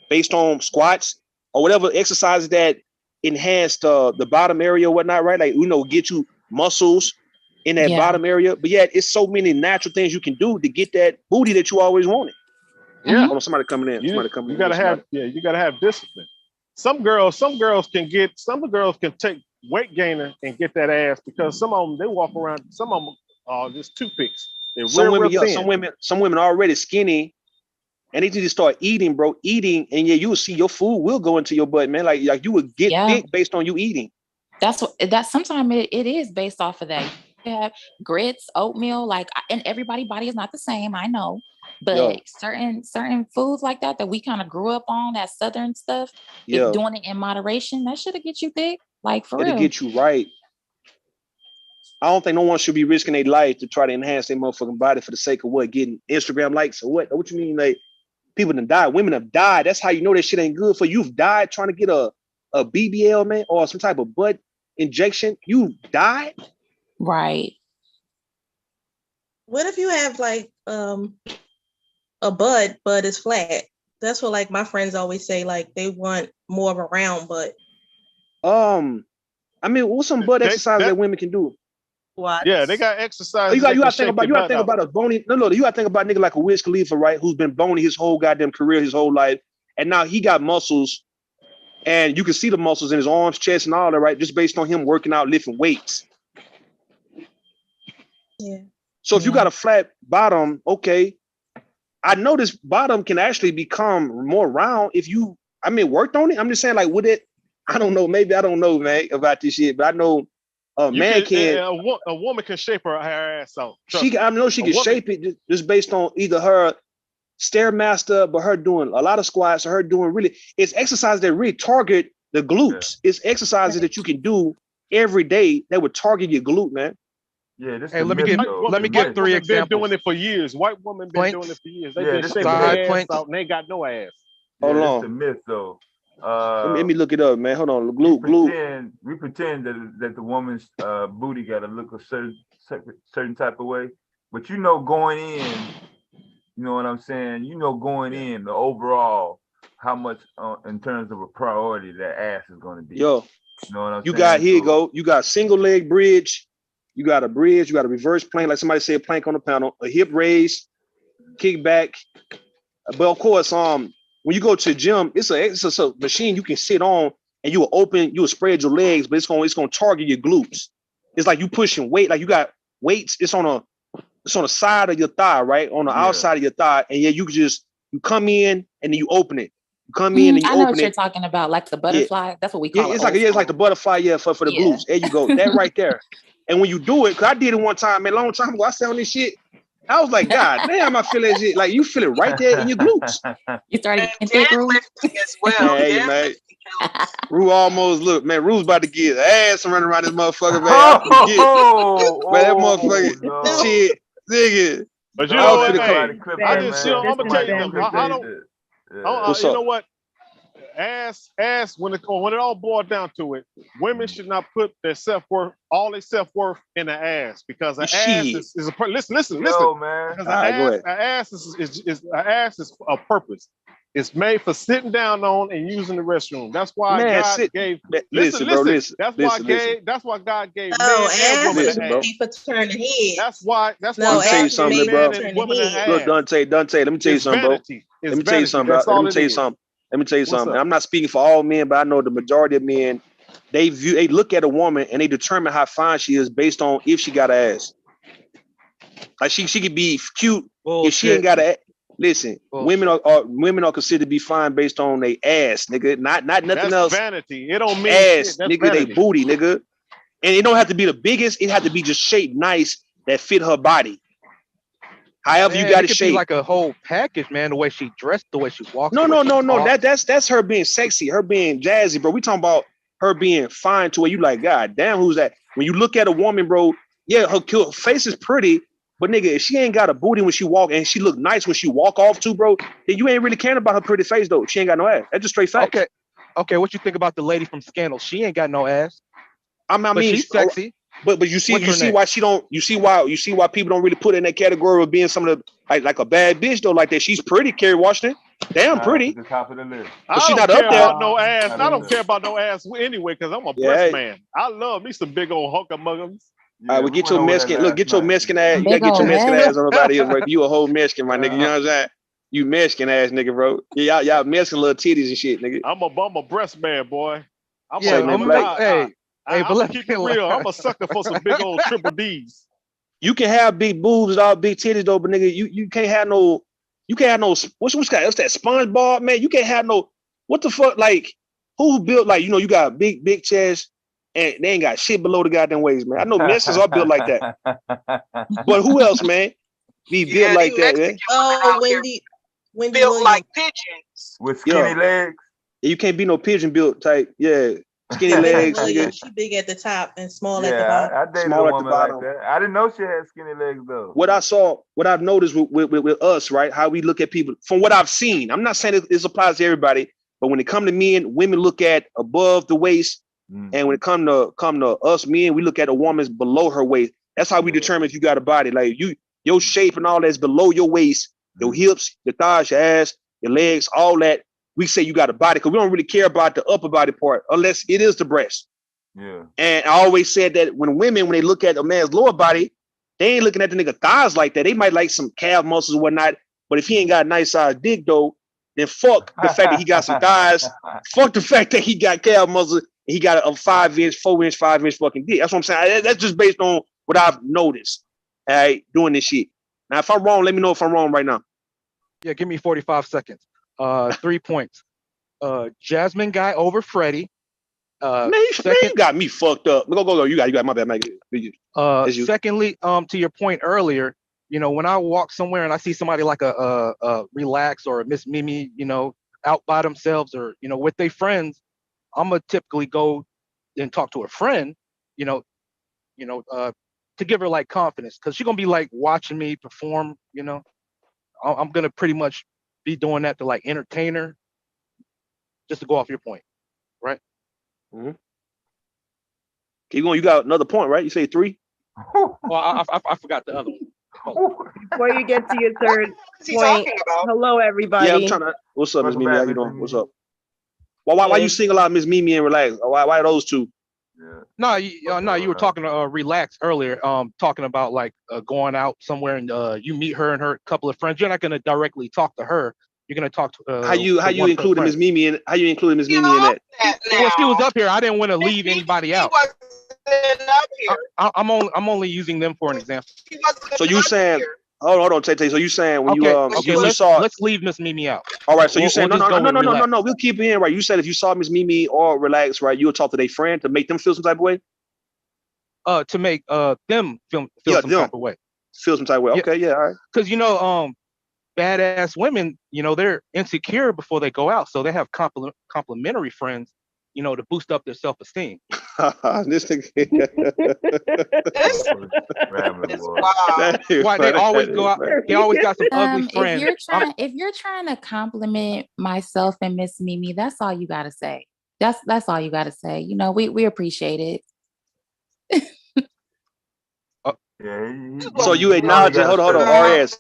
based on squats or whatever exercises that enhance the bottom area or whatnot, right? Like get you muscles in that bottom area. But yet it's so many natural things you can do to get that booty that you always wanted. Yeah. Hold on, somebody coming in. You gotta have discipline. Some girls can take weight gainer and get that ass because some of them they walk around. Some of them are just toothpicks. They're Some real women, thin. some women already skinny, and they need to start eating, bro. Eating, and you will see your food will go into your butt, man. Like you would get thick based on you eating. That's sometimes it is based off of that. You have grits, oatmeal, and everybody's body is not the same. I know, but certain foods like that we kind of grew up on, that Southern stuff. If doing it in moderation, that should get you thick, like for real. It'll get you right. I don't think no one should be risking their life to try to enhance their motherfucking body for the sake of what? Getting Instagram likes or what? What you mean? Like people done died, women have died. That's how you know that shit ain't good for you. You've died trying to get a BBL, man, or some type of butt injection. You died. Right. What if you have like a butt, but it's flat? That's what like my friends always say. Like they want more of a round butt. I mean, what's some butt exercise that women can do? What? Yeah, they got exercise. You gotta think about a bony. No, you gotta think about a nigga like a Wiz Khalifa, right? Who's been bony his whole goddamn career, his whole life, and now he got muscles, and you can see the muscles in his arms, chest, and all that, right? Just based on him working out, lifting weights. Yeah. So if you got a flat bottom, okay, I know this bottom can actually become more round if you, worked on it. I'm just saying, like, would it? I don't know. Maybe I don't know, man, about this shit, but I know a man can. A woman can shape her ass out. I know she can shape it just based on either her Stairmaster, but her doing a lot of squats, or her doing it's exercises that really target the glutes. It's exercises that you can do every day that would target your glute, man. Yeah, this Hey, let me give 3 examples. Been doing it for years. White women been doing it for years. They been shaping their ass out and they ain't got no ass. Hold on. It's a myth though. Let me look it up, man. Hold on. Glute. We pretend that the woman's booty got to look a certain type of way, but going in, you know what I'm saying? Going in the overall how much in terms of a priority that ass is going to be. Yo, you know what I'm you saying? got here you go. You got single leg bridge. You got a bridge. You got a reverse plank, like somebody said, plank on the panel. A hip raise, kick back. But of course, when you go to the gym, it's a machine you can sit on, and you will spread your legs, but it's gonna target your glutes. It's like you pushing weight, like you got weights. It's on the side of your thigh, right? On the outside of your thigh, and you come in and then you open it. You come in and you I know open what it. you're talking about, like the butterfly. That's what we call it. It's like the butterfly, for the glutes. There you go, that right there. And when you do it, because I did it one time, man, a long time ago, I sat on this shit. I was like, God damn, I feel that shit. Like you feel it right there in your glutes. You started getting thick, Rue? As well. Hey, man. Rue almost Rue's about to get ass running around this motherfucker, man. I forget. Man, that motherfucker shit, nigga. But you know what? Hey, I'm gonna tell you something. I don't. You know what? Ass. When it all boils down to it, women should not put all their self-worth in the ass, because an ass is a listen. Yo, man. Because an ass is a purpose. It's made for sitting down on and using the restroom. That's why Man, God gave. listen, bro. Listen. That's why God gave No, men and ass women is an made ass. for turning heads. That's why No, God tell you ass is something, made bro. for men and turning women an heads. Look, ass. Dante, let me tell you It's something, bro. vanity. It's Let me tell you vanity. something, That's bro. Let all me it tell you is. something. Let me tell you What's something. up? I'm not speaking for all men, but I know the majority of men, they look at a woman and they determine how fine she is based on if she got an ass. Like she could be cute if she ain't got a. Listen, women are considered to be fine based on their ass, nigga. Not nothing That's else. vanity. It don't mean Ass, shit. That's nigga. They vanity. booty, nigga. And it don't have to be the biggest. It have to be just shaped nice that fit her body. However you Man, got it it could be shaped. like a whole package, man. The way she dressed, the way she walks. No. the way she talks. That's her being sexy, her being jazzy, bro. We talking about her being fine to where you like, God damn, who's that? When you look at a woman, bro, yeah, her face is pretty, but nigga, if she ain't got a booty when she walk and she look nice when she walk off too, bro, then you ain't really caring about her pretty face though. She ain't got no ass. That's just straight facts. Okay. What you think about the lady from Scandal? She ain't got no ass. I mean, she's sexy. But you see What's her name? why she don't. You see why people don't really put her in that category of being some of the like a bad bitch though. Like that, she's pretty. Kerry Washington, damn pretty. At the top of the list. But I she don't not care up there. about no ass. I don't care about no ass anyway, because I'm a breast man. I love me some big old hunker muggums. All right, well, get your Mexican. Look, get your Mexican ass. You gotta get your Mexican ass on nobody else, bro. You a whole Mexican, my nigga. You know what I'm saying? You Mexican ass nigga, bro. Yeah, y'all Mexican little titties and shit, nigga. I'm a breast man, boy. I'm but keep it real. I'm a sucker for some big old triple D's. You can have big boobs and all big titties though, but nigga, you can't have no. You can't have no. What's that SpongeBob, man? You can't have no. What the fuck? Like who built like you got big chest and they ain't got shit below the goddamn waist, man. I know Mexicans are built like that, but who else, man? Be built like that, man. Oh, Wendy built Williams. like pigeons. With skinny legs. You can't be no pigeon built type. Yeah, skinny Wendy legs, Williams, nigga. she big at the top and small at the Yeah, bottom. I dated Small a at the woman like bottom. that. I didn't know she had skinny legs though. What I've noticed with us, right? How we look at people from what I've seen. I'm not saying this applies to everybody, but when it come to men, women look at above the waist, and when it come to us men, we look at a woman's below her waist. That's how we determine if you got a body. Like your shape and all that's below your waist, your hips, your thighs, your ass, your legs, all that. We say you got a body because we don't really care about the upper body part unless it is the breast. Yeah. And I always said that when they look at a man's lower body, they ain't looking at the nigga thighs like that. They might like some calf muscles and whatnot. But if he ain't got a nice size dick though, then fuck the fact that he got some thighs. Fuck the fact that he got calf muscles and he got a 5-inch, 4-inch, 5-inch fucking dick. That's what I'm saying. That's just based on what I've noticed. All right, doing this shit. Now, if I'm wrong, let me know if I'm wrong right now. Yeah, give me 45 seconds. 3 points. Jasmine guy over Freddie. Man, you got me fucked up. Go. You got my bad, Mike. Secondly, to your point earlier, when I walk somewhere and I see somebody like a Relax or a Miss Mimi, out by themselves or with their friends, I'm gonna typically go and talk to a friend, to give her like confidence because she's gonna be like watching me perform. I'm gonna pretty much be doing that to like entertain her, just to go off your point, right? Mm-hmm. Keep going. You got another point, right? You say 3. Well, I forgot the other one. Before you get to your third point, hello everybody. Yeah, I'm trying to. What's up, Miss Mimi? How you doing? What's up? Why you single out Miss Mimi and Relax? Why those two? Yeah. No, you were talking to Relax earlier. Talking about like going out somewhere and you meet her and her couple of friends. You're not gonna directly talk to her. You're gonna talk to how you included Miss Mimi in? How you included Miss Mimi in that? Well, she was up here. I didn't want to leave anybody out. I'm only using them for an example. So you saying? Hold on, Tay. So you saying when let's leave Miss Mimi out. All right. So you saying we'll no. We'll keep it in, right? You said if you saw Miss Mimi or Relax, right, you would talk to their friend to make them feel some type of way. To make them feel some type of way. Feel some type of way. Okay, yeah, all right. Because badass women, they're insecure before they go out, so they have complimentary friends, to boost up their self-esteem. This thing. Why they always go out? They always got some ugly friends. If you're trying to compliment myself and Miss Mimi, that's all you gotta say. That's all you gotta say. We appreciate it. Yeah, so you acknowledge it. Hold on, RS.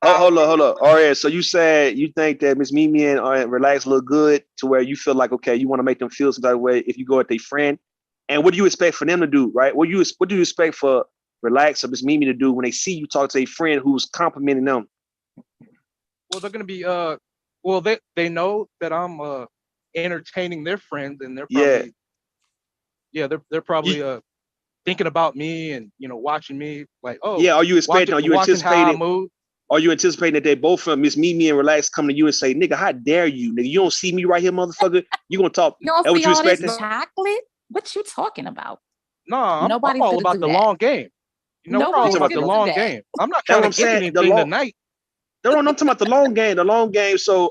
hold up. All right, so you said you think that Miss Mimi and Relax look good to where you feel like, okay, you want to make them feel some type of way if you go with their friend. And what do you expect for them to do, right? What do you expect for Relax or Miss Mimi to do when they see you talk to a friend who's complimenting them? Well, they're gonna be well, they know that I'm entertaining their friends, and they're probably they're probably thinking about me and watching me like, oh, Are you expecting? watching how I move. Are you anticipating that they both from Miss Mimi and Relax come to you and say, "Nigga, how dare you, nigga? You don't see me right here, motherfucker. You gonna talk?" You don't That what see you all this expecting? chocolate? What you talking about? No, I'm Nobody's all gonna about do the that. long game. We're all Nobody's about the gonna do long that. game. I'm not That's trying what to I'm get saying. anything tonight. No, I'm talking about the long game. The long game. So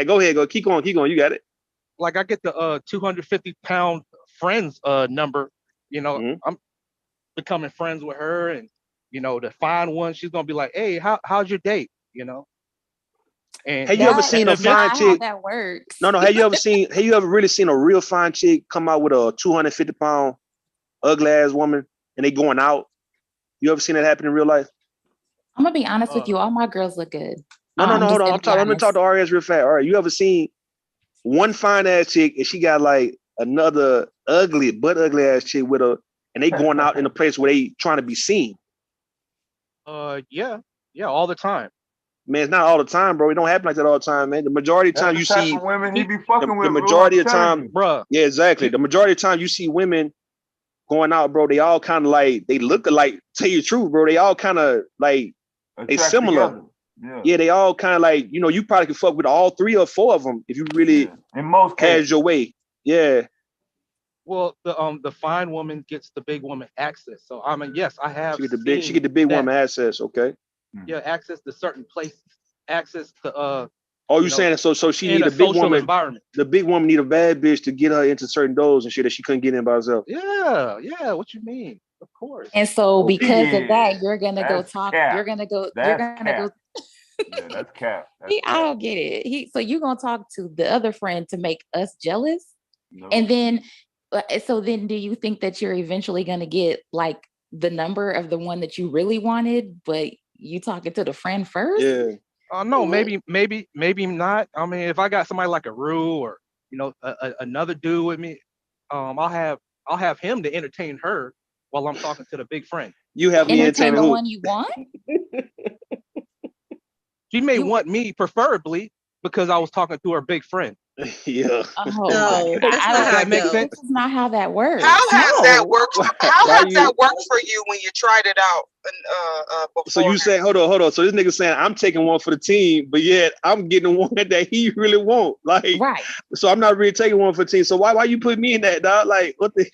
go ahead, keep going. You got it. Like I get the 250-pound friends number. I'm becoming friends with her, and the fine one, she's gonna be like, "Hey, how's your date?" And have you ever seen a fine chick? That works. No. Have you ever really seen a real fine chick come out with a 250-pound ugly ass woman and they going out? You ever seen that happen in real life? I'm gonna be honest with you. All my girls look good. No, hold on. I'm gonna talk to RS real fast. All right, you ever seen one fine ass chick and she got like another ugly ass chick with her, and they going out in a place where they trying to be seen? Yeah, all the time. Man, it's not all the time, bro. It don't happen like that all the time, man. The majority of the time you see women he be fucking with, the majority of the I'm telling time, you. Bruh. Yeah, exactly. The majority of the time you see women going out, bro. They all kind of like, they look alike. Tell you the truth, bro. They all kind of like they similar. Together. Yeah, they all kind of like, you probably could fuck with all 3 or 4 of them if you really in most has cases your way. Yeah. Well, the fine woman gets the big woman access. So I mean, yes, I have. She get the big woman access. Okay. Yeah, access to certain places, access to Oh, you saying so she in need a a big social woman. environment. The big woman need a bad bitch to get her into certain doors and shit that she couldn't get in by herself. Yeah. What you mean? Of course. And so because of that, you're gonna go talk. Cap. You're gonna go. That's You're gonna cap. go. Yeah, that's cap. I don't get it. So you gonna talk to the other friend to make us jealous, No. and then, so then, do you think that you're eventually gonna get like the number of the one that you really wanted, but you talking to the friend first? Yeah. No, maybe not. I mean, if I got somebody like a Rue or another dude with me, I'll have him to entertain her while I'm talking to the big friend. You have me entertain the who? one you want. She may want me preferably because I was talking to her big friend. Yeah. Oh, No, that's not how that it makes goes. sense. This is not how that works. How has that worked? How Why has that worked for you when you tried it out? Before? So you say, hold on. So this nigga saying I'm taking one for the team, but yet I'm getting one that he really won't. Like, right. So I'm not really taking one for the team. So why you put me in that, dog? Like, what the?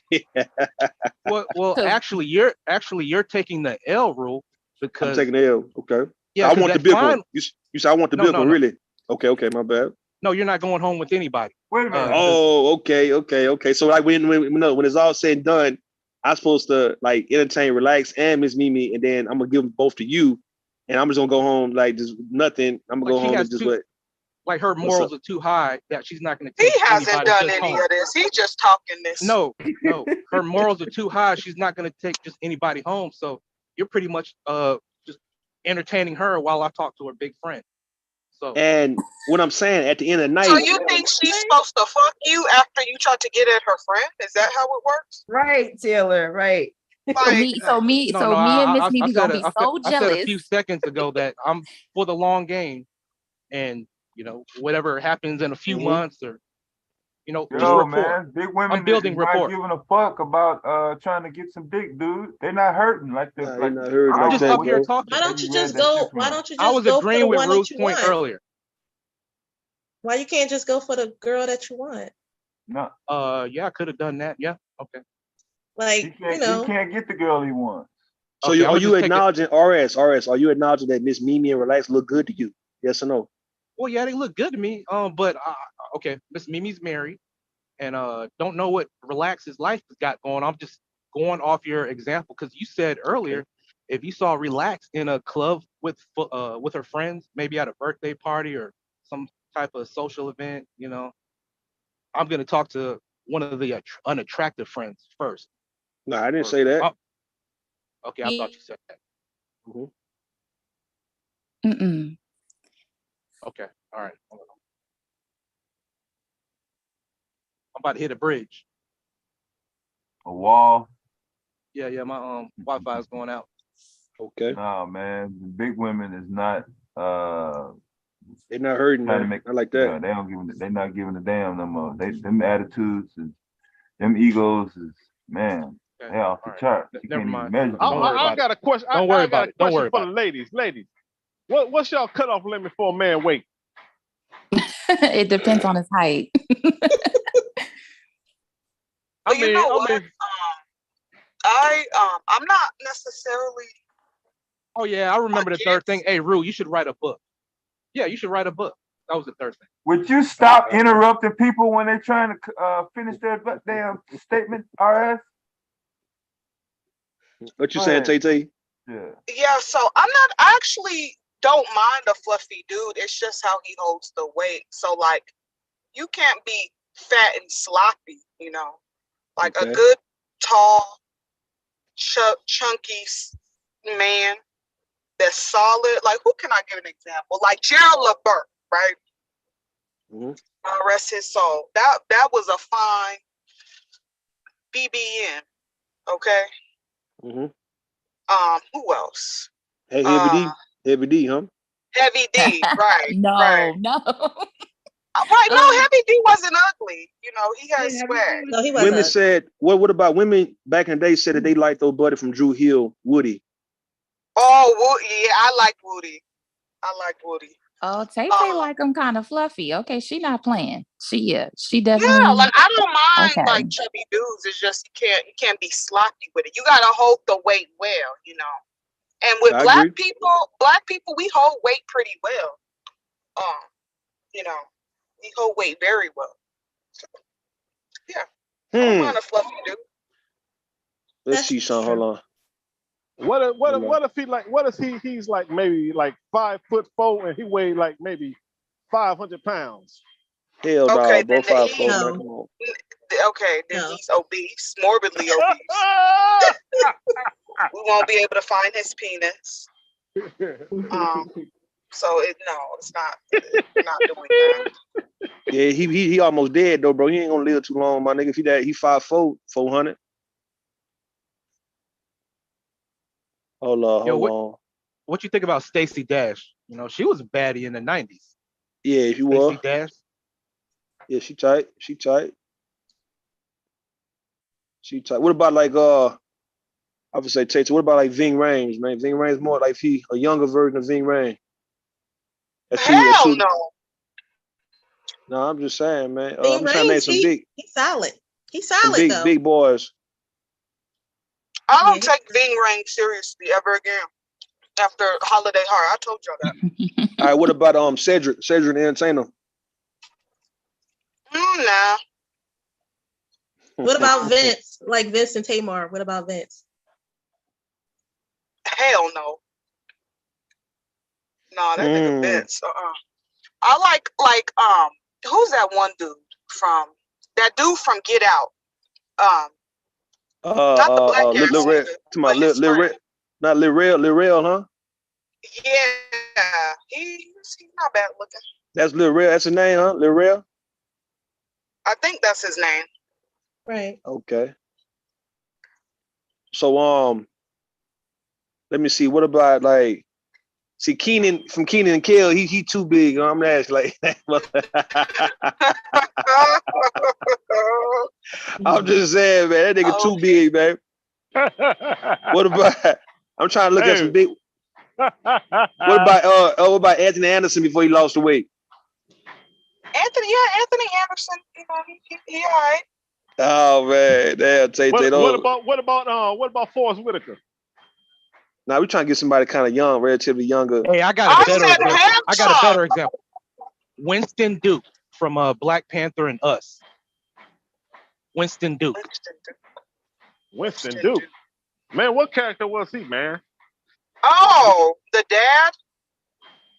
Well, actually, you're taking the L rule because I'm taking the L. Okay. Yeah, I want the big fine. one. You say I want the big one, really? Okay, my bad. No, you're not going home with anybody. Wait a minute. Okay. So like when it's all said and done, I'm supposed to like entertain, relax, and Miss Mimi, and then I'm gonna give them both to you, and I'm just gonna go home like just nothing. I'm gonna go home and just what? Like her morals are too high that she's not gonna take He hasn't anybody done just any home. of this. He's just talking this. No, her morals are too high. She's not gonna take just anybody home. So you're pretty much just entertaining her while I talk to her big friend. So and what I'm saying at the end of the night. So you think she's supposed to fuck you after you try to get at her friend? Is that how it works? Right, Taylor. Right. So me and Miss Mimi gonna be so jealous. I said a few seconds ago that I'm for the long game, and whatever happens in a few months or Yo, rapport. man, big women I'm building not rapport. giving a fuck about trying to get some dick, dude. They're not hurting like this. They're not hurting I'm like just that, up here bro. talking. Why don't you just go? Why don't you I just was go for the agreeing with one that Ruth's you point want? earlier. Why you can't just go for the girl that you want? No. Yeah, I could have done that. Yeah. Okay. Like, He can't get the girl he wants. So Okay, are you acknowledging RS? Are you acknowledging that Miss Mimi and Relax look good to you? Yes or no? Well, yeah, they look good to me. But okay, Miss Mimi's married, and don't know what Relax's life has got going. I'm just going off your example because you said earlier, if you saw Relax in a club with her friends, maybe at a birthday party or some type of social event, I'm gonna talk to one of the unattractive friends first. No, I didn't say that. Okay, I thought you said that. Mm-mm. Okay. All right. Hold on. I'm about to hit a bridge. A wall. Yeah, my Wi-Fi is going out. Okay. No, man, the big women is not. They're not hurting, Trying to man. make. I like that. Yeah, they don't give. They're not giving a damn no more. Them attitudes and them egos is, man. Okay. They off the chart. You Never can't even mind. measure them. I got a question. Don't worry I got about a it. Don't question worry for about the ladies. Ladies, what's y'all cutoff limit for a man weight? It depends on his height. Well, you know what? I'm not necessarily. Oh yeah, I remember the third thing. Hey, Rue, you should write a book. Yeah, you should write a book. That was the third thing. Would you stop interrupting people when they're trying to finish their damn statement, RS? What you saying, Tay? Yeah, so I actually don't mind a fluffy dude. It's just how he holds the weight. So like, you can't be fat and sloppy, you know. Like a good, tall, chunky man that's solid. Like, who can I give an example? Like Gerald Levert, right? Rest his soul. That was a fine BBM. Okay. Who else? Hey, Heavy D. Heavy D, huh? Heavy D, right. No. Right, no, Heavy D wasn't ugly. You know, he had swag. No, he Women wasn't. said, what about women back in the day said that they liked those buddy from Drew Hill, Woody. Oh, Woody. Yeah, I like Woody. Oh, Tay like him kind of fluffy. Okay, she not playing. She definitely. Yeah, like I don't mind Okay. like chubby dudes. It's just you can't be sloppy with it. You gotta hold the weight well, you know. And with I black agree. people, we hold weight pretty well. You know, we hold weight very well. So, yeah, I don't mind a fluffy dude. Let's see, Sean. Hold on. What if he like? What if he's like maybe like 5'4" and he weighed like maybe 500 pounds? Hell no, Okay, bro. then 5'4", man. Come on. Okay, then he's obese, morbidly obese. We won't be able to find his penis. So it's not. We're not doing that. Yeah, he almost dead though, bro. He ain't gonna live too long, my nigga. If he 5'4", 400. Hold on. What you think about Stacey Dash? You know, she was a baddie in the 90s. Yeah, she was. Stacey Dash. Yeah, she tight. What about like I would say Tate. What about like Ving Rhames, man? Ving Rhames more like he a younger version of Ving Rhames. Hell no. No, I'm just saying, man. Ving I'm trying to name Rhames, some big. He's solid. He's Some solid though. big boys. I don't take Ving Rhames seriously ever again. After Holiday Heart, I told y'all that. All right, what about Cedric the Entertainer? Nah. What about Vince? Like Vince and Tamar. What about Vince? Hell no. Nah, that nigga Vince. I like who's that one dude from Get Out? Not the black guy. Not Lil Rel, huh? Yeah, he's not bad looking. That's Lil Rel. That's his name, huh? Lil Rel. I think that's his name. Right. Okay. So let me see. What about like? See Keenan from Keenan and Kel. He too big. I'm gonna ask like. I'm just saying, man. That nigga too big, man. What about? I'm trying to look at some big. What about Anthony Anderson before he lost the weight? Anthony Anderson. You know, he all right. Oh man, damn, What about Forrest Whitaker? Now we're trying to get somebody kind of young, relatively younger. Hey, I got a better example. Winston Duke from Black Panther and Us. Winston Duke. Man, what character was he, man? Oh, the dad?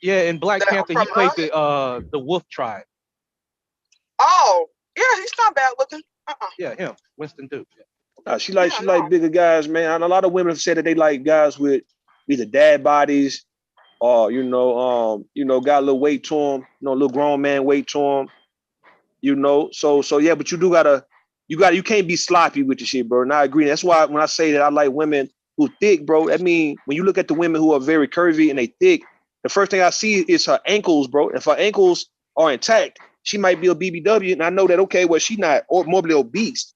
Yeah, in Black Panther, he played the Wolf Tribe. Oh, yeah, he's not bad looking. Yeah, him, Winston Duke. She like bigger guys, man. And a lot of women have said that they like guys with either dad bodies or got a little weight to him, a little grown man weight to him, So yeah, but you can't be sloppy with the shit, bro. And I agree. That's why when I say that I like women who thick, bro, I mean, when you look at the women who are very curvy and they thick, the first thing I see is her ankles, bro. If her ankles are intact, she might be a BBW. And I know that, okay, well, she's not morbidly obese.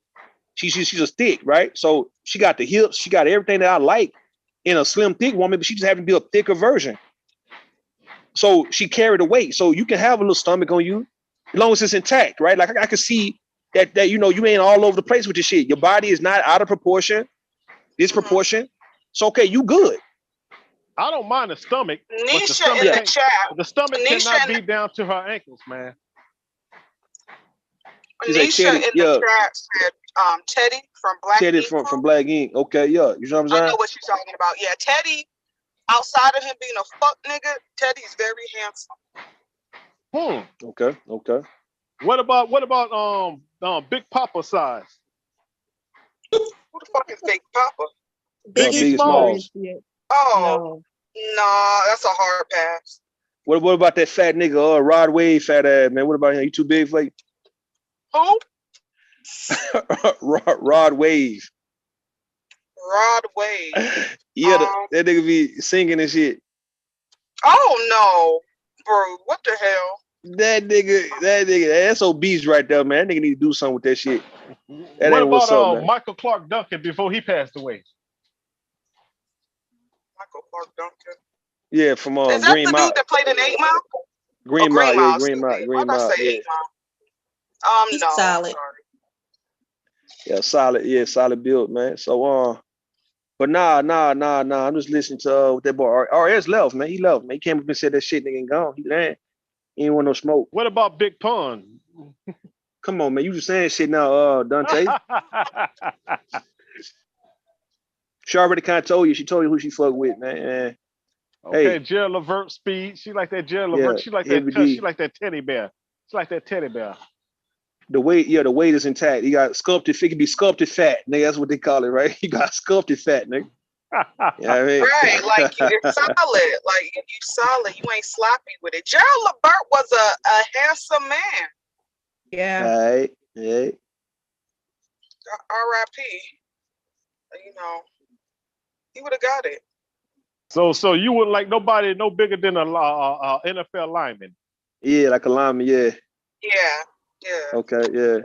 She's just thick, right? So she got the hips, she got everything that I like in a slim, thick woman, but she just happens to be a thicker version. So she carried the weight. So you can have a little stomach on you as long as it's intact, right? Like I can see that you ain't all over the place with this shit. Your body is not out of proportion, disproportion. So okay, you good. I don't mind the stomach, but the stomach cannot be down to her ankles, man. Nisha in the chat said Teddy from Black Teddy Ink from Black Ink. Okay, yeah. You know what I'm saying? I know what she's talking about. Yeah, Teddy, outside of him being a fuck nigga, Teddy's very handsome. Okay. What about Big Papa size? Who the fuck is Big Papa? Biggie Smalls. Oh, no, that's a hard pass. What about that fat nigga, Rod Wave fat ass, man? What about him? You too big for you? Who? Rod Wave. Rod Wave. Yeah, that nigga be singing and shit. Oh no, bro! What the hell? That nigga, that's obese right there, man. That nigga need to do something with that shit. That what ain't what's about up, man. Michael Clark Duncan before he passed away? Michael Clark Duncan. Yeah, from Is that Green the Mile. dude that played in 8 Mile? Green Mile, yeah, Green Mile. Why'd I say 8 Mile? He's no, solid. Yeah, solid build, man. So but nah. I'm just listening to what that boy RS left, man. He left, man. He came up and said that shit, nigga, and gone. He ran. He ain't want no smoke. What about Big Pun? Come on, man. You just saying shit now, Dante. She already kind of told you. She told you who she fuck with, man. Okay, hey. Jill Levert speed. She like that Jill Levert. Yeah, she like that touch. She like that teddy bear. She like that teddy bear. The weight is intact. He got sculpted. It could be sculpted fat, nigga. That's what they call it, right? He got sculpted fat, nigga. Yeah, I mean? Right, like you're solid. Like you solid. You ain't sloppy with it. Gerald Levert was a handsome man. Yeah. All right. Yeah. R.I.P. He would have got it. So you wouldn't like nobody no bigger than a NFL lineman. Yeah, like a lineman. Yeah. Yeah. Okay. Yeah.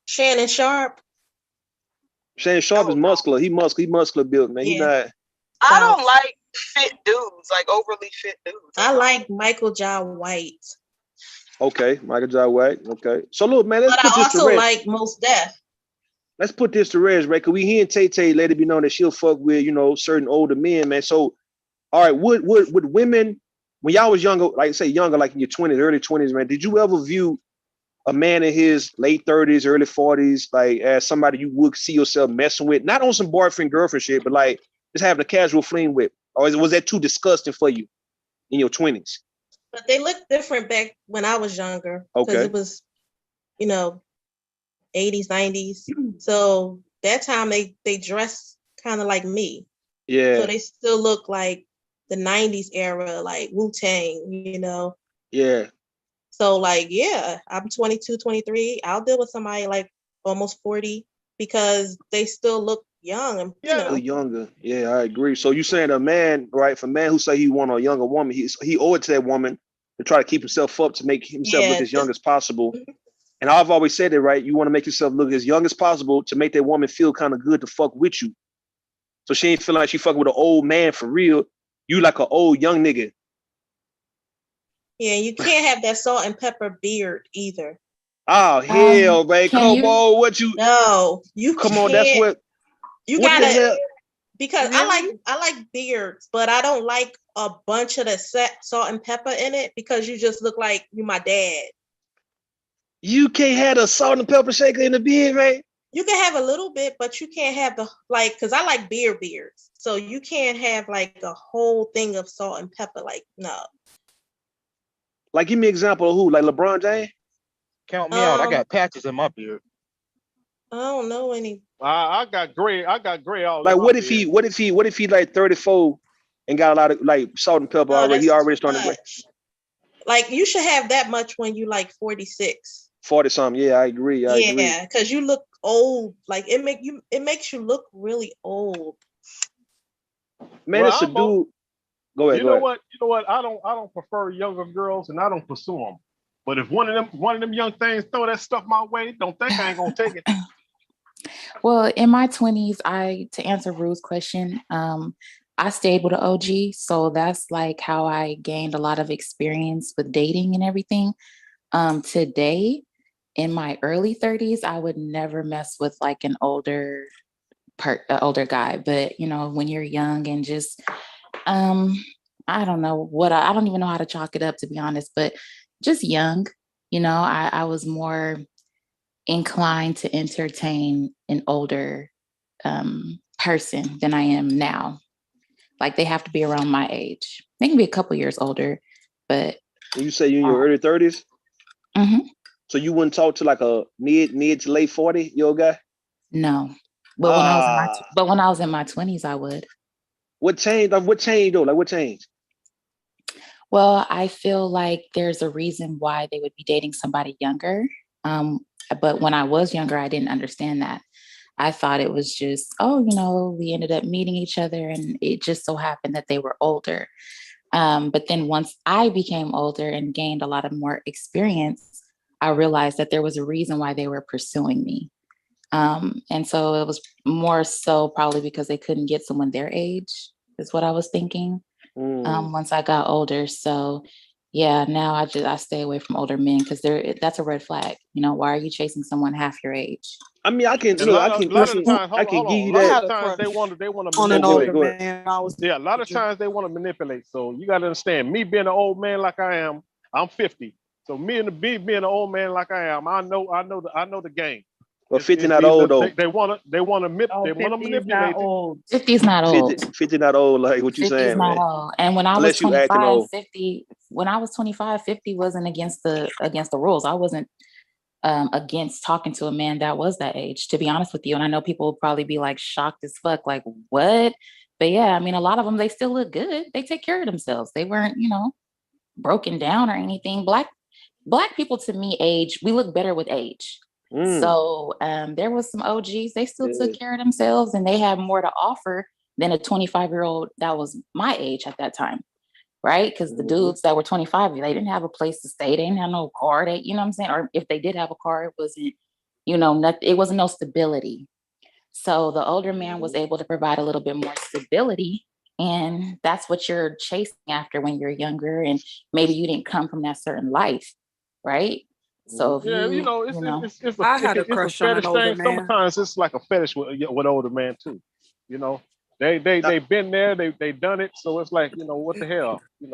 Shannon Sharp. Shannon Sharp is muscular. He muscular built, man. Yeah. He not. I don't like fit dudes, like overly fit dudes. I like Michael John White. Okay, Michael John White. Okay. So look, man, let's but put I this to also rest. like Mos Def. Let's put this to rest, right? Cause we hearing Tay let it be known that she'll fuck with, certain older men, man. So, all right, would women, when y'all was younger, like say younger, like in your 20s, early 20s, man, did you ever view a man in his late 30s, early 40s, like as somebody you would see yourself messing with, not on some boyfriend, girlfriend shit, but like just having a casual fling with? Or was that too disgusting for you in your 20s? But they looked different back when I was younger. Okay. Because it was, 80s, 90s. So that time they dressed kind of like me. Yeah. So they still look like the 90s era, like Wu-Tang, Yeah. So like, yeah, I'm 22, 23. I'll deal with somebody like almost 40 because they still look young and Still younger. Yeah, I agree. So you saying a man, right? If a man who say he want a younger woman, he owe it to that woman to try to keep himself up to make himself look as young as possible. And I've always said it, right? You want to make yourself look as young as possible to make that woman feel kind of good to fuck with you. So she ain't feeling like she fucking with an old man for real. You like an old young nigga. Yeah, you can't have that salt and pepper beard either. Oh hell, man! Come on, what you? No, you come can't. on. That's what. You what gotta. Because I like beards, but I don't like a bunch of the salt and pepper in it because you just look like you my dad. You can't have a salt and pepper shaker in the beard, right? You can have a little bit, but you can't have because I like beards. So you can't have like a whole thing of salt and pepper. Like, no. Like, give me an example of who? Like LeBron James? Count me out. I got patches in my beard. I don't know any. I got gray. I got gray all. Like, what if he like 34 and got a lot of like salt and pepper Oh, already. He that's already too starting to break. much. Like you should have that much when you like 46. 40 something. Yeah, I agree. I agree. Yeah, because you look old. Like it makes you look really old. Man, Well, it's a dude. Go ahead. You know what? You know what? I don't prefer younger girls, and I don't pursue them. But if one of them young things throw that stuff my way, don't think I ain't gonna take it. Well, in my 20s, to answer Rue's question, I stayed with an OG. So that's like how I gained a lot of experience with dating and everything. Today, in my early 30s, I would never mess with like an older guy. But when you're young and just I don't know I don't even know how to chalk it up, to be honest, but just young, I was more inclined to entertain an older person than I am now. Like they have to be around my age. They can be a couple years older, but When you say you in your early 30s, mhm. so you wouldn't talk to like a mid to late 40 year old guy? No. But when I was in my 20s, I would. What changed? What changed though? Like what changed? Well, I feel like there's a reason why they would be dating somebody younger. But when I was younger, I didn't understand that. I thought it was just, we ended up meeting each other and it just so happened that they were older. But then once I became older and gained a lot of more experience, I realized that there was a reason why they were pursuing me. And so it was more so probably because they couldn't get someone their age, is what I was thinking. Once I got older. So yeah, now I stay away from older men because that's a red flag. Why are you chasing someone half your age? I mean, I can A lot of the times, I can give you a lot that. of times they want to On an manipulate. older man, Yeah, a lot of times they want to manipulate. So you got to understand, me being an old man like I am, I'm 50. So me being an old man like I am, I know the game. Well, 50 not old though. They want to manipulate old. 50 is not old. 50 not old, like what you 50 is saying, not man. old. And when I was Unless you acting 25, old. 50, when I was 25, 50 wasn't against the rules. I wasn't against talking to a man that was that age, to be honest with you. And I know people will probably be like shocked as fuck, like, what? But yeah, I mean, a lot of them, they still look good. They take care of themselves. They weren't, broken down or anything. Black people, to me, we look better with age. So there was some OGs, they still took care of themselves and they had more to offer than a 25-year-old that was my age at that time. Right? Because the dudes that were 25, they didn't have a place to stay. They didn't have no car. You know what I'm saying? Or if they did have a car, it wasn't, it wasn't no stability. So the older man was able to provide a little bit more stability. And that's what you're chasing after when you're younger. And maybe you didn't come from that certain life. Right? So if it's I had a it's a crush on an fetish older thing. man. Sometimes it's like a fetish with older man too. They've been there, they done it. So it's like, what the hell, they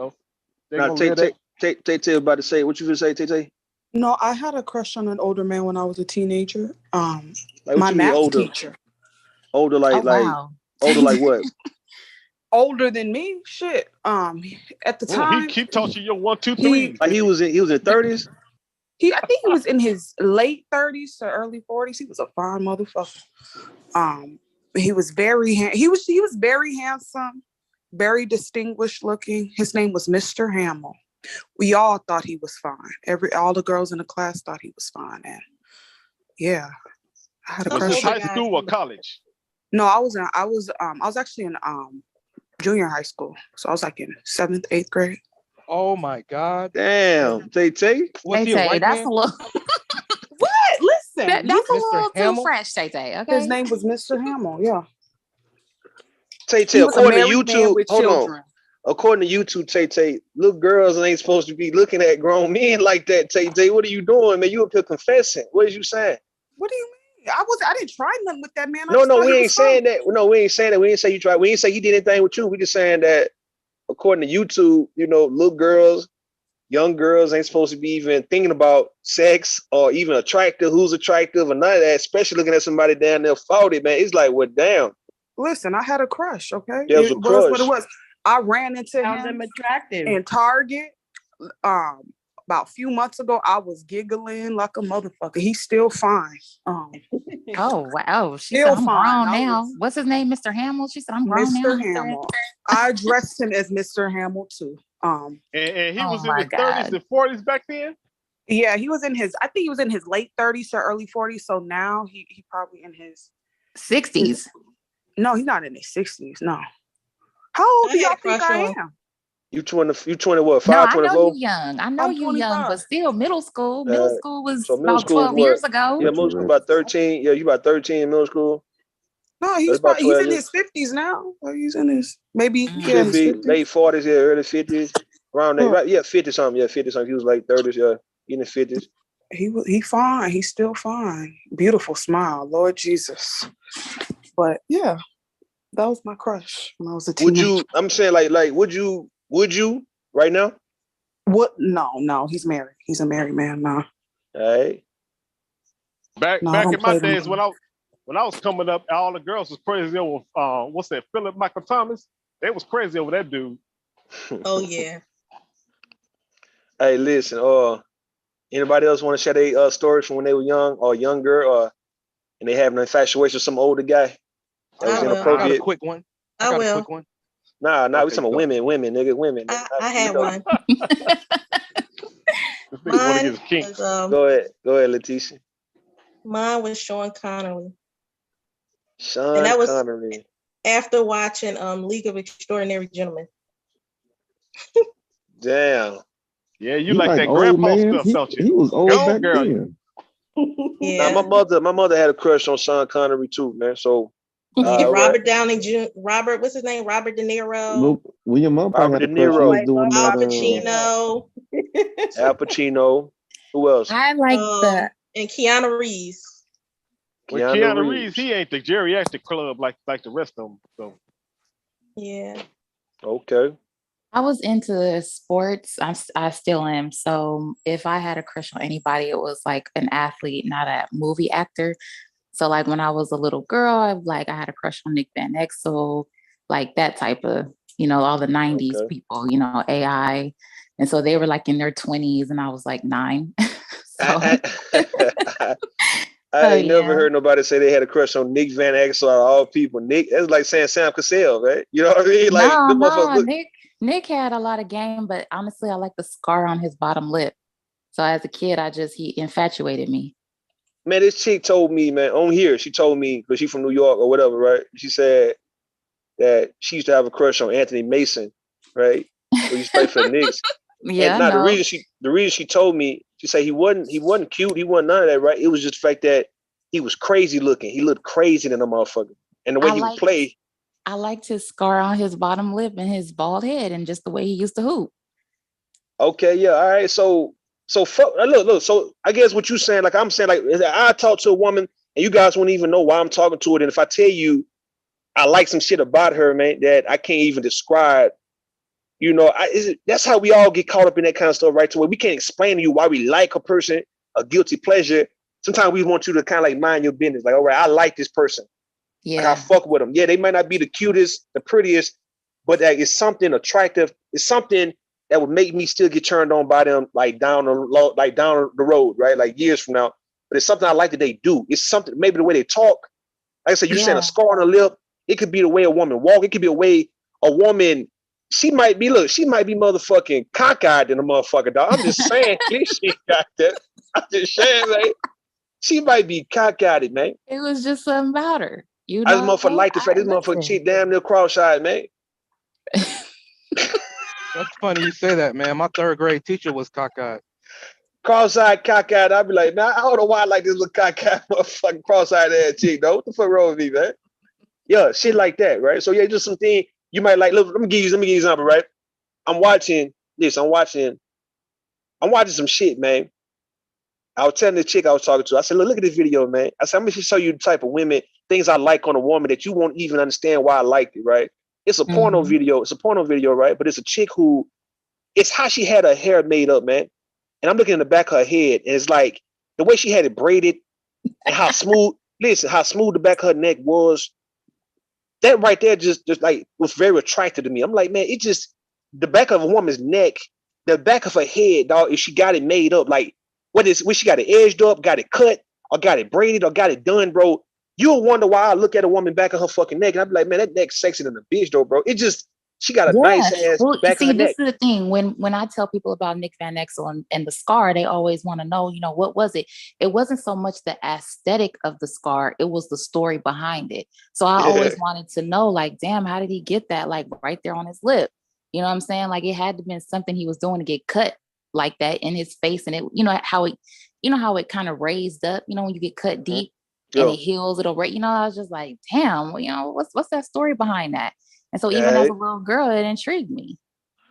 Now, gonna live that. Tay about to say what you gonna say, Tay. No, I had a crush on an older man when I was a teenager. Like My what you mean math older? teacher. Older like wow. older like what? Older than me, shit. At the time, he keep tossing your 1, 2, 3. Like he was in 30s. I think he was in his late 30s to early 40s. He was a fine motherfucker. He was he was very handsome, very distinguished looking. His name was Mr. Hamill. We all thought he was fine. All the girls in the class thought he was fine. And yeah, I had a crush. Was this high school or college? No, I was actually in junior high school. So I was like in 7th, 8th grade. Oh my God. Damn, Tay. Was he a white that's man? a little What? Listen, that's a Mr. little Hamill? too fresh, Tay. Okay. His name was Mr. Hamill. Yeah. Tay, according to YouTube, hold on. According to YouTube, Tay, little girls ain't supposed to be looking at grown men like that. Tay, what are you doing, man? You up here confessing? What is you saying? What do you mean? I didn't try nothing with that man. No, we ain't saying that. No, we ain't saying that. We ain't say you tried. We ain't say he did anything with you. We just saying that according to YouTube, little girls, young girls ain't supposed to be even thinking about sex or even who's attractive or none of that, especially looking at somebody down there 40, man. It's like, what damn? Listen, I had a crush, okay? There was a crush. What it was. I ran into Found him them attractive. in Target. about a few months ago, I was giggling like a motherfucker. He's still fine. Oh wow. She said Still I'm fine. grown now. What's his name? Mr. Hamill? She said I'm grown now. Mr. Hamill. I addressed him as Mr. Hamill too. And he Oh was in my his 30s and 40s back then? Yeah, he was in his, I think he was in his late 30s or early 40s. So now he probably in his 60s. No, he's not in his 60s. No. How old do y'all think I am? You 20 what, No, 5, I 24? know you young. I know I'm you young, 25. but still middle school. Middle school was So middle about school is 12 what? years ago. Yeah, middle school about 13. Yeah, you about 13 in middle school. No, That's about he's 12 in years. his 50s now. Or he's in his maybe Should his be 50s. late 40s, yeah, early 50s. Around that, right? Yeah, 50 something. Yeah, 50 something. He was like 30s, yeah. In the 50s. He fine. He's still fine. Beautiful smile, Lord Jesus. But yeah, that was my crush when I was a Would teenager. you? I'm saying like would you right now? What? No, he's married. He's a married man now. All right. Back No, I don't in my play them days when I was coming up, all the girls was crazy over what's that, Philip Michael Thomas? They was crazy over that dude. Oh yeah. Hey, listen, anybody else want to share their stories from when they were young or younger, or and they have an infatuation with some older guy that was inappropriate? I got a quick one. I will. Quick one. Nah, we Okay, talking about women, nigga, women. I had one. Mine was, Go ahead, Leticia. Mine was Sean Connery. Sean And that was Connery. after watching League of Extraordinary Gentlemen. Damn. Yeah, you He like that old grandpa man. stuff, don't you? He was old Go back girl. then. Yeah. Now my mother had a crush on Sean Connery too, man. So Robert Downey Jr. What's his name? Robert De Niro. Look, William Mumford Robert had De a crush. He Niro. was doing Al that. Pacino. Al Pacino. Who else? I like and Keanu Reeves. Well, Keanu Reeves, he ain't the geriatric club like the rest of them. So yeah. Okay. I was into sports. I still am. So if I had a crush on anybody, it was like an athlete, not a movie actor. So like when I was a little girl, I had a crush on Nick Van Exel, like that type of, all the 90s people, AI. And so they were like in their 20s and I was like 9. I ain't never heard nobody say they had a crush on Nick Van Exel out of all people. Nick, that's like saying Sam Cassell, right? You know what I mean? Like the motherfuckers look. Nick had a lot of game, but honestly, I like the scar on his bottom lip. So as a kid, he infatuated me. Man, this chick told me, man, on here, she told me, because she's from New York or whatever, right? She said that she used to have a crush on Anthony Mason, right? Who used to play for the Knicks. Yeah. And now the reason she told me, she said he wasn't cute, he wasn't none of that, right? It was just the fact that he was crazy looking. He looked crazy than a motherfucker. And the way he would play. I liked his scar on his bottom lip and his bald head and just the way he used to hoop. Okay, yeah, all right. So look. So I guess what you saying, like I'm saying, like I talk to a woman and you guys won't even know why I'm talking to her. And if I tell you I like some shit about her, man, that I can't even describe, that's how we all get caught up in that kind of stuff, right? To where we can't explain to you why we like a person, a guilty pleasure. Sometimes we want you to kind of like mind your business. Like, all right, I like this person. Yeah. Like I fuck with them. Yeah, they might not be the cutest, the prettiest, but like, it's something attractive. It's something that would make me still get turned on by them, like down the road, right? Like years from now. But it's something I like that they do. It's something, maybe the way they talk. Like I said, you saying a scar on the lip. It could be the way a woman walk. It could be the way a woman. She might be motherfucking cockeyed than a motherfucker, dog. I'm just saying, she got that. I'm just saying, like, she might be cockeyed, man. It was just something about her. I just motherfucker like the fact this motherfucker cheat damn near cross-eyed, man. That's funny you say that, man. My third grade teacher was cockeyed. Cross-eyed, cockeyed. I'd be like, man, I don't know why I like this little cockeyed motherfucking cross-eyed ass chick, though. What the fuck wrong with me, man? Yeah, shit like that, right? So yeah, just something you might like. Look, let me give you an example, right? I'm watching some shit, man. I was telling the chick I was talking to, I said, look at this video, man. I said, I'm gonna show you the type of women, things I like on a woman that you won't even understand why I liked it, right? It's a porno video. It's a porno video, right? But it's a chick who, it's how she had her hair made up, man. And I'm looking in the back of her head, and it's like the way she had it braided and how smooth, how smooth the back of her neck was. That right there just like was very attractive to me. I'm like, man, it just, the back of a woman's neck the back of her head, dog, if she got it made up, like when she got it edged up, got it cut, or got it braided, or got it done, bro. You'll wonder why I look at a woman back of her fucking neck and I be like, man, that neck's sexy than a bitch, though, bro. It just, she got a nice Yeah. ass Well, back of see, her this neck. is the thing. When I tell people about Nick Van Exel and the scar, they always want to know, what was it? It wasn't so much the aesthetic of the scar, it was the story behind it. So I always wanted to know, like, damn, how did he get that? Like right there on his lip. You know what I'm saying? Like it had to been something he was doing to get cut like that in his face. And it, how it kind of raised up, when you get cut deep and it heals, it'll right. I was just like, damn, what's that story behind that? And so even as a little girl, it intrigued me,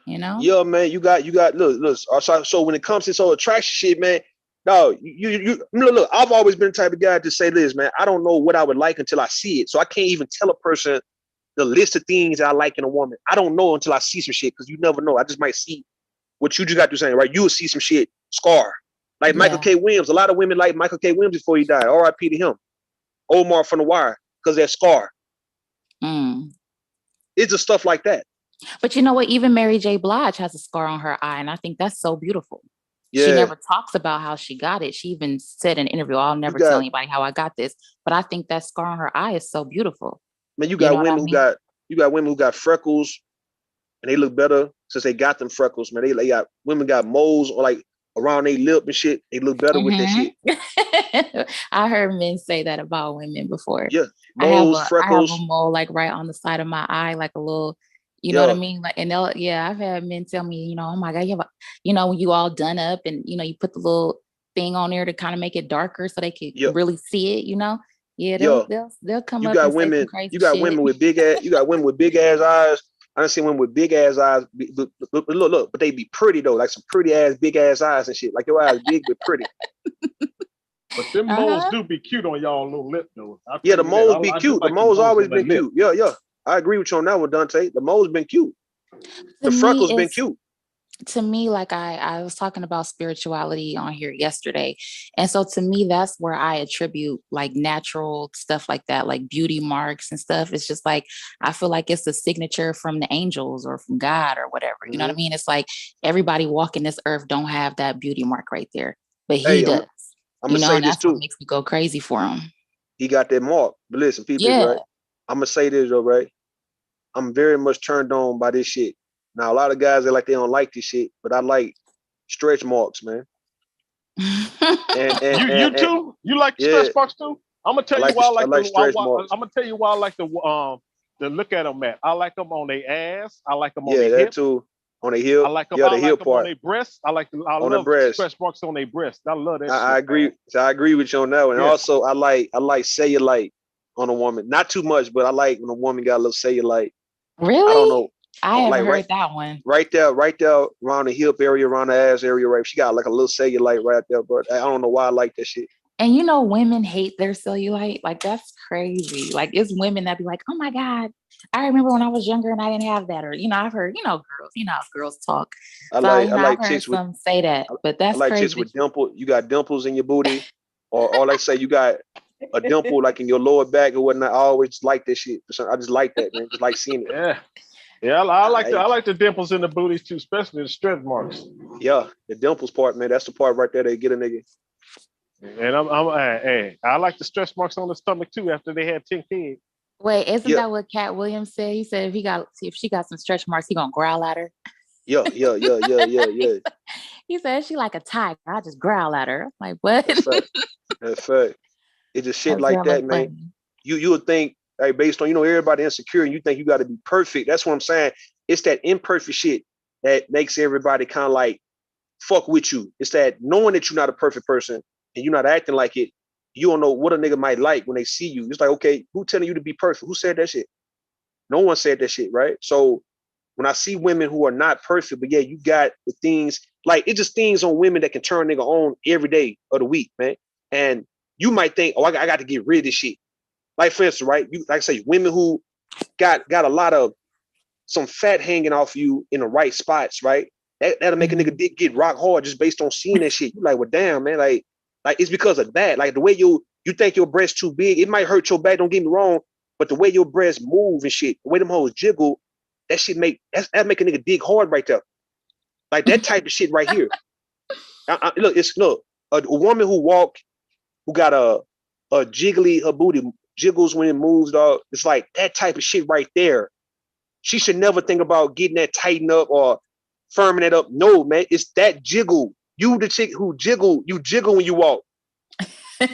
Yeah, man, you got look. So when it comes to attraction shit, man, no, you look. I've always been the type of guy to say this, man. I don't know what I would like until I see it. So I can't even tell a person the list of things I like in a woman. I don't know until I see some shit, because you never know. I just might see what you just got to saying, right? You will see some shit, scar. Like Michael K. Williams. A lot of women like Michael K. Williams before he died. R.I.P. to him. Omar from The Wire, because that scar. It's just stuff like that. But you know what? Even Mary J. Blige has a scar on her eye, and I think that's so beautiful. Yeah. She never talks about how she got it. She even said in an interview, I'll never tell anybody how I got this. But I think that scar on her eye is so beautiful. Man, you got women who got freckles and they look better since they got them freckles, man. They got women got moles or like around their lip and shit. They look better with that shit. I heard men say that about women before. Yeah. Moles, freckles. I have a mole like right on the side of my eye, like a little, know what I mean? Like, and I've had men tell me, oh my God, you have when you all done up and, you put the little thing on there to kind of make it darker so they can really see it, Yeah, they'll come up and say some crazy You got shit. women with big ass, big ass eyes. I done seen women with big ass eyes. Look, but they be pretty though, like some pretty ass, big ass eyes and shit. Like your eyes big but pretty. But them moles do be cute on y'all little lip though. Yeah, the moles be cute. The moles always been cute. Yeah. I agree with you on that one, Dante. The moles been cute. The freckles been cute. To me, like I was talking about spirituality on here yesterday. And so to me, that's where I attribute like natural stuff like that, like beauty marks and stuff. It's just like, I feel like it's a signature from the angels or from God or whatever. You know what I mean? It's like everybody walking this earth don't have that beauty mark right there, but he does. I'm gonna say and this that's too. what makes me go crazy for him. He got that mark. But listen, people, right? I'm gonna say this though, right? I'm very much turned on by this shit. Now, a lot of guys, they don't like this shit, but I like stretch marks, man. You too? You like the stretch marks too? I'm gonna tell you why I like stretch marks. I'm gonna tell you why I like to look at them at. I like them on their ass. I like them on their hip. Too. On the hip. I like them. Yeah, the hip part. On their breast. I love stretch marks on their breast. I love that. I agree. So I agree with you on that one. And also, I like cellulite on a woman. Not too much, but I like when a woman got a little cellulite. Really? I don't know. I haven't heard that one. Right there around the hip area, around the ass area, right? She got like a little cellulite right there, but I don't know why I like that shit. And women hate their cellulite. Like, that's crazy. Like, it's women that be like, oh my God, I remember when I was younger and I didn't have that. Or, I've heard, girls, how girls talk. I like I've heard chicks some say that, but that's I like crazy. chicks with dimples. You got dimples in your booty, or like say you got a dimple like in your lower back or whatnot. I always like that shit. I just like that, man. Just like seeing it. Yeah. Yeah, I like the dimples in the booties too, especially the stretch marks. Yeah, the dimples part, man. That's the part right there that get a nigga. And I like the stretch marks on the stomach too after they had 10 kids. Wait, isn't that what Cat Williams said? He said if she got some stretch marks, he gonna growl at her. Yeah. He said she like a tiger. I just growl at her. I'm like, what? That's fact. It's just shit like that, man. Funny. You would think, hey, based on everybody insecure, and you think you got to be perfect. That's what I'm saying. It's that imperfect shit that makes everybody kind of like fuck with you. It's that knowing that you're not a perfect person and you're not acting like it. You don't know what a nigga might like when they see you. It's like, okay, who telling you to be perfect? Who said that shit? No one said that shit, right? So when I see women who are not perfect, but yeah, you got the things, like it's just things on women that can turn a nigga on every day of the week, man. And you might think, oh, I got to get rid of this shit. Like for instance, right? You like I say, women who got a lot of some fat hanging off you in the right spots, right? That'll make a nigga dick get rock hard just based on seeing that shit. You like, well, damn, man, like it's because of that. Like the way you think your breast too big, it might hurt your back. Don't get me wrong, but the way your breasts move and shit, the way them hoes jiggle, that shit that make a nigga dig hard right there. Like that type of shit right here. Look, a woman who got a jiggly, her booty jiggles when it moves, dog. It's like that type of shit right there. She should never think about getting that tightened up or firming it up. No, man, it's that jiggle. You the chick who you jiggle when you walk. When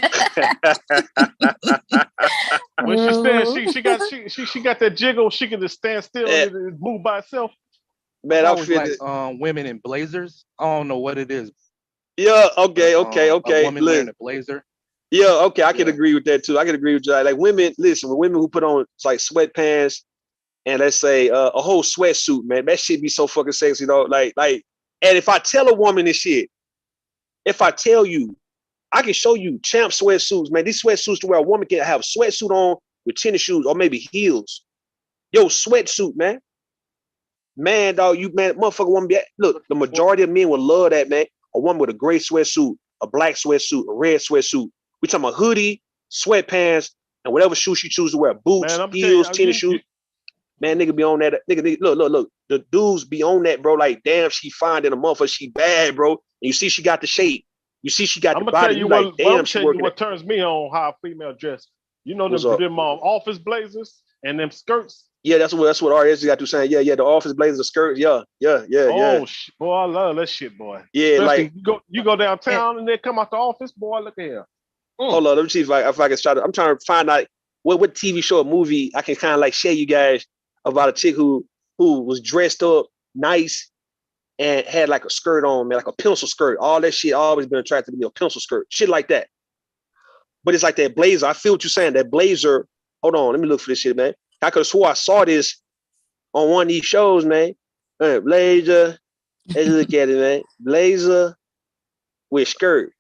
she stands, she got that jiggle. She can just stand still and move by itself. Man, I always like women in blazers. I don't know what it is. Yeah, okay. A woman wearing a blazer. Yeah, okay, I can agree with that too. I can agree with you. Like women, listen, women who put on like sweatpants and let's say a whole sweatsuit, man, that shit be so fucking sexy, though. Like, and if I tell a woman this shit, if I tell you, I can show you champ sweatsuits, man. These sweatsuits to where a woman can have a sweatsuit on with tennis shoes or maybe heels. Yo, sweatsuit, man. Man, dog, motherfucker woman look, the majority of men would love that, man. A woman with a gray sweatsuit, a black sweatsuit, a red sweatsuit. We talking about hoodie, sweatpants, and whatever shoes she chooses to wear. Boots, heels, tennis shoes. Man, nigga be on that. Nigga, look. The dudes be on that, bro. Like, damn, she fine in a motherfucker. She bad, bro. And you see she got the shape. You see she got the body. Tell you like, what, damn, I'm she tell you working. what turns me on how a female dress. You know What's them office blazers and them skirts. Yeah, that's what RS got to saying. Yeah, the office blazers, skirts. Yeah. Oh, boy, I love that shit, boy. Yeah, especially like you go downtown and they come out the office, boy. Look at here. Hold on, let me see if I can try to. I'm trying to find out what TV show or movie I can kind of like share you guys about a chick who was dressed up nice and had like a skirt on, man, like a pencil skirt. All that shit always been attracted to me, a pencil skirt, shit like that. But it's like that blazer. I feel what you're saying. That blazer. Hold on, let me look for this shit, man. I could have swore I saw this on one of these shows, man. Blazer. Let's look at it, man. Blazer with skirt.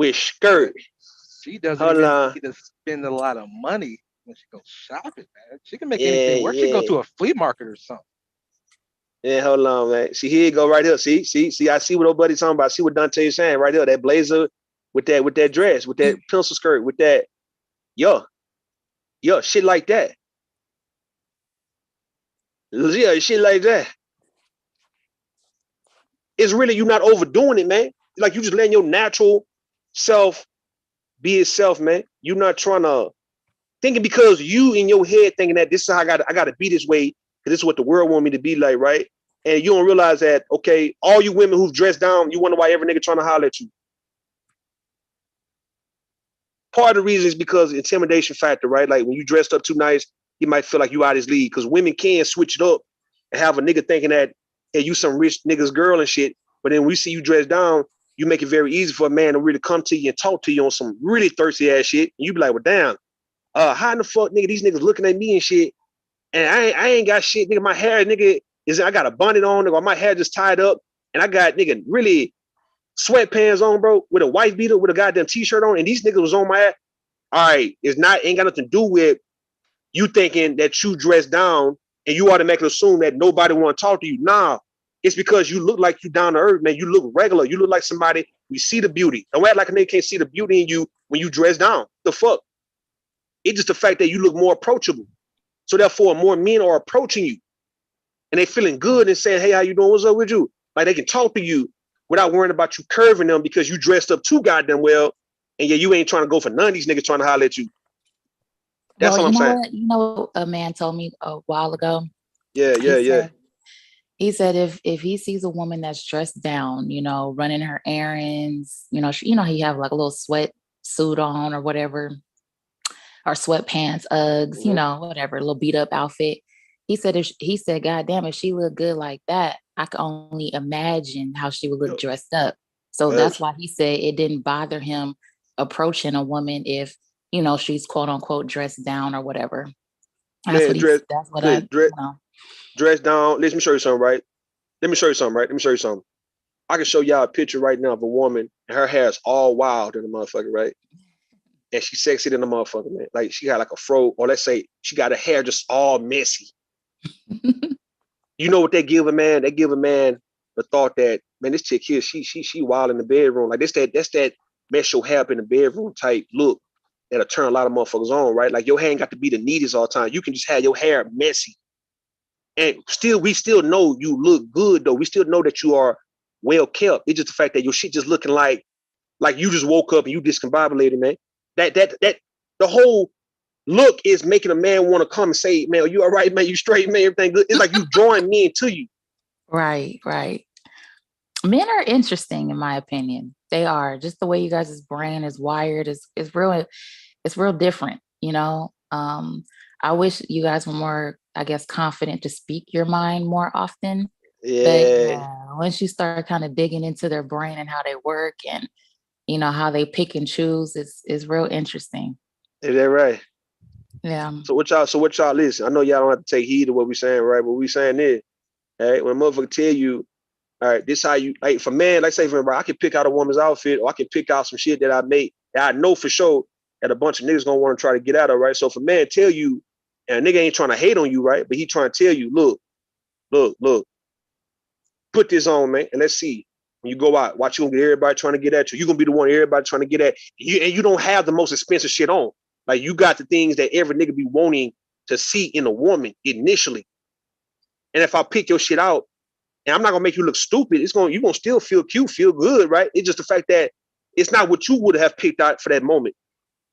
She doesn't even need to spend a lot of money when she goes shopping, man. She can make anything work. She can go to a flea market or something. Yeah, hold on, man. See, here you go right here. See, I see what old buddy's talking about. I see what Dante is saying right here. That blazer with that dress, with that pencil skirt, with that, shit like that. Yeah, shit like that. It's really you not overdoing it, man. Like you just letting your natural self be itself, man. You're not trying to thinking because you in your head thinking that this is how I gotta be this way, because this is what the world want me to be like, right? And you don't realize that, okay, all you women who've dressed down, you wonder why every nigga trying to holler at you. Part of the reason is because intimidation factor, right? Like when you dressed up too nice, you might feel like you out his league, because women can switch it up and have a nigga thinking that, hey, you some rich nigga's girl and shit. But then we see you dressed down, you make it very easy for a man to really come to you and talk to you on some really thirsty ass shit. And you be like, well, damn, how in the fuck, nigga, these niggas looking at me and shit, and I ain't got shit, nigga. My hair, nigga, I got a bonnet on, nigga. My hair just tied up, and I got, nigga, really sweatpants on, bro, with a wife beater, with a goddamn t-shirt on, and these niggas was on my ass. All right, ain't got nothing to do with you thinking that you dress down and you automatically assume that nobody want to talk to you. Nah, it's because you look like you down to earth, man. You look regular. You look like somebody, we see the beauty. Don't act like a nigga can't see the beauty in you when you dress down. The fuck? It's just the fact that you look more approachable. So therefore, more men are approaching you and they feeling good and saying, hey, how you doing? What's up with you? Like they can talk to you without worrying about you curving them because you dressed up too goddamn well. And yeah, you ain't trying to go for none of these niggas trying to holler at you. That's all I'm saying. What? You know, a man told me a while ago. Yeah. He said if he sees a woman that's dressed down, you know, running her errands, you know, he have like a little sweat suit on or whatever, or sweatpants, Uggs, you know, whatever, a little beat up outfit. He said, God damn, if she looked good like that, I could only imagine how she would look dressed up. So that's why he said it didn't bother him approaching a woman if, you know, she's quote unquote dressed down or whatever. That's man, dress down. Let me show you something, right? Let me show you something. I can show y'all a picture right now of a woman and her hair is all wild in the motherfucker, right? And she's sexy than the motherfucker, man. Like she got like a fro, or let's say she got her hair just all messy. You know what they give a man? They give a man the thought that, man, this chick here, she wild in the bedroom. Like that's that mess your hair up in the bedroom type look that'll turn a lot of motherfuckers on, right? Like your hair ain't got to be the neatest all the time. You can just have your hair messy. And we still know you look good though. We still know that you are well kept. It's just the fact that your shit just looking like you just woke up and you discombobulated, man. That the whole look is making a man want to come and say, man, are you all right, man? You straight, man? Everything good? It's like you drawing men to you. Right. Men are interesting, in my opinion. They are. Just the way you guys' brain is wired is real different, you know. I wish you guys were more, I guess, confident to speak your mind more often. Yeah. But yeah, once you start kind of digging into their brain and how they work and you know how they pick and choose, it's real interesting. Is that right? Yeah. So what y'all listen? I know y'all don't have to take heed of what we saying, right? But what we saying is, hey, when a motherfucker tell you, all right, this how you like for man, like say for me, I can pick out a woman's outfit or I can pick out some shit that I made that I know for sure that a bunch of niggas gonna want to try to get out of, right? So if a man tell you, and a nigga ain't trying to hate on you, right? But he trying to tell you, look, put this on, man, and let's see. When you go out, watch you gonna get everybody trying to get at you. You're gonna be the one everybody trying to get at you, and you don't have the most expensive shit on. Like you got the things that every nigga be wanting to see in a woman initially. And if I pick your shit out, and I'm not gonna make you look stupid, you're gonna still feel cute, feel good, right? It's just the fact that it's not what you would have picked out for that moment.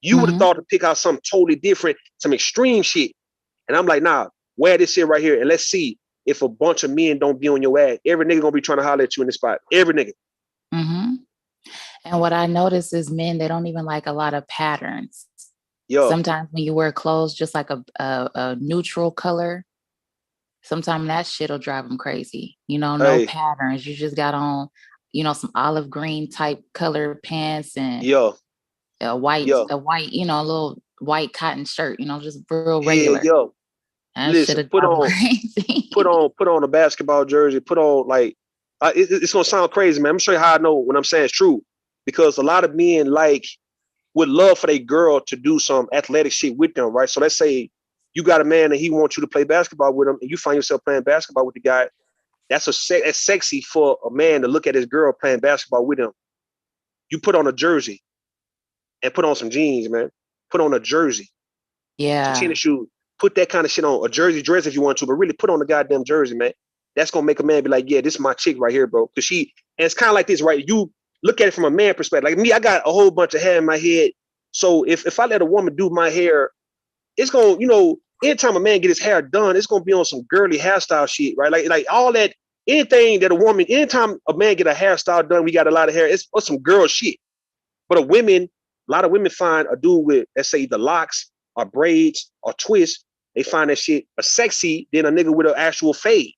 You would have thought to pick out something totally different, some extreme shit. And I'm like, nah, wear this shit right here, and let's see if a bunch of men don't be on your ass. Every nigga gonna be trying to holler at you in the spot. Every nigga. Mm-hmm. And what I notice is men, they don't even like a lot of patterns. Yo. Sometimes when you wear clothes just like a neutral color, sometimes that shit'll drive them crazy. You know, no patterns. You just got on, you know, some olive green type color pants and a white, you know, a little white cotton shirt, you know, just real regular. That Listen, put on a basketball jersey, put on like it's gonna sound crazy, man. I'm gonna show you how I know when I'm saying it's true. Because a lot of men would love for their girl to do some athletic shit with them, right? So let's say you got a man and he wants you to play basketball with him, and you find yourself playing basketball with the guy. That's sexy for a man to look at his girl playing basketball with him. You put on a jersey and put on some jeans, man. Put on a jersey. Yeah. Some tennis shoes. Put that kind of shit on. A jersey dress if you want to, but really put on the goddamn jersey, man. That's gonna make a man be like, yeah, this is my chick right here, bro. Cause and it's kind of like this, right? You look at it from a man perspective. Like me, I got a whole bunch of hair in my head. So if I let a woman do my hair, it's gonna, you know, anytime a man get his hair done, it's gonna be on some girly hairstyle shit, right? Like all that, anything that anytime a man get a hairstyle done, we got a lot of hair, it's some girl shit. But a lot of women find a dude with, let's say, the locks or braids or twists, they find that shit sexy than a nigga with an actual fade.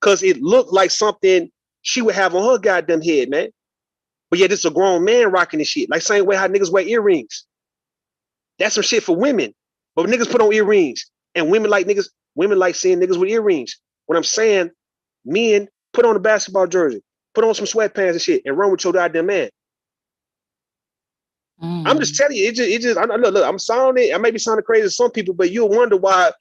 Cause it looked like something she would have on her goddamn head, man. But yeah, this is a grown man rocking this shit. Like same way how niggas wear earrings. That's some shit for women. But niggas put on earrings. And women like seeing niggas with earrings. What I'm saying, men, put on a basketball jersey, put on some sweatpants and shit, and run with your goddamn man. I'm just telling you, look, I may be sounding crazy to some people, but you'll wonder why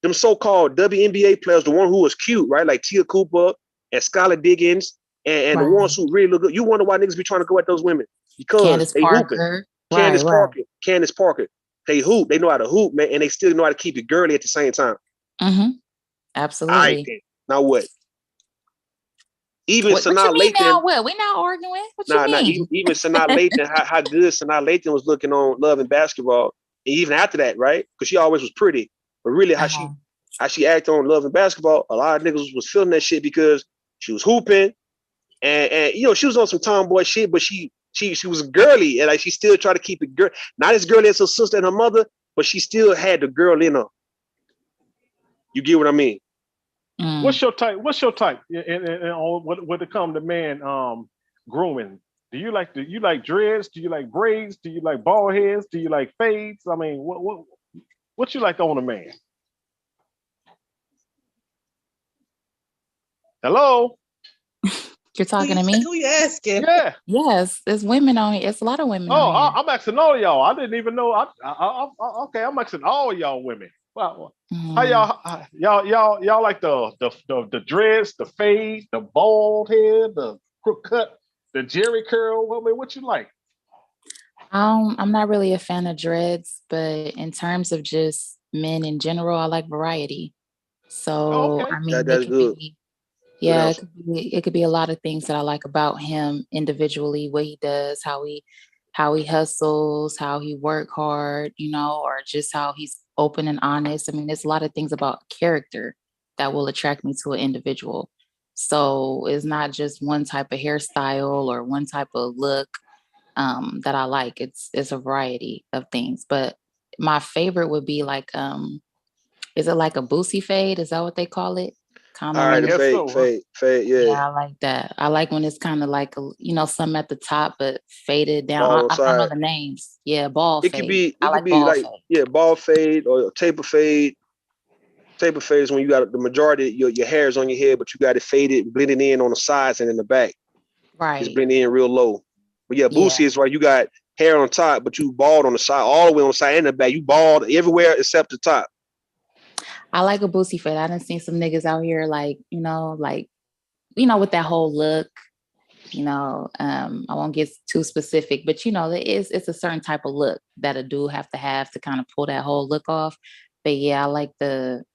them so-called WNBA players, the one who was cute, right? Like Tia Cooper and Skylar Diggins and the ones who really look good. You wonder why niggas be trying to go at those women. Because they hooping. Candace Parker. They hoop. They know how to hoop, man, and they still know how to keep it girly at the same time. Mm-hmm. Absolutely. All right, then. Now what? Even what you mean now? What? We not arguing? What you mean? Even Sanaa Lathan, how good Sanaa Lathan was looking on Love and Basketball, and even after that, right? Because she always was pretty, but really how she acted on Love and Basketball, a lot of niggas was feeling that shit because she was hooping, and you know she was on some tomboy shit, but she was girly, and like she still tried to keep it girl, not as girly as her sister and her mother, but she still had the girl in her. You get what I mean? What's your type? And when it comes to man grooming? Do you like dreads? Do you like braids? Do you like bald heads? Do you like fades? I mean, what you like on a man? Hello? You're talking to me? Who you asking? Yeah. Yes, there's women on here. It's a lot of women on here. I'm asking all y'all. I didn't even know. Okay, I'm asking all y'all women. Wow. How y'all like the dreads, the fade, the bald head, the crook cut, the Jerry curl? I mean, what you like? I'm not really a fan of dreads, but in terms of just men in general, I like variety. So okay. I mean, That's good. Good yeah, answer. it could be a lot of things that I like about him individually, what he does, how he hustles, how he work hard, or just how he's open and honest. I mean, there's a lot of things about character that will attract me to an individual. So it's not just one type of hairstyle or one type of look that I like. It's a variety of things. But my favorite would be like is it like a boosie fade? Is that what they call it? Kind All of right, when the it's, Guess so, huh? fade, yeah. yeah, I like that. I like when it's kind of like some at the top but faded down. Ball on I don't know side. the names. Yeah, ball It could fade. be I it could like be ball like, fade. yeah, ball fade or taper fade. Taper fade is when you got the majority of your hair is on your head, but you got it faded, blending in on the sides and in the back. It's Right. blending in real low. But yeah, Yeah. boosie is where you got hair on top, but you bald on the side, all the way on the side and the back. You bald everywhere except the top. I like a boosie fade. I done seen some niggas out here like, with that whole look. I won't get too specific, but it's a certain type of look that a dude have to kind of pull that whole look off. But yeah, I like the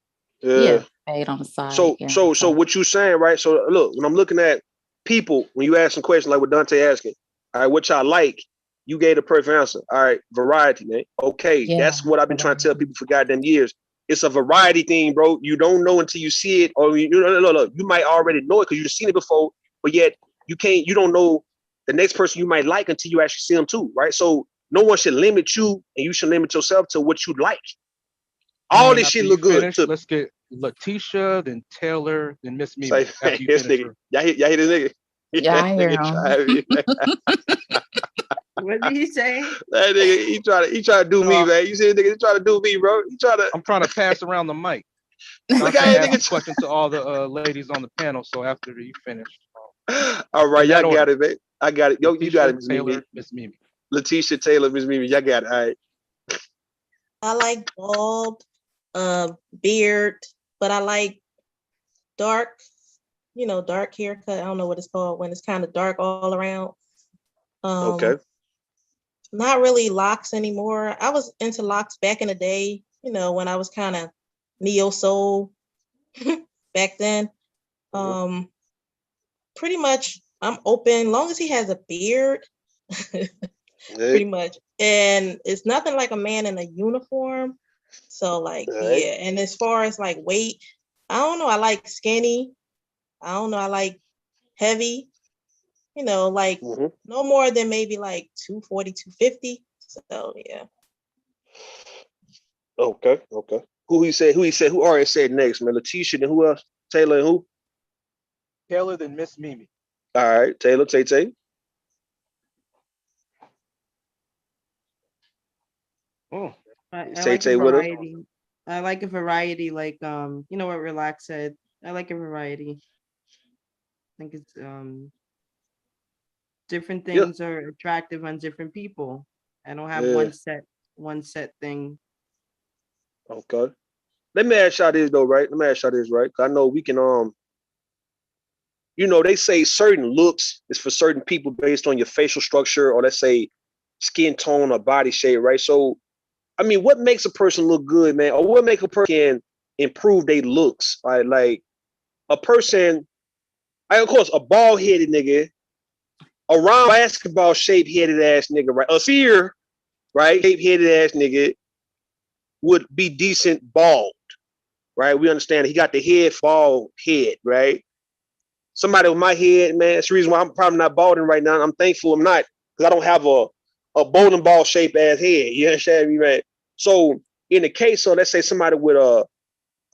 Yeah. fade on the side. So Yeah. so what you saying, right? So look, when I'm looking at people, when you ask some questions like what Dante asking, all right, what y'all like, you gave the perfect answer. All right, variety, man. Okay, Yeah, that's what I've been trying to tell people for goddamn years. It's a variety thing, bro. You don't know until you see it, or look, you might already know it because you've seen it before, but yet you don't know the next person you might like until you actually see them too, right? So no one should limit you, and you should limit yourself to what you like. All this After shit you look good. finish, let's get Letitia, then Taylor, then Miss Mimi. Say, After you this finish nigga, her. y'all hear this nigga? Yeah, I hear Nigga try me. What did he say? That nigga, he try to do me, man. You see the nigga, he try to do me, bro. I'm trying to pass around the mic. Look Dante how that asked a nigga. question to all the ladies on the panel. So after you finish, All right, in y'all that order. got it, man. I got it. Yo, you got Letitia, it, Miss Taylor, Mimi. Miss Mimi. Letitia, Taylor, Miss Mimi. Y'all got it. All right. I like bald, beard, but I like dark, dark haircut. I don't know what it's called when it's kind of dark all around. Okay. Not really locks anymore. I was into locks back in the day, when I was kind of neo soul back then. Pretty much I'm open, long as he has a beard, pretty much. And it's nothing like a man in a uniform. So yeah. And as far as like weight, I don't know. I like skinny. I don't know. I like heavy, like no more than maybe like 240, 250. So yeah. Okay. Who already said next, man? Letitia, and who else? Taylor and who? Taylor, then Miss Mimi. All right, Taylor, Tay. I Tay like a Tay with us. variety. I like a variety, like what Relax said. I like a variety. I think it's different things are attractive on different people. I don't have one set thing. Okay. Let me ask y'all this though, right? Cause I know we can they say certain looks is for certain people based on your facial structure or let's say skin tone or body shape, right? So I mean, what makes a person look good, man? Or what make a person improve their looks? Right? Like a person, of course, a bald-headed nigga, a round basketball shape-headed ass nigga, right? A sphere, right? Shape-headed ass nigga would be decent bald, right? We understand he got the bald head, right? Somebody with my head, man, that's the reason why I'm probably not balding right now. I'm thankful I'm not, because I don't have a bowling ball shape ass head. You understand me, man? So in the case of let's say somebody with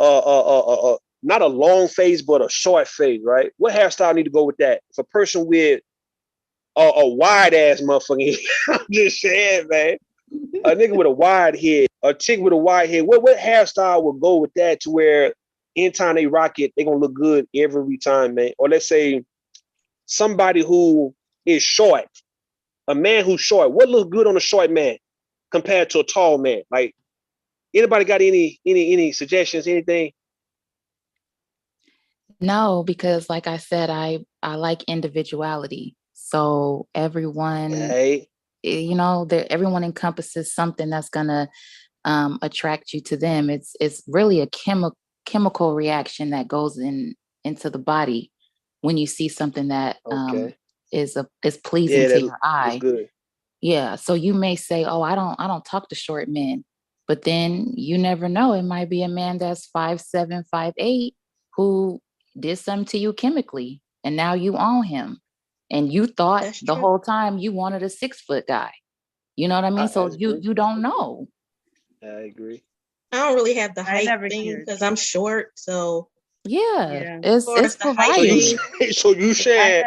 not a long face but a short face, right? What hairstyle need to go with that? If a person with a wide ass motherfucking head, I'm just saying, man. A nigga with a wide head, a chick with a wide head, what hairstyle would go with that to where anytime they rock it, they gonna look good every time, man? Or let's say somebody who is short, a man who's short, what looks good on a short man compared to a tall man? Like, anybody got any suggestions, anything? No, because like I said, I like individuality. So everyone, everyone encompasses something that's gonna attract you to them. It's really a chemical reaction that goes into the body when you see something that is pleasing to your eye. Good. Yeah. So you may say, oh, I don't talk to short men. But then you never know. It might be a man that's 5'7", 5'8", who did something to you chemically, and now you own him. And you thought the whole time you wanted a 6-foot guy. You know what I mean? So you don't know. I agree. I don't really have the height thing because I'm short. So it's the height thing. So you saying,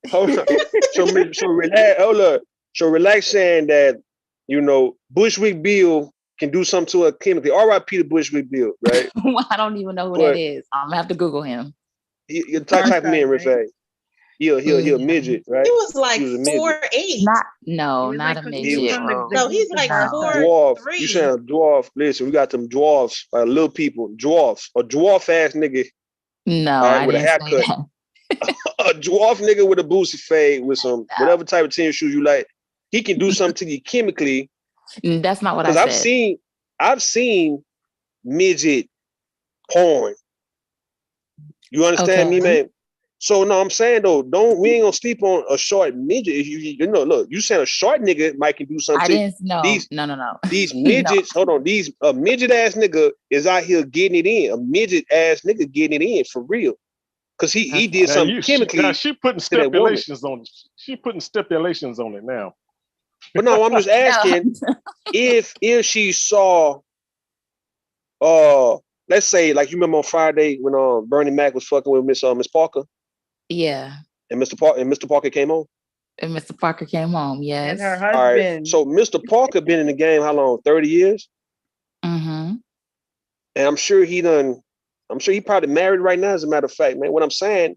hold on. So relax. Hold up. So relax saying that, you know, Bushwick Bill can do something to a chemically. R.I.P. to Bushwick Bill, right? I don't even know who that is. I'm gonna have to Google him. You type him in, Reframing. He a midget, right? He was like He was a midget. 4'8". Not a midget. No, he's like 4'3". Dwarf. You saying dwarf? Listen, we got them dwarfs, little people, dwarfs, a dwarf ass nigga. No, right, I with didn't a haircut. say that. A dwarf nigga with a boosie fade with some whatever type of tennis shoes you like. He can do something to you chemically. That's not what I said. I've seen midget porn. You understand me, man? So no, I'm saying though, we ain't gonna sleep on a short midget. You know, look, you saying a short nigga might can do something. I didn't know. No. These midgets, hold on, a midget ass nigga is out here getting it in. A midget ass nigga getting it in for real. Cause he did something chemically. She putting stipulations on it. She putting stipulations on it now. But no, I'm just asking if she saw let's say, like, you remember on Friday when Bernie Mac was fucking with Miss Parker? Yeah. And Mr. Parker came home? And Mr. Parker came home, yes. And her husband. All right. So Mr. Parker been in the game how long? 30 years? Mm-hmm. And I'm sure he probably married right now, as a matter of fact, man. What I'm saying,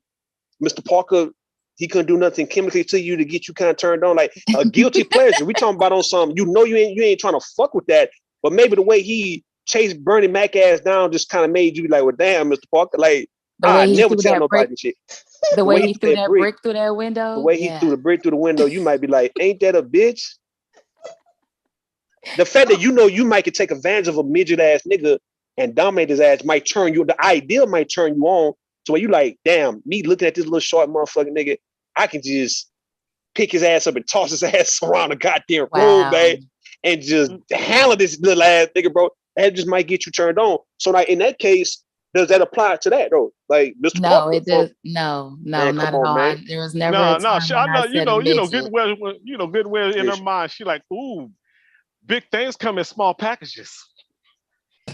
Mr. Parker, he couldn't do nothing chemically to you to get you kind of turned on, like a guilty pleasure. We talking about on something, you ain't trying to fuck with that, but maybe the way he chased Bernie Mac ass down just kind of made you like, well, damn, Mr. Parker, like, I never tell nobody shit. The way he threw that brick through that window. The way he threw the brick through the window, you might be like, ain't that a bitch? The fact that you might could take advantage of a midget ass nigga and dominate his ass might turn you, the idea might turn you on to where you like, damn, me looking at this little short motherfucking nigga, I can just pick his ass up and toss his ass around the goddamn room, babe, and just handle this little ass nigga, bro. That just might get you turned on. So like in that case, does that apply to that though? Like Mr. No, Parker, it does. No, man, not at all. There was never a time I know, you know good well in her mind. She like, ooh, big things come in small packages.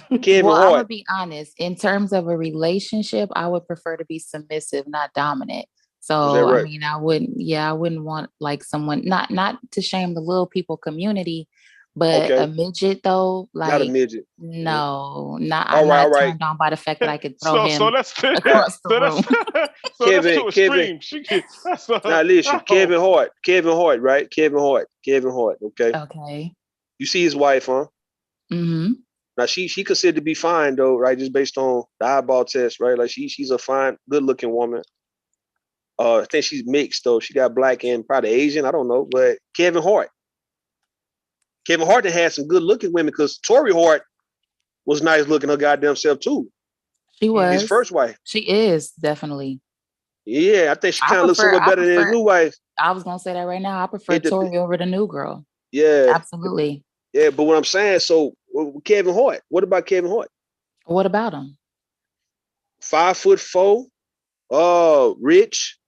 Well, I'm gonna be honest. In terms of a relationship, I would prefer to be submissive, not dominant. So right? I mean, I wouldn't want like someone not to shame the little people community, but a midget though, like not a midget. No, I'm not turned on by the fact that I could throw him across the room. Now listen, Kevin Hart, right? Kevin Hart, okay. Okay. You see his wife, huh? Mm-hmm. Now she considered to be fine though, right? Just based on the eyeball test, right? Like she's a fine, good-looking woman. I think she's mixed though. She got black and probably Asian. I don't know, but Kevin Hart had some good-looking women because Tori Hart was nice looking her goddamn self too. She was his first wife. She is definitely. Yeah, I think she kind of looks a little better than his new wife. I was gonna say that right now. I prefer Tori over the new girl. Yeah, absolutely. Yeah, but what I'm saying, so Kevin Hart. What about Kevin Hart? What about him? 5'4", rich,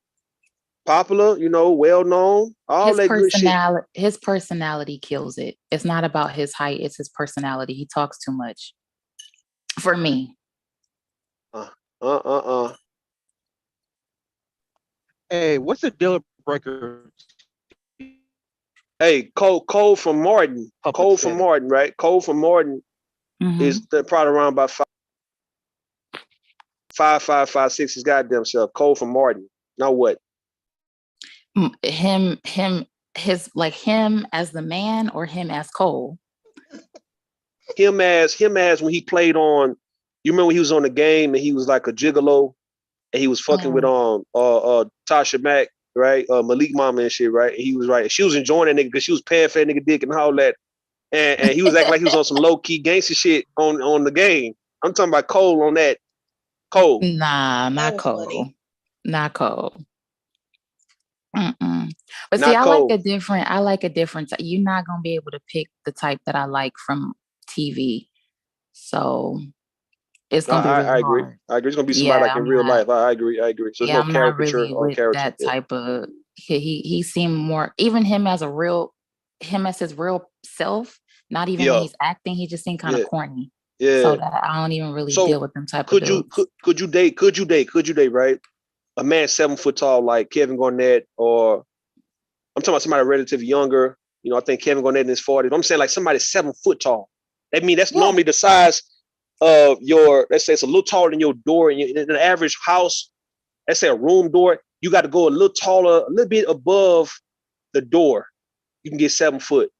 popular, well known, all that good shit. His personality kills it. It's not about his height, it's his personality. He talks too much. For me. Hey, what's the deal breaker? Hey, Cole from Martin. Cole from Martin, right? Cole from Martin is probably around about 5'6" his goddamn self. Cole from Martin. Now what? Him as the man or him as Cole? Him as when he played on, you remember when he was on the game and he was like a gigolo and he was fucking with Tasha Mack, right? Malik Mama and shit, right? And he was right. She was enjoying that nigga because she was paying for that nigga dick and all that. And he was acting like he was on some low-key gangster shit on the game. I'm talking about Cole on that. Cole. Nah, not Cole. funny. Not Cole. Mm-mm. But see, Not I Cole. like a different. You're not gonna be able to pick the type that I like from TV, so it's gonna be really I agree. hard. I agree. It's gonna be somebody Yeah, like in real life. I agree. So there's no I'm not caricature really on with character. that Yeah. type of. He seemed more even him as his real self. Not even when Yeah. he's acting, he just seemed kind of Yeah. corny. Yeah. So that I don't even really So deal with them type of dudes. could you date, right? A man 7 foot tall like Kevin Garnett, or I'm talking about somebody relatively younger. You know, I think Kevin Garnett in his 40s. I'm saying like somebody 7 foot tall. That means that's normally the size of your, let's say it's a little taller than your door in an average house. Let's say a room door. You got to go a little taller, a little bit above the door. You can get 7 foot.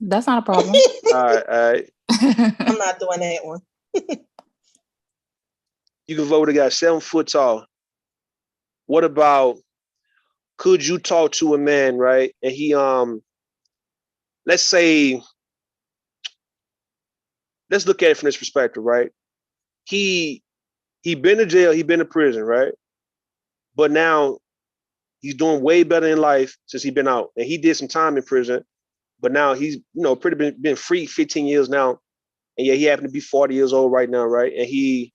That's not a problem. All right. I'm not doing that one. You can vote a guy 7 foot tall. What about, could you talk to a man, right? And he let's say, let's look at it from this perspective, right? He been to jail, he been to prison, right? But now he's doing way better in life since he been out. And he did some time in prison, but now he's, pretty been free 15 years now. And yeah, he happened to be 40 years old right now, right? And he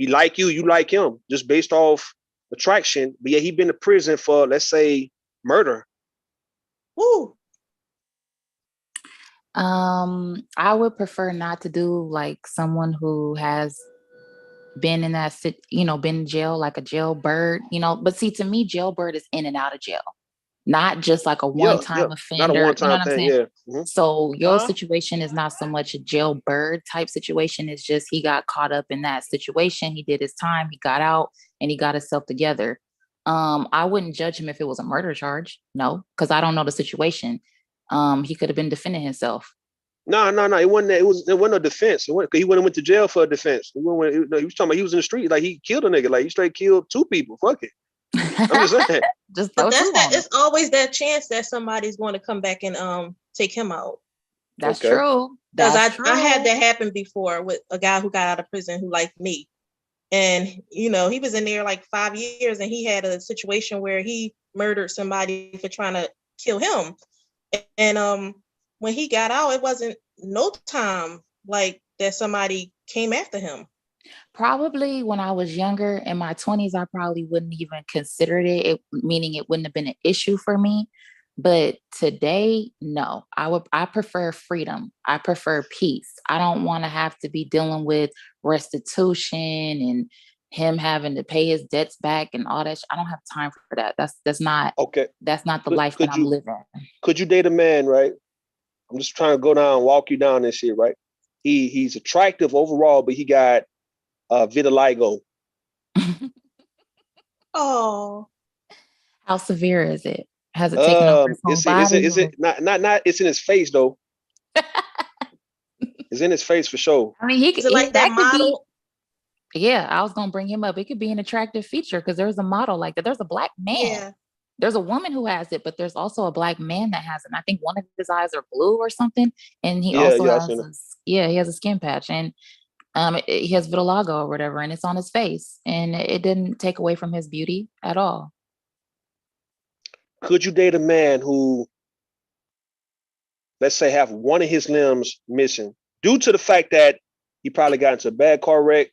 like you like him, just based off attraction. But yeah, he been to prison for, let's say, murder. Woo. I would prefer not to do like someone who has been in that been in jail, like a jailbird, but see, to me, jailbird is in and out of jail, not just like a one-time Not a offender. You know one-time what I'm thing. saying? Yeah. So your situation is not so much a jailbird type situation. It's just he got caught up in that situation. He did his time. He got out and he got himself together. I wouldn't judge him if it was a murder charge. No, because I don't know the situation. He could have been defending himself. No. It wasn't. It wasn't a defense. He went to jail for a defense. He was talking about he was in the street, like he killed a nigga, like he straight killed 2 people. Fuck it. I'm just saying. But it's always that chance that somebody's going to come back and take him out. That's true. Because I had that happen before with a guy who got out of prison who liked me. And, he was in there like 5 years and he had a situation where he murdered somebody for trying to kill him. And when he got out, it wasn't no time like that somebody came after him. Probably when I was younger in my 20s, I probably wouldn't even considered it, meaning it wouldn't have been an issue for me. But today, no, I prefer freedom. I prefer peace. I don't want to have to be dealing with restitution and him having to pay his debts back and all that. I don't have time for that. That's not okay. That's not the life that I'm living. Could you date a man, right? I'm just trying to go down and walk you down this shit, right? He's attractive overall, but he got vitiligo. Oh. How severe is it? Has it taken over his whole body? Is it not? It's in his face though. It's in his face for sure. I mean, he could like that model. Yeah, I was gonna bring him up. It could be an attractive feature because there's a model like that. There's a black man. Yeah. There's a woman who has it, but there's also a black man that has it. And I think one of his eyes are blue or something. And he he has a skin patch, and he has vitiligo or whatever, and it's on his face, and it didn't take away from his beauty at all. Could you date a man who, let's say, have one of his limbs missing due to the fact that he probably got into a bad car wreck,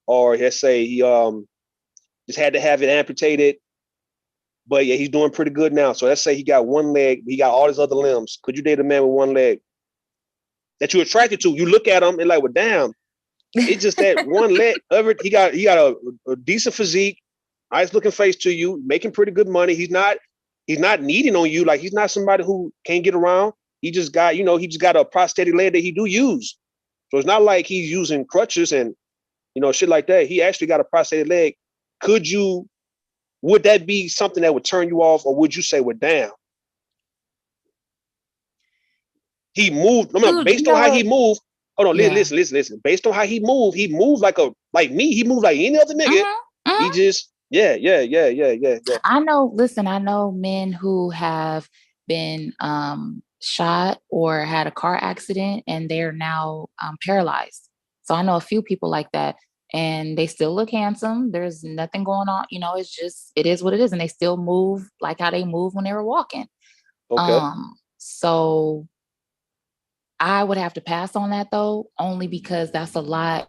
or let's say he just had to have it amputated, but yeah, he's doing pretty good now. So let's say he got one leg, he got all his other limbs. Could you date a man with one leg that you're attracted to? You look at him and like, well, damn, it's just that one leg. He got a decent physique, nice looking face to you, making pretty good money. He's not needing on you. Like, he's not somebody who can't get around. He just got a prosthetic leg that he do use. So it's not like he's using crutches and, shit like that. He actually got a prosthetic leg. Would that be something that would turn you off, or would you say, well, damn, he moved? Based on how he moved. Hold on, listen. Based on how he moved like me. He moved like any other nigga. He just, yeah. I know men who have been shot or had a car accident and they're now paralyzed. So I know a few people like that, and they still look handsome. There's nothing going on. It's just, it is what it is. And they still move like how they moved when they were walking. Okay. So I would have to pass on that though, only because that's a lot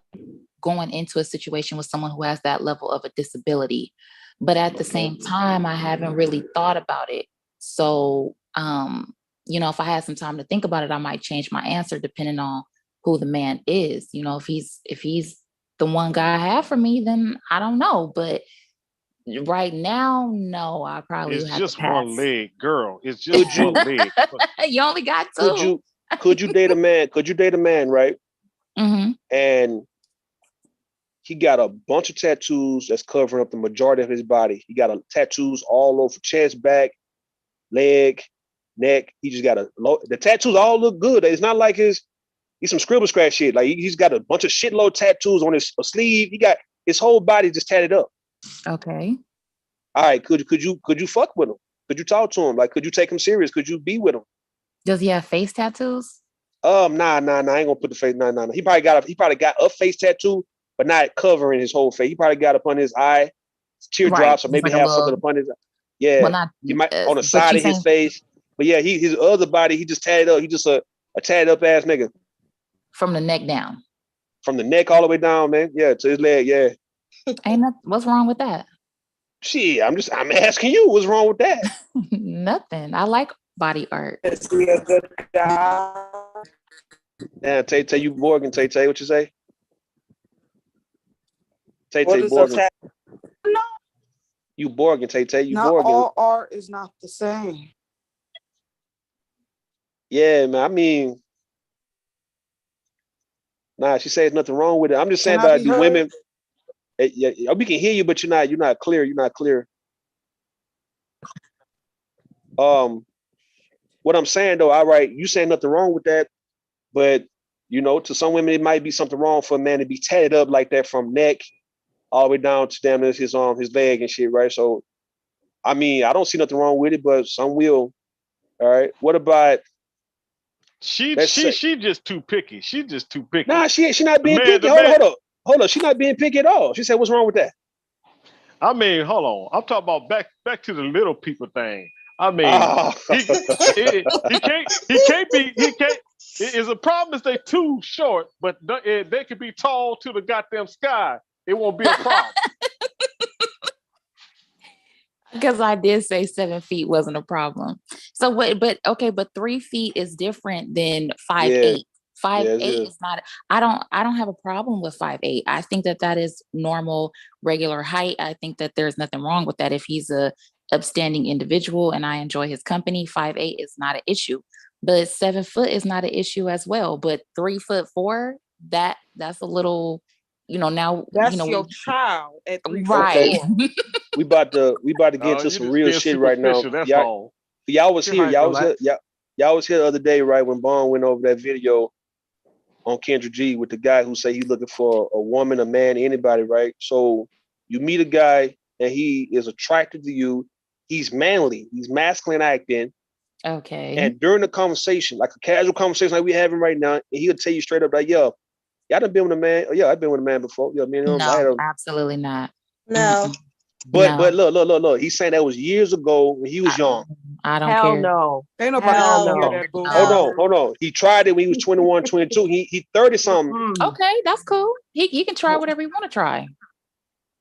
going into a situation with someone who has that level of a disability. But at the same time, I haven't really thought about it. So, if I had some time to think about it, I might change my answer depending on who the man is. If he's the one guy I have for me, then I don't know. But right now, no, I probably would It's have to just pass. one leg, girl. It's just one leg. You only got two. Could you date a man? Could you date a man, right? Mm-hmm. And he got a bunch of tattoos that's covering up the majority of his body. He got tattoos all over chest, back, leg, neck. He just got the tattoos all look good. It's not like he's some scribble scratch shit. Like he's got a bunch of shitload tattoos on his sleeve. He got his whole body just tatted up. Okay. All right. Could you fuck with him? Could you talk to him? Like, could you take him serious? Could you be with him? Does he have face tattoos? Nah. I ain't gonna put the face. Nah. He probably got a face tattoo, but not covering his whole face. He probably got up on his eye, teardrops, or maybe like have something upon his. Yeah. Well, he might on the side of his face. But yeah, his other body, he just tatted up. He just a tatted up ass nigga. From the neck down. From the neck all the way down, man. Yeah, to his leg. Yeah. What's wrong with that? Shit, I'm asking you, what's wrong with that? Nothing. I like body art. Is he a good guy? Yeah, Tay, you Morgan, Tay, what you say? Tay, What is Morgan. that? No. You Morgan, Tay, you Not Morgan. all art is not the same. Yeah, man. I mean, nah, she says nothing wrong with it. I'm just saying about the women. Yeah, we can hear you, but you're not clear. You're not clear. What I'm saying though, all right, you saying nothing wrong with that, but to some women it might be something wrong for a man to be tatted up like that from neck all the way down to damn near his leg and shit, right? So, I mean, I don't see nothing wrong with it, but some will. All right. What about? She just too picky. She just too picky. Nah, she not being picky. Hold up. She's not being picky at all. She said, "What's wrong with that?" I mean, hold on. I'm talking about back to the little people thing. I mean, he can't. It's a problem is they too short, but they could be tall to the goddamn sky. It won't be a problem. Because I did say 7 feet wasn't a problem. So what? But 3 feet is different than 5'8". 5'8" is not. I don't have a problem with 5'8". I think that is normal, regular height. I think that there's nothing wrong with that. If he's a upstanding individual and I enjoy his company, 5'8" is not an issue. But 7 foot is not an issue as well. But 3'4", that's a little. Now that's your child at 3 right. We about to get into some real shit right now. That's all. Y'all was here. Y'all was here the other day, right? When Bond went over that video on Kendra G with the guy who say he's looking for a woman, a man, anybody, right? So you meet a guy and he is attracted to you. He's manly. He's masculine acting. Okay. And during the conversation, like a casual conversation like we're having right now, and he'll tell you straight up like, "Yo, y'all done been with a man? Oh, yeah, I've been with a man before. Yeah, me and him. No, absolutely not. No. But look. He's saying that was years ago when he was young. I don't care. No. Ain't nobody Hold on. He tried it when he was 21, 22. He 30 something. Okay, that's cool. He can try whatever he want to try.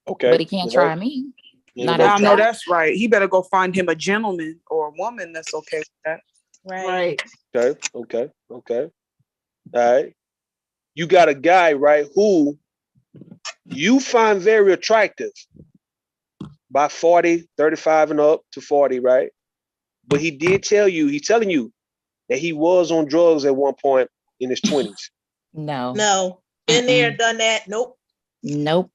Okay. But he can't try me. I know that's right. He better go find him a gentleman or a woman that's okay with that. Right. Okay. All right. You got a guy, right, who you find very attractive by 40, 35 and up to 40, right? But he's telling you that he was on drugs at one point in his 20s. No. Been there, done that. Nope.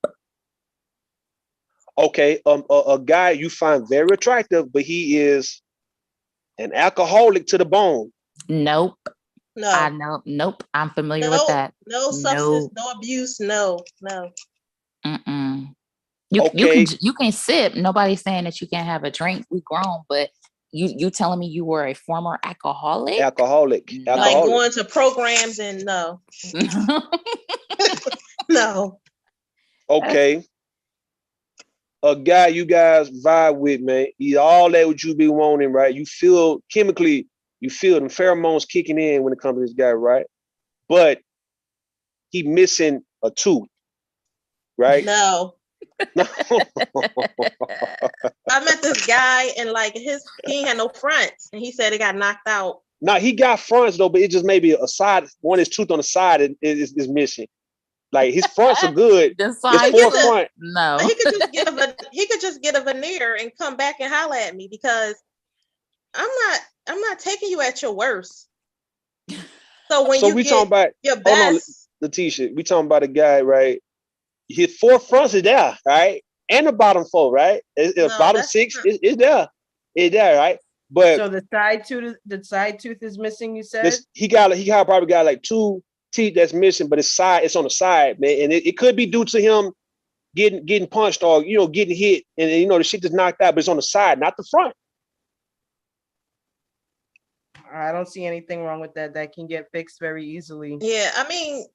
Okay, a guy you find very attractive, but he is an alcoholic to the bone. Nope. No. Nope. I'm familiar with that. No substance, no abuse. No. You can sip. Nobody's saying that you can't have a drink. We grown, but You telling me you were a former alcoholic? Alcoholic. Like going to programs and no. No. Okay. A guy you guys vibe with, man. He's all that what you be wanting, right? You feel chemically, you feel the pheromones kicking in when it comes to this guy, right? But he missing a tooth, right? No. I met this guy and like he ain't had no fronts and he said it got knocked out. Now he got fronts though, but it just maybe a side, one of his tooth on the side is missing. Like his fronts are good. The side front. No. He could just get a veneer and come back and holler at me because I'm not taking you at your worst. So when you get talking about your best, hold on, Letitia, we talking about a guy, right? His 4 fronts is there, right? And the bottom 4, right? Bottom 6 is there. It's there, right? But so the side tooth is missing, you said? He probably got like 2 teeth that's missing, but it's on the side, man. And it could be due to him getting punched or getting hit, and the shit just knocked out, but it's on the side, not the front. I don't see anything wrong with that. That can get fixed very easily. Yeah, I mean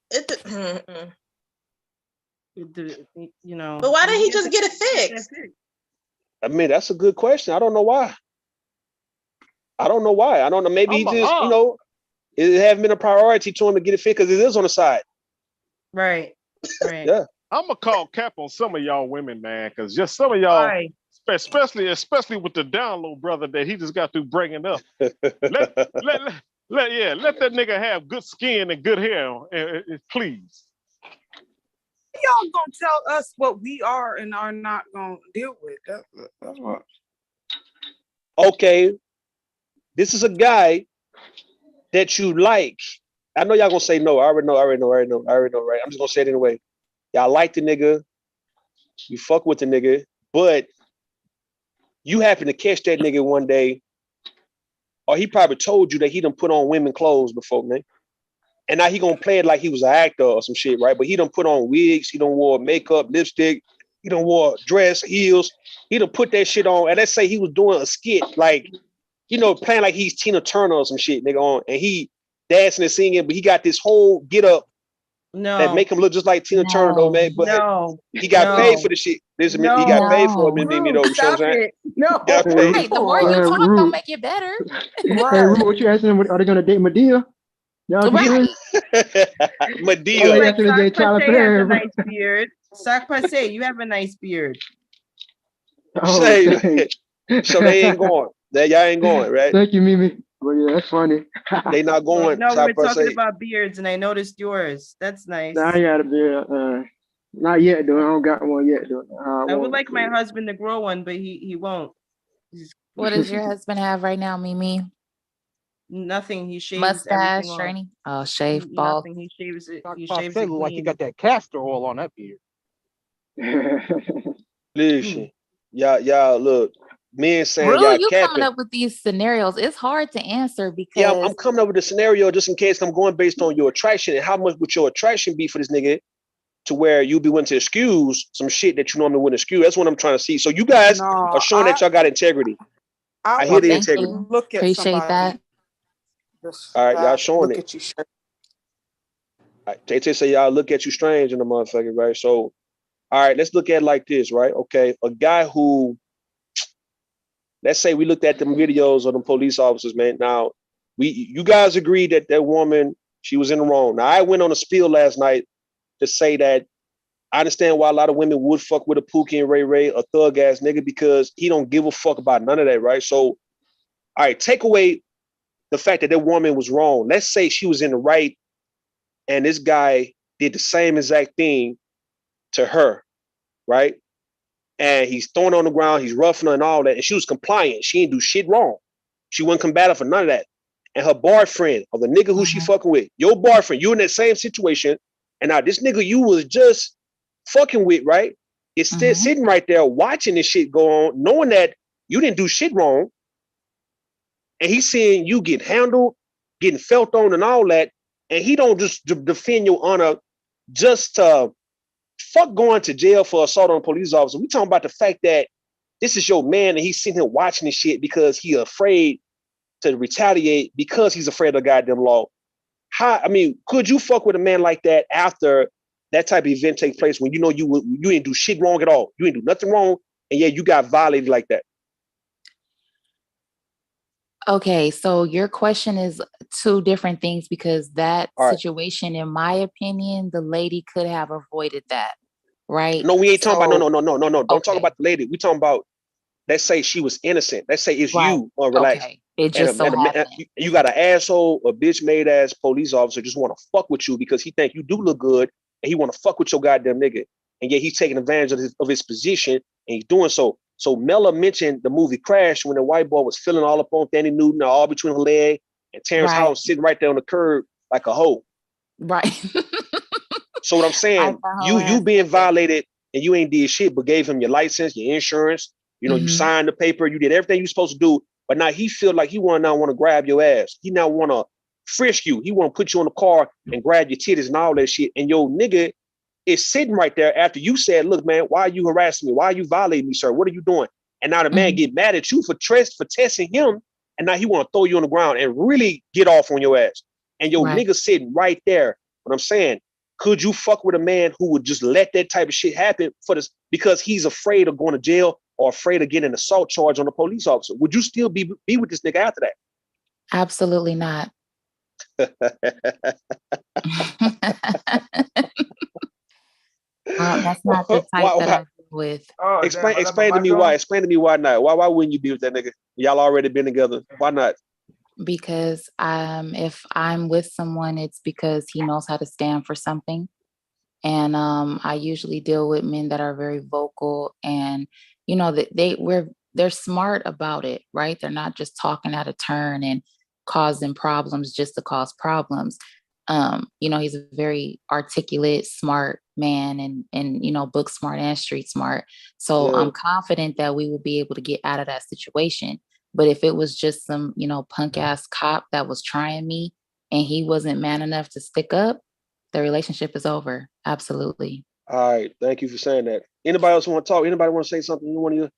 But why didn't he just get it fixed? I mean, that's a good question. I don't know why. I don't know. Maybe he just, it hasn't been a priority to him to get it fixed because it is on the side. Right. Yeah. I'm gonna call cap on some of y'all women, man, because just some of y'all, especially with the download brother that he just got through bringing up. let that nigga have good skin and good hair, please. Y'all gonna tell us what we are and are not gonna deal with. That's what. Okay, this is a guy that you like. I know y'all gonna say no. I already know, right? I'm just gonna say it anyway. Y'all like the nigga, you fuck with the nigga, but you happen to catch that nigga one day, or he probably told you that he done put on women clothes before, man. And now he gonna play it like he was an actor or some shit, right? But he done put on wigs, he done wore makeup, lipstick, he done wore dress, heels, he done put that shit on. And let's say he was doing a skit, like, playing like he's Tina Turner or some shit, nigga, on, and he dancing and singing, but he got this whole get up that make him look just like Tina Turner, though, man. But he got paid for the shit. Listen, he got paid for it, man, though. You know what I'm saying? No. Right, the more you talk, don't make it better. Hey, Ru, what you asking? Are they gonna date Madea? Y'all right. Madea. Like Sakpase has a nice beard. Sakpase, you have a nice beard. So they ain't going. Y'all ain't going, right? Thank you, Mimi. Well, yeah, that's funny. They not going. No, we're talking about beards, and I noticed yours. That's nice. Nah, I got a beard. Not yet, though. I don't got one yet, though. I would like my husband to grow one, but he won't. What does your husband have right now, Mimi? Nothing. He shaves mustache everything or off. any? Oh, shave bald. Nothing. He shaves it. He Sakpase shaves it look like he clean. got that castor oil on that beard. Listen, y'all look. Men saying Ru, y'all you capping. coming up with these scenarios. It's hard to answer because Yeah, I'm coming up with a scenario just in case I'm going based on your attraction and how much would your attraction be for this nigga to where you'll be willing to excuse some shit that you normally wouldn't excuse. That's what I'm trying to see. So you guys are showing that y'all got integrity. I hear the integrity. Look at appreciate somebody. that. All right, y'all showing look it. At you. All right, Tay say y'all look at you strange in the motherfucker, right? So, all right, let's look at it like this, right? Okay, a guy who, let's say we looked at them videos of them police officers, man. Now, you guys agreed that that woman, she was in the wrong. Now, I went on a spiel last night to say that I understand why a lot of women would fuck with a Pookie and Ray, a thug ass nigga, because he don't give a fuck about none of that, right? So, all right, take away the fact that that woman was wrong. Let's say she was in the right and this guy did the same exact thing to her, right? And he's thrown on the ground, he's roughing her and all that, and she was compliant. She didn't do shit wrong. She wasn't combative for none of that. And her boyfriend, or the nigga who she fucking with, your boyfriend, you in that same situation, and now this nigga you was just fucking with, right? It's still sitting right there watching this shit go on, knowing that you didn't do shit wrong, and he's seeing you get handled, getting felt on and all that, and he don't just defend your honor just fuck going to jail for assault on a police officer. We talking about the fact that this is your man, and he's sitting here watching this shit because he afraid to retaliate because he's afraid of the goddamn law. Could you fuck with a man like that after that type of event take place when you know you didn't do shit wrong at all? You didn't do nothing wrong, and yeah, you got violated like that. Okay, so your question is two different things because that situation, in my opinion, the lady could have avoided that, right? No, we ain't talking about no. Don't talk about the lady. We talking about, let's say she was innocent. Let's say it's you or relaxed. Okay. It just so happened. You got an asshole, a bitch made ass police officer just want to fuck with you because he think you do look good and he want to fuck with your goddamn nigga. And yet he's taking advantage of his position and he's doing so. So Mella mentioned the movie Crash when the white boy was filling all up on Danny Newton, all between her leg, and Terrence Howard sitting right there on the curb like a hoe. Right. So what I'm saying, you being violated and you ain't did shit, but gave him your license, your insurance, you signed the paper, you did everything you supposed to do, but now he feel like he want to grab your ass. He now want to frisk you. He want to put you in the car and grab your titties and all that shit. And your nigga is sitting right there after you said, look, man, why are you harassing me? Why are you violating me, sir? What are you doing? And now the man get mad at you for testing him. And now he want to throw you on the ground and really get off on your ass. And your nigga sitting right there. What I'm saying, could you fuck with a man who would just let that type of shit happen for this because he's afraid of going to jail or afraid of getting an assault charge on a police officer? Would you still be with this nigga after that? Absolutely not. That's not the type that I deal with. Explain to me why. Explain to me why not. Why wouldn't you be with that nigga? Y'all already been together. Why not? Because if I'm with someone, it's because he knows how to stand for something. And I usually deal with men that are very vocal and they're smart about it, right? They're not just talking out of turn and causing problems just to cause problems. He's a very articulate, smart man and book smart and street smart. So I'm confident that we will be able to get out of that situation. But if it was just some, punk ass cop that was trying me and he wasn't man enough to stick up, the relationship is over. Absolutely. All right. Thank you for saying that. Anybody else want to talk? Anybody want to say something? You want to?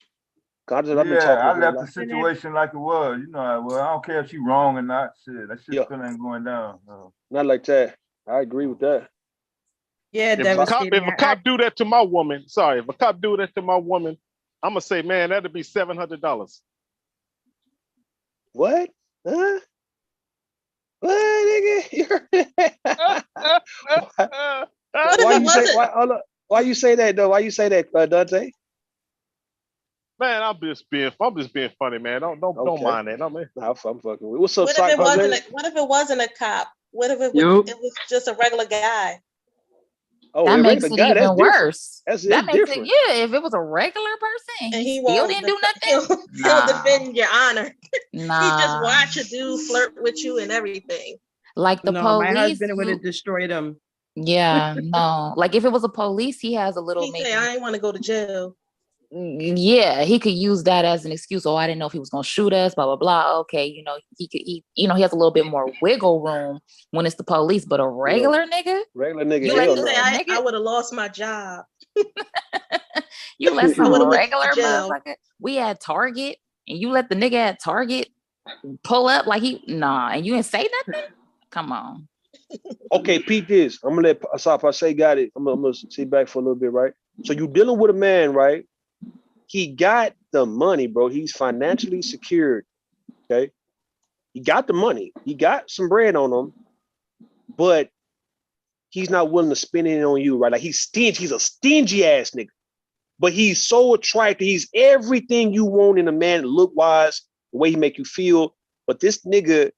I left the situation like it was. I don't care if she's wrong or not. Shit, that shit still ain't going down. Not like that. I agree with that. Yeah, if a cop do that to my woman, if a cop do that to my woman, I'm gonna say, man, that'd be $700. What? Huh? What, nigga? Why you say that though? Why you say that, Dante? Man, I'm just being funny, man. Don't mind that. I'm fucking with. What's up, what if it wasn't a cop? What if it was just a regular guy? Oh, that makes it even worse. That's different. If it was a regular person and he still didn't do nothing, he'll defend your honor. Nah. He just watch a dude flirt with you and everything. Like the police, my husband would have destroyed him. Yeah, no. Like if it was a police, he has a little. He say, I ain't want to go to jail. Yeah, he could use that as an excuse. Oh, I didn't know if he was gonna shoot us. Blah blah blah. Okay, he has a little bit more wiggle room when it's the police. But a regular nigga, I would have lost my job. You let some regular motherfucker. We had Target, and you let the nigga at Target pull up like and you didn't say nothing. Come on. Okay, Pete, this. I'm gonna let Asaf say got it. I'm gonna sit back for a little bit, right? So you dealing with a man, right? He got the money, bro. He's financially secured. Okay. He got the money. He got some bread on him, but he's not willing to spend it on you, right? Like he's stingy. He's a stingy ass nigga. But he's so attractive. He's everything you want in a man, look wise, the way he make you feel. But this nigga,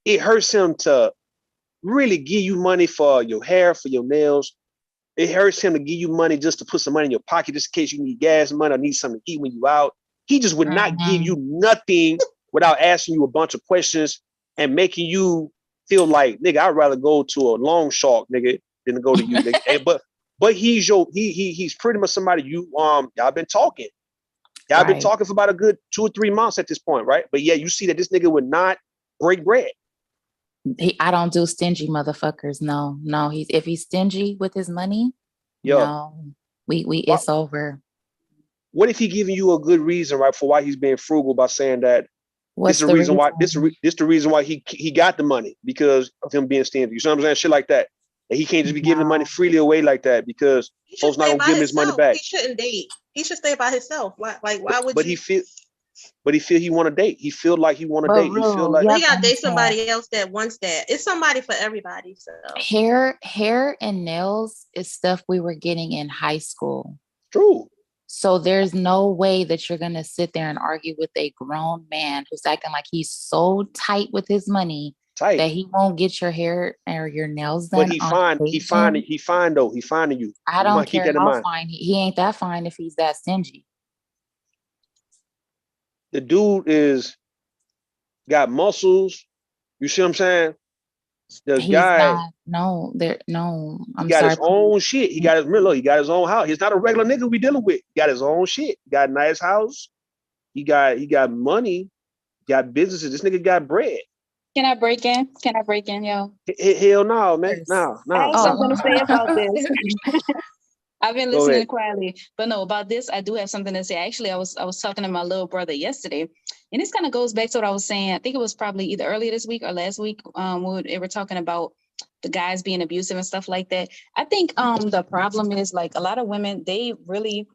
it hurts him to really give you money for your hair, for your nails. It hurts him to give you money just to put some money in your pocket just in case you need gas money or need something to eat when you out. He just would not give you nothing without asking you a bunch of questions and making you feel like, nigga, I'd rather go to a long shark, nigga, than to go to you, nigga. But he's he's pretty much somebody y'all been talking. Y'all been talking for about a good 2 or 3 months at this point, right? But yeah, you see that this nigga would not break bread. I don't do stingy motherfuckers. No. If he's stingy with his money, no, it's over. what if he giving you a good reason, right, for why he's being frugal by saying that What's this is the reason why this the reason why he got the money because of him being stingy. You know what I'm saying? Shit like that. And he can't just be giving the money freely away like that because folks not gonna give him his money back. He shouldn't date. He should stay by himself. Like why would you? But he feel he want to date. He feel like he want to date. He feel like you gotta date somebody else that wants that. It's somebody for everybody. So hair and nails is stuff we were getting in high school. True. So there's no way that you're gonna sit there and argue with a grown man who's acting like he's so tight with his money that he won't get your hair or your nails done. But he fine though. He finding you. I don't care how fine. He ain't that fine if he's that stingy. The dude got muscles. You see what I'm saying? The guy. I'm he got sorry. his own shit. He got his own house. He's not a regular nigga we dealing with. He got his own shit. He got a nice house. He got money. He got businesses. This nigga got bread. Can I break in? Yo? Hell no, man. No. I have something to say about this. I've been Go listening ahead. quietly, but no, about this, I do have something to say. Actually, I was talking to my little brother yesterday, and this kind of goes back to what I was saying. I think it was probably either earlier this week or last week. We were talking about the guys being abusive and stuff like that. I think the problem is like a lot of women, they really,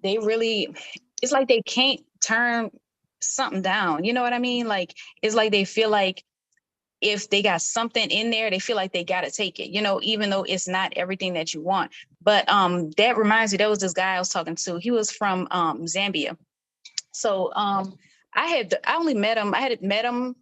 it's like they can't turn something down. You know what I mean? Like it's like they feel like if they got something in there, they feel like they got to take it, you know, even though it's not everything that you want. But that reminds me, there was this guy I was talking to. He was from Zambia. So I had met him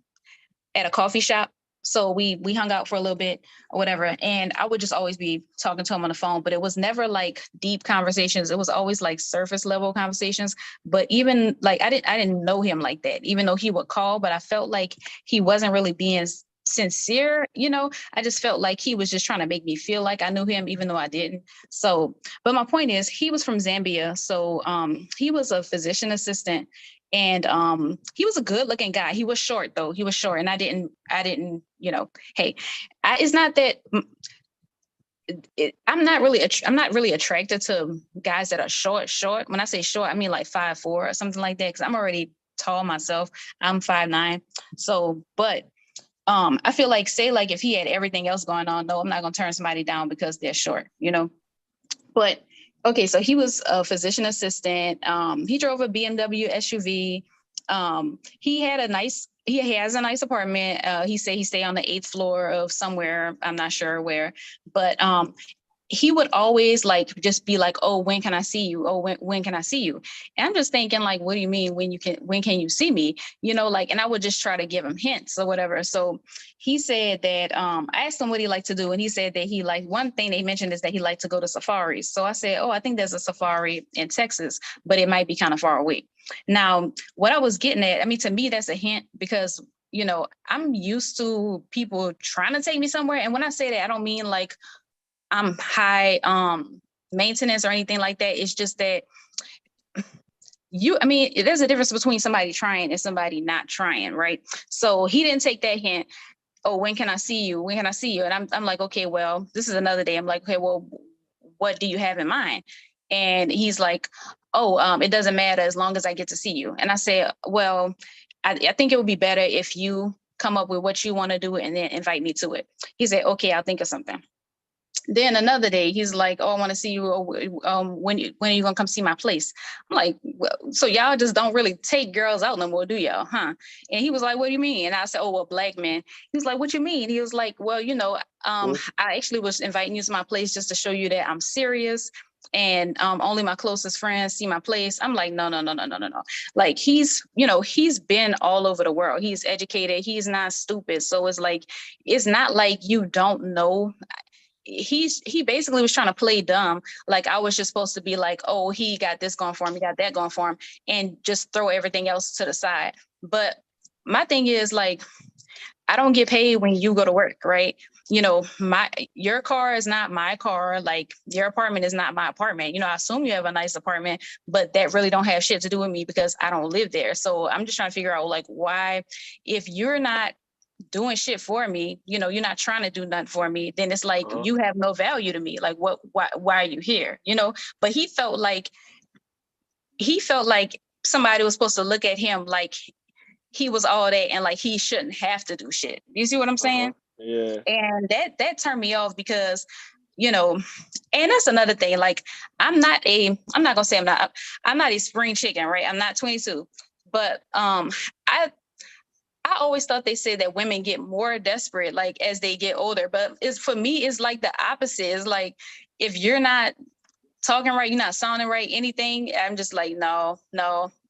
at a coffee shop. So we hung out for a little bit or whatever. And I would just always be talking to him on the phone, but it was never like deep conversations. It was always like surface level conversations. But even like, I didn't know him like that, even though he would call, but I felt like he wasn't really being sincere. You know, I just felt like he was just trying to make me feel like I knew him, even though I didn't. So, but my point is he was from Zambia. So he was a physician assistant. And he was a good looking guy. He was short though. He was short. And I didn't, you know, hey, it's not that I'm not really attracted to guys that are short. When I say short, I mean like 5'4" or something like that. Cause I'm already tall myself. I'm 5'9". So, but I feel like, say like if he had everything else going on, no, I'm not going to turn somebody down because they're short, you know, but okay, so he was a physician assistant. He drove a BMW SUV. He has a nice apartment. He said he stayed on the 8th floor of somewhere. I'm not sure where, but he would always like just be like, oh, when can I see you? Oh, when can I see you? And I'm just thinking like, what do you mean when can you see me? You know, like, and I would just try to give him hints or whatever. So he said that, I asked him what he liked to do. And he said that one thing they mentioned is that he liked to go to safaris. So I said, oh, I think there's a safari in Texas, but it might be kind of far away. Now, what I was getting at, I mean, to me, that's a hint because, you know, I'm used to people trying to take me somewhere. And when I say that, I don't mean like, I'm high maintenance or anything like that. It's just that there's a difference between somebody trying and somebody not trying, right? So he didn't take that hint. Oh, when can I see you? When can I see you? And I'm like, okay, well, this is another day. I'm like, okay, well, what do you have in mind? And he's like, oh, it doesn't matter as long as I get to see you. And I say, well, I think it would be better if you come up with what you want to do and then invite me to it. He said, okay, I'll think of something. Then another day, he's like, oh, I want to see you. When are you going to come see my place? I'm like, well, so y'all just don't really take girls out no more, do y'all? Huh? And he was like, what do you mean? And I said, oh, well, black men. He was like, what you mean? He was like, well, you know, I actually was inviting you to my place just to show you that I'm serious. And only my closest friends see my place. I'm like, no. Like he's been all over the world. He's educated. He's not stupid. So it's like, it's not like you don't know. He basically was trying to play dumb. Like I was just supposed to be like, oh, he got this going for him, he got that going for him, and just throw everything else to the side. But my thing is like, I don't get paid when you go to work, right? You know, your car is not my car. Like your apartment is not my apartment. You know, I assume you have a nice apartment, but that really don't have shit to do with me because I don't live there. So I'm just trying to figure out like why, if you're not doing shit for me, you know, you're not trying to do nothing for me, then it's like you have no value to me. Like why are you here? You know, but he felt like he felt like somebody was supposed to look at him like he was all that and like he shouldn't have to do shit. You see what I'm saying? Yeah. And that turned me off because, you know, and that's another thing. Like, I'm not gonna say I'm not a spring chicken, right? I'm not 22, but I always thought they said that women get more desperate like as they get older, but for me it's like the opposite. It's like if you're not talking right, you're not sounding right, anything, I'm just like, no,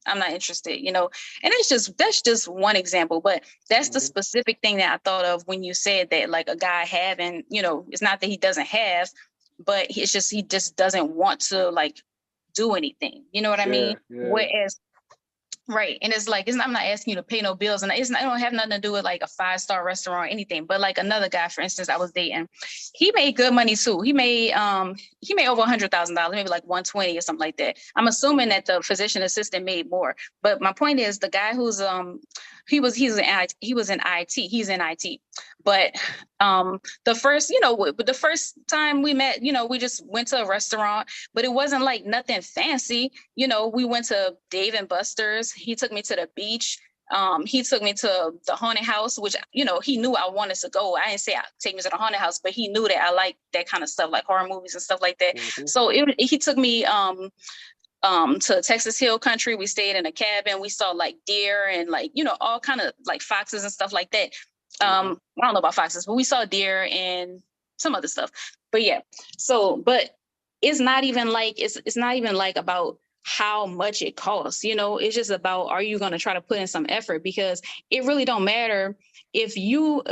I'm not interested, you know. And that's just one example, but that's the specific thing that I thought of when you said that, like a guy having, you know, it's not that he doesn't have, but he just doesn't want to like do anything, you know what I mean? Whereas right. And it's like, I'm not asking you to pay no bills, and it don't have nothing to do with like a 5-star restaurant or anything. But like another guy, for instance, I was dating, he made good money too. He made over $100,000, maybe like 120 or something like that. I'm assuming that the physician assistant made more. But my point is, the guy who's he's in IT. But the first time we met, you know, we just went to a restaurant, but it wasn't like nothing fancy. You know, we went to Dave and Buster's. He took me to the beach. He took me to the haunted house, which, you know, he knew I wanted to go. I didn't say take me to the haunted house, but he knew that I like that kind of stuff, like horror movies and stuff like that. So he took me to Texas Hill Country. We stayed in a cabin. We saw like deer and like, you know, all kind of like foxes and stuff like that. I don't know about foxes, but we saw deer and some other stuff. But yeah, but it's not even like it's not even like about how much it costs, you know. It's just about, are you going to try to put in some effort? Because it really don't matter if you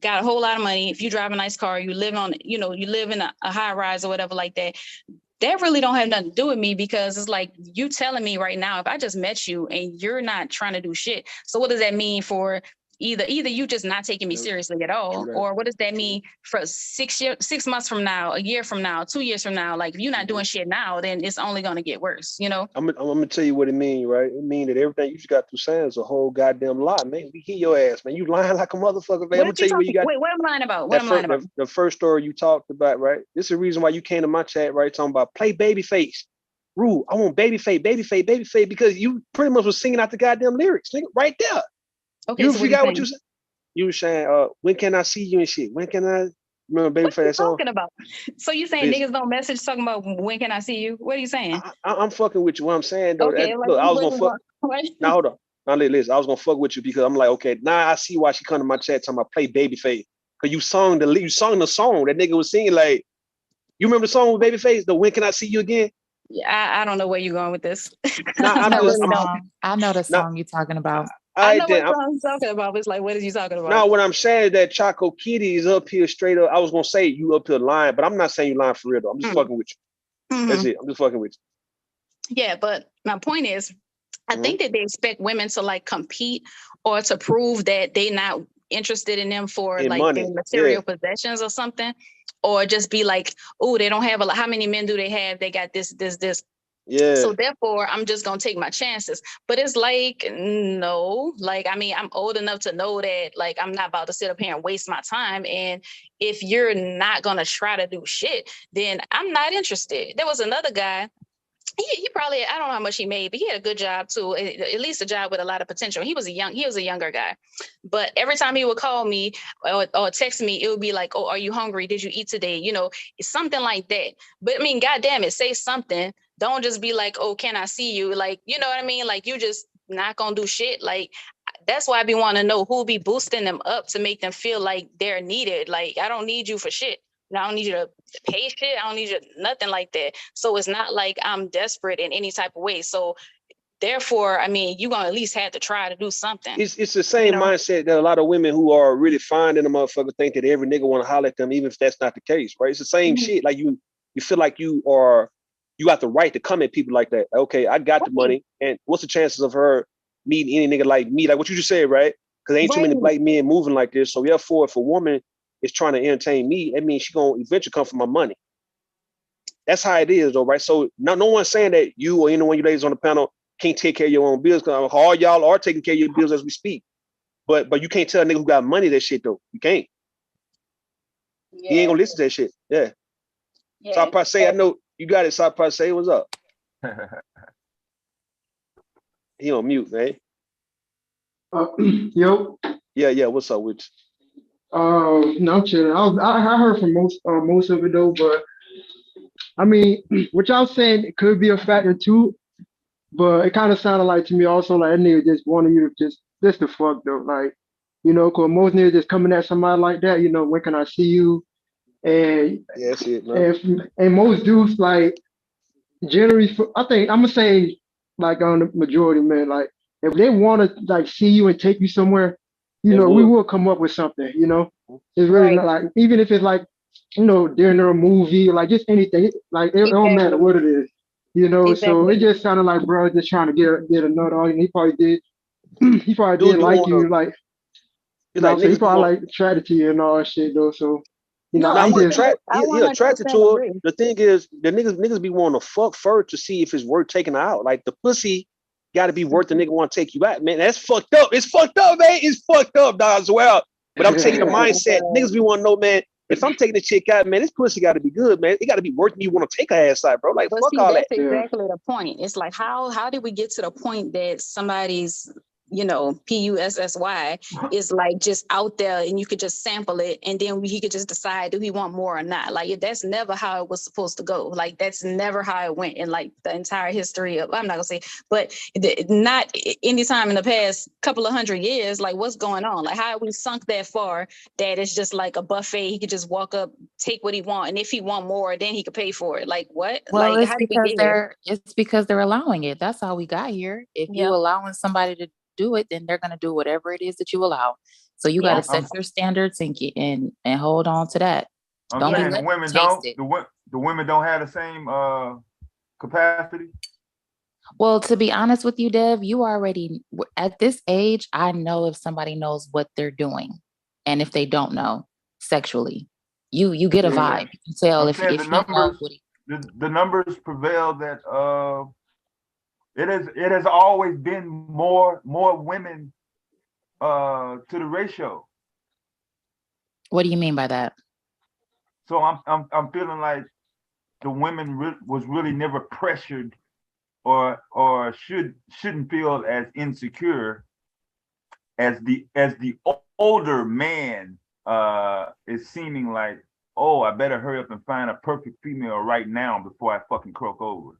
got a whole lot of money, if you drive a nice car, you live in a high rise or whatever like that. That really don't have nothing to do with me, because it's like you telling me right now, if I just met you and you're not trying to do shit, so what does that mean for either you just not taking me seriously at all, or what does that mean for 6 months from now, a year from now, 2 years from now? Like, if you're not doing shit now, then it's only going to get worse, you know? I'm gonna tell you what it means, right? It means that everything you just got through saying is a whole goddamn lie, man. We hear your ass, man. You lying like a motherfucker, man. I'm gonna tell you what you got. Wait, what am I lying about? The first story you talked about, right? This is the reason why you came to my chat, right? Talking about play Babyface. Rule, I want Babyface, because you pretty much was singing out the goddamn lyrics, nigga, right there. Okay, you so forgot what you said. You were saying, when can I see you and shit? When can I remember Babyface? What are you talking about? So you saying niggas don't message talking about when can I see you? What are you saying? I'm fucking with you. What I'm saying though, okay, look, I was gonna fuck. Now hold on. Now listen, I was gonna fuck with you because I'm like, okay, now I see why she come to my chat talking about play Babyface. Cause you sung the song that nigga was singing. Like, you remember the song with Babyface, the When Can I See You Again? Yeah, I don't know where you're going with this. I know the song you're talking about. I know what song you're talking about, but it's like, what is you talking about? Now, what I'm saying is that Choco Kitty is up here straight up. I was gonna say you up here lying, but I'm not saying you lying for real though. I'm just fucking with you. That's it. I'm just fucking with you. Yeah, but my point is, I think that they expect women to like compete or to prove that they're not interested in them for like money, their material possessions or something, or just be like, oh, they don't have how many men do they have? They got this. Yeah. So therefore, I'm just gonna take my chances. But it's like, no, like, I mean, I'm old enough to know that, like, I'm not about to sit up here and waste my time. And if you're not gonna try to do shit, then I'm not interested. There was another guy. He probably, I don't know how much he made, but he had a good job too, at least a job with a lot of potential. He was a younger guy, but every time he would call me or text me, it would be like, oh, are you hungry? Did you eat today? You know, it's something like that. But I mean, goddamn it, say something. Don't just be like, oh, can I see you? Like, you know what I mean? Like, you just not gonna do shit. Like, that's why I be wanting to know who be boosting them up to make them feel like they're needed. Like, I don't need you for shit. I don't need you to pay shit. I don't need you nothing like that. So it's not like I'm desperate in any type of way. So therefore, I mean, you're gonna at least have to try to do something. It's the same mindset that a lot of women who are really fine in the motherfucker think that every nigga want to holler at them, even if that's not the case, right? It's the same shit. Like you feel like you got the right to come at people like that. Okay, I got the money, and what's the chances of her meeting any nigga like me? Like what you just said, right? Because ain't too many black men moving like this. So therefore, if a woman is trying to entertain me, that means she gonna eventually come for my money. That's how it is, though, right? So no one's saying that you or any one of you ladies on the panel can't take care of your own bills, because all y'all are taking care of your bills as we speak. But you can't tell a nigga who got money that shit though. You can't. Yeah. He ain't gonna listen to that shit. Yeah. So I probably say, I know you got it. So I probably say, what's up? He on mute, man. Yo. Yeah. What's up with No, I'm chilling. I heard from most of it though, but I mean, what y'all saying it could be a factor too, but it kind of sounded like to me also like that nigga just wanted you to just the fuck though, like, you know, cause most niggas just coming at somebody like that, you know, when can I see you? And Yeah, that's it, man. and most dudes like generally, I think I'm gonna say like on the majority, man, like if they want to like see you and take you somewhere, you They know, we would. will come up with something, you know. It's really Right. not like even if it's like, you know, during a movie, like just anything, like it don't matter Exactly. what it is, you know. So it Exactly. just sounded like bro just trying to get a nut on you. He probably did. He probably Dude did be like wanting you, to. like It's no, like I'm saying he niggas be probably want. like attracted to you and all that shit though. So you know, No, Nah, I'm he just attract. I He attracted 100% to her. agree. The thing is, the niggas be wanting to fuck first to see if it's worth taking her out. Like the pussy got to be worth the nigga want to take you out, man. That's fucked up. It's fucked up, man. It's fucked up, dog, as well. But I'm taking the mindset. Niggas be want to know, man. If I'm taking the chick out, man, this pussy got to be good, man. It got to be worth me want to take her ass out, bro. Like But fuck see, all that's that. exactly the point. It's like how did we get to the point that somebody's, you know, PUSSY is like just out there and you could just sample it and then he could just decide do he want more or not. Like that's never how it was supposed to go. Like that's never how it went in like the entire history of, I'm not gonna say, but not any time in the past couple of 100 years. Like what's going on? Like how have we sunk that far that it's just like a buffet? He could just walk up, take what he want, and if he want more, then he could pay for it. Like what? Well, Like how did we get here? it's because they're allowing it. That's how we got here. If you Yep. allowing somebody to do it, then they're gonna do whatever it is that you allow. So you got to set your standards and get and hold on to that. I'm Don't be saying the letting women them taste don't. it. The women don't have the same capacity. Well, to be honest with you, Dev, you already at this age, I know if somebody knows what they're doing, and if they don't know sexually, you get a vibe. You can tell I'm if saying the he knows numbers. what he. The numbers prevail that it has always been more women to the ratio. What do you mean by that? So I'm feeling like the women was really never pressured or shouldn't feel as insecure as the older man is seeming like, oh, I better hurry up and find a perfect female right now before I fucking croak over.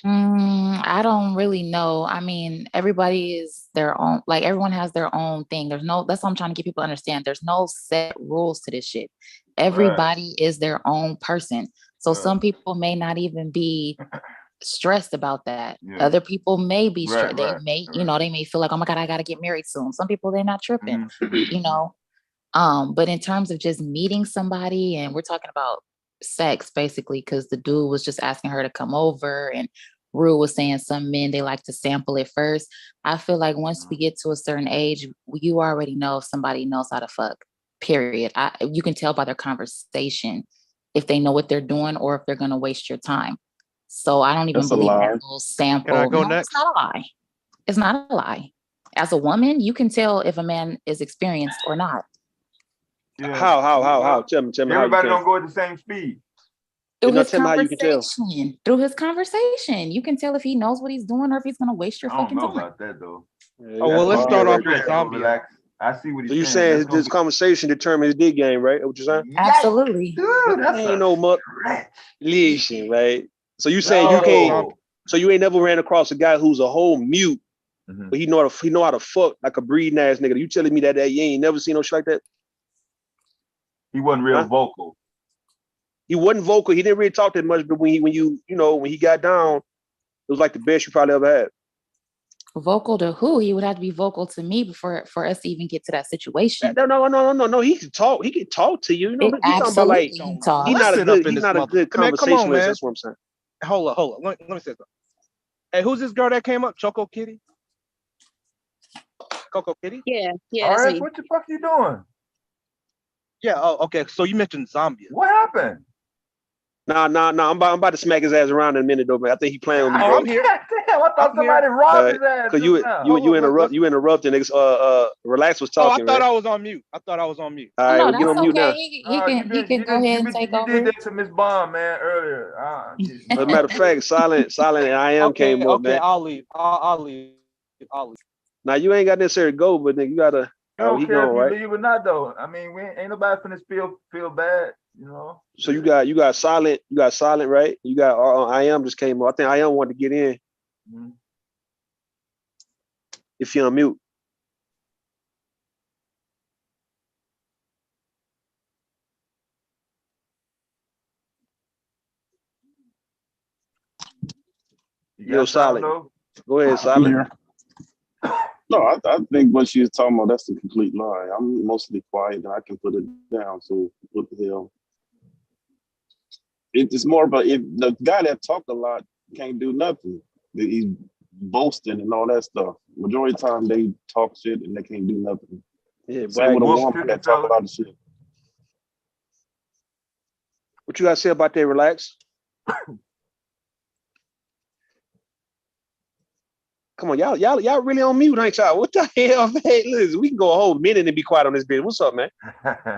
I don't really know. I mean, everybody is their own, like everyone has their own thing. That's what I'm trying to get people to understand. There's no set rules to this shit. Everybody is their own person. So some people may not even be stressed about that. Yeah. Other people may be Right, stressed. They may, you know, they may feel like, oh my God, I got to get married soon. Some people, they're not tripping, you know. But in terms of just meeting somebody, and we're talking about sex basically, because the dude was just asking her to come over, and Rue was saying some men they like to sample it first. I feel like once we get to a certain age, you already know if somebody knows how to fuck. Period. You can tell by their conversation if they know what they're doing or if they're gonna waste your time. So I don't even That's a believe in lie. that little sample. Can I go No, next? it's not a lie. It's not a lie. As a woman, you can tell if a man is experienced or not. Yeah. How? Tell me how you Everybody can. don't go at the same speed. Through his Tell me how you can tell. conversation. Through his conversation. You can tell if he knows what he's doing or if he's gonna waste your I don't fucking know time. about that though. Oh well, let's start off with Zambia. Relax. I see what he's So you saying. saying this conversation determines his dick game, right? What you saying? Absolutely. Dude, that's ain't no muck. Listen, right? So you saying you Start off with can't? Zambia. So you ain't never ran across a guy who's a whole mute, but he know how to fuck like a breeding ass nigga. You telling me that you ain't never seen no shit like that? He wasn't real vocal. He wasn't vocal. He didn't really talk that much, but when he got down, it was like the best you probably ever had. Vocal to who? He would have to be vocal to me for us to even get to that situation. No. He can talk. He can talk to you. You know, we talking about like he's not a good conversationalist. Man. That's what I'm saying. Hold up. Let me say something. Hey, who's this girl that came up? Choco Kitty? Coco Kitty? Yeah, All that's right, me. what the fuck you doing? Yeah. Oh, okay. So you mentioned Zambia. What happened? Nah. I'm about to smack his ass around in a minute though, man. I think he playing with me, bro. I'm here. Damn, I thought somebody robbed his ass. Cause you interrupting niggas. Relax was talking. I thought man. I was on mute. All right, No, well, that's get on mute okay. now. He can go ahead and take over. You did that to Miss Bond, man, earlier. As a matter of fact, silent, and I am came up, man. I'll leave. I'll leave. Now you ain't got necessarily go, but then you gotta. I don't he care going if you right. leave or not, though. I mean, ain't nobody finna feel bad, you know. So you got silent, right? You got I am just came up. I think I am wanted to get in. Mm-hmm. If you're on mute. Yo, Silent. Go ahead, Silent. No, I think what she was talking about, that's a complete lie. I'm mostly quiet and I can put it down. So what the hell? It's more about if the guy that talk a lot can't do nothing. He's boasting and all that stuff. Majority of the time they talk shit and they can't do nothing. Yeah, same with a woman that talk a lot of shit. What you gotta say about that? Relax. Come on, y'all really on mute, ain't y'all? What the hell, man? Listen, we can go a whole minute and be quiet on this bitch. What's up, man?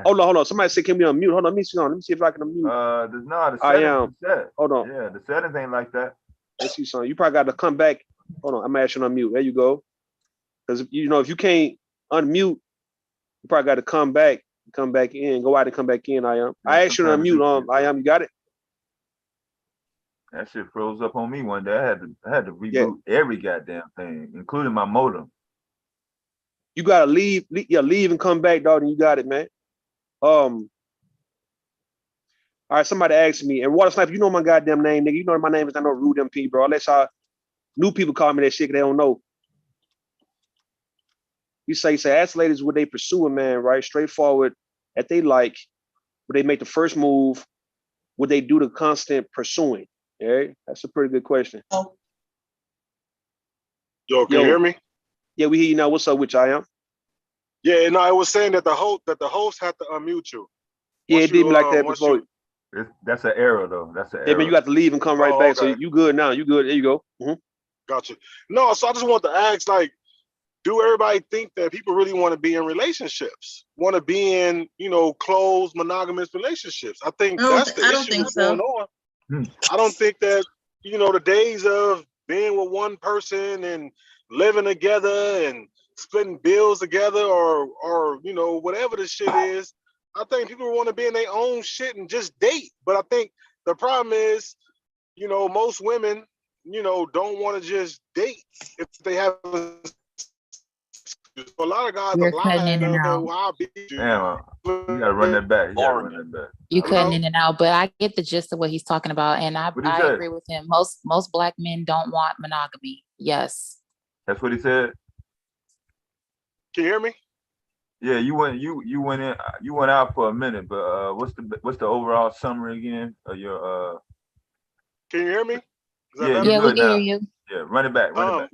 Hold on. Somebody said, can we unmute? Hold on, let me see if I can unmute. The settings is set. Hold on. Yeah, the settings ain't like that. Let's see something. You probably got to come back. Hold on, I'm asking unmute. There you go. Because if you can't unmute, you probably got to come back in, go out and come back in. I asked you to unmute. You got it? That shit froze up on me one day. I had to reboot every goddamn thing, including my modem. You gotta leave and come back, dog, and you got it, man. All right, somebody asked me, and Water Sniper, you know my goddamn name, nigga. You know my name is not no Rude MP, bro. Unless new people call me that shit, they don't know. You say ask ladies would they pursue a man, right? Straightforward, that they like, would they make the first move? Would they do the constant pursuing? Yeah, that's a pretty good question. Yo, can you hear me? Yeah, we hear you now. What's up with you, I am? Yeah, no, I was saying that the host had to unmute you. Yeah, it did me like that before. That's an error, though. That's an error. Yeah, man, you got to leave and come right back. Okay. So you good now. You good. There you go. Mm-hmm. Gotcha. No, so I just want to ask, like, do everybody think that people really want to be in relationships? Want to be in, closed monogamous relationships? I think that's the issue that's going on. I don't think that, the days of being with one person and living together and splitting bills together or whatever the shit is. I think people want to be in their own shit and just date. But I think the problem is, most women, don't want to just date if they have a lot of guys You're are cutting lying. in and out. Damn, you gotta run that back. You cutting in and out, but I get the gist of what he's talking about, and I agree with him. Most black men don't want monogamy. Yes, that's what he said. Can you hear me? Yeah, you went out for a minute, but what's the overall summary again of your Can you hear me? Yeah, you good now. You. Yeah, run it back. Well,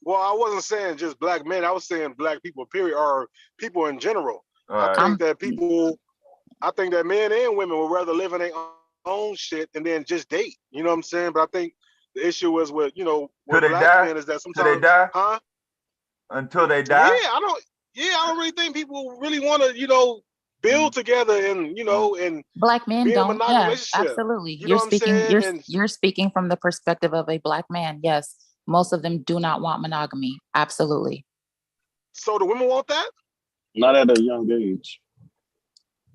I wasn't saying just black men. I was saying black people, period, or people in general. I think that men and women would rather live in their own shit and then just date. You know what I'm saying? But I think the issue is with with black men is that sometimes they die? Until they die? Yeah, I don't really think people really want to build together and and black men don't. Yeah, absolutely. You're speaking from the perspective of a black man. Yes, most of them do not want monogamy. Absolutely. So the women want that? Not at a young age.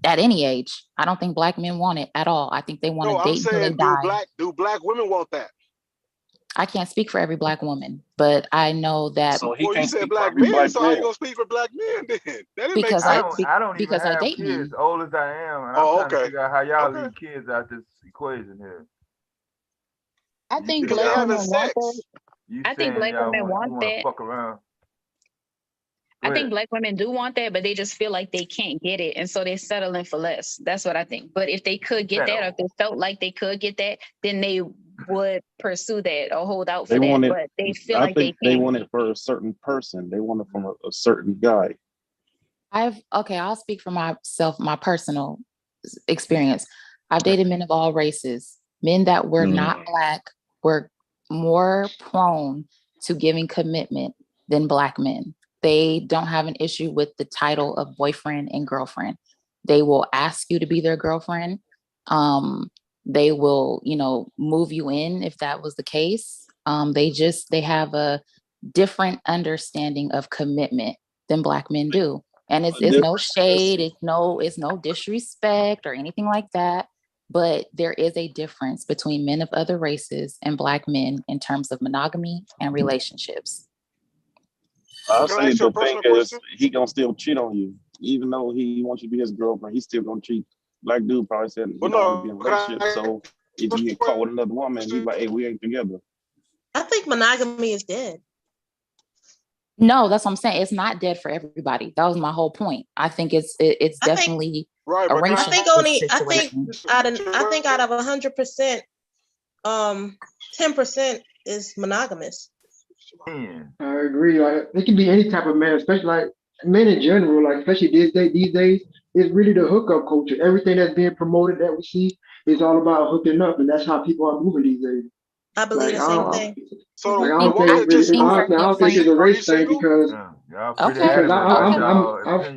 At any age, I don't think black men want it at all. I think they want to date until they die. Do black women want that? I can't speak for every black woman, but I know that. So you said black men, so how you gonna speak for black men then? That didn't make sense. I don't even have kids, old as I am, and I'm trying to figure out how y'all leave kids out this equation here. I think black women want that. I think black women want that. Fuck around. I think black women do want that, but they just feel like they can't get it, and so they're settling for less. That's what I think. But if they could get that, or if they felt like they could get that, then they would pursue that or hold out for that. But they feel like they can't. They want it for a certain person. They want it from a certain guy. I'll speak for myself, my personal experience. I've dated men of all races. Men that were not Black were more prone to giving commitment than Black men. They don't have an issue with the title of boyfriend and girlfriend. They will ask you to be their girlfriend. They will, move you in if that was the case. They have a different understanding of commitment than Black men do. And it's no shade, it's no disrespect or anything like that. But there is a difference between men of other races and Black men in terms of monogamy and relationships. I'll say the thing is, he gonna still cheat on you, even though he wants you to be his girlfriend. He's still gonna cheat. Black dude probably said he don't want to be in a relationship. So if you get caught with another woman, he's like, "Hey, we ain't together." I think monogamy is dead. No, that's what I'm saying. It's not dead for everybody. That was my whole point. I think it's definitely a racial situation. I think out of 100%, 10% is monogamous. I agree. Like it can be any type of man, especially like men in general. Like especially these days, it's really the hookup culture. Everything that's being promoted that we see is all about hooking up, and that's how people are moving these days. I believe the same thing. So I don't think it's a race thing because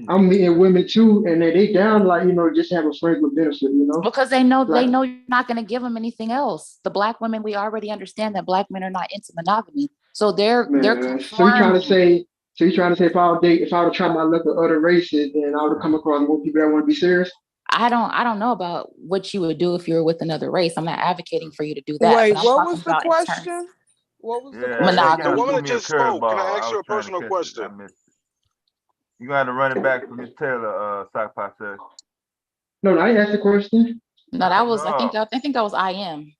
I'm meeting women too, and they down like just having friends with benefit, because they know you're not going to give them anything else. The Black women, we already understand that Black men are not into monogamy, so they're conforming. So you're trying to say if I were to try my luck with other races, then I would come across more people that want to be serious. I don't know about what you would do if you were with another race. I'm not advocating for you to do that. Wait, what was the question? What was the question? Monogamy. The woman that just spoke, can I ask you a personal question? You gotta run it back from Miss Taylor, Sockpot says. No, I asked the question. No, that was I think that was I am.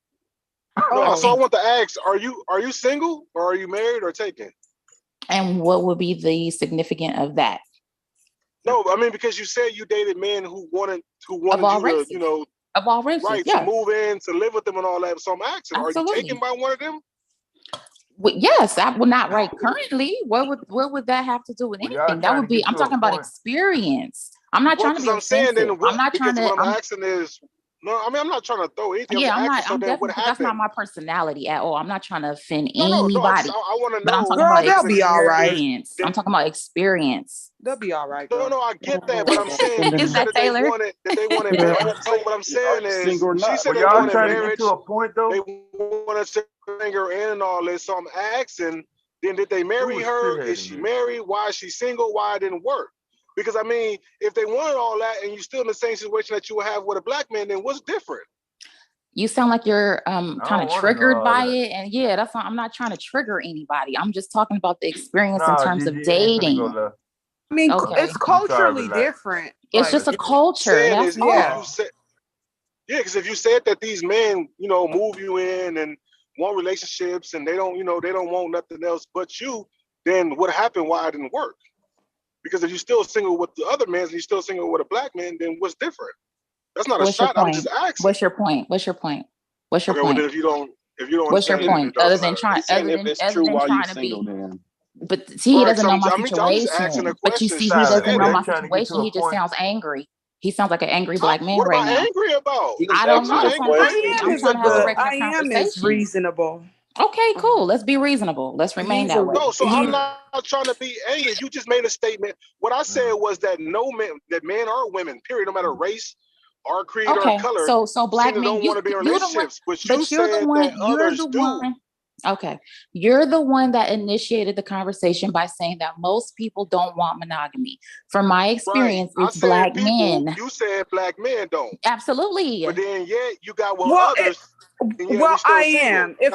No, so I want to ask, are you single or are you married or taken? And what would be the significance of that? No, I mean because you said you dated men who wanted you of all to, races, right, yeah. to move in, to live with them and all that. So I'm asking, are you taken by one of them? Well, yes, I will not right currently. What would that have to do with anything? That would be. I'm talking about experience. I'm not trying to be offensive. I'm not trying to. What I'm asking is, no, I mean I'm not trying to throw anything. Yeah, I'm not. So I'm definitely. That's not my personality at all. I'm not trying to offend anybody. I want to but know. I'm talking about they'll be all right. I'm talking about experience. They'll be all right. No, I get that, but I'm saying you said that they wanted marriage. So what I'm saying is, she said they wanted marriage. To a point though. They wanted to bring her in and all this. So I'm asking, then did they marry her? Is she married? Why is she single? Why it didn't work? Because I mean, if they wanted all that and you're still in the same situation that you would have with a Black man, then what's different? You sound like you're kind of triggered by it, and yeah, that's not. I'm not trying to trigger anybody. I'm just talking about the experience in terms of dating. I mean, it's culturally different. It's just a culture. That's all. Because if you said that these men, move you in and want relationships and they don't want nothing else but you, then what happened? Why it didn't work? Because if you're still single with the other men and you're still single with a Black man, then what's different? That's not a shot. I'm just asking. What's your point? What's your point? Well, then if you don't what's your point? Other than trying to be. But see, he doesn't know my situation. But you see, he doesn't know my situation. He just sounds angry. He sounds like an angry Black man right now. What am I angry about? I don't know. I'm trying to have a regular I am conversation. reasonable. Okay, cool. Let's be reasonable. Let's remain that way. No, so I'm not trying to be angry. You just made a statement. What I said was that men or women, period, no matter race or creed or color, so Black men don't want to be in relationships. But you're the one. Okay, you're the one that initiated the conversation by saying that most people don't want monogamy. From my experience, it's Black men. You said Black men don't. Absolutely. But then you got others. I am. If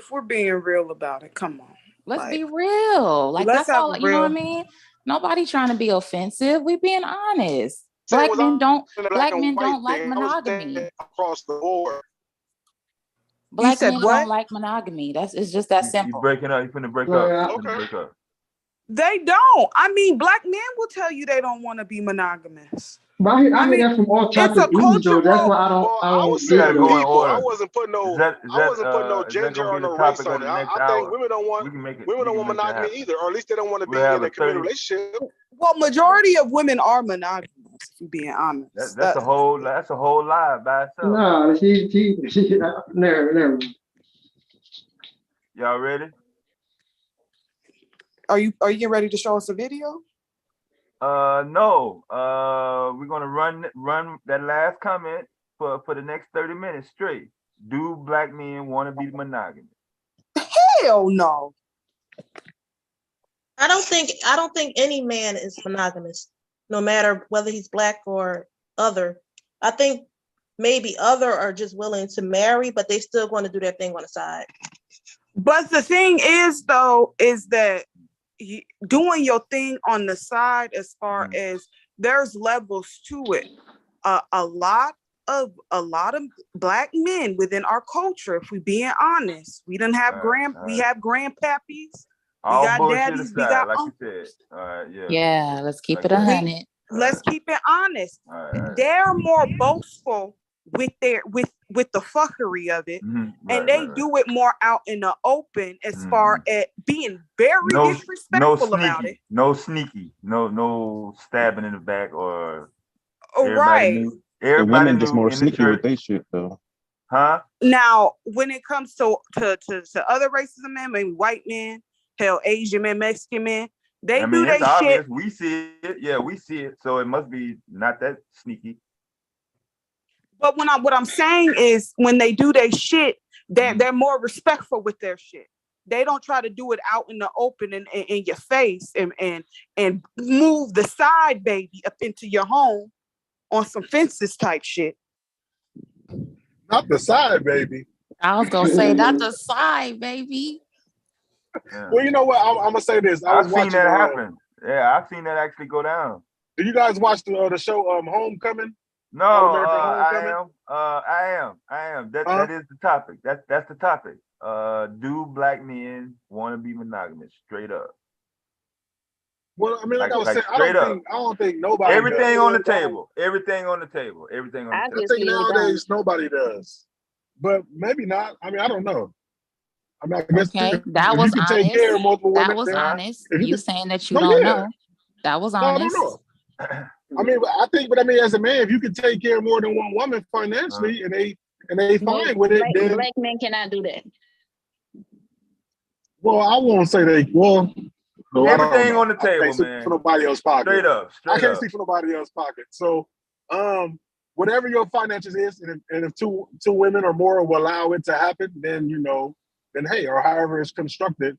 we're being real about it, come on. Let's be real. Like that's all. You know what I mean? Nobody trying to be offensive. We being honest. Black men don't like monogamy. Across the board. Black men don't like monogamy. It's just that simple. You breaking up. You finna break up. Break up. They don't. I mean, Black men will tell you they don't want to be monogamous. But I mean, that's from all types of views, though. That's why I don't get it. I wasn't putting no gender or no race on it. I think women don't want monogamy either, or at least they don't want to be in a committed relationship. Well, majority of women are monogamous. relationships. If you're being honest, that's a whole lie by itself. Nah, she never. Y'all ready? Are you getting ready to show us a video? No. We're gonna run that last comment for the next 30 minutes straight. Do black men want to be monogamous? Hell no. I don't think any man is monogamous, no matter whether he's black or other. I think maybe other are just willing to marry, but they still want to do their thing on the side. But the thing is, though, is that doing your thing on the side, as far as there's levels to it. A lot of black men within our culture, if we being honest, we don't have we have grandpappies. All we got bullshit daddies, aside, we got like uncles. you said. All right, yeah. Yeah, let's keep it 100. Let's keep it honest. Right. They're more boastful with the fuckery of it, and they do it more out in the open, as far as being very disrespectful about it. No sneaky, no stabbing in the back or. Right. The women just more sneaky with they shit though. Huh? Now, when it comes to other races of men, maybe white men, hell, Asian men, Mexican men, they do their shit. We see it. Yeah, we see it. So it must be not that sneaky. But what I'm saying is, when they do their shit, they're more respectful with their shit. They don't try to do it out in the open and in your face and move the side baby up into your home on some fences type shit. Not the side baby. I was gonna say not the side baby. Yeah. Well, you know what? I'm gonna say this. I've seen that happen. Yeah, I've seen that actually go down. Do you guys watch the show Homecoming? No, I am. That is the topic. That's the topic. Do black men want to be monogamous? Straight up. Well, I mean, like I was saying, I don't think nobody. Everything does. on the table. Everything on the table. Everything on the table. I think nowadays nobody does, but maybe not. I mean, I don't know. I mean, I guess that was honest. Take care of multiple women, that was honest. You saying that you No, don't yeah. know. That was honest. No, I don't know. I mean, I mean, as a man, if you can take care of more than one woman financially, and they fine with it, then black men cannot do that. Well, I won't say they. Well, no, everything on the table, I can't man. For nobody else's pocket. Straight up. I can't see for nobody else's pocket. So, whatever your finances is, and if two women or more will allow it to happen, then then hey, or however it's constructed,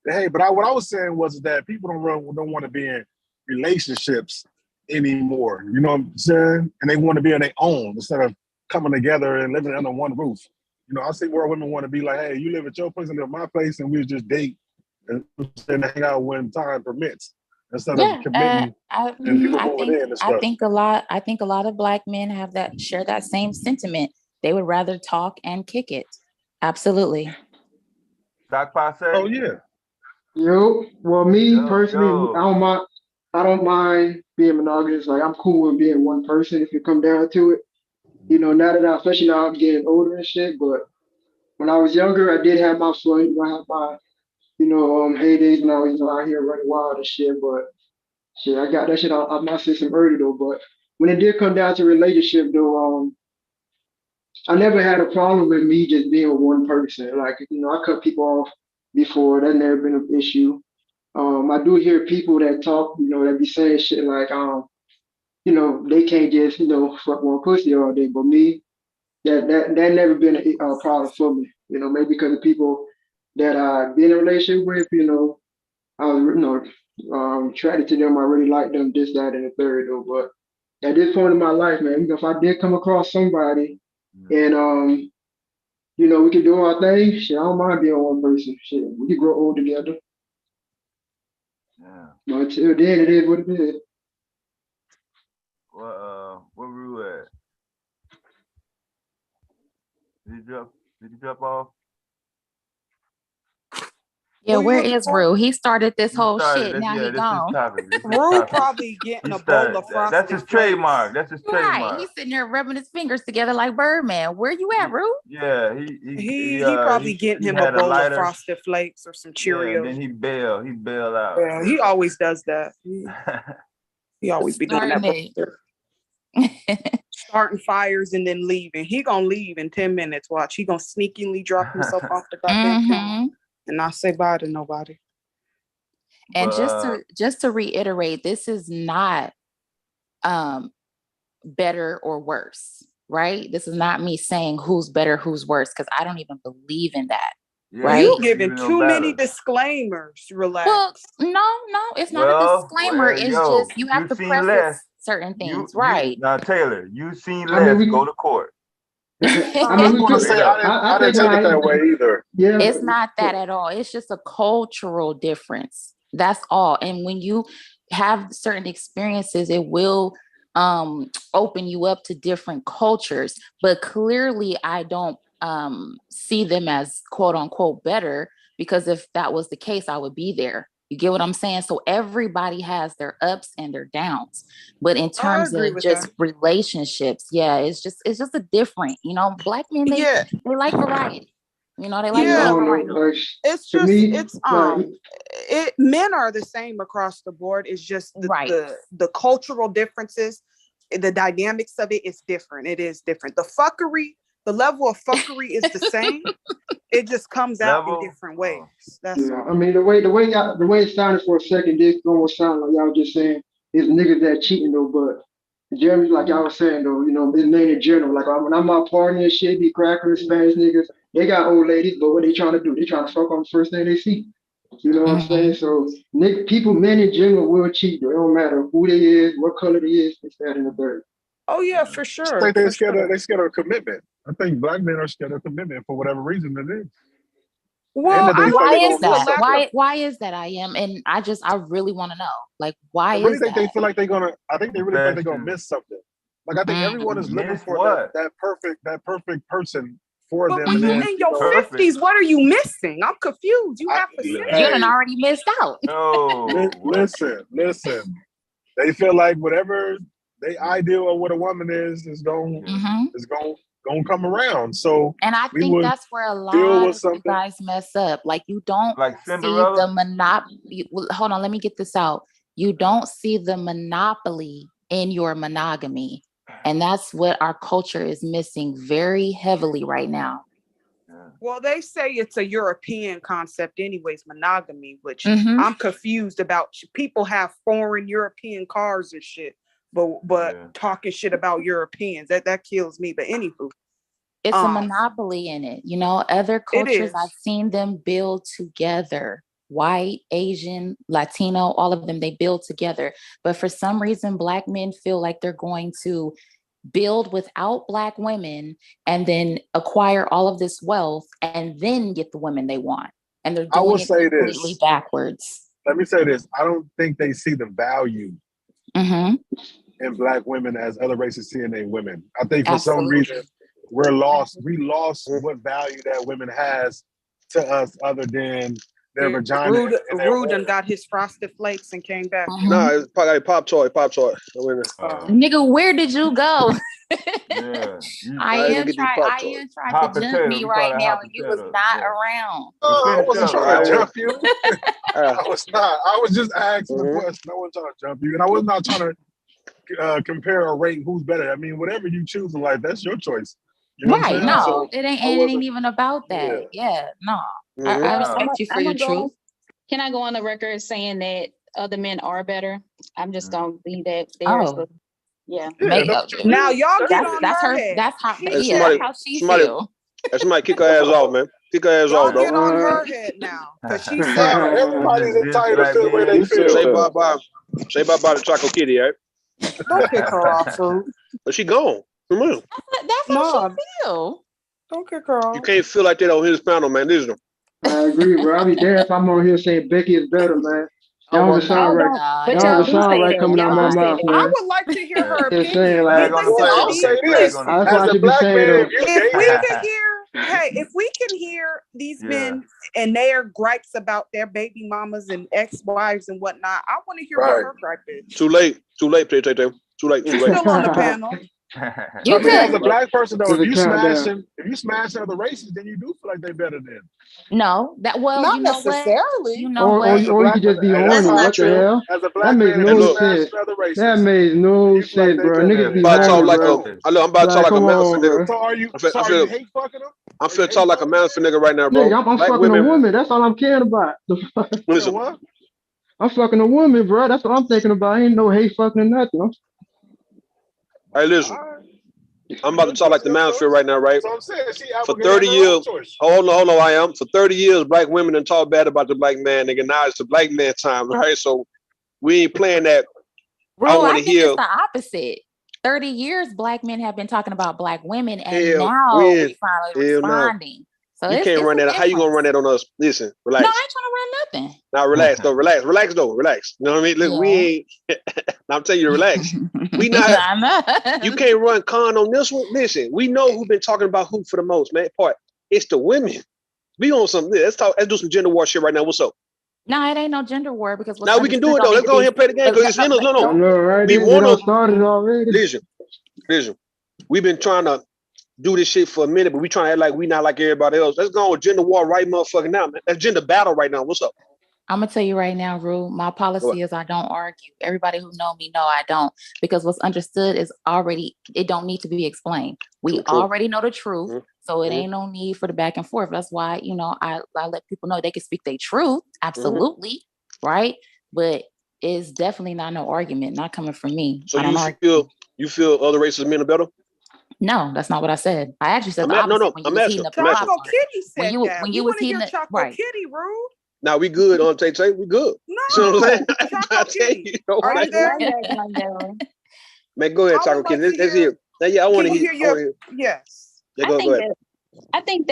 then hey. But what I was saying was that people don't want to be in relationships anymore. You know what I'm saying? And they want to be on their own instead of coming together and living under one roof. I see more women want to be like, hey, you live at your place and live at my place, and we just date and hang out when time permits instead of committing and people going in and stuff. I think a lot of black men share that same sentiment. They would rather talk and kick it. Absolutely. Doc Passe? Oh yeah. Well, me personally, I don't mind being monogamous. Like, I'm cool with being one person if you come down to it. Now that especially now I'm getting older and shit, but when I was younger, I did have my fun. I had my, heydays when I was out here running wild and shit, but shit, I got that shit out my system early though. But when it did come down to relationship though, I never had a problem with me just being with one person. Like, I cut people off before. That's never been an issue. I do hear people that talk, that be saying shit like, they can't just, fuck one pussy all day. But me, that never been a problem for me. Maybe because of people that I've been in a relationship with, I was, attracted to them. I really like them, this, that, and the third though. But at this point in my life, man, if I did come across somebody and, we could do our thing, shit, I don't mind being one person. Shit, we could grow old together. Yeah. But until then, it is what it is. Where Rue at? Did he drop off? Yeah, where is Rue? He started this whole shit. Now he gone. Rue probably getting a bowl of frosted. That's his trademark. That's his trademark. Right. He's sitting there rubbing his fingers together like Birdman. Where you at, Rue? Yeah, he probably getting him a bowl of Frosted Flakes or some Cheerios. Yeah, and then he bailed out. Yeah, he always does that. He always be doing that. starting fires and then leaving. He gonna leave in 10 minutes. Watch. He gonna sneakily drop himself off the goddamn plane and not say bye to nobody. And just to reiterate, this is not better or worse, right? This is not me saying who's better, who's worse, because I don't even believe in that. Yeah, right? you giving too many disclaimers. Relax. Well, no, it's not a disclaimer. It's just you have to preface certain things, right? Now, Taylor, you seen less, go to court. I was going to say, I didn't take it that way either. Yeah, it's not that at all. It's just a cultural difference. That's all. And when you have certain experiences, it will open you up to different cultures. But clearly, I don't see them as quote unquote better, because if that was the case, I would be there. You get what I'm saying? So everybody has their ups and their downs. But in terms of just relationships, it's just a different, Black men, they like variety. They like variety. It's just men are the same across the board. It's just the cultural differences, the dynamics of it is different. It is different. The level of fuckery is the same. It just comes out in different ways. That's all. I mean, the way it sounded for a second, this almost sound like y'all just saying it's niggas that cheating though. But Jeremy, like y'all was saying though, it's men in general. Like when I'm out partying and shit, be crackers, Spanish niggas, they got old ladies, but what they trying to do? They trying to fuck on the first thing they see. You know what I'm saying? So men in general will cheat though. It don't matter who they is, what color they is, it's that in the bird. Oh yeah, for sure. I think they're scared of commitment. I think Black men are scared of commitment for whatever reason it is. Well, why is that? Why is that? I am, and I really want to know, like, why I really is think that? they feel like they're gonna. I think they really think they're gonna miss something. Like I think everyone is looking for that perfect person for them. But when you're in your 50s, what are you missing? I'm confused. You have to. You done already missed out. No, listen. They feel like whatever they ideal of what a woman is going come around. So, and I think that's where a lot of you guys mess up. Like you don't see the monopoly. Hold on, let me get this out. You don't see the monopoly in your monogamy, and that's what our culture is missing very heavily right now. Well, they say it's a European concept anyways, monogamy, which I'm confused about. People have foreign European cars and shit, but talking shit about Europeans, that kills me. But anywho. It's a monopoly in it. Other cultures, I've seen them build together. White, Asian, Latino, all of them, they build together. But for some reason, Black men feel like they're going to build without Black women and then acquire all of this wealth and then get the women they want. And they're doing it completely backwards. Let me say this. I don't think they see the value in Black women as other races see in their women. I think for some reason we lost what value that women has to us other than their vagina. Rudin got his frosted flakes and came back. Nah, it's probably pop toy. Nigga, where did you go? I am trying to jump me right now, and you was not around. I wasn't trying to jump you. I was not. I was just asking the question. I wasn't trying to jump you, and I was not trying to compare or rate who's better. I mean, whatever you choose in life, that's your choice. You know right? No, so it ain't even about that. No. I respect you for your truth. Can I go on the record saying that other men are better? I'm just gonna leave that there. Oh. Now y'all get on her head. That's how she feel. Somebody kick her ass off, man. Kick her ass off, though. Get on her head now, because she said everybody's entitled to feel the way they feel. Say bye to Choco Kitty, right? Don't kick her off, fool. But she gone. Come on. That's how she feel. Don't kick her off. You can't feel like that on his panel, man. This is them. I agree, bro. I'll be damned if I'm on here saying Becky is better, man. That was a sound right. That was a sound right coming out my mouth, man. I would like to hear her opinion. Saying, like, I'll say this. As a Black man, if we can hear these men and their gripes about their baby mamas and ex-wives and whatnot, I want to hear what her gripe is. Too late, Tay. Too late. Still on the panel. You I mean, as a could. black person though, There's if a you countdown. smash other races, then you do feel like they're better than. No, that well, Not you know what? necessarily. You know what? As a Or you black could just person, be hey, That's horny. not What the true. hell? as a That black makes man, if no you look, smash sense. other That races, makes no you feel like sense, they bro. better Niggas than. be if I talk horny, like bro. I'm about to talk Like, like a come mountain on, nigga. bro. So are you? I So are feel you hate fucking them? I'm Are you finna hate talk like a fucking them? mountain nigga right now, Nigga, bro. I'm Black fucking a women, woman. That's all I'm caring about. You know listen, what? I'm fucking a woman, bro. That's what I'm thinking about. Ain't no hate fucking or nothing. hey, listen, All right. I'm about to talk like the Your mountain choice. right now, right? So I'm saying she For advocated 30 her own years, choice. hold on, I am. For 30 years, black women done talk bad about the black man, nigga. Now it's the black man time, right? So we ain't playing that. I Bro, want I to think hear. it's the opposite. 30 years, black men have been talking about black women, and Hell, now we finally hell no. responding. So You it's can't it's run a that. How you gonna run difference. that on us? Listen, No, I relax. ain't trying to run nothing. Now relax though. Relax though. Relax. You know what I mean? Look, we ain't. I'm telling you to relax. We not. I'm not. You can't run con on this one. Listen, we know who been talking about who for the most, man. Part. It's the women. We on some. Let's talk. Let's do some gender war shit right now. What's up? No, it ain't no gender war because what's Now we can do understood it don't though. need Let's to go ahead be. and play the game But because it's in us. I No. know, right? We They wanna done started already. listen. We've been trying to do this shit for a minute, but we trying to act like we not like everybody else. Let's go with gender war right motherfucking now, man. That's gender battle right now. What's up? I'm gonna tell you right now, Rue, my What? policy is I don't argue. Everybody who know me know I don't, because what's understood is already, it don't need to be explained. We True. already know the truth, so it Mhm. ain't no need for the back and forth. That's why, I let people know they can speak their truth, absolutely, right? But it's definitely not no argument, not coming from me. So I don't argue. you feel other races men are better? No, that's not what I said. I actually said the No, opposite when you I'm was asking. heating up the I'm asking. Choco popcorn. Kitty When said you that. when We you was want to heating hear up, Choco right. Kitty, Rude. Now we good on Tay. We good. No, You know what I'm saying? Choco Kitty. Are you there? Man, go ahead, I Choco would like Kitty. to Let's hear. hear. Now, yeah, I want Can to you hear. hear your? Yes. Yeah, I go think ahead. I think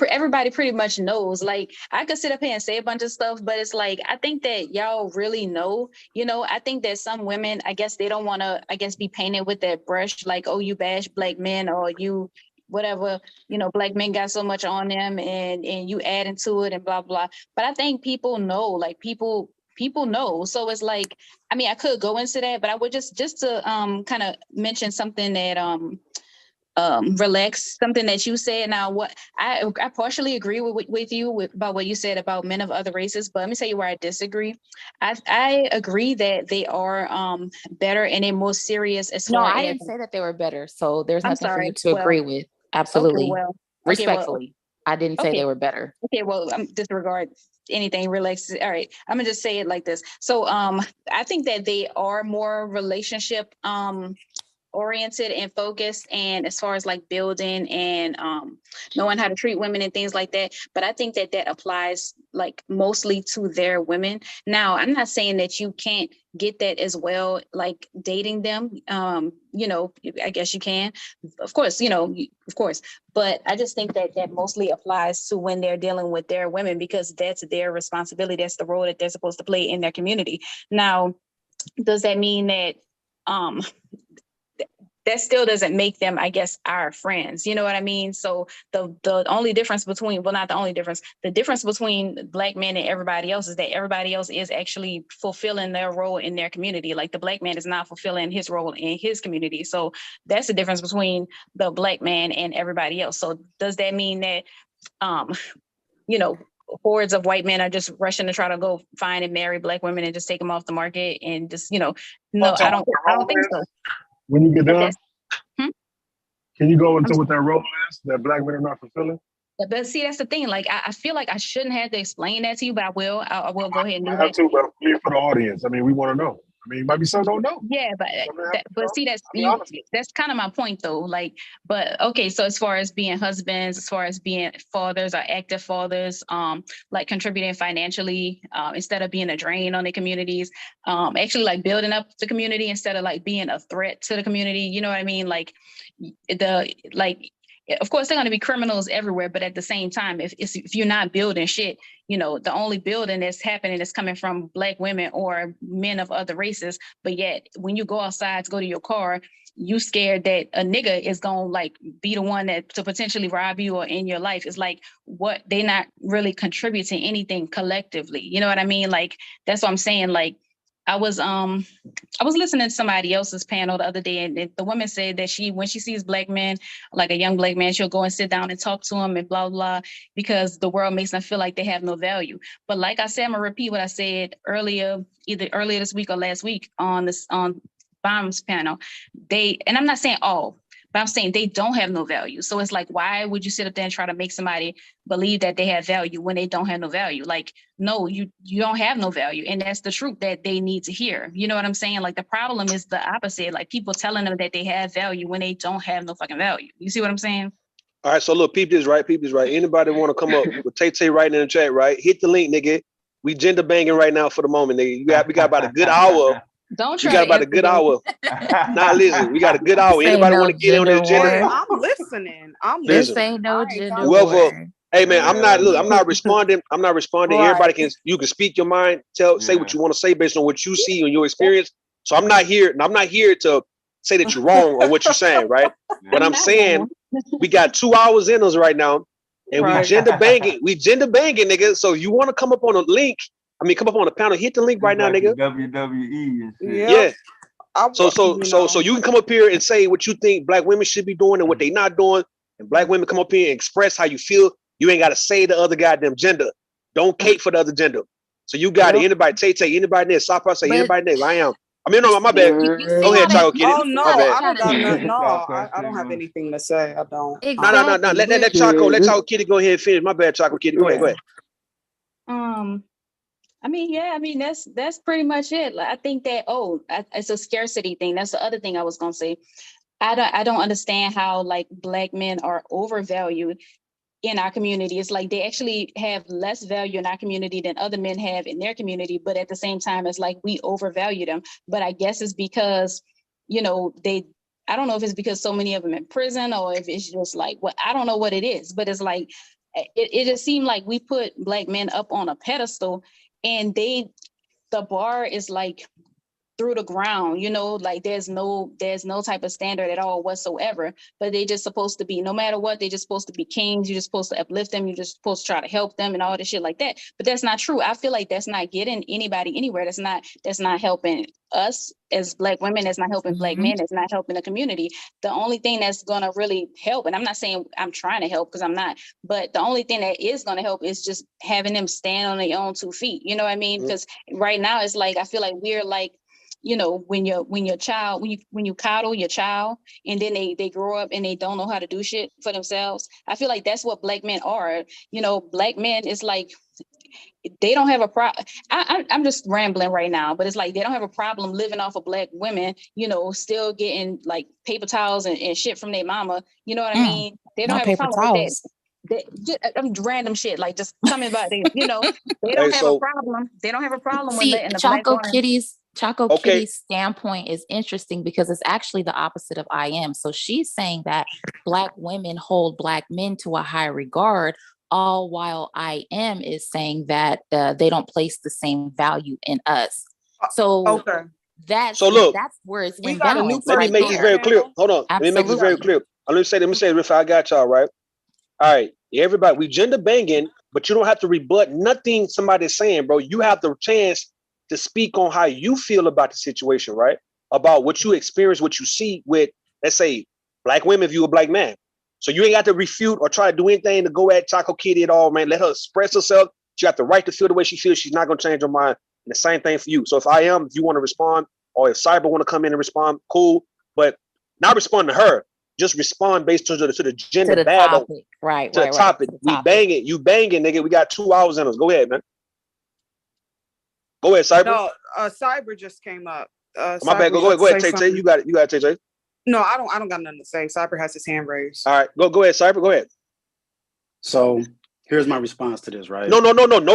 everybody pretty much knows. Like, I could sit up here and say a bunch of stuff, but it's like, I think that y'all really know. I think that some women, I guess they don't want to, be painted with that brush, like, oh, you bash black men, or you whatever, black men got so much on them, and you add into it and blah blah. But I think people know, like, people know. So it's like, I mean, I could go into that, but I would just to kind of mention something that relax, something that you said. Now, what I partially agree with you about what you said about men of other races, but let me tell you where I disagree. I agree that they are better and they're more serious as No, far I as. didn't say that they were better. So there's I'm nothing for you sorry. to agree with. Absolutely. Okay, well, Respectfully. I didn't say they were better. Okay, well, disregard anything, relax. All right, I'm gonna just say it like this. So I think that they are more relationship oriented and focused, and as far as like building and knowing how to treat women and things like that. But I think that applies like mostly to their women. Now, I'm not saying that you can't get that as well, like dating them. I guess you can, of course, of course. But I just think that mostly applies to when they're dealing with their women, because that's their responsibility. That's the role that they're supposed to play in their community. Now, does that mean that that still doesn't make them, I guess, our friends? You know what I mean? So the only difference between, well, not the only difference, the difference between black men and everybody else is that everybody else is actually fulfilling their role in their community. Like, the black man is not fulfilling his role in his community. So that's the difference between the black man and everybody else. So does that mean that, hordes of white men are just rushing to try to go find and marry black women and just take them off the market and just, no, I don't think so. When you get done, can you go into I'm what that role is that black men are not fulfilling? But see, that's the thing. Like, I feel like I shouldn't have to explain that to you, but I will. I will go ahead and do I that. have to, but for the audience, I mean, we want to know. I mean, might be some don't know. Yeah, but see, that's kind of my point, though. Like, but okay, so as far as being husbands, as far as being fathers or active fathers, like contributing financially, instead of being a drain on the communities, actually like building up the community instead of like being a threat to the community. You know what I mean? Like, of course, they're going to be criminals everywhere, but at the same time, if you're not building shit, the only building that's happening is coming from black women or men of other races. But yet, when you go outside to go to your car, you scared that a nigga is going to like be the one that to potentially rob you or in your life. It's like, what, they not really contributing anything collectively. You know what I mean? Like, that's what I'm saying. Like, I was listening to somebody else's panel the other day, and the woman said that when she sees black men, like a young black man, she'll go and sit down and talk to him and blah blah, because the world makes them feel like they have no value. But like I said, I'm gonna repeat what I said earlier, either earlier this week or last week on Bomb's panel. And I'm not saying all, but I'm saying they don't have no value. So it's like, why would you sit up there and try to make somebody believe that they have value when they don't have no value? Like, no, you don't have no value. And that's the truth that they need to hear. You know what I'm saying? Like, the problem is the opposite, like people telling them that they have value when they don't have no fucking value. You see what I'm saying? All right, so look, peep this, right? Anybody want to come up with Tay writing in the chat, right? Hit the link, nigga. We gender banging right now for the moment, nigga. We got about a good hour. Don't we try got about a good hour. Nah, listen, we got a good hour. Anybody want to get on this gender? I'm listening. This ain't no gender Whoever, war. hey man, I'm not responding. Everybody you can speak your mind, say what you want to say based on what you see and your experience. So I'm not here to say that you're wrong or what you're saying, right? But I'm saying we got 2 hours in us right now, and we gender banging, nigga. So you want to come up on a link? Come up on the panel, hit the link right now, nigga. WWE and shit. Yeah. So you can come up here and say what you think black women should be doing and what they not doing, and black women come up here and express how you feel. You ain't got to say the other goddamn gender. Don't cape for the other gender. So you got it. Anybody, Tay, anybody next. Sapa say anybody next. I am. No, my bad. Go ahead, Chaco Kitty. Oh no, I don't got nothing. No, I don't have anything to say. I don't. No. Let Chaco Kitty go ahead and finish. My bad, Chaco Kitty. Go ahead. That's pretty much it. Like, I think that it's a scarcity thing. That's the other thing I was gonna say. I don't understand how like black men are overvalued in our community. It's like they actually have less value in our community than other men have in their community. But at the same time, it's like we overvalue them. But I guess it's because, I don't know if it's because so many of them in prison or if it's just like, I don't know what it is, but it's like, it just seemed like we put black men up on a pedestal, and the bar is like through the ground, like there's no type of standard at all whatsoever, but they just supposed to be, no matter what, they just supposed to be kings. You're just supposed to uplift them. You're just supposed to try to help them and all this shit like that. But that's not true. I feel like that's not getting anybody anywhere. That's not helping us as black women. That's not helping black men. That's not helping the community. The only thing that's going to really help, and I'm not saying I'm trying to help because I'm not, but the only thing that is going to help is just having them stand on their own 2 feet. You know what I mean? Because right now it's like, I feel like we're like, when you coddle your child and then they grow up and they don't know how to do shit for themselves. I feel like that's what black men are. Black men is like, they don't have a problem. I'm just rambling right now, but it's like they don't have a problem living off of black women, still getting like paper towels and shit from their mama. You know what I mean? They don't have a problem with that. Random shit, like just coming by there, they don't have a problem. They don't have a problem with letting the black woman. Choco Kitty's standpoint is interesting because it's actually the opposite of I am. So she's saying that black women hold black men to a high regard, all while I am is saying that they don't place the same value in us. So that's where it's imbalanced. Let me make this very clear. Hold on. Let me make this very clear. Let me say, Riff, I got y'all, right? All right, everybody, we gender banging, but you don't have to rebut nothing somebody's saying, bro. You have the chance to speak on how you feel about the situation, right? About what you experience, what you see with, let's say, black women if you're a black man. So you ain't got to refute or try to do anything to go at Choco Kitty at all, man. Let her express herself. She got the right to feel the way she feels. She's not going to change her mind. And the same thing for you. So if you want to respond, or if Cyber want to come in and respond, cool. But not respond to her. Just respond based to the gender to the topic. Right. Topic. We banging. You banging, nigga. We got 2 hours in us. Go ahead, man. Go ahead, Cyber. No, Cyber just came up. My bad. Go ahead, Tay. You got it, Tay. No, I don't got nothing to say. Cyber has his hand raised. All right, go ahead, Cyber. Go ahead. So here's my response to this, right? No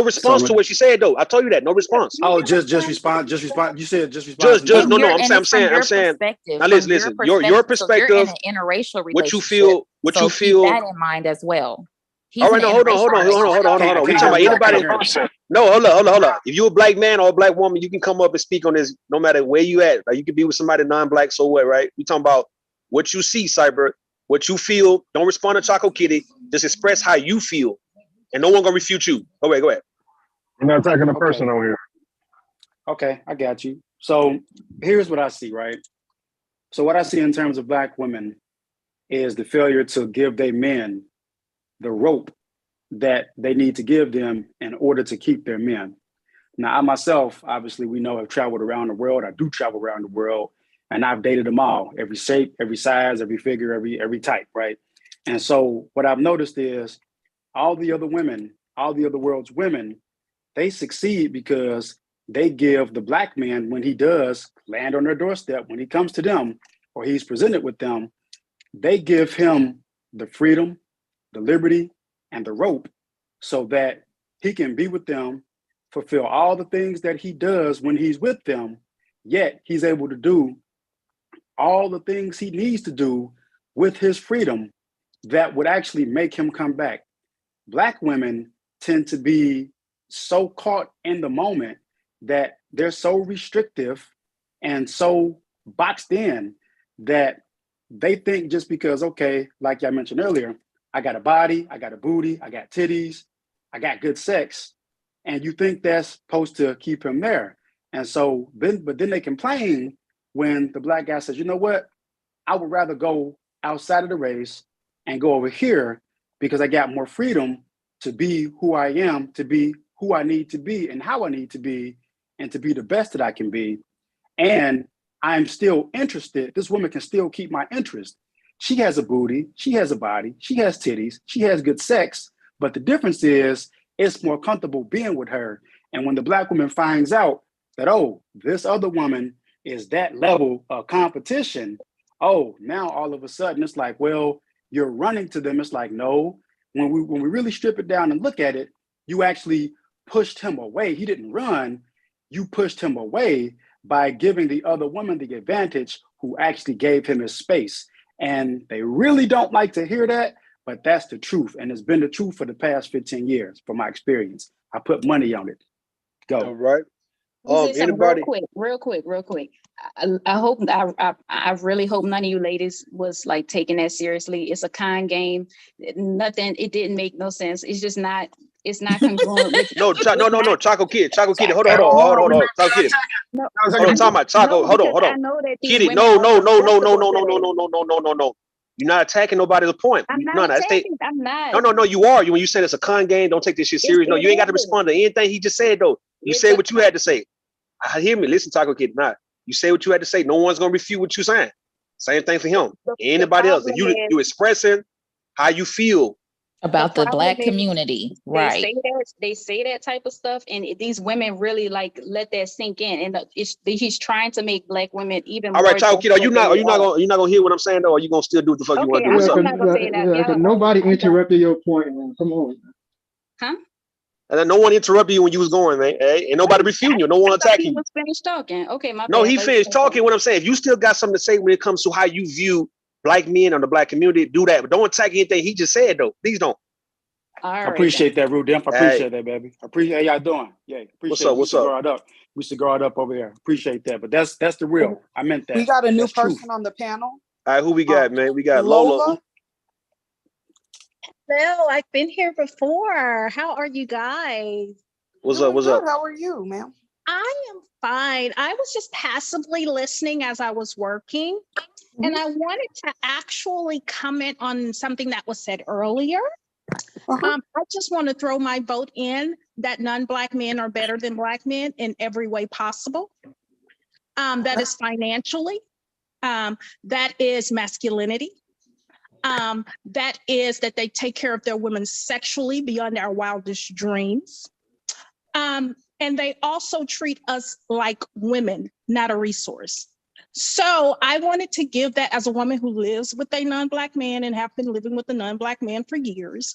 response to what she said though. I told you that. No response. Oh, just respond. You said just respond. I'm saying. Now listen. Your perspective. So you're in an interracial relationship. What you feel. Keep that in mind as well. All right, no, hold on. We talking about anybody. No, hold up. If you're a black man or a black woman, you can come up and speak on this no matter where you at. Like you can be with somebody non-black, so what, right? We talking about what you see, Cyber, what you feel. Don't respond to Choco Kitty. Just express how you feel. And no one gonna refute you. Go ahead. We're not attacking a person over here. Okay, I got you. So here's what I see, right? So what I see in terms of Black women is the failure to give their men the rope that they need to give them in order to keep their men. Now, I myself, obviously, we know I've traveled around the world. I do travel around the world, and I've dated them all, every shape, every size, every figure, every type, right? And so what I've noticed is all the other women, all the other world's women, they succeed because they give the Black man, when he does land on their doorstep, when he comes to them or he's presented with them, they give him the freedom, the liberty, and the rope so that he can be with them, fulfill all the things that he does when he's with them, yet he's able to do all the things he needs to do with his freedom that would actually make him come back. Black women tend to be so caught in the moment that they're so restrictive and so boxed in that they think just because, okay, like I mentioned earlier, I got a body, I got a booty, I got titties, I got good sex, and you think that's supposed to keep him there. And so then they complain when the Black guy says, you know what, I would rather go outside of the race and go over here because I got more freedom to be who I am, to be who I need to be and how I need to be, and to be the best that I can be. And I'm still interested. This woman can still keep my interest. She has a booty, she has a body, she has titties, she has good sex, but the difference is it's more comfortable being with her. And when the Black woman finds out that, oh, this other woman is that level of competition, oh, now all of a sudden it's like, well, you're running to them. It's like, no, when we really strip it down and look at it, you actually pushed him away. He didn't run, you pushed him away by giving the other woman the advantage who actually gave him his space. And they really don't like to hear that, but that's the truth. And it's been the truth for the past 15 years from my experience. I put money on it. Go. All right. Anybody? Real quick. I hope I really hope none of you ladies was like taking that seriously. It's a con game. Nothing. It didn't make no sense. It's just not. It's not congruent with. No, Choco Kid. Hold on. Choco Kid. No, Hold on, talking about Choco. Hold on. I know that these Kitty, women no. You're not attacking nobody's point. I'm not attacking. I'm not. No, you are. When you said it's a con game, don't take this shit serious. No, you ain't got to respond to anything he just said though. You said what you had to say. Hear me. Listen, Choco Kid. Nah, you say what you had to say. No one's gonna refute what you're saying. Same thing for him. Anybody else? If you expressing how you feel about the Black community, right? They say that type of stuff, and these women really like let that sink in. And he's trying to make Black women even more. All right, Choco Kid, are you not gonna hear what I'm saying though? Or are you gonna still do what the fuck you want to do? What's up? I'm not gonna say that. Nobody interrupted your point, man. Come on. Huh? And then no one interrupted you when you was going, man. Hey, and nobody refuting you. No one attacking you. He was finished talking. Okay, my no, bad. he finished talking. What I'm saying, if you still got something to say when it comes to how you view Black men or the Black community, do that. But don't attack anything he just said, though. Please don't. All right, I appreciate that, Rude. I appreciate that, baby. I appreciate how y'all doing. Yeah, appreciate What's up? We should guard up over there. Appreciate that. But that's the real. I meant that. We got a new person on the panel. All right, who we got, man? We got Lola. Hello, I've been here before. How are you guys? What's up? How are you, ma'am? I am fine. I was just passively listening as I was working. Mm-hmm. And I wanted to actually comment on something that was said earlier. I just want to throw my vote in that non-Black men are better than Black men in every way possible. That is financially. That is masculinity. That is that they take care of their women sexually beyond our wildest dreams. And they also treat us like women, not a resource. So I wanted to give that as a woman who lives with a non-Black man and have been living with a non-Black man for years,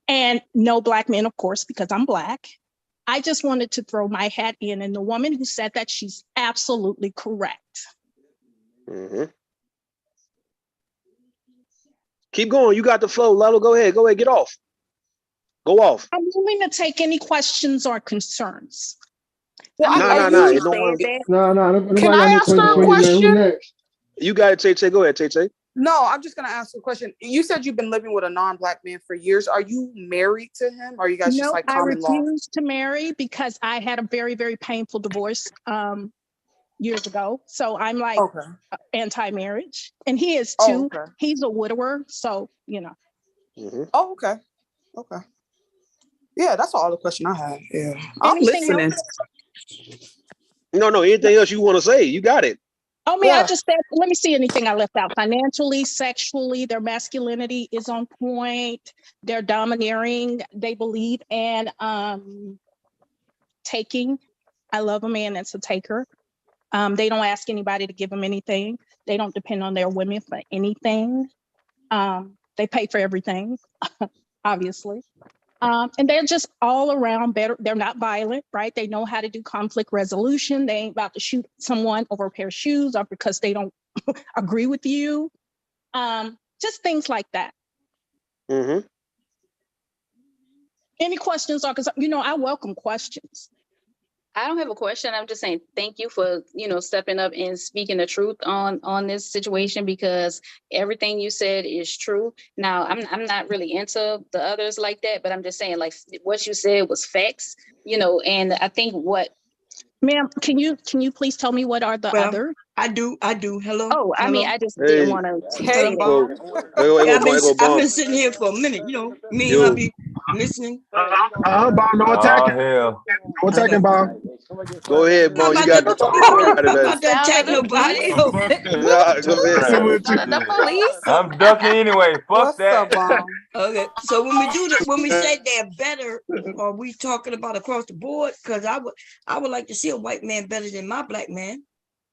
and no Black men, of course, because I'm Black. I just wanted to throw my hat in, and the woman who said that, she's absolutely correct. Mm-hmm. Keep going. You got the flow, Lalo. Go ahead, get off. Go off. I'm willing to take any questions or concerns. No. Can I ask her a question? You got it, Tay. Go ahead, Tay. No, I'm just gonna ask a question. You said you've been living with a non-Black man for years. Are you married to him? Or are you guys just like common law? I refused to marry because I had a very, very painful divorce. years ago. So I'm like anti-marriage, and he is Oh, too. okay. He's a widower, so you know. Oh, okay. Okay. Yeah, that's all the question I have. Yeah. I'm Anything listening. else? No, anything else you want to say? You got it. Oh, man, I just said, let me see anything I left out. Financially, sexually, their masculinity is on point. They're domineering. They believe in taking. I love a man that's a taker. They don't ask anybody to give them anything. They don't depend on their women for anything. They pay for everything, obviously. And they're just all around better. They're not violent, right? They know how to do conflict resolution. They ain't about to shoot someone over a pair of shoes or because they don't agree with you. Just things like that. Any questions? Or, because, I welcome questions. I don't have a question. I'm just saying thank you for, stepping up and speaking the truth on this situation, because everything you said is true. Now, I'm not really into the others like that, but I'm just saying, like, what you said was facts, and I think what. Ma'am, can you please tell me what are the other? I do. Hello. Oh, I mean, Hello? I just didn't want to say that. I've been sitting here for a minute, me and hubby listening. Bob, no attacking. No attacking, Bob. Go ahead, Bob. You got I'm not to attack nobody. Go ahead. The police. I'm ducking anyway. Fuck that. Okay, so when we say they're better, are we talking about across the board? Because I would like to see a white man better than my black man.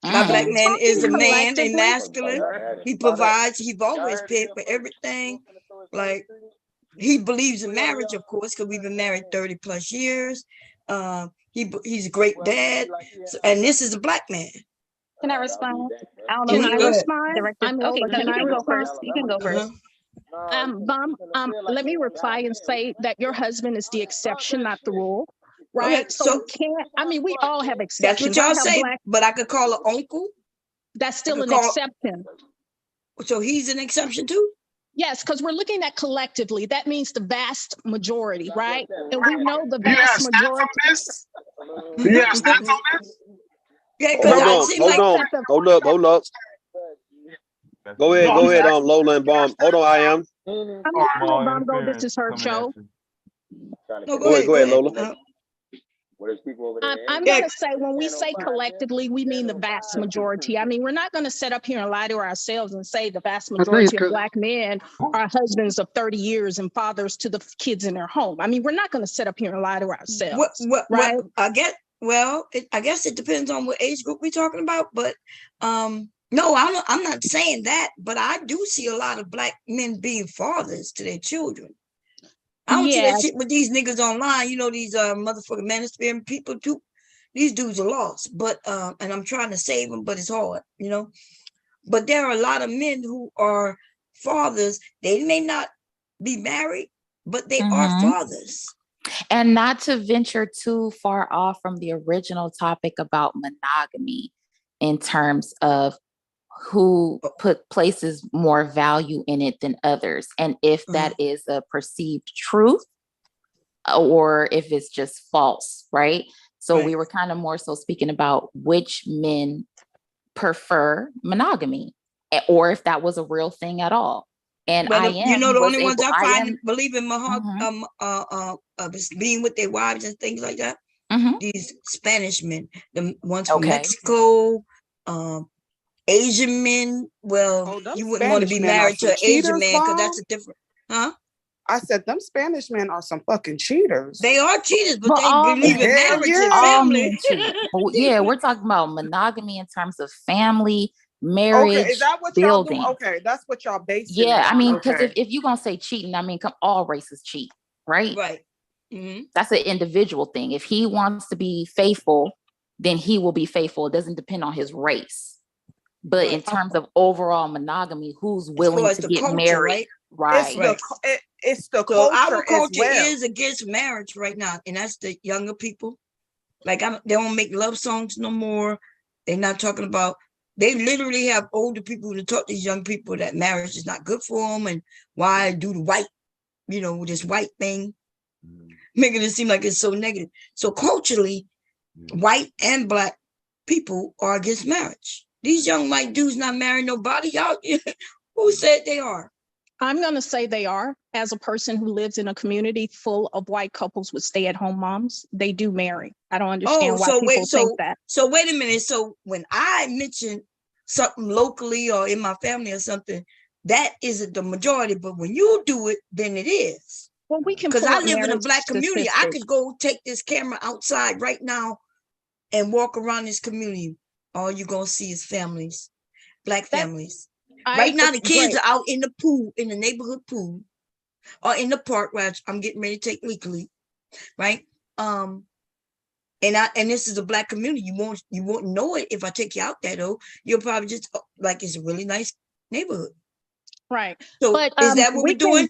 My black man is a man, a masculine. He provides. He's always paid for everything. Like, he believes in marriage, of course, because we've been married 30 plus years. He's a great dad, and this is a black man. Can I respond? I don't know. Can I respond? Director. I'm Okay, Lola. no, Can you I can go respond? first. You can go first. Let me reply and say that your husband is the exception, not the rule. Right. Okay, so we can't, we all have exceptions. That's what y'all say, but I could call an uncle. That's still an exception. So he's an exception too? Yes, because we're looking at collectively. That means the vast majority, right? And we know the vast majority. Do you have stats on this? Yeah, Hold up. Go ahead, Lola and Bomb. Hold on, I am. I'm not letting Bomb go. This is her show. No, go ahead, Lola. I'm going to say, when we say collectively, we mean the vast majority. I mean, we're not going to sit up here and lie to ourselves and say the vast majority of black men are husbands of 30 years and fathers to the kids in their home. I mean, we're not going to sit up here and lie to ourselves. Right? I guess it depends on what age group we're talking about, but no, I'm not saying that, but I do see a lot of black men being fathers to their children. I don't see that shit with these niggas online, these motherfucking manosphere people too. These dudes are lost, but and I'm trying to save them, but it's hard, But there are a lot of men who are fathers. They may not be married, but they are fathers. And not to venture too far off from the original topic about monogamy in terms of who places more value in it than others, and if that is a perceived truth or if it's just false, right? So we were kind of more so speaking about which men prefer monogamy, or if that was a real thing at all. And the only ones I find believe in being with their wives and things like that. These Spanish men, the ones from Mexico, Asian men. Well, you wouldn't want to be married to an Asian man because that's a different, I said them Spanish men are some fucking cheaters. They are cheaters, but they believe in marriage and family. Yeah, we're talking about monogamy in terms of family, marriage. Okay, is that what building. y'all do? Okay, that's what y'all basing. Yeah, I mean, because if you're gonna say cheating, I mean, all races cheat, right? Right. That's an individual thing. If he wants to be faithful, then he will be faithful. It doesn't depend on his race. But in terms of overall monogamy, who's willing to get married? Right. It's the so culture. Our culture well. is against marriage right now, and that's the younger people. Like, they don't make love songs no more. They're not talking about. They literally have older people to talk to these young people that marriage is not good for them, and why do the white, this white thing, making it seem like it's so negative. So culturally, white and black people are against marriage. These young white dudes not marrying nobody. Y'all, who said they are? I'm going to say they are. As a person who lives in a community full of white couples with stay-at-home moms, they do marry. I don't understand why people think that. So wait a minute. So when I mention something locally or in my family or something, that isn't the majority. But when you do it, then it is. Well, we can, because I live in a Black community. I could go take this camera outside right now and walk around this community. All you're gonna see is families, Black families. Right now, the kids are out in the pool, in the neighborhood pool, or in the park where I'm getting ready to take legally, right? And this is a Black community. You won't know it if I take you out there though. You'll probably just like it's a really nice neighborhood. Right. So but is that what we're doing?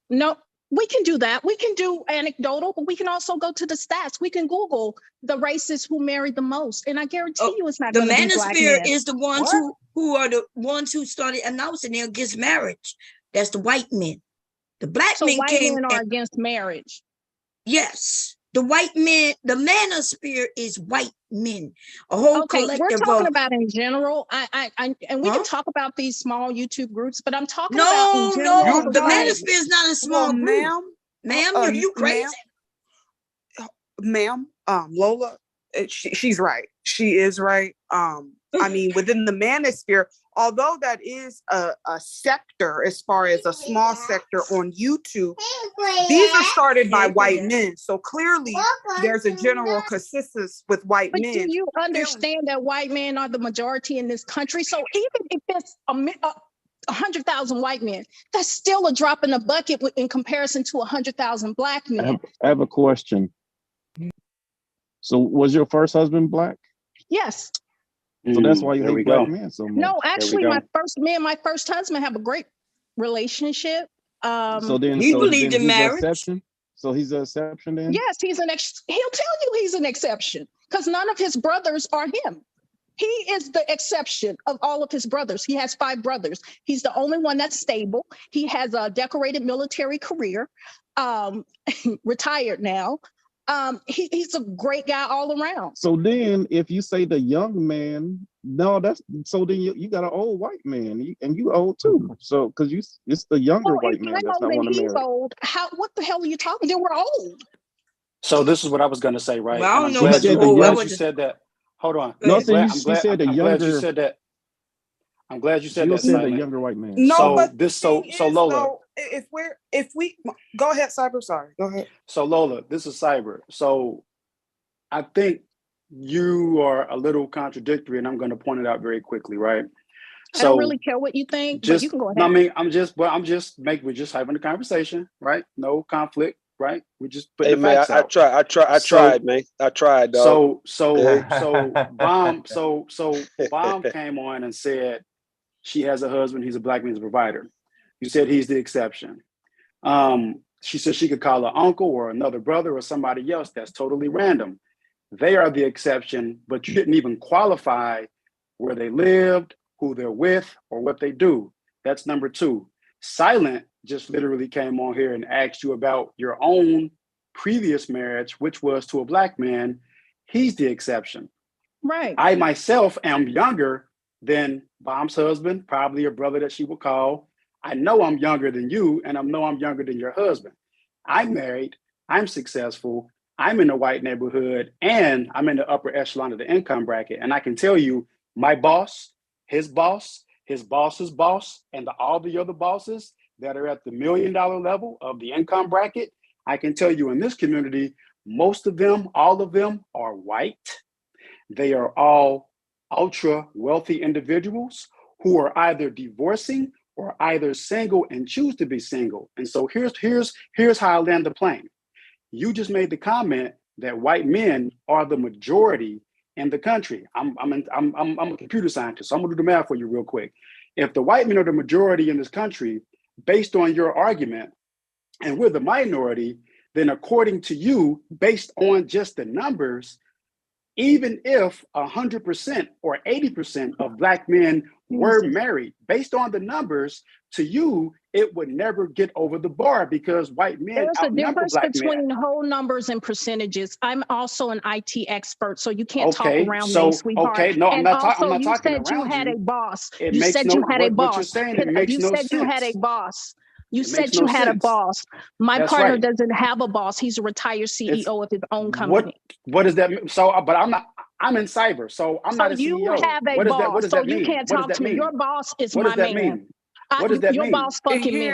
No, we can do that. We can do anecdotal, but we can also go to the stats. We can Google the races who married the most, and I guarantee you it's not the going to be Black manosphere men. is the ones who are the ones who started announcing they're against marriage. That's the white men. The Black men white came men are against marriage. Yes, the white men. The manosphere is white men. A whole collective. We're talking about in general. And we can talk about these small YouTube groups, but I'm talking about in general. No, the manosphere is not a small group. Ma'am, are you crazy? Ma'am, Lola, she's right. She is right. I mean, within the manosphere, although that is a sector, as far as a small sector on YouTube, these are started by white men. So clearly there's a general consensus with white men. Do you understand that white men are the majority in this country? So even if it's 100,000 white men, that's still a drop in the bucket in comparison to 100,000 Black men. I have a question. So was your first husband Black? Yes. So that's why you hate Black men so much. No, actually, my first husband have a great relationship. So he believed in marriage. Exception? So he's an exception then? Yes, he'll tell you he's an exception because none of his brothers are him. He is the exception of all of his brothers. He has 5 brothers. He's the only one that's stable. He has a decorated military career, retired now. He's a great guy all around. So then if you say the young man, then you got an old white man and you old too. So because it's the younger white man that's not want to marry. Old. What the hell are you talking? Then we're old. So this is what I was gonna say, right? Well, I don't know. I'm glad you said that. Hold on. No, so you said the younger. I'm glad you said that. I'm glad you said that. Said the younger white man. No, so Lola. Though, if we go ahead, Cyber. Sorry, go ahead. So Lola, this is Cyber. So I think you are a little contradictory, and I'm going to point it out very quickly, right? I don't really care what you think, but you can go ahead. I mean, we're just having a conversation, right? No conflict, right? We just put the facts out. I tried, man. I tried, dog. So Bomb came on and said she has a husband, he's a Black man's provider. You said he's the exception. She said she could call her uncle or another brother or somebody else. That's totally random. They are the exception, but you didn't even qualify where they lived, who they're with, or what they do. That's number 2. Silent just literally came on here and asked you about your own previous marriage, which was to a Black man. He's the exception. Right. I myself am younger than Bomb's husband, probably a brother that she would call. I know I'm younger than you, and I know I'm younger than your husband. I'm married, I'm successful, I'm in a white neighborhood, and I'm in the upper echelon of the income bracket. And I can tell you, my boss, his boss's boss, and all the other bosses that are at the $1 million level of the income bracket, I can tell you in this community, most of them, all of them are white. They are all ultra wealthy individuals who are either divorcing or either single and choose to be single. And so here's how I land the plane. You just made the comment that white men are the majority in the country. I'm a computer scientist, so I'm gonna do the math for you real quick. If the white men are the majority in this country, based on your argument, and we're the minority, then according to you, based on just the numbers, even if 100% or 80% of Black men were married. Based on the numbers, to you, it would never get over the bar because white men There's a outnumber difference black between men. whole numbers and percentages. I'm also an IT expert, so you can't talk Okay, around so me, sweetheart. no, And I'm also, not you talking said you around had a you. boss. It You makes said no you had a what you're boss. saying. It makes You no said you had a sense. boss. You It makes said no you had a sense. boss. My That's partner right. doesn't have a boss. He's a retired CEO of his own company. What does that mean? So, but I'm in cyber, so I'm not a you CEO. have a What does that? boss, What does so that you mean? can't What does talk that to me. mean? Your boss is What my does that man. mean? What does that Your mean? boss fucking me.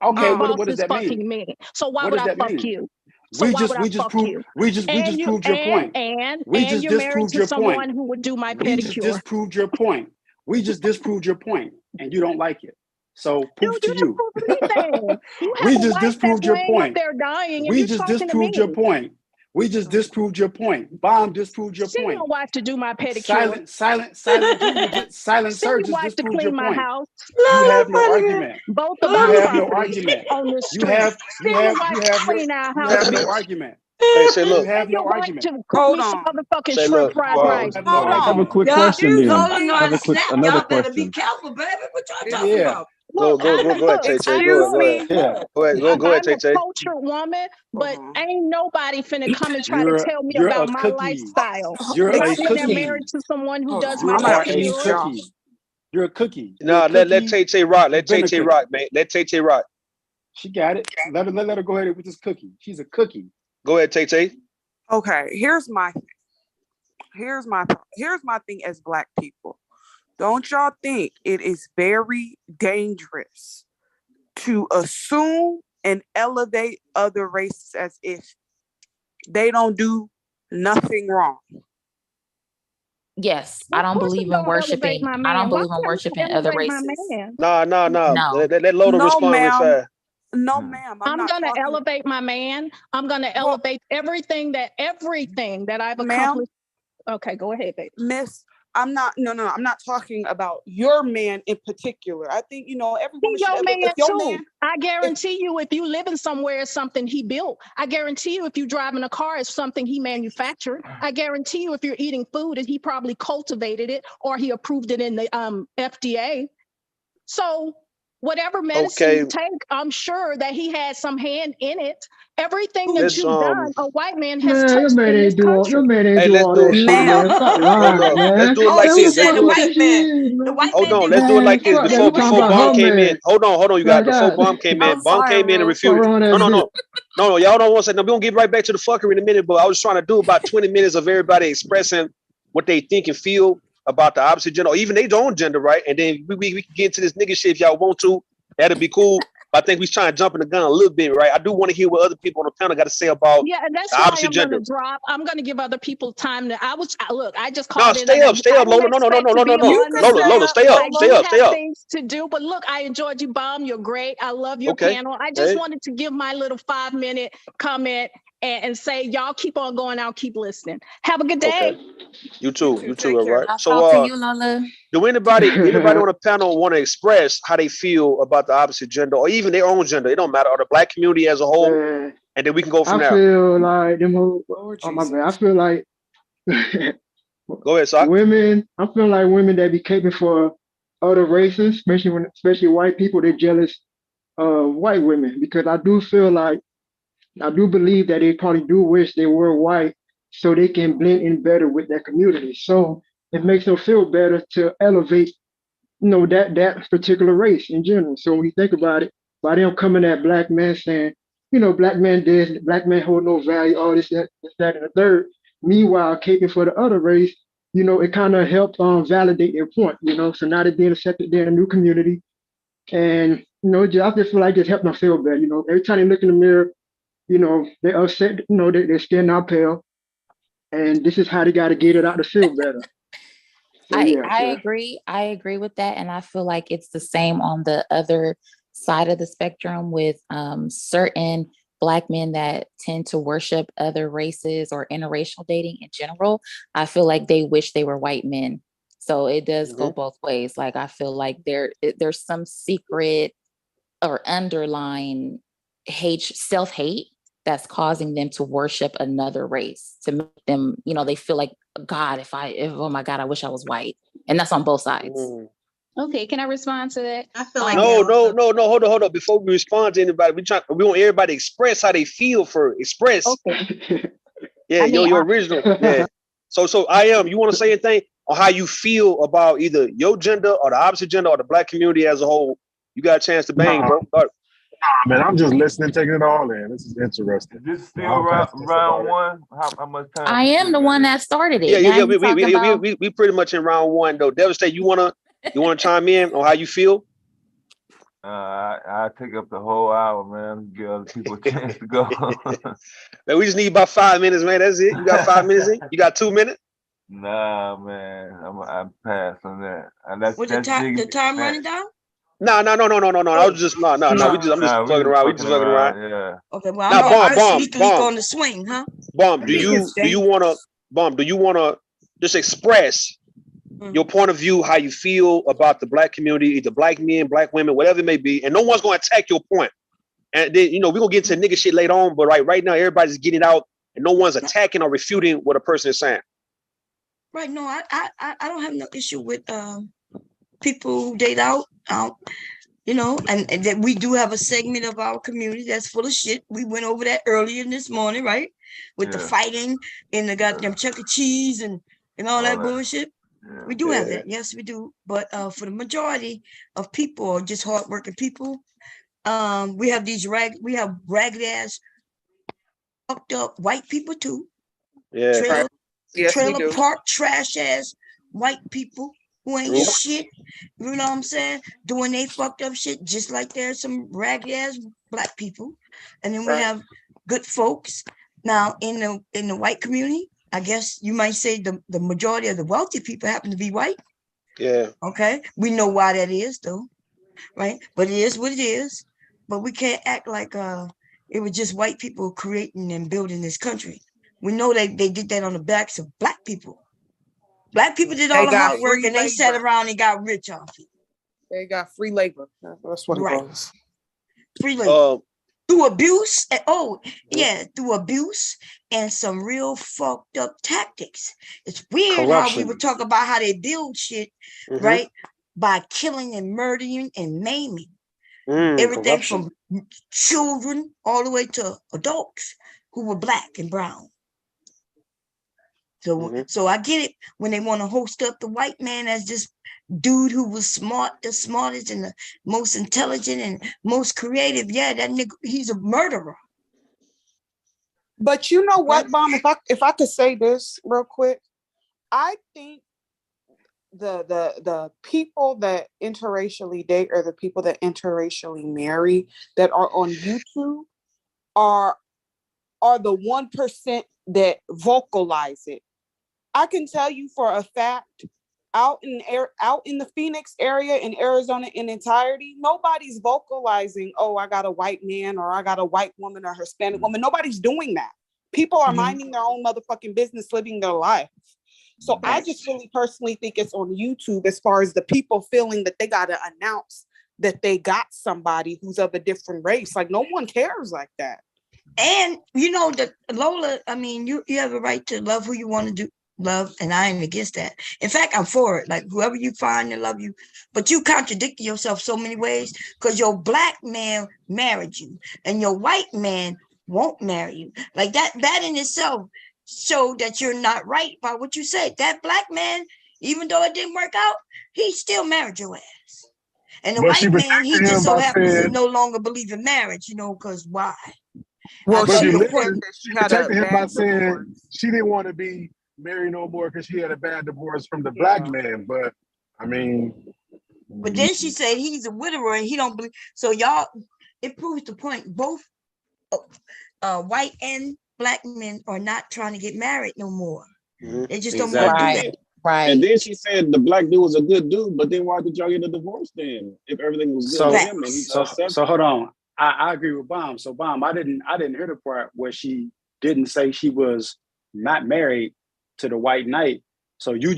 Okay, Your what boss does is that fucking mean? me. So why What would does I that fuck mean? you? So why would I fuck you? We just proved your point. And just you're married disproved to your someone point. who would do my We just pedicure. disproved your point. We just disproved your point, and you don't like it. So Dude, poof you to didn't you. prove anything. You have We a just wife that's disproved your laying up point. there dying, and We you're just talking to me. disproved your point. We just disproved your point. Bomb disproved your Send point. your wife to do my pedicure. Silent Junior, silent Send Sir your just wife to disproved clean your my point. house. You have no argument. Both of You our have no properties argument. on the You street. have Send your wife to clean our house, no bitch. argument. Hey, say You look. have Send your no wife argument. to cook me some motherfucking Say shrimp look. fried rice. Have no I have a argument. quick Y'all, question you then. holding I on have a quick snap. another Y'all better be question. careful, baby. What y'all talking Yeah. about? Go ahead, Tay Tay. Go ahead. Go ahead, Tay I'm a Tay. cultured woman, but ain't nobody finna come and try to You're tell me you're about a my cookie. lifestyle. You're If a I'm in there cookie. married to someone who does You my are a pedicure, cookie. You're a cookie. Nah, let Tay Tay rock. Let Tay Tay rock, man. Let Tay Tay rock. She got it. Let her go ahead with this cookie. She's a cookie. Go ahead, Tay Tay. Okay, here's my thing as Black people. Don't y'all think it is very dangerous to assume and elevate other races as if they don't do nothing wrong? Yes, I don't believe in worshiping. I don't believe in worshiping other races. Nah. No. Let Lola respond real fast. No, ma'am. I'm gonna elevate my man. I'm gonna elevate everything that I've accomplished. Okay, go ahead, baby. Miss, I'm not talking about your man in particular. I think, every woman He's your should, man if your too. man, I guarantee you, if you living somewhere, it's something he built. I guarantee you, if you driving a car, it's something he manufactured. I guarantee you, if you're eating food, and he probably cultivated it or he approved it in the FDA. So whatever medicine you take, I'm sure that he had some hand in it. Everything that you've done, a white man has Man, your touched man in this ain't do all, your country. man ain't Hey, do let's all do that it. shit, man. Stop lying, Hold on. man. Let's do it Oh, like she this. said Let's the do it. white man. The white Hold man on. did Let's do it Man, like this. fuck that. You talking Before about Bomb her came in. man. Hold on. You Like got before that. Bomb came in. I'm Bomb sorry, came in and Rose. refused. Fuck around that bitch. No. Y'all don't want to say. No, we're gonna get right back to the fuckery in a minute. But I was trying to do about 20 minutes of everybody expressing what they think and feel about the opposite gender, or even their own gender, right? And then we can get into this nigga shit if y'all want to. That'd be cool. But I think we're trying to jump in the gun a little bit, right? I do want to hear what other people on the panel got to say about Yeah, and that's the why opposite I'm going gender. to drop. I'm going to give other people time to. Look. I just No, called in. stay up, I Lola. didn't expect to be No. You on can this stay Lola, up, stay up, I stay do up, stay have up. things to do, but look, I enjoyed you, Bomb. You're great. I love your Okay. panel. I just Hey. wanted to give my little 5-minute comment and say, y'all keep on going. I'll keep listening. Have a good day. Okay. You too, all right. I'll So, talk to you, Lola. do anybody on the panel want to express how they feel about the opposite gender or even their own gender? It don't matter, or the Black community as a whole, Man, and then we can go from I there. feel like them whole, oh my bad. I feel like Go ahead, Sock. women, I feel like women that be caping for other races, especially white people, they're jealous of white women because I do believe that they probably do wish they were white so they can blend in better with their community. So it makes them feel better to elevate, that particular race in general. So when you think about it, by them coming at black men saying, black man this, black man hold no value, all this, that, and the third. Meanwhile, caping for the other race, it kind of helped validate their point, So now they're being accepted there in a new community. And, I just feel like it helped them feel better. Every time they look in the mirror, they're upset, their skin not pale. And this is how they got to get it out to feel better. So, I agree with that. And I feel like it's the same on the other side of the spectrum with certain Black men that tend to worship other races or interracial dating in general. I feel like they wish they were white men. So it does go both ways. Like, I feel like there's some secret or underlying self-hate that's causing them to worship another race, to make them, they feel like, God, oh my God, I wish I was white. And that's on both sides. Okay, can I respond to that? I feel like No. Hold on. Before we respond to anybody, we want everybody to express how they feel for express. Okay. Yeah, your original. Yeah. So you want to say anything on how you feel about either your gender or the opposite gender or the Black community as a whole? You got a chance to bang, bro. Man, I'm just listening, taking it all in. This is interesting. Is this still round one? How much time? I am the one that started it. Yeah. We pretty much in round one though. Devastate, you wanna chime in on how you feel? I take up the whole hour, man. Give other people a chance to go. Man, we just need about 5 minutes, man. That's it. You got 5 minutes in? You got 2 minutes? Nah, man. I'm past on that. And that's the time running down? No. I was just I'm just fucking around. We just fucking around. Yeah. Okay, well, I'm Bomb on the swing, huh? Bomb, do you wanna just express your point of view, how you feel about the Black community, either Black men, Black women, whatever it may be, and no one's gonna attack your point. And then we're gonna get into nigga shit later on, but right now everybody's getting it out and no one's attacking or refuting what a person is saying. Right. No, I don't have no issue with people who date out, and that we do have a segment of our community that's full of shit. We went over that earlier this morning, right? With the fighting in the goddamn Chuck E. Cheese and all that bullshit. Yeah. We do have that. Yes, we do. But for the majority of people, or just hardworking people, we have ragged ass, fucked up white people too. Yeah. Trailer park trash ass white people who ain't shit. You know what I'm saying? Doing they fucked up shit, just like there's some ragged ass Black people. And then we have good folks. Now in the white community, I guess you might say the majority of the wealthy people happen to be white. Yeah. Okay. We know why that is though. Right. But it is what it is. But we can't act like it was just white people creating and building this country. We know they did that on the backs of Black people. Black people did all the hard work and they sat around and got rich off it. They got free labor. That's what it was. Free labor. Through abuse. Through abuse and some real fucked up tactics. It's weird how we would talk about how they build shit, right? By killing and murdering and maiming. Everything from children all the way to adults who were Black and brown. So I get it when they want to host up the white man as this dude who was the smartest and the most intelligent and most creative. Yeah, that nigga, he's a murderer. But you know what, Bomb? If I could say this real quick, I think the people that interracially date or the people that interracially marry that are on YouTube are the 1% that vocalize it. I can tell you for a fact, out in the Phoenix area in Arizona in entirety, nobody's vocalizing, oh, I got a white man or I got a white woman or Hispanic woman. Nobody's doing that. People are minding their own motherfucking business, living their life. So I just really personally think it's on YouTube as far as the people feeling that they got to announce that they got somebody who's of a different race. Like no one cares like that. And Lola, I mean, you have a right to love who you want to love, and I ain't against that. In fact, I'm for it. Like whoever you find to love you, but you contradict yourself so many ways because your Black man married you and your white man won't marry you. Like that in itself showed that you're not right by what you said. That Black man, even though it didn't work out, he still married your ass. And the white man, he just so happens to no longer believe in marriage, because why? Well, she protected him by saying she didn't want to be married no more because she had a bad divorce from the Black man. But I mean, but then she said he's a widower and he don't believe. So y'all, it proves the point. Both white and Black men are not trying to get married no more. They just don't want to do that. Right. And then she said the Black dude was a good dude, but then why did y'all get a divorce then? If everything was good with him and he so hold on. I agree with Bomb. So Bomb, I didn't hear the part where she didn't say she was not married to the white knight. So we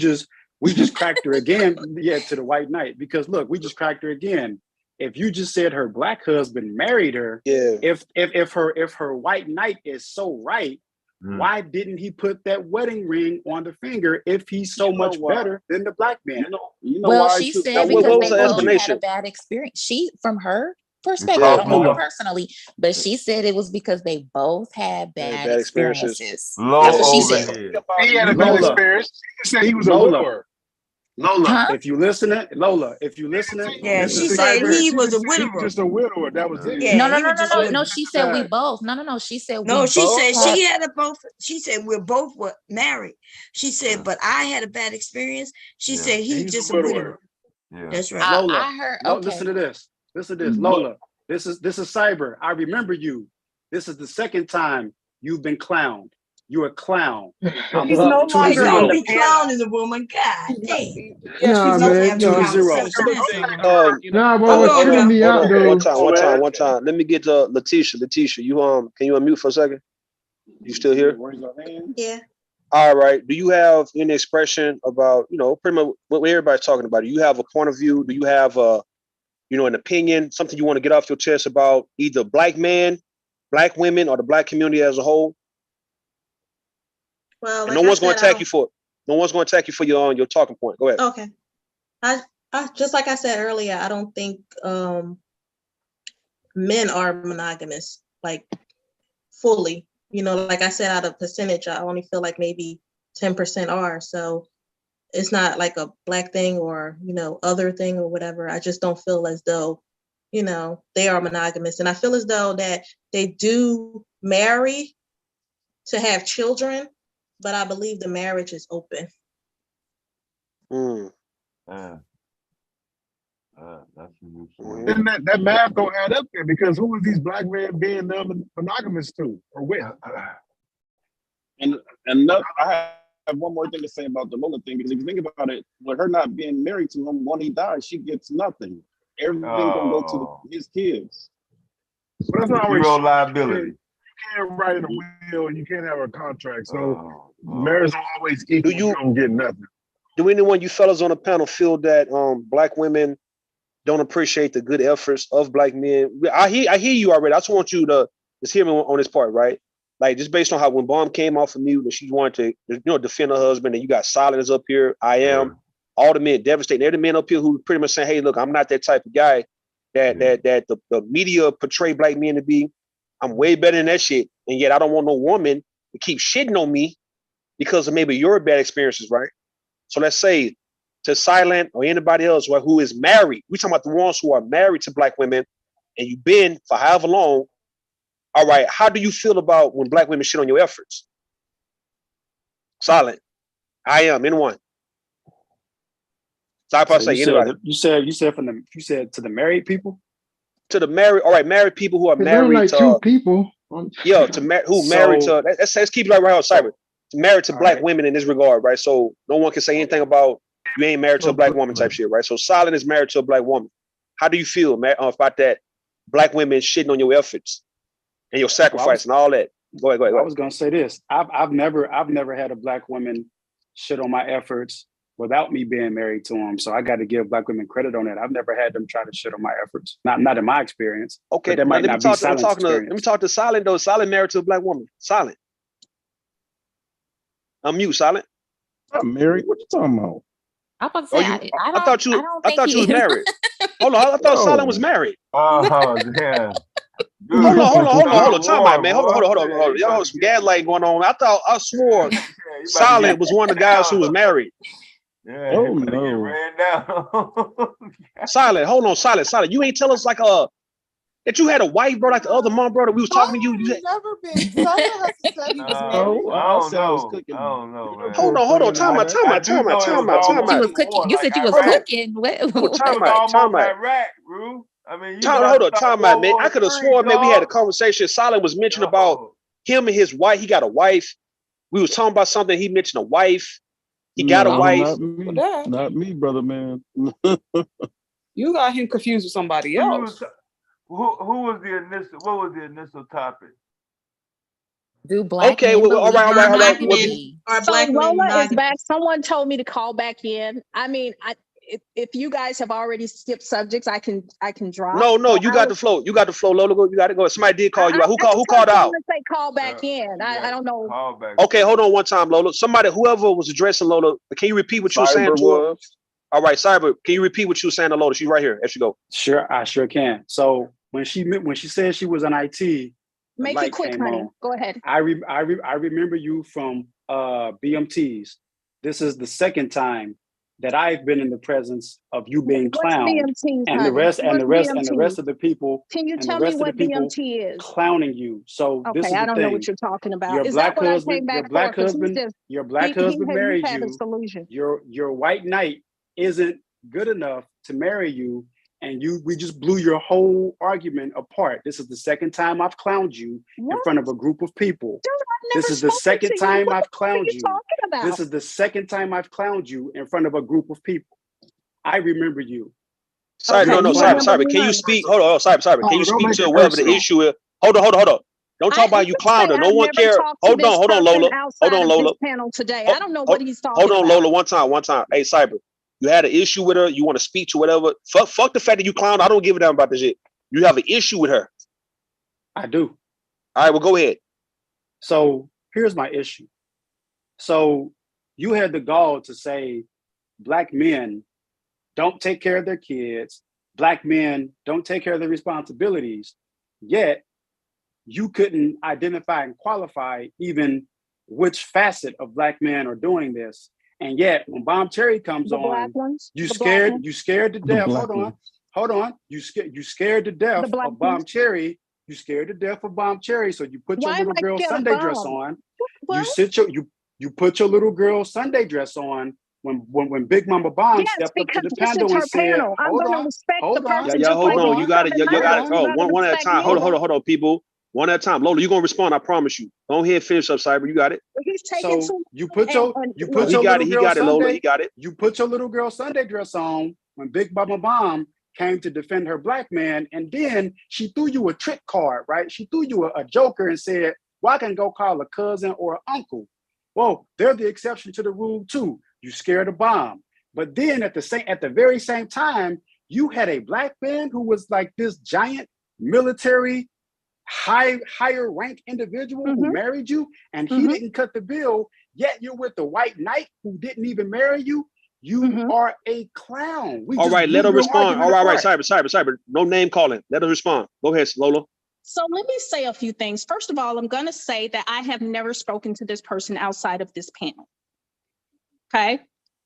just cracked her again, to the white knight. Because look, we just cracked her again. If you just said her Black husband married her, if her white knight is so right, Why didn't he put that wedding ring on the finger if he's so much better than the black man? Well, she said because what was they the both had a explanation? bad experience. She, from her perspective, I don't know her personally, but she said it was because they both had bad experiences. That's what she said. He had a bad experience. She said he was a widower. Lola, if you listening, Yeah, she said he was a widower. Just a widower. That was it. Yeah, No. She said we both. No. She said we no. She both said had- she had a both. She said we're both married. She said, but I had a bad experience. She said he's just a widower. Yeah. That's right. Lola, I heard. Okay. Listen to this. Lola, this is Cyber. I remember you. This is the second time you've been clowned. You're a clown. I'm He's up no 2-0. longer be clown as a woman. God damn. Nah, man. No. 2-0. Nah, but what's tripping me out though? One time. Let me get to Letitia. Letitia, you can you unmute for a second? You still here? Yeah. All right. Do you have any expression about, pretty much what everybody's talking about? Do you have a point of view? Do you have an opinion, something you want to get off your chest about either black men, black women, or the black community as a whole? Well, and no one's going to attack you for it. No one's going to attack you for your talking point. Go ahead. Okay. I just like I said earlier, I don't think men are monogamous, like fully. Like I said, out of percentage, I only feel like maybe 10% are. So it's not like a black thing or, other thing or whatever. I just don't feel as though, they are monogamous. And I feel as though that they do marry to have children, but I believe the marriage is open. That's And that math don't add up there because who is these black men being monogamous to or with? And I have one more thing to say about the Lola thing, because if you think about it, with her not being married to him, when he dies, she gets nothing. Everything's gonna go to his kids. But that's not always zero liability. You can't write a will and you can't have a contract. So marriage don't always equal. You don't get nothing. Do anyone you fellas on the panel feel that black women don't appreciate the good efforts of black men? I hear you already. I just want you to just hear me on this part, right? Like, just based on how when Bomb came off of mute and she wanted to defend her husband, and you got Silence up here, I am, all the men devastating. They're the men up here who pretty much saying, hey, look, I'm not that type of guy that the media portray black men to be. I'm way better than that shit. And yet I don't want no woman to keep shitting on me because of maybe your bad experiences, right? So let's say to Silent or anybody else who is married, we're talking about the ones who are married to black women and you've been for however long. All right, how do you feel about when black women shit on your efforts? Silent. I am, anyone. So I probably say anybody. You said to the married people? To the married, all right, married people who are married like to 2 people. Yeah, married to let's keep it right on cyber. Married to black women in this regard, right? So no one can say anything about you ain't married to a black woman type shit, right? So Silent is married to a black woman. How do you feel, man, about that? Black women shitting on your efforts and your sacrifice and all that. Go ahead. I was gonna say this. I've never had a black woman shit on my efforts without me being married to them. So I got to give black women credit on that. I've never had them try to shit on my efforts. Not in my experience. Okay, that might not be Silent's experience. Let me talk to Silent though. Silent married to a black woman. Silent. I'm mute, Silent. I'm married. What you talking about? I'm about to say, I thought you was married. Hold on, I thought Silent was married. Oh, damn. Hold on. Time out, man. Hold on. Y'all some gaslighting going on. I swore Silent was one of the guys who was married. Yeah, oh no. Ran down. Silent, hold on, Silent. You ain't tell us like that you had a wife, bro, like the other mom, bro, that we was talking to you. You had never been. Silent hasn't said he was married. I don't know, man. Hold on. Time out. You said you was cooking. Time out. Rack, bro. I mean, hold on, time out, man. I could have sworn, man, we had a conversation. Silent was mentioning about him and his wife. He got a wife. We was talking about something. He mentioned a wife. He got a wife. Not me, brother, man. You got him confused with somebody else. Who was the initial? What was the initial topic? Do black okay, men all right. So Lola is back. Someone told me to call back in. I mean, if you guys have already skipped subjects, I can drop. No, you got the flow. You got the flow, Lola. You got to go. Somebody did call you out. Who called out? Say call back in. I don't know. Okay, hold on one time, Lola. Somebody, whoever was addressing Lola, can you repeat what you were saying to her? All right, Cyber, can you repeat what you were saying to Lola? She's right here. There she go. Sure, I sure can. So when she said she was in IT, make it quick, honey. Go ahead. I remember you from BMTs. This is the second time that I've been in the presence of you being clowned, BMTs, and honey? the rest What's of the people. Can you and tell the rest me what of the people BMT is? clowning you. So this Okay, is I the don't thing. know what you're talking about. Your Is black that what I husband, came back your black for? 'Cause husband, he's just, your black husband married had you. his delusion. Your white knight isn't good enough to marry you, and we just blew your whole argument apart. This is the second time I've clowned you in front of a group of people. Dude, I've never This is the spoken second to you. time What I've the fuck are clowned you you. talking about? This is the second time I've clowned you in front of a group of people. I remember you. Sorry, no, Cyber. Can you speak? Hold on, Cyber. Can you speak to whatever the issue is? Hold on. Don't talk about you clowning. No one care. Hold on, Lola. Hold on, Lola. Panel today. I don't know what he's talking Hold on, about. Lola. One time. Hey, Cyber. You had an issue with her. You want to speak to whatever. Fuck the fact that you clown. I don't give a damn about this shit. You have an issue with her. I do. All right, well, go ahead. So here's my issue. So you had the gall to say Black men don't take care of their kids. Black men don't take care of their responsibilities. Yet you couldn't identify and qualify even which facet of Black men are doing this. And yet when Bomb Cherry comes on, you scared to death. Hold on. You scared to death of Bomb Cherry. You scared to death of Bomb Cherry. So you put your little girl Sunday dress on. You put your little girl Sunday dress on when Big Mama Bomb stepped up to the panel and said, hold on. You got it. Oh, one at a time. Hold on, people. One at a time. Lola, you're gonna respond. I promise you. Go ahead, finish up, Cyber. You got it. So you put your Lola. He got it. You put your little girl Sunday dress on when Big Mama Bomb came to defend her Black man, and then she threw you a trick card, right? She threw you a joker and said, well, I can go call a cousin or an uncle. Well, they're the exception to the rule too. You scared of Bomb. But then at the very same time, you had a Black man who was like this giant military higher rank individual who married you, and he didn't cut the bill, yet you're with the white knight who didn't even marry you. You are a clown. All right, let her respond. All right, Cyber. No name calling. Let her respond. Go ahead, Lola. So let me say a few things. First of all, I'm going to say that I have never spoken to this person outside of this panel. Okay,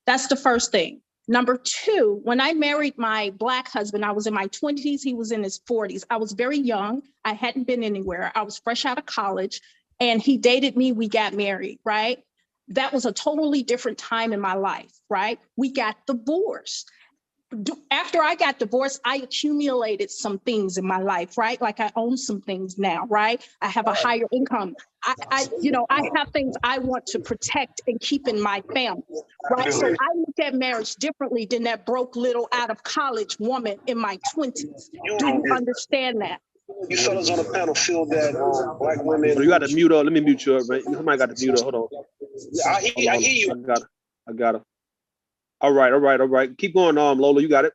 that's the first thing. Number two, when I married my Black husband, I was in my 20s, he was in his 40s. I was very young. I hadn't been anywhere. I was fresh out of college, and he dated me. We got married, right? That was a totally different time in my life, right? We got divorced. After I got divorced, I accumulated some things in my life, right? Like I own some things now, right? I have a higher income. I have things I want to protect and keep in my family, right? So I look at marriage differently than that broke little out of college woman in my 20s. Do you understand that? You fellas on the panel feel that Black women. You got to mute her. Let me mute you up, right? Somebody got to mute her. Hold on. I hear you. I got her. All right. Keep going, Lola. You got it.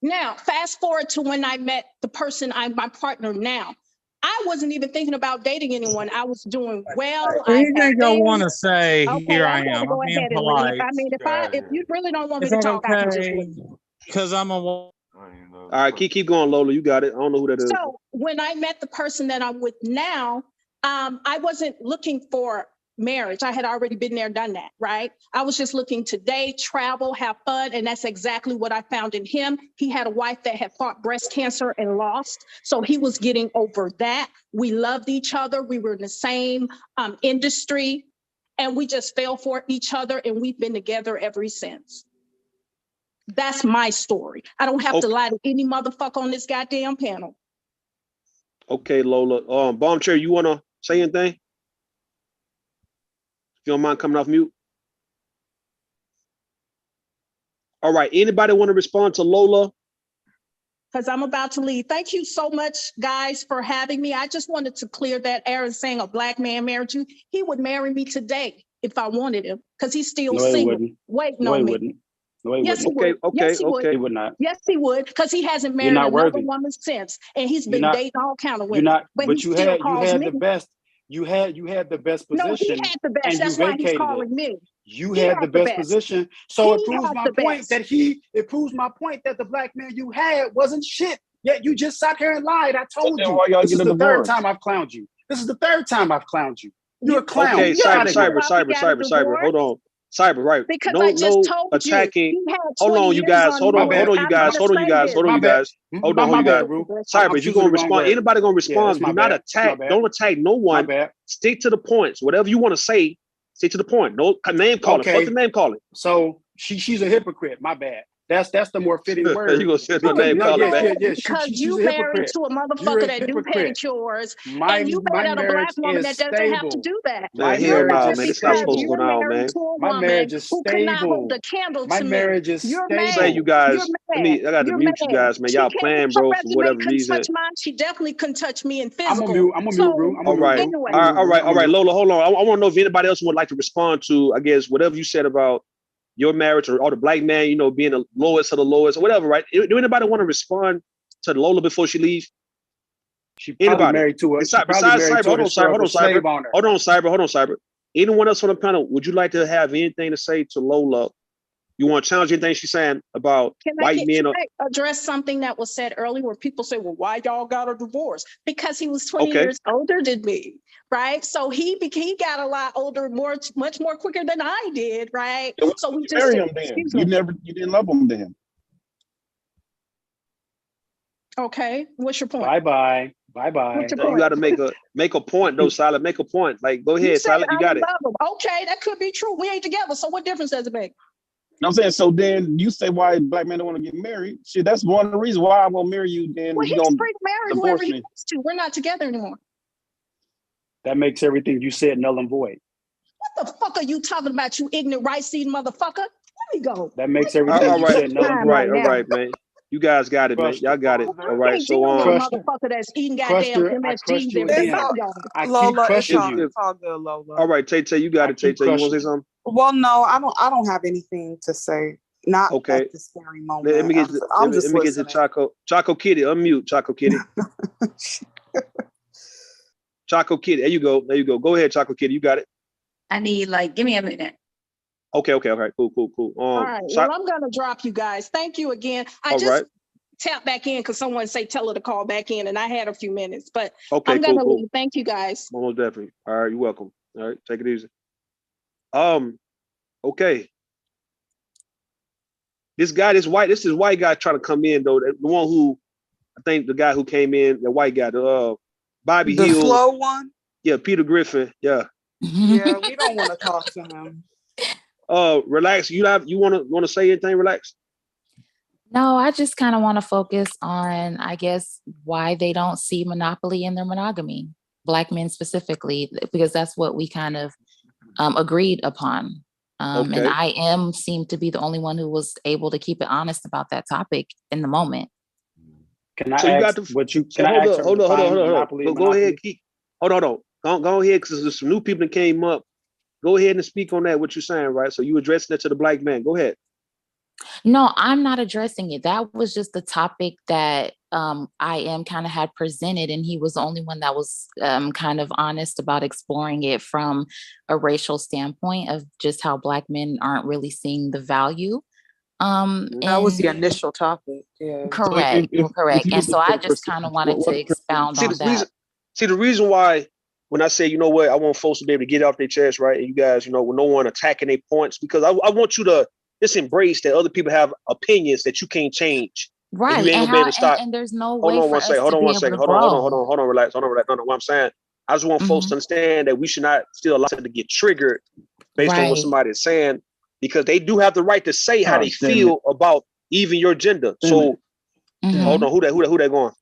Now, fast forward to when I met the person my partner now. I wasn't even thinking about dating anyone. I was doing well. Anything I want to say, okay, here I am. I'm being polite. I mean, if you really don't want me to talk, I can just leave. Because I'm a. All right, keep going, Lola. You got it. I don't know who that is. So when I met the person that I'm with now, I wasn't looking for marriage. I had already been there, done that, right? I was just looking to date, travel, have fun, and that's exactly what I found in him. He had a wife that had fought breast cancer and lost, so he was getting over that. We loved each other. We were in the same industry, and we just fell for each other, and we've been together ever since. That's my story. I don't have to lie to any motherfucker on this goddamn panel. Okay, Lola. Bomb Cherry, you want to say anything? If you don't mind coming off mute. All right. Anybody want to respond to Lola? Because I'm about to leave. Thank you so much, guys, for having me. I just wanted to clear that air, saying a Black man married you. He would marry me today if I wanted him, because he's still single, waiting on me. No, he Yes, he wouldn't. would. Yes, he would. He would not. Yes, he would, because he hasn't You're married not another worthy. woman since, and he's You're been not. dating all kind of You're women. not. But he But still calls you had me. the best. You had the best No, he position, had the best. and you That's why he's vacated it. calling me. You He had had the the best best. position. So it He proves had my the point best. it proves my point that the black man you had wasn't shit. Yet you just sat here and lied. I told then you. why y'all This get is a the third divorce? time I've clowned you. This is the third time I've clowned you. You're a clown. Okay, Get out of here. cyber. Hold on. Cyber, right. Because No, I just no told attacking. you, he had Hold 20 on, you years guys. on Hold on, me. hold on, you I'm guys. gonna Hold on, you say guys. this. Hold on, you guys. Hold on, My you bad, guys. bro. Cyber, I'm if you're choosing gonna the wrong respond, word. anybody gonna Yeah, respond. that's my Do not bad. That's my attack. bad. Don't attack no My one. bad. Stick to the points. Whatever you want to say, stick to the point. No name calling. Fuck the name calling. So she's a hypocrite. My bad. That's the more fitting word. You gonna say the Because, name calling, man? Because she's you a married hypocrite. to a You're motherfucker a that do hypocrite. pedicures, My and you mad at a black marriage woman is that doesn't have to stable. do that. My hell You're no, mad marriage is man. It's not because supposed to stable. go you're down, married man. to a My woman marriage is who cannot hold a stable. candle My to me. marriage is You're stable. Say you mad. guys. You're I mad. got to You're mute you mad. guys, man. She Y'all can't, playing, her bro, for resume whatever couldn't reason. touch mine. She definitely couldn't touch me in I'm gonna physical. mute. I'm gonna mute, bro. All right. Anyway. All right. Lola, hold on. I want to know if anybody else would like to respond to, I guess, whatever you said about your marriage or the black man, being the lowest of the lowest or whatever, right? Do anybody want to respond to Lola before she leaves? She probably married to a Besides Cyber, hold on, slave owner. Hold on, Cyber. Anyone else on the panel, would you like to have anything to say to Lola? You want to challenge anything she's saying about white men? Can I address something that was said earlier where people say, well, why y'all got a divorce? Because he was 20 years older than me, right? So he got a lot older, much more quicker than I did, right? So we just marry him then. You didn't love him then. Okay, what's your point? Bye-bye. You got to make a point, though, Silent. Make a point. Like, go ahead, Silent. You got it. Okay, that could be true. We ain't together, so what difference does it make? I'm saying, so then you say why black men don't want to get married. Shit, that's one of the reasons why I won't marry you. Then well, you he's gonna free to marry whoever he wants to. We're not together anymore. That makes everything you said null and void. What the fuck are you talking about, you ignorant right seed motherfucker? Let me go. That makes everything you said null and void. All right, man. You guys got it, man. Y'all got it. All right. So with a motherfucker that's eating goddamn MSGs every day. Lola, it's all good, Lola. All right, Tay, you got it, Tay. You want to say something? Well, no, I don't have anything to say. Not at this very moment. Let me get to Choco Kitty. Unmute Choco Kitty. Choco Kitty. There you go. Go ahead, Choco Kitty. You got it. I need give me a minute. Okay. All right. Cool. All right. Well, I'm gonna drop you guys. Thank you again. I just tapped back in because someone tell her to call back in, and I had a few minutes, but I'm gonna leave. Thank you guys. Almost definitely. All right. You're welcome. All right. Take it easy. Okay. This white guy trying to come in though. The one who, I think the guy who came in, the white guy, Bobby the Hill. slow one. Yeah, Peter Griffin. Yeah. Yeah, we don't want to talk to him. Relax. You want to say anything? Relax. No, I just kind of want to focus on, I guess, why they don't see monopoly in their monogamy, Black men specifically, because that's what we kind of agreed upon. And I seemed to be the only one who was able to keep it honest about that topic in the moment. Can I ask what you? Can I ask? Hold on. Go ahead, Keith. Hold on. Go ahead, because there's some new people that came up. Go ahead and speak on that. What you're saying, right? So you addressing it to the black man. Go ahead. No, I'm not addressing it. That was just the topic that I am kind of had presented, and he was the only one that was kind of honest about exploring it from a racial standpoint of just how Black men aren't really seeing the value. That was the initial topic. Yeah. Correct. Correct. And so I just kind of wanted to expound on that. The reason why when I say, you know what, I want folks to be able to get off their chest, right? And you guys, with no one attacking their points, because I want you to just embrace that other people have opinions that you can't change. Right. And you ain't gonna be able to stop. And there's no Hold way on for one us second. to be able to grow. Hold on, relax. No, what I'm saying, I just want folks to understand that we should not still allow them to get triggered based on what somebody is saying, because they do have the right to say how they feel about even your gender. So hold on, who that going?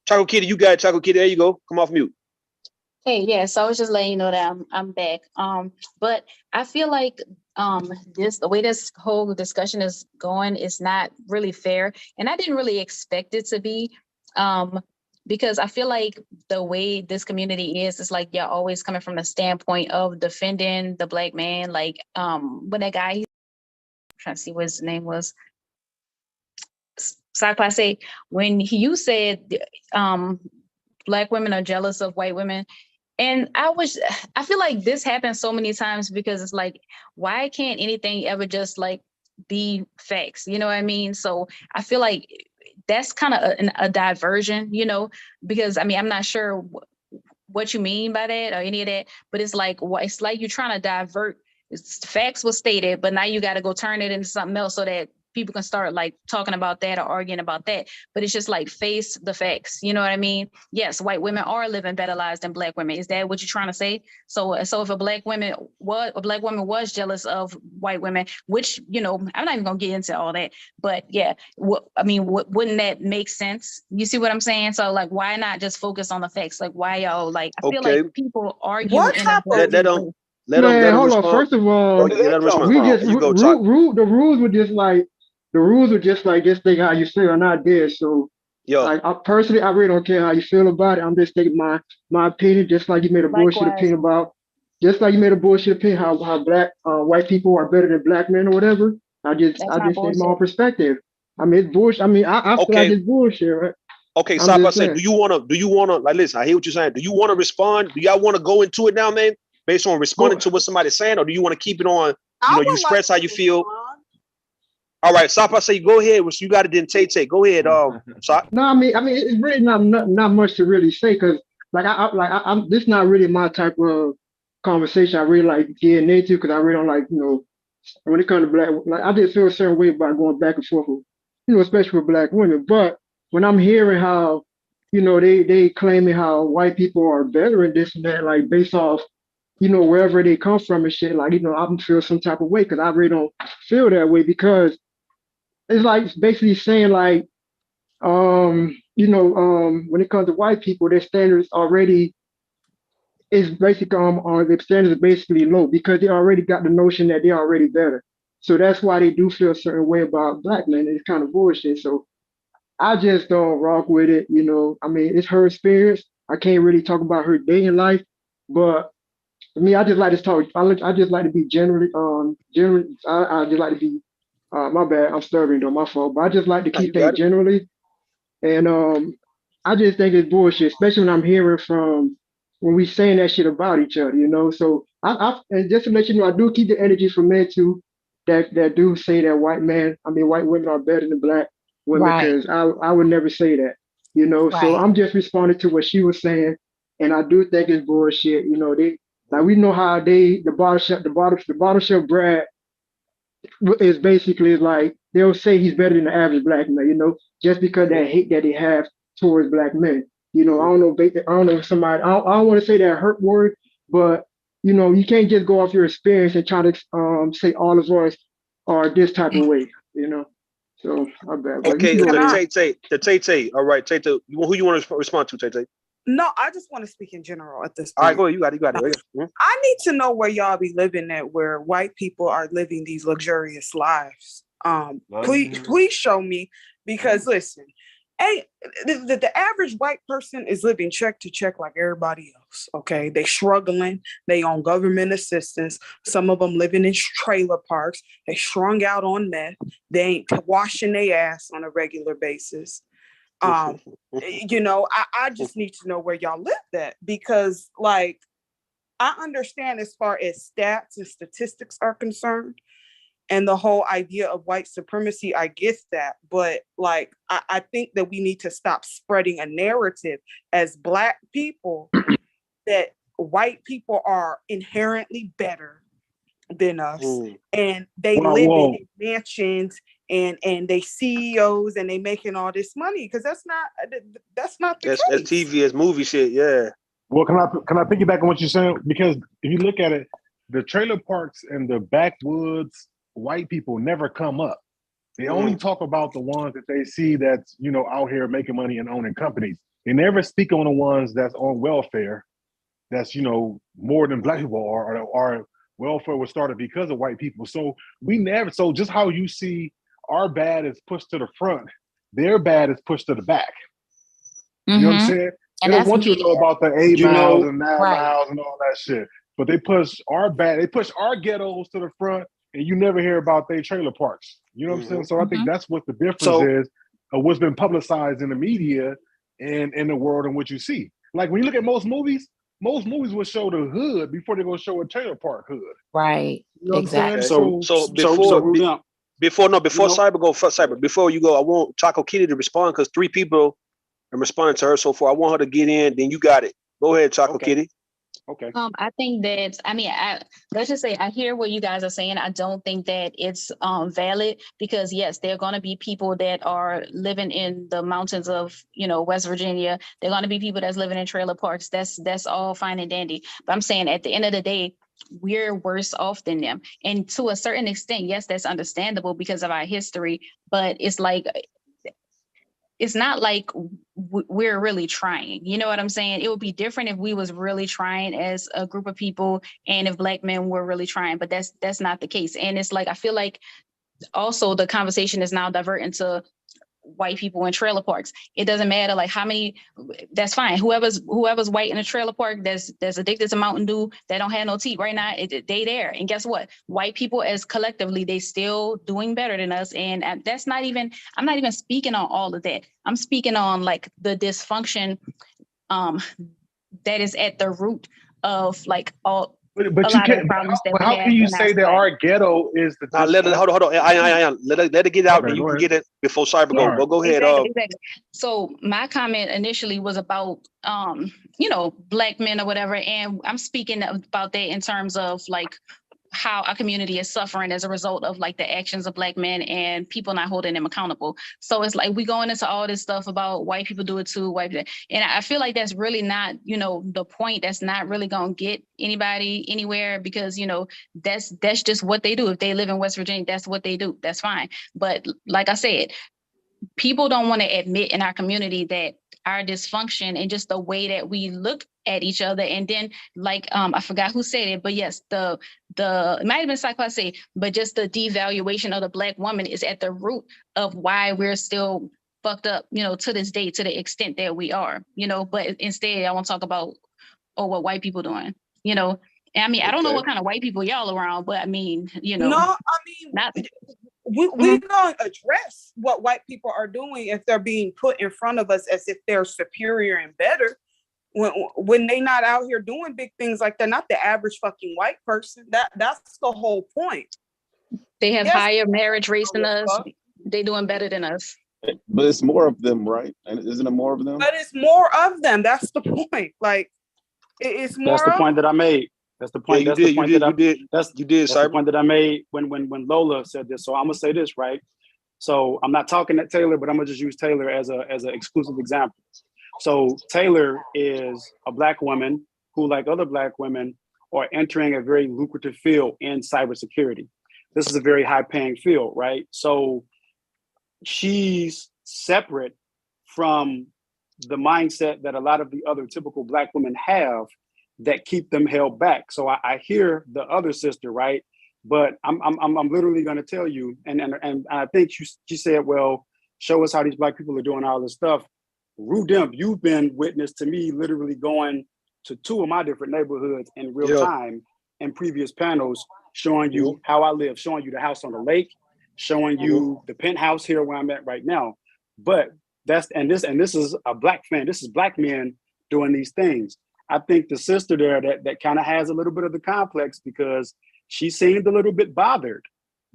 Choco Kitty, you got it. Choco Kitty, there you go. Come off mute. Hey, yeah, so I was just letting you know that I'm back. But I feel like the way this whole discussion is going is not really fair, and I didn't really expect it to be. because I feel like the way this community is, it's like you're always coming from the standpoint of defending the Black man. Like when that guy, I'm trying to see what his name was, Sakwase, when you said Black women are jealous of white women. And I feel like this happens so many times because it's like, why can't anything ever just like be facts? You know what I mean? So I feel like that's kind of a diversion, you know, because I mean, I'm not sure what you mean by that or any of that, but it's like, it's like you're trying to divert. Facts was stated, but now you got to go turn it into something else so that people can start like talking about that or arguing about that. But it's just like face the facts. You know what I mean? Yes, white women are living better lives than Black women. Is that what you're trying to say? So if a Black woman was jealous of white women, which, you know, I'm not even gonna get into all that, but yeah, wouldn't that make sense? You see what I'm saying? So like, why not just focus on the facts? Like, why y'all like? I feel like people argue What in a let them Hold on. respond. First of all, Yeah, let them respond. we just You go talk. the rules were just like just think how you feel or not there. So like I personally, I really don't care how you feel about it. I'm just taking my opinion, just like you made a bullshit opinion about, just like you made a bullshit opinion how Black white people are better than Black men or whatever. I just think my own perspective. I mean, it's bullshit. I mean, I feel like it's bullshit, right? Okay, I'm stop. I just say, saying. do you wanna like listen, I hear what you're saying. Do you wanna respond? Do y'all wanna go into it now, man? Based on responding to what somebody's saying, or do you want to keep it on, you express how you feel? All right, stop. I say, go ahead. You got it then, Tay. Go ahead. Stop. No, I mean, it's really not much to really say because, like, I'm this not really my type of conversation. I really like getting into because I really don't like, you know, when it comes to Black, like, I just feel a certain way about going back and forth with, you know, especially with Black women. But when I'm hearing how, you know, they claiming how white people are better and this and that, like based off, you know, wherever they come from and shit, like, you know, I'm feel some type of way because I really don't feel that way because it's like basically saying like, when it comes to white people, their standards already is basically their standards are basically low because they already got the notion that they're already better. So that's why they do feel a certain way about Black men. It's kind of bullshit. So I just don't rock with it. You know, I mean, it's her experience. I can't really talk about her day in life, but I mean, I just like to talk. I just like to be generally. I just like to be. My bad. I'm stuttering though. My fault. But I just like to keep things generally. And I just think it's bullshit, especially when I'm hearing from when we saying that shit about each other, you know. So and just to let you know, I do keep the energy for men too, that do say that white women are better than Black women, because I would never say that, you know. So I'm just responding to what she was saying, and I do think it's bullshit. You know, we know how the bottom shelf Brad is basically like they'll say he's better than the average Black man, you know, just because that hate that they have towards Black men. You know, I don't know if somebody, I don't want to say that hurt word, but you know, you can't just go off your experience and try to say all of us are this type of way, you know. So my bad. Okay, the Tay. All right, Tay. Who you want to respond to, Tay? No, I just want to speak in general at this point. All right, go ahead. You got it. I need to know where y'all be living at, where white people are living these luxurious lives. Please show me, because listen, the average white person is living check to check like everybody else. Okay, they struggling. They on government assistance. Some of them living in trailer parks. They strung out on meth. They ain't washing their ass on a regular basis. You know, I just need to know where y'all live at, because like I understand as far as stats and statistics are concerned and the whole idea of white supremacy, I get that. But like I think that we need to stop spreading a narrative as Black people that white people are inherently better than us, and they live in mansions and they CEOs and they making all this money, because that's not the case. That's TV, it's movie shit, yeah. Well, can I piggyback on what you're saying? Because if you look at it, the trailer parks and the backwoods white people never come up. They only talk about the ones that they see that's, you know, out here making money and owning companies. They never speak on the ones that's on welfare, that's, you know, more than Black people are, or welfare was started because of white people. So so just how you see our bad is pushed to the front, their bad is pushed to the back. You know what I'm saying? They don't want you to know about the 8 miles and 9 miles and all that shit. But they push our ghettos to the front, and you never hear about their trailer parks. You know what I'm saying? So I think that's what the difference is of what's been publicized in the media and in the world in which you see. Like when you look at most movies will show the hood before they're gonna show a trailer park hood. Right. You know Exactly. So before Cyber go for Cyber, before you go, I want Choco Kitty to respond because 3 people are responding to her so far. I want her to get in, then you got it. Go ahead, Choco Kitty. Okay. I think that let's just say I hear what you guys are saying. I don't think that it's valid because yes, there are going to be people that are living in the mountains of West Virginia. There are going to be people that's living in trailer parks. That's all fine and dandy. But I'm saying at the end of the day, we're worse off than them, and to a certain extent, yes, that's understandable because of our history. But it's like it's not like we're really trying. You know what I'm saying? It would be different if we was really trying as a group of people and if Black men were really trying, but that's not the case. And it's like, I feel like also the conversation is now diverting to white people in trailer parks. It doesn't matter like how many, that's fine. Whoever's white in a trailer park that's addicted to Mountain Dew, that don't have no teeth right now, they there. And guess what? White people as collectively, they still doing better than us. And I'm not even speaking on all of that. I'm speaking on like the dysfunction that is at the root of like all But you can't. How can you say that our ghetto is the? Hold on. I let it get out, and you can get it before Cyber go. Right. Go ahead. Exactly. So my comment initially was about Black men or whatever, and I'm speaking about that in terms of like how our community is suffering as a result of like the actions of Black men and people not holding them accountable. So it's like we going into all this stuff about white people do it too, and I feel like that's really not, the point. That's not really gonna get anybody anywhere because that's just what they do. If they live in West Virginia, that's what they do. That's fine. But like I said, people don't want to admit in our community that our dysfunction and just the way that we look at each other. And then like, I forgot who said it, but yes, it might have been psychology, but just the devaluation of the Black woman is at the root of why we're still fucked up, to this day, to the extent that we are, but instead I want to talk about, what white people doing, and I mean, I don't know what kind of white people y'all around, but I mean, No, I mean, not we gonna address what white people are doing if they're being put in front of us as if they're superior and better when they not out here doing big things like they're not the average fucking white person. That's the whole point. They have higher marriage rates than us. They doing better than us. But it's more of them, right? And isn't it more of them? But it's more of them. That's the point. Like it's more. That's the point that I made. That's the point. Yeah, you did. That's the point that I made when Lola said this. So I'm gonna say this, right? So I'm not talking at Taylor, but I'm gonna just use Taylor as an exclusive example. So Taylor is a Black woman who, like other Black women, are entering a very lucrative field in cybersecurity. This is a very high-paying field, right? So she's separate from the mindset that a lot of the other typical Black women have that keep them held back. So I hear the other sister, right? But I'm literally going to tell you, and I think she said, well, show us how these Black people are doing all this stuff. Rudimp, you've been witness to me literally going to 2 of my different neighborhoods in real time in previous panels, showing you how I live, showing you the house on the lake, showing you the penthouse here where I'm at right now. But this is a Black fan. This is Black men doing these things. I think the sister there that kind of has a little bit of the complex because she seemed a little bit bothered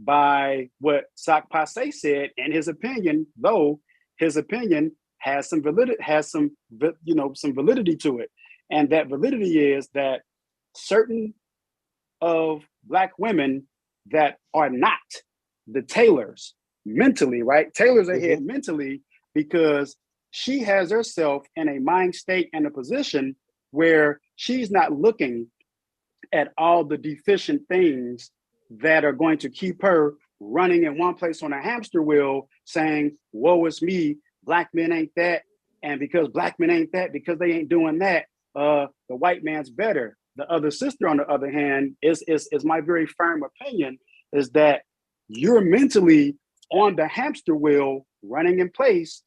by what Sak Passe said in his opinion, though his opinion has some validity to it. And that validity is that certain of Black women that are not the Taylors mentally, right? Taylor's ahead mentally because she has herself in a mind state and a position where she's not looking at all the deficient things that are going to keep her running in one place on a hamster wheel saying, woe is me, Black men ain't that. And because Black men ain't that, because they ain't doing that, the white man's better. The other sister, on the other hand, is my very firm opinion, is that you're mentally on the hamster wheel running in place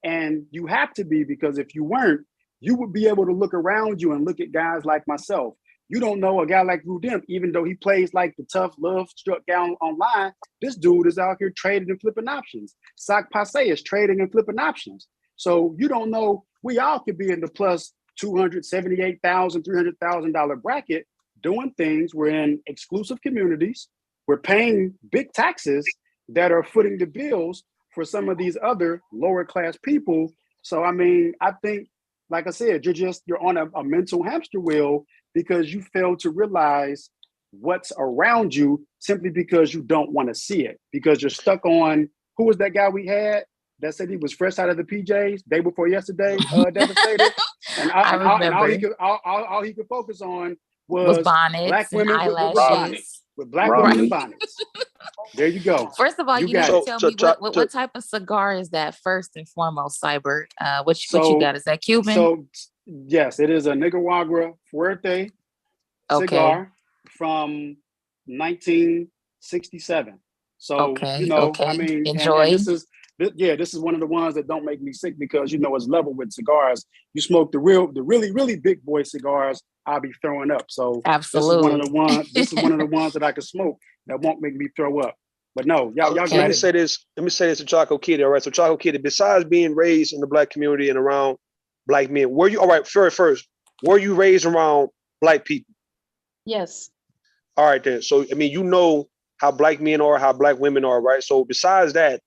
And you have to be, because if you weren't, you would be able to look around you and look at guys like myself. You don't know a guy like Rudimp, even though he plays like the tough love struck down online. This dude is out here trading and flipping options. Sak Passe is trading and flipping options. So you don't know, we all could be in the plus $278,000, $300,000 bracket doing things. We're in exclusive communities. We're paying big taxes that are footing the bills for some of these other lower class people. So, I mean, I think, like I said, you're on a mental hamster wheel because you fail to realize what's around you simply because you don't want to see it, because you're stuck on, who was that guy we had that said he was fresh out of the PJs day before yesterday, Devastated, and all he could focus on was bonnets black women and with eyelashes. bonnets, with black women in bonnets. There you go. First of all, you need to tell me what type of cigar is that first and foremost, Cyber. What you got? Is that Cuban? So yes, it is a Nicaragua Fuerte cigar from 1967. So I mean, enjoy. And this is one of the ones that don't make me sick because it's level with cigars. You smoke the really, really big boy cigars, I'll be throwing up. So absolutely, this is one of the ones that I can smoke that won't make me throw up. But no, y'all got it. Let me say this to Chaco Kitty. All right. So Chaco Kitty, besides being raised in the black community and around black men, were you first? Were you raised around black people? Yes. All right then. So I mean, how black men are, how black women are, right? So besides that,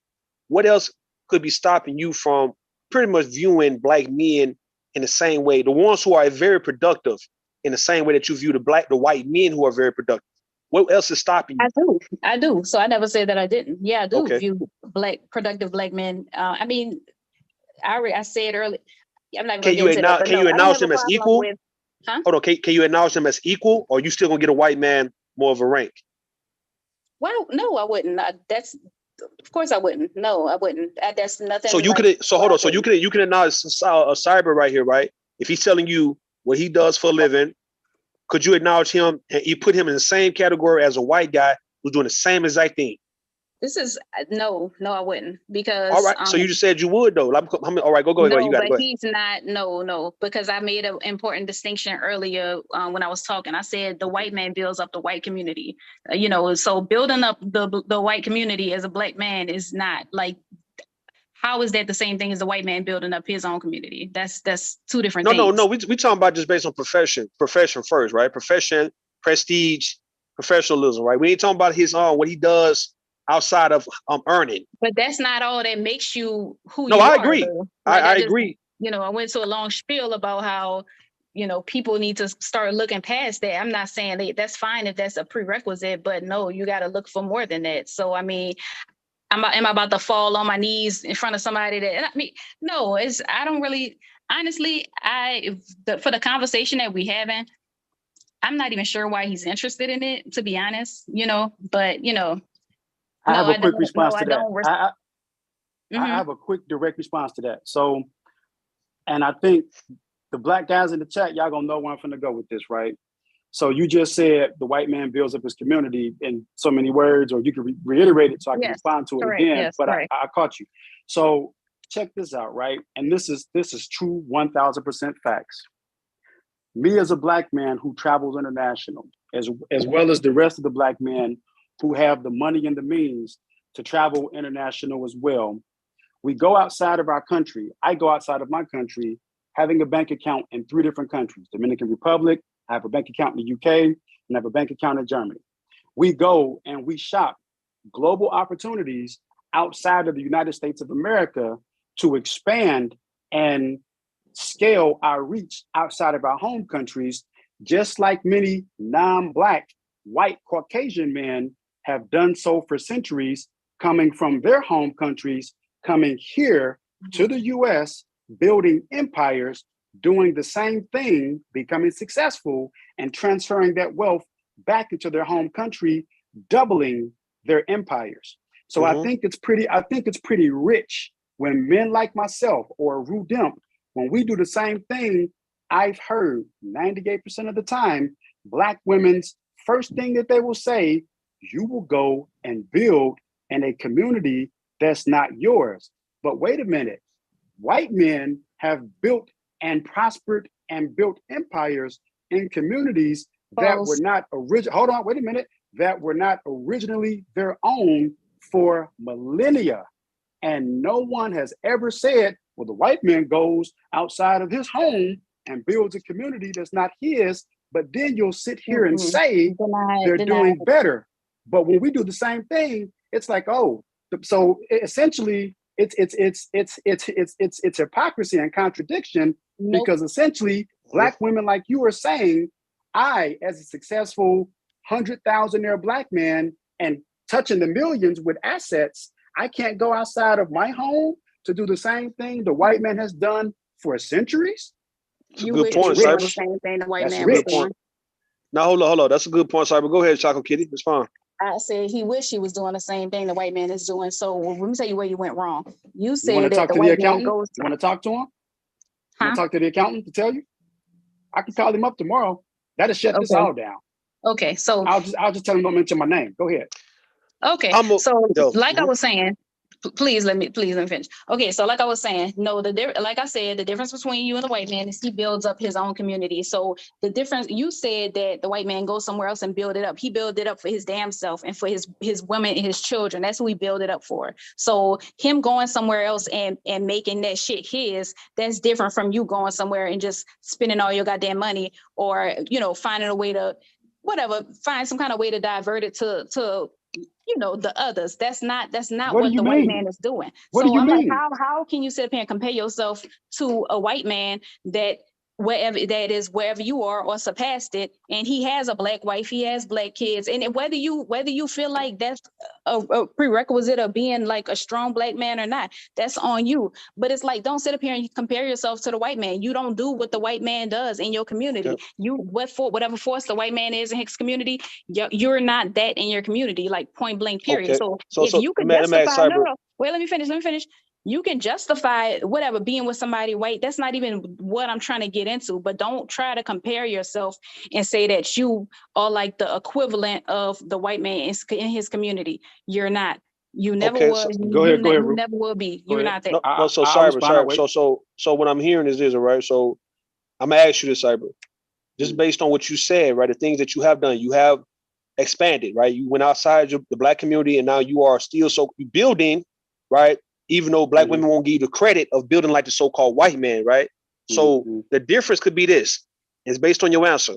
what else could be stopping you from pretty much viewing black men in the same way? The ones who are very productive in the same way that you view the white men who are very productive. What else is stopping you? I do. So I never said that I didn't. Yeah, I do view productive black men. I mean, I said earlier. I'm not Can you acknowledge them as equal? Hold on. Can you acknowledge them as equal, or are you still gonna get a white man more of a rank? Well, no, I wouldn't. Of course I wouldn't. No, I wouldn't. That's nothing. So you could. So hold on. So you can acknowledge a Cyber right here, right? If he's telling you what he does for a living, could you acknowledge him and you put him in the same category as a white guy who's doing the same exact thing? This is no, I wouldn't, because. All right. So you just said you would though. All right, go ahead. You got it. But he's not. No, because I made an important distinction earlier when I was talking. I said the white man builds up the white community. So building up the white community as a black man is not like. How is that the same thing as the white man building up his own community? That's two different things. No. We talking about just based on profession first, right? Profession, prestige, professionalism, right? We ain't talking about his what he does outside of earning. But that's not all that makes you who you are. No, I agree. I agree. I went to a long spiel about how, people need to start looking past that. I'm not saying that's fine if that's a prerequisite, but no, you got to look for more than that. So, I mean, am I about to fall on my knees in front of somebody no, I don't really, honestly, for the conversation that we having, I'm not even sure why he's interested in it, to be honest, but, I have a quick response to that. I have a quick direct response to that. So, and I think the black guys in the chat, y'all gonna know where I'm finna go with this, right? So you just said the white man builds up his community in so many words, or you can reiterate it so I can respond to it again. Yes, but I caught you. So check this out, right? And this is true 1000% facts. Me as a black man who travels international, as well as the rest of the black men who have the money and the means to travel international as well. We go outside of our country. I go outside of my country, having a bank account in 3 different countries: Dominican Republic, I have a bank account in the UK, and I have a bank account in Germany. We go and we shop global opportunities outside of the United States of America to expand and scale our reach outside of our home countries, just like many non-Black, white, Caucasian men have done so for centuries, coming from their home countries, coming here to the US, building empires, doing the same thing, becoming successful, and transferring that wealth back into their home country, doubling their empires. So I think it's pretty rich when men like myself or Rudimp, when we do the same thing. I've heard 98% of the time, Black women's first thing that they will say, you will go and build in a community that's not yours. But wait a minute, white men have built and prospered and built empires in communities that were not original. Hold on, wait a minute. That were not originally their own for millennia. And no one has ever said, well, the white man goes outside of his home and builds a community that's not his. But then you'll sit here and say they're doing better. But when we do the same thing, it's like, oh, so essentially it's hypocrisy and contradiction, because essentially Black women, like you were saying, I, as a successful 100,000-aire Black man and touching the millions with assets, I can't go outside of my home to do the same thing the white man has done for centuries. That's a good point, Cyber. The same thing the white That's man rich. was doing. Now hold on. That's a good point, Cyber. Go ahead, Choco Kitty. It's fine. I said he wished he was doing the same thing the white man is doing. So let me tell you where you went wrong. You said that the white man goes. You want to talk to him? You want to talk to the accountant to tell you? I can call him up tomorrow. That'll shut this all down. Okay, so I'll just tell him don't mention my name. Go ahead. Okay, so like I was saying, please let me finish. Okay, so like I was saying, no, like I said, the difference between you and the white man is he builds up his own community. So the difference, you said that the white man goes somewhere else and build it up. He built it up for his damn self and for his women and his children. That's who he built it up for. So him going somewhere else and making that shit his, that's different from you going somewhere and just spending all your goddamn money, or finding a way to find some kind of way to divert it to the others. That's not what the white man is doing. So I'm like, how can you sit up here and compare yourself to a white man that wherever you are, or surpassed it, and he has a Black wife, he has Black kids, and whether you feel like that's a prerequisite of being like a strong Black man or not, that's on you. But it's like, don't sit up here and compare yourself to the white man. You don't do what the white man does in your community. Whatever force the white man is in his community, you're not that in your community, like point blank period. Okay. So if you can justify, let me finish. You can justify whatever being with somebody white. That's not even what I'm trying to get into, but don't try to compare yourself and say that you are like the equivalent of the white man in his community. You're not. You never was. Go ahead, you never will be. You're not that. So Cyber. So what I'm hearing is this, all right? So I'm gonna ask you this, Cyber. Just based on what you said, right? The things that you have done, you have expanded, right? You went outside the Black community, and now you are still building, right? Even though Black women won't give you the credit of building like the so-called white man, right? So the difference could be this, is based on your answer.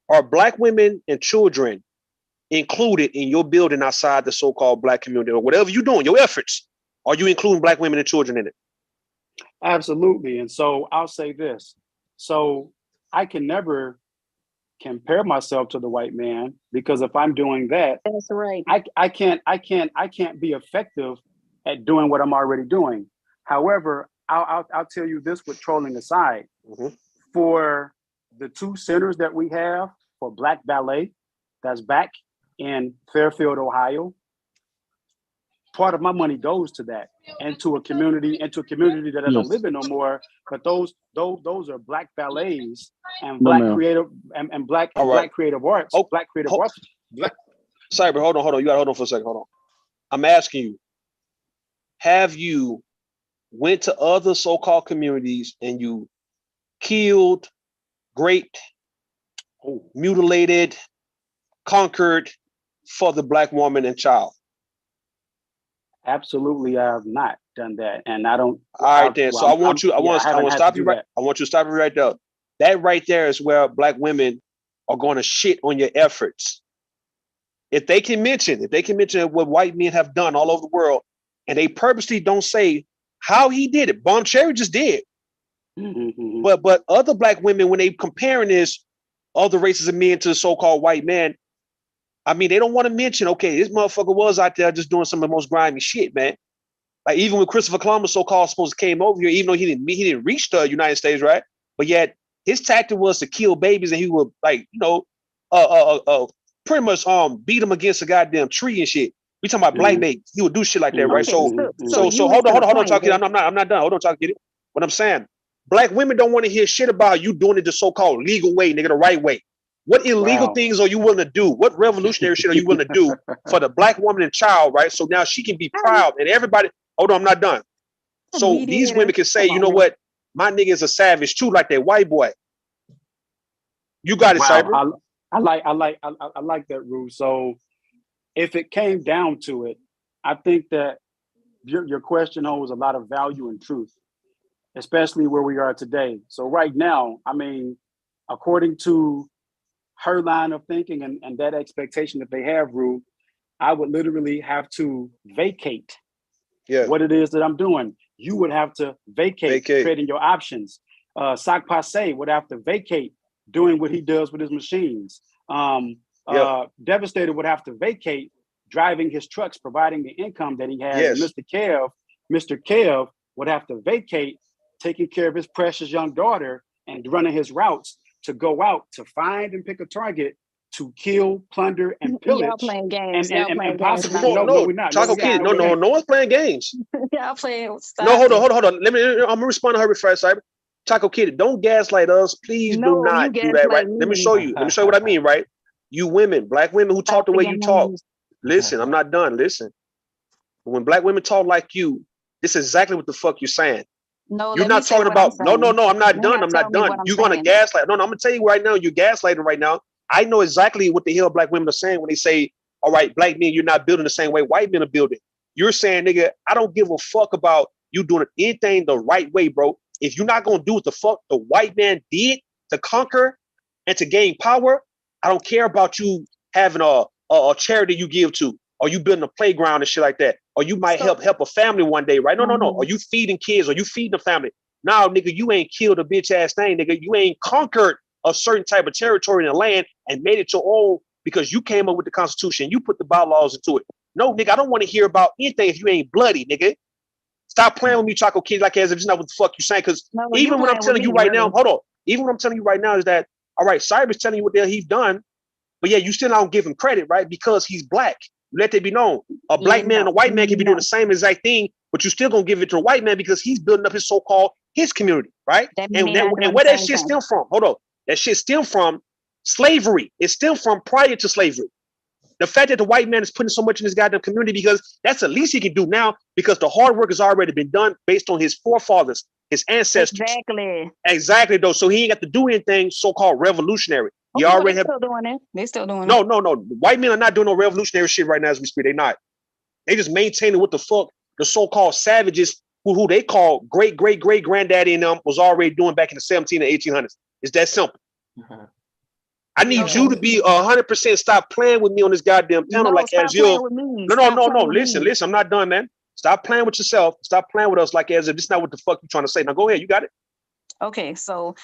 Are Black women and children included in your building outside the so-called Black community, or whatever you're doing, your efforts? Are you including Black women and children in it? Absolutely. And so I'll say this. So I can never compare myself to the white man, because if I'm doing that, that's right. I can't be effective at doing what I'm already doing. However, I'll tell you this, with trolling aside, for the 2 centers that we have for Black ballet, that's back in Fairfield, Ohio, part of my money goes to that, and to a community that I don't live in no more. But those are Black ballets and Black creative and Black creative arts. Black creative arts. Cyber, hold on. You gotta hold on for a second. Hold on. I'm asking you, have you went to other so-called communities and you killed, raped, mutilated, conquered for the Black woman and child? Absolutely, I have not done that, and I don't. All right, then. So I want to stop you right. I want you to stop you right there. That right there is where Black women are going to shit on your efforts. If they can mention what white men have done all over the world, and they purposely don't say how he did it. Bon Cherry just did. But other Black women, when they comparing this other races of men to the so-called white man, I mean, they don't want to mention, okay, this motherfucker was out there just doing some of the most grimy shit, man. Like even when Christopher Columbus so-called supposed to came over here, even though he didn't reach the United States, right? But yet his tactic was to kill babies, and he would pretty much beat them against a goddamn tree and shit. We talking about Black babies. He would do shit like that, right? So hold on, Chucky. I'm not done. Hold on, Chucky. Get it? What I'm saying, Black women don't want to hear shit about you doing it the so-called legal way, nigga, the right way. What illegal things are you willing to do? What revolutionary shit are you willing to do for the Black woman and child, right? So now she can be proud, and everybody. Hold on, I'm not done. So these women can say, you know what, my nigga is a savage too, like that white boy. You got it, Cyber. I like that, Rue. So if it came down to it, I think that your question holds a lot of value and truth, especially where we are today. So right now, I mean, according to her line of thinking and that expectation that they have, Rue, I would literally have to vacate what it is that I'm doing. You would have to vacate creating your options. Sac Passe would have to vacate doing what he does with his machines. Devastator would have to vacate driving his trucks, providing the income that he has. And Mr. Kev would have to vacate taking care of his precious young daughter and running his routes to go out to find and pick a target to kill, plunder, and pillage. Y'all playing games. And possibly no, we're not. Taco Kid, no one's playing games. Y'all playing. No, hold on. I'm gonna respond to her first, Cyber. Taco Kid, don't gaslight us. Please do not do that, right? Let me show you. Let me show you what I mean, right? You women, black women who talk the way you talk. Listen, I'm not done. Listen. When black women talk like you, this is exactly what the fuck you're saying. No, you're not talking about. No, I'm not done. I'm not done. You're gonna gaslight. No, I'm gonna tell you right now. You're gaslighting right now. I know exactly what the hell black women are saying when they say, "All right, black men, you're not building the same way white men are building." You're saying, "Nigga, I don't give a fuck about you doing anything the right way, bro. If you're not gonna do what the fuck the white man did to conquer and to gain power, I don't care about you having a charity you give to, or you building a playground and shit like that, or you might help a family one day, right? No. Or you feeding kids, or you feeding a family. Now, nigga, you ain't killed a bitch ass thing, nigga. You ain't conquered a certain type of territory in the land and made it your own because you came up with the Constitution. You put the bylaws into it. No, nigga, I don't want to hear about anything if you ain't bloody, nigga. Stop playing with me, Choco Kid, like as if it's not what the fuck you're saying. Because even when I'm telling you right now, hold on. Even when I'm telling you right now is that, all right, Cyber's telling you what the hell he's done, but yeah, you still don't give him credit, right? Because he's black. Let that be known. A black man and a white man can be doing the same exact thing, but you still gonna give it to a white man because he's building up his so-called his community, right? And where that shit stem from? Hold on. That shit stem from slavery. It stemmed from prior to slavery. The fact that the white man is putting so much in his goddamn community because that's the least he can do now because the hard work has already been done based on his forefathers, his ancestors. Exactly, though. So he ain't got to do anything so-called revolutionary. He already still doing it. They still doing it. No. White men are not doing no revolutionary shit right now as we speak. They're not. They just maintaining what the fuck the so-called savages who they call great granddaddy and them was already doing back in the 1700s and 1800s. It's that simple. I need you to be 100% stop playing with me on this goddamn panel like as if no. Listen, I'm not done, man. Stop playing with yourself. Stop playing with us like as if this is not what the fuck you're trying to say. Now go ahead, you got it. Okay, so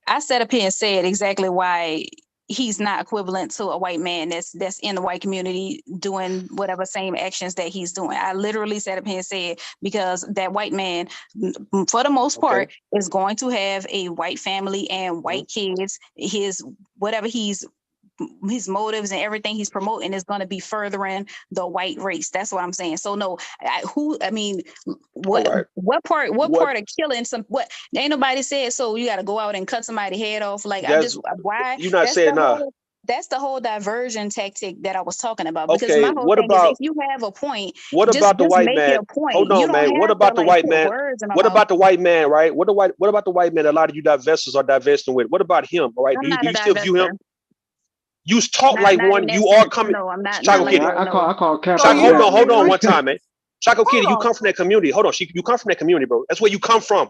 I sat up here and said exactly why he's not equivalent to a white man that's in the white community doing whatever same actions that he's doing. I literally sat up here and said because that white man, for the most part, is going to have a white family and white kids. His whatever his motives and everything he's promoting is going to be furthering the white race. That's what I'm saying. So no, what part of killing some, what ain't nobody said, so you got to go out and cut somebody's head off. Like why you not saying that's the whole diversion tactic that I was talking about. Because my whole thing is if you have a point, what about the white man? Hold on, man. What about the white man? What about the white man, right? What about the white man a lot of you divestors are divesting with? What about him? All right. Do you still view him? You talk like one. You are coming. No, I'm not. Choco Kitty. I call Cap. Hold on one time, man. Choco Kitty, you come from that community. Hold on. You come from that community, bro. That's where you come from.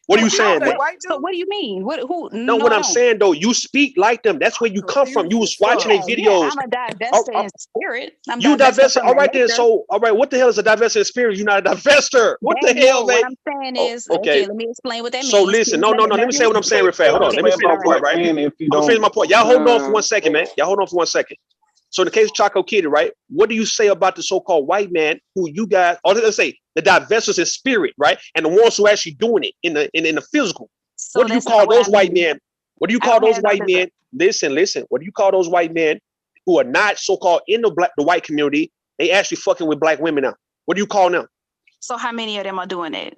What are you saying, man? So what do you mean? What I'm saying though, you speak like them. That's where you come from. You was watching their videos. Yeah, I'm a divester in spirit. You divested. All right then. So all right, what the hell is a divester in spirit? You're not a divester. What the hell, man? What I'm saying is, okay, let me explain what that means. So listen, no. Let me say what I'm saying real fast. Hold on. Let me finish my point, right? I'm gonna finish my point. Y'all hold on for 1 second, man. Y'all hold on for 1 second. So in the case of Choco Kitty, right? What do you say about the so-called white man who you guys, or let's say the divestors in spirit, right? And the ones who are actually doing it in the physical. So what do you call those white men? What do you call those white men? Listen. What do you call those white men who are not so-called in the white community? They actually fucking with black women now. What do you call them? So how many of them are doing it?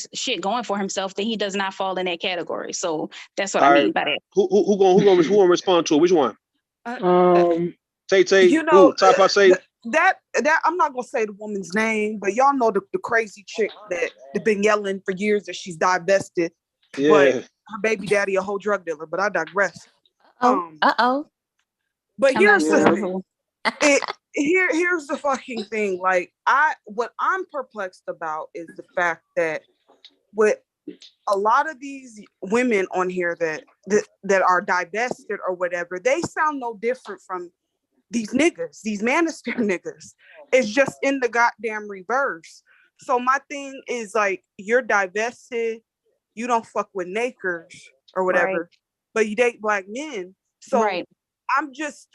has shit going for himself, then he does not fall in that category. So that's what All I right. mean by that. Who gonna respond to it? Which one? Tay, You know, Top I say. that I'm not gonna say the woman's name, but y'all know the crazy chick that they've been yelling for years that she's divested, but Yeah. her baby daddy a whole drug dealer. But I digress. Uh-oh. But I'm not here's sure the who. here's the fucking thing. Like what I'm perplexed about is the fact that with a lot of these women on here that are divested or whatever, they sound no different from these niggas, these manosphere niggas. It's just in the goddamn reverse. So my thing is like, you're divested, you don't fuck with nakers or whatever, but you date black men. So I guess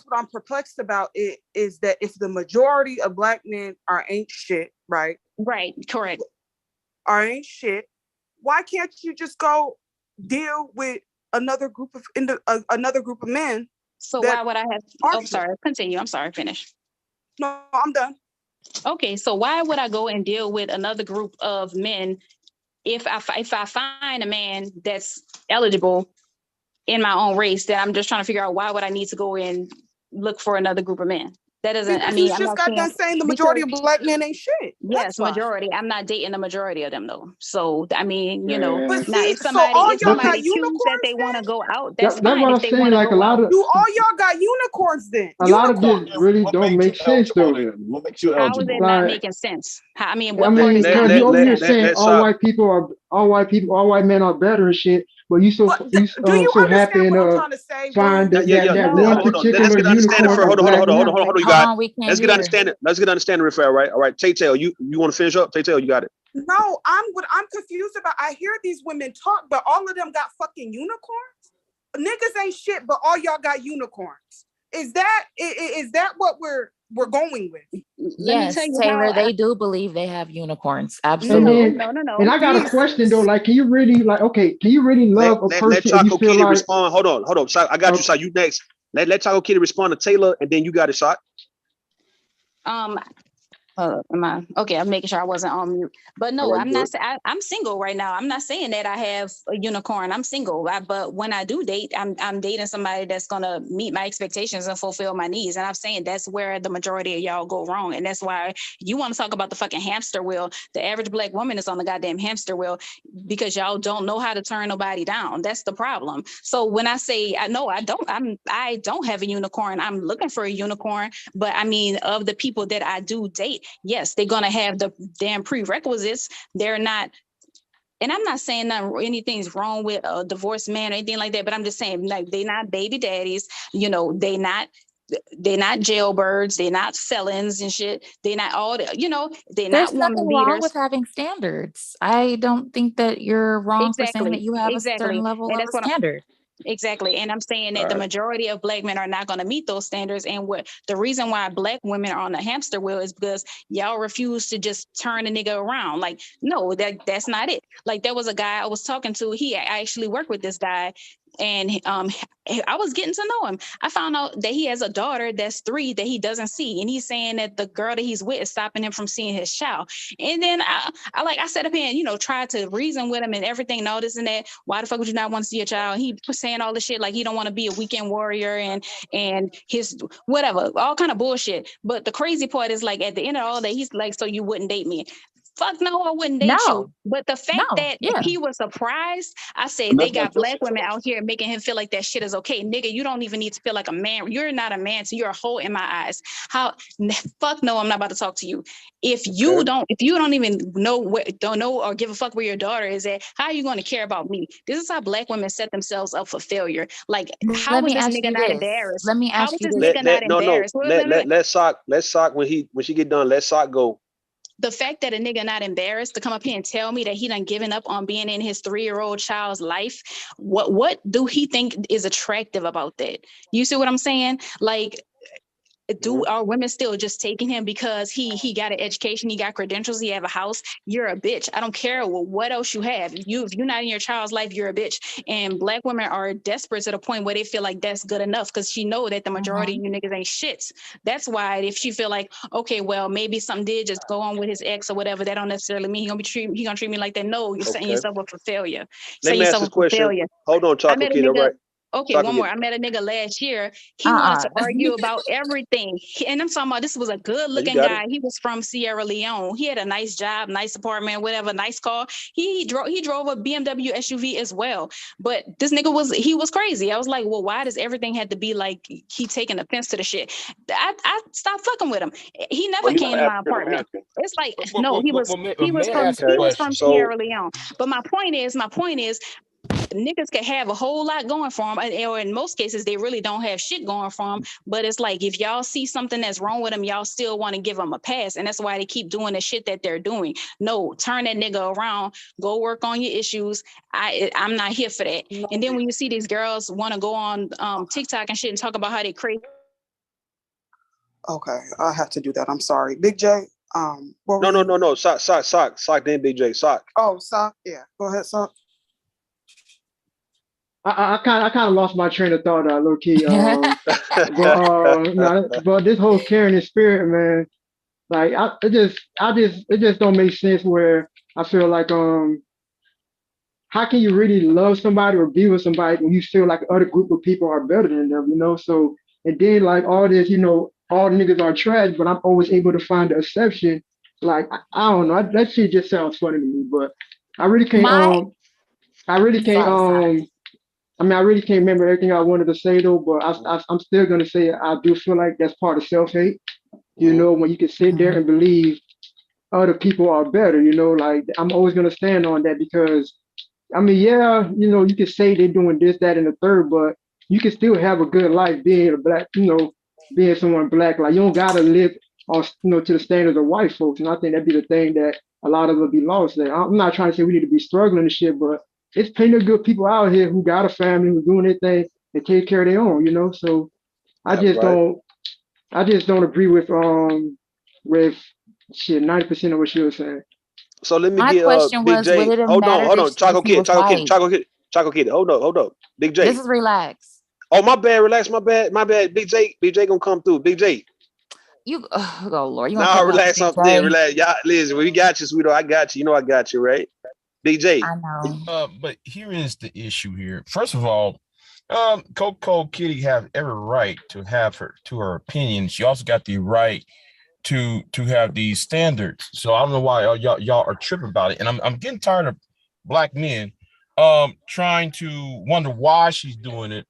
what I'm perplexed about it is that if the majority of black men ain't shit, right? Right, correct. Ain't shit, why can't you just go deal with another group of men? So why would I have? Oh, sorry. Continue. I'm sorry. Finish. No, I'm done. Okay, so why would I go and deal with another group of men if I find a man that's eligible in my own race? That I'm just trying to figure out, why would I need to go and look for another group of men? That doesn't. Because I mean, you I'm just not got done saying the majority of black men ain't shit. Yes, majority. I'm not dating the majority of them though. So I mean, you know, but now see, if somebody choose that they want to go out, that's That's fine. what If I'm they saying. want to Like a go lot out. of do all y'all got unicorns then? a lot of this really don't make sense though. What makes you How eligible? is it not making sense? I mean, what I part mean, is because not you over making here sense? saying all white men are better and shit, but you so so happy and find that Hold one on. Let's particular get understanding unicorn for of hold black men. on, you got it. Let's get understanding. Let's get understanding, Raphael, right? All right, Tay-Tail, you want to finish up? Tay-Tail, you got it. No, I'm confused about. I hear these women talk, but all of them got fucking unicorns. Niggas ain't shit, but all y'all got unicorns. Is that what we're going with? Yes, Taylor, they do believe they have unicorns. Absolutely. No. And I got a question though. Like, can you really love a person Let if you Chaco feel Kitty like respond? Hold on. So I got you. So you next. Let Chaco Kitty respond to Taylor, and then you got a shot. Am I okay? I'm making sure I wasn't on mute. But no, Right, I'm not. I'm single right now. I'm not saying that I have a unicorn. I'm single. But when I do date, I'm dating somebody that's gonna meet my expectations and fulfill my needs. And I'm saying that's where the majority of y'all go wrong. And that's why you want to talk about the fucking hamster wheel. The average black woman is on the goddamn hamster wheel because y'all don't know how to turn nobody down. That's the problem. So when I say I don't have a unicorn. I'm looking for a unicorn. But I mean, of the people that I do date, yes, they're going to have the damn prerequisites. They're not, and I'm not saying anything's wrong with a divorced man or anything like that, but I'm just saying, like, they're not baby daddies, you know, they're not jailbirds, they're not felons and shit. They're not all the, you know, they're There's not woman nothing wrong beaters. with having standards. I don't think that you're wrong for saying that you have a certain level And of that's a what standard. Exactly. And I'm saying that the majority of black men are not going to meet those standards. And what the reason why black women are on the hamster wheel is because y'all refuse to just turn a nigga around. Like, no, that's not it. Like, there was a guy I was talking to. I actually worked with this guy. And I was getting to know him. I found out that he has a daughter that's 3 that he doesn't see. And he's saying that the girl that he's with is stopping him from seeing his child. And then I set up here and, you know, tried to reason with him and everything and all this and that. Why the fuck would you not want to see your child? And he was saying all this shit like he don't want to be a weekend warrior and his whatever, all kind of bullshit. But the crazy part is, like, at the end of all that, he's like, so you wouldn't date me? Fuck no, I wouldn't date you. But the fact that he was surprised, I said, they got black women out here making him feel like that shit is okay. Nigga, you don't even need to feel like a man. You're not a man, so you're a hoe in my eyes. Fuck no, I'm not about to talk to you. If you don't even don't know or give a fuck where your daughter is at, how are you going to care about me? This is how black women set themselves up for failure. Like, how is this nigga not embarrassed? Let me ask How is you this this. nigga not embarrassed? Let Sock when she get done. Let Sock go. The fact that a nigga not embarrassed to come up here and tell me that he done given up on being in his 3-year-old child's life, what do he think is attractive about that? You see what I'm saying? Like, are women still just taking him because he got an education, he got credentials, he have a house? You're a bitch. I don't care what else you have. If you're not in your child's life, you're a bitch. And black women are desperate to the point where they feel like that's good enough because she know that the majority of you niggas ain't shit. That's why if she feel like, okay, well, maybe something did just go on with his ex or whatever, that don't necessarily mean he gonna treat me like that. No, you're setting yourself up for failure. Let me ask this question. Hold on, Chocolate Kid. All right. Okay, one more. I met a nigga last year. He wanted to argue about everything. And I'm talking about this was a good looking guy. He was from Sierra Leone. He had a nice job, nice apartment, whatever, nice car. He drove a BMW SUV as well. But this nigga was crazy. I was like, well, why does everything have to be like he taking offense to the shit? I stopped fucking with him. He never came to my apartment. It's like, no, he was from Sierra Leone. But my point is, niggas can have a whole lot going for them, or in most cases, they really don't have shit going for them. But it's like, if y'all see something that's wrong with them, y'all still want to give them a pass. And that's why they keep doing the shit that they're doing. No, turn that nigga around, go work on your issues. I'm not here for that. And then when you see these girls want to go on TikTok and shit and talk about how they crazy. Okay, I have to do that. I'm sorry. Big J, No. Sock, then Big J, Sock. Oh, Sock, yeah. Go ahead, Sock. I kind of lost my train of thought, low key. But this whole caring spirit, man, like it just don't make sense. Where I feel like how can you really love somebody or be with somebody when you feel like other group of people are better than them, you know? So and then like all this, you know, all the niggas are trash, but I'm always able to find the exception. Like I don't know, that shit just sounds funny to me, but I really can't. I mean, I really can't remember everything I wanted to say though, but I'm still gonna say I do feel like that's part of self-hate. You know, when you can sit there and believe other people are better. You know, like I'm always gonna stand on that because, I mean, yeah, you know, you can say they're doing this, that, and the third, but you can still have a good life being a black, you know, being someone black. Like you don't gotta live on, you know, to the standards of white folks. And I think that'd be the thing that a lot of us be lost there. I'm not trying to say we need to be struggling and shit, but it's plenty of good people out here who got a family, who doing their thing and take care of their own, you know. So I just don't agree with shit 90% of what she was saying. So let me get Big J. Hold on. Choco Kid. Hold up. Big J. This is relax. Oh, my bad. Relax. My bad. Big J gonna come through. Big J. Oh Lord. Nah, relax up there. Relax. Y'all, listen, we got you, sweetheart. I got you. You know I got you, right? Big J. I know. But here is the issue here. First of all, Coco Kitty have every right to have her opinion. She also got the right to have these standards. So I don't know why y'all are tripping about it. And I'm getting tired of black men trying to wonder why she's doing it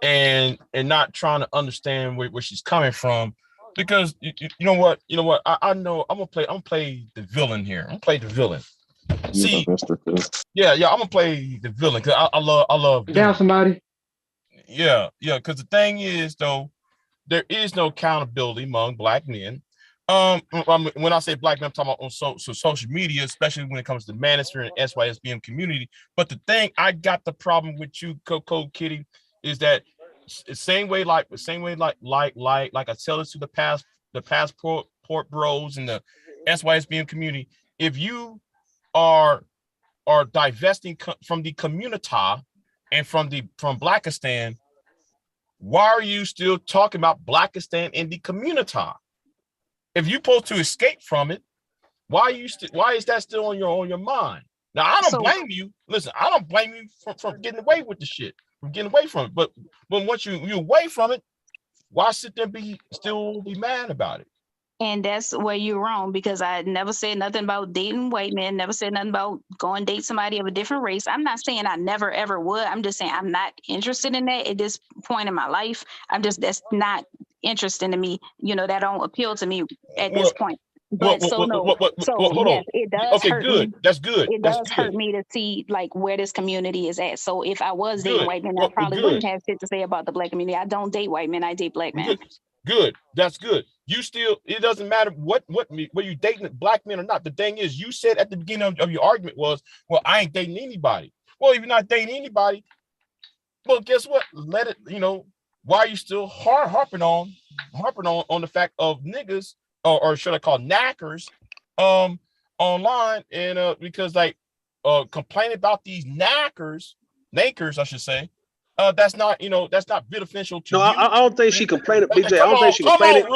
and not trying to understand where she's coming from. Because you know what? I know I'm gonna play the villain here. I'm gonna play the villain. See, yeah, I'm gonna play the villain because I love down somebody. Yeah, because the thing is though, there is no accountability among black men. When I say black men, I'm talking about on social media, especially when it comes to manosphere and SYSBM community. But the thing I got the problem with you, Coco Kitty, is that same way like I tell this to the passport bros and the SYSBM community. If you are divesting from the community and from Blackistan, why are you still talking about Blackistan in the community? If you're supposed to escape from it, why is that still on your mind? Now I don't blame you. Listen, I don't blame you from getting away with the shit, from getting away from it. But once you're away from it, why sit there and still be mad about it? And that's where you're wrong, because I never said nothing about dating white men, never said nothing about going date somebody of a different race. I'm not saying I never, ever would. I'm just saying I'm not interested in that at this point in my life. That's not interesting to me. You know, that don't appeal to me at this point. But yes, it does hurt me. That's good. It does hurt me to see like where this community is at. So if I was dating white men, I probably wouldn't have shit to say about the black community. I don't date white men, I date black men. Good. That's good. You still, it doesn't matter whether you dating black men or not. The thing is, you said at the beginning of your argument was, well, I ain't dating anybody. Well, if you're not dating anybody, well, guess what? Let it, why are you still harping on the fact of niggas or should I call knackers online, and because complaining about these knackers, I should say, that's not beneficial to you. I don't think she complaining, BJ. I don't think she complaining.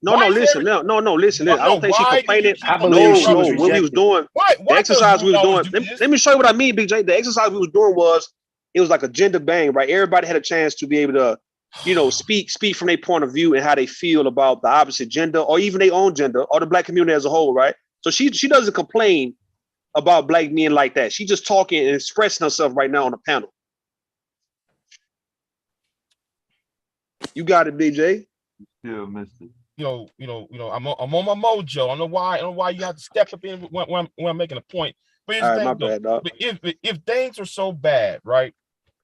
No, listen. I don't think she complaining. No, what we was doing, the exercise we was doing. Let me show you what I mean, BJ. The exercise we was doing was it was like a gender bang, right? Everybody had a chance to be able to, you know, speak from their point of view and how they feel about the opposite gender or even their own gender or the Black community as a whole, right? So she doesn't complain about Black men like that. She's just talking and expressing herself right now on the panel. You got it, BJ. Still missed it. You know, I'm on my mojo. I don't know why you have to step up in when I'm making a point. But here's the thing, bad, dog. But if things are so bad, right?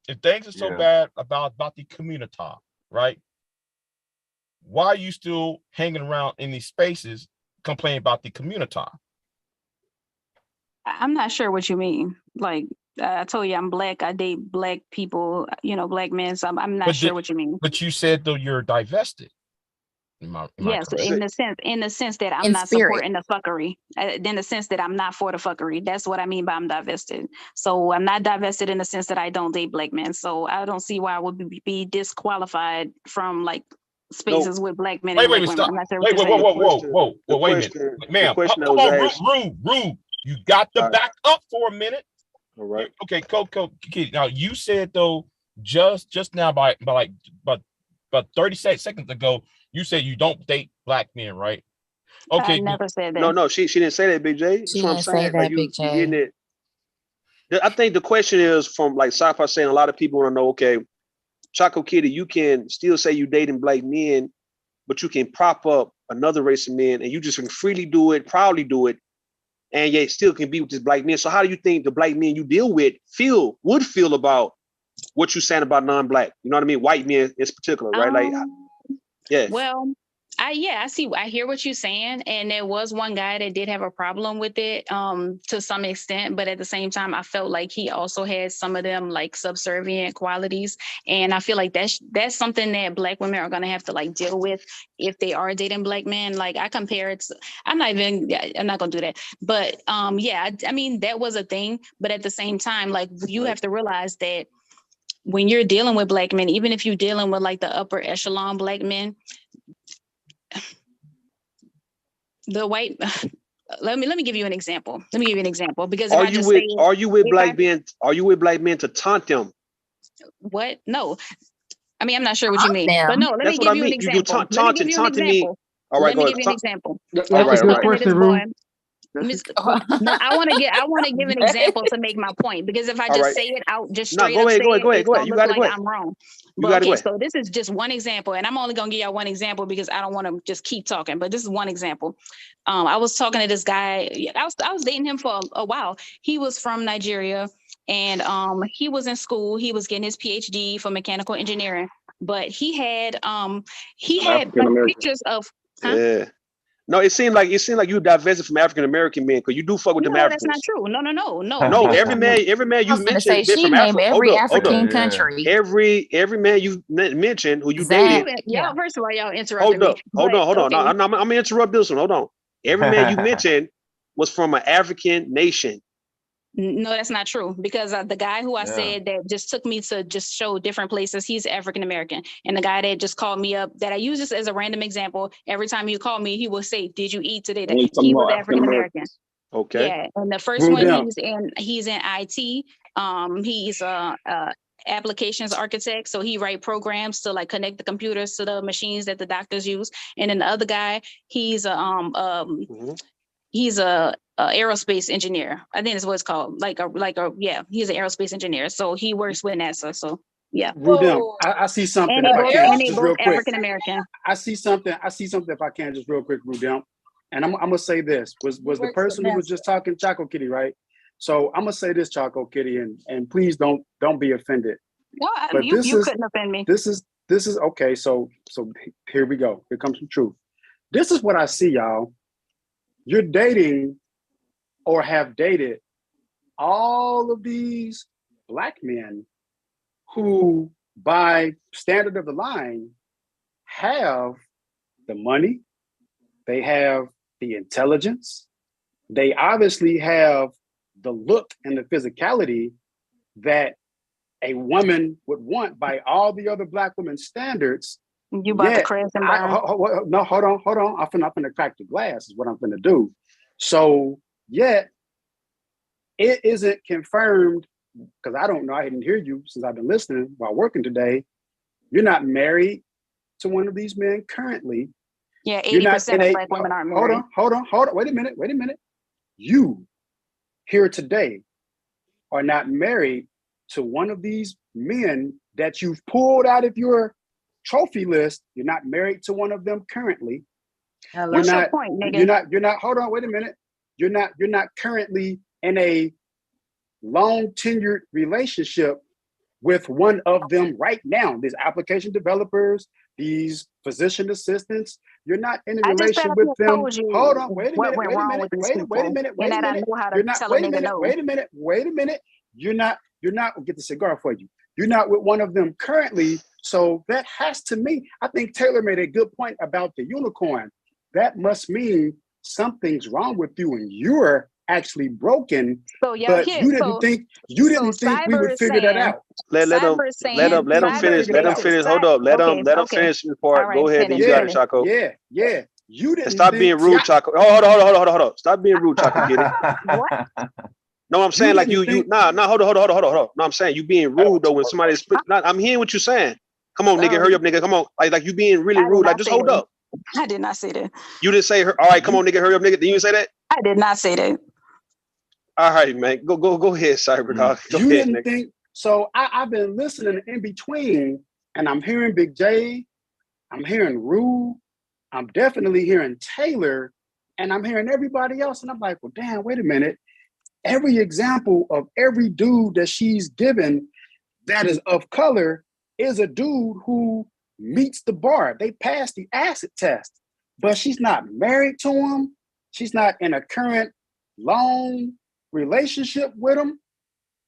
If things are so bad about the community, right? Why are you still hanging around in these spaces complaining about the community? I'm not sure what you mean. Like I told you, I'm Black. I date Black people, you know, Black men. So I'm not sure what you mean. But you said though you're divested. Yes, in the sense that I'm not supporting the fuckery. In the sense that I'm not for the fuckery. That's what I mean by I'm divested. So I'm not divested in the sense that I don't date Black men. So I don't see why I would be disqualified from like spaces with Black men and Black women. Stop. I'm not sure wait, what you're whoa, wait a minute, ma'am. Come on, rude. You got to back up for a minute. All right. Okay, Kitty. Now you said though just now by 30 seconds ago. You said you don't date Black men, right? Okay. I never said that. No, she didn't say that, Big J. That's what I'm saying. Like you getting it. I think the question is from like Sci-Fi saying a lot of people want to know, okay, Choco Kitty, you can still say you dating Black men, but you can prop up another race of men and you just can freely do it, proudly do it, and yet still can be with this Black men. So how do you think the Black men you deal with would feel about what you're saying about non-Black? You know what I mean? White men in particular, right? Like, yeah. Well, I hear what you're saying. And there was one guy that did have a problem with it to some extent, but at the same time, I felt like he also had some of them like subservient qualities. And I feel like that's something that Black women are gonna have to like deal with if they are dating Black men. Like I compare it to, I'm not gonna do that. But I mean, that was a thing. But at the same time, like you have to realize that when you're dealing with Black men, even if you're dealing with like the upper echelon Black men, the white. Let me give you an example. Because are you with Black men to taunt them? What? No. I mean, I'm not sure what you mean. But no, let me give you an example. Let me give you an example. All right, let me give you an example. That's a good question, Rue. No, I want to give an example to make my point, because if I just say it out, just straight up, go ahead. You got it. I'm wrong. But okay, so this is just one example, and I'm only gonna give y'all one example because I don't want to just keep talking. But this is one example. I was talking to this guy. I was dating him for a while. He was from Nigeria, and he was in school. He was getting his PhD for mechanical engineering, but he had pictures of. Huh? Yeah. No, it seemed like you divested from African American men because you do fuck with them Africans. No, that's not true. No. No, every man you mentioned been from Africa. Every African country. Every man you mentioned who you dated. Y'all, first of all, y'all interrupted me. Hold on. Okay. No, I'm gonna interrupt this one. Hold on. Every man you mentioned was from an African nation. No, that's not true, because the guy who I said that just took me to just show different places, he's African American. And the guy that just called me up, that I use this as a random example, every time you call me, he will say, "Did you eat today?" He was African American. Okay. Yeah, and the first one he's in IT. He's a applications architect, so he write programs to like connect the computers to the machines that the doctors use. And then the other guy, he's a aerospace engineer. I think that's what it's called. He's an aerospace engineer. So he works with NASA. So yeah. I see something. And they both African American. I see something if I can just real quick, Rudem. And I'm gonna say this was the person who was just talking Choco Kitty, right? So I'm gonna say this, Choco Kitty, and please don't be offended. No, you couldn't offend me. This is okay. So here we go. Here comes some truth. This is what I see, y'all. You're dating or have dated all of these Black men who, by standard of the line, have the money, they have the intelligence, they obviously have the look and the physicality that a woman would want by all the other Black women's standards. You about to crash and burn. No, hold on. I'm finna crack the glass is what I'm finna do. So yet it isn't confirmed because I don't know, I didn't hear you since I've been listening while working today. You're not married to one of these men currently. Yeah, 80% of Black women aren't married. Hold on. Wait a minute. You here today are not married to one of these men that you've pulled out of your trophy list. You're not married to one of them currently. What's your point, nigga? You're not, hold on, wait a minute. You're not currently in a long tenured relationship with one of them right now. These application developers, these physician assistants, you're not in a relation with them. Hold on, wait a minute. You're not, get the cigar for you. You're not with one of them currently. So that has to mean, I think Taylor made a good point about the unicorn. That must mean something's wrong with you and you're actually broken. So but you didn't think we would figure that out. Let him finish. Let him finish. Hold up. Let him finish his part. Go ahead. You got it, Chaco. Yeah. You didn't stop being rude, Chaco. Hold on. Stop being rude, Chaco. Get it? What? No, I'm saying like you. Nah. Hold on. No, I'm saying you being rude though when somebody's. I'm hearing what you're saying. Come on, nigga. Hurry up, nigga. Come on. Like you being really rude. Like just hold up. I did not say that. You didn't say her. All right, come on, nigga. Hurry up, nigga. Did you say that? I did not say that. All right, man. Go ahead, Cyber Dog. You didn't think so. I've been listening in between, and I'm hearing Big J, I'm hearing Rue, I'm definitely hearing Taylor, and I'm hearing everybody else. And I'm like, well, damn, wait a minute. Every example of every dude that she's given that is of color is a dude who meets the bar. They pass the acid test, but she's not married to him. She's not in a current long relationship with him.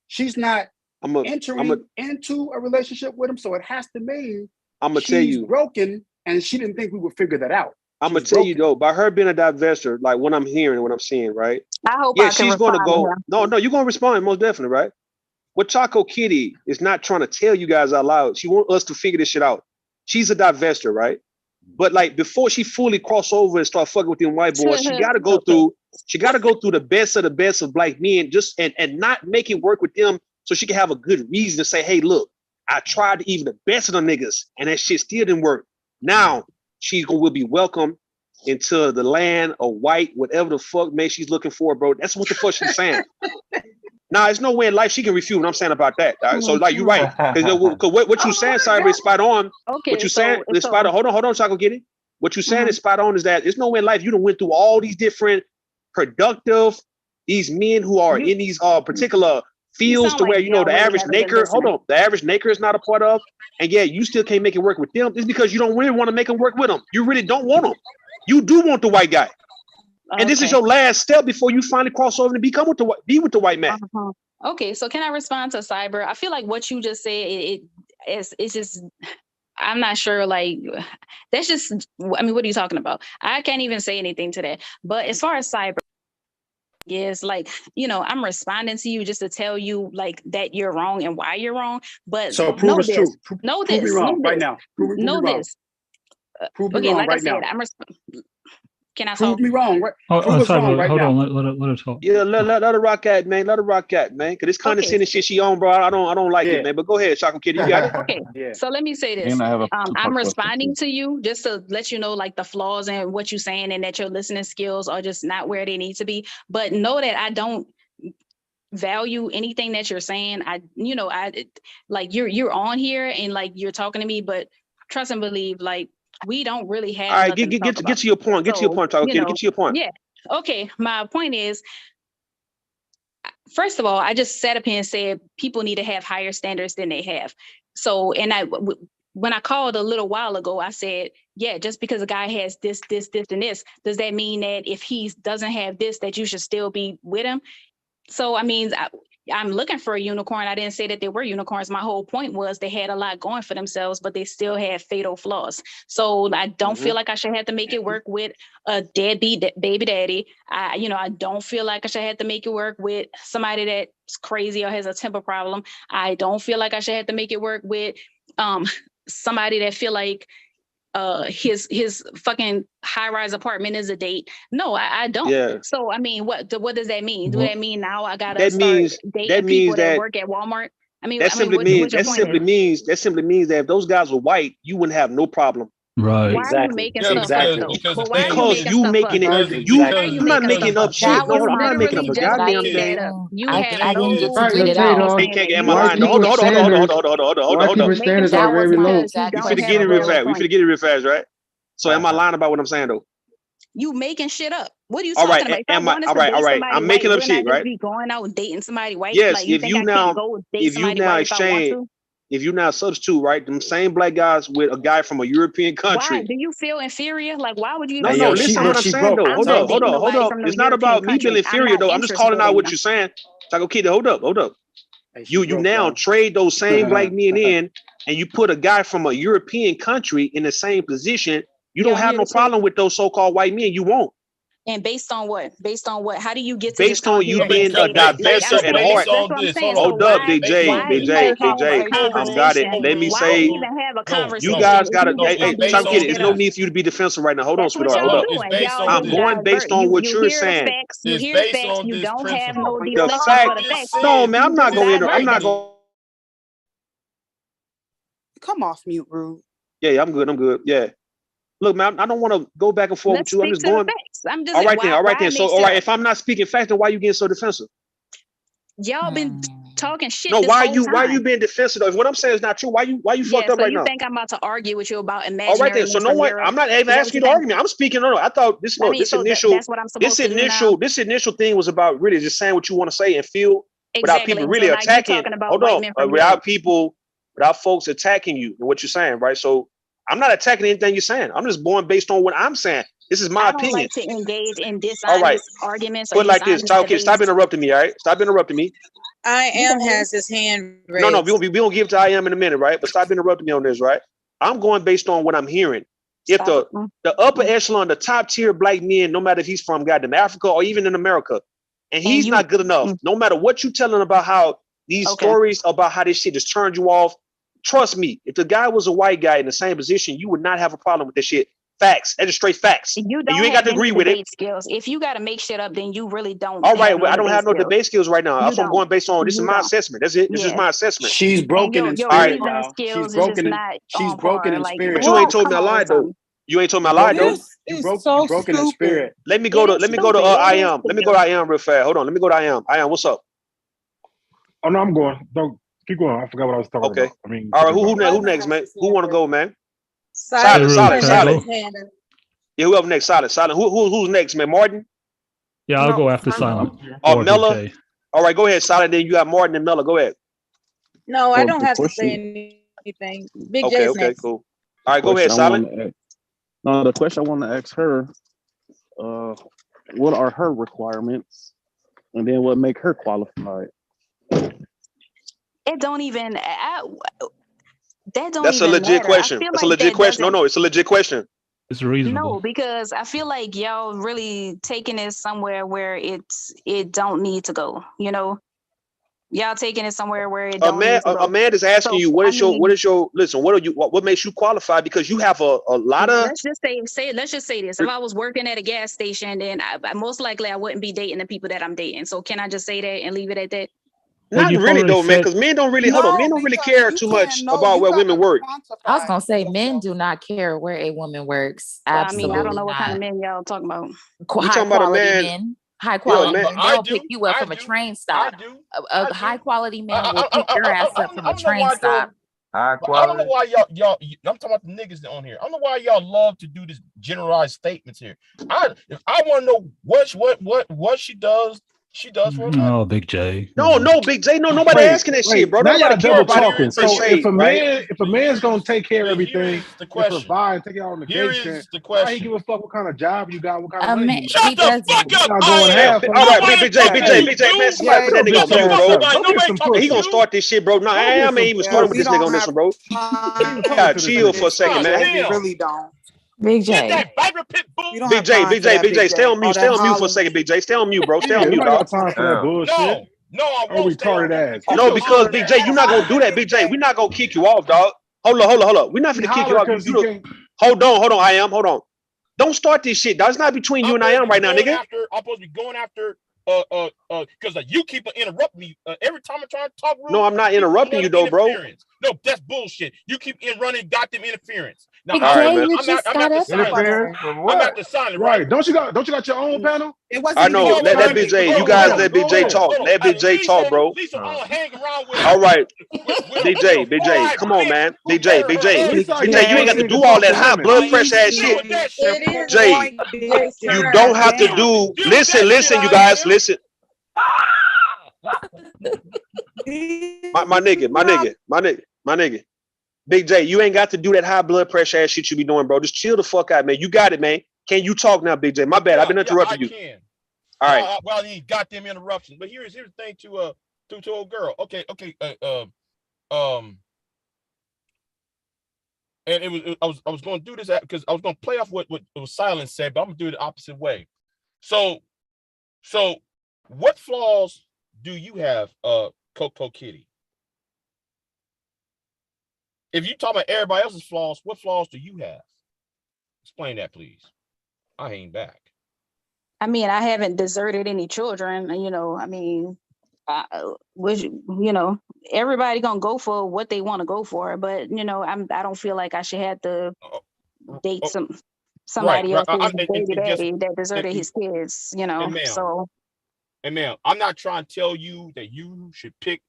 She's not entering into a relationship with him. So it has to mean she's broken, and she didn't think we would figure that out. I'm gonna tell you though, by her being a divestor, like what I'm hearing, what I'm seeing, right? I hope she's gonna go. No, you're gonna respond most definitely, right? What Chaco Kitty is not trying to tell you guys out loud. She wants us to figure this shit out. She's a divestor, right? But like before she fully cross over and start fucking with them white boys, she gotta go through. She gotta go through the best of black men, just and not make it work with them, so she can have a good reason to say, "Hey, look, I tried even the best of them niggas, and that shit still didn't work." Now will be welcome into the land of white, whatever the fuck man she's looking for, bro. That's what the fuck she's saying. Nah, there's no way in life she can refute what I'm saying about that. Right? So like you're right, because what you saying, Cyber, is spot on. Okay, what you saying is spot on. Hold on, Chaco, get it. What you saying is spot on. Is that there's no way in life you done went through all these different productive these men who are in these particular fields to where the average naker. Hold on, the average naker is not a part of, and yeah, you still can't make it work with them. It's because you don't really want to make them work with them. You really don't want them. You do want the white guy. And this is your last step before you finally cross over and be with the white man. Okay, so can I respond to Cyber? I feel like what you just said, it's just, I'm not sure, like, that's just, I mean, what are you talking about? I can't even say anything to that. But as far as Cyber is, like, I'm responding to you just to tell you, like, that you're wrong and why you're wrong. But so prove it's true. Prove me wrong right now. Prove me wrong. Prove me wrong right now. Can I prove me wrong? Right? Hold on, let her talk. Yeah, let her rock at, man. Let her rock at, man. Because it's condescending shit she on, bro. I don't like it, man. But go ahead, Chocolate Kitty. You got it. Okay. So let me say this. I'm responding to you just to let you know, like, the flaws in what you're saying and that your listening skills are just not where they need to be. But know that I don't value anything that you're saying. I like you're on here and like you're talking to me, but trust and believe, like, we don't really have. All right, get to your point. Get to your point, Chocolate Kitty. Get to your point. Yeah. Okay. My point is, first of all, I just sat up here and said people need to have higher standards than they have. So, and when I called a little while ago, I said, yeah, just because a guy has this, and this, does that mean that if he doesn't have this, that you should still be with him? So, I mean, I'm looking for a unicorn. I didn't say that they were unicorns. My whole point was they had a lot going for themselves, but they still had fatal flaws. So I don't feel like I should have to make it work with a deadbeat baby daddy. I don't feel like I should have to make it work with somebody that's crazy or has a temper problem. I don't feel like I should have to make it work with somebody that feel like his fucking high-rise apartment is a date. No, I don't. Yeah. So I mean, what does that mean? Do Well, that mean now I gotta that start means dating people that work at Walmart? That simply means that if those guys were white, you wouldn't have no problem. Right. Why are you making stuff up though? But why are you making stuff up? Why are you I'm not making making stuff up shit. No, I'm not making up literally a just goddamn made thing. that up. You I have no didn't get to Right, get let's it say out. though, Am I white lying? people Hold standards, white on. people standards are very low. We finna get it real fast. We finna get it real fast, right? So am I lying about what I'm saying though? You making shit up. What are you All right, talking about? If I am I wanted all to right? date All right, somebody I'm white, making up wouldn't I shit, just right? be going out and dating somebody white? Yes, Like you think I can't go date somebody white if I want to? if you now substitute, right, them same black guys with a guy from a European Why? country. Do you feel inferior? Like why would you No, even no, say listen that? what I'm saying though. I'm not dating nobody from no It's not European about me feeling country. I'm inferior not though. I'm just calling interested out in what them. you're saying. It's like, okay, hold up. You broke, now y'all. trade those same black men in, and you put a guy from a European country in the same position. You don't I'm have here no to say, problem with those so-called white men. You won't. and based on what? Based on what? How do you get to this Based on point you here being and say a that? Like diversity at heart. that's what I'm saying. So Hold up, Big J. why even have a Got it. conversation? Let me Why say, even have a conversation? you guys got to. if you just Hey, gonna be stop making kidding. There's shit no up? need for you to be defensive right now. Hold on, That's what sweetheart. Hold y'all up. doing. Y'all I'm just going based on what you you're hear the saying. facts. You hear the facts. You don't have no The deflection for the fact, facts. no, man, I'm not You going. divert I'm not them. going. Come off mute, Rude. Yeah, I'm good. Yeah. Look, man, I don't want to go back and forth Let's with you. I'm stick just to the going. facts. I'm just All right why then. So, mix all it right, up? if I'm not speaking facts, then why you getting so defensive? Y'all been talking shit No, this why whole you time. being defensive though? If what I'm saying is not true, why you fucked Yeah, up so right you now? think I'm about to argue with you about All right imaginary then. So men no from one. Europe? I'm not even Is that what asking you you to think? argue me. I'm speaking. No. I thought this. I Look, mean, so that's what I'm supposed to do now. this initial thing was about really just saying what you want to say and feel without Exactly. people So really now you're attacking. talking about Hold white on, men from Europe. without folks attacking you and what you're saying, right? So I'm not attacking anything you're saying. I'm just going based on what I'm saying. This is my I don't opinion. like to engage in All right. dishonest arguments or Put it like this. dishonest Okay, stop debates. interrupting me. All right, stop interrupting me. I am has his hand raised. No, we don't give to I am in a minute, right? But stop interrupting me on this, right? I'm going based on what I'm hearing. If the upper echelon, the top tier black men, no matter if he's from goddamn Africa or even in America, and he's not good enough, no matter what you tell him about how these stories about how this shit just turned you off, trust me, if the guy was a white guy in the same position, you would not have a problem with this shit. Facts. That's just straight facts. You And you ain't got to agree with it. skills. If you got to make shit up, then you really don't. All right, well, I don't have no debate skills right now. That's what I'm going based on. This is my don't. assessment. That's it. This is my assessment. She's broken in Your spirit, reasoning y'all. skills is just not She's on broken par. in Like, spirit. But you ain't told me I lied though. You ain't told me I lied though. You broken in spirit. Let me go to I am. Let me go to I am real fast. Hold on. Let me go to I am. I am. What's up? Oh no, I'm going. Don't keep going. I forgot what I was talking about. I mean, all right. Who next, man? Who want to go, man? Silent. Yeah, who up next? Silent. Who's next, man? Martin? Yeah, I'll go after Silent. Or Mella? All right, go ahead, Silent. Then you got Martin and Mella. Go ahead. No, I don't have to say anything. Big J's next. Cool. All right, go ahead, Silent. No, the question I want to ask her, what are her requirements? And then what make her qualified? It don't even. That's a legit question. That's a legit question. No, it's a legit question. It's reasonable. No, because I feel like y'all really taking it somewhere where it don't need to go. You know, y'all taking it somewhere where it don't need to go. A man is asking you, what makes you qualified? Because you have a lot of. Let's just say this. If I was working at a gas station, then I most likely I wouldn't be dating the people that I'm dating. So can I just say that and leave it at that? Not really though, man, because men don't really men don't really care too much about where women work. I was gonna say men do not care where a woman works. Absolutely. I mean, I don't know what kind of men y'all talking about. High quality men. High quality men. They'll pick you up from a train stop. A high quality man will pick your ass up from a train stop. I don't know why y'all. I'm talking about the niggas on here. I don't know why y'all love to do this generalized statements here. If I want to know what she does. She does for a Oh, Big J. No, Big J. No, nobody asking that shit, bro. Now Nobody y'all care double about talking. it. So if a man's gonna take care of everything, the question. Provide, and take it out on the Here date, is the why he question. give a fuck what kind of job you got, what kind of money you make? Shut the fuck up! Not going half. All right, Big J, man, somebody put that nigga on mute, bro. He gonna start this shit, bro. No, I ain't even starting with this nigga on this one, bro. You gotta chill for a second, man. You really don't. Big J. Big J, stay on mute. Stay on mute for a second, Big J. Stay on mute, bro. Stay on mute, dog. Time for that bullshit. No, I won't. Retarded ass. No, because Big J, you're not gonna do that, Big J. We're not gonna kick you off, dog. Hold up. We're not gonna kick you off. Hold on. Hold on. Don't start this shit. That's not between you and I am right now, nigga. I'm supposed to be going after because you keep interrupting me every time I'm trying to talk. No, I'm not interrupting you though, bro. No, that's bullshit. You keep running goddamn interference. Now, I'm at the silence. I'm at the silence, right? Don't you got your own panel? It wasn't I know. Let BJ. You guys let BJ talk. Let BJ talk, bro. At least I don't hang around with. All right. With BJ, come on, man. BJ, BJ, you ain't got to do all that high blood pressure ass shit. BJ, you don't have to do. Listen, you guys, listen. My nigga. Big J, you ain't got to do that high blood pressure ass shit you be doing, bro. Just chill the fuck out, man. You got it, man. Can you talk now, Big J? My bad. I've been interrupting you. Can. All right. Well, you got them interruptions, but here's the thing to old girl. Okay. And I was going to do this because I was going to play off what Silence said, but I'm going to do it the opposite way. So what flaws do you have, Coco Kitty? If you talk about everybody else's flaws, what flaws do you have? Explain that, please. I ain't back. I mean, I haven't deserted any children, you know. I mean, everybody gonna go for what they want to go for, but you know, I don't feel like I should have to date somebody else's baby daddy that deserted his kids, you know. And ma'am, I'm not trying to tell you that you should pick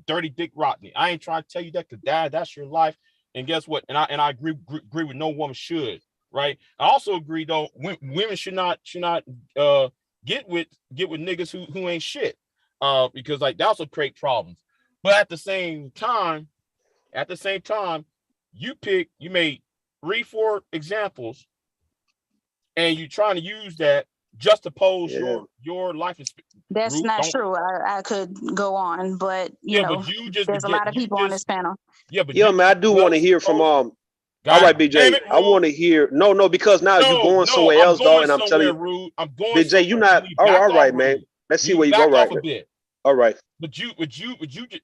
Dirty Dick Rodney. I ain't trying to tell you that, because that's your life. And guess what? And I agree with no woman should, right? I also agree though, women should not get with niggas who ain't shit. Because like that also create problems. But at the same time, you made 3-4 examples, and you trying to use that just to pose your life experience. That's not true. I could go on, but you know, there's a lot of people on this panel. Man, I do want to hear from all right, BJ. I want to hear because now you're going somewhere else, dog, and I'm telling you, Rude. I'm going BJ, you're not all right, man. Let's see where you go right now. All right. But you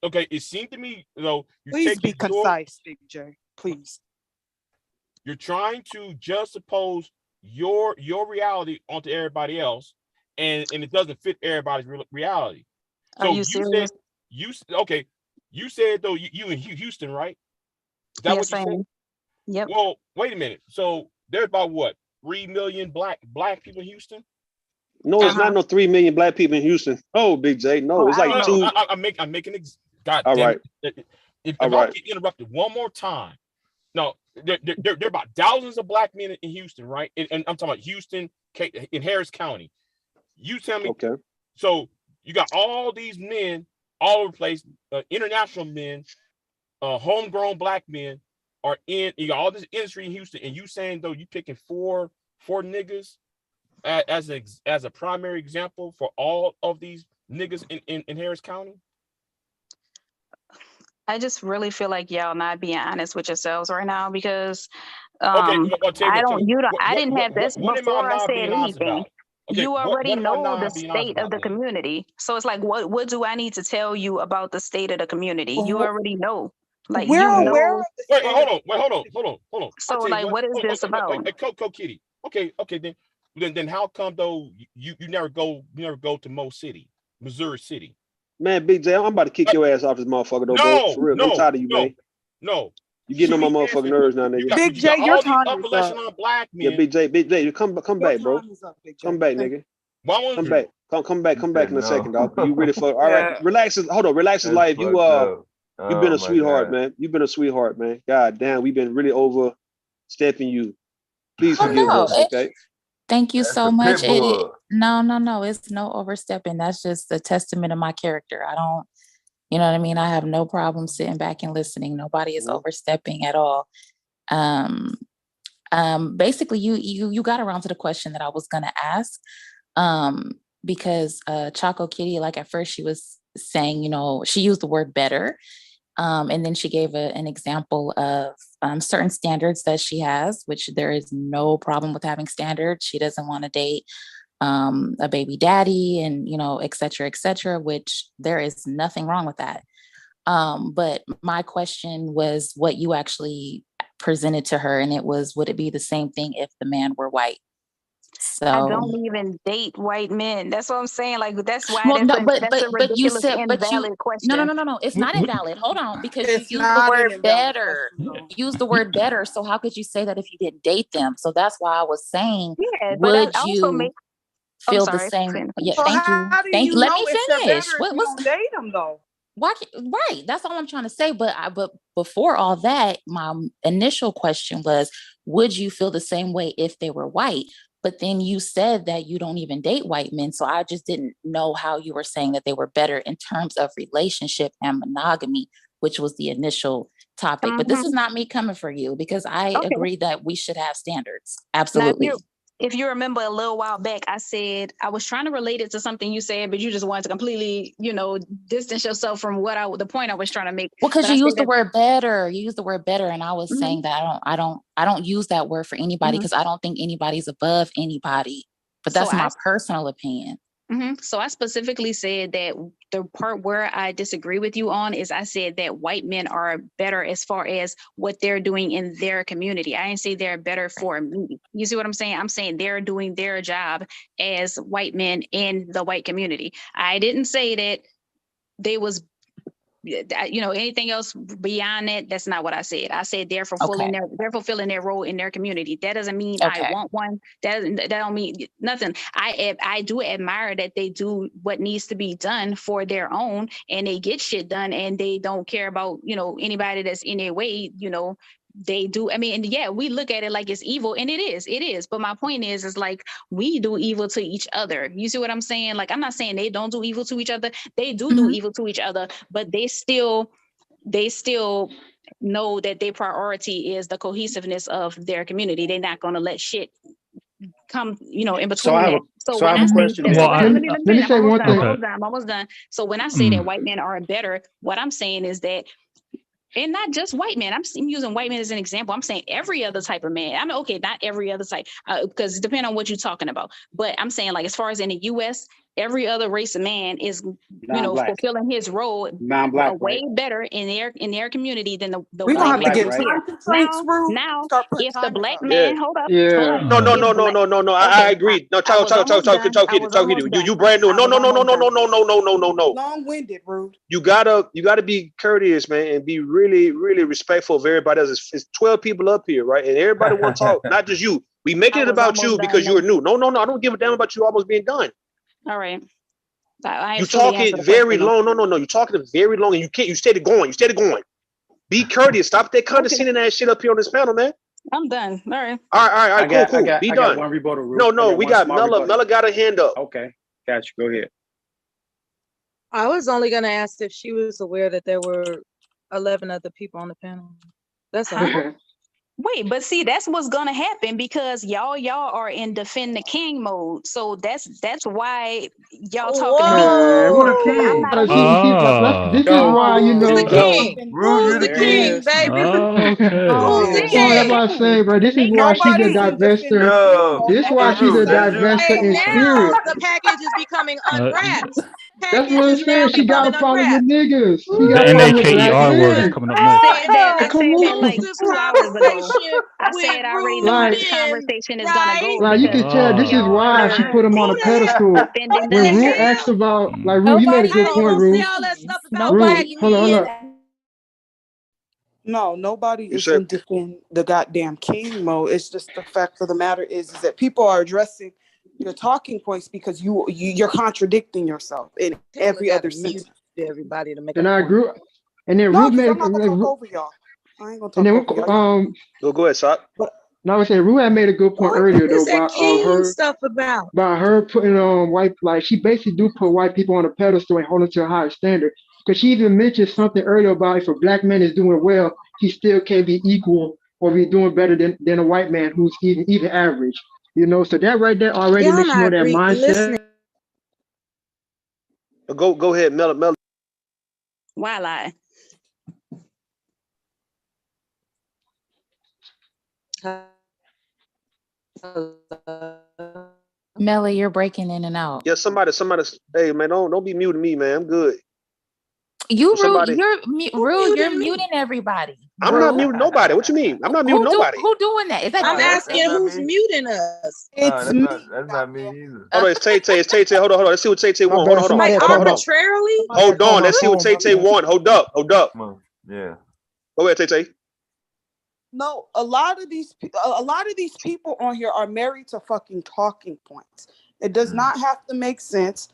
okay, it seemed to me, please be concise, Big J. Please. You're trying to just oppose your reality onto everybody else, and it doesn't fit everybody's reality. So Are you serious? You said though you in Houston, right? Is that yes, what you said? Yep. Well, wait a minute. So there's about what, 3 million black people in Houston? No, it's not no 3 million black people in Houston. Oh, Big J. No, it's like 2. I'm making God all damn right. It. If I get interrupted one more time. No, there are about thousands of black men in Houston, right? And I'm talking about Houston, in Harris County. You tell me. Okay. So you got all these men all over the place, international men, homegrown black men are in. You got all this industry in Houston, and you saying though you picking four niggas as a primary example for all of these niggas in Harris County? I just really feel like y'all not being honest with yourselves right now, because I didn't have this before I said anything. Okay, you already know the state of the community. So it's like, what do I need to tell you about the state of the community? You already know. Like, Wait, hold on. So like, what is this about? Coco Kitty. Okay, then how come though you never go to Missouri City? Man, Big J, I'm about to kick your ass off this motherfucker though, bro. For real. I'm tired of you, man. No. You getting on my motherfucking nerves now, nigga. Big J, your time is up. Black men. Yeah, Big J, come back, bro. Come back, nigga. Come back. Come back in a second, dog. You ready for all right? Relax. Hold on, relax his life. You've been a sweetheart, man. You've been a sweetheart, man. God damn, we've been really overstepping you. Please forgive us, okay? Thank you so much. No, it's no overstepping. That's just a testament of my character. I don't, you know what I mean? I have no problem sitting back and listening. Nobody is overstepping at all. Basically, you got around to the question that I was going to ask, because Choco Kitty, like at first she was saying, she used the word better. And then she gave an example of certain standards that she has, which there is no problem with having standards. She doesn't want to date a baby daddy and, et cetera, which there is nothing wrong with that. But my question was what you actually presented to her, and it was, would it be the same thing if the man were white? So I don't even date white men. That's what I'm saying. Like that's why well, no, that's a but you ridiculous, said, invalid question. no. It's not invalid. Hold on, because you It's used the not an word invalid better. question, You used the word better. So how could you say that if you didn't date them? So that's why I was saying, Yeah, but would I also you make. I'm feel the sorry. same? Yeah, So thank you. how do you Let know me if they're finish. better if you don't date them though? Why? Right. That's all I'm trying to say. But before all that, my initial question was, would you feel the same way if they were white? But then you said that you don't even date white men. So I just didn't know how you were saying that they were better in terms of relationship and monogamy, which was the initial topic. But this is not me coming for you, because I agree that we should have standards. Absolutely. Now, if you remember a little while back, I said I was trying to relate it to something you said, but you just wanted to completely, distance yourself from the point I was trying to make. Well, because you used the word better. You used the word better, and I was saying that I don't use that word for anybody, because I don't think anybody's above anybody. But that's my personal opinion. So I specifically said that the part where I disagree with you on is I said that white men are better as far as what they're doing in their community. I didn't say they're better for me. You see what I'm saying? I'm saying they're doing their job as white men in the white community. I didn't say that they was, anything else beyond that. That's not what I said. I said they're fulfilling their role in their community. That doesn't mean I want one. That don't mean nothing. I do admire that they do what needs to be done for their own, and they get shit done, and they don't care about anybody that's in their way. They do. I mean, and yeah, we look at it like it's evil, and it is. But my point is like we do evil to each other. You see what I'm saying? Like, I'm not saying they don't do evil to each other. They do evil to each other, but they still know that their priority is the cohesiveness of their community. They're not going to let shit come, in between So I have that. so I have a question. Let me say one thing. I'm almost done. So when I say that Mm. white men are better, what I'm saying is that, and not just white men. I'm using white men as an example. I'm saying every other type of man. I know, okay, not every other type, because it depends on what you're talking about. But I'm saying, like, as far as in the U.S., every other race of man is, fulfilling his role non-black, way better in their community than the We gonna black have to man get here. time constraints, Now, start putting if the timers black up. man, hold up. No. I agree. No, talk here. You brand new. No. Long-winded, rude. You gotta be courteous, man, and be really, really respectful of everybody else. It's 12 people up here, right? And everybody want to talk, not just you. We make it about you because you're new. No. I don't give a damn about you almost being done. All right. You talking very long. No. You're talking very long, and you steady going. Be courteous. Stop that condescending ass shit up here on this panel, man. I'm done. All right. All right. Cool. Be done. Got one rebuttal. No. We got Mella. Mella got her hand up. Okay, got you. Go ahead. I was only going to ask if she was aware that there were 11 other people on the panel. That's all. Wait, but see, that's what's gonna happen because y'all are in defend the king mode. So that's why y'all talking to me. Man, what a king. This is why, Who's the king? Who's the king, baby? Who's the king? That's why I say, bro, this is why she the divester. This is why she the divester in spirit. The package is becoming unwrapped. That's what I'm saying. She gotta follow the niggas. She The gotta follow the black NAKER word is men. coming up next. I said that like 2 hours ago. I said I already know how this conversation is gonna go. Like you can tell, this is why she put him on a pedestal. When Rue asked about, like Rue, you made a good point, Rue. Rue, hold on. No, nobody is in defend the goddamn king mode. It's just the fact of the matter is that people are addressing your talking points because you're contradicting yourself in every other sentence. Everybody to make and I agree. And then Rue made. I'm not gonna talk over y'all. I ain't gonna talk over y'all. Go ahead, Sok. No, I would say Rue had made a good point earlier though about her stuff about her putting on white, like she basically do put white people on a pedestal and hold them to a higher standard. Because she even mentioned something earlier about if a black man is doing well, he still can't be equal or be doing better than a white man who's even average. So that right there already lets you know that mindset. Go ahead, Mel. Why lie? Melly, you're breaking in and out. Yeah, somebody. Hey, man, don't be muting me, man. I'm good. You somebody. You're muting everybody. I'm not muting nobody. What you mean? I'm not muting nobody. Who doing that? Is that I'm you? asking who's muting us. That's not me either. Hold on, it's Tay Tay. It's Tay Tay. Hold on. Let's see what Tay Tay My want. bad. Hold on. Somebody had Hold on. called my- Arbitrarily? Hold on. Let's see what Tay Tay want. Hold up. Yeah. Go ahead, Tay Tay. No, a lot of these people on here are married to fucking talking points. It does not have to make sense.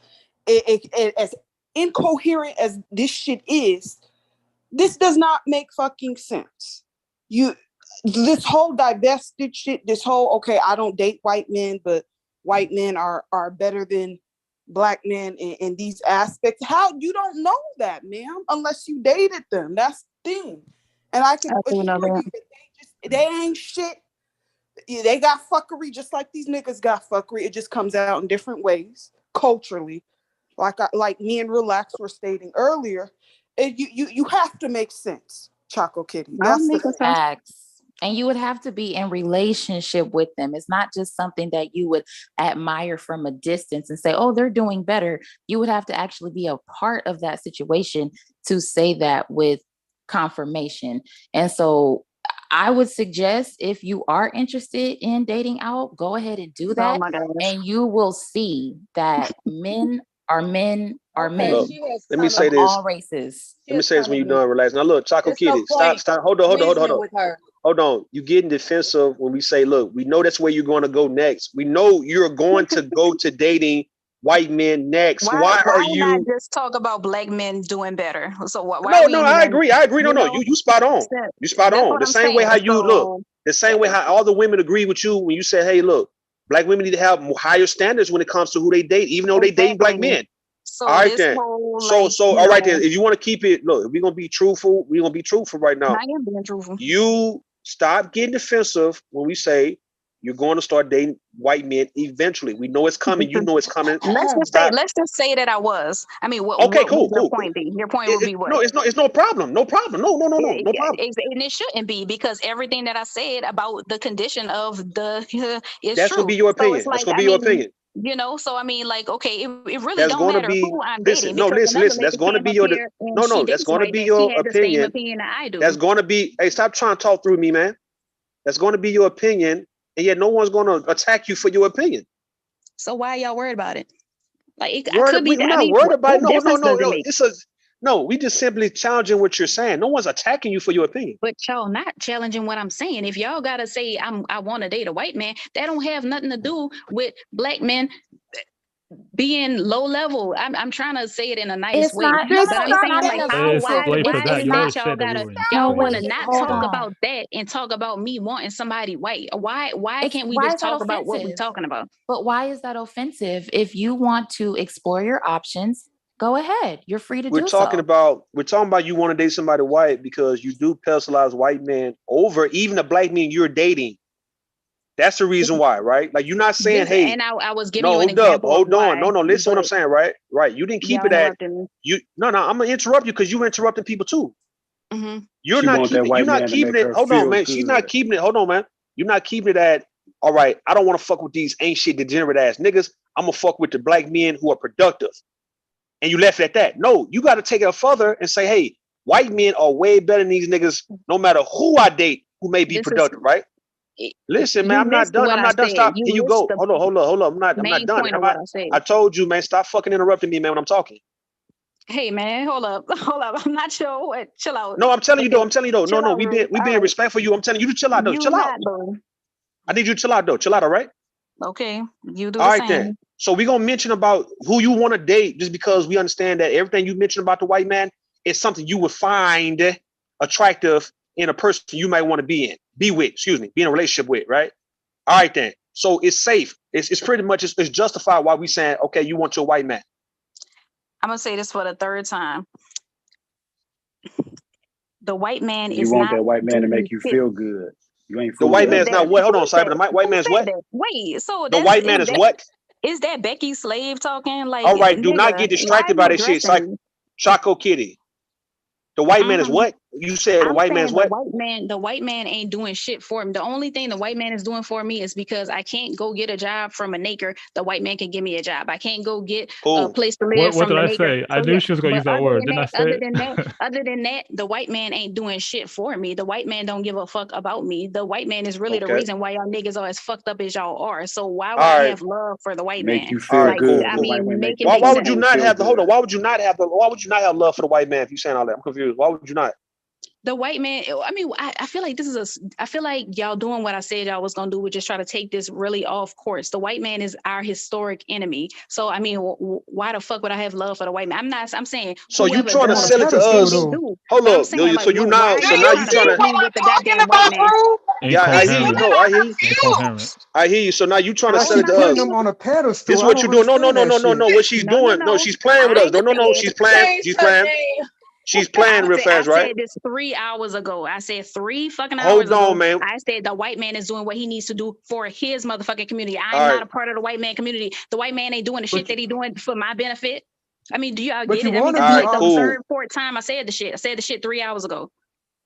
It as incoherent as this shit is, this does not make fucking sense. This whole divested shit, this whole, okay, I don't date white men, but white men are better than black men in these aspects. How you don't know that, ma'am, unless you dated them. That's the thing. And I can assure you that they ain't shit. They got fuckery just like these niggas got fuckery. It just comes out in different ways culturally. Like me and Relax were stating earlier, you have to make sense, Choco Kitty. That's the facts. And you would have to be in relationship with them. It's not just something that you would admire from a distance and say, oh, they're doing better. You would have to actually be a part of that situation to say that with confirmation. And so I would suggest, if you are interested in dating out, go ahead and do that. And you will see that men are men are men. Look, let me say this. All races. Let me say this when you're done. Relax. Now look, Choco Kitty, stop. Hold on. Hold on. You getting defensive when we say, look, we know that's where you're going to go next. We know you're going to go to dating white men next. Why are you not just talk about black men doing better? So why No, I agree. No, you spot on. You spot on. The same way how you look. The same way how all the women agree with you when you say, hey, look, black women need to have higher standards when it comes to who they date, even though they dating black men. So all right then. All right then. If you want to keep it, look, if we're gonna be truthful, right now. I am being truthful. You stop getting defensive when we say you're going to start dating white men eventually. We know it's coming. You know it's coming. Let's just say that I was. I mean, what would your point be? Your point would be what? No, it's no problem. No problem. No problem. And it shouldn't be, because everything that I said about the condition of the is that's true. gonna be your opinion. So that's gonna be your opinion. You know, so I mean, like, okay, it really that's don't matter who I'm dating. Listen. That's going to be your that's going to be your opinion. The same opinion that I do. That's going to be. Hey, stop trying to talk through me, man. That's going to be your opinion, and yet no one's going to attack you for your opinion. So why are y'all worried about it? Like, we're not worried about it. No, we just simply challenging what you're saying. No one's attacking you for your opinion. But y'all not challenging what I'm saying. If y'all gotta say I want to date a white man, that don't have nothing to do with black men being low level. I'm trying to say it in a nice way. But I'm saying, like, why is it that y'all gotta want to not talk about that and talk about me wanting somebody white? Why can't we just talk about what we're talking about? But why is that offensive? If you want to explore your options, go ahead. You're free to do so. We're talking about you want to date somebody white because you do pedestalize white men over even the black men you're dating. That's the reason why, right? Like, you're not saying, hey, and I was giving you an example. Hold on. No, listen what I'm saying, right? Right. You didn't keep it at you. No, I'm gonna interrupt you because you interrupting people too. Mm-hmm. You're not keeping it. Hold on, man. She's not keeping it. Hold on, man. You're not keeping it at, all right, I don't want to fuck with these ain't shit degenerate ass niggas. I'm gonna fuck with the black men who are productive. And you left it at that. No, you got to take it further and say, hey, white men are way better than these niggas, no matter who I date, who may be productive, right? Listen, man, I'm not done. I'm not done. Stop. Here you go. Hold on. I'm not done. I told you, man, stop fucking interrupting me, man, when I'm talking. Hey, man, hold up. I'm not sure what. Chill out. No, I'm telling you though. No, we being respectful for you. I'm telling you to chill out though. Chill out. I need you to chill out though. Chill out, all right? Okay, you do. All right then. So we're gonna mention about who you want to date, just because we understand that everything you mentioned about the white man is something you would find attractive in a person you might want to be in a relationship with, right? All right then. So it's safe. It's pretty much it's justified why we saying, okay, you want your white man. I'm gonna say this for the third time. The white man is you want that white man to make you feel good. You ain't the white man's not what? Hold on, sorry, but the white man's what? Wait, so the white man is what? Is that Becky Slave talking? Like, all right, do not get distracted by this shit. It's like Choco Kitty. The white man is what? You said the white man's what? The white man ain't doing shit for him. The only thing the white man is doing for me is because I can't go get a job from a nigger. The white man can give me a job. I can't go get a place to live What from did the I nigger. say? I knew she was gonna use that word. Didn't I say it? Other than that, the white man ain't doing shit for me. The white man don't give a fuck about me. The white man is really the reason why y'all niggas are as fucked up as y'all are. So why would I have love for the white man? Make you feel good. I mean, make it why would you not have why would you not have love for the white man if you're saying all that? I'm confused. Why would you not? The white man, I mean, I feel like I feel like y'all doing what I said y'all was gonna do, which is try to take this really off course. The white man is our historic enemy. So, I mean, why the fuck would I have love for the white man? I'm saying. So you trying to sell it to us? Hold up. So you now you trying to. Yeah, I hear you. No, I hear you. I hear you. So now you trying to sell it to us. Them on a pedestal. This is what you're doing. No. What she's doing? No, she's playing with us. No. She's playing. She's playing real fast, right? I said this 3 hours ago. I said 3 fucking hours ago. Hold on, man. I said the white man is doing what he needs to do for his motherfucking community. I'm not a part of the white man community. The white man ain't doing the shit that he doing for my benefit. I mean, do y'all get it? I mean, this is like the third, fourth time I said the shit. I said the shit 3 hours ago.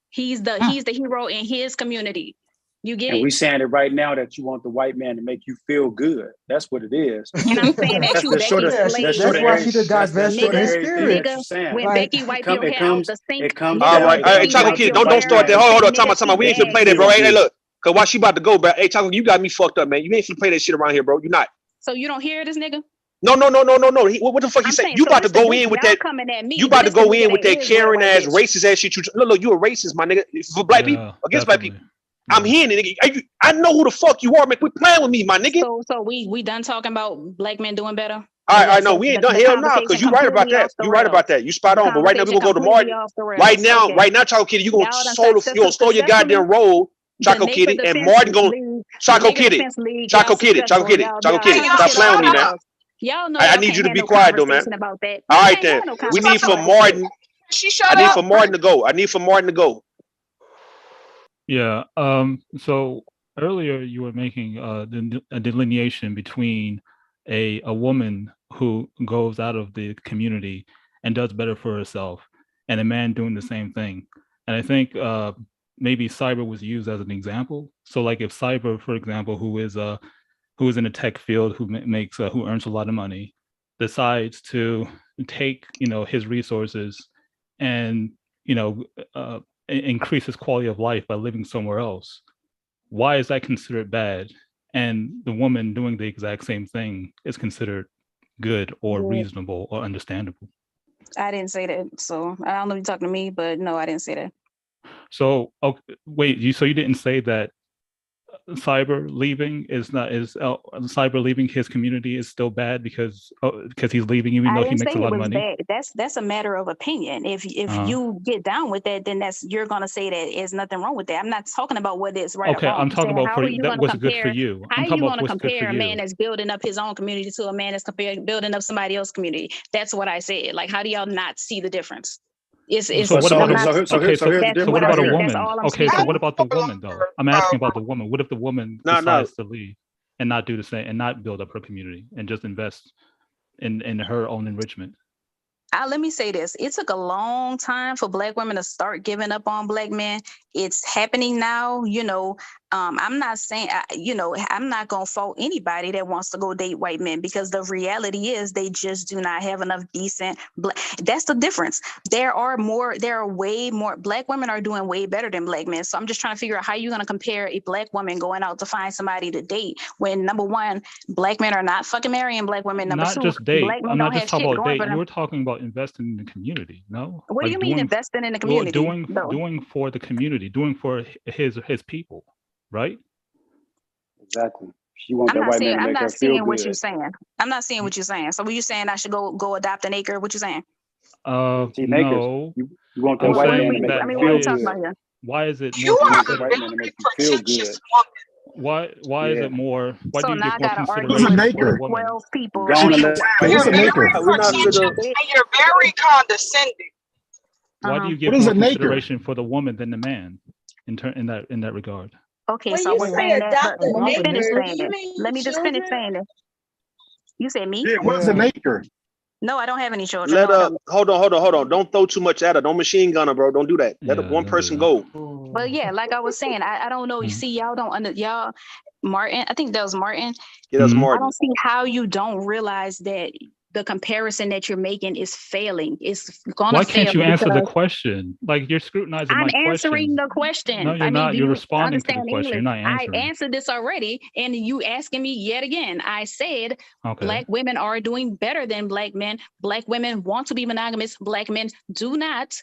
He's the hero in his community. You get it? And we saying it right now that you want the white man to make you feel good. That's what it is. And I'm saying that you, that's why she did divest from his spirit. When Becky wipe your hair out the sink. All right. Hey, Choco Kid, don't start that. Hold on. Time out. We ain't finna play that, bro. Hey, look. Cause why she about to go, bro? Hey, Choco, you got me fucked up, man. You ain't finna play that shit around here, bro. You not. So you don't hear this nigga? No. What the fuck he say? You about to go in with that? You about to go in with that Karen ass, racist ass shit? Look, you a racist, my nigga. For black people, against black people. I'm hearing it, nigga. I know who the fuck you are, man. Quit playing with me, my nigga. So we done talking about black men doing better? All right, no, we ain't done. Hell no, because you right about that. You right about that. You spot on. But right now we gonna go to Martin. Right now, Choco Kitty, you gonna stole your goddamn role, Choco Kitty, and Martin gonna Choco Kitty. Stop playing with me, man. Y'all know I need you to be quiet though, man. All right then. We need for Martin. I need for Martin to go. Yeah. So earlier you were making a delineation between a woman who goes out of the community and does better for herself, and a man doing the same thing. And I think maybe Cyber was used as an example. So, like, if Cyber, for example, who is in the tech field, who earns a lot of money, decides to take his resources and increase his quality of life by living somewhere else, why is that considered bad? And the woman doing the exact same thing is considered good or reasonable or understandable. I didn't say that. So I don't know if you're talking to me, but no, I didn't say that. So wait, you didn't say that Cyber leaving Cyber leaving his community is still bad because he's leaving even though he makes a lot of money? That's a matter of opinion. If you get down with that, then you're gonna say that there's nothing wrong with that. I'm not talking about what is right. Okay, I'm talking about what's good for you. How are you gonna compare a man that's building up his own community to a man that's building up somebody else's community? That's what I said. Like, how do y'all not see the difference? So what about a woman? Okay, so what about the woman though? I'm asking about the woman. What if the woman decides to leave and not do the same and not build up her community and just invest in her own enrichment? Let me say this. It took a long time for Black women to start giving up on Black men. It's happening now. I'm not saying, I'm not going to fault anybody that wants to go date white men, because the reality is they just do not have enough decent Black. That's the difference. There are way more Black women are doing way better than Black men. So I'm just trying to figure out how you're going to compare a Black woman going out to find somebody to date when, number one, Black men are not fucking marrying Black women. Number two, just date. Black men I'm not don't just have talking shit about going date. for them. You were talking about investing in the community, no? What do you mean investing in the community? Doing for the community, doing for his people, right? Exactly. She wants that white man to make her feel good. What you're saying. I'm not seeing what you're saying. So were you saying I should go adopt an acre? What you saying? No. You want that white man to make you feel good. Why is it more considered? Why is it more? Why do you give more consideration for a woman? 12 people. What's an acre? And you're very condescending. Why do you give more consideration for the woman than the man in that regard? Okay, so we're saying that. Let me finish saying it. Let me just finish saying it. You said me? Yeah, what's an acre? No, I don't have any children. Let No, I her. don't. Hold on. Don't throw too much at her. Don't machine gun her, bro. Don't do that. Let one person go. But yeah, like I was saying, I don't know. You see, y'all don't y'all. Martin, I think that was Martin. Yeah, that's I Martin. don't see how you don't realize that the comparison that you're making is failing. It's gonna Why fail can't you answer the because question? Like you're scrutinizing I'm my answering question. the question. No, you're I mean, not. do You're you responding to the understand question. English? You're not I answering. answered this already, and you asking me yet again. I said Black women are doing better than Black men. Black women want to be monogamous. Black men do not.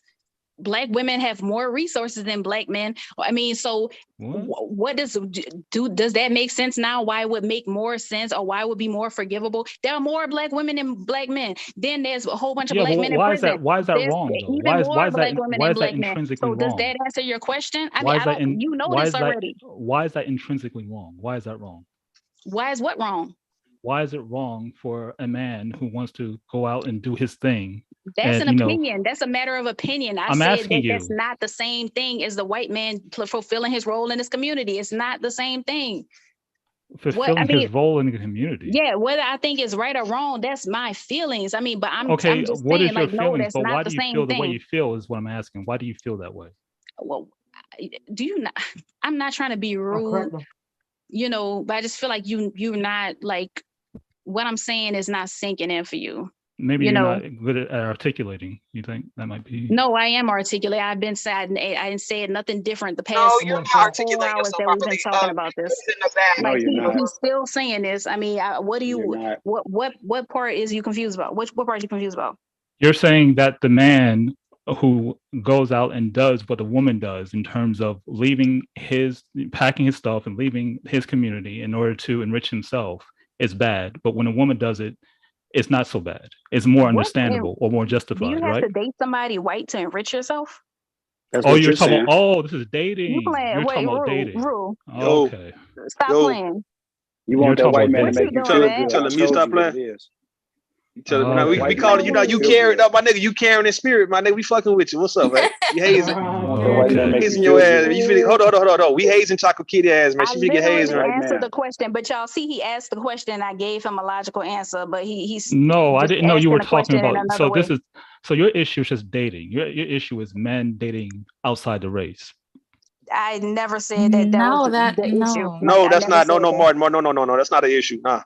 Black women have more resources than Black men. I mean, so what does that make sense now? Why it would make more sense, or why it would be more forgivable? There are more Black women than Black men. Then there's a whole bunch of Black men in why prison. is that There's wrong though? even more Black women Why than is that Black men. intrinsically So does wrong? that answer your question? I Why mean, is that you know why this is that, already. Why is that intrinsically wrong? Why is that wrong? Why is what wrong? Why is it wrong for a man who wants to go out and do his thing? That's and, an opinion. That's a matter of opinion. I'm said asking that that's you. not the same thing as the white man fulfilling his role in his community. It's not the same thing. Fulfilling his role in the community. Yeah, whether I think it's right or wrong, that's my feelings. I mean, but I'm Okay, just what saying, is your like, no, feelings? that's But not why the do you same feel the way thing. you feel is what I'm asking. Why do you feel that way? Well, do you not? I'm not trying to be rude, you know, but I just feel like you're not like what I'm saying is not sinking in for you. Maybe you you're know? not good at articulating. You think that might be? No, I am articulate. I've been sad. I didn't say nothing different the past No, you're not 4 articulating hours yourself that we've been properly. talking about this. It's in the back. No, Like you're not. he's still saying this. I mean, what do you? What part is you confused about? What part are you confused about? You're saying that the man who goes out and does what a woman does in terms of packing his stuff and leaving his community in order to enrich himself is bad. But when a woman does it, it's not so bad. It's more understandable or more justified, Do you have right? to date somebody white to enrich yourself? That's oh, what you're talking saying. about, oh, this is dating. You playing? You're Wait, talking about dating. Rule. Okay. Stop playing. You want that white man to make you feel man? good. Telling me to stop playing. We calling you now. You feel carrying good. up, my nigga. You carrying in spirit, my nigga. We fucking with you. What's up, man? You hazing? Hazing you your feel ass. good. You feel, hold on. We hazing Chocolate Kitty ass, man. I She finna get hazing. literally Right? answered the question, but y'all see, he asked the question. I gave him a logical answer, but he's No, I just didn't know you were asking the talking question in about. another way. So your issue is just dating. Your issue is men dating outside the race. I never said that was the issue. No, Like, that's I never not. No, said that. Martin. No. That's not an issue. Nah.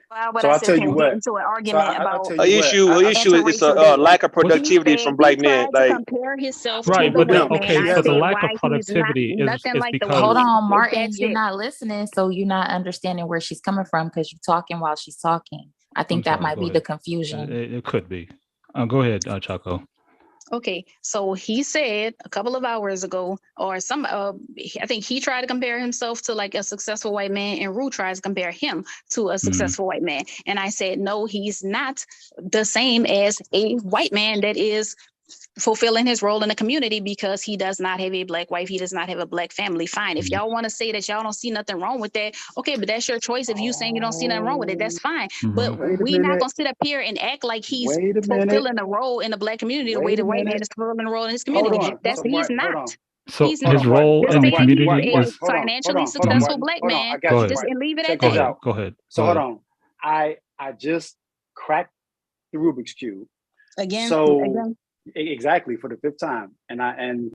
Why would So I I'll sit tell here you and get what. into an So argument I'll about tell Her you what. issue is interracial a dating? lack of He productivity said from black he men. tried to Like, compare himself Right, to the but then, white man. okay, I so the said lack of why he's productivity not is nothing like the because. white Hold man. on, Martin, That's you're it. not listening, so you're not understanding where she's coming from because you're talking while she's talking. I think that might be the confusion. It could be. Go ahead, Chaco. Okay, so he said a couple of hours ago, or I think he tried to compare himself to like a successful white man, and Rue tries to compare him to a successful white man. And I said, no, he's not the same as a white man that is fulfilling his role in the community because he does not have a black wife. He does not have a black family. Fine. If y'all want to say that y'all don't see nothing wrong with that, okay, but that's your choice. If you saying you don't see nothing wrong with it, that's fine. But we not gonna sit up here and act like he's fulfilling a role in the black community the way the white man is fulfilling a role in his community. He's not. So He's not. his role Just in the say that he's community is. a financially successful black man. I got you. Just and leave it Check at this that. out. Go ahead. So hold on. I just cracked the Rubik's Cube. Again. Exactly for the 5th time, and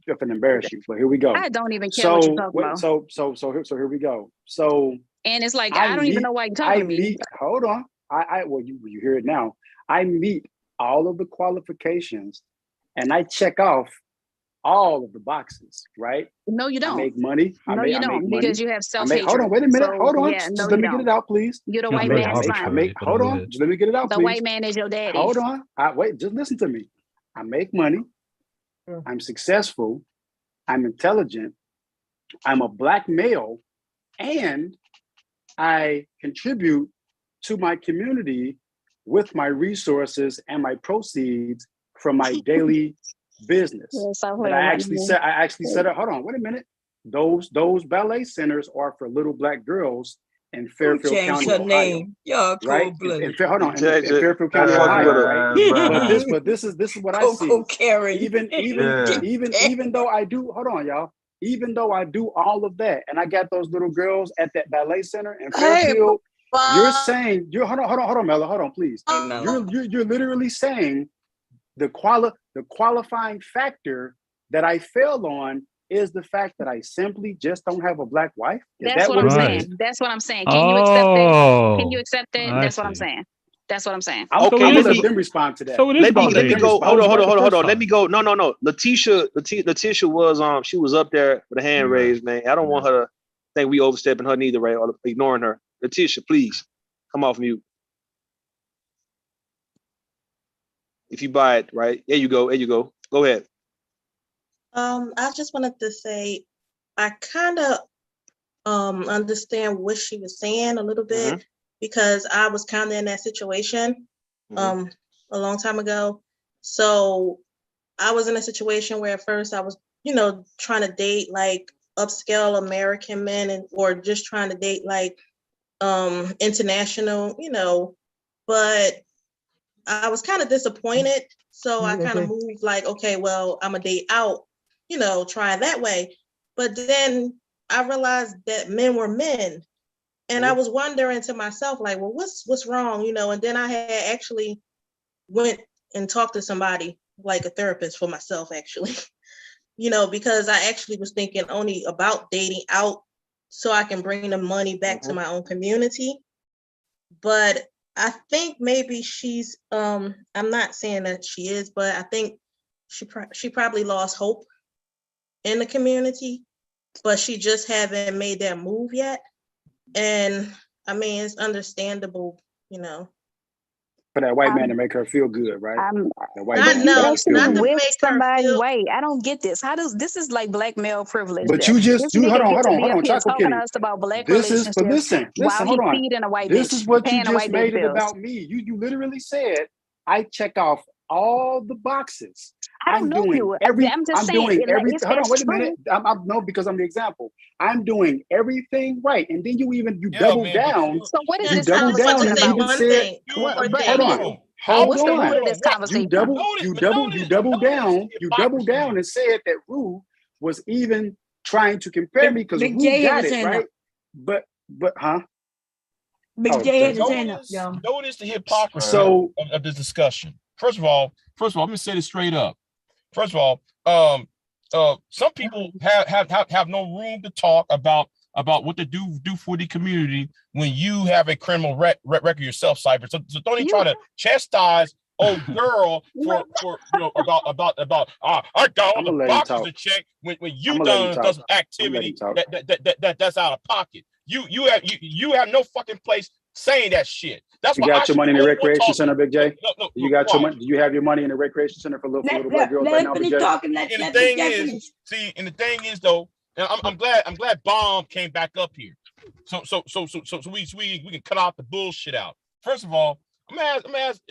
if it embarrass you, but here we go. I don't even care what you're talking about. So here we go. So and it's like I don't even know why you're talking to me. Hold on. Well, you hear it now. I meet all of the qualifications, and I check off all of the boxes, right? No, you don't. I make money. No, you don't, because you have self-hatred. Hold on, wait a minute. So, hold on. Yeah, just let me get it out, please. You're the white man's son. Hold on. Just let me get it out, please. The white man is your daddy. Hold on. Wait, just listen to me. I make money. I'm successful. I'm intelligent. I'm a black male. And I contribute to my community with my resources and my proceeds from my daily business. But I actually said, hold on, wait a minute. Those ballet centers are for little black girls in Fairfield County, her Ohio. name. Y'all right? hold on, in Fairfield County, Ohio, right? But this is what I see. Even though I do, hold on, y'all. Even though I do all of that, and I got those little girls at that ballet center in Fairfield, You're saying hold on, Mella, hold on, please. You're literally saying the qualifying factor that I fell on is the fact that I simply just don't have a black wife. That's what I'm saying. That's what I'm saying. Can you accept that? Can you accept that? That's what I'm saying. That's what I'm saying. Okay, let them respond to that. So let me go. Hold on. Let me go. No. Letitia was she was up there with a hand raised, man. I don't want her to think we overstepping her neither, right? Or ignoring her. Letitia, please come off mute. If you buy it, right? There you go. Go ahead. I just wanted to say I kind of understand what she was saying a little bit because I was kind of in that situation a long time ago. So I was in a situation where at first I was, trying to date like upscale American men or just trying to date like international, but I was kind of disappointed. So I kind of moved like, okay, well, I'm a date out, try that way. But then I realized that men were men. And I was wondering to myself, like, well, what's wrong, And then I had actually went and talked to somebody, like a therapist for myself, actually, because I actually was thinking only about dating out so I can bring the money back to my own community. But I think maybe she's, I'm not saying that she is, but I think she probably lost hope in the community, but she just haven't made that move yet. And I mean, it's understandable, For that white man to make her feel good, right? That white man not to with somebody white. I don't get this. How does this is like black male privilege? But you just hold on, Chocolate talking Kitty. to us about black Listen, while hold on. feeding a white This bitch. is what you Paying a just white made it bills. about me. You literally said I check off all the boxes. I don't know you. I'm just saying. Hold on, wait a minute. No, because I'm the example. I'm doing everything right, and then you double down. So what is you this double down conversation and about? even said, hold on. What's the root of this conversation? You double down and said that Rue was even trying to compare me because Rue got it right. But Big J had his hand up, y'all. Notice the hypocrisy of this discussion. First of all, I'm gonna say this straight up. First of all, some people have no room to talk about what to do for the community when you have a criminal record yourself, Cyber. So don't even try to chastise old girl for about I got all the boxes to check when you done some activity that's out of pocket. You have no fucking place saying that shit. That's you why got your money in the recreation center, Big J. No, you got your money. Do you have your money in the recreation center for little black girls right now, Big J? And the thing is though, and I'm glad Bomb came back up here. So we can cut out the bullshit out. First of all, I'm gonna ask.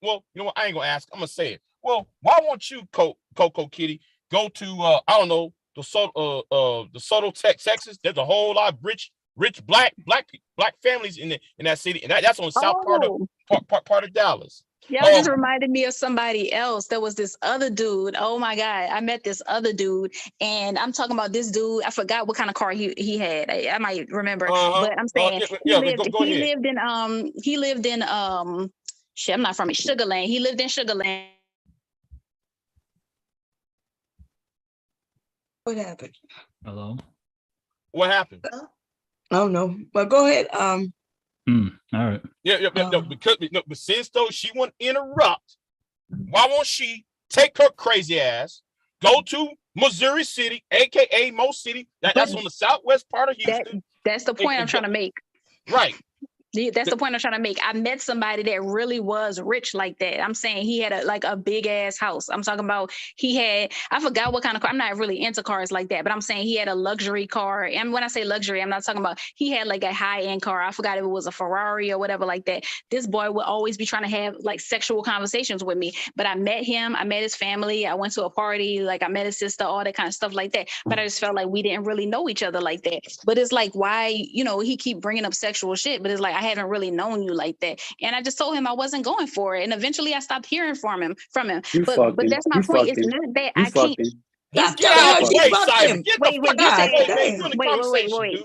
Well, you know what? I ain't gonna ask. I'm gonna say it. Well, why won't you, Coco Kitty, go to I don't know, the Soto, Texas? There's a whole lot of rich black families in that city, and that's on the south part of Dallas. Y'all just reminded me of somebody else. There was this other dude. Oh my God. I met this other dude, and I'm talking about this dude. I forgot what kind of car he had. I might remember, but I'm saying he lived in shit, I'm not from it, Sugarland. He lived in Sugarland. What happened? Hello? What happened? I don't know, but go ahead. All right. Yeah. But since though she won't interrupt, why won't she take her crazy ass, go to Missouri City, aka Mo City? That's on the southwest part of Houston. That's the point I'm trying to make. Right. That's the point I'm trying to make. I met somebody that really was rich like that. I'm saying he had a big ass house. I'm talking about I forgot what kind of car. I'm not really into cars like that, but I'm saying he had a luxury car. And when I say luxury, I'm not talking about he had like a high end car. I forgot if it was a Ferrari or whatever like that. This boy would always be trying to have like sexual conversations with me. But I met him. I met his family. I went to a party. Like I met his sister, all that kind of stuff like that. But I just felt like we didn't really know each other like that. But it's like, why, he keep bringing up sexual shit, but it's like, I haven't really known you like that. And I just told him I wasn't going for it. And eventually I stopped hearing from him. But that's my point. It's not that I can't. Get out of the way, Simon. Get the fuck out of the way, man. You're in the Wait. conversation, dude.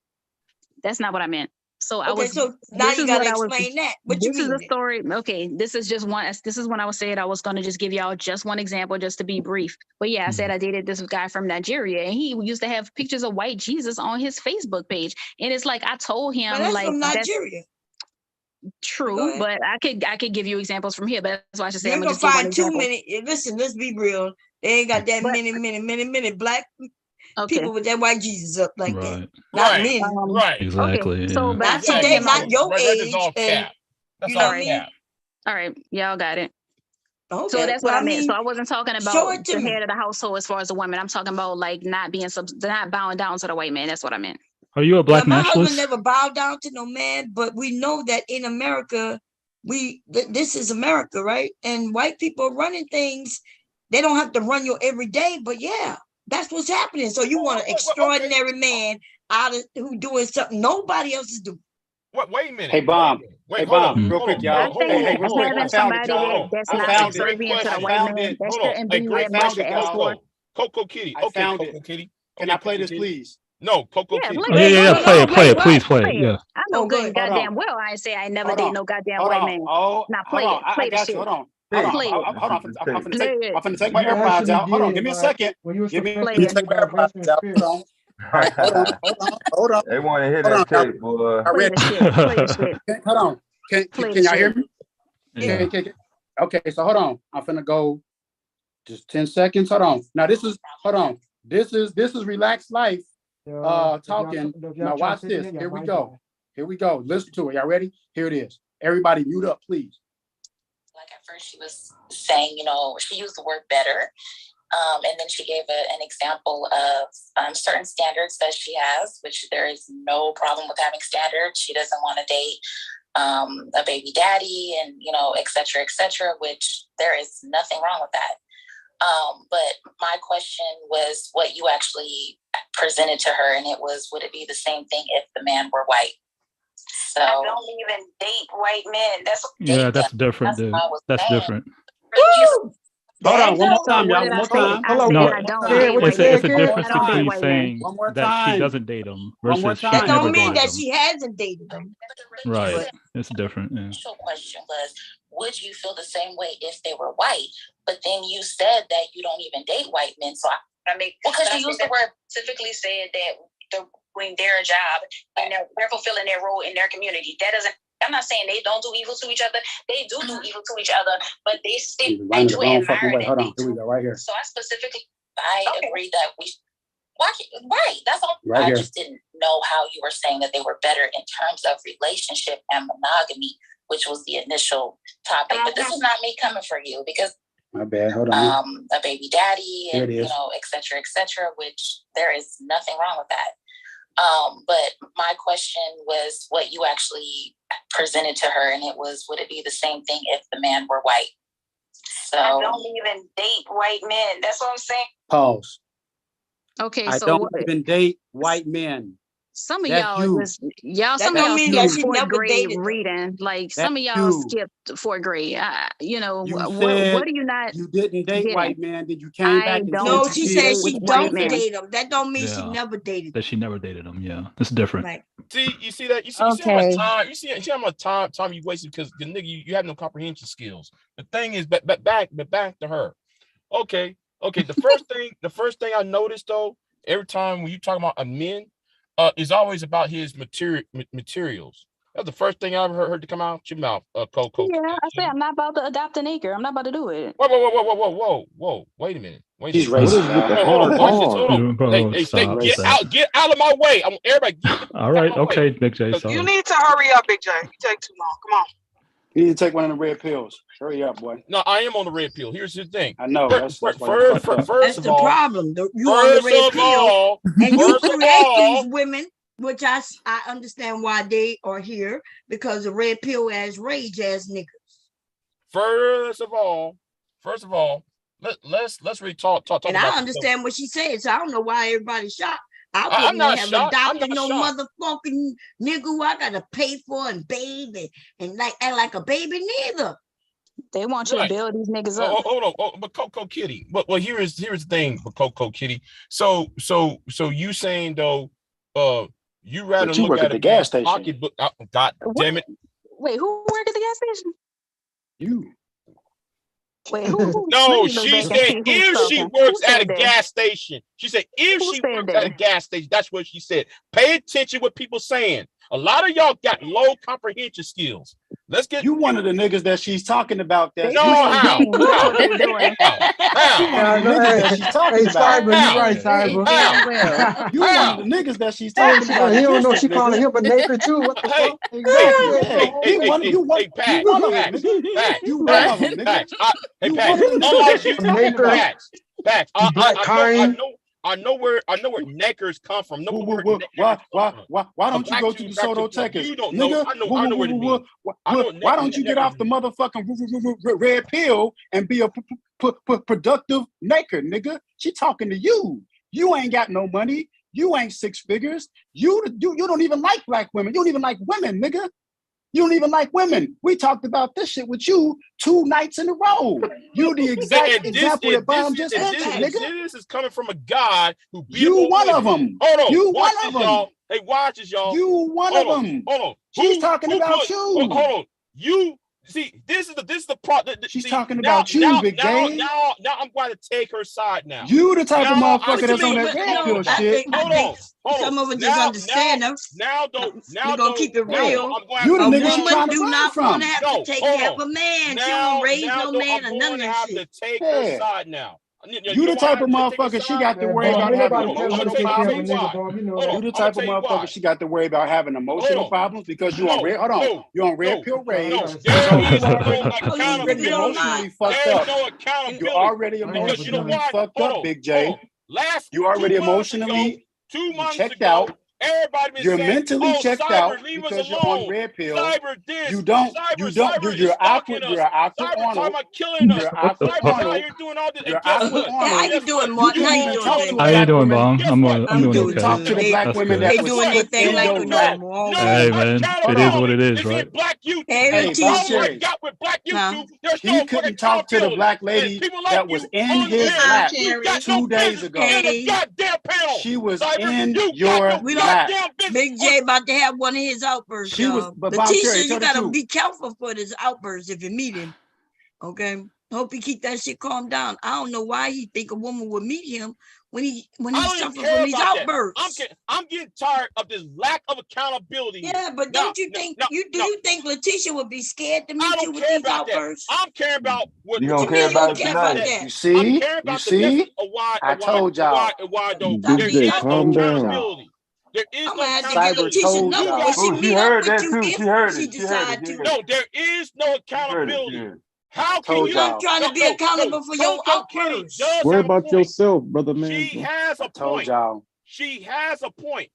That's not what I meant. So okay, so now you gotta explain that. What you mean? This is the story. Okay, this is just one. This is when I was saying I was gonna just give y'all just one example, just to be brief. But yeah, I said I dated this guy from Nigeria, and he used to have pictures of white Jesus on his Facebook page, and it's like I told him, But that's like from Nigeria. True, but I could give you examples from here. But that's why I should say I'm You're gonna gonna just give one find example. listen, let's be real. They ain't got that many black people with that white Jesus up like that. Not many. Exactly. Okay. So, Yeah. but I Not told today, him not your That is all age. And cap. That's you know all what I mean? cap. All right, y'all got it. Okay. So that's what well, I meant. So I wasn't talking show about it to the me. head of the household as far as the women. I'm talking about like not bowing down to the white man. That's what I meant. Are you a black my husband nationalist? never bowed down to no man, but we know that in America, this is America, right? And white people are running things. They don't have to run you every day, but yeah, that's what's happening. So you want an extraordinary man out of who doing something nobody else is doing. Wait a minute. Hey, Bomb. Wait, real quick, y'all. Hey, real quick. I found it, y'all. That's I not found it. subservient to the I white found man. it. That Hold on. shouldn't Hey, be great much question, to ask for. Coco Kitty. I Okay, found Coco it. Kitty. Can I play this, please? No, Coco Yeah, Kitty. play Yeah. Play it. Please play it. Yeah. I know good and goddamn well I ain't say I never date no goddamn white man. Now play it. I Play the got shit. you. Hold on. Play it. Hold on. I'm finna Play it. take my You AirPods actually out. Hold on. did, Give me a like, second. when you was Give me. supposed Let me to take do my that verse AirPods out. Hold on. All right. Hold on. They want to hear Hold on. that tape, boy. Play the shit. Play the shit. Hold on. Can y'all hear me? Yeah. Okay, so hold on. I'm finna go just 10 seconds. Hold on. Now this is Relaxed Life talking. Now watch this. Here we go. Here we go. Listen to it. Y'all ready? Here it is. Everybody mute up, please. Like at first she was saying, she used the word better. And then she gave an example of certain standards that she has, which there is no problem with having standards. She doesn't want to date a baby daddy and, et cetera, which there is nothing wrong with that. But my question was what you actually presented to her, and it was, would it be the same thing if the man were white? So I don't even date white men. That's different, dude. That's different. Hold on, one more time, y'all. One more time. No, it's a One difference more time. between saying that she doesn't date them versus she That never don't mean dated that them. she hasn't dated them. Right. It's different. Yeah. The initial question was, would you feel the same way if they were white? But then you said that you don't even date white men. So because you used the word specifically said that they're doing their job and they're fulfilling their role in their community. That doesn't. I'm not saying they don't do evil to each other. They do evil to each other, but they stick into an environment. Hold on. Here we go. Right here. So I agree that we. Right. That's all. Right I here. just didn't know how you were saying that they were better in terms of relationship and monogamy, which was the initial topic. But this is not me coming for you because my bad. Hold on. A baby daddy and et cetera, which there is nothing wrong with that. But my question was what you actually presented to her, and it was, would it be the same thing if the man were white? So I don't even date white men. That's what I'm saying. Pause. Okay, I so don't what? even date white men. Some of That's y'all you. just y'all. That Some of don't y'all mean that skipped she fourth never grade dated them. reading. Like That's some of y'all you. skipped fourth grade. You What said are you not you didn't date getting? white men. Then you came back and No, said she you said did. she Which one don't is it? date them. That don't mean she Yeah. never dated That she never dated them. Yeah. It's different. Right. See, you see that? You see how much time? You see how much time you wasted because the nigga you have no comprehension skills. The thing is, but back to her. Okay. The first thing I noticed though, every time when you talk about a man, is always about his materials. That's the first thing I ever heard to come out your mouth, Coco. Yeah, I said I'm not about to adopt an acre. I'm not about to do it. Whoa! Wait a minute. He's racist now. Hold on. Bro, Hey, stop. get out of my way. I want everybody get All right. Okay, Big J. Sorry. You need to hurry up, Big J. You take too long. Come on. You need to take one of the red pills. Hurry up, boy. No, I am on the red pill. Here's the thing. I know. That's That's of the all, problem. You on the red pill, and you create these women, which I understand why they are here because the red pill ass rage ass niggas. First of all, let's really talk and about I understand what she said, so I don't know why everybody's shocked. I I'm wouldn't not have shocked. I'm adopted not no shocked. motherfucking nigga who I gotta pay for and bathe and like act like a baby neither. They want you to build these niggas up. Hold on. But Coco Kitty. Well, here's the thing, but Coco Kitty. So you saying though, You rather But you look work at at a the gas man's station. pocketbook. Oh, God damn it. Wait, who work at the gas station? You. Wait, who? No, Let me look she back and said see who's if she talking. works Who at a said that? gas station. She said if Who she said works at a that? gas station. That's what she said. Pay attention what people saying. A lot of y'all got low comprehension skills. Let's get you one of the niggas that she's talking about. That's no how? That's what they're doing. How? You one of the niggas that she's talking about. Cyber, you right, Cyber. How? You one of the niggas that she's Hey, talking about. he don't know she Nigga. calling him a nigger too. What the fuck? Exactly. Hey, Yeah. You one of them, nigga. Facts. You one of them, nigga. Facts. Hey, You Pax. one of them Unlike niggas you, she's talking about. Facts. Black I know where neckers come from. Why don't you go to DeSoto, Texas? You don't know. I know where it means. Why don't you get off the motherfucking red pill and be a productive maker, nigga? She talking to you. You ain't got no money. You ain't six figures. You don't even like black women. You don't even like women, nigga. You don't even like women. We talked about this shit with you 2 nights in a row. You the exact example that Bomb just mentioned, nigga. This is coming from a guy who you one of them. Hold on. You watch one of this, them. y'all. Hey, watch this, y'all. You one of them. Hold on. She's talking about you. Hold on. You see, this is the problem. She's talking about you, Big J. Now I'm going to take her side now. You the type of motherfucker that's on that red pill shit. Hold on. Some of us just understand them. We're gonna keep it real. You the a nigga woman trying to do run not from. want to have to take care of a man. She don't raise no man or none of that shit. I'm going to have to take her side now. You the type of motherfucker she got to worry about having emotional problems. You the type of motherfucker she got to worry about having emotional problems because you on red. Hold on, you on red pill rage. So you already emotionally fucked up. You already emotionally fucked up, Big J. You already emotionally checked out. You're mentally checked out because you're on red pill. You don't. You're awkward. You're awkward Arnold. You're awkward Arnold. You're awkward Arnold. How you doing, Martin? How you doing? How you doing, Bong? I'm doing okay. Talk to the black women that was doing their thing like the normal. Hey man, it is what it is, right? Hey, Jerry. He couldn't talk to the black lady that was in his lap 2 days ago. She was in your lap. Big J about to have one of his outbursts. She was, but Letitia, you gotta be careful for this outburst if you meet him. Okay. Hope he keep that shit calm down. I don't know why he think a woman would meet him when he suffers from these outbursts. I'm getting tired of this lack of accountability. Yeah, but don't you think you think Letitia would be scared to meet you with these outbursts? I'm caring about what you gonna care about it tonight. You see? I told y'all. Big J, calm down. There is no accountability. She heard that too. She heard it. No, there is no accountability. How can you? I'm trying to be accountable for your outbursts. Worry about yourself, brother man. She has a point. She has a point.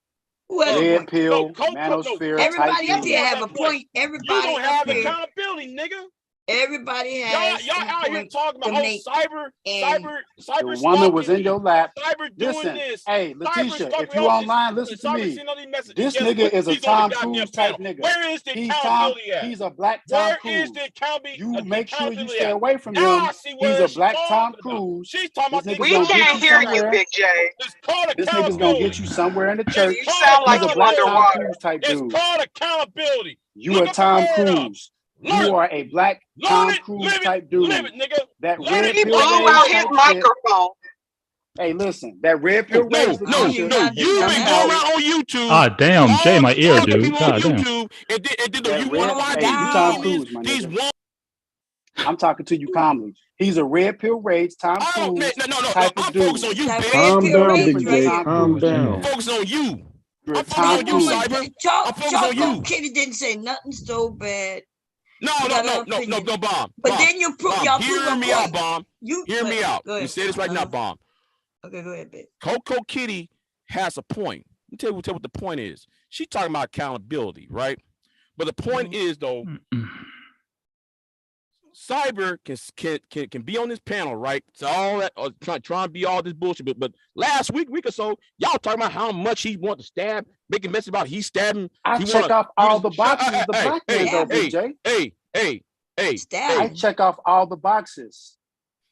Red pill, manosphere. Everybody up here have a point. Everybody you don't have here. accountability, nigga. Everybody has. Y'all out here talking about cyber. The woman was in your lap. Listen, hey, Letitia, if you online, listen to me. This nigga is a Tom Cruise type nigga. Where is the accountability at? He's a black Tom Cruise. Where is the accountability? You make sure you stay away from him. He's a black Tom Cruise. She's talking about we can't hear you, Big J. This nigga's gonna get you somewhere in the church. You sound like He's a you black Tom underwater. Cruise type dude. It's called accountability. You are Tom Cruise. You are a black Tom Cruise type dude. That red pill blew out his microphone. Hey, listen, that red pill rage. No, you've been going around on YouTube. Ah, damn, Jay, my ear, dude. God damn. You want to lie you Tom Cruise, my nigga. I'm talking to you calmly. He's a red pill rage, Tom Cruise type of dude. Calm down, Big J. Calm down. Focus on you. You're Tom Cruise. Choco Kitty didn't say nothing so bad. No, Bomb. But then you prove y'all hear me out, Bomb. Hear me out. You say this right now, Bomb. Okay, go ahead, babe. Coco Kitty has a point. Let me tell you what the point is. She's talking about accountability, right? But the point is, though, Cyber can be on this panel, right? It's all that trying to be all this bullshit. But last week or so, y'all talking about how much he want to stab, making mess about he's stabbing. I check off all the boxes. The black man, though, Big J. Hey. I check off all the boxes.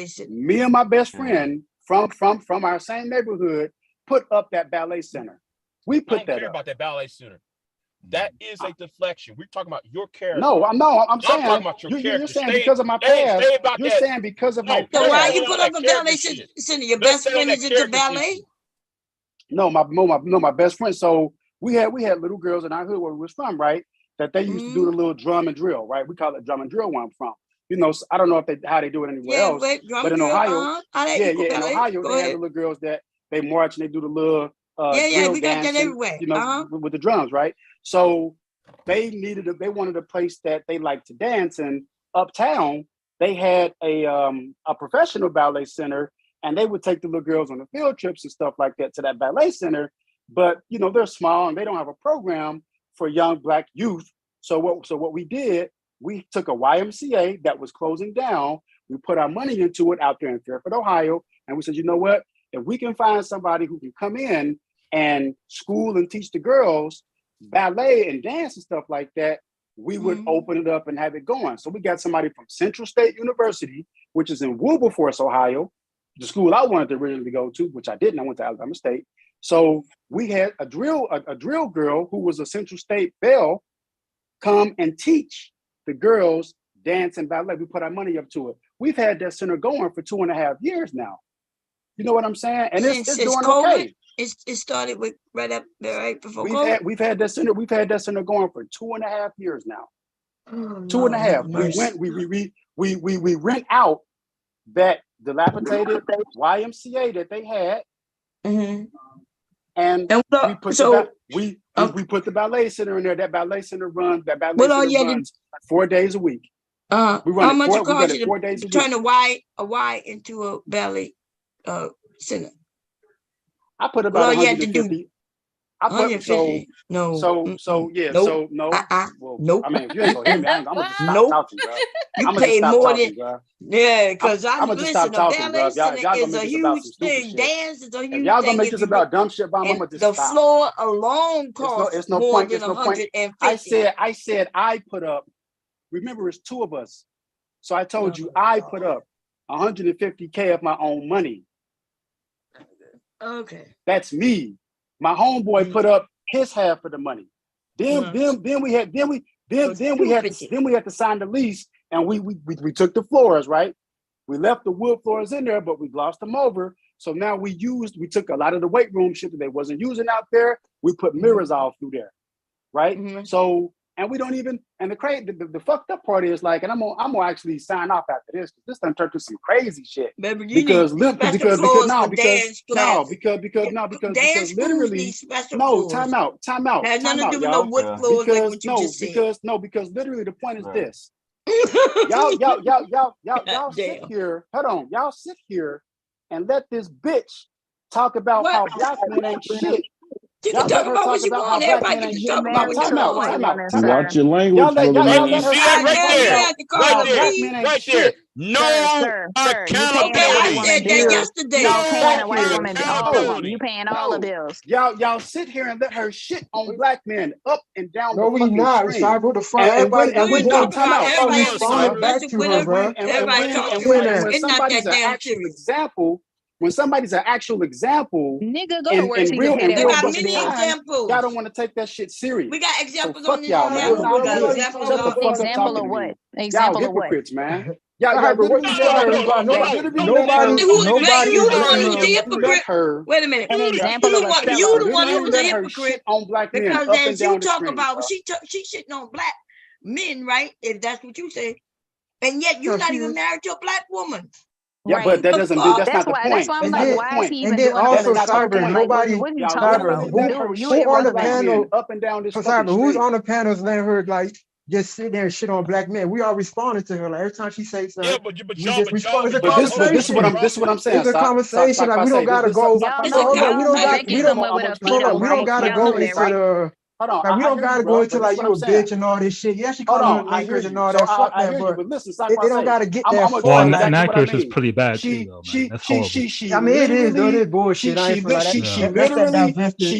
ballet center. Me and my best friend from our same neighborhood put up that ballet center. We I put don't that care up. about that ballet center. That is a deflection. We're talking about your character. No, I'm saying talking about your character. You're saying because of my past. You're saying because of my past. So why you put up a ballet center? Your best friend is into ballet? No, my best friend. So we had little girls in our hood where we was from, right? That they used to do the little drum and drill, right? We call it drum and drill where I'm from. You know, I don't know if how they do it anywhere else, but in Ohio, in Ohio, they have the little girls that they march and they do the little drill we got dance, that everywhere. you know, with the drums, right? So they wanted a place that they liked to dance, and uptown they had a professional ballet center, and they would take the little girls on the field trips and stuff like that to that ballet center. But you know, they're small and they don't have a program for young Black youth. So what we did, we took a YMCA that was closing down. We put our money into it out there in Fairfield, Ohio, and we said, you know what? If we can find somebody who can come in and school and teach the girls ballet and dance and stuff like that, we would open it up and have it going. So we got somebody from Central State University, which is in Wilberforce, Ohio, the school I wanted to originally go to, which I didn't. I went to Alabama State. So we had a drill girl who was a Central State belle come and teach the girls dance and ballet. We put our money up to it. We've had that center going for 2.5 years now. You know what I'm saying? And it's doing COVID. okay. It started with right before COVID. We've had that center going for 2.5 years now. 2.5. We rent out that dilapidated YMCA that they had. And we put the ballet center in there. That ballet center runs 4 days a week. We run how much it costs you 4 days a week. Turn a Y into a ballet center? I put about 150. I put no. Well, I mean, if you ain't gonna hear me, I'm gonna just stop talking, bro. You pay more than because I'm gonna just stop talking, bro. Y'all gonna make this about some stupid shit. Dance is a huge thing. Y'all gonna make thing. this about dumb shit, I'm gonna just the stop. floor alone costs more than 150. I said I put up. Remember, it's two of us, so I told you I put up 150K of my own money. Okay, that's me. My homeboy put up his half of the money. Then we had to sign the lease, and we took the floors, right? We left the wood floors in there, but we glossed them over. So now we took a lot of the weight room shit that they wasn't using out there. We put mirrors all through there, right? So, and we don't even, and the fucked up part is like, and I'm gonna actually sign off after this, because this done turned to some crazy shit. Because literally, time out. Has nothing to do with no wood floors, like what you just said. Because literally the point is this. Y'all sit here. Hold on, y'all sit here and let this bitch talk about how Black men ain't shit. You can talk about what you want. Everybody can talk about what you want. Watch your language, You see that right there? No accountability. Okay, I said that yesterday. You paying all the bills. Y'all sit here and let her shit on Black men up and down the we not. Cyber the front. Everybody responding back to her, bro. When somebody's an actual example. When somebody's an actual example, nigga, go to work. We got many examples. Y'all don't want to take that shit serious. We got examples so on this. Example of what? Example of what? Hypocrites, man. Nobody. Wait a minute. An example of a you the one who's a hypocrite on Black men because as you talk about, she shitting on Black men, right? If that's what you say, and yet you're not even married to a Black woman. Yeah, right. But that doesn't do. That's not the point. That's why I'm like, why is he even doing also Cyber, nobody. What are you talking about? Who on the panel? Up and down this. Cyber, who's on the panel is letting her like just sit there and shit on Black men? We are responding to her like every time she says something. Yeah, but we just respond. But this is what I'm saying. It's a conversation. Like we don't gotta go. We don't gotta go into the. Hold on. Like, we don't gotta go into like you a bitch and all this shit. Yeah, she called her language and all that. Fuck that, but listen, they don't gotta get that far. Well, an actress is pretty bad too, though, man. That's horrible. I mean, it is. It is bullshit.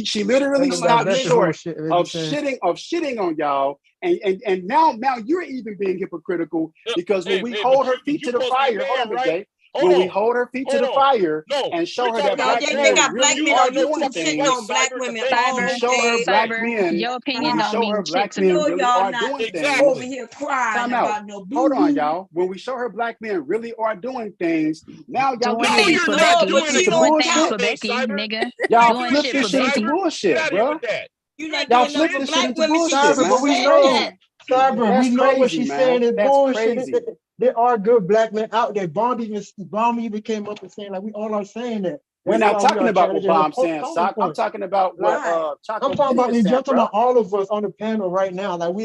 She literally stopped short of shitting on y'all. And now you're even being hypocritical because when we hold her feet to the fire, hold on, Jay. when we hold her feet to the fire and show her that black they men got black really men are on doing YouTube things. shitting on black women all We day. show her black men. Your opinion When we don't show her mean black shit to men me. really are doing things. Over here crying Time out. about no boo. Hold on, y'all. When we show her black men really are doing things, now y'all Doing getting things ready for to Becky. flip this to Doing things bullshit. for Becky, nigga. Y'all Doing flip shit this for shit into Becky. bullshit, bro. You not Y'all doing flip nothing for this shit black into women. She bullshit, just Cyber, man. but we saying know, that. Cyber, That's we know what crazy, she's man. saying is That's bullshit. crazy. There are good black men out there. Bomb even came up and saying like we all are saying that. We're That's not why we talking are about what challenging her Bomb's saying, talking Sock. I'm point. talking about what Choco I'm talking about is in saying, just bro. about all of us on the panel right now. Like we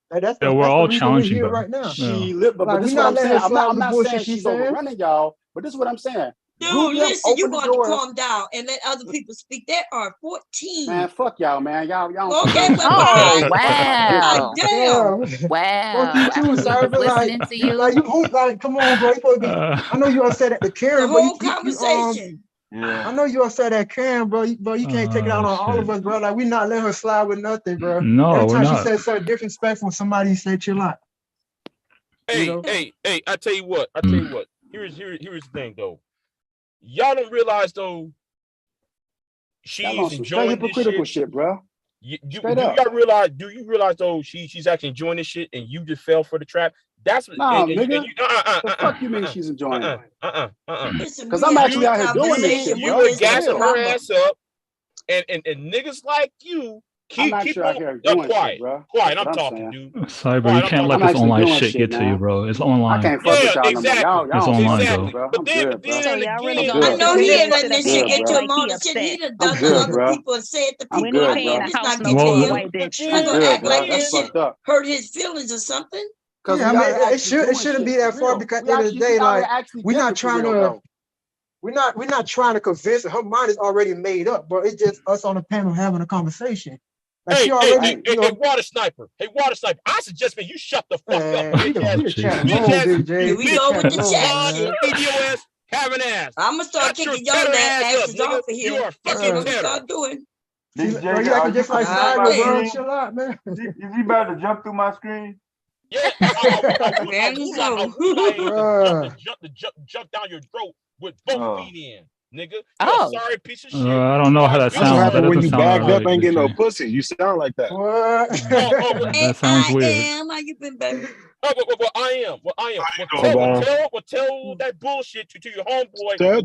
that's Yeah, the, we're that's all the reason we're challenging here her. right now. She lit, but Like this we're is what not I'm letting saying. her I'm slide not, with I'm the not bullshit saying she's she's saying. overrunning y'all, but this is what I'm saying. Dude, Group them, listen, you open the going to doors. calm down and let other people speak. There are 14. Man, fuck y'all, man. Y'all don't Okay, see well, Oh, why? wow. Damn. Fuck you Wow. too, After we was Cyber. listening to you. Like you like, come on, bro. You supposed to be, I know you upset at the The Karen, but whole you conversation. I know you upset at Karen, bro. You can't take it out on all of us, bro. Like we not letting her slide with nothing, bro. No, Every we're time she not. says something disrespectful, somebody say chill out. Hey, I tell you what. Here's the thing though. Y'all don't realize though. Y'all on She's some straight enjoying this hypocritical shit. shit, bro. Do Straight up. y'all realize? Do you realize though she's actually enjoying this shit and you just fell for the trap? That's Nah, and nigga. you, The fuck you mean she's enjoying it? Listen, Because we I'm had actually this out here doing this conversation. shit, you bro. were It's gassing her drama. ass up, and niggas like you keep actually out on here doing shit, quiet. bro. Quiet, That's I'm what I'm talking, saying. dude. Cyber, Quiet, you I'm can't let talking. this actually online doing shit shit, get to you, man. bro. It's I online. can't fuck with Yeah, y'all no more. exactly. It's Y'all online, shit, bro. bro. But I'm then good, bro. So y'all really I'm gonna I good, know bro. he continue ain't to letting sit that up here shit Good, and get act to bro. him like all he the shit he upset done I'm done to good, other bro. people and said to I'm when people. he good, I know paying bro. a he's house not number getting to for a Well, you. white bitch? Not I'm gonna good, act bro. like That's that shit fucked up. hurt his feelings or something. Because Yeah, I we mean out here it actually doing shouldn't be shit that for far real. because at the end of the day, We out here like actually we're not dipping for trying real, to though. we're not trying to convince her. Her mind is already made up, but it's just us on the panel having a conversation. Like she already, Hey, water sniper. Hey, water sniper. I suggest man, you shut the fuck up, we bitch ass, can chat alone, Big J. Here We we can go chat with the alone, chat blonde, man. shit. radio ass, having ass. I'm gonna start Shut your kicking y'all tetter ass up, asses nigga. off of You here. are That's fucking what I'm gonna tetter. start doing. DJ, Bro, you acting just like Cyber, bro. am. Chill out, man. Is he about to jump through my screen? Yeah, I would jump down your throat with both feet in, nigga. You a sorry piece of shit. I don't know how that That's what sounds. That happened when doesn't you sound bagged right, up, ain't Big getting no J. pussy. You sound like that. What? That sounds weird. How you been, baby? Well, I am. Tell that bullshit to your homeboy. Tell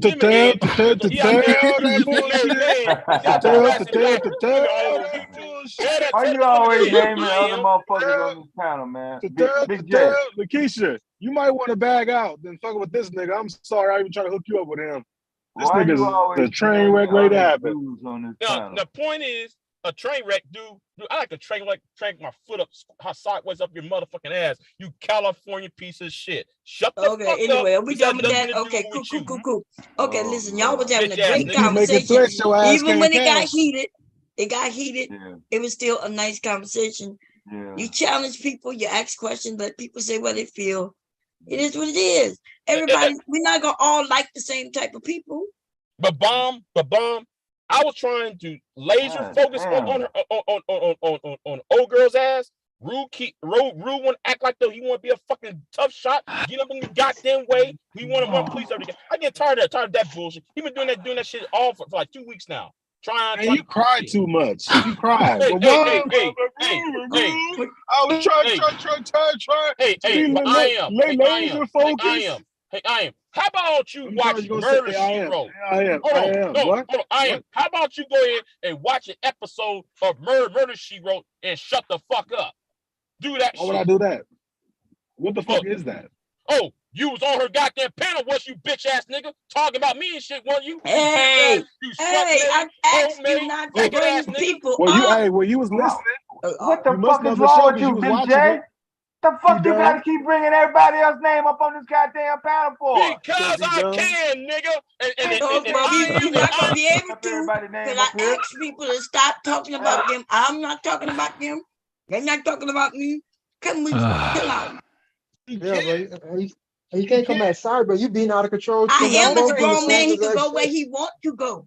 He out there that using your name. He's out there harassing black women all over YouTube. Why you always naming other motherfuckers on this panel, man? Big J. Lakeisha, you might want to bag out. Then fuck with this nigga. I'm sorry, I even trying to hook you up with him. This Why you nigga's always a train naming wreck ready to other happen. dudes on this Now, panel? the point is, a train wreck, dude. I like to train my foot up, sideways up your motherfucking ass. You California piece of shit. Shut the fuck up. Anyway, are we This has done with nothing that? to do Okay, with cool. Okay, listen, y'all was having a Bitch ass great nigga. Keep making conversation. threats, your ass Even can't when it got pass. heated, it was still a nice conversation. You challenge people, you ask questions, let people say what they feel. It is what it is. Everybody, we're not gonna all like the same type of people. But bomb. I was trying to laser focus on her on old girl's ass. Rude want to act like though he want to be a fucking tough shot. Get up in the goddamn way. He want to run police every day. I get tired of that bullshit. He been doing that shit all for like 2 weeks now. And you cry too much. You cry. Hey. I was trying to be laser focused. I am. How about you watch Murder, She Wrote? Hold on. I am. How about you go ahead and watch an episode of Murder, She Wrote and shut the fuck up? Do that shit. Why would I do that? What the fuck is that? Oh, you was on her goddamn panel, was you bitch ass nigga? Talking about me and shit, weren't you? Hey, I asked you not to bring people up. Well, you was listening. What the fuck is wrong with you, Big J? The fuck you gotta keep bringing everybody else's name up on this goddamn panel for? Because I can, nigga. You're not gonna be able to. Because I asked people to stop talking about them. I'm not talking about them. They're not talking about me. Can we chill out? Yeah, bro. You can't come at Cyber. You being out of control too. I am a Both being grown man. same He can exact go where shit. he wants to go.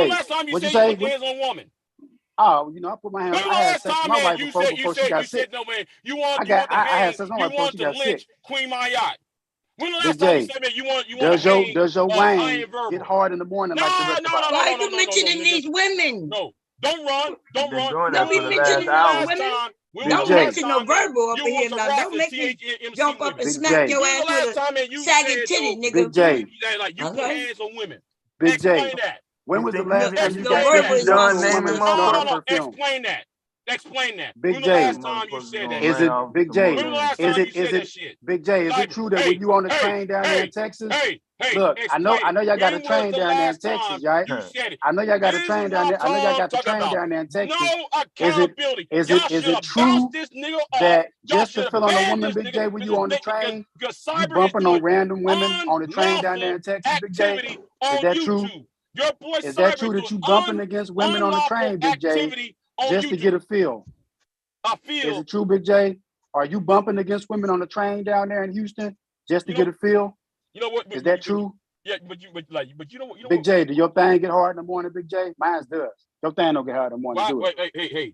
When the last time you said you put hands on a woman? Oh, I put my hands. When the I had last sex with time, my man, wife you before said she got sick. no, man, you want to I hang, had sex with my you wife before want she to got sick. lynch Queen Mayat. When the Big last time you J, said, man, you want to hang does your wang Iron Verbal? get hard in the morning No, like the rest no, of ours? no, Why no, are no, you no, no, no, mentioning these women? no. Don't run. Don't Been run. doing Don't that be for the mentioning last When the no hour. last women. time? When Big was Don't the J, last mention no time, man, verbal up you in want here to now. harass Don't and make me THMC jump up women? and Big smack J, your When ass the with last a time, man, you saggy said, titty, though, nigga. Big J, you put Okay? hands on women? Big J. Explain that. When You was the think last time you you got Your think six verbal you feet is under not done a woman naming that smell her No. motherfuckers? perfume? Explain that. Explain that. Big When the J, last time you Motherfuckers said gonna that is run it shit? off Big J? When was the tomorrow. last time you said that shit? Big J? Is it Like, true that when hey, you on the hey, train down there in hey, Texas? hey, Look, I explain it. know y'all got a When was train the down there in last Texas, time right? you said it? I know y'all got a This is train what down I'm there. I know y'all got the talking train about. down there in Texas. No Is it accountability. is Y'all it is should it have bounced true this nigga off. that Y'all just to should have fill on a banned woman, this Big nigga J, when you because on the train, you cyber is bumping on doing random women on the train down there unlawful in Texas, Big J? activity Is on that true? YouTube. Your boy Is that Cyber is true that doing you bumping against women on the unlawful train, Big J, activity on just to get YouTube. a feel? I Is feel, it true, Big J? Are you bumping against women on the train down there in Houston just to get a feel? you know what? Is that true? Yeah, but you know Big what? J, do your thing get hard in the morning, Big J? Mine does. Your thing don't get hard in the morning, Why? do it? Hey.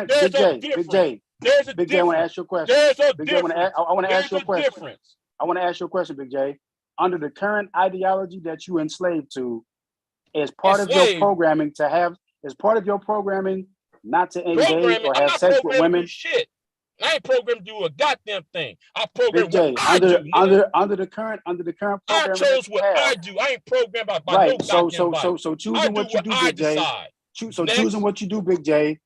man. Big J. There's a Big J, I want to ask you a question. There's a Big J, I want to ask you a question. difference. I want to ask you a question, Big J. under the current ideology that you enslaved to, as part of your programming to have, as part of your programming, not to engage or have sex with women. Shit. I ain't programmed to do a goddamn thing. I program Big J, what I do. Under the current programming. I chose what I do. I ain't programmed by right. no goddamn body. So choosing what you do, Big J. So choosing what you do, Big J.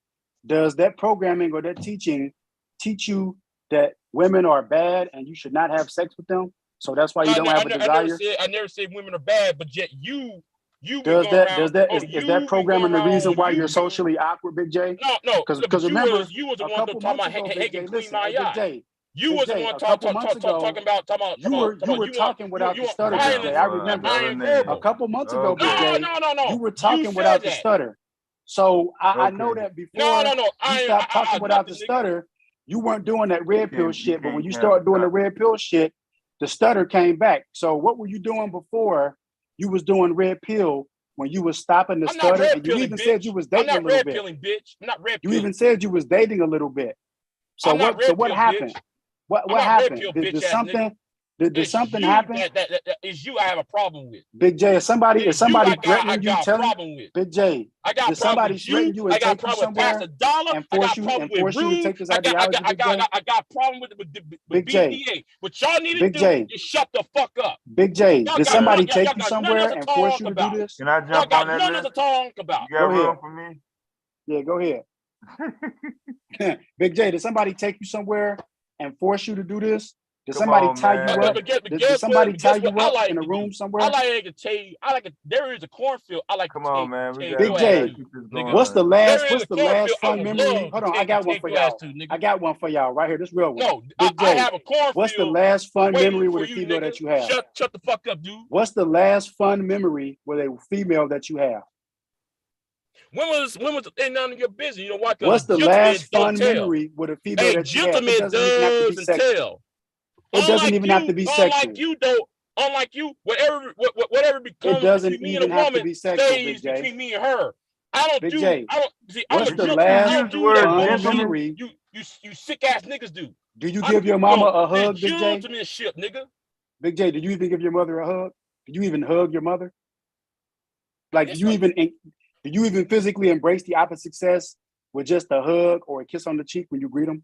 Does that programming or that teaching teach you that women are bad and you should not have sex with them? So that's why you don't have a desire. I never said women are bad, but yet you does that programming the reason why you're socially awkward, Big J? No. Because remember, you was the one talking about hanging Queen Maya. You was the one talking about. You were talking without the stutter, Big J. I remember. A couple months ago, Big J. No. You were talking without the stutter. So I know that before you stopped talking without the stutter, you weren't doing that red pill shit. But when you started doing the red pill shit, the stutter came back. So what were you doing before? You was doing red pill when you was stopping the stutter, and you even said you was dating a little bit. I'm not red pilling. You even said you was dating a little bit. So what happened? What happened? Did something happen? That is you I have a problem with. Big J, is somebody threatening you, telling you? Big J, I got did somebody threaten you and take you somewhere and force you to take this ideology, Big J? I got a problem with Big J. BDA. What y'all need to do is shut the fuck up. Big J, did somebody take you somewhere and force you to do this? Can I jump on that? None to talk about. You got room for me? Yeah, go ahead. Big J, did somebody take you somewhere and force you to do this? Did somebody tie you up? Did somebody tie you up in a room somewhere? I like to tell you, there is a cornfield. I like to come on, man. Big J, what's the last fun memory? Hold on, I got one for y'all. I got one for y'all right here. This real one. No, Big J, I have a cornfield. what's the last fun memory with a female that you have? Shut the fuck up, dude. What's the last fun memory with a female that you have? When was ain't none of your business? You know what? What's the last fun memory with a female that you have? It doesn't even have to be sexual. It doesn't even have to be sexual. Unlike you, whatever becomes it doesn't between even me and a have woman to be sexual, stays Big J. between me and her. I don't Big do. J, I don't see. What's the last fun memory? You sick ass niggas do. Do you give your mama a hug, Big J? Shit, nigga. Big J, did you even give your mother a hug? Did you even hug your mother? Like, do you even physically embrace the opposite sex with just a hug or a kiss on the cheek when you greet them?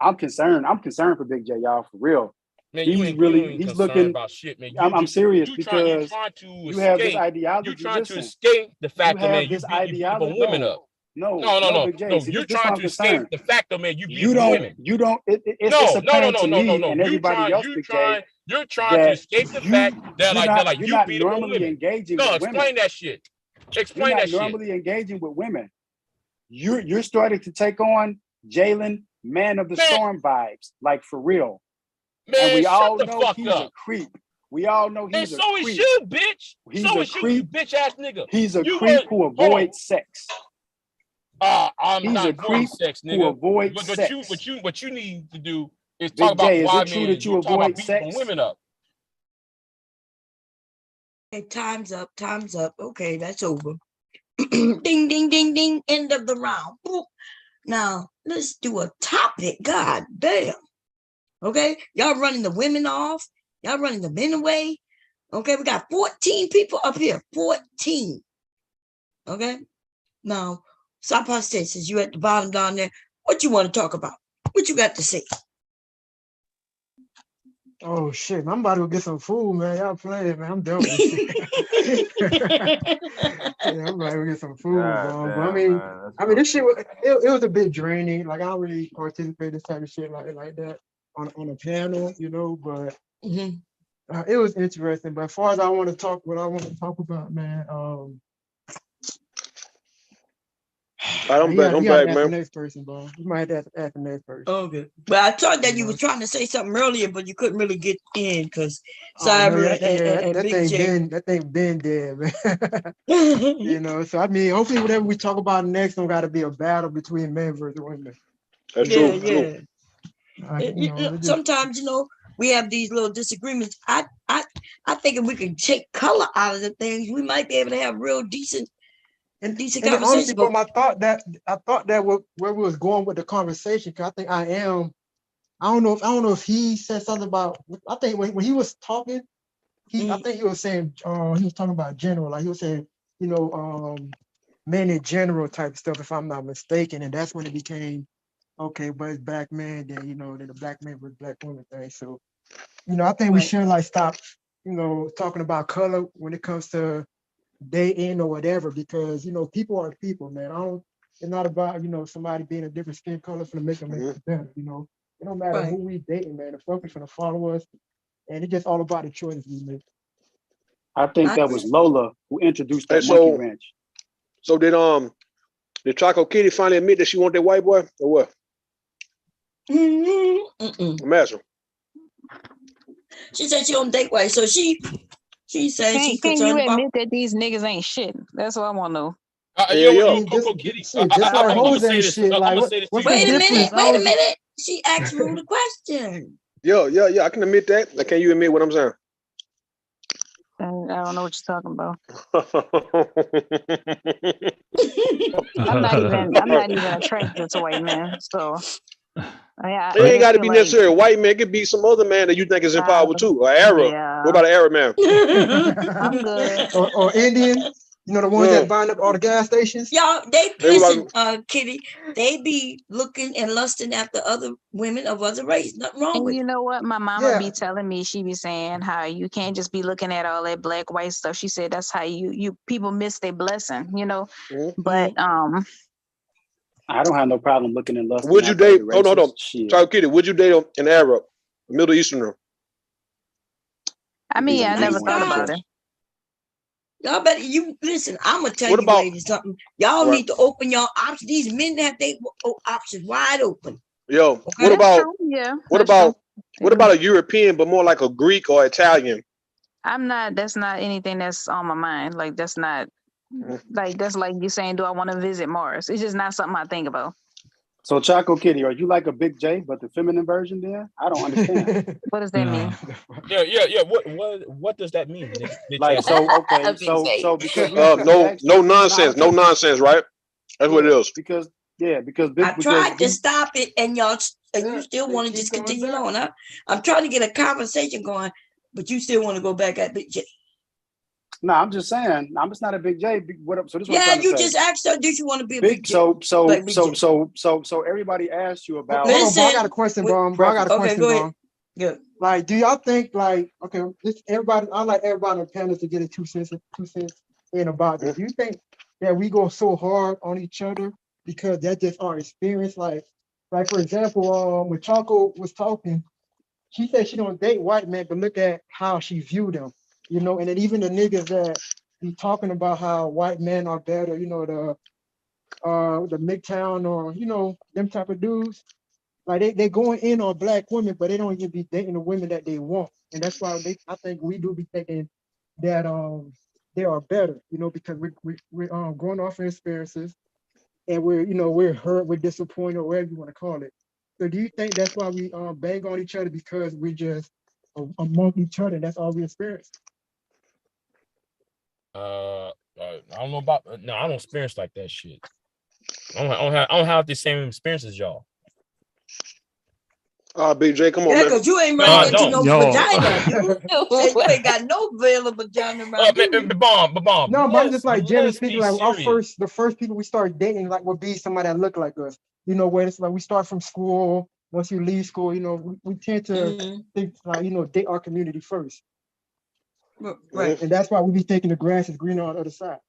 I'm concerned. I'm concerned for Big J, y'all, for real. Man, he's looking about shit, man. I'm serious because you have this ideology. You're trying to escape the fact that man, you beat women up. No, Big J. No, you're trying to escape the fact that man, you beat women. It's apparent to me and everybody else, Big J. You're trying to escape the fact that you beat normally engaging with women. Explain that shit. Explain that shit. You're not normally engaging with women. You're starting to take on Jalen, man of the storm vibes, like for real. Man, and we all the know fuck he's up. a creep. We all know he's a creep. And so is you, bitch. He's so a is creep. You bitch ass nigga. He's a creep who avoids sex. I'm not a creep sex, nigga. who avoids sex. What you need to do is Big talk about J, why is it true that you avoid sex? Women up. Okay, time's up. Time's up. Okay, that's over. Ding, ding, ding, ding. End of the round. Boop. Now, let's do a topic. God damn. Okay, y'all running the women off. Y'all running the men away. Okay, we got 14 people up here. 14. Okay. Now, Sapa says, since you at the bottom down there, what you want to talk about? What you got to say? Oh shit, I'm about to go get some food, man. Y'all playing, man. I'm done with this shit. Yeah, I'm about to go get some food, bro. But I mean, this shit it was a bit draining. Like I don't really participate in this type of shit like that on a panel, you know. But it was interesting. But as far as what I want to talk about, man. I'm back, man. The next person, bro. You might have to ask the next person. Okay. But I thought that you were trying to say something earlier, but you couldn't really get in because that thing been dead, man. You know, so I mean, hopefully whatever we talk about next don't gotta be a battle between men versus women. That's true. Sometimes, we have these little disagreements. I think if we can take color out of the things, we might be able to have real decent conversation. Honestly, but I thought that where we was going with the conversation, because I think I don't know if he said something about, I think when he was talking, I think he was saying, he was talking about general, like he was saying, men in general type stuff, if I'm not mistaken, and that's when it became okay, but it's black men, then then the black man with black women thing. So, I think we should like stop, talking about color when it comes to dating or whatever, because people are people, man. It's not about somebody being a different skin color for to make them better. It don't matter who we dating, man. The fuck is gonna follow us, and it's just all about the choices we make. I think that was Lola who introduced that monkey wrench. So did Choco Kitty finally admit that she want that white boy or what? I'm asking. She said she don't date white, so she said she's Can concerned you about. admit that these niggas ain't shit? That's what I want to know. Coco Kitty. Just like hoes ain't shit. Like, what's the difference? Wait a minute. She asked Rue the question. Yeah. I can admit that. Like, can you admit what I'm saying? I don't know what you're talking about. I'm not even attracted to white men. So it ain't got to be necessarily a white man. It could be some other man that you think is in power too. An Arab. Yeah. What about an Arab man? I'm good. Or Indian. The ones that bind up all the gas stations. Y'all, listen, Kitty. They be looking and lusting after other women of other race. Nothing wrong with it. You know what? My mama be telling me, she be saying how you can't just be looking at all that black white stuff. She said that's how you people miss their blessing, But I don't have no problem looking and lusting. Would you date? Hold on. Choco Kitty, would you date an Arab, Middle Easterner? I mean, I never thought about it. Y'all better listen. I'm gonna tell you ladies something. Y'all need to open your options. These men have their options wide open. Yo, Okay? what about a European, but more like a Greek or Italian? That's not anything that's on my mind. Like that's not that's like you saying, do I want to visit Mars? It's just not something I think about. So Choco Kitty, are you like a Big J, but the feminine version then? I don't understand. What does that mean? Yeah. What does that mean? Like, so because no nonsense, right? That's what it is. Because I tried to stop it, and you still want to just continue on. I'm trying to get a conversation going, but you still want to go back at Big J. No, I'm just saying, I'm just not a Big J. What up? So this just asked her, did you want to be a Big J? So everybody asked you about. Listen, bro, I got a question, bro. I got a question, go bro. ahead. Good. Like, do y'all think I like everybody on the panel to get a two cents in about this. Do you think that we go so hard on each other because that's just our experience? Like for example, when Choco was talking, she said she don't date white men, but look at how she viewed them. And then even the niggas that be talking about how white men are better, the MGTOW or them type of dudes, like they going in on black women, but they don't even be dating the women that they want, and that's why I think we do be thinking that they are better, because we're going off of experiences, and we're hurt, we're disappointed, or whatever you want to call it. So do you think that's why we bang on each other, because we just among each other, and that's all we experience? I don't know about. No, I don't experience like that shit. I don't have the same experience as y'all. BJ, come on, man. Because you ain't running into no vagina, dude. You ain't got no veil of vagina around you. Bomb. No, but I'm just like generally speaking, like the first people we start dating like would be somebody that look like us. Where it's like we start from school. Once you leave school, we tend to think like date our community first. Right. And that's why we be thinking the grass is greener on the other side.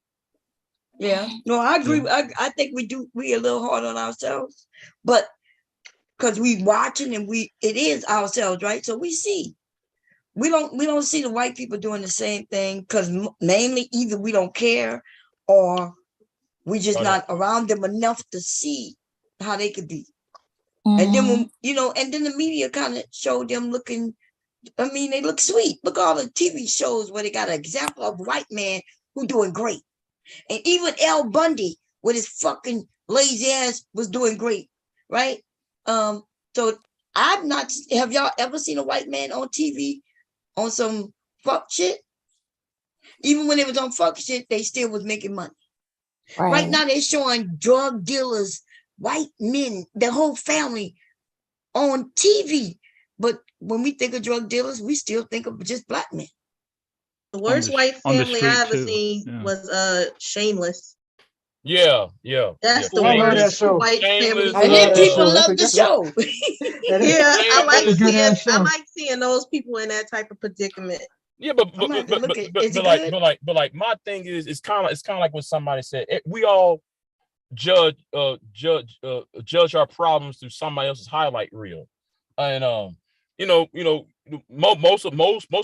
Yeah. No, I agree. I think we a little hard on ourselves, but because we watching and it is ourselves, right? So we don't see the white people doing the same thing, because namely either we don't care or we just not around them enough to see how they could be. And then when and then the media kind of showed them looking, I mean, they look sweet. Look at all the TV shows where they got an example of a white man who doing great. And even Al Bundy with his fucking lazy ass was doing great, right? So have y'all ever seen a white man on TV on some fuck shit? Even when it was on fuck shit, they still was making money. Right now they're showing drug dealers, white men, their whole family on TV. But when we think of drug dealers, we still think of just black men. The worst white on the family I street ever too. seen was Shameless. Yeah. That's the I love that worst show. white family. Shameless. I And love then that people show. love the show. Yeah, That's a good ass show. I like seeing those people in that type of predicament. Yeah, but I'm gonna have to look at. Is it good? like my thing is, it's kind of like what somebody said. We all judge our problems through somebody else's highlight reel, and most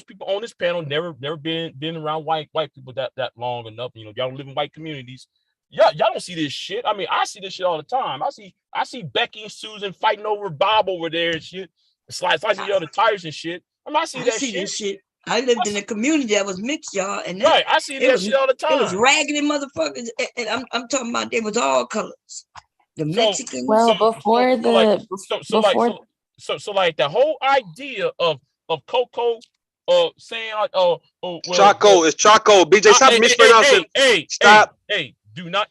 people on this panel never been around white people that long enough. Y'all live in white communities. Y'all don't see this shit. I mean, I see this shit all the time. I see Becky and Susan fighting over Bob over there and shit, slicing the other tires and shit. I mean, I see this shit. I lived in a community that was mixed, y'all, and that, right. I see that shit all the time. It was raggedy motherfuckers, and I'm talking about they was all colors. The Mexicans. Well, before like the whole idea of Coco saying well, Chaco, it's Chaco. BJ, stop mispronouncing. Stop. Hey, do not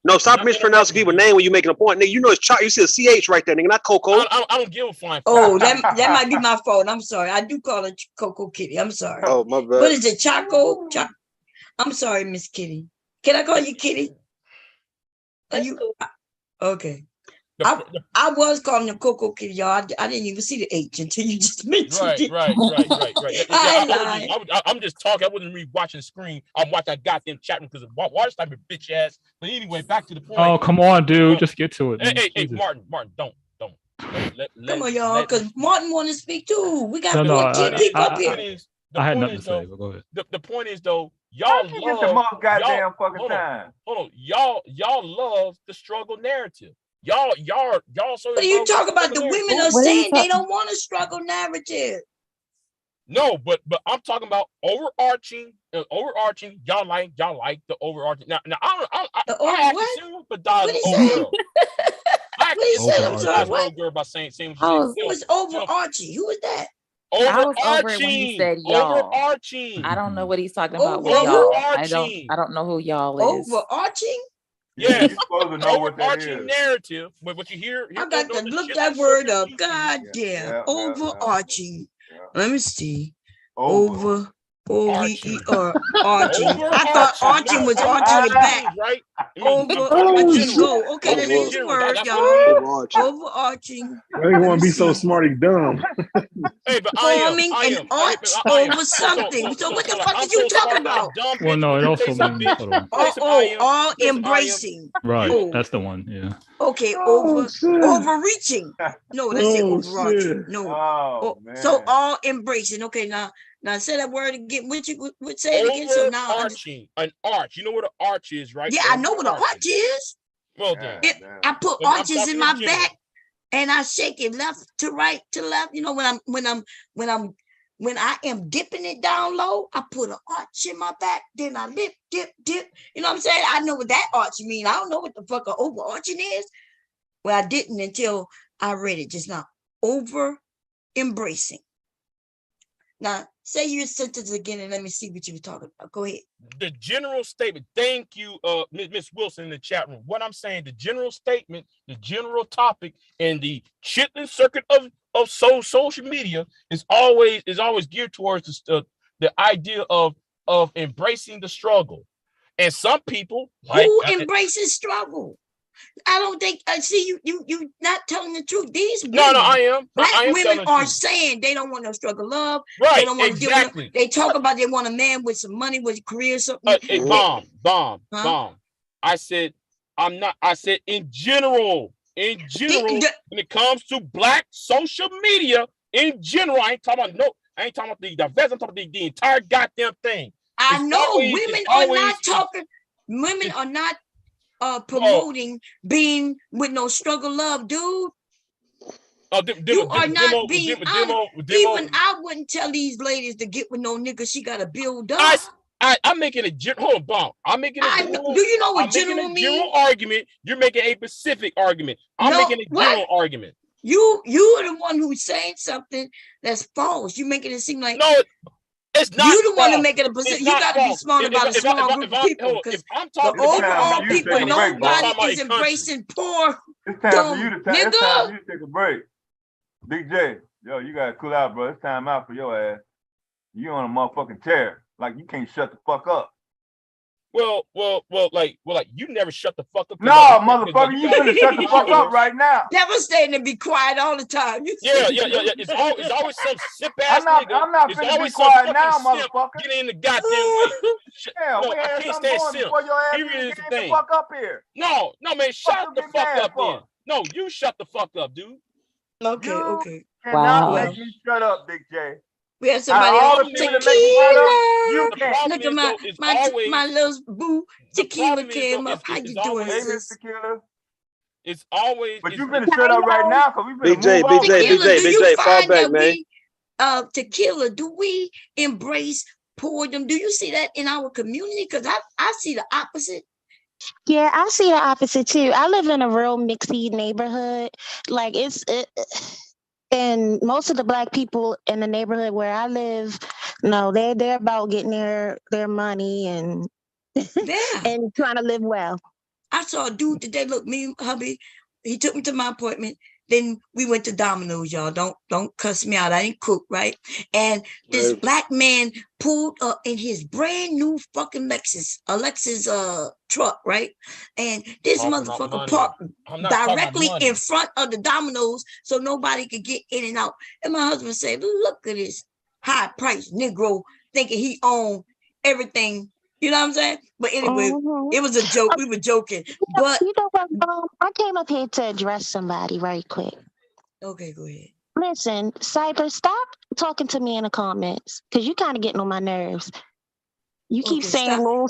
No, stop mispronouncing people's name when you're making a point. Nigga, you know it's Chaco. You see a CH right there, nigga, not Coco. I don't give a flying. Oh, that might be my fault. I'm sorry. I do call it Coco Kitty. I'm sorry. Oh, my bad. What is it, Chaco? I'm sorry, Miss Kitty. Can I call you Kitty? Are you okay? I was calling them Coco Kitty, y'all. I didn't even see the H until you just mentioned it. Right. I'm just talking. I wasn't really watching the screen. I'm watching that goddamn chat room because water type of bitch ass. But anyway, back to the point. Oh, come on, dude. Just get to it. Hey, Martin, don't. Come on, y'all, because Martin want to speak too. We got 14 people up here. I had nothing to say, but go ahead. The point is, though, y'all love the most goddamn fucking time. Hold on. Y'all love the struggle narrative. Y'all so. What are you talking about? The women are saying they don't want a struggle narrative. No, but I'm talking about overarching. Y'all like the overarching. Now I actually sympathize with old girl. What he said? I'm sorry. What? Girl by saying Who was overarching? Who was that? I was over it when he said y'all. Overarching. I don't know what he's talking about with y'all. I don't know who y'all is. Overarching? Yeah, you're supposed to know what that overarching is. narrative. But what you hear I got to look that word up. God damn. Overarching. Let me see. Over. Arching. I thought arching was arching your back. Right? Go. Okay, let's use the word, y'all. Overarching. They want to be so smart and dumb. Hey, but forming an arch over something. So what the fuck are you talking about? Well, no, it also means all embracing. Right, that's the one. Yeah. Okay, overreaching. No, let's say overarching. No. So all embracing. Okay, now say that word again. What say it again? So now arching, an arch. You know what an arch is, right? Yeah, I know what an arch is. Well then, I put arches in my back, and I shake it left to right to left. You know when I am dipping it down low, I put an arch in my back. Then I dip. You know what I'm saying? I know what that arch means. I don't know what the fuck an overarching is. Well, I didn't until I read it just now. Over embracing. Now, say your sentence again and let me see what you were talking about. Go ahead. The general statement. Thank you, Miss Wilson in the chat room. What I'm saying, the general statement, the general topic, and the chitlin circuit of social media is always geared towards the idea of embracing the struggle. And some people who embraces struggle. I don't think I see you not telling the truth. These women, I am. Black I am women are saying they don't want no struggle love. Right, they don't want exactly. They talk about they want a man with some money, with a career, something. Hey, bomb. I said I'm not. I said in general, when it comes to Black social media, in general, I ain't talking about the divest. I'm talking about the entire goddamn thing. I know women are not talking. Women are not promoting being with no struggle love, dude. You are not being even I wouldn't tell these ladies to get with no nigga. She gotta build up. I'm making a general I'm making a general, do you know what general means? General argument. You're making a specific argument. I'm making a general argument. You are the one who's saying something that's false. You're making it seem like it's not. You the one to make it a position. You got to be smart about a small group of people. Because the overall people, nobody is embracing poor. It's time for you to take a break. Big J, yo, you gotta cool out, bro. It's time out for your ass. You on a motherfucking tear. Like you can't shut the fuck up. Well, you never shut the fuck up. No, motherfucker, you finna shut the fuck up right now. Devastating and be quiet all the time. You Yeah. It's always some simp ass nigga. I'm not It's finna be always some quiet fucking now, simp motherfucker. get in the goddamn way. Yeah, No, we I had can't something stand going simp. before your ass Period even is the came the thing. fuck up here. No, man, shut the get fuck mad up for? then. No, you shut the fuck up, dude. Okay. Cannot make me shut up, Big J. We have somebody all else. the people that make me shut up, you The can't. problem Look at is, though, is always my little boo Tequila problem is, came though, up. How it's you doing, always- sis? Tequila. It's always. But you finna shut up right now because we finna Big J, move Big on. J, Big J, Do Big you J, fall find back, that man. Tequila, do we embrace boredom? Do you see that in our community? Because I see the opposite. Yeah, I see the opposite too. I live in a real mixed neighborhood. Like and most of the Black people in the neighborhood where I live, no, they're about getting their money and and trying to live well. I saw a dude today. Look, me and hubby, he took me to my appointment. Then we went to Domino's, y'all. Don't cuss me out. I didn't cook, right? And this Black man pulled up in his brand new fucking Lexus truck, right? And this motherfucker parked directly in front of the Domino's so nobody could get in and out. And my husband said, "Look at this high-priced Negro thinking he owned everything." You know what I'm saying? But anyway, it was a joke. We were joking. But you know what? I came up here to address somebody right quick. Okay, go ahead. Listen, Cyber, stop talking to me in the comments because you kind of getting on my nerves. You keep saying little.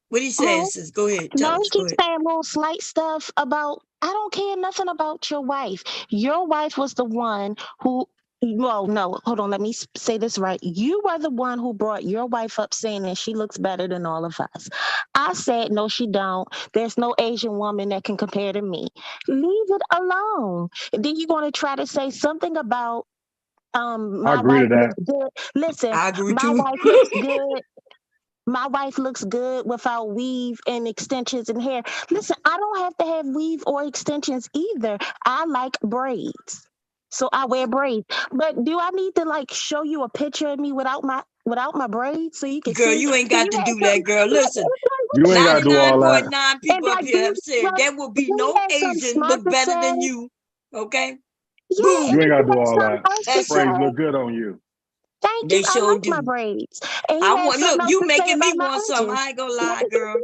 What he says is, go ahead. No, he keeps saying little slight stuff about. I don't care nothing about your wife. Your wife was the one who. Well, no, hold on. Let me say this right. You were the one who brought your wife up saying that she looks better than all of us. I said, no, she don't. There's no Asian woman that can compare to me. Leave it alone. And then you're going to try to say something about my wife looks good. Listen, my wife looks good. My wife looks good without weave and extensions and hair. Listen, I don't have to have weave or extensions either. I like braids. So I wear braids. But do I need to like show you a picture of me without my braids so you can see? Girl, you ain't got to do that, girl. Listen, you ain't got to do all that. 99.9 people up here have said there will be no Asian look better than you. Okay? Yeah, you ain't got to do all that. That's Braids look good on you. Thank they you. I like my braids. And he had something else you to making say me about my want something. I ain't gonna lie, girl.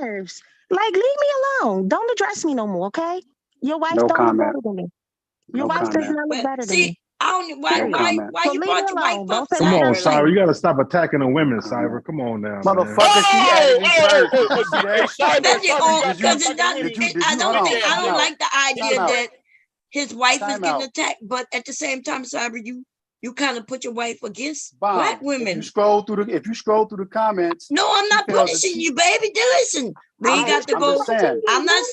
My nerves. Like, leave me alone. Don't address me no more, okay? Your wife No don't look comment. better than me. Your No wife does comment. not look better than See, me. I don't why So you leave brought me your wife alone. up, Don't say Come on, nothing Cyber. like You got to stop attacking the women, Cyber. Come on now, Motherfucker, she added me first. You see that? That's the only Did because you- it's not. did you- I don't hold on, think I time don't out. like the idea Time out. that his wife is Time getting out. attacked, but at the same time, Cyber, you kind of put your wife against Bomb. Black If women. you scroll through the comments. No, I'm not punishing you, baby. Listen, we ain't got to I'm go. just saying. I'm not.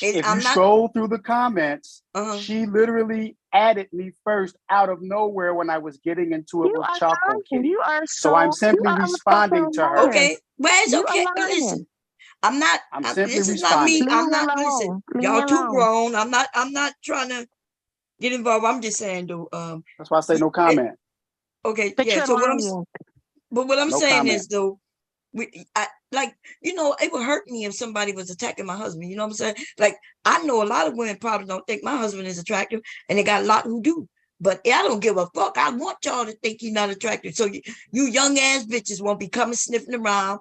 If I'm you not. scroll through the comments, she literally added me first out of nowhere when I was getting into it with Choco Kitty. You are so I'm simply responding to her. Okay, well, it's okay. Listen, I'm not. I'm simply this is not me. responding. I'm not. Listen, y'all too grown. I'm not trying to get involved. I'm just saying, though. That's why I say no comment. Okay, but yeah. you're So lying. what I'm No saying comment. is, though, it would hurt me if somebody was attacking my husband. You know what I'm saying? Like, I know a lot of women probably don't think my husband is attractive, and they got a lot who do. But I don't give a fuck. I want y'all to think he's not attractive. So you young ass bitches won't be coming sniffing around.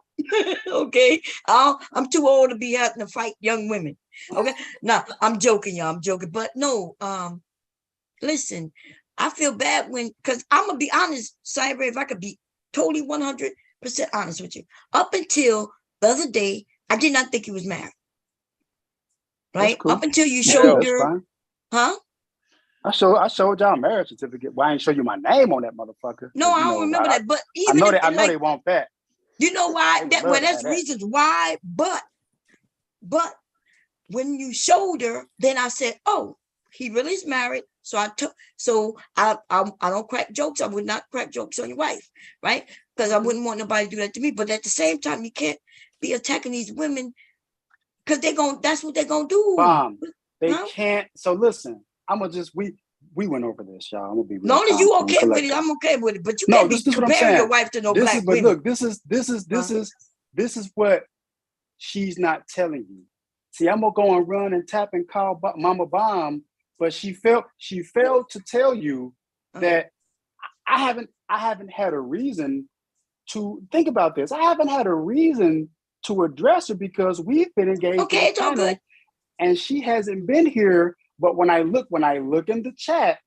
Okay? I'm too old to be having to fight young women. Okay? Now, I'm joking, y'all. I'm joking. But no, listen, I feel bad because I'm going to be honest, Cyber, if I could be totally 100% honest with you. Up until the other day, I did not think he was married. Right? Cool. Up until you showed her. Fine. Huh? I showed y'all a marriage certificate. Well, I ain't show you my name on that motherfucker. No, I don't remember that. But even I know they want that. You know why? That's that. reasons why. But when you showed her, then I said, "Oh, he really is married." So I don't crack jokes. I would not crack jokes on your wife, right? Because I wouldn't want nobody to do that to me. But at the same time, you can't be attacking these women because that's what they're gonna do. Bomb. They can't. So listen, we went over this, y'all. I'm gonna be real. Not only you calm, okay with it, I'm okay with it. But you no, can't be this is what I'm comparing saying. your wife to no this black is, but women. look, this is what she's not telling you. See, I'm gonna go and run and tap and call Mama Bomb, but she failed to tell you that I haven't had a reason to think about this. I haven't had a reason to address her because we've been engaged in a panel, and she hasn't been here. But when I look in the chat,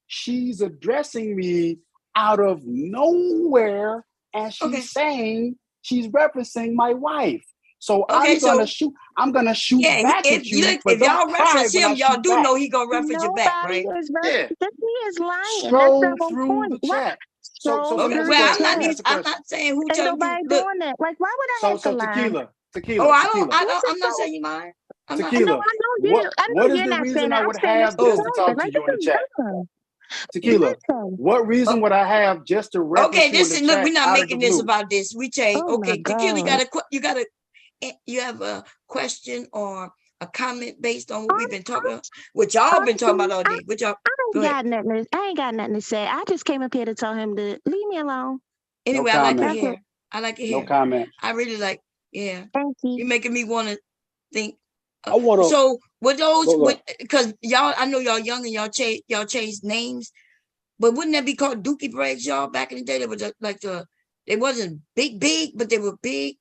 she's addressing me out of nowhere, and she's saying she's referencing my wife. So I'm gonna shoot back at you. If y'all reference him, y'all do know he gonna reference you back, right? Yeah. He is lying. Scroll That's the whole through point. the chat. So Okay, well, I'm not saying who Ain't telling you. nobody Look, doing that. Like, why would I have to lie? Tequila. I'm not saying you lying. Tequila. What is the reason I would have just to talk to you in the chat? Tequila. What reason would I have just to reference you in the chat? Look, we're not out making of the this blue? about this. We change. Oh Okay, my Tequila, God. you have a question or a comment based on what we've been talking about, which y'all been talking about all day. Which y'all I ain't got nothing to say. I just came up here to tell him to leave me alone. Anyway, I like your hair. I like your hair. No comment. I really like, yeah. Thank you. You're making me want to think. I want to. So with those, because y'all, I know y'all young and y'all changed names, but wouldn't that be called dookie braids, y'all? Back in the day, they were like they wasn't big, but they were big.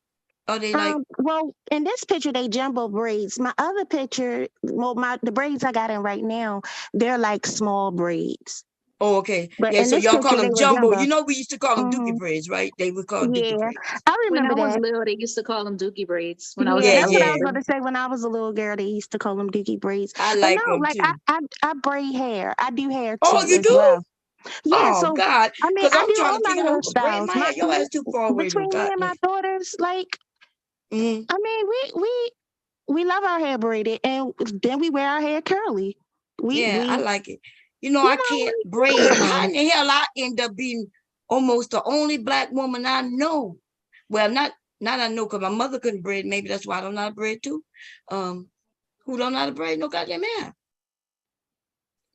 Are they like? Well, in this picture, they jumbo braids. My other picture, the braids I got in right now, they're like small braids. Oh, okay. But yeah, in so this y'all picture, call them they were jumbo. jumbo. You know, we used to call them dookie braids, right? They would call dookie braids. I remember when I was that. little, they used to call them dookie braids. When Yeah, I was that's what I was going to say. When I was a little girl, they used to call them dookie braids. I like but no, them like too. I braid hair. I do hair too. Oh, you as do? well. Yeah, oh so God, I mean, because I I'm do trying all to my figure out who could braid hairstyles. my hair. Your ass too far away. Between me and my daughters, like, I mean, we love our hair braided, and then we wear our hair curly. I like it. You know, I can't braid. How in the hell I end up being almost the only black woman I know? Well, not I know, because my mother couldn't braid. Maybe that's why I don't know how to braid too. Who don't know how to braid no goddamn hair?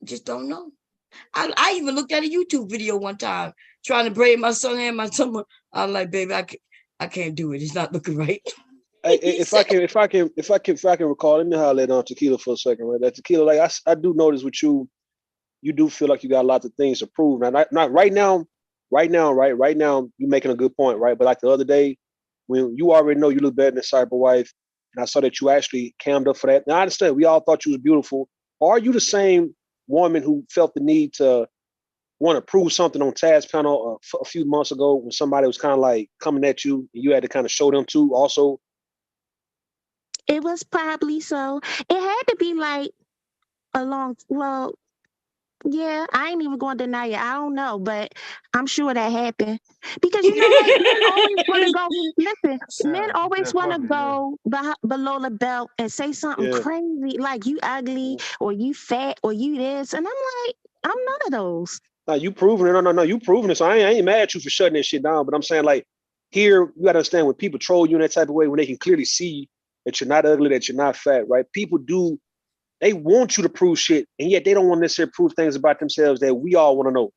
Just don't know. I even looked at a YouTube video one time trying to braid my son hair. My son, I'm like, baby, I can't do it. It's not looking right. Hey, if I can recall, let me holler on Tequila for a second, right? That Tequila, like I do notice with you, you do feel like you got lots of things to prove. Now, not right now, right now, you're making a good point, right? But like the other day, when you already know you look better than Cyber Wife, and I saw that you actually cammed up for that. Now I understand we all thought you was beautiful. Are you the same woman who felt the need to want to prove something on Taz panel a few months ago when somebody was kind of like coming at you and you had to kind of show them too also? It was probably so. It had to be like yeah, I ain't even going to deny it. I don't know, but I'm sure that happened. Because you know what? Men always want to go, listen, men always want to go below the belt and say something crazy, like you ugly or you fat or you this. And I'm like, I'm none of those. No, you proving it. No, you proving it. So I ain't mad at you for shutting that shit down. But I'm saying, like, here, you got to understand, when people troll you in that type of way, when they can clearly see that you're not ugly, that you're not fat, right? People they want you to prove shit, and yet they don't want to necessarily prove things about themselves that we all want to know.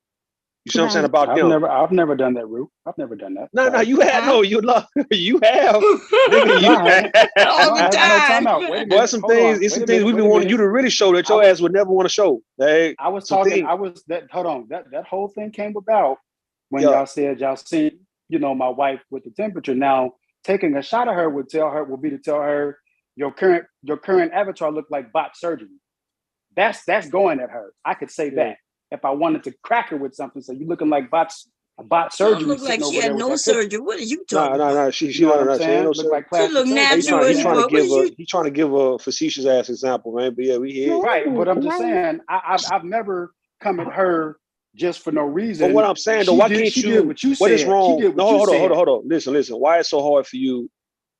You see what I'm saying about them? I've never done that, Rue. I've never done that. No, you have. No, you have. Nigga, you have. All the time. Time out. Wait a minute. Boy, some things we've been wanting you to really show that your ass would never want to show. Hey, I was talking. Hold on. That whole thing came about when y'all said y'all seen, my wife with the temperature. Now, taking a shot of her would be to tell her your current avatar looked like bot surgery. That's going at her. I could say that if I wanted to crack her with something. So you looking like bot surgery. Don't look like she had no surgery. What are you talking about? No. She ain't no surgery. Look like she look natural. He's trying to give a facetious ass example, man. But yeah, we hear right. But I'm just saying, I've never come at her just for no reason. But what I'm saying, though, why can't you? What you said. What is wrong? No, hold on. Listen. Why is it so hard for you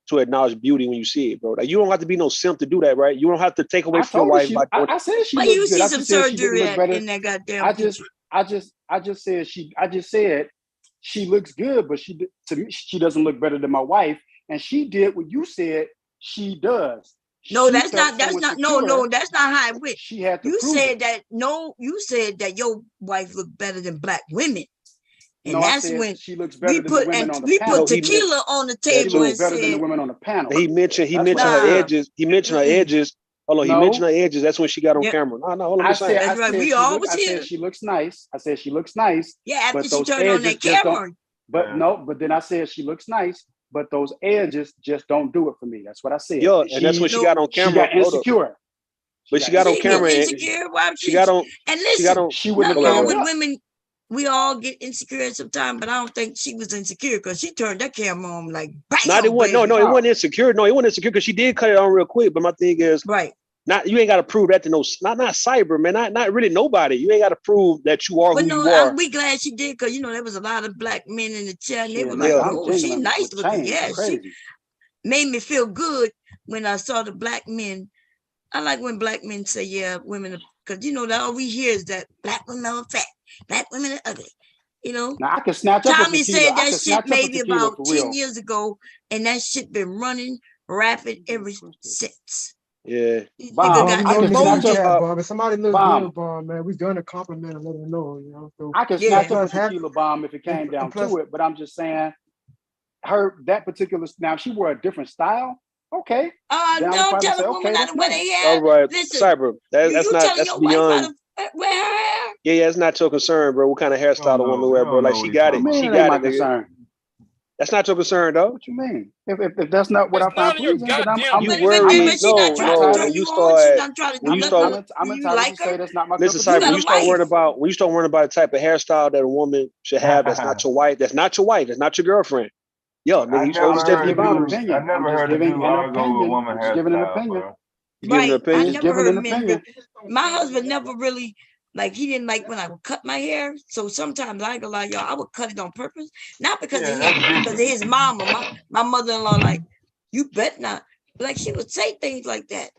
to acknowledge beauty when you see it, bro? Like, you don't have to be no simp to do that, right? You don't have to take away from your wife. I said she looked good. You see some surgery in that goddamn I just said she looks good, but to me she doesn't look better than my wife. And she did what you said she does. No, that's not no, that's not how it went. She had to you prove said it. that you said that your wife looked better than black women. And No, that's I said when she looks better than the women on the panel. put tequila on the table. She looks better than the women on the panel. He mentioned her edges. He mentioned her edges. Hold on, he mentioned her edges. That's when she got on camera. No, hold on. I said here. She looks nice. I said she looks nice. Yeah, after but she those turned on that camera. But then I said she looks nice, but those edges just don't do it for me. That's what I said. Yo, and that's when she got on camera. She got insecure. But she got on camera. Insecure. Why she got on. And listen, she wouldn't nothing have wrong with women. We all get insecure sometimes, but I don't think she was insecure because she turned that camera on like bam. No, it wasn't. No, it wasn't insecure. No, it wasn't insecure because she did cut it on real quick. But my thing is, not you ain't got to prove that to not cyber man, not really nobody. You ain't got to prove that you are who you are. We glad she did because there was a lot of black men in the chat. And they were like, "Oh, she's nice looking." Yeah, she made me feel good when I saw the black men. I like when black men say, "Yeah, women," because that all we hear is that black women are fat, black women are ugly. Now I can snatch up Tommy said that shit maybe about 10 real. years ago, and that shit been running rapid ever since. Yeah. Bob, if somebody looks good, Bob, man, we gonna compliment and let them know, So I can snatch up a tequila bomb if it came down to it, but I'm just saying, that particular now she wore a different style. Okay. Don't tell a woman how to wear their hair. All right, listen, cyber. That's beyond. Wear her hair. Yeah, it's not your concern, bro. What kind of hairstyle the woman wear, bro? Like she got it. She got it. Concern. That's not your concern, though. What you mean? If that's not what I find pleasing, then I'm you worry me. No. When you start, I'm entitled to say that's not my. Listen, cyber. When you start worrying about the type of hairstyle that a woman should have, that's not your wife. That's not your wife. That's not your girlfriend. Yo, nigga, you supposed to step your boundaries. I never heard a dude argue with a woman hairstyle. Giving an opinion. Giving an opinion. I never heard men. My husband never really. Like he didn't like when I would cut my hair, so sometimes I ain't gonna lie, y'all, I would cut it on purpose, not because of him, because of his mom or my mother-in-law. Like, you bet not. Like she would say things like that,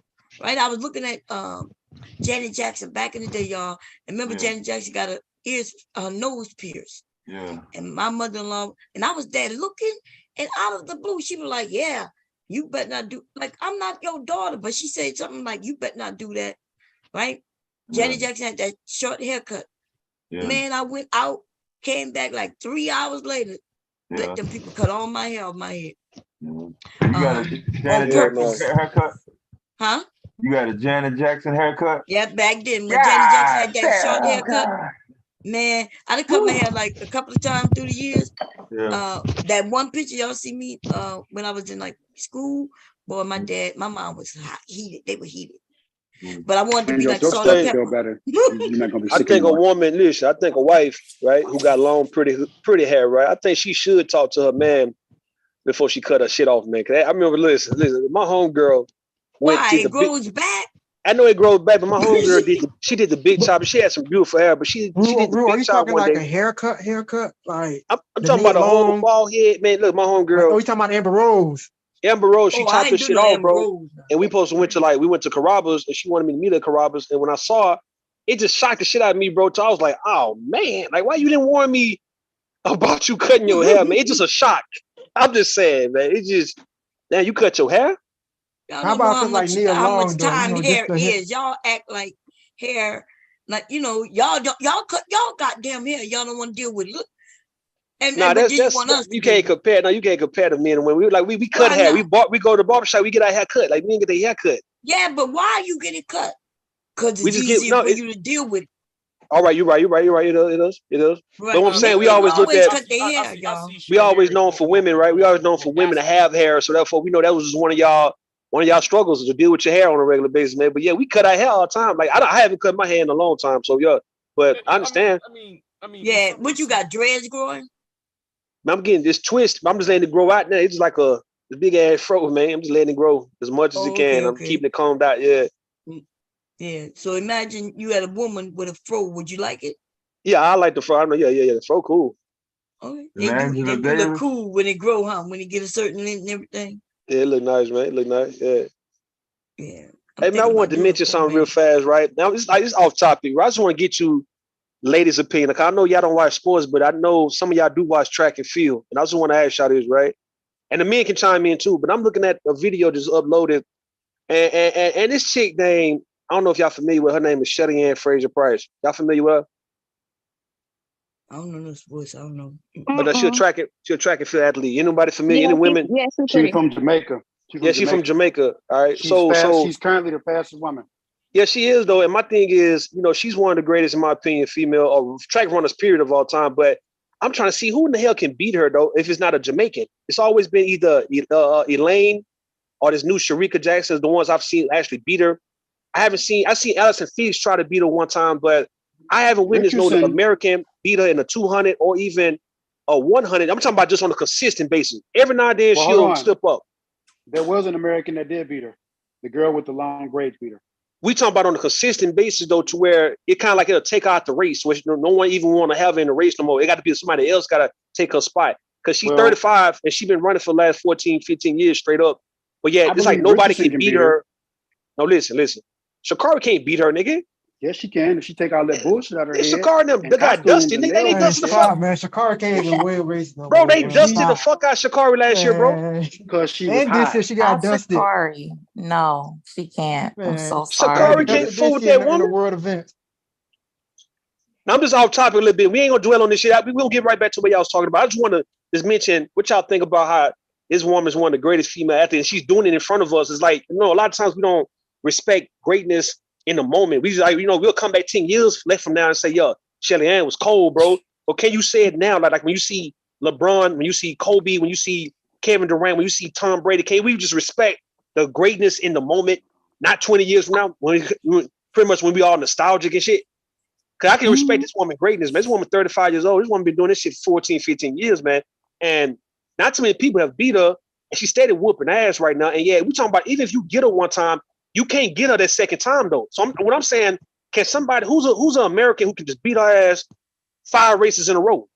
right? I was looking at Janet Jackson back in the day, y'all. And remember, Janet Jackson got her nose pierced. Yeah. And my mother-in-law, and I was there looking, and out of the blue, she was like, "Yeah, you better not do." Like, I'm not your daughter, but she said something like, "You better not do that," right? Janet Jackson had that short haircut. Yeah. Man, I went out, came back like 3 hours later. Let them people cut all my hair off my head. You got a Janet Jackson haircut? Huh? You got a Janet Jackson haircut? Yeah, back then when Janet Jackson had that short haircut. Man, I done cut my hair like a couple of times through the years. Yeah. That one picture y'all see me when I was in like school, boy, my mom was heated. They were heated. But I wanted to be like salt and pepper. Better. I think a woman, listen, I think a wife, right, who got long, pretty hair, right? I think she should talk to her man before she cut her shit off, man. Cause I remember, listen, my homegirl it grows back. I know it grows back, but my homegirl did the big chop. She had some beautiful hair, but she did the big chop one day. Like a haircut? Like I'm talking about a whole bald head, man. Look, my homegirl. Oh, you talking about Amber Rose? Amber Rose, she chopped her shit off, bro. And we went to Carrabba's, and she wanted me to meet her at Carrabba's. And when I saw her, it just shocked the shit out of me, bro. So I was like, oh man, like why you didn't warn me about you cutting your hair, man? It's just a shock. I'm just saying, man. It's just, man, you cut your hair? How about like Neil Long? How much time hair is? Y'all act like hair, like y'all goddamn hair. Y'all don't want to deal with it. You can't compare. No, you can't compare the men and women. We cut hair. We go to the barbershop. We get our hair cut. Like men get their hair cut. Yeah, but why are you getting cut? Because it's easier for you to deal with. All right, you're right. It is. Right. But what I'm saying, we always look at. We always known for women, right? We always known for women to have hair. So therefore, we know that was just one of y'all struggles to deal with your hair on a regular basis, man. But yeah, we cut our hair all the time. Like I haven't cut my hair in a long time. So yeah, but I understand. I mean, yeah. What you got? Dreads growing? I'm getting this twist. I'm just letting it grow out now. It's just like a big ass fro, man. I'm just letting it grow as much as it can. Okay. I'm keeping it combed out. Yeah. Yeah. So imagine you had a woman with a fro. Would you like it? Yeah, I like the fro. I know. Yeah. The fro cool. Okay. They do look cool when it grow, huh? When it get a certain length and everything. Yeah, it look nice, man. It look nice. Yeah. Yeah. Hey man, I wanted to mention something real fast, right? Now it's off topic. Right? I just want to get you ladies' opinion. Like, I know y'all don't watch sports, but I know some of y'all do watch track and field. And I just want to ask y'all this, right? And the men can chime in too, but I'm looking at a video just uploaded And this chick name, I don't know if y'all familiar with her name is Shelly Ann Fraser Price. Y'all familiar with her? I don't know this voice. I don't know. But she'll track it field athlete. Anybody familiar? Any women? She's from Jamaica. She's from Jamaica. All right. She's currently the fastest woman. Yeah, she is though. And my thing is, she's one of the greatest, in my opinion, female or track runners period of all time. But I'm trying to see who in the hell can beat her though, if it's not a Jamaican. It's always been either Elaine or this new Sharika Jackson, the ones I've seen actually beat her. I've seen Allison Felix try to beat her one time, but I haven't witnessed no American beat her in a 200 or even a 100. I'm talking about just on a consistent basis. Every now and then she'll slip up. There was an American that did beat her. The girl with the long braids beat her. We talking about on a consistent basis though, to where it kind of like it'll take out the race, which no one even want to have her in the race no more. It got to be somebody else got to take her spot because she's 35 and she's been running for the last 14, 15 years straight up. But yeah, it's like nobody can beat her. No, listen. Sha'Carri can't beat her, nigga. Yes, she can if she take all that bullshit out of her head. Sha'Carri them, they got dusted. Nigga, they dusted the fuck. Man, Sha'Carri can't even win race no bro, they dusted the fuck out of Sha'Carri last year, bro. Because she was hot. She got dusted. Sha'Carri. No, she can't. Man, I'm so sorry. Sha'Carri can't fool with that woman. In a world event. Now, I'm just off topic a little bit. We ain't gonna dwell on this shit. We'll get right back to what y'all was talking about. I just want to just mention what y'all think about how this woman is one of the greatest female athletes, and she's doing it in front of us. It's like, a lot of times we don't respect greatness in the moment. We just like, we'll come back 10 years left from now and say, yo, Shelly Ann was cold, bro. But can you say it now? Like when you see LeBron, when you see Kobe, when you see Kevin Durant, when you see Tom Brady, can we just respect the greatness in the moment, not 20 years from now, pretty much when we all nostalgic and shit? Because I can respect this woman greatness, man. This woman 35 years old. This woman been doing this shit for 14, 15 years, man. And not too many people have beat her, and she steady whooping ass right now. And yeah, we talking about even if you get her one time, you can't get her that second time though. So what I'm saying, can somebody who's an American who can just beat her ass 5 races in a row,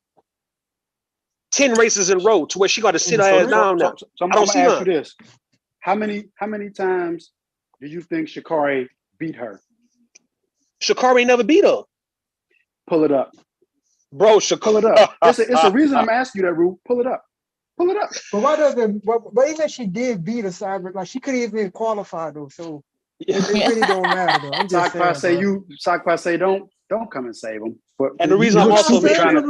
10 races in a row, to where she got to sit her ass down now? So I'm gonna ask you this: How many times do you think Sha'Carri beat her? Sha'Carri never beat her. Pull it up, bro. Pull it up. It's a reason I'm asking you that, Rue. Pull it up. Pull it up. But why doesn't? But even if she did beat a cyber, like she couldn't even qualify though. So it really don't matter though. I'm just saying. Sakpa say don't come and save him. But and the reason I'm also trying to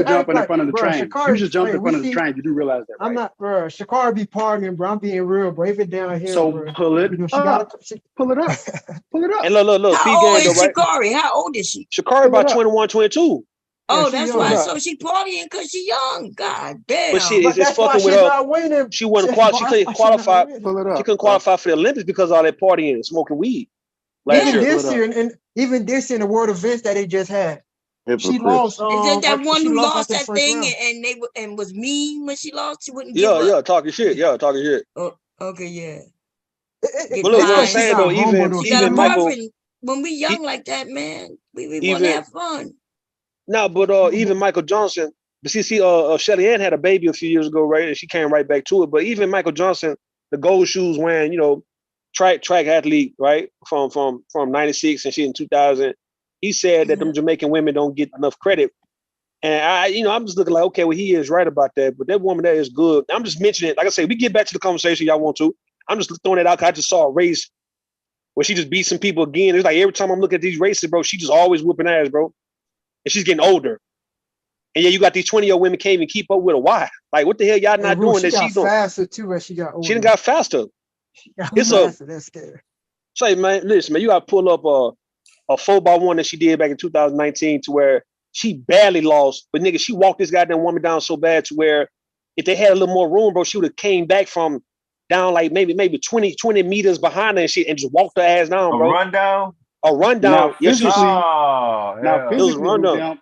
jumping in front of the train. You just jumped in front of the train. You do realize that, right? I'm not, bro. Sha'Carri be partying, bro. I'm being real, bro. Even down here. So bro. pull it up. Pull it up. Pull it up. And look. How old is Sha'Carri? How old is she? Sha'Carri about 21, 22. Oh, that's why. So she partying because she young. God damn. But she is fucking with her. She wasn't qualified. She couldn't qualify. She couldn't qualify for the Olympics because of all that partying and smoking weed. Even this year, and even this year in the world events that they just had. She lost. Is that one who lost that thing and was mean when she lost? She wouldn't give up. Talking shit. Oh, okay, yeah. But look, what I'm saying though, even Michael, when we young like that, man, we want to have fun. No, but even Michael Johnson, Shelly Ann had a baby a few years ago, right? And she came right back to it. But even Michael Johnson, the gold shoes wearing, track athlete, right? From 96 and shit in 2000. He said that them Jamaican women don't get enough credit. And I'm just looking like, okay, well, he is right about that. But that woman there is good. I'm just mentioning it. Like I say, we get back to the conversation y'all want to. I'm just throwing it out because I just saw a race where she just beat some people again. It's like every time I'm looking at these races, bro, she just always whooping ass, bro. And she's getting older. And yeah, you got these 20-year-old women can't even keep up with her. Why? Like, what the hell y'all not doing that she's doing? Faster too as she got older. She done got faster. It's faster. That's scary. Say, man, listen, man, you got to pull up a 4x1 that she did back in 2019 to where she barely lost, but nigga, she walked this goddamn woman down so bad to where if they had a little more room, bro, she would have came back from down like maybe 20 meters behind her and shit and just walked her ass down, bro. A rundown. Yes, you see. Now, physically, down,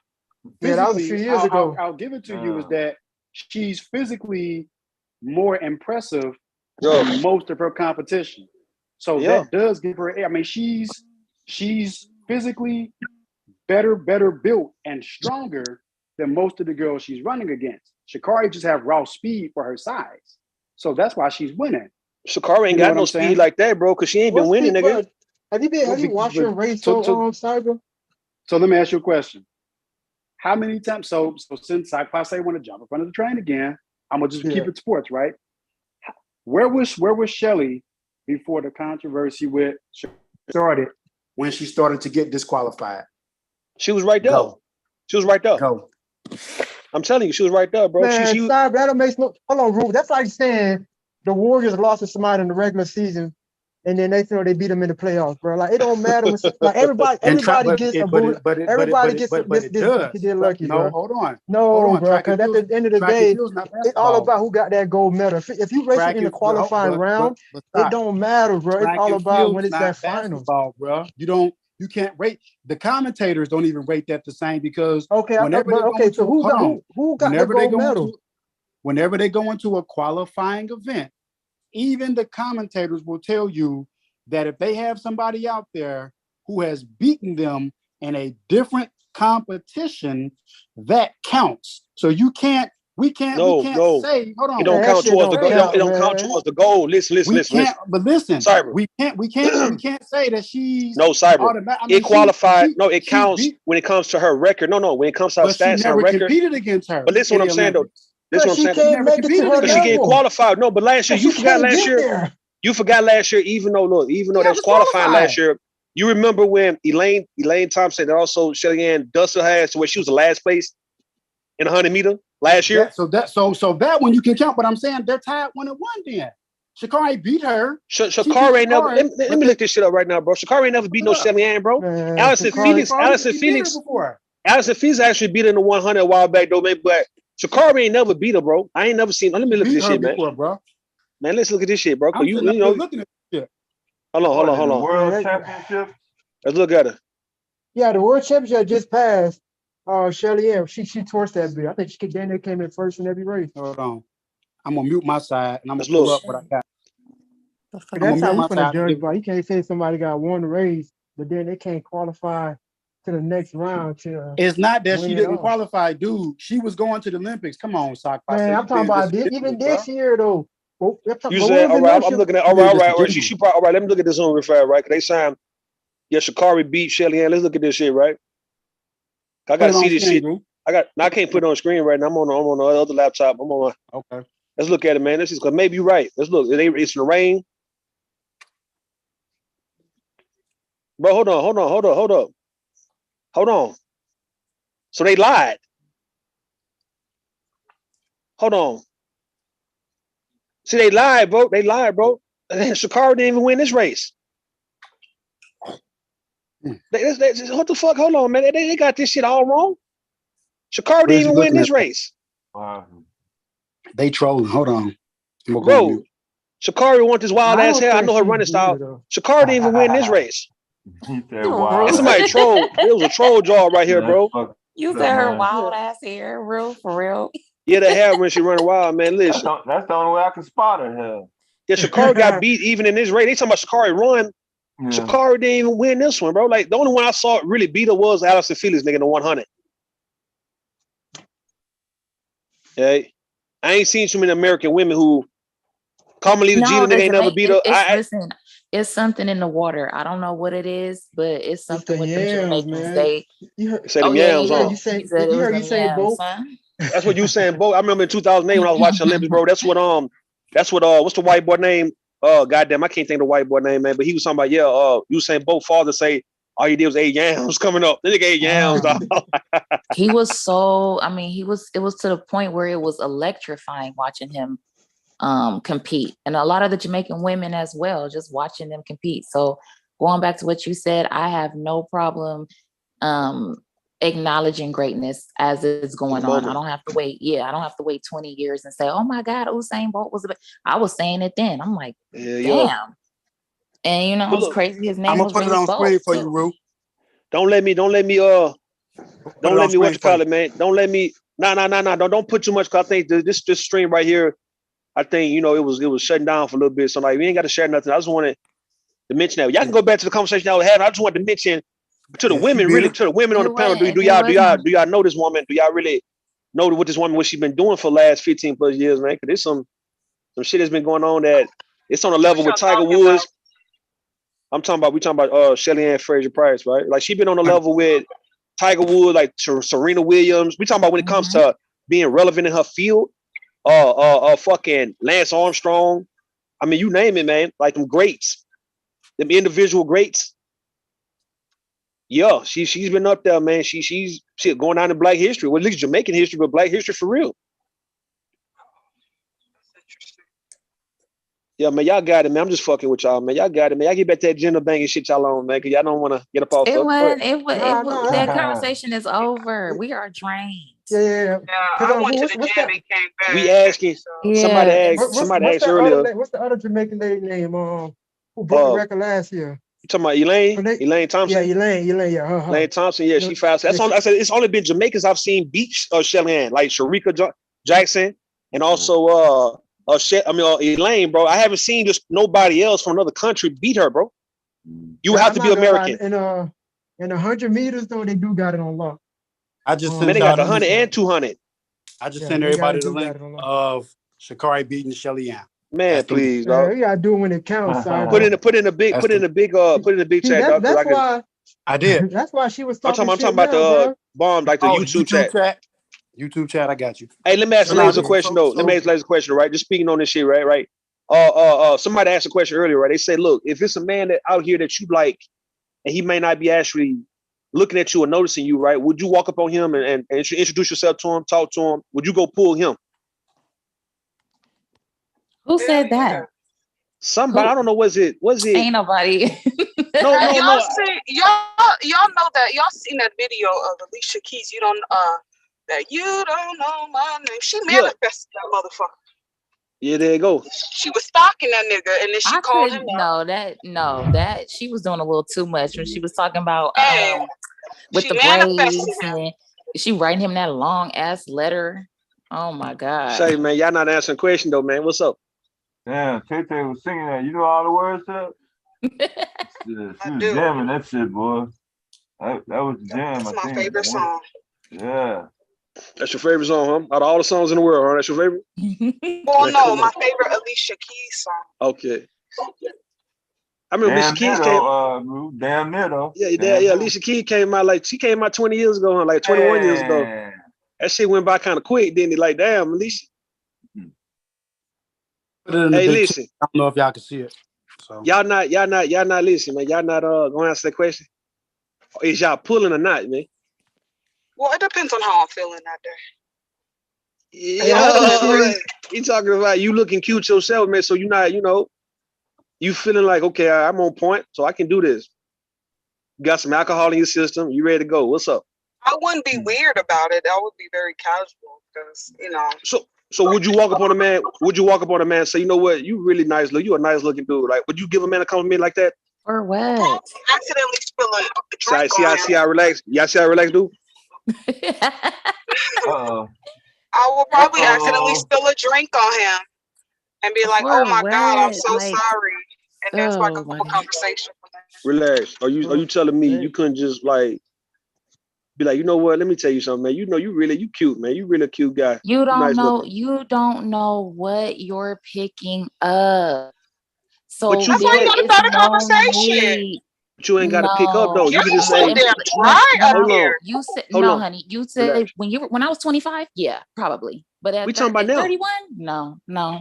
yeah, that was a few years ago. I'll give it to you is that she's physically more impressive than most of her competition. So that does give her. I mean, she's physically better built and stronger than most of the girls she's running against. Sha'Carri just have raw speed for her size, so that's why she's winning. Sha'Carri ain't got no speed like that, bro, because she ain't been winning, nigga. Have you watched her race Cyber? So let me ask you a question. How many times? So since I say want to jump in front of the train again, I'm gonna just keep it sports, right? Where was Shelly before the controversy with started when she started to get disqualified? She was right there. Go. She was right there. Go. I'm telling you, she was right there, bro. Man, stop. That don't make no. Hold on, Rube. That's like saying the Warriors lost to somebody in the regular season, and then they feel they beat them in the playoffs, bro. Like it don't matter when like everybody gets a boot. Everybody gets this. He did lucky, no, bro. hold on. No, bro. Because at the end of the day, it's all basketball. about who got that gold medal. If you racing in the qualifying round, it don't matter, bro. It's all about when it's that final, bro. You can't rate. The commentators don't even rate that the same because so who got the gold medal? Whenever they go into a qualifying event, even the commentators will tell you that if they have somebody out there who has beaten them in a different competition, that counts. So we can't say, hold on. It don't count towards the goal. It don't count towards the goal. Listen. But listen, Cyber. we can't say that she's Cyber. It qualified. It counts when it comes to her record. No, when it comes to her stats, she never her record. Competed against her. But listen, what I'm saying though. This is what I'm saying. Can't make it to her Because she get level. qualified. No, but last year you forgot last year. There. You forgot last year, even though they was qualifying last year. You remember when Elaine Thompson and also Shelly-Ann Dussel had to where she was the last place in 100 meter last year. So that one you can count, but I'm saying they're tied 1-1 then. Sha'Carri beat her. Sha'Carri ain't never. Let me look this shit up right now, bro. Sha'Carri ain't never beat no Shelly-Ann, bro. Allison Felix actually beat her in the 100 a while back though, man. But Sha'Carri ain't never beat her, bro. I ain't never seen. Let me look at this shit, man. Bro. Man, let's look at this shit, bro. I'm looking at this shit. Hold on. World Championship. Let's look at it. Yeah, the World Championship just passed. Shelly-Ann, she torched that bit. I think Daniel came in first in every race. Hold on. I'm gonna mute my side and I'm gonna pull up what I got. That's how we're gonna judge, bro. You can't say somebody got one race, but then they can't qualify to the next round. It's not that she didn't qualify, dude. She was going to the Olympics. Come on, Sock. Man, I'm talking about even this year though. You said all right. I'm looking at all right. She probably all right. Let me look at this on refer, right? Because they signed. Yeah, Sha'Carri beat Shelly-Ann. Let's look at this shit, right? I gotta see this shit. I can't put it on screen right now. I'm on the other laptop. I'm on my. Okay. Let's look at it, man. This is because maybe you're right. Let's look. It's in the rain. Bro, hold on. So they lied. Hold on. See, they lied, bro. Sha'Carri didn't even win this race. What the fuck? Hold on, man. They got this shit all wrong. Sha'Carri didn't even win this race. Wow. They trolling. Hold on. Bro, Sha'Carri want this wild ass hair. I know her running style. Sha'Carri didn't even win this race. Somebody trolled. It was a troll job right here, bro. You said her wild ass hair, for real. Yeah, the hair when she running wild, man. Listen, that's the only way I can spot her hair. Yeah, Sha'Carri got beat even in this race. They talking about Sha'Carri run. Yeah. Sha'Carri didn't even win this one, bro. Like the only one I saw really beat her was Allison Felix, nigga, in the 100. Hey, I ain't seen too many American women who commonly the Gita nigga ain't never beat her. Listen, it's something in the water. I don't know what it is, but it's something with the Jamaicans. They say them yams, huh? You saying both? That's what you saying, both. I remember in 2008 when I was watching Olympics, bro. That's what what's the white boy name? Goddamn, I can't think of the white boy name, man. But he was talking about, you saying both father say all he did was 8 yams coming up. This nigga 8 yams, dog. He was so, it was to the point where it was electrifying watching him compete. And a lot of the Jamaican women as well, just watching them compete. So going back to what you said, I have no problem acknowledging greatness as it's going on. I don't have to wait. I don't have to wait 20 years and say, oh my God, Usain Bolt was I was saying it then. I'm like, damn. And it's crazy. His name I'm gonna was put really it on Bolt, screen for you, Rue. Don't let me what you call it, man. Don't let me don't put too much, because I think this stream right here, I think it was shutting down for a little bit. So like we ain't got to share nothing. I just wanted to mention that. Y'all can go back to the conversation y'all were having. I just wanted to mention to the women, really, to the women on the panel. Do y'all know this woman? Do y'all really know what this woman, what she's been doing for the last 15 plus years, man? Because there's some shit that's been going on that it's on a level with Tiger Woods. We talking about Shelly-Ann Fraser-Price, right? Like she been on a level with Tiger Woods, like Serena Williams. We talking about when it comes to being relevant in her field. Fucking Lance Armstrong. I mean, you name it, man. Like them greats, them individual greats. Yeah, she's been up there, man. She's going down in Black history. Well, at least Jamaican history, but Black history for real. Yeah, man, y'all got it, man. I'm just fucking with y'all, man. Y'all got it, man. Y'all get back to that gender banging shit y'all on, man, because y'all don't want to get up off It of. wasn't. It was. Nah, It was. nah, That conversation is over. We are drained. yeah. Cause I went to the what's gym that? and came back. We asking. Somebody Yeah. asked. Somebody What's asked that earlier. what's the other Jamaican lady name? Who broke the record last year? You talking about Elaine? Elaine Thompson? Yeah, Elaine, yeah, her. Elaine Thompson, yeah, she filed. That's I said it's only been Jamaicans I've seen beat Shelly Ann, like Sharika Jackson, and also Elaine, bro. I haven't seen just nobody else from another country beat her, bro. You have to be American. In 100 meters though, they do got it on lock. I just Man, sent they got the 100 and 200. I just sent everybody the link of Sha'Carri beating Shelly Ann. Man, please, dog. You gotta do it when it counts. Put in the big See, chat, dog. that's why I did. That's why she was I'm talking. talking about the bomb, like the YouTube chat. YouTube chat, I got you. Hey, let me ask Laser a question though. Let me ask Laser a question, right? Just speaking on this shit, right? Somebody asked a question earlier, right? They said, look, if it's a man that out here that you like, and he may not be actually looking at you or noticing you, right? Would you walk up on him and introduce yourself to him, talk to him? Would you go pull him? Who said that? Somebody, I don't know. Was it? Ain't nobody. No. Y'all know that y'all seen that video of Alicia Keys. You don't that you don't know my name. She manifested that motherfucker. Yeah, there you go. She was stalking that nigga, and then she called him out. That she was doing a little too much when she was talking about with the manifested braids and she writing him that long ass letter. Oh my God. Say, man, y'all not answering question though, man. What's up? Damn, Tay was singing that. You know all the words to it? She was jamming that shit, boy. That was the jam. That's my favorite song. Yeah. That's your favorite song, huh? Out of all the songs in the world, huh? That's your favorite? Well, no, my favorite Alicia Keys song. Okay. I remember Alicia Keys came. Damn near though. Yeah. Alicia Keys came out she came out 20 years ago, huh? Like 21 years ago. That shit went by kind of quick, didn't it? Like, damn, Alicia. Hey, listen. I don't know if y'all can see it. So y'all not listening, man. Y'all not gonna answer that question. Is y'all pulling or not, man? Well, it depends on how I'm feeling that day. Yeah, you talking about you looking cute yourself, man. So you're not, you feeling like, okay, I'm on point, so I can do this. You got some alcohol in your system. You ready to go? What's up? I wouldn't be weird about it. I would be very casual because, So would you walk up on a man? Would you walk up on a man and say, you know what, you really nice look. You a nice looking dude. Like, would you give a man a compliment like that? Or what? Accidentally spill a drink See how relaxed? Y'all see how relaxed, dude? I will probably accidentally spill a drink on him and be like, "Oh my God, I'm so sorry," and then start a whole conversation. Relax. Are you telling me you couldn't just like be like, you know what? Let me tell you something, man. You cute, man. You really a cute guy. You don't nice know. looking. You don't know what you're picking up. So but that's why you gotta start a conversation. But you ain't got to pick up though. You can just so say, damn dry up here. You said no, honey. You said when I was 25, yeah, probably. But at 31, no.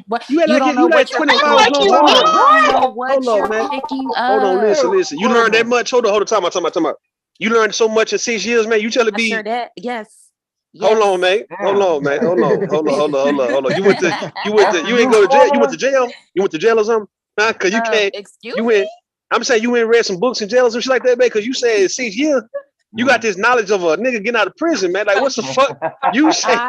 But you don't know what 25 was long time ago. You don't know what you're picking up. Hold on, listen. You learned that much. Hold on. Time out. You learned so much in 6 years, man. You telling me? Sure that yes. Hold on, man. Hold on. You ain't go to jail. You went to jail. You went to jail or something? Nah, cause you can't. Excuse me. I'm saying you went and read some books in jail or some shit like that, man. Cause you said 6 years. You got this knowledge of a nigga getting out of prison, man. Like, what's the fuck you saying?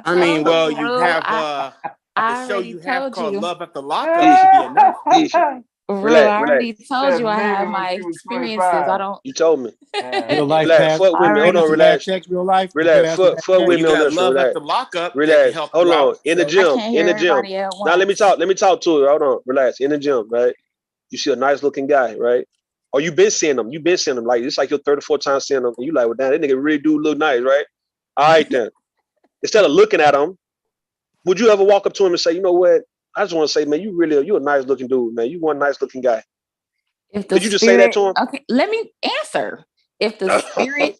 I mean, well, you have the show you have called Love at the Lockup should be enough. Relax. I already told you I have my experiences. I don't. You told me. Real life. Relax. Fuck with me. Hold on. Relax. Real life. Relax. Fuck with me on this. Love Relax. at the lockup. Relax. Hold on. In the gym. Now let me talk to her. Hold on. Relax. In the gym, right? You see a nice looking guy, right? Or you been seeing them. Like it's like your 3rd or 4th time seeing them. And you like, well, damn, that nigga really do look nice, right? All right then. Instead of looking at him, would you ever walk up to him and say, you know what? I just want to say, man, you a nice looking dude, man. You one nice looking guy. Could you just say that to him? Okay, let me answer. If the spirit,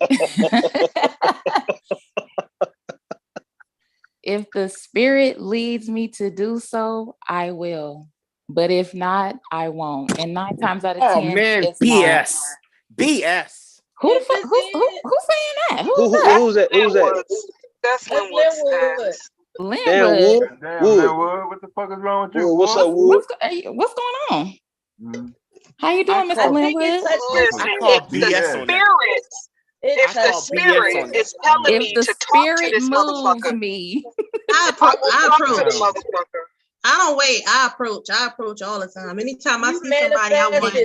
if the spirit leads me to do so, I will. But if not, I won't. And 9 times out of 10, oh man, it's BS. not. BS. Who the fuck? Who's saying that? Who's Who's that? Who's that? That's Linwood. Damn, Linwood. Wood. Damn, Wood. man, what the fuck is wrong with you, Wood, what's boy? up, Wood? What's going on? Mm-hmm. How you doing, Mr. Linwood? Listen, I call it's the BS on that. spirit. It's the BS spirit. on that. It's telling If me the to talk to spirit this moves motherfucker. me, I I will talk to the approach. motherfucker. I don't wait. I approach all the time. Anytime I see somebody, I want and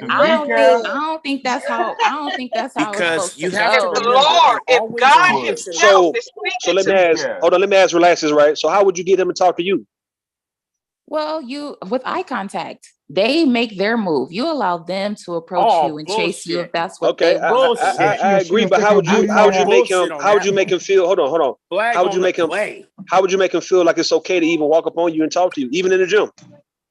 to. I don't think that's how it's Because supposed you to have to If the go. remember, Lord, you're if always God on his Himself So, is so speaking let to me me, ask. Hold on, let me ask. Relax this, right? So, how would you get them to talk to you? Well, you with eye contact, they make their move. You allow them to approach Oh, you and chase you if bullshit. that's what Okay, they want. Bullshit. I agree, but how would you make him? Bullshit on How would that you make one. him feel? Hold on. Flag How would on you the make him? play. How would you make him feel like it's okay to even walk up on you and talk to you, even in the gym?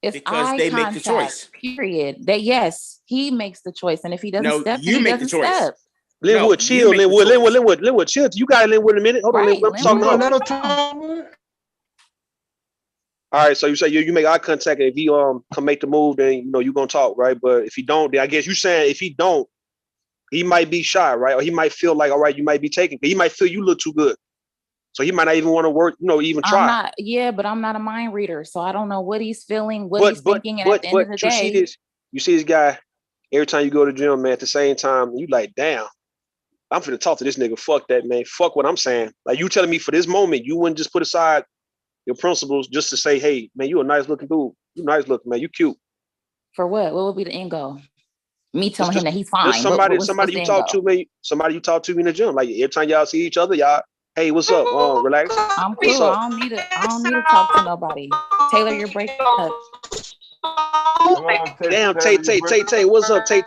It's Because eye they make the choice. contact, period. That yes, he makes the choice. And if he doesn't No, step, then you he make the doesn't choice. step. Linwood, No, you chill. make the choice. Linwood, chill. You got Linwood in a minute. Hold on, Right, Linwood. I'm talking Linwood, now. hold on. All right, so you say you make eye contact, and if he can make the move, then you gonna talk, right? But if he don't, then I guess you saying if he don't, he might be shy, right? Or he might feel like, all right, you might be taken. He might feel you look too good, so he might not even want to work, even try. But I'm not a mind reader, so I don't know what he's feeling, what he's thinking, and at the end of the you see day, this guy. Every time you go to the gym, man, at the same time, you like, damn, I'm finna talk to this nigga. Fuck that, man. Fuck what I'm saying. Like you telling me for this moment, you wouldn't just put aside your principles just to say, hey, man, you a nice looking dude. You nice looking, man. You cute. for what? What would be the end goal? Me telling him that he's Just fine. somebody What's you the end talk goal? to, man. Somebody you talk to in the gym. Like every time y'all see each other, y'all, hey, what's up? Relax. I'm What's cool. up? I don't need to talk to nobody. Taylor, you're breaking up. Damn, Tay, what's up, Tay?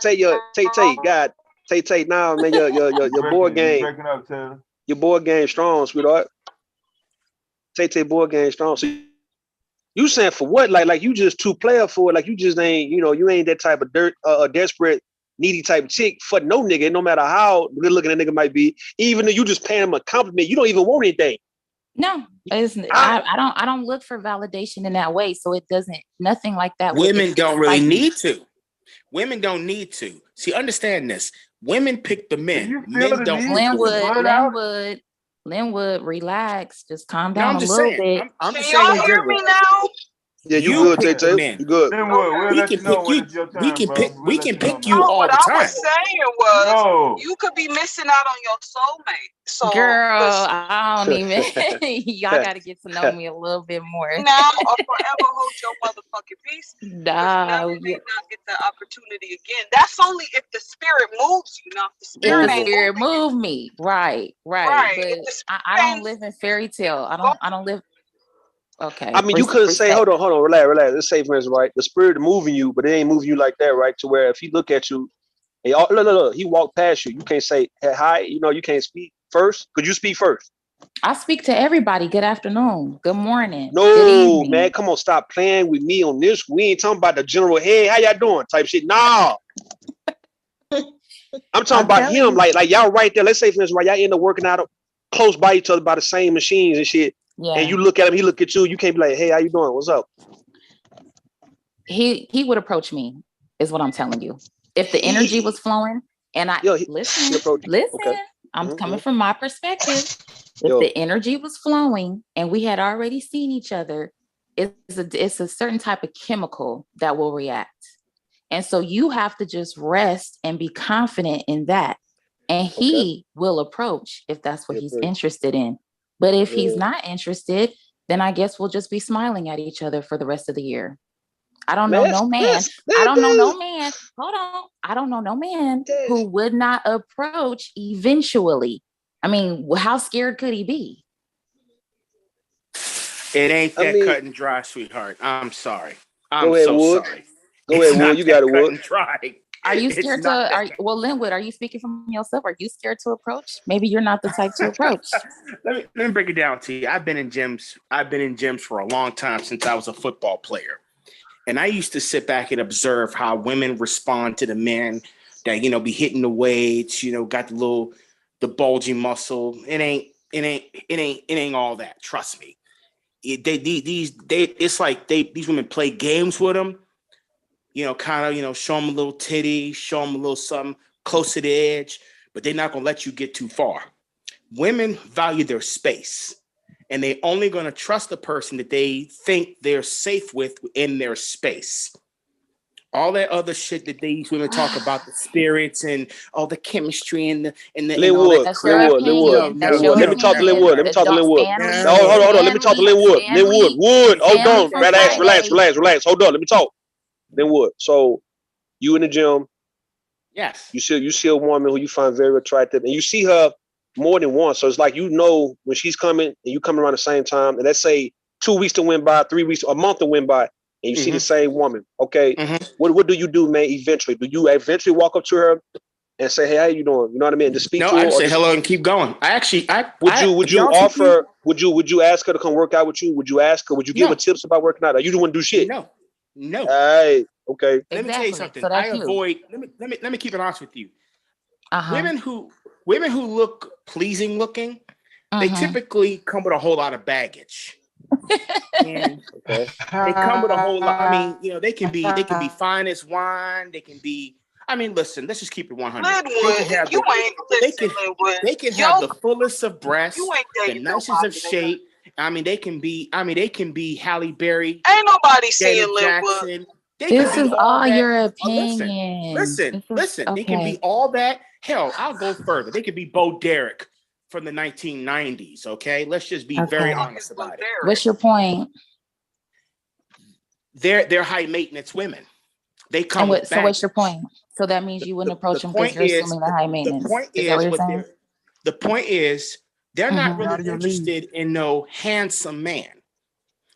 God, Tay, now, man, your board game. Breaking up, Taylor. Your board game strong, sweetheart. Tay board game strong. So you saying for what? Like you just too player for it. Like you just ain't, you ain't that type of desperate, needy type of chick for no nigga, no matter how good looking a nigga might be. Even though you just paying him a compliment, you don't even want anything. No, I don't look for validation in that way. So it doesn't, nothing like that. Women don't really need to. Women don't need to. See, understand this. Women pick the men. Men don't pick the women. Linwood, relax. Just calm No, down I'm a just little saying. bit. I'm Can just saying y'all in hear general. me now? Yeah, you You good, pick the Tay. men. You good. Then we'll We let can you know pick when you. it's your We turn, can bro. pick. We'll We let can you know, pick man. you No, all what the I time. was saying was No. you could be missing out on your soulmate. So Girl, listen. I don't even. Y'all got to get to know me a little bit more. Now or forever hold your motherfucking peace. Nah, Never may not get the opportunity again. That's only if the spirit moves you. Now, if the if spirit the ain't spirit moving you, move me, right. right? But If the spirit I don't ain't live in fairy tale. I don't live. Okay, I mean, you couldn't say, respect. hold on, relax. Let's say, for instance, right, the spirit moving you, but it ain't moving you like that, right? To where if he look at you, and look, he walked past you, you can't say hey, hi. You can't speak first. Could you speak first? I speak to everybody. Good afternoon. Good morning. Good No, evening. man, come on, stop playing with me on this. We ain't talking about the general. Hey, how y'all doing? Type shit. Nah, I'm talking about him. Like y'all right there. Let's say, for instance, right, y'all end up working out close by each other by the same machines and shit. Yeah. And you look at him, he look at you. You can't be like, hey, how you doing? What's up? He would approach me, is what I'm telling you. If the energy was flowing, and listen, Okay. I'm coming from my perspective. If the energy was flowing and we had already seen each other, it's a certain type of chemical that will react. And so you have to just rest and be confident in that. And he will approach if that's what he's interested in. But if he's not interested, then I guess we'll just be smiling at each other for the rest of the year. I don't know no man. I don't know no man. Hold on. I don't know no man who would not approach eventually. I mean, how scared could he be? It ain't that cut and dry, sweetheart. I'm sorry. Go ahead, Wood. Sorry. Go ahead, Wood. You got it, Wood. Dry. Are you scared Linwood, are you speaking from yourself? Are you scared to approach? Maybe you're not the type to approach. Let me break it down to you. I've been in gyms for a long time since I was a football player. And I used to sit back and observe how women respond to the men that, be hitting the weights, got the bulging muscle. It ain't all that. Trust me. It's like these women play games with them, kind of, show them a little titty, show them a little something close to the edge, but they're not going to let you get too far. Women value their space, and they're only going to trust the person that they think they're safe with in their space. All that other shit that these women talk about, the spirits and all the chemistry and the Linwood. Let me talk to Linwood. Let me talk to Linwood. No, hold on. Let me talk to Linwood. Wood. Hold on. Relax. Hold on. Let me talk. Linwood. So you in the gym. Yes. You see a woman who you find very attractive, and you see her more than once. So it's like when she's coming, and you come around the same time, and let's say 2 weeks to win by, 3 weeks, a month to win by, and you see the same woman. Okay, what do you do, man? Eventually, do you eventually walk up to her and say, "Hey, how you doing?" You know what I mean? Just speak to her. No, I say hello and keep going. Would you ask her to come work out with you? Would you ask her? Would you give her tips about working out? Or you don't want to do shit? No. All right. Okay. Let me tell you something. I avoid. Let me keep it honest with you. Women who look pleasing looking, they typically come with a whole lot of baggage. And they come with a whole lot. I mean, they can be fine as wine. They can be. I mean, listen. Let's just keep it 100. They can have the fullest of breasts, the nicest of shape. I mean, they can be Halle Berry. Ain't nobody Janet seeing Jackson. This is all your opinion. Listen. They can be all that. Hell, I'll go further. They could be Bo Derek from the 1990s. Okay, let's just be very honest about it. What's your point? They're high maintenance women. They come. So what's your point? So that means you wouldn't approach them because you're assuming they're high maintenance. The point is they're not really interested in no handsome man.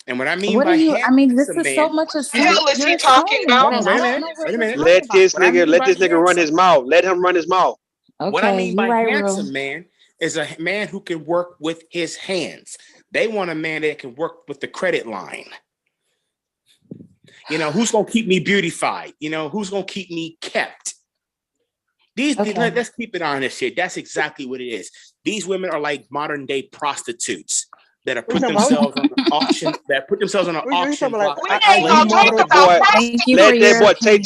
And what I mean this is so much of hell is he talking about? Wait a minute. Let this nigga run his mouth. Let him run his mouth. Okay, what I mean by handsome man is a man who can work with his hands. They want a man that can work with the credit line. Who's gonna keep me beautified? Who's gonna keep me kept? Let's keep it on this shit. That's exactly what it is. These women are like modern day prostitutes that have put themselves on an auction. That put themselves on an auction block. Let that boy Tay.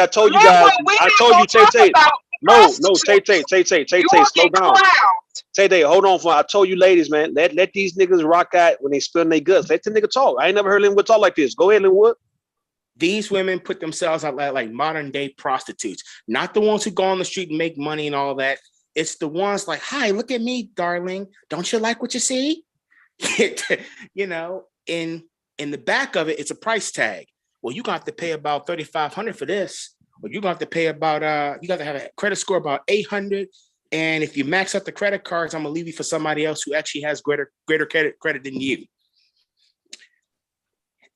I told you guys. I told you Tay. No, Tay. Slow down. Tay, hold on for. I told you, ladies, man. Let these niggas rock out when they spill their guts. Let the nigga talk. I ain't never heard Linwood talk like this. Go ahead, Linwood. These women put themselves out like modern day prostitutes, not the ones who go on the street and make money and all that. It's the ones like, "Hi, look at me, darling. Don't you like what you see?" In the back of it, it's a price tag. Well, you got to pay about $3,500 for this. Or you got to pay about you got to have a credit score about 800. And if you max out the credit cards, I'm gonna leave you for somebody else who actually has greater credit than you.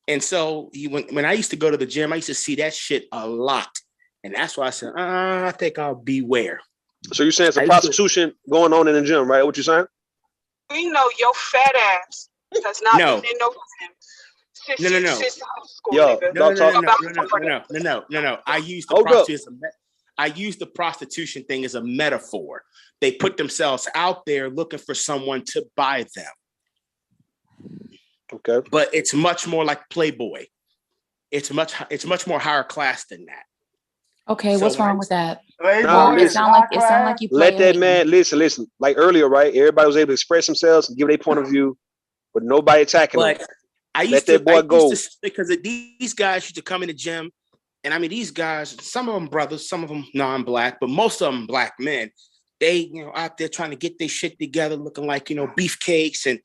And so when I used to go to the gym, I used to see that shit a lot. And that's why I said, I think I'll beware. So you're saying some prostitution going on in the gym, right? What you saying? We know your fat ass does not No. been in no gym. No. I use the prostitution thing as a metaphor. They put themselves out there looking for someone to buy them. Okay. But it's much more like Playboy. It's much more higher class than that. Okay, what's wrong with that? It sound like you let that man listen. Like earlier, right? Everybody was able to express themselves and give their point of view, but nobody attacking them. Let that boy go. Because these guys used to come in the gym, and I mean these guys, some of them brothers, some of them non-black, but most of them black men. They out there trying to get their shit together, looking like beefcakes,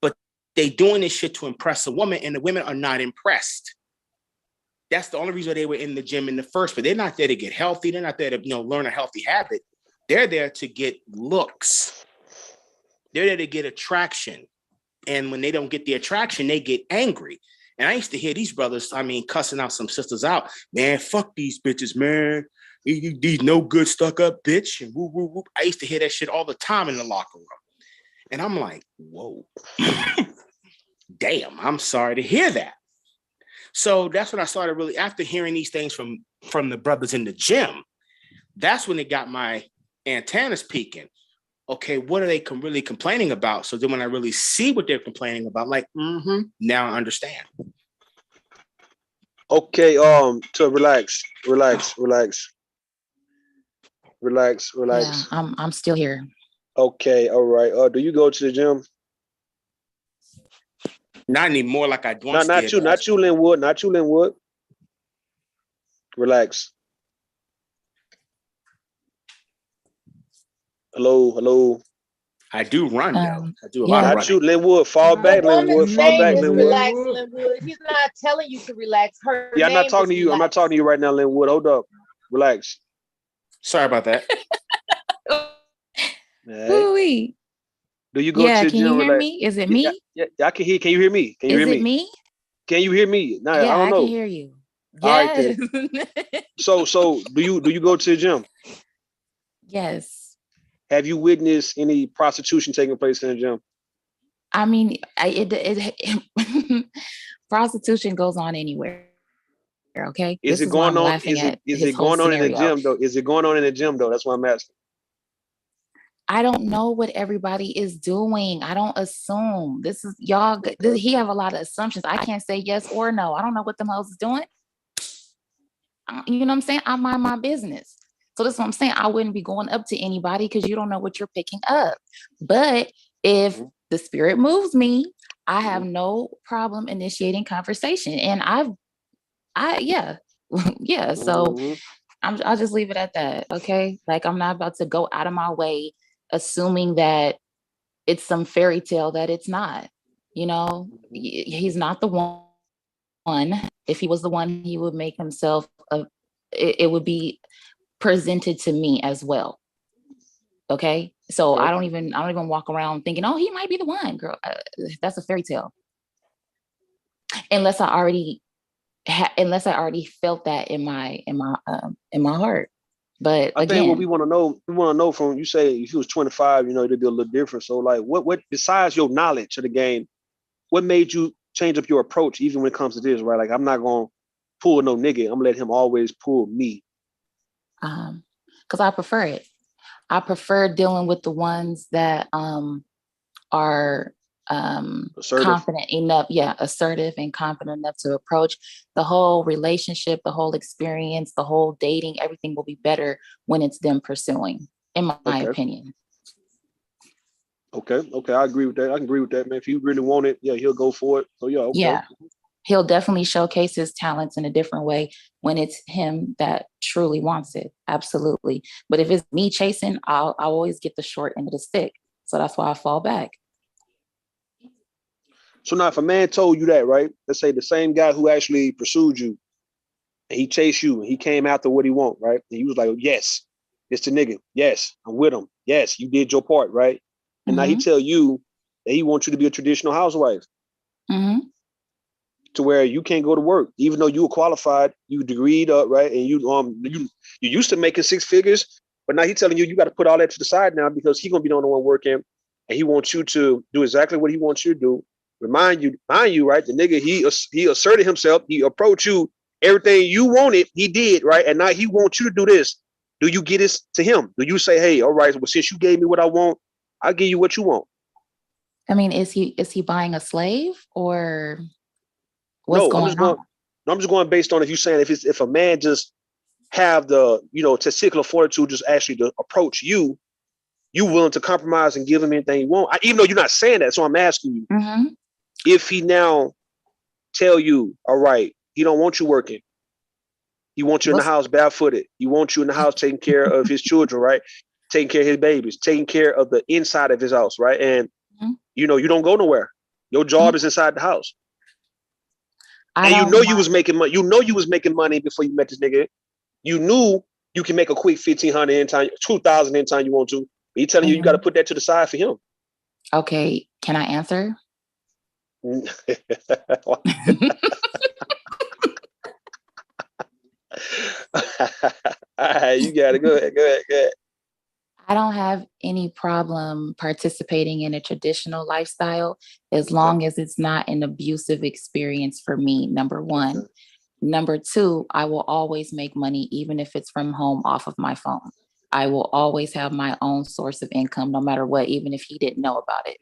but they doing this shit to impress a woman, and the women are not impressed. That's the only reason they were in the gym in the first place. They're not there to get healthy. They're not there to learn a healthy habit. They're there to get looks. They're there to get attraction. And when they don't get the attraction, they get angry. And I used to hear these brothers, cussing out some sisters out. Man, fuck these bitches, man. These no good stuck up bitch. And whoop, whoop, whoop. I used to hear that shit all the time in the locker room. And I'm like, whoa. Damn, I'm sorry to hear that. So that's when I started really, after hearing these things from the brothers in the gym, that's when it got my antennas peaking. Okay, what are they really complaining about? So then when I really see what they're complaining about, I'm like, now I understand. Okay, to relax. Yeah, I'm still here. Okay, all right. Do you go to the gym? Not anymore like I once Not did. you, Linwood. Not you, Linwood. Relax. Hello. I do run though. I do a lot of running. Not you, Linwood. Fall back, Linwood. Fall back, Linwood. Relax, Linwood. He's not telling you to relax. Her Yeah, I'm not name talking to you. I'm not talking to you right now, Linwood. Hold up. Relax. Sorry about that. Right. Do you go to the can gym? you hear me? Is it me? Yeah, I can hear. Can you hear me? Can you hear Is me? it me? Can you hear me? No, Yeah, I don't know. I can hear you. All right, Yes. then. So do you go to the gym? Yes. Have you witnessed any prostitution taking place in the gym? I mean, prostitution goes on anywhere. Okay. Is it going on? Is it going on in the gym though? Is it going on in the gym though? That's what I'm asking. I don't know what everybody is doing. I don't assume. This is y'all. He have a lot of assumptions. I can't say yes or no. I don't know what them hoes is doing. You know what I'm saying? I mind my business. So that's what I'm saying. I wouldn't be going up to anybody because you don't know what you're picking up. But if the spirit moves me, I have no problem initiating conversation. And yeah. So I'll just leave it at that. Okay. Like I'm not about to go out of my way assuming that it's some fairy tale that it's not. You know, he's not the one. If he was the one, he would make himself it would be presented to me as well. Okay. So I don't even walk around thinking, oh, he might be the one, girl. That's a fairy tale. Unless I already felt that in my heart. But I think what we want to know from you, say if you was 25, it'd be a little different. So like what besides your knowledge of the game, what made you change up your approach even when it comes to this, right? Like I'm not gonna pull no nigga. I'm gonna let him always pull me. Because I prefer it. I prefer dealing with the ones that are confident enough, assertive and confident enough to approach. The whole relationship, the whole experience, the whole dating, everything will be better when it's them pursuing, in my opinion. Okay, I agree with that. I can agree with that, man. If you really want it, yeah, he'll go for it. So okay. Yeah, he'll definitely showcase his talents in a different way when it's him that truly wants it. Absolutely. But if it's me chasing, I'll always get the short end of the stick. So that's why I fall back. So now if a man told you that, right? Let's say the same guy who actually pursued you, and he chased you, and he came after what he want, right? And he was like, yes, it's the nigga. Yes, I'm with him. Yes, you did your part, right? And now he tell you that he wants you to be a traditional housewife. To where you can't go to work, even though you were qualified, you degreed up, right? And you used to making six figures, but now he's telling you got to put all that to the side now because he's gonna be the only one working, and he wants you to do exactly what he wants you to do. Mind you, right? The nigga he asserted himself. He approached you. Everything you wanted, he did, right? And now he wants you to do this. Do you get this to him? Do you say, hey, all right, well, since you gave me what I want, I'll give you what you want? I mean, is he buying a slave or what's going on? I'm just going based on if you're saying if a man just have the testicular fortitude just actually to approach you willing to compromise and give him anything you want. Even though you're not saying that, so I'm asking you. If he now tell you, all right, he don't want you working. He wants you in the house barefooted. He wants you in the house taking care of his children, right? Taking care of his babies, taking care of the inside of his house, right? And you don't go nowhere. Your job is inside the house. And you was making money. You was making money before you met this nigga. You knew you can make a quick 1,500 anytime, 2,000 anytime you want to. But he telling you got to put that to the side for him. Okay, can I answer? All right, you got it. Go ahead. I don't have any problem participating in a traditional lifestyle as long as it's not an abusive experience for me, number one. Number two, I will always make money, even if it's from home off of my phone. I will always have my own source of income, no matter what, even if he didn't know about it.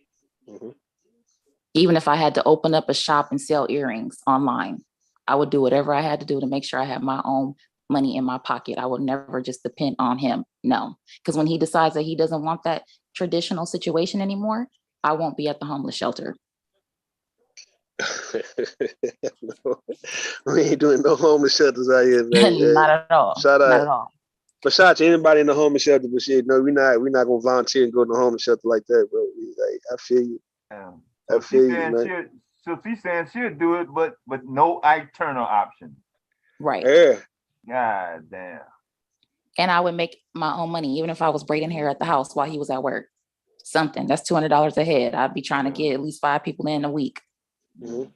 Even if I had to open up a shop and sell earrings online, I would do whatever I had to do to make sure I had my own money in my pocket. I would never just depend on him. No, because when he decides that he doesn't want that traditional situation anymore, I won't be at the homeless shelter. No, we ain't doing no homeless shelters out here, man. Not at all. Shout out. Not at all. But shout out to anybody in the homeless shelter, but shit, no, we're not gonna volunteer and go to the homeless shelter like that, bro. Like, I feel you. I feel you, man. So she's saying she'll do it, but no external option. Right. Yeah. God damn. And I would make my own money, even if I was braiding hair at the house while he was at work. Something. That's $200 a head. I'd be trying to get at least 5 people in a week. Mm-hmm.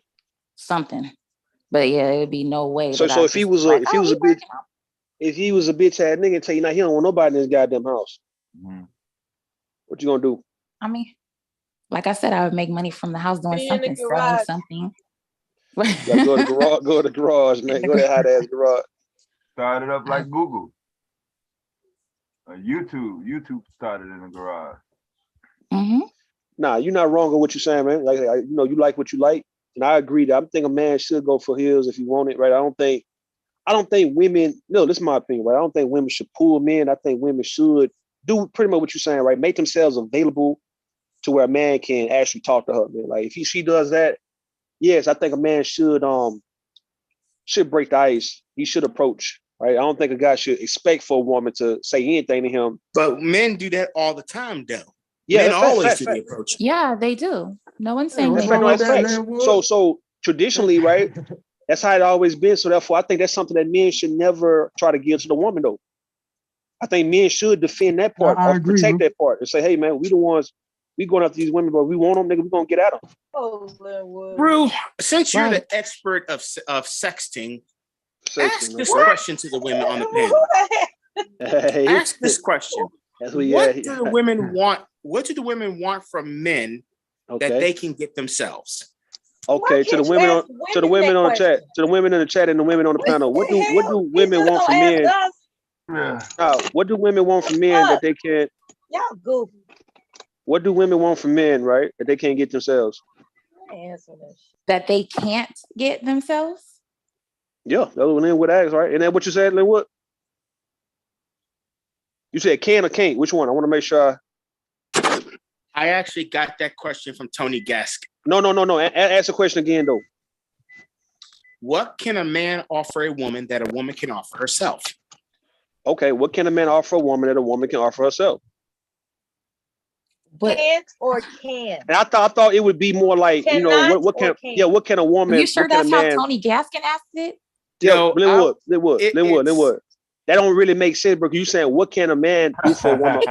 Something. But yeah, it'd be no way. So if he was a bitch ass nigga and tell you now he don't want nobody in his goddamn house, what you gonna do? I mean, like I said, I would make money from the house doing Be in something, the selling garage. something. Like go to the garage, man. Go to that hot ass garage. Start it up like Google. YouTube started in the garage. Mm-hmm. Nah, you're not wrong on what you're saying, man. Like, you like what you like, and I agree that I think a man should go for heels if he want it, right? I don't think women. No, this is my opinion, right? I don't think women should pull men. I think women should do pretty much what you're saying, right? Make themselves available to where a man can actually talk to her, man. Like if she does that, yes, I think a man should break the ice. He should approach, right? I don't think a guy should expect for a woman to say anything to him. But men do that all the time, though. Yeah, men always do the approach. Yeah, they do. No one's saying That's facts. So traditionally, right? That's how it always been. So therefore, I think that's something that men should never try to give to the woman, though. I think men should defend that part, or protect that part, and say, "Hey, man, we the ones we going after these women, but we want them, nigga. We gonna get at them." Oh, Linwood. Brew, since you're the expert of sexting, ask this question to the women on the panel. Ask this question: What do the women want? What do the women want from men that they can get themselves? Okay, to the women on the chat, to the women in the chat and the women on the panel, what do women want from men? What do women want from men that they can't? Y'all goofy. What do women want from men, right? That they can't get themselves? That they can't get themselves? Yeah, that's what Linwood asked, right? Isn't that what you said, Linwood? You said can or can't? Which one? I want to make sure. I actually got that question from Tony Gask. No. Ask the question again, though. What can a man offer a woman that a woman can offer herself? Okay, what can a man offer a woman that a woman can offer herself? Can't or can? And I thought it would be more like, Cannot what can a woman? Are you sure that's how Tony Gaskin asked it? Yeah, Linwood. That don't really make sense, bro. You saying what can a man do for a woman?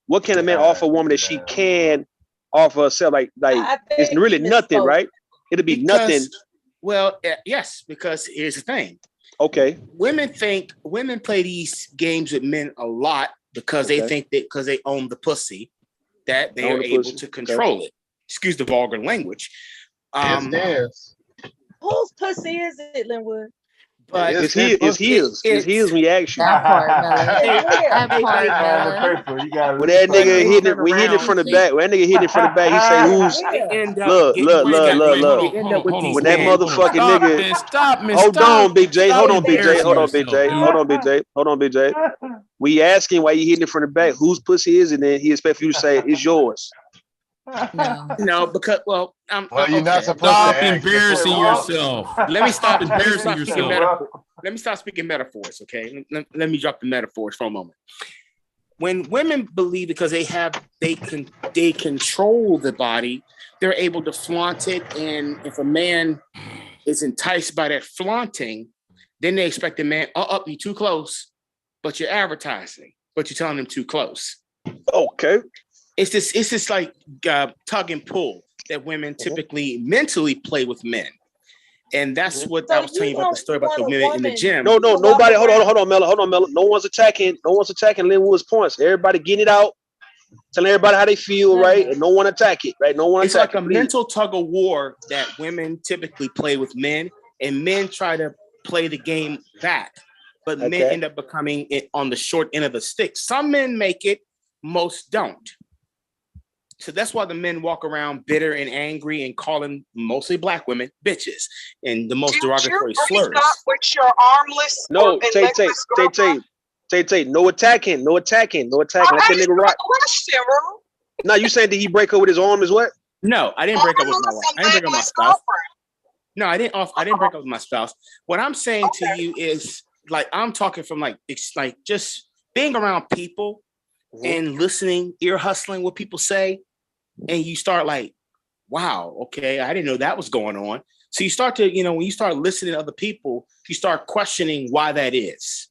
What can a man offer a woman that she can offer herself? Like it's really nothing, right? It'll be nothing. Well, yes, because here's the thing. Okay. Women play these games with men a lot because they think that because they own the pussy, that they are able to control it. Excuse the vulgar language. Whose pussy is it, Linwood? But it's his when you ask you. That part, Miller. When that nigga hitting it from the back, he say, "Who's?" Look. When that motherfucking nigga. Hold on, Big J. Hold on, Big J. We asking why you hitting it from the back. Whose pussy is it? And he expect you to say it's yours. No, because you're not supposed stop to embarrassing yourself. Let me stop embarrassing yourself. Let me stop speaking metaphors, okay? Let me drop the metaphors for a moment. When women believe because they control the body, they're able to flaunt it, and if a man is enticed by that flaunting, then they expect the man, you too close, but you're advertising, but you're telling them too close. Okay. It's this like tug and pull that women typically mentally play with men. And that's what I was telling you about the story about the women in the gym. No, nobody. Hold on, Melo. No one's attacking Linwood's points. Everybody getting it out, telling everybody how they feel, right? And no one attack it, right? No one attack it. It's like a mental tug of war that women typically play with men, and men try to play the game back, but men end up becoming it on the short end of the stick. Some men make it, most don't. So that's why the men walk around bitter and angry and calling mostly black women bitches and the most derogatory slurs. With your armless no, Tay, no attacking. Let that nigga rock. Question, bro. Now you saying did he break up with his arm as what? No, I didn't break up with my wife. I didn't break up with my spouse. No, I didn't break up with my spouse. What I'm saying to you is like I'm talking from like it's like just being around people and listening, ear hustling what people say, and you start like, wow, okay, I didn't know that was going on. So you start to, when you start listening to other people, you start questioning why that is.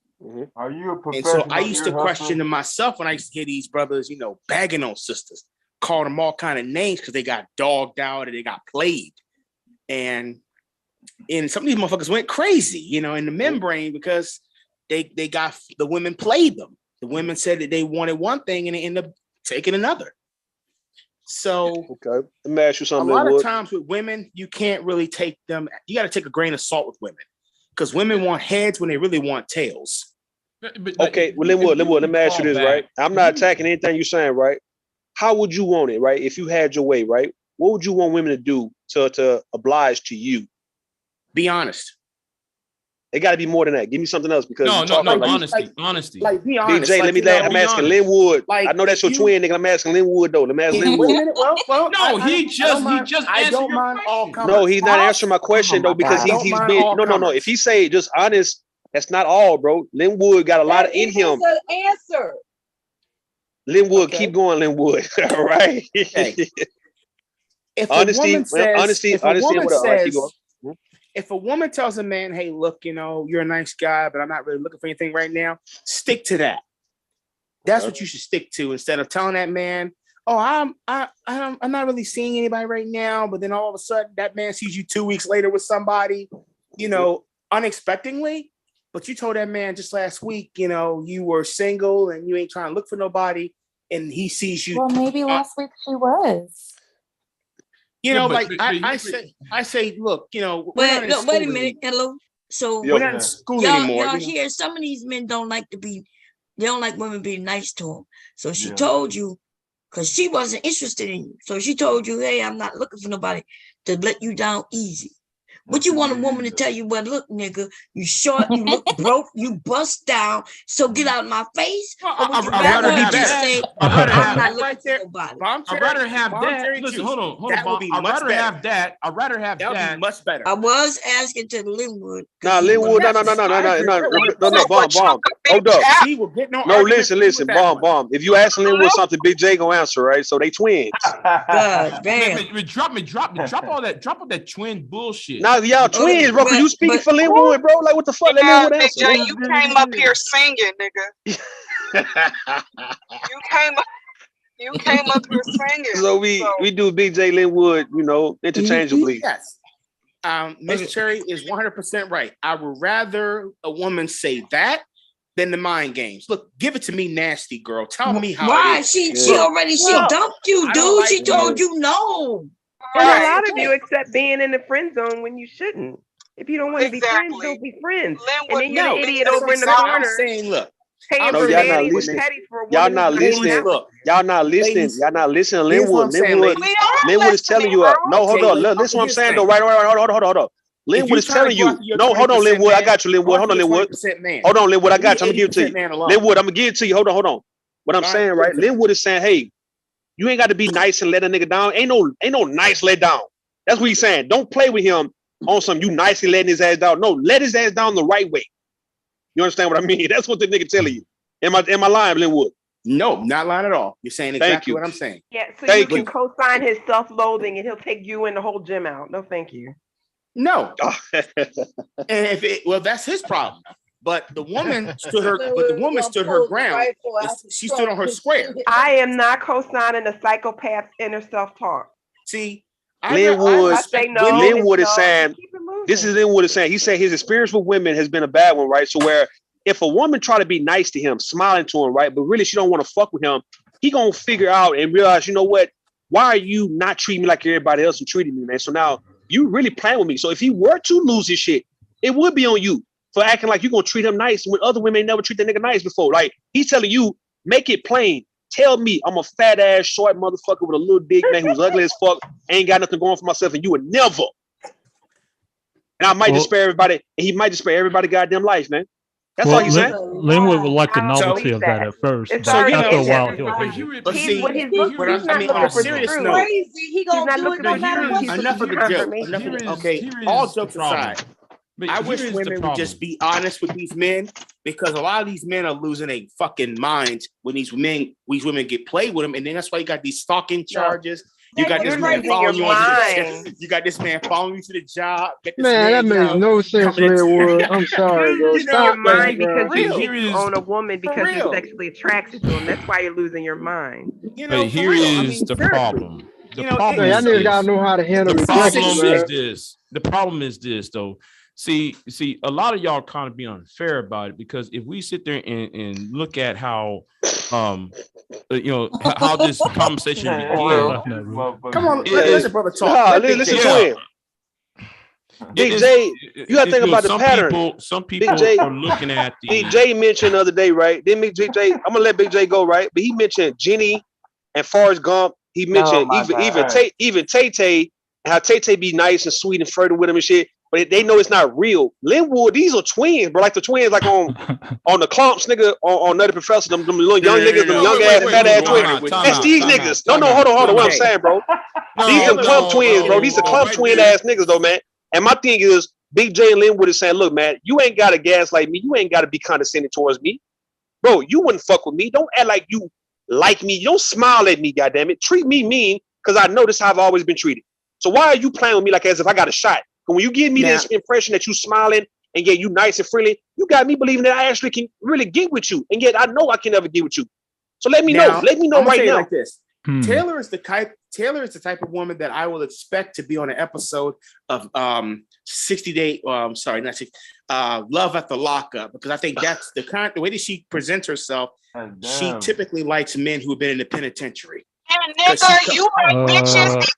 Are you a professional? And so I used to question to myself when I used to hear these brothers, bagging on sisters, calling them all kind of names because they got dogged out or they got played. And some of these motherfuckers went crazy, in the men brain because they got the women played them. The women said that they wanted one thing and they ended up taking another. So okay, let me ask you something. A lot of times with women, you can't really take them. You got to take a grain of salt with women because women want heads when they really want tails. Okay, well, Linwood, let me ask you this, right? I'm not attacking anything you're saying, right? How would you want it, right? If you had your way, right? What would you want women to do to oblige to you? Be honest. It got to be more than that. Give me something else because honesty. Like be honest. BJ, I'm asking Linwood. I know that's your twin, nigga. I'm asking Linwood though. Let me ask Linwood. No, he just I don't mind all comments. No, he's not answering my question though because he's been no. If he say just honest, that's not all, bro. Linwood got a lot in him. That's an answer. Linwood, keep going, Linwood. All right. If honesty, if a woman tells a man, hey, look, you're a nice guy, but I'm not really looking for anything right now, stick to that. That's what you should stick to instead of telling that man, oh, I'm not really seeing anybody right now, but then all of a sudden that man sees you 2 weeks later with somebody, unexpectedly. But you told that man just last week, you were single and you ain't trying to look for nobody, and he sees you. Well, maybe last week she was. I say, look, wait a minute, hello. So we're not in school anymore. Y'all hear some of these men don't like women being nice to them. So she told you, because she wasn't interested in you. So she told you, hey, I'm not looking for nobody to let you down easy. What you want a woman to tell you? Well, look, nigga, you short, you look broke, you bust down. So get out of my face. I'd rather have that. I'd rather have that. Listen, hold on. I'd rather have that. I'd rather have that. That would be much better. I was asking to Linwood. Nah, Linwood, no, bomb. Hold up. No, listen, bomb. If you ask Linwood something, Big J gonna answer, right? So they twins. God damn. Drop all that twin bullshit. Now y'all twins, bro. You speaking for Linwood, bro? Like what the fuck? Let Linwood answer. Jay, you came up here singing, nigga. You came up here singing. So we do Big J Linwood, interchangeably. Yes. Miss Cherry is 100% right. I would rather a woman say that than the mind games. Look, give it to me, nasty girl. Tell me how. Why? She already dumped you, dude. She told you no. And a lot of you accept being in the friend zone when you shouldn't. If you don't want to be friends, don't be friends. And then you're an idiot over in the corner. Saying, look, y'all not listening. Y'all not listening. Y'all not listening. Linwood is telling you. No, hold on. Listen what I'm saying though. Right. Hold on. Linwood is telling you. No, hold on, Linwood. I got you, Linwood. Hold on, Linwood. Hold on, Linwood. I got you. I'm gonna give it to you. Linwood, I'm gonna give it to you. Hold on. What I'm saying, right? Linwood is saying, hey, you ain't got to be nice and let a nigga down. Ain't no nice let down. That's what he's saying. Don't play with him on some you nicely letting his ass down. No, let his ass down the right way. You understand what I mean? That's what the nigga telling you. Am I lying, Linwood? No, not lying at all. You're saying exactly what I'm saying. Yeah, so you can co-sign his self-loathing and he'll take you and the whole gym out. No, thank you. No. And that's his problem. But the woman stood her ground. She stood on her square. I am not co-signing a psychopath's inner self-talk. See, Linwood is saying, this is Linwood is saying, he said his experience with women has been a bad one, right? So where if a woman try to be nice to him, smiling to him, right, but really she don't want to fuck with him, he gonna figure out and realize, you know what? Why are you not treating me like everybody else who treated me, man? So now you really playing with me. So if he were to lose his shit, it would be on you for acting like you're gonna treat him nice when other women never treat that nigga nice before. Like he's telling you, make it plain. tell me I'm a fat ass, short motherfucker with a little dick, man, who's ugly as fuck, ain't got nothing going for myself, and you would never. And I might just spare everybody, and he might just spare everybody goddamn life, man. That's all he's saying. Linwood would like the novelty of that at first, but after a while, he'll hate it. But see, he's not looking for the truth. He gonna do it no matter what. Enough of the joke. Okay, all jokes aside, I wish women would just be honest with these men, because a lot of these men are losing their fucking minds when these women get played with them, and then that's why you got these stalking charges. You got this man following you you got this man following you to the job. Man, that makes no sense, Linwood. I'm sorry, bro. Stop that, mind because bro. you own a woman because you're sexually attracted to him. That's why you're losing your mind. But here is the problem. The problem y'all niggas gotta know how to handle the problem rejection, is man. this. The problem is this, though. See, a lot of y'all kind of be unfair about it, because if we sit there and look at how how this conversation began. Come on, let the brother talk. Listen to him. Big J, you gotta think about the pattern. Some people are looking at the Big J mentioned the other day, right? Then Big J, I'm gonna let Big J go, right? But he mentioned Jenny and Forrest Gump. He mentioned even Tay-Tay, and how Tay-Tay be nice and sweet and flirting with him and shit. But they know it's not real. Linwood, these are twins, bro. Like the twins, like on the clumps, nigga, on Nutty Professor, them little young niggas, them young ass, fat ass twins. That's these niggas. No, hold on. What I'm saying, bro. These are clump twins, bro. These are clump twin ass niggas, though, man. And my thing is, Big J and Linwood is saying, look, man, you ain't gotta gaslight me. You ain't gotta be condescending towards me, bro. You wouldn't fuck with me. Don't act like you like me. You don't smile at me, goddammit. Treat me mean, because I know this is how I've always been treated. So why are you playing with me like as if I got a shot? When you give me this impression that you smiling and yet you nice and friendly, you got me believing that I actually can really get with you, and yet I know I can never get with you. So let me know. Let me know right now. Like this. Taylor is the type of woman that I will expect to be on an episode of 60 Day. Sorry, not 60. Love at the Lockup, because I think that's the way that she presents herself. She typically likes men who have been in the penitentiary. And nigga, you like bitches.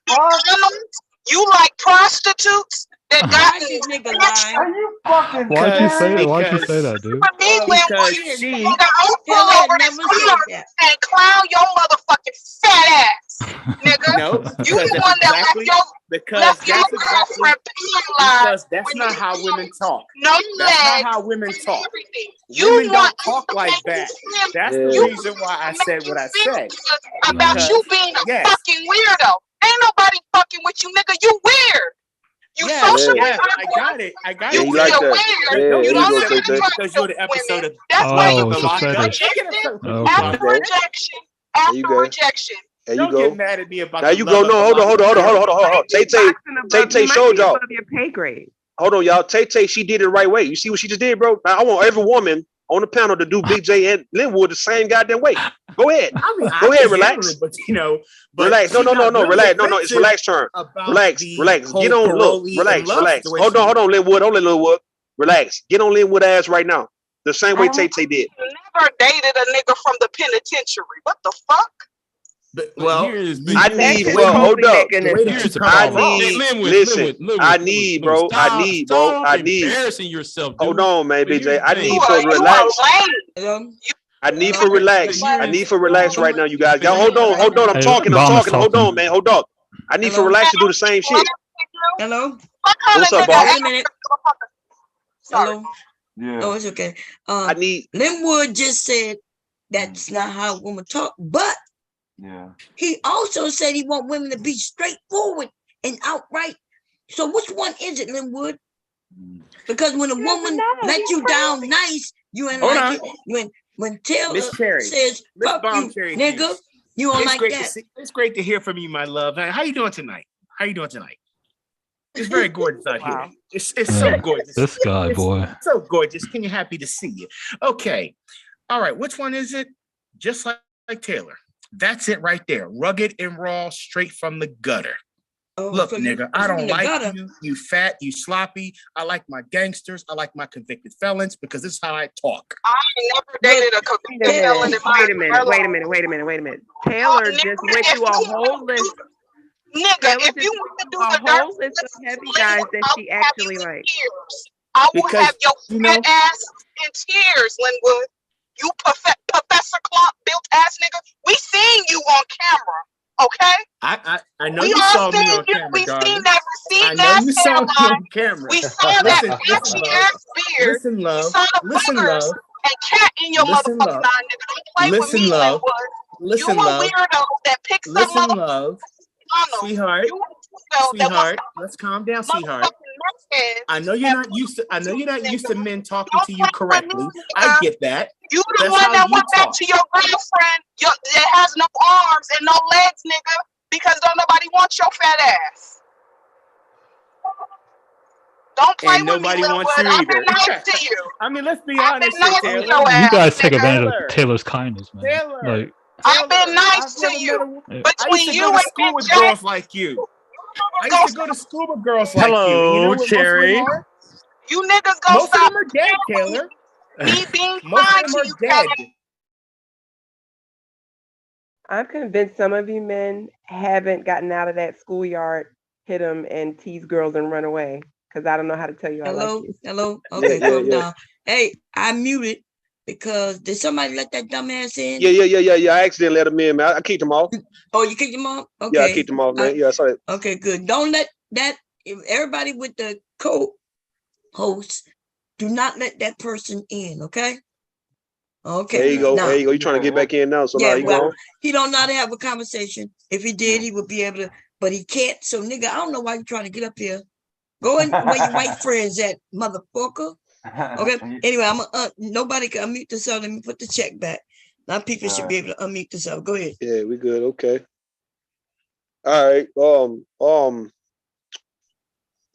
You like prostitutes that got this nigga lying. Are you fucking Why'd you say that? Why'd you say that, dude? Because she pull over this car and clown your motherfucking fat ass, nigga. No, you the one that left your girlfriend because that's not how women talk. No, that's not how women talk. Women don't talk like that. That's the reason why I said what I said. About you being a fucking weirdo. Ain't nobody fucking with you, nigga. You weird. You socially I got it. You feel like weird. You don't say because you're the episode of that's why you it's a fetish. after rejection. After rejection. There you Don't go. get mad at me about now you go. No, hold on. Tay-Tay showed y'all. Your pay grade. Hold on, y'all. Tay-Tay, she did it the right way. You see what she just did, bro? I want every woman on the panel to do Big J and Linwood the same goddamn way. Go ahead. Go ahead, relax. But relax. No, relax. No, it's relax turn. Relax. Get on. Look, relax. Hold on, Linwood. Relax. Get on Linwood ass right now. The same way Tay-Tay did. Never dated a nigga from the penitentiary. What the fuck? Well, I need. Well, hold up. I need, bro. Embarrassing yourself. Hold on, man, BJ. I need for relax. I need for relax. I need for relax right now, you guys. Y'all, hold on. I'm talking. Hold on, man. Hold up. I need for relax to do the same shit. Hello. What's up, boss? Wait a minute. Hello. Yeah. Oh, it's okay. I need. Linwood just said that's not how women talk, but he also said he want women to be straightforward and outright. So which one is it, Linwood? Because when a woman let you down nice, you ain't like it. When Taylor says fuck you, nigga, you don't like that. It's great to hear from you, my love. How you doing tonight? It's very gorgeous out here. It's so gorgeous. This guy, boy. So gorgeous. Can you happy to see you? Okay. All right. Which one is it? Just like Taylor. That's it right there. Rugged and raw, straight from the gutter. Oh, look, nigga, I don't like you. You fat, you sloppy. I like my gangsters. I like my convicted felons because this is how I talk. I ain't never dated a convicted felon in my Wait a minute. Taylor just went through a whole list. Nigga, if you want to do the whole list of heavy guys that she actually likes. I will have your fat ass in tears, Linwood. You Professor Clump built ass nigga. We seen you on camera. Okay? I know We you all saw me seen on you. camera, We seen darling. that I receding know ass you saw me hairline. on camera. We saw that Listen, patchy love. ass beard. Listen, We love. saw the Listen, boogers love. and cat in your Listen, motherfucking love. eye, nigga. Don't play with Listen, me, love. Linwood. You Listen, a love. weirdo that picks up Listen, motherfucking love. tunnels. Sweetheart. You a weirdo that wants Sweetheart. to Let's calm down, sweetheart. motherfucking neckheads. I know you're not used to. I know you're not used to men talking to you Don't play with me, correctly. I nigga. get that. You the That's one how that you went back talk. to your girlfriend that has no arms and no legs, nigga, because don't nobody want your fat ass. Don't play And with me, nobody Linwood. wants you I've been either. nice to you. I mean, let's be I've been honest here, nice to Taylor. your You ass, guys take nigga. advantage of Taylor's kindness, man. Taylor. Like, I've been nice I've to never met you. a. I Between used to you go to and school with Big J, girls like you. I used to go to school with girls like you. And you know Hello, what most of them Cherry. are? you niggas gonna Most of stop them are dead, Taylor. me being Most of kind them to are you, dead. Kevin. I'm convinced some of you men haven't gotten out of that schoolyard, hit them, and tease girls and run away. Because I don't know how to tell you I like you. Hello. Okay, calm down. Hey, I muted because did somebody let that dumbass in? Yeah. I accidentally let him in, man. I kicked him off. Oh, you kicked him off? Okay. Yeah, I kicked him off, man. Yeah, I saw that. Okay, good. Don't let that. Everybody with the co-host, do not let that person in. Okay. Okay. There you go. Now, there you go. You trying to get back in now? So now you go. he don't know how to have a conversation. If he did, he would be able to, but he can't. So, nigga, I don't know why you're trying to get up here. Go in where your white friends at, motherfucker. Okay. Anyway, nobody can unmute themselves. Let me put the check back. Now people should be able to unmute themselves. Go ahead. Yeah, we good. Okay. All right.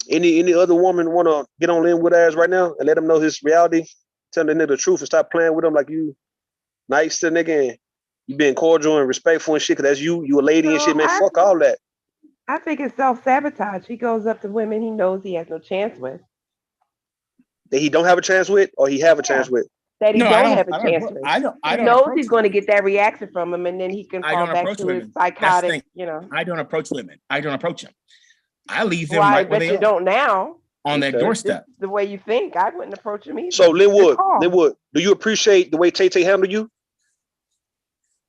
Any other woman want to get on Linwood ass right now and let him know his reality? Tell the nigga the truth and stop playing with him like you nice to nigga and you being cordial and respectful and shit. Cause that's you a lady and shit, man. Fuck all that. I think it's self-sabotage. He goes up to women he knows he has no chance with. That he don't have a chance with, or he have a chance with. That he don't have a chance with. I don't He knows he's going to get that reaction from him, and then he can fall back to his psychotic. I don't approach women. I don't approach them. I leave them I right where bet they you are. don't now. On their doorstep. The way you think, I wouldn't approach him either. So Linwood, do you appreciate the way Tay handled you?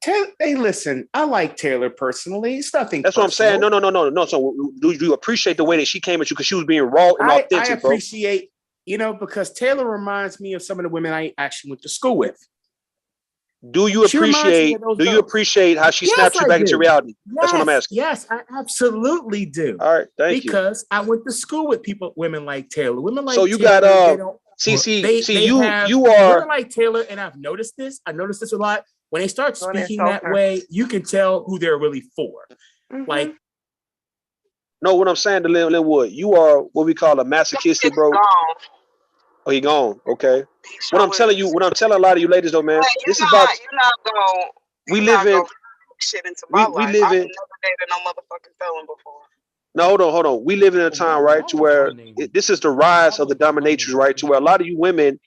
Hey, listen, I like Taylor personally. It's nothing. That's personal. what I'm saying. No. So do you appreciate the way that she came at you because she was being raw and authentic, I appreciate, because Taylor reminds me of some of the women I actually went to school with. Do you appreciate how she snapped you back into reality? That's what I'm asking. Yes, I absolutely do. All right, thank you. Because I went to school with women like Taylor. Women like so you Taylor, got you are women like Taylor, and I've noticed this. I noticed this a lot. When they start speaking that way, you can tell who they're really for. Mm-hmm. Like, no, what I'm saying to Linwood, you are what we call a masochistic, bro. Oh, he gone. Okay. What I'm telling a lot of you ladies though, man, this is about. You're not going. We live in. Shit into my life. Live I've in. never dated no motherfucking felon before. No, hold on. We live in a time, right, to where this is the rise of the dominatrix, right? To where a lot of you women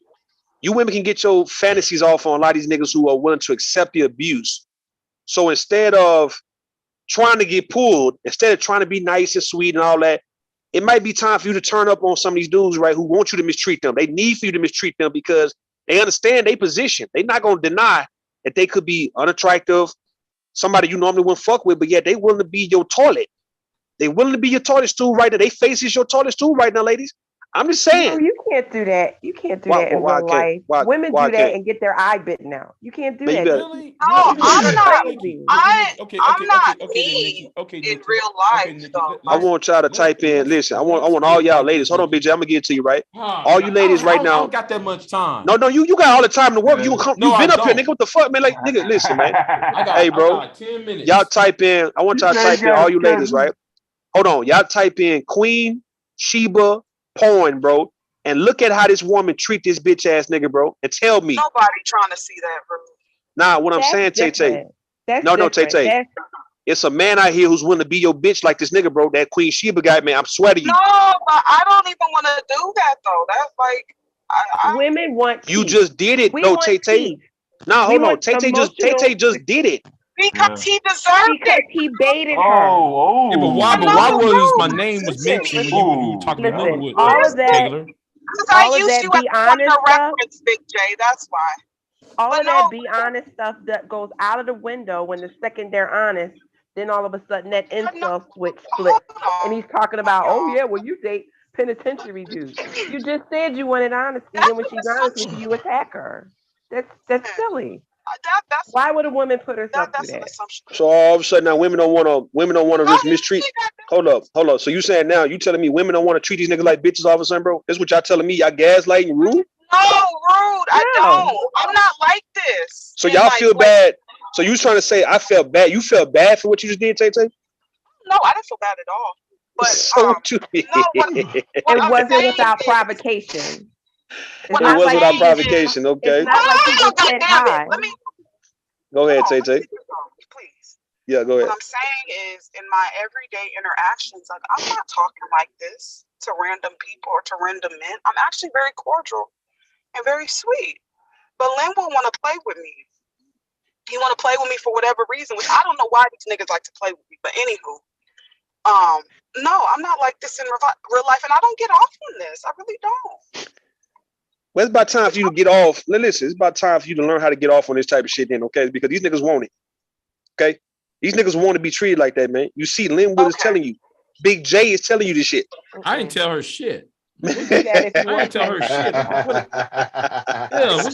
can get your fantasies off on a lot of these niggas who are willing to accept the abuse. So instead of trying to get pulled, instead of trying to be nice and sweet and all that, it might be time for you to turn up on some of these dudes, right, who want you to mistreat them. They need for you to mistreat them because they understand their position. They're not going to deny that they could be unattractive, somebody you normally wouldn't fuck with, but yet they willing to be your toilet. They willing to be your toilet stool right now. They face is your toilet stool right now, ladies. I'm just saying. No, you can't do that. You can't do that in real life. Women do that and get their eye bitten out. You can't do that. Really? No, I'm not. I'm not me in real life. I want y'all to type in. Listen, I want all y'all ladies. Hold on, BJ. I'm gonna give it to you, right? All you ladies right now. I don't got that much time. No, you got all the time in the world. You been up here, nigga. What the fuck, man? Like, nigga, listen, man. Hey, bro. I got 10 minutes. Y'all type in. I want y'all to type in. All you ladies, right? Hold on. Y'all type in Queen Sheba porn, bro, and look at how this woman treat this bitch ass nigga, bro, and tell me. Nobody trying to see that, bro. Nah, what I'm saying, Tay. No, Tay. It's a man out here who's willing to be your bitch like this nigga, bro. That Queen Sheba guy, man. I'm sweating you. No, but I don't even want to do that though. That's like women want. You just did it, though, Tay. Nah, hold on. Tay just did it. Because he deserved it. Because he baited her. Oh. Yeah, but why was my name was mentioned when you were talking to Linwood, all of that, Taylor? Because I used you as a point of reference, Big J. That's why. All But of no, that be honest stuff that goes out of the window when the second they're honest. Then all of a sudden that incel switch flips, and he's talking about, oh yeah, well you date penitentiary dudes. You just said you wanted honesty. Then when she's honest with you, you attack her. That's silly. Why would a woman put herself through that? So all of a sudden now women don't want to just mistreat. Hold up. So you saying now you telling me women don't want to treat these niggas like bitches all of a sudden, bro? That's what y'all telling me? Y'all gaslighting rude? No, rude. I don't. I'm not like this. So y'all feel bad. So you trying to say I felt bad? You felt bad for what you just did, Tay Tay? No, I didn't feel bad at all. But so what you mean? It wasn't without provocation. It was without provocation. Okay. It's not like he just said hi. Let me go ahead, Tay Tay. Please. Yeah, go ahead. What I'm saying is, in my everyday interactions, like I'm not talking like this to random people or to random men. I'm actually very cordial and very sweet. But Lynn will want to play with me. He want to play with me for whatever reason, which I don't know why these niggas like to play with me. But anywho, no, I'm not like this in real life, and I don't get off on this. I really don't. Well, it's about time for you to get off. Listen, it's about time for you to learn how to get off on this type of shit then, okay? Because these niggas want it. Okay? These niggas want to be treated like that, man. You see, Linwood is telling you. Big J is telling you this shit. I didn't tell her shit. I didn't tell her shit.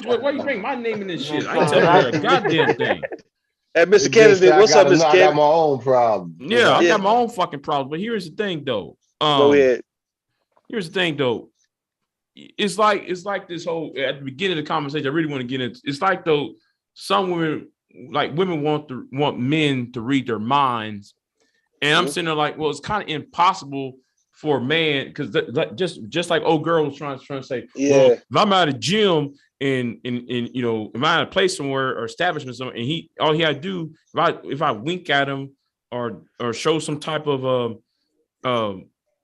Yeah, why you bring my name in this shit? I ain't telling her a goddamn thing. Hey, Mr. Kennedy, what's up, Mr. Kennedy? I got my own problem. Yeah, I got my own fucking problem. But here's the thing, though. Go ahead. Here's the thing, though. It's like this whole at the beginning of the conversation. I really want to get into. It's like though some women want men to read their minds, and I'm sitting there like, well, it's kind of impossible for a man because just like old girl was trying to say, well, if I'm at a gym and you know, if I'm at a place somewhere or establishment somewhere, and all he had to do if I wink at him or show some type of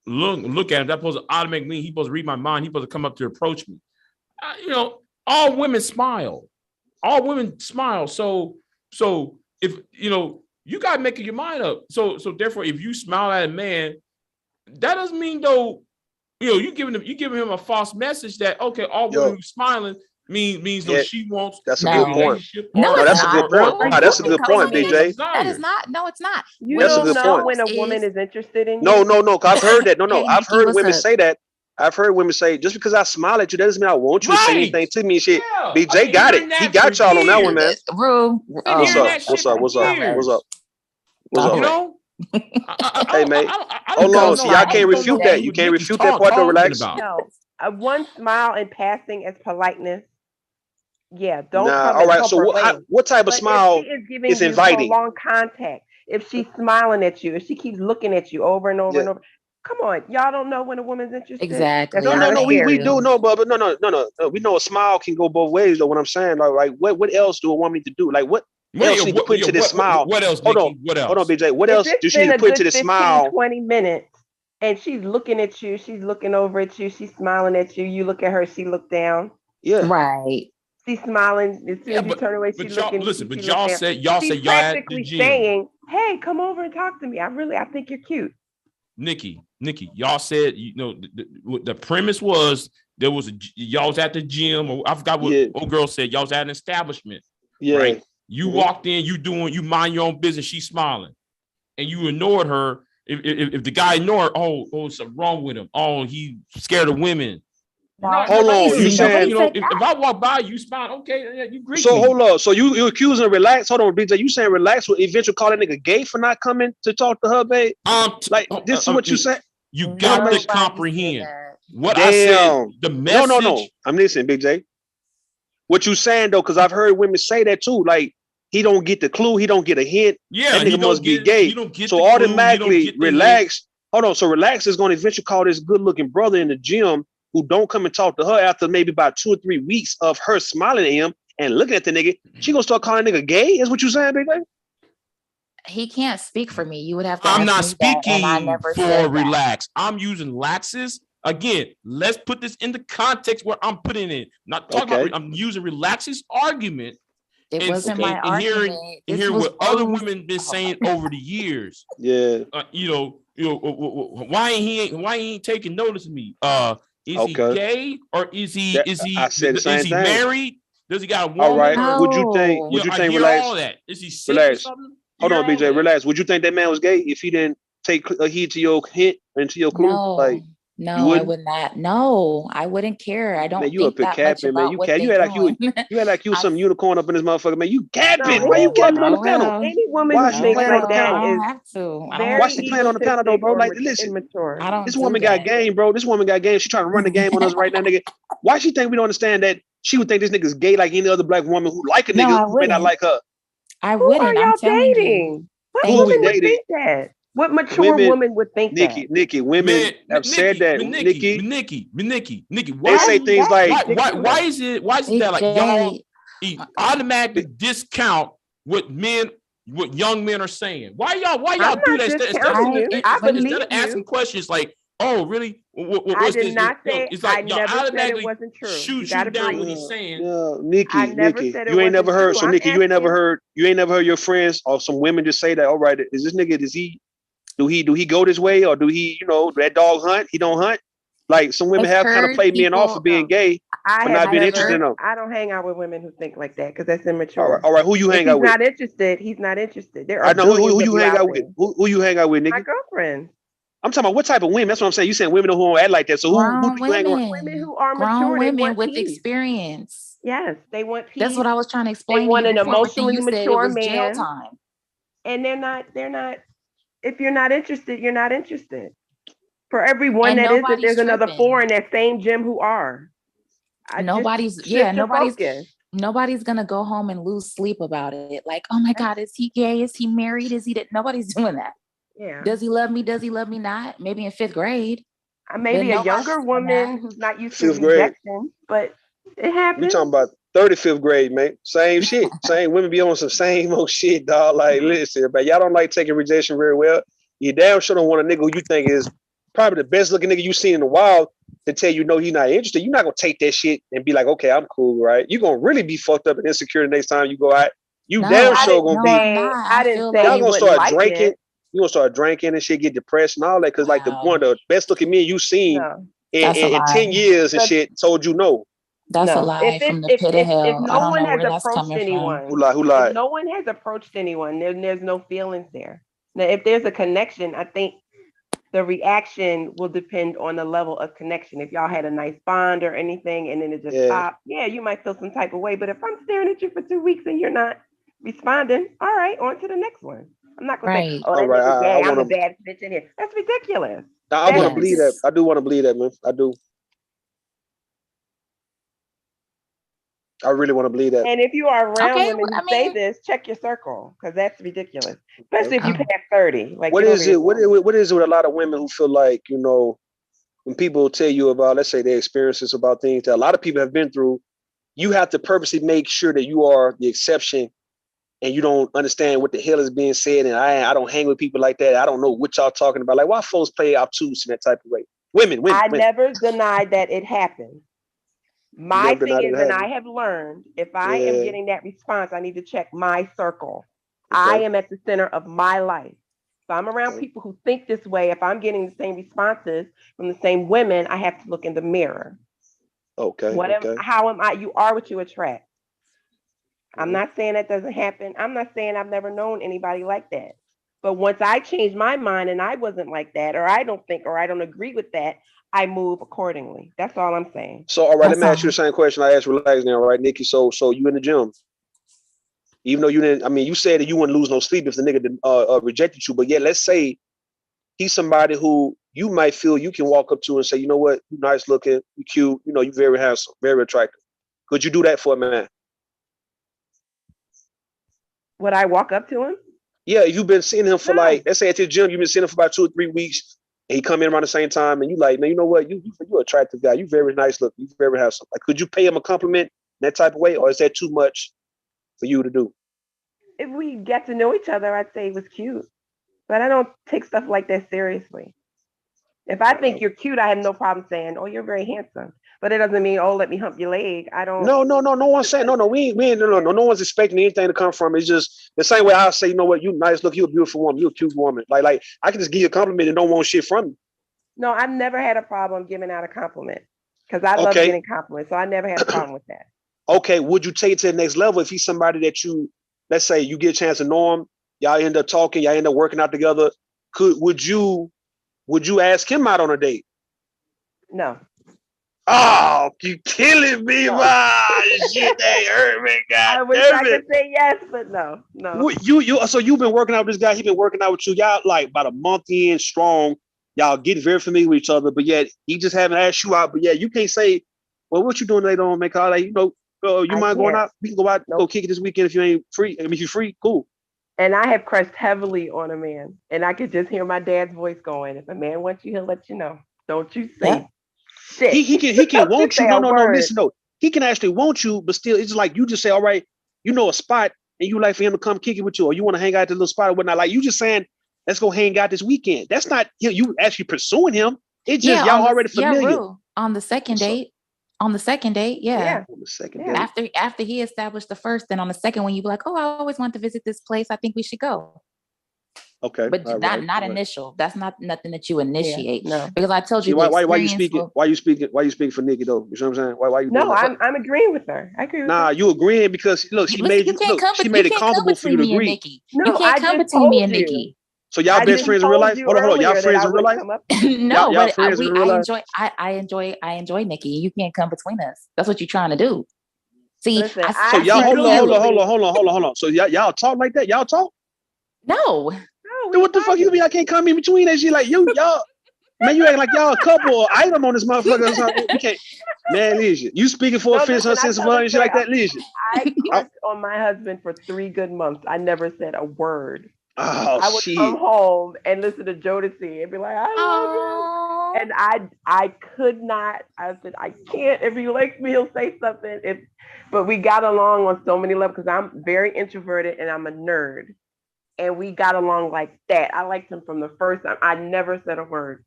look at him, that's supposed to automatically mean he's supposed to read my mind. He's supposed to come up to approach me. You know, all women smile. All women smile. So if you know, you gotta make your mind up. So therefore, if you smile at a man, that doesn't mean though, you know, you giving him a false message that okay, all women who smiling means though she wants. That's a good point. No, that's a good point. No, that's a good point, BJ. That is not. No, it's not. You don't know when a woman is interested in you. No. I've heard that. No. Hey, I've Nikki, heard women up? say that. I've heard women say just because I smile at you, that doesn't mean I want you to say anything to me and shit. Yeah, BJ got it. He got y'all on that one, man. What's up? You know? Hey, man. Hold on. See, y'all can't refute that. You can't refute that part, though. Relax. No. One smile in passing as politeness. Yeah, don't nah, come all right. at So what type of smile is inviting? Long contact. If she's smiling at you, if she keeps looking at you over and over and over. Come on, y'all don't know when a woman's interested. Exactly. No. We do know, but no. We know a smile can go both ways, though. What I'm saying, like what else do a woman need to do? Like what else need to put into this smile? What else? Hold on, BJ. What else do she need to put into this smile? 20 minutes, and she's looking at you. She's looking over at you. She's smiling at you. You look at her. She look down. Yeah. Right. She's smiling. As soon as you turn away, she's looking. Listen, but y'all said y'all at the gym. Saying, "Hey, come over and talk to me. I think you're cute." Nikki, y'all said, you know, the premise was there was y'all was at the gym, or I forgot what old girl said. Y'all was at an establishment. Yeah. Right? You walked in, you mind your own business. She's smiling, and you ignored her. If the guy ignored, oh, something wrong with him. Oh, he scared of women. Hold on, you saying if I walk by, you smile. Okay, you greet me. So hold on. So you accusing relax? Hold on, BJ. You saying relax will eventually call that nigga gay for not coming to talk to her, babe? Like this is what you said. You got to comprehend what Damn. I said. The message. No. I'm listening, Big J. What you saying though? Because I've heard women say that too. Like he don't get the clue. He don't get a hint. Yeah, that nigga must be gay. So automatically relax. Hold on. So relax is going to eventually call this good-looking brother in the gym who don't come and talk to her after maybe about 2 or 3 weeks of her smiling at him and looking at the nigga. She gonna start calling the nigga gay? Is what you saying, Big J? He can't speak for me. You would have to. I'm not speaking for relax. That. I'm using laxes. Again, let's put this in the context where I'm putting it. Not talking about. I'm using relaxes argument. It wasn't my argument. And hearing what other women been saying over the years. Yeah. You know, why ain't he taking notice of me? Is he gay or is he I said the same thing. Married? Does he got a All woman? right. Or, Would you think? Would you I think? hear Relax. all that. Is he sick Relax. or something? Hold on, BJ. Relax. Would you think that man was gay if he didn't take heed to your hint and to your clue? No, Like, you no, I wouldn't? would not. No, I wouldn't care. I Man, don't you up think here that much capping, man. about You what cat. they You had like you doing. had like you was I some unicorn up in this motherfucker, man. You No, capping. Why any you capping on the woman, panel? any woman Why who is she thinks playing on like the I that panel? is don't have to. I don't Why very have she to. playing on the panel though, egotistic bro? or Like, listen, immature. I don't this do woman got that. game, bro. This woman got game. She trying to run the game on us right now, nigga. Why she think we don't understand that she would think this nigga's gay like any other black woman who like a No, nigga I who may not wouldn't. like her? I Who are wouldn't. I'm y'all telling you. dating? What Who are we woman would dating? think that? What mature Women, woman would think that? Nikki, women Man, have said that. Nikki, Nikki, they why say things That's like, why ridiculous. is it that like y'all BJ, automatically discount what young men are saying? Why I'm y'all do not that discounting you. I instead of believe asking you. questions like, oh really? I What's did this? not say. It's I like y'all never said it automatically wasn't true. You shoot got to down what breathe. he's saying. I Nikki, never said it you ain't never wasn't heard. true. So I'm Nikki, you ain't never asking. heard your friends or some women just say that. All right, is this nigga? Do he go this way or do he? That dog hunt? He don't hunt. Like some women I've have kind of heard played men off for people. being gay, I but have not being interested in never. them. I don't hang out with women who think like that because that's All immature. right. Who you If hang he's out with? not interested, he's not interested. There are I know billions who of you you hang out out with. there. Who you hang out with, My Nikki? girlfriend. I'm talking about what type of women. That's what I'm saying. You saying women who don't act like that. So who Grown do you hang around? Women women. who are Grown mature, they women want with peace. experience. Yes, they want That's peace. what I was trying to They explain to want you an before, but then emotionally you said it mature was jail man. time. And they're not. If you're not interested, you're not interested. For every one And that isn't, nobody's there's another four tripping. in that same gym who are. I just shift your focus. Nobody's gonna go home and lose sleep about it. Like, oh my God, is he gay? Is he married? Is he nobody's doing that. Yeah. Does he love me? Does he love me not? Maybe in 5th grade. Maybe a younger doing that. woman who's not used to 5th grade. rejection, but it We happens. talking about 35th grade, man. Same shit. Same women be on some same old shit, dog. Like, listen, man, y'all don't like taking rejection very well. You damn sure don't want a nigga who you think is probably the best looking nigga you seen in a while to tell you no, he's not interested. You're not gonna take that shit and be like, okay, I'm cool, right? You're gonna really be fucked up and insecure the next time you go out. You damn sure gonna be. I didn't say Y'all you gonna wouldn't start like drinking. it. You gonna start drinking and shit, get depressed and all that. Cause like one of the best looking men you seen No. in 10 years and shit told you no. That's a No. lie from the pit of If hell. I no don't one know has where that's approached coming from. anyone, Who lied? if no one has approached anyone, there's no feelings there. Now, if there's a connection, I think the reaction will depend on the level of connection. If y'all had a nice bond or anything, and then it just popped, yeah, you might feel some type of way. But if I'm staring at you for 2 weeks and you're not responding, all right, on to the next one. I'm not gonna say, oh, that nigga gay. I'm the bad bitch in here. That's ridiculous. I want to believe that. I do want to believe that, man. I do. I really want to believe that. And if you are around women who say this, check your circle because that's ridiculous, especially if you pass 30. Like, what is it? What is it with a lot of women who feel like, when people tell you about, let's say, their experiences about things that a lot of people have been through, you have to purposely make sure that you are the exception and you don't understand what the hell is being said. And I don't hang with people like that. I don't know what y'all talking about. Like, why folks play obtuse in that type of way? Women. I never denied that it happened. My thing is, and I have learned, if I am getting that response, I need to check my circle. Okay. I am at the center of my life. So I'm around people who think this way. If I'm getting the same responses from the same women, I have to look in the mirror. Okay. How am I? You are what you attract. I'm not saying that doesn't happen. I'm not saying I've never known anybody like that. But once I changed my mind and I wasn't like that, or I don't think, or I don't agree with that, I move accordingly. That's all I'm saying. So, all right, let me ask you the same question I asked Relax now, right, Nikki? So you in the gym. Even though you didn't, you said that you wouldn't lose no sleep if the nigga rejected you. But yeah, let's say he's somebody who you might feel you can walk up to and say, you know what, you nice looking, you cute, you very handsome, very attractive. Could you do that for a man? Would I walk up to him? Yeah, if you've been seeing him for let's say at your gym, you've been seeing him for about 2 or 3 weeks, and he come in around the same time, and you like, man, you know what, you're an attractive guy, you very nice looking, you very handsome. Like, could you pay him a compliment in that type of way, or is that too much for you to do? If we get to know each other, I'd say it was cute, but I don't take stuff like that seriously. If I think you're cute, I have no problem saying, "Oh, you're very handsome," but it doesn't mean, "Oh, let me hump your leg." I don't. No one's saying no. We ain't no one's expecting anything to come from it. It's just the same way I say, you know what, you nice, look, you a beautiful woman, you a cute woman. Like I can just give you a compliment and don't want shit from you. No, I've never had a problem giving out a compliment because I love getting compliments, so I never had a problem with that. Okay, would you take it to the next level if he's somebody that you, let's say you get a chance to know him, y'all end up talking, y'all end up working out together. Would you ask him out on a date? No. Oh, you killing me, man. Shit, they hurt me. God I wish damn I it. could say yes, but no. So you've been working out with this guy, he been working out with you. Y'all like about a month in strong. Y'all getting very familiar with each other, but yet he just haven't asked you out. But yeah, you can't say, well, what you doing later on, make all that, you mind going out? We can go out, go kick it this weekend if you ain't free. I mean, if you're free, cool. And I have crushed heavily on a man, and I could just hear my dad's voice going, if a man wants you, he'll let you know. Don't you say shit. He can want you. No, listen, no. He can actually want you, but still, it's like you just say, all right, you know a spot, and you like for him to come kick it with you, or you want to hang out at the little spot or whatnot. Like you just saying, let's go hang out this weekend. That's not you actually pursuing him. It's just y'all already familiar. Yeah, on the second date. On the second date, yeah. On the second date. After he established the first, then on the second one, you be like, oh, I always want to visit this place. I think we should go. Okay. But not initial. That's not nothing that you initiate. No. Because I told you why you speaking? Why you speaking for Nikki though? You know what I'm saying? Why you doing that? I'm agreeing with her. I agree with her. You agreeing because look, she made it comfortable for you to agree. No, you can't come between me and Nikki. So y'all best friends in real life? Hold on. Y'all friends in real life? No, y'all but friends in real life? I enjoy Nikki. You can't come between us. That's what you're trying to do. See, listen, so y'all hold on. So y'all talk like that? Y'all talk? No. Then what the fuck you mean I can't come in between that shit? Like y'all, man, you acting like y'all a couple or item on this motherfucker or something. You can't, man, Leisha. You speaking for offense, her sense of love and shit like that, Leisha. I crushed on my husband for 3 good months. I never said a word. Oh, I would come home and listen to Jodeci and be like, I love you. And I could not. I said, I can't. If he likes me, he'll say something. But we got along on so many levels because I'm very introverted and I'm a nerd. And we got along like that. I liked him from the first time. I never said a word.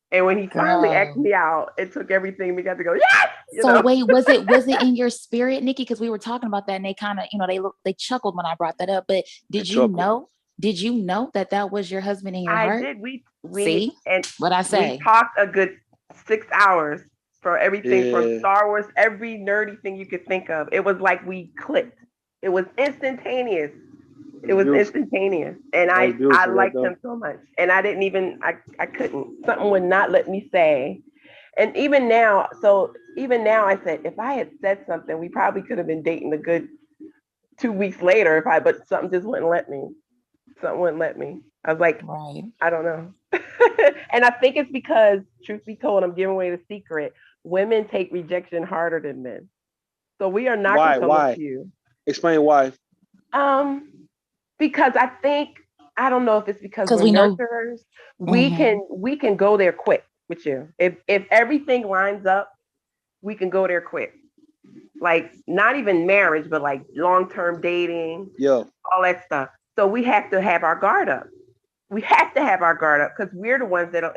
And when he finally asked me out, it took everything. We got to go, yes! Wait, was it in your spirit, Nikki? Because we were talking about that and they kind of, they chuckled when I brought that up. But did you know that was your husband in your heart? I did. We see and what I say. We talked a good 6 hours for everything from Star Wars, every nerdy thing you could think of. It was like we clicked. It was instantaneous. It was instantaneous. And I liked him so much. And I didn't even, I couldn't. Something would not let me say. And even now I said, if I had said something, we probably could have been dating a good 2 weeks later but something just wouldn't let me. Something wouldn't let me. I was like, I don't know. And I think it's because, truth be told, I'm giving away the secret. Women take rejection harder than men. So we are not going to come up to you. Explain why. Because I don't know if it's because we're nurturers. We can go there quick with you. If everything lines up, we can go there quick. Like not even marriage, but like long-term dating, all that stuff. So we have to have our guard up. We have to have our guard up because we're the ones that don't,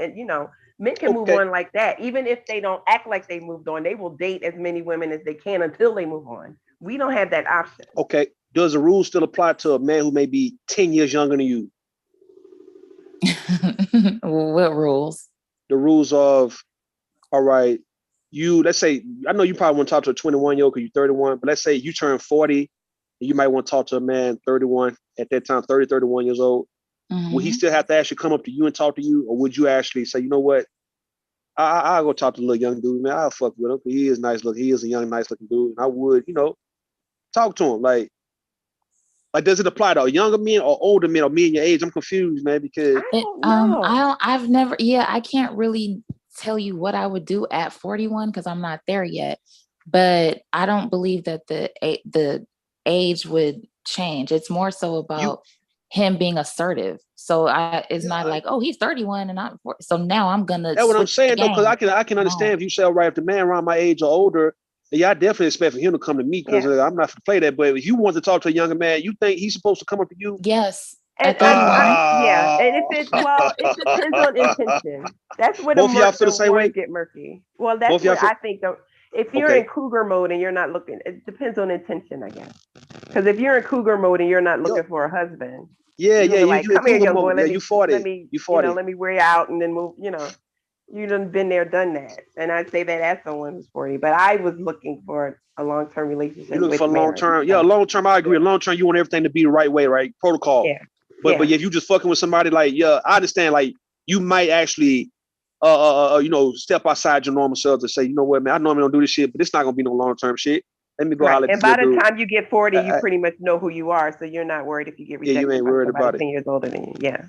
men can move on like that. Even if they don't act like they moved on, they will date as many women as they can until they move on. We don't have that option. Okay. Does the rule still apply to a man who may be 10 years younger than you? What rules? The rules of, all right, let's say, I know you probably want to talk to a 21-year-old because you're 31, but let's say you turn 40 and you might want to talk to a man 31 at that time, 30, 31 years old. Would he still have to actually come up to you and talk to you? Or would you actually say, you know what? I'll go talk to the little young dude, man. I'll fuck with him. He is nice looking. He is a young, nice looking dude. And I would, talk to him. Like, does it apply to younger men or older men or men your age? I'm confused, man, because I can't really tell you what I would do at 41 because I'm not there yet. But I don't believe that the age would change. It's more so about him being assertive. So it's not like, oh, he's 31 and I'm 40. So now I'm gonna. That's what I'm saying though, because I can understand if you say, all right, if the man around my age or older. Yeah, I definitely expect for him to come to me because I'm not going to play that. But if you want to talk to a younger man, you think he's supposed to come up to you? Yes. And if it depends on intention. That's where both y'all feel the same way. Get murky. Well, that's what I think. Though, if you're in cougar mode and you're not looking, it depends on intention, I guess. Because if you're in cougar mode and you're not looking for a husband, you're like, come here, young boy. You 40. Let me wear you out and then move. You done been there, done that. And I say that as someone who's 40, but I was looking for a long-term relationship. You're looking with for long marriage. term. Yeah, long term. I agree. Long term, you want everything to be the right way, right? Protocol. Yeah. But if you just fucking with somebody, like, yeah, I understand. Like, you might actually, step outside your normal self to say, you know what, man, I normally don't do this shit, but it's not gonna be no long term shit. Let me go holler at And this by the dude. time you get 40, you pretty much know who you are, so you're not worried if you get rejected. Yeah, you ain't by worried somebody about it. 10 years older than you. Yeah.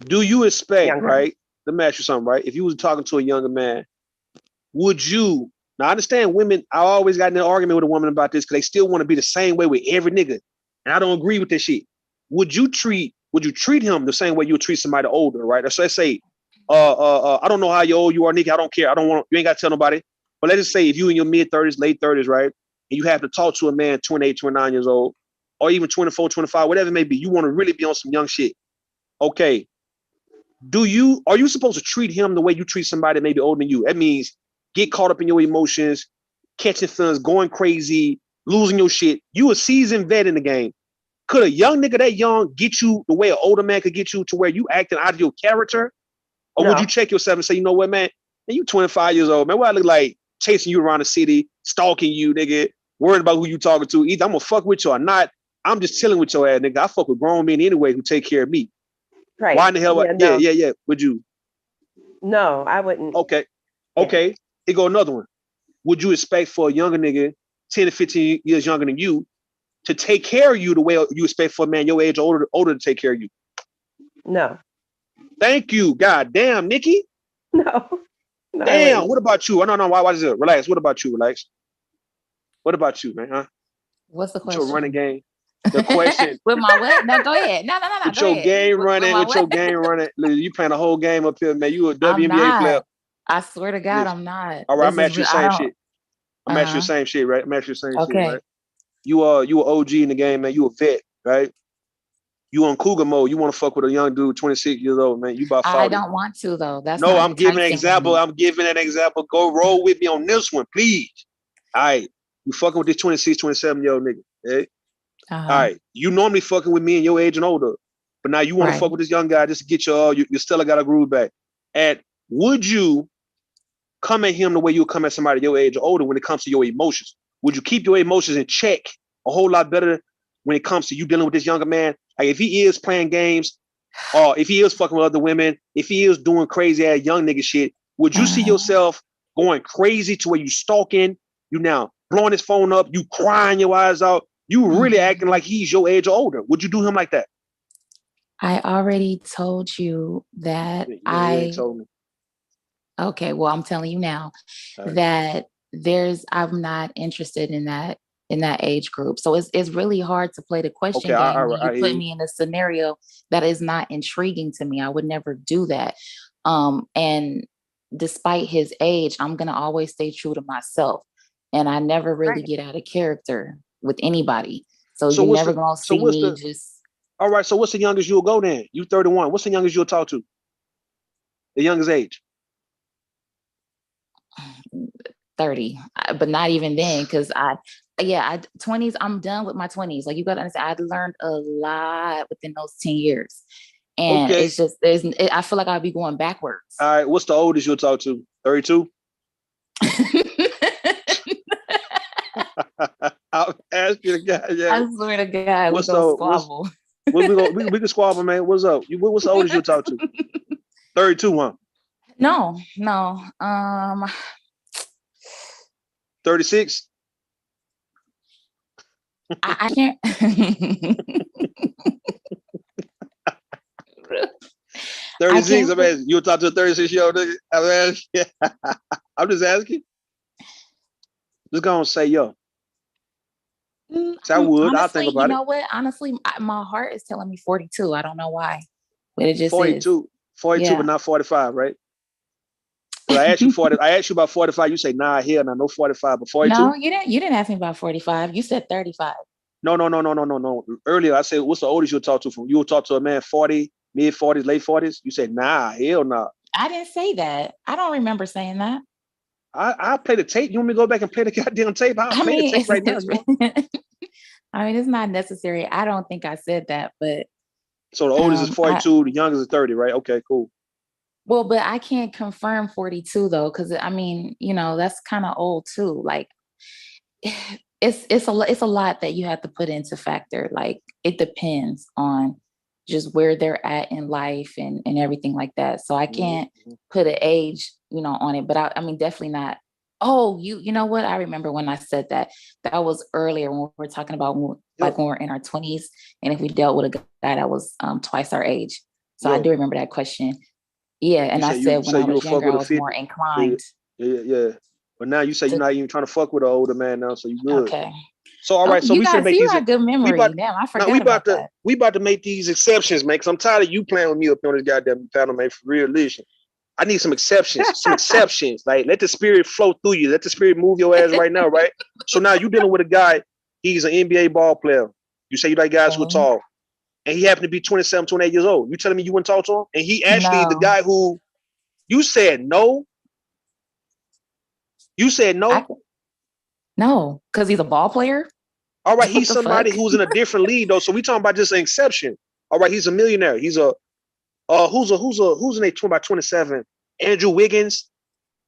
Do you expect, Younger. right? Let me ask you something, right? If you was talking to a younger man, would you? Now I understand women. I always got in an argument with a woman about this because they still want to be the same way with every nigga, and I don't agree with this shit. Would you treat him the same way you would treat somebody older, right? So let's say, I don't know how old you are, Nikki. I don't care. I don't want. You ain't got to tell nobody. But let's just say if you in your mid-30s, late 30s, right, and you have to talk to a man 28, 29 years old, or even 24, 25, whatever it may be, you want to really be on some young shit. Okay. Are you supposed to treat him the way you treat somebody maybe older than you? That means get caught up in your emotions, catching feelings, going crazy, losing your shit. You a seasoned vet in the game. Could a young nigga that young get you the way an older man could get you to where you acting out of your character? Or would you check yourself and say, you know what, man, you 25 years old, man, what I look like chasing you around the city, stalking you, nigga, worried about who you talking to. Either I'm gonna fuck with you or not. I'm just chilling with your ass, nigga. I fuck with grown men anyway who take care of me. Right. Why in the hell? Yeah. Would you? No, I wouldn't. Okay. Here go another one. Would you expect for a younger nigga, 10 to 15 years younger than you, to take care of you the way you expect for a man your age or older to take care of you? No. Thank you. God damn, Nikki. No. Damn. What about you? No. Why is it? Relax. What about you? Relax. What about you, man? Huh? What's the question? What's your running game? The question. With my what? No, go ahead. No. With Go your ahead. game running, with your game running. You playing a whole game up here, man. You a WNBA player. I swear to God, I'm not. All right, I'm asking you the same shit. I'm asking you the same shit, right? I'm asking you the same shit, right? You an OG in the game, man. You a vet, right? You on cougar mode. You want to fuck with a young dude, 26 years old, man. You about 40. I don't want to though. That's no. Not I'm giving an example. I'm giving an example. Go roll with me on this one, please. All right, you fucking with this 26, 27 year old nigga. Okay? All right, you normally fucking with me and your age and older, but now you want to fuck with this young guy just to get your still got a groove back. And would you come at him the way you would come at somebody your age or older when it comes to your emotions? Would you keep your emotions in check a whole lot better when it comes to you dealing with this younger man? Like if he is playing games, or if he is fucking with other women, if he is doing crazy ass young nigga shit, would you see yourself going crazy to where you stalking, you now blowing his phone up, you crying your eyes out, you really acting like he's your age or older? Would you do him like that? I already told you that you ain't told me. Okay, well, I'm telling you now that I'm not interested in that age group. So it's really hard to play the question game when you put me in a scenario that is not intriguing to me. I would never do that. And despite his age, I'm gonna always stay true to myself. And I never really get out of character with anybody. So you're never gonna see me just. All right, so what's the youngest you'll go then? You 31. What's the youngest you'll talk to? The youngest age? 30, but not even then, because 20s, I'm done with my 20s. Like, you gotta understand, I learned a lot within those 10 years. And it's just, I feel like I'll be going backwards. All right, what's the oldest you'll talk to? 32? I'll ask you the guy. Yeah. I swear to God, what's we gonna squabble. we can squabble, man. What's up? What's the oldest you'll talk to? 32, huh? No. 36? I can't. 36. I'm asking. You'll talk to a 36-year-old nigga? I'm just asking. Just gonna say, yo. I would. Honestly, I'll think about it. You know what? Honestly, my heart is telling me 42. I don't know why, but it just 42. is. 42, but not 45, right? I asked you 40. I asked you about 45. You say, nah, hell, no 45, but 42. No, you didn't ask me about 45. You said 35. No. Earlier, I said, what's the oldest you'll talk to? You'll talk to a man 40, mid 40s, late 40s. You said, nah, hell no. Nah. I didn't say that. I don't remember saying that. I'll play the tape. You want me to go back and play the goddamn tape? I'll play the tape right now. I mean, it's not necessary. I don't think I said that, but. So the oldest is 42, the youngest is 30, right? Okay, cool. Well, but I can't confirm 42 though, because I mean, you know, that's kind of old too. Like, it's a lot that you have to put into factor. Like, it depends on just where they're at in life and everything like that. So I can't put an age, you know, on it. But I mean, definitely not. Oh, you know what? I remember when I said that. That was earlier when we were talking about like when we're in our 20s, and if we dealt with a guy that was twice our age. So I do remember that question. Yeah, and I said when I was younger, I was more inclined. Yeah. But now you say you're not even trying to fuck with an older man now, so you good. Okay. So all right, so you we should make these. You got good memory. Damn, I forgot about that. We about to make these exceptions, man. Cause I'm tired of you playing with me up on this goddamn panel, man. For real, listen. I need some exceptions. Some exceptions. Like, let the spirit flow through you. Let the spirit move your ass right now, right? So now you dealing with a guy. He's an NBA ball player. You say you like guys who are tall, and he happened to be 27, 28 years old. You telling me you wouldn't talk to him? And he actually the guy who you said no. You said no. No, because he's a ball player. All right, he's somebody who's in a different league though. So we talking about just an exception. All right, he's a millionaire. He's a who's in a about 27? Andrew Wiggins,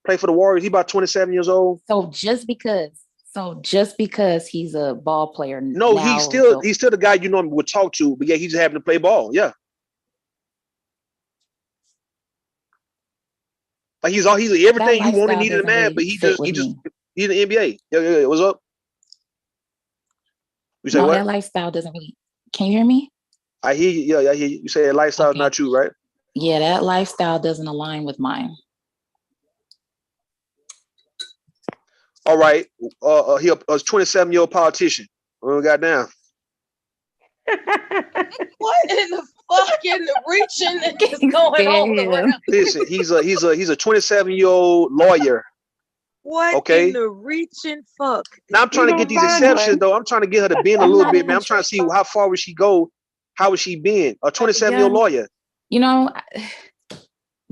play for the Warriors. He about 27 years old. So just because he's a ball player. No, he's still the guy you normally would talk to, but yeah, he just happened to play ball. Yeah. Like he's everything you wanted, needed a man, but he's in the NBA. Yeah. What's up? You say what? That lifestyle doesn't really. Can you hear me? I hear you. Yeah, I hear you. You say that lifestyle is not you, right? Yeah, that lifestyle doesn't align with mine. All right. He a 27-year-old politician. What we got down? What in the fucking reaching is going on around? Listen, he's a 27-year-old lawyer. What in the reaching fuck? Now I'm trying to get these exceptions though. I'm trying to get her to bend a little bit, man. I'm trying to see how far would she go? How would she bend? A 27-year-old lawyer. You know,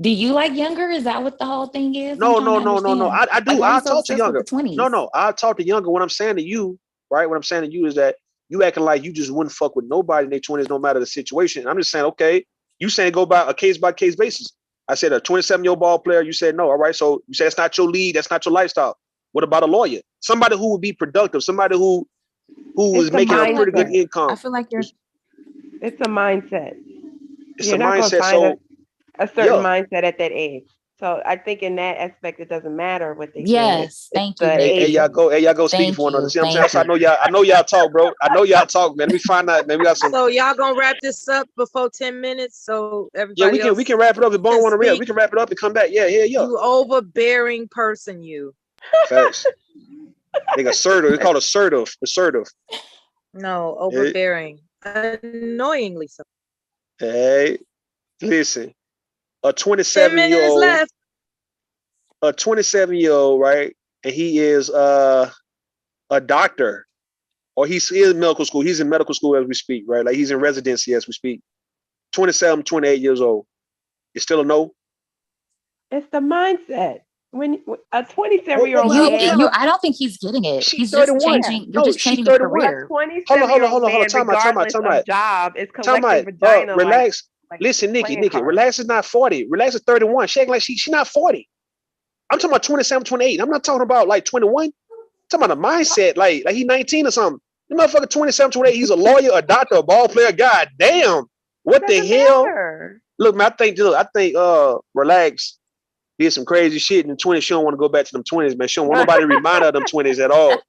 do you like younger? Is that what the whole thing is? No. I do. I'll talk to younger. No. I'll talk to younger. What I'm saying to you, right? What I'm saying to you is that you acting like you just wouldn't fuck with nobody in their 20s, no matter the situation. I'm just saying, okay, you saying go by a case-by-case basis. I said a 27-year-old ball player. You said no. All right. So you said it's not your league. That's not your lifestyle. What about a lawyer? Somebody who would be productive. Somebody who is making a pretty good income. I feel like it's a mindset. It's a mindset. So a certain mindset at that age. So I think in that aspect, it doesn't matter what they say. Thank you. Hey, y'all go speak for one another. See what I'm saying? I know y'all talk, bro. I know y'all talk, man. Let me find out. Man, we got some. So y'all gonna wrap this up before 10 minutes? So everybody. Yeah, we can wrap it up. If Bone want to read, we can wrap it up and come back. Yeah. You overbearing person, you. Facts. They assertive. They call it assertive. Assertive. No, overbearing. Annoyingly so. Hey, listen. A 27-year-old left. A 27-year-old, right? And he is a doctor, or he's in medical school. He's in medical school as we speak, right? Like he's in residency as we speak. 27, 28 years old. It's still a no? It's the mindset. When a 27-year-old man, I don't think he's getting it. She's He's 31. Just changing. You're just changing the career. 27-year-old man, regardless of job, is collecting vagina. Relax. Listen, Nikki, relax is not 40. Relax is 31. She acting like she's not 40. I'm talking about 27, 28. I'm not talking about like 21. I'm talking about a mindset, like he's 19 or something. The motherfucker 27, 28, he's a lawyer, a doctor, a ball player. God damn. What the hell? Look, man, I think Relax did some crazy shit in the 20s. She don't want to go back to them 20s, man. She don't want nobody to remind her of them 20s at all.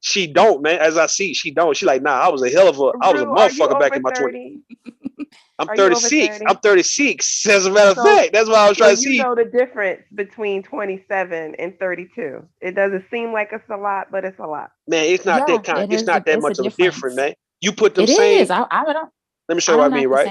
She don't, man. As I see, she don't. She like, nah, I was a motherfucker back in my 20s. I'm 36. I'm 36. As a matter of fact, that's what I was trying to see. You know the difference between 27 and 32. It doesn't seem like it's a lot, but it's a lot. Man, it's not that kind. It's not that much of a difference, man. You put them same. Let me show you what I mean, right?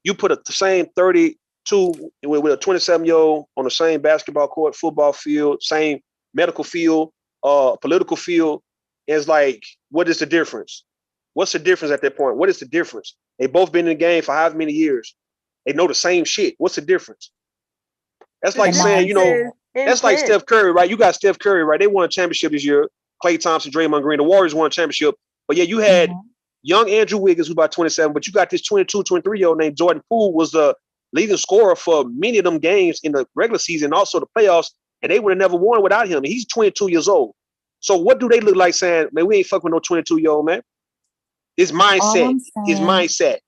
You put the same 32 with a 27-year-old on the same basketball court, football field, same medical field, political field. It's like, what is the difference? What's the difference at that point? What is the difference? They both been in the game for however many years. They know the same shit. What's the difference? That's like saying, that's like Steph Curry, right? You got Steph Curry, right? They won a championship this year. Klay Thompson, Draymond Green, the Warriors won a championship. But yeah, you had young Andrew Wiggins, who's about 27, but you got this 22, 23-year-old named Jordan Poole, was the leading scorer for many of them games in the regular season, also the playoffs, and they would have never won without him. And he's 22 years old. So what do they look like saying, man, we ain't fucking with no 22-year-old man? His mindset. His mindset.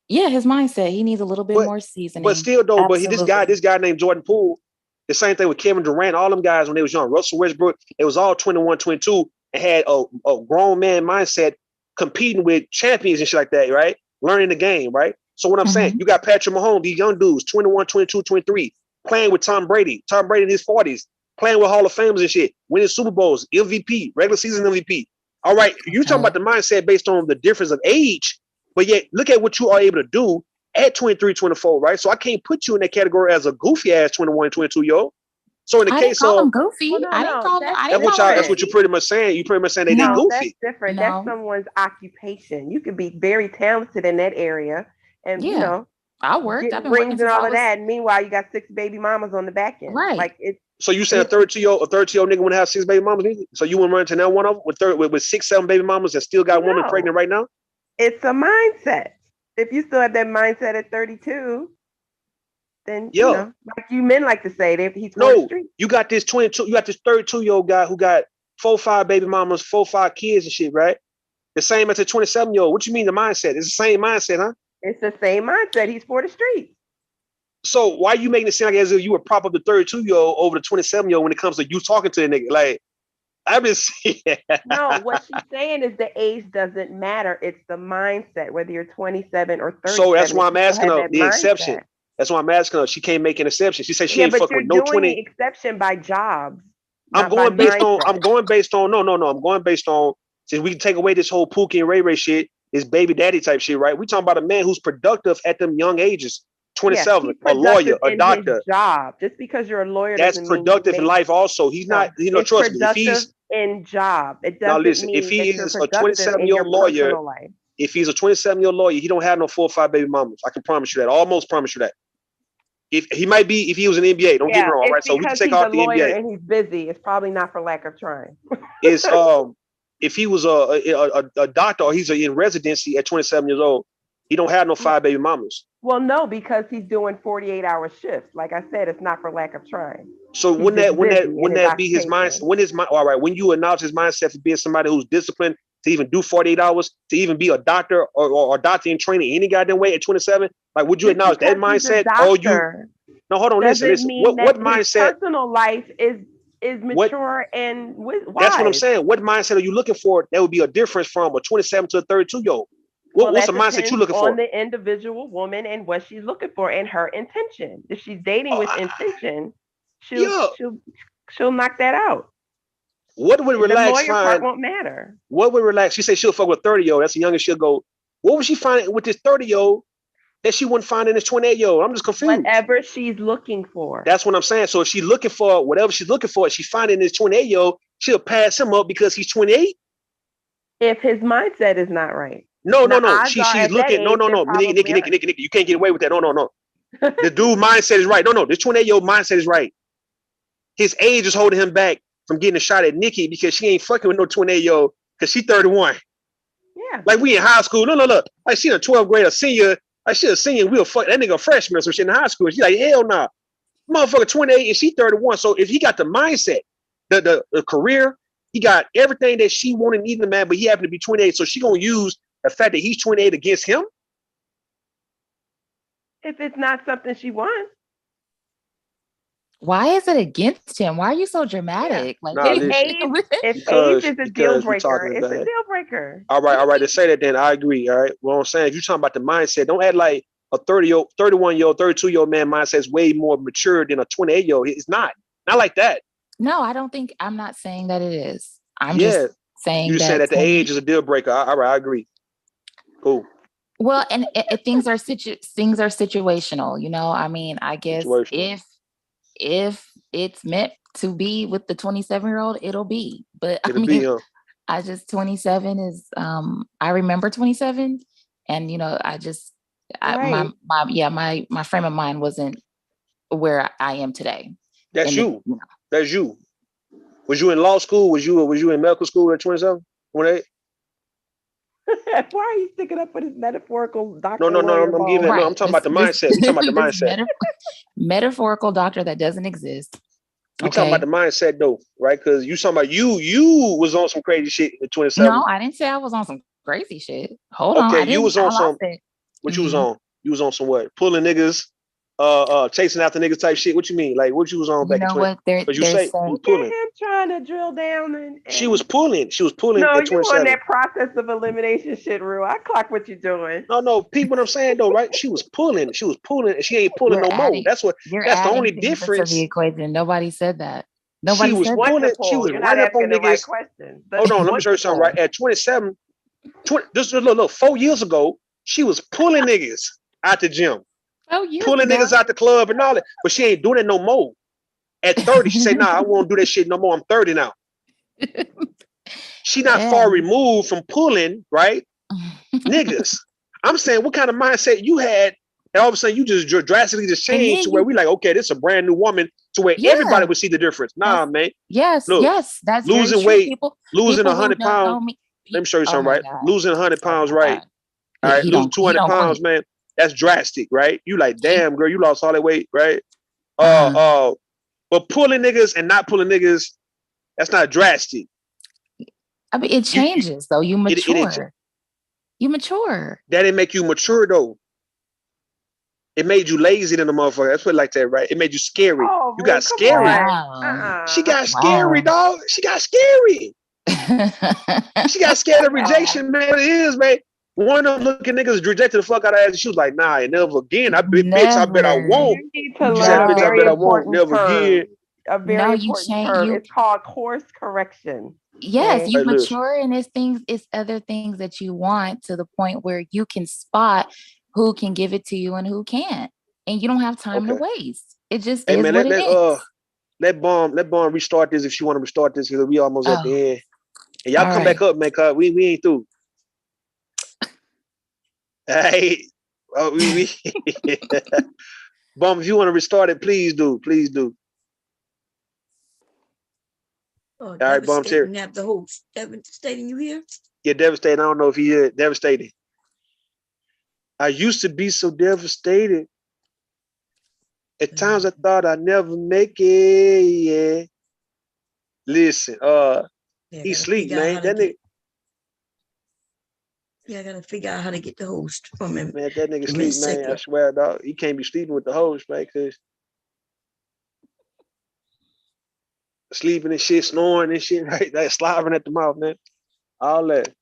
Yeah, his mindset. He needs a little bit more seasoning. But still though, Absolutely. this guy named Jordan Poole, the same thing with Kevin Durant, all them guys when they was young, Russell Westbrook, it was all 21, 22, and had a grown man mindset competing with champions and shit like that, right? Learning the game, right? So what I'm saying, you got Patrick Mahomes, these young dudes, 21, 22, 23, playing with Tom Brady in his 40s, playing with Hall of Famers and shit, winning Super Bowls, MVP, regular season MVP. All right, you're talking about the mindset based on the difference of age, but yet look at what you are able to do at 23, 24, right? So I can't put you in that category as a goofy ass 21, 22-year-old. So in the case call of him goofy. Well, no, I didn't call him. that's what you're pretty much saying. You're pretty much saying they goofy. That's different. That's someone's occupation. You could be very talented in that area, and you know, I worked. get rings and all of that. And meanwhile, you got 6 baby mamas on the back end. Right. Like it's. So you saying a 32-year-old nigga wouldn't have 6 baby mamas? So you wouldn't run into that one of them with 6, 7 baby mamas and still got a woman pregnant right now? It's a mindset. If you still have that mindset at 32, then you know, like you men like to say, he's for the street. You got this 22, you got this 32-year-old guy who got 4, 5 baby mamas, 4, 5 kids and shit, right? The same as a 27-year-old. What you mean the mindset? It's the same mindset, huh? It's the same mindset. He's for the streets. So why are you making it sound like as if you would prop up the 32-year-old over the 27-year-old when it comes to you talking to a nigga? Like, I've been seeing. No, what she's saying is the age doesn't matter. It's the mindset, whether you're 27 or 37. So that's why I'm asking her the mindset. exception. That's why I'm asking her. She can't make an exception. She said she ain't fuck with no 20. But you're doing the exception by jobs. I'm going based on, since we can take away this whole Pookie and Ray Ray shit, this baby daddy type shit, right? We talking about a man who's productive at them young ages. 27, a lawyer, a doctor. Job. Just because you're a lawyer, that's productive in life. Also, he's not. You know, trust me. If he's in job, it doesn't. Now listen, if he is a 27-year-old lawyer, if he's a 27-year-old lawyer, he don't have no 4 or 5 baby mamas. I can promise you that. Almost promise you that. If he might be, if he was an NBA, don't get me wrong, right? So we can take off the NBA. And he's busy. It's probably not for lack of trying. It's if he was a doctor or he's in residency at 27 years old, he don't have no 5 baby mamas. Well, no, because he's doing 48-hour shifts. Like I said, it's not for lack of trying. So wouldn't that be his mindset? All right, when you acknowledge his mindset for being somebody who's disciplined to even do 48 hours, to even be a doctor or doctor in training any goddamn way at 27, like would you acknowledge that mindset? Or you? No, hold on, listen. What mindset? Personal life is mature and wise. That's what I'm saying. What mindset are you looking for? That would be a difference from a 27 to a 32-year-old. What's the mindset you looking for? On the individual woman and what she's looking for and her intention. If she's dating with intention, she'll knock that out. What would relax the lawyer part won't matter. What would relax? She said she'll fuck with a 30-year-old. That's the youngest she'll go. What would she find with this 30-year-old that she wouldn't find in this 28-year-old? I'm just confused. Whatever she's looking for. That's what I'm saying. So if she's looking for whatever she's looking for, she find in this 28-year-old, she'll pass him up because he's 28. If his mindset is not right. No. She's looking. No. Nikki, you can't get away with that. No. The dude mindset is right. No. This 28-year-old mindset is right. His age is holding him back from getting a shot at Nikki because she ain't fucking with no 28-year-old because she's 31. Yeah. Like we in high school. No. Like she in a 12th grade, a senior. Like she a senior. We'll fuck that nigga a freshman or some shit in high school. She's like, hell nah. Motherfucker 28 and she 31. So if he got the mindset, the career, he got everything that she wanted in either man, but he happened to be 28. So she gonna use the fact that he's 28 against him? If it's not something she wants. Why is it against him? Why are you so dramatic? Yeah. Like if age is a deal breaker, it's a deal breaker. All right. To say that then I agree. All right. Well, I'm saying if you're talking about the mindset, don't act like a 31-year-old, 32-year-old man mindset is way more mature than a 28-year-old. It's not like that. No, I'm not saying that it is. I'm just saying you said that the age is a deal breaker. All right, I agree. Cool. Well, and things are situational, you know. I mean, I guess if it's meant to be with the 27-year-old, it'll be. But I just 27 is I remember 27, and you know, my frame of mind wasn't where I am today. That's you. That's you. Was you in law school? Was you in medical school at 27? 28? Why are you sticking up for this metaphorical doctor? No. I'm giving it. No, I'm talking about the mindset. We talking about the mindset. Metaphorical doctor that doesn't exist. We talking about the mindset though, right? Because you talking about you was on some crazy shit in 27. No, I didn't say I was on some crazy shit. Hold on. Okay, I didn't, you was on some. it. What you was on? You was on some what? Pulling niggas, chasing after niggas type shit. What you mean? Like what you was on back in 20? Because you say you pulling. Him trying to drill down and she was pulling. She was pulling no, at 27. You on that process of elimination shit, Rue. I clock what you're doing. No, people, what I'm saying though, right? She was pulling, and she ain't pulling no more. That's the only difference. To the equation. Nobody said that. She was pulling. She was right up on niggas. Hold on, let me show you something. Right at 27, 4 years ago, she was pulling niggas out the gym, pulling niggas out the club and all that. But she ain't doing it no more. At 30, she said, "Nah, I won't do that shit no more. I'm 30 now." She not far removed from pulling, right? Niggas. I'm saying, what kind of mindset you had, and all of a sudden you just drastically just changed to where we like, okay, this is a brand new woman, to where everybody would see the difference. Nah, man. Look, that's losing very weight, true. losing 100 pounds. Let me show you something, right? Losing 100 pounds, right? All right, lose 200 pounds, man. That's drastic, right? You like, damn, girl, you lost all that weight, right? But pulling niggas and not pulling niggas, that's not drastic. I mean, it changes though. You mature. You mature. That didn't make you mature though. It made you lazy than a motherfucker. That's what like that, right? It made you scary. Oh, you got scary. She got scary, dog. She got scary. She got scared of rejection, man. It is, man. One of them looking niggas rejected the fuck out of her ass. She was like, nah, never again. Bitch, I bet I won't. You need to She said, learn bitch, I bet I won't. Never term. again. A very important term. It's called course correction. Yes, you mature, and it's other things that you want, to the point where you can spot who can give it to you and who can't, and you don't have time to waste. It just is what it is. Let Bomb restart this if she want to restart this, because we almost at the end. And y'all come back up, man, cause we ain't through. Hey, we Bomb, if you want to restart it, please do. Please do. Oh, all right, Bomb, Terry. Have the host. Devastating, you here? Yeah, devastating. I don't know if he is devastated. I used to be so devastated. At times I thought I'd never make it. Yeah. Listen, he sleep, man. That nigga. Yeah, I gotta figure out how to get the host from him. Man, that nigga sleep, man. I swear, dog. He can't be sleeping with the host, man, because sleeping and shit, snoring and shit, right? That slobbering at the mouth, man. All that.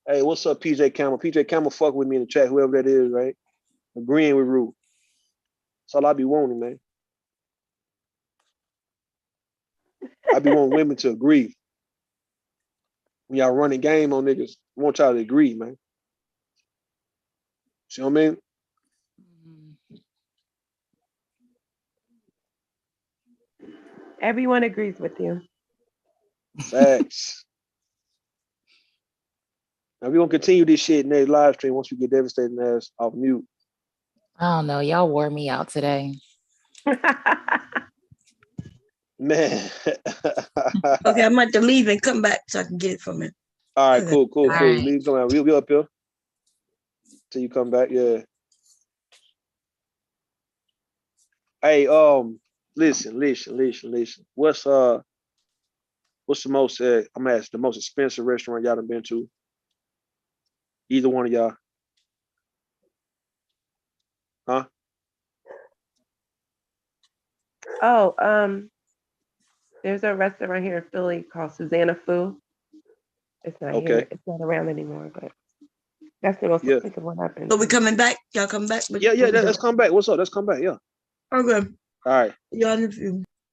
Hey, what's up, PJ Camel? PJ Camel fuck with me in the chat, whoever that is, right? Agreeing with Rue. That's all I be wanting, man. I be wanting women to agree. When y'all running game on niggas, I want y'all to agree, man. See what I mean? Everyone agrees with you. Facts. Now we're gonna continue this shit in the live stream once we get devastating ass off mute. I don't know. Y'all wore me out today. Man. Okay, I might have to leave and come back so I can get it from him. All right, cool. Right. Leave, come out. We'll be up here till you come back. Yeah. Hey, listen. What's the most? I'm gonna ask the most expensive restaurant y'all done been to? Either one of y'all. Huh? Oh, there's a restaurant here in Philly called Susanna Fu. It's not here. It's not around anymore, but that's the most expensive one I've been. So we coming back? Y'all coming back? Yeah. Let's come back. What's up? Let's come back. Yeah. Okay. All right. Y'all in the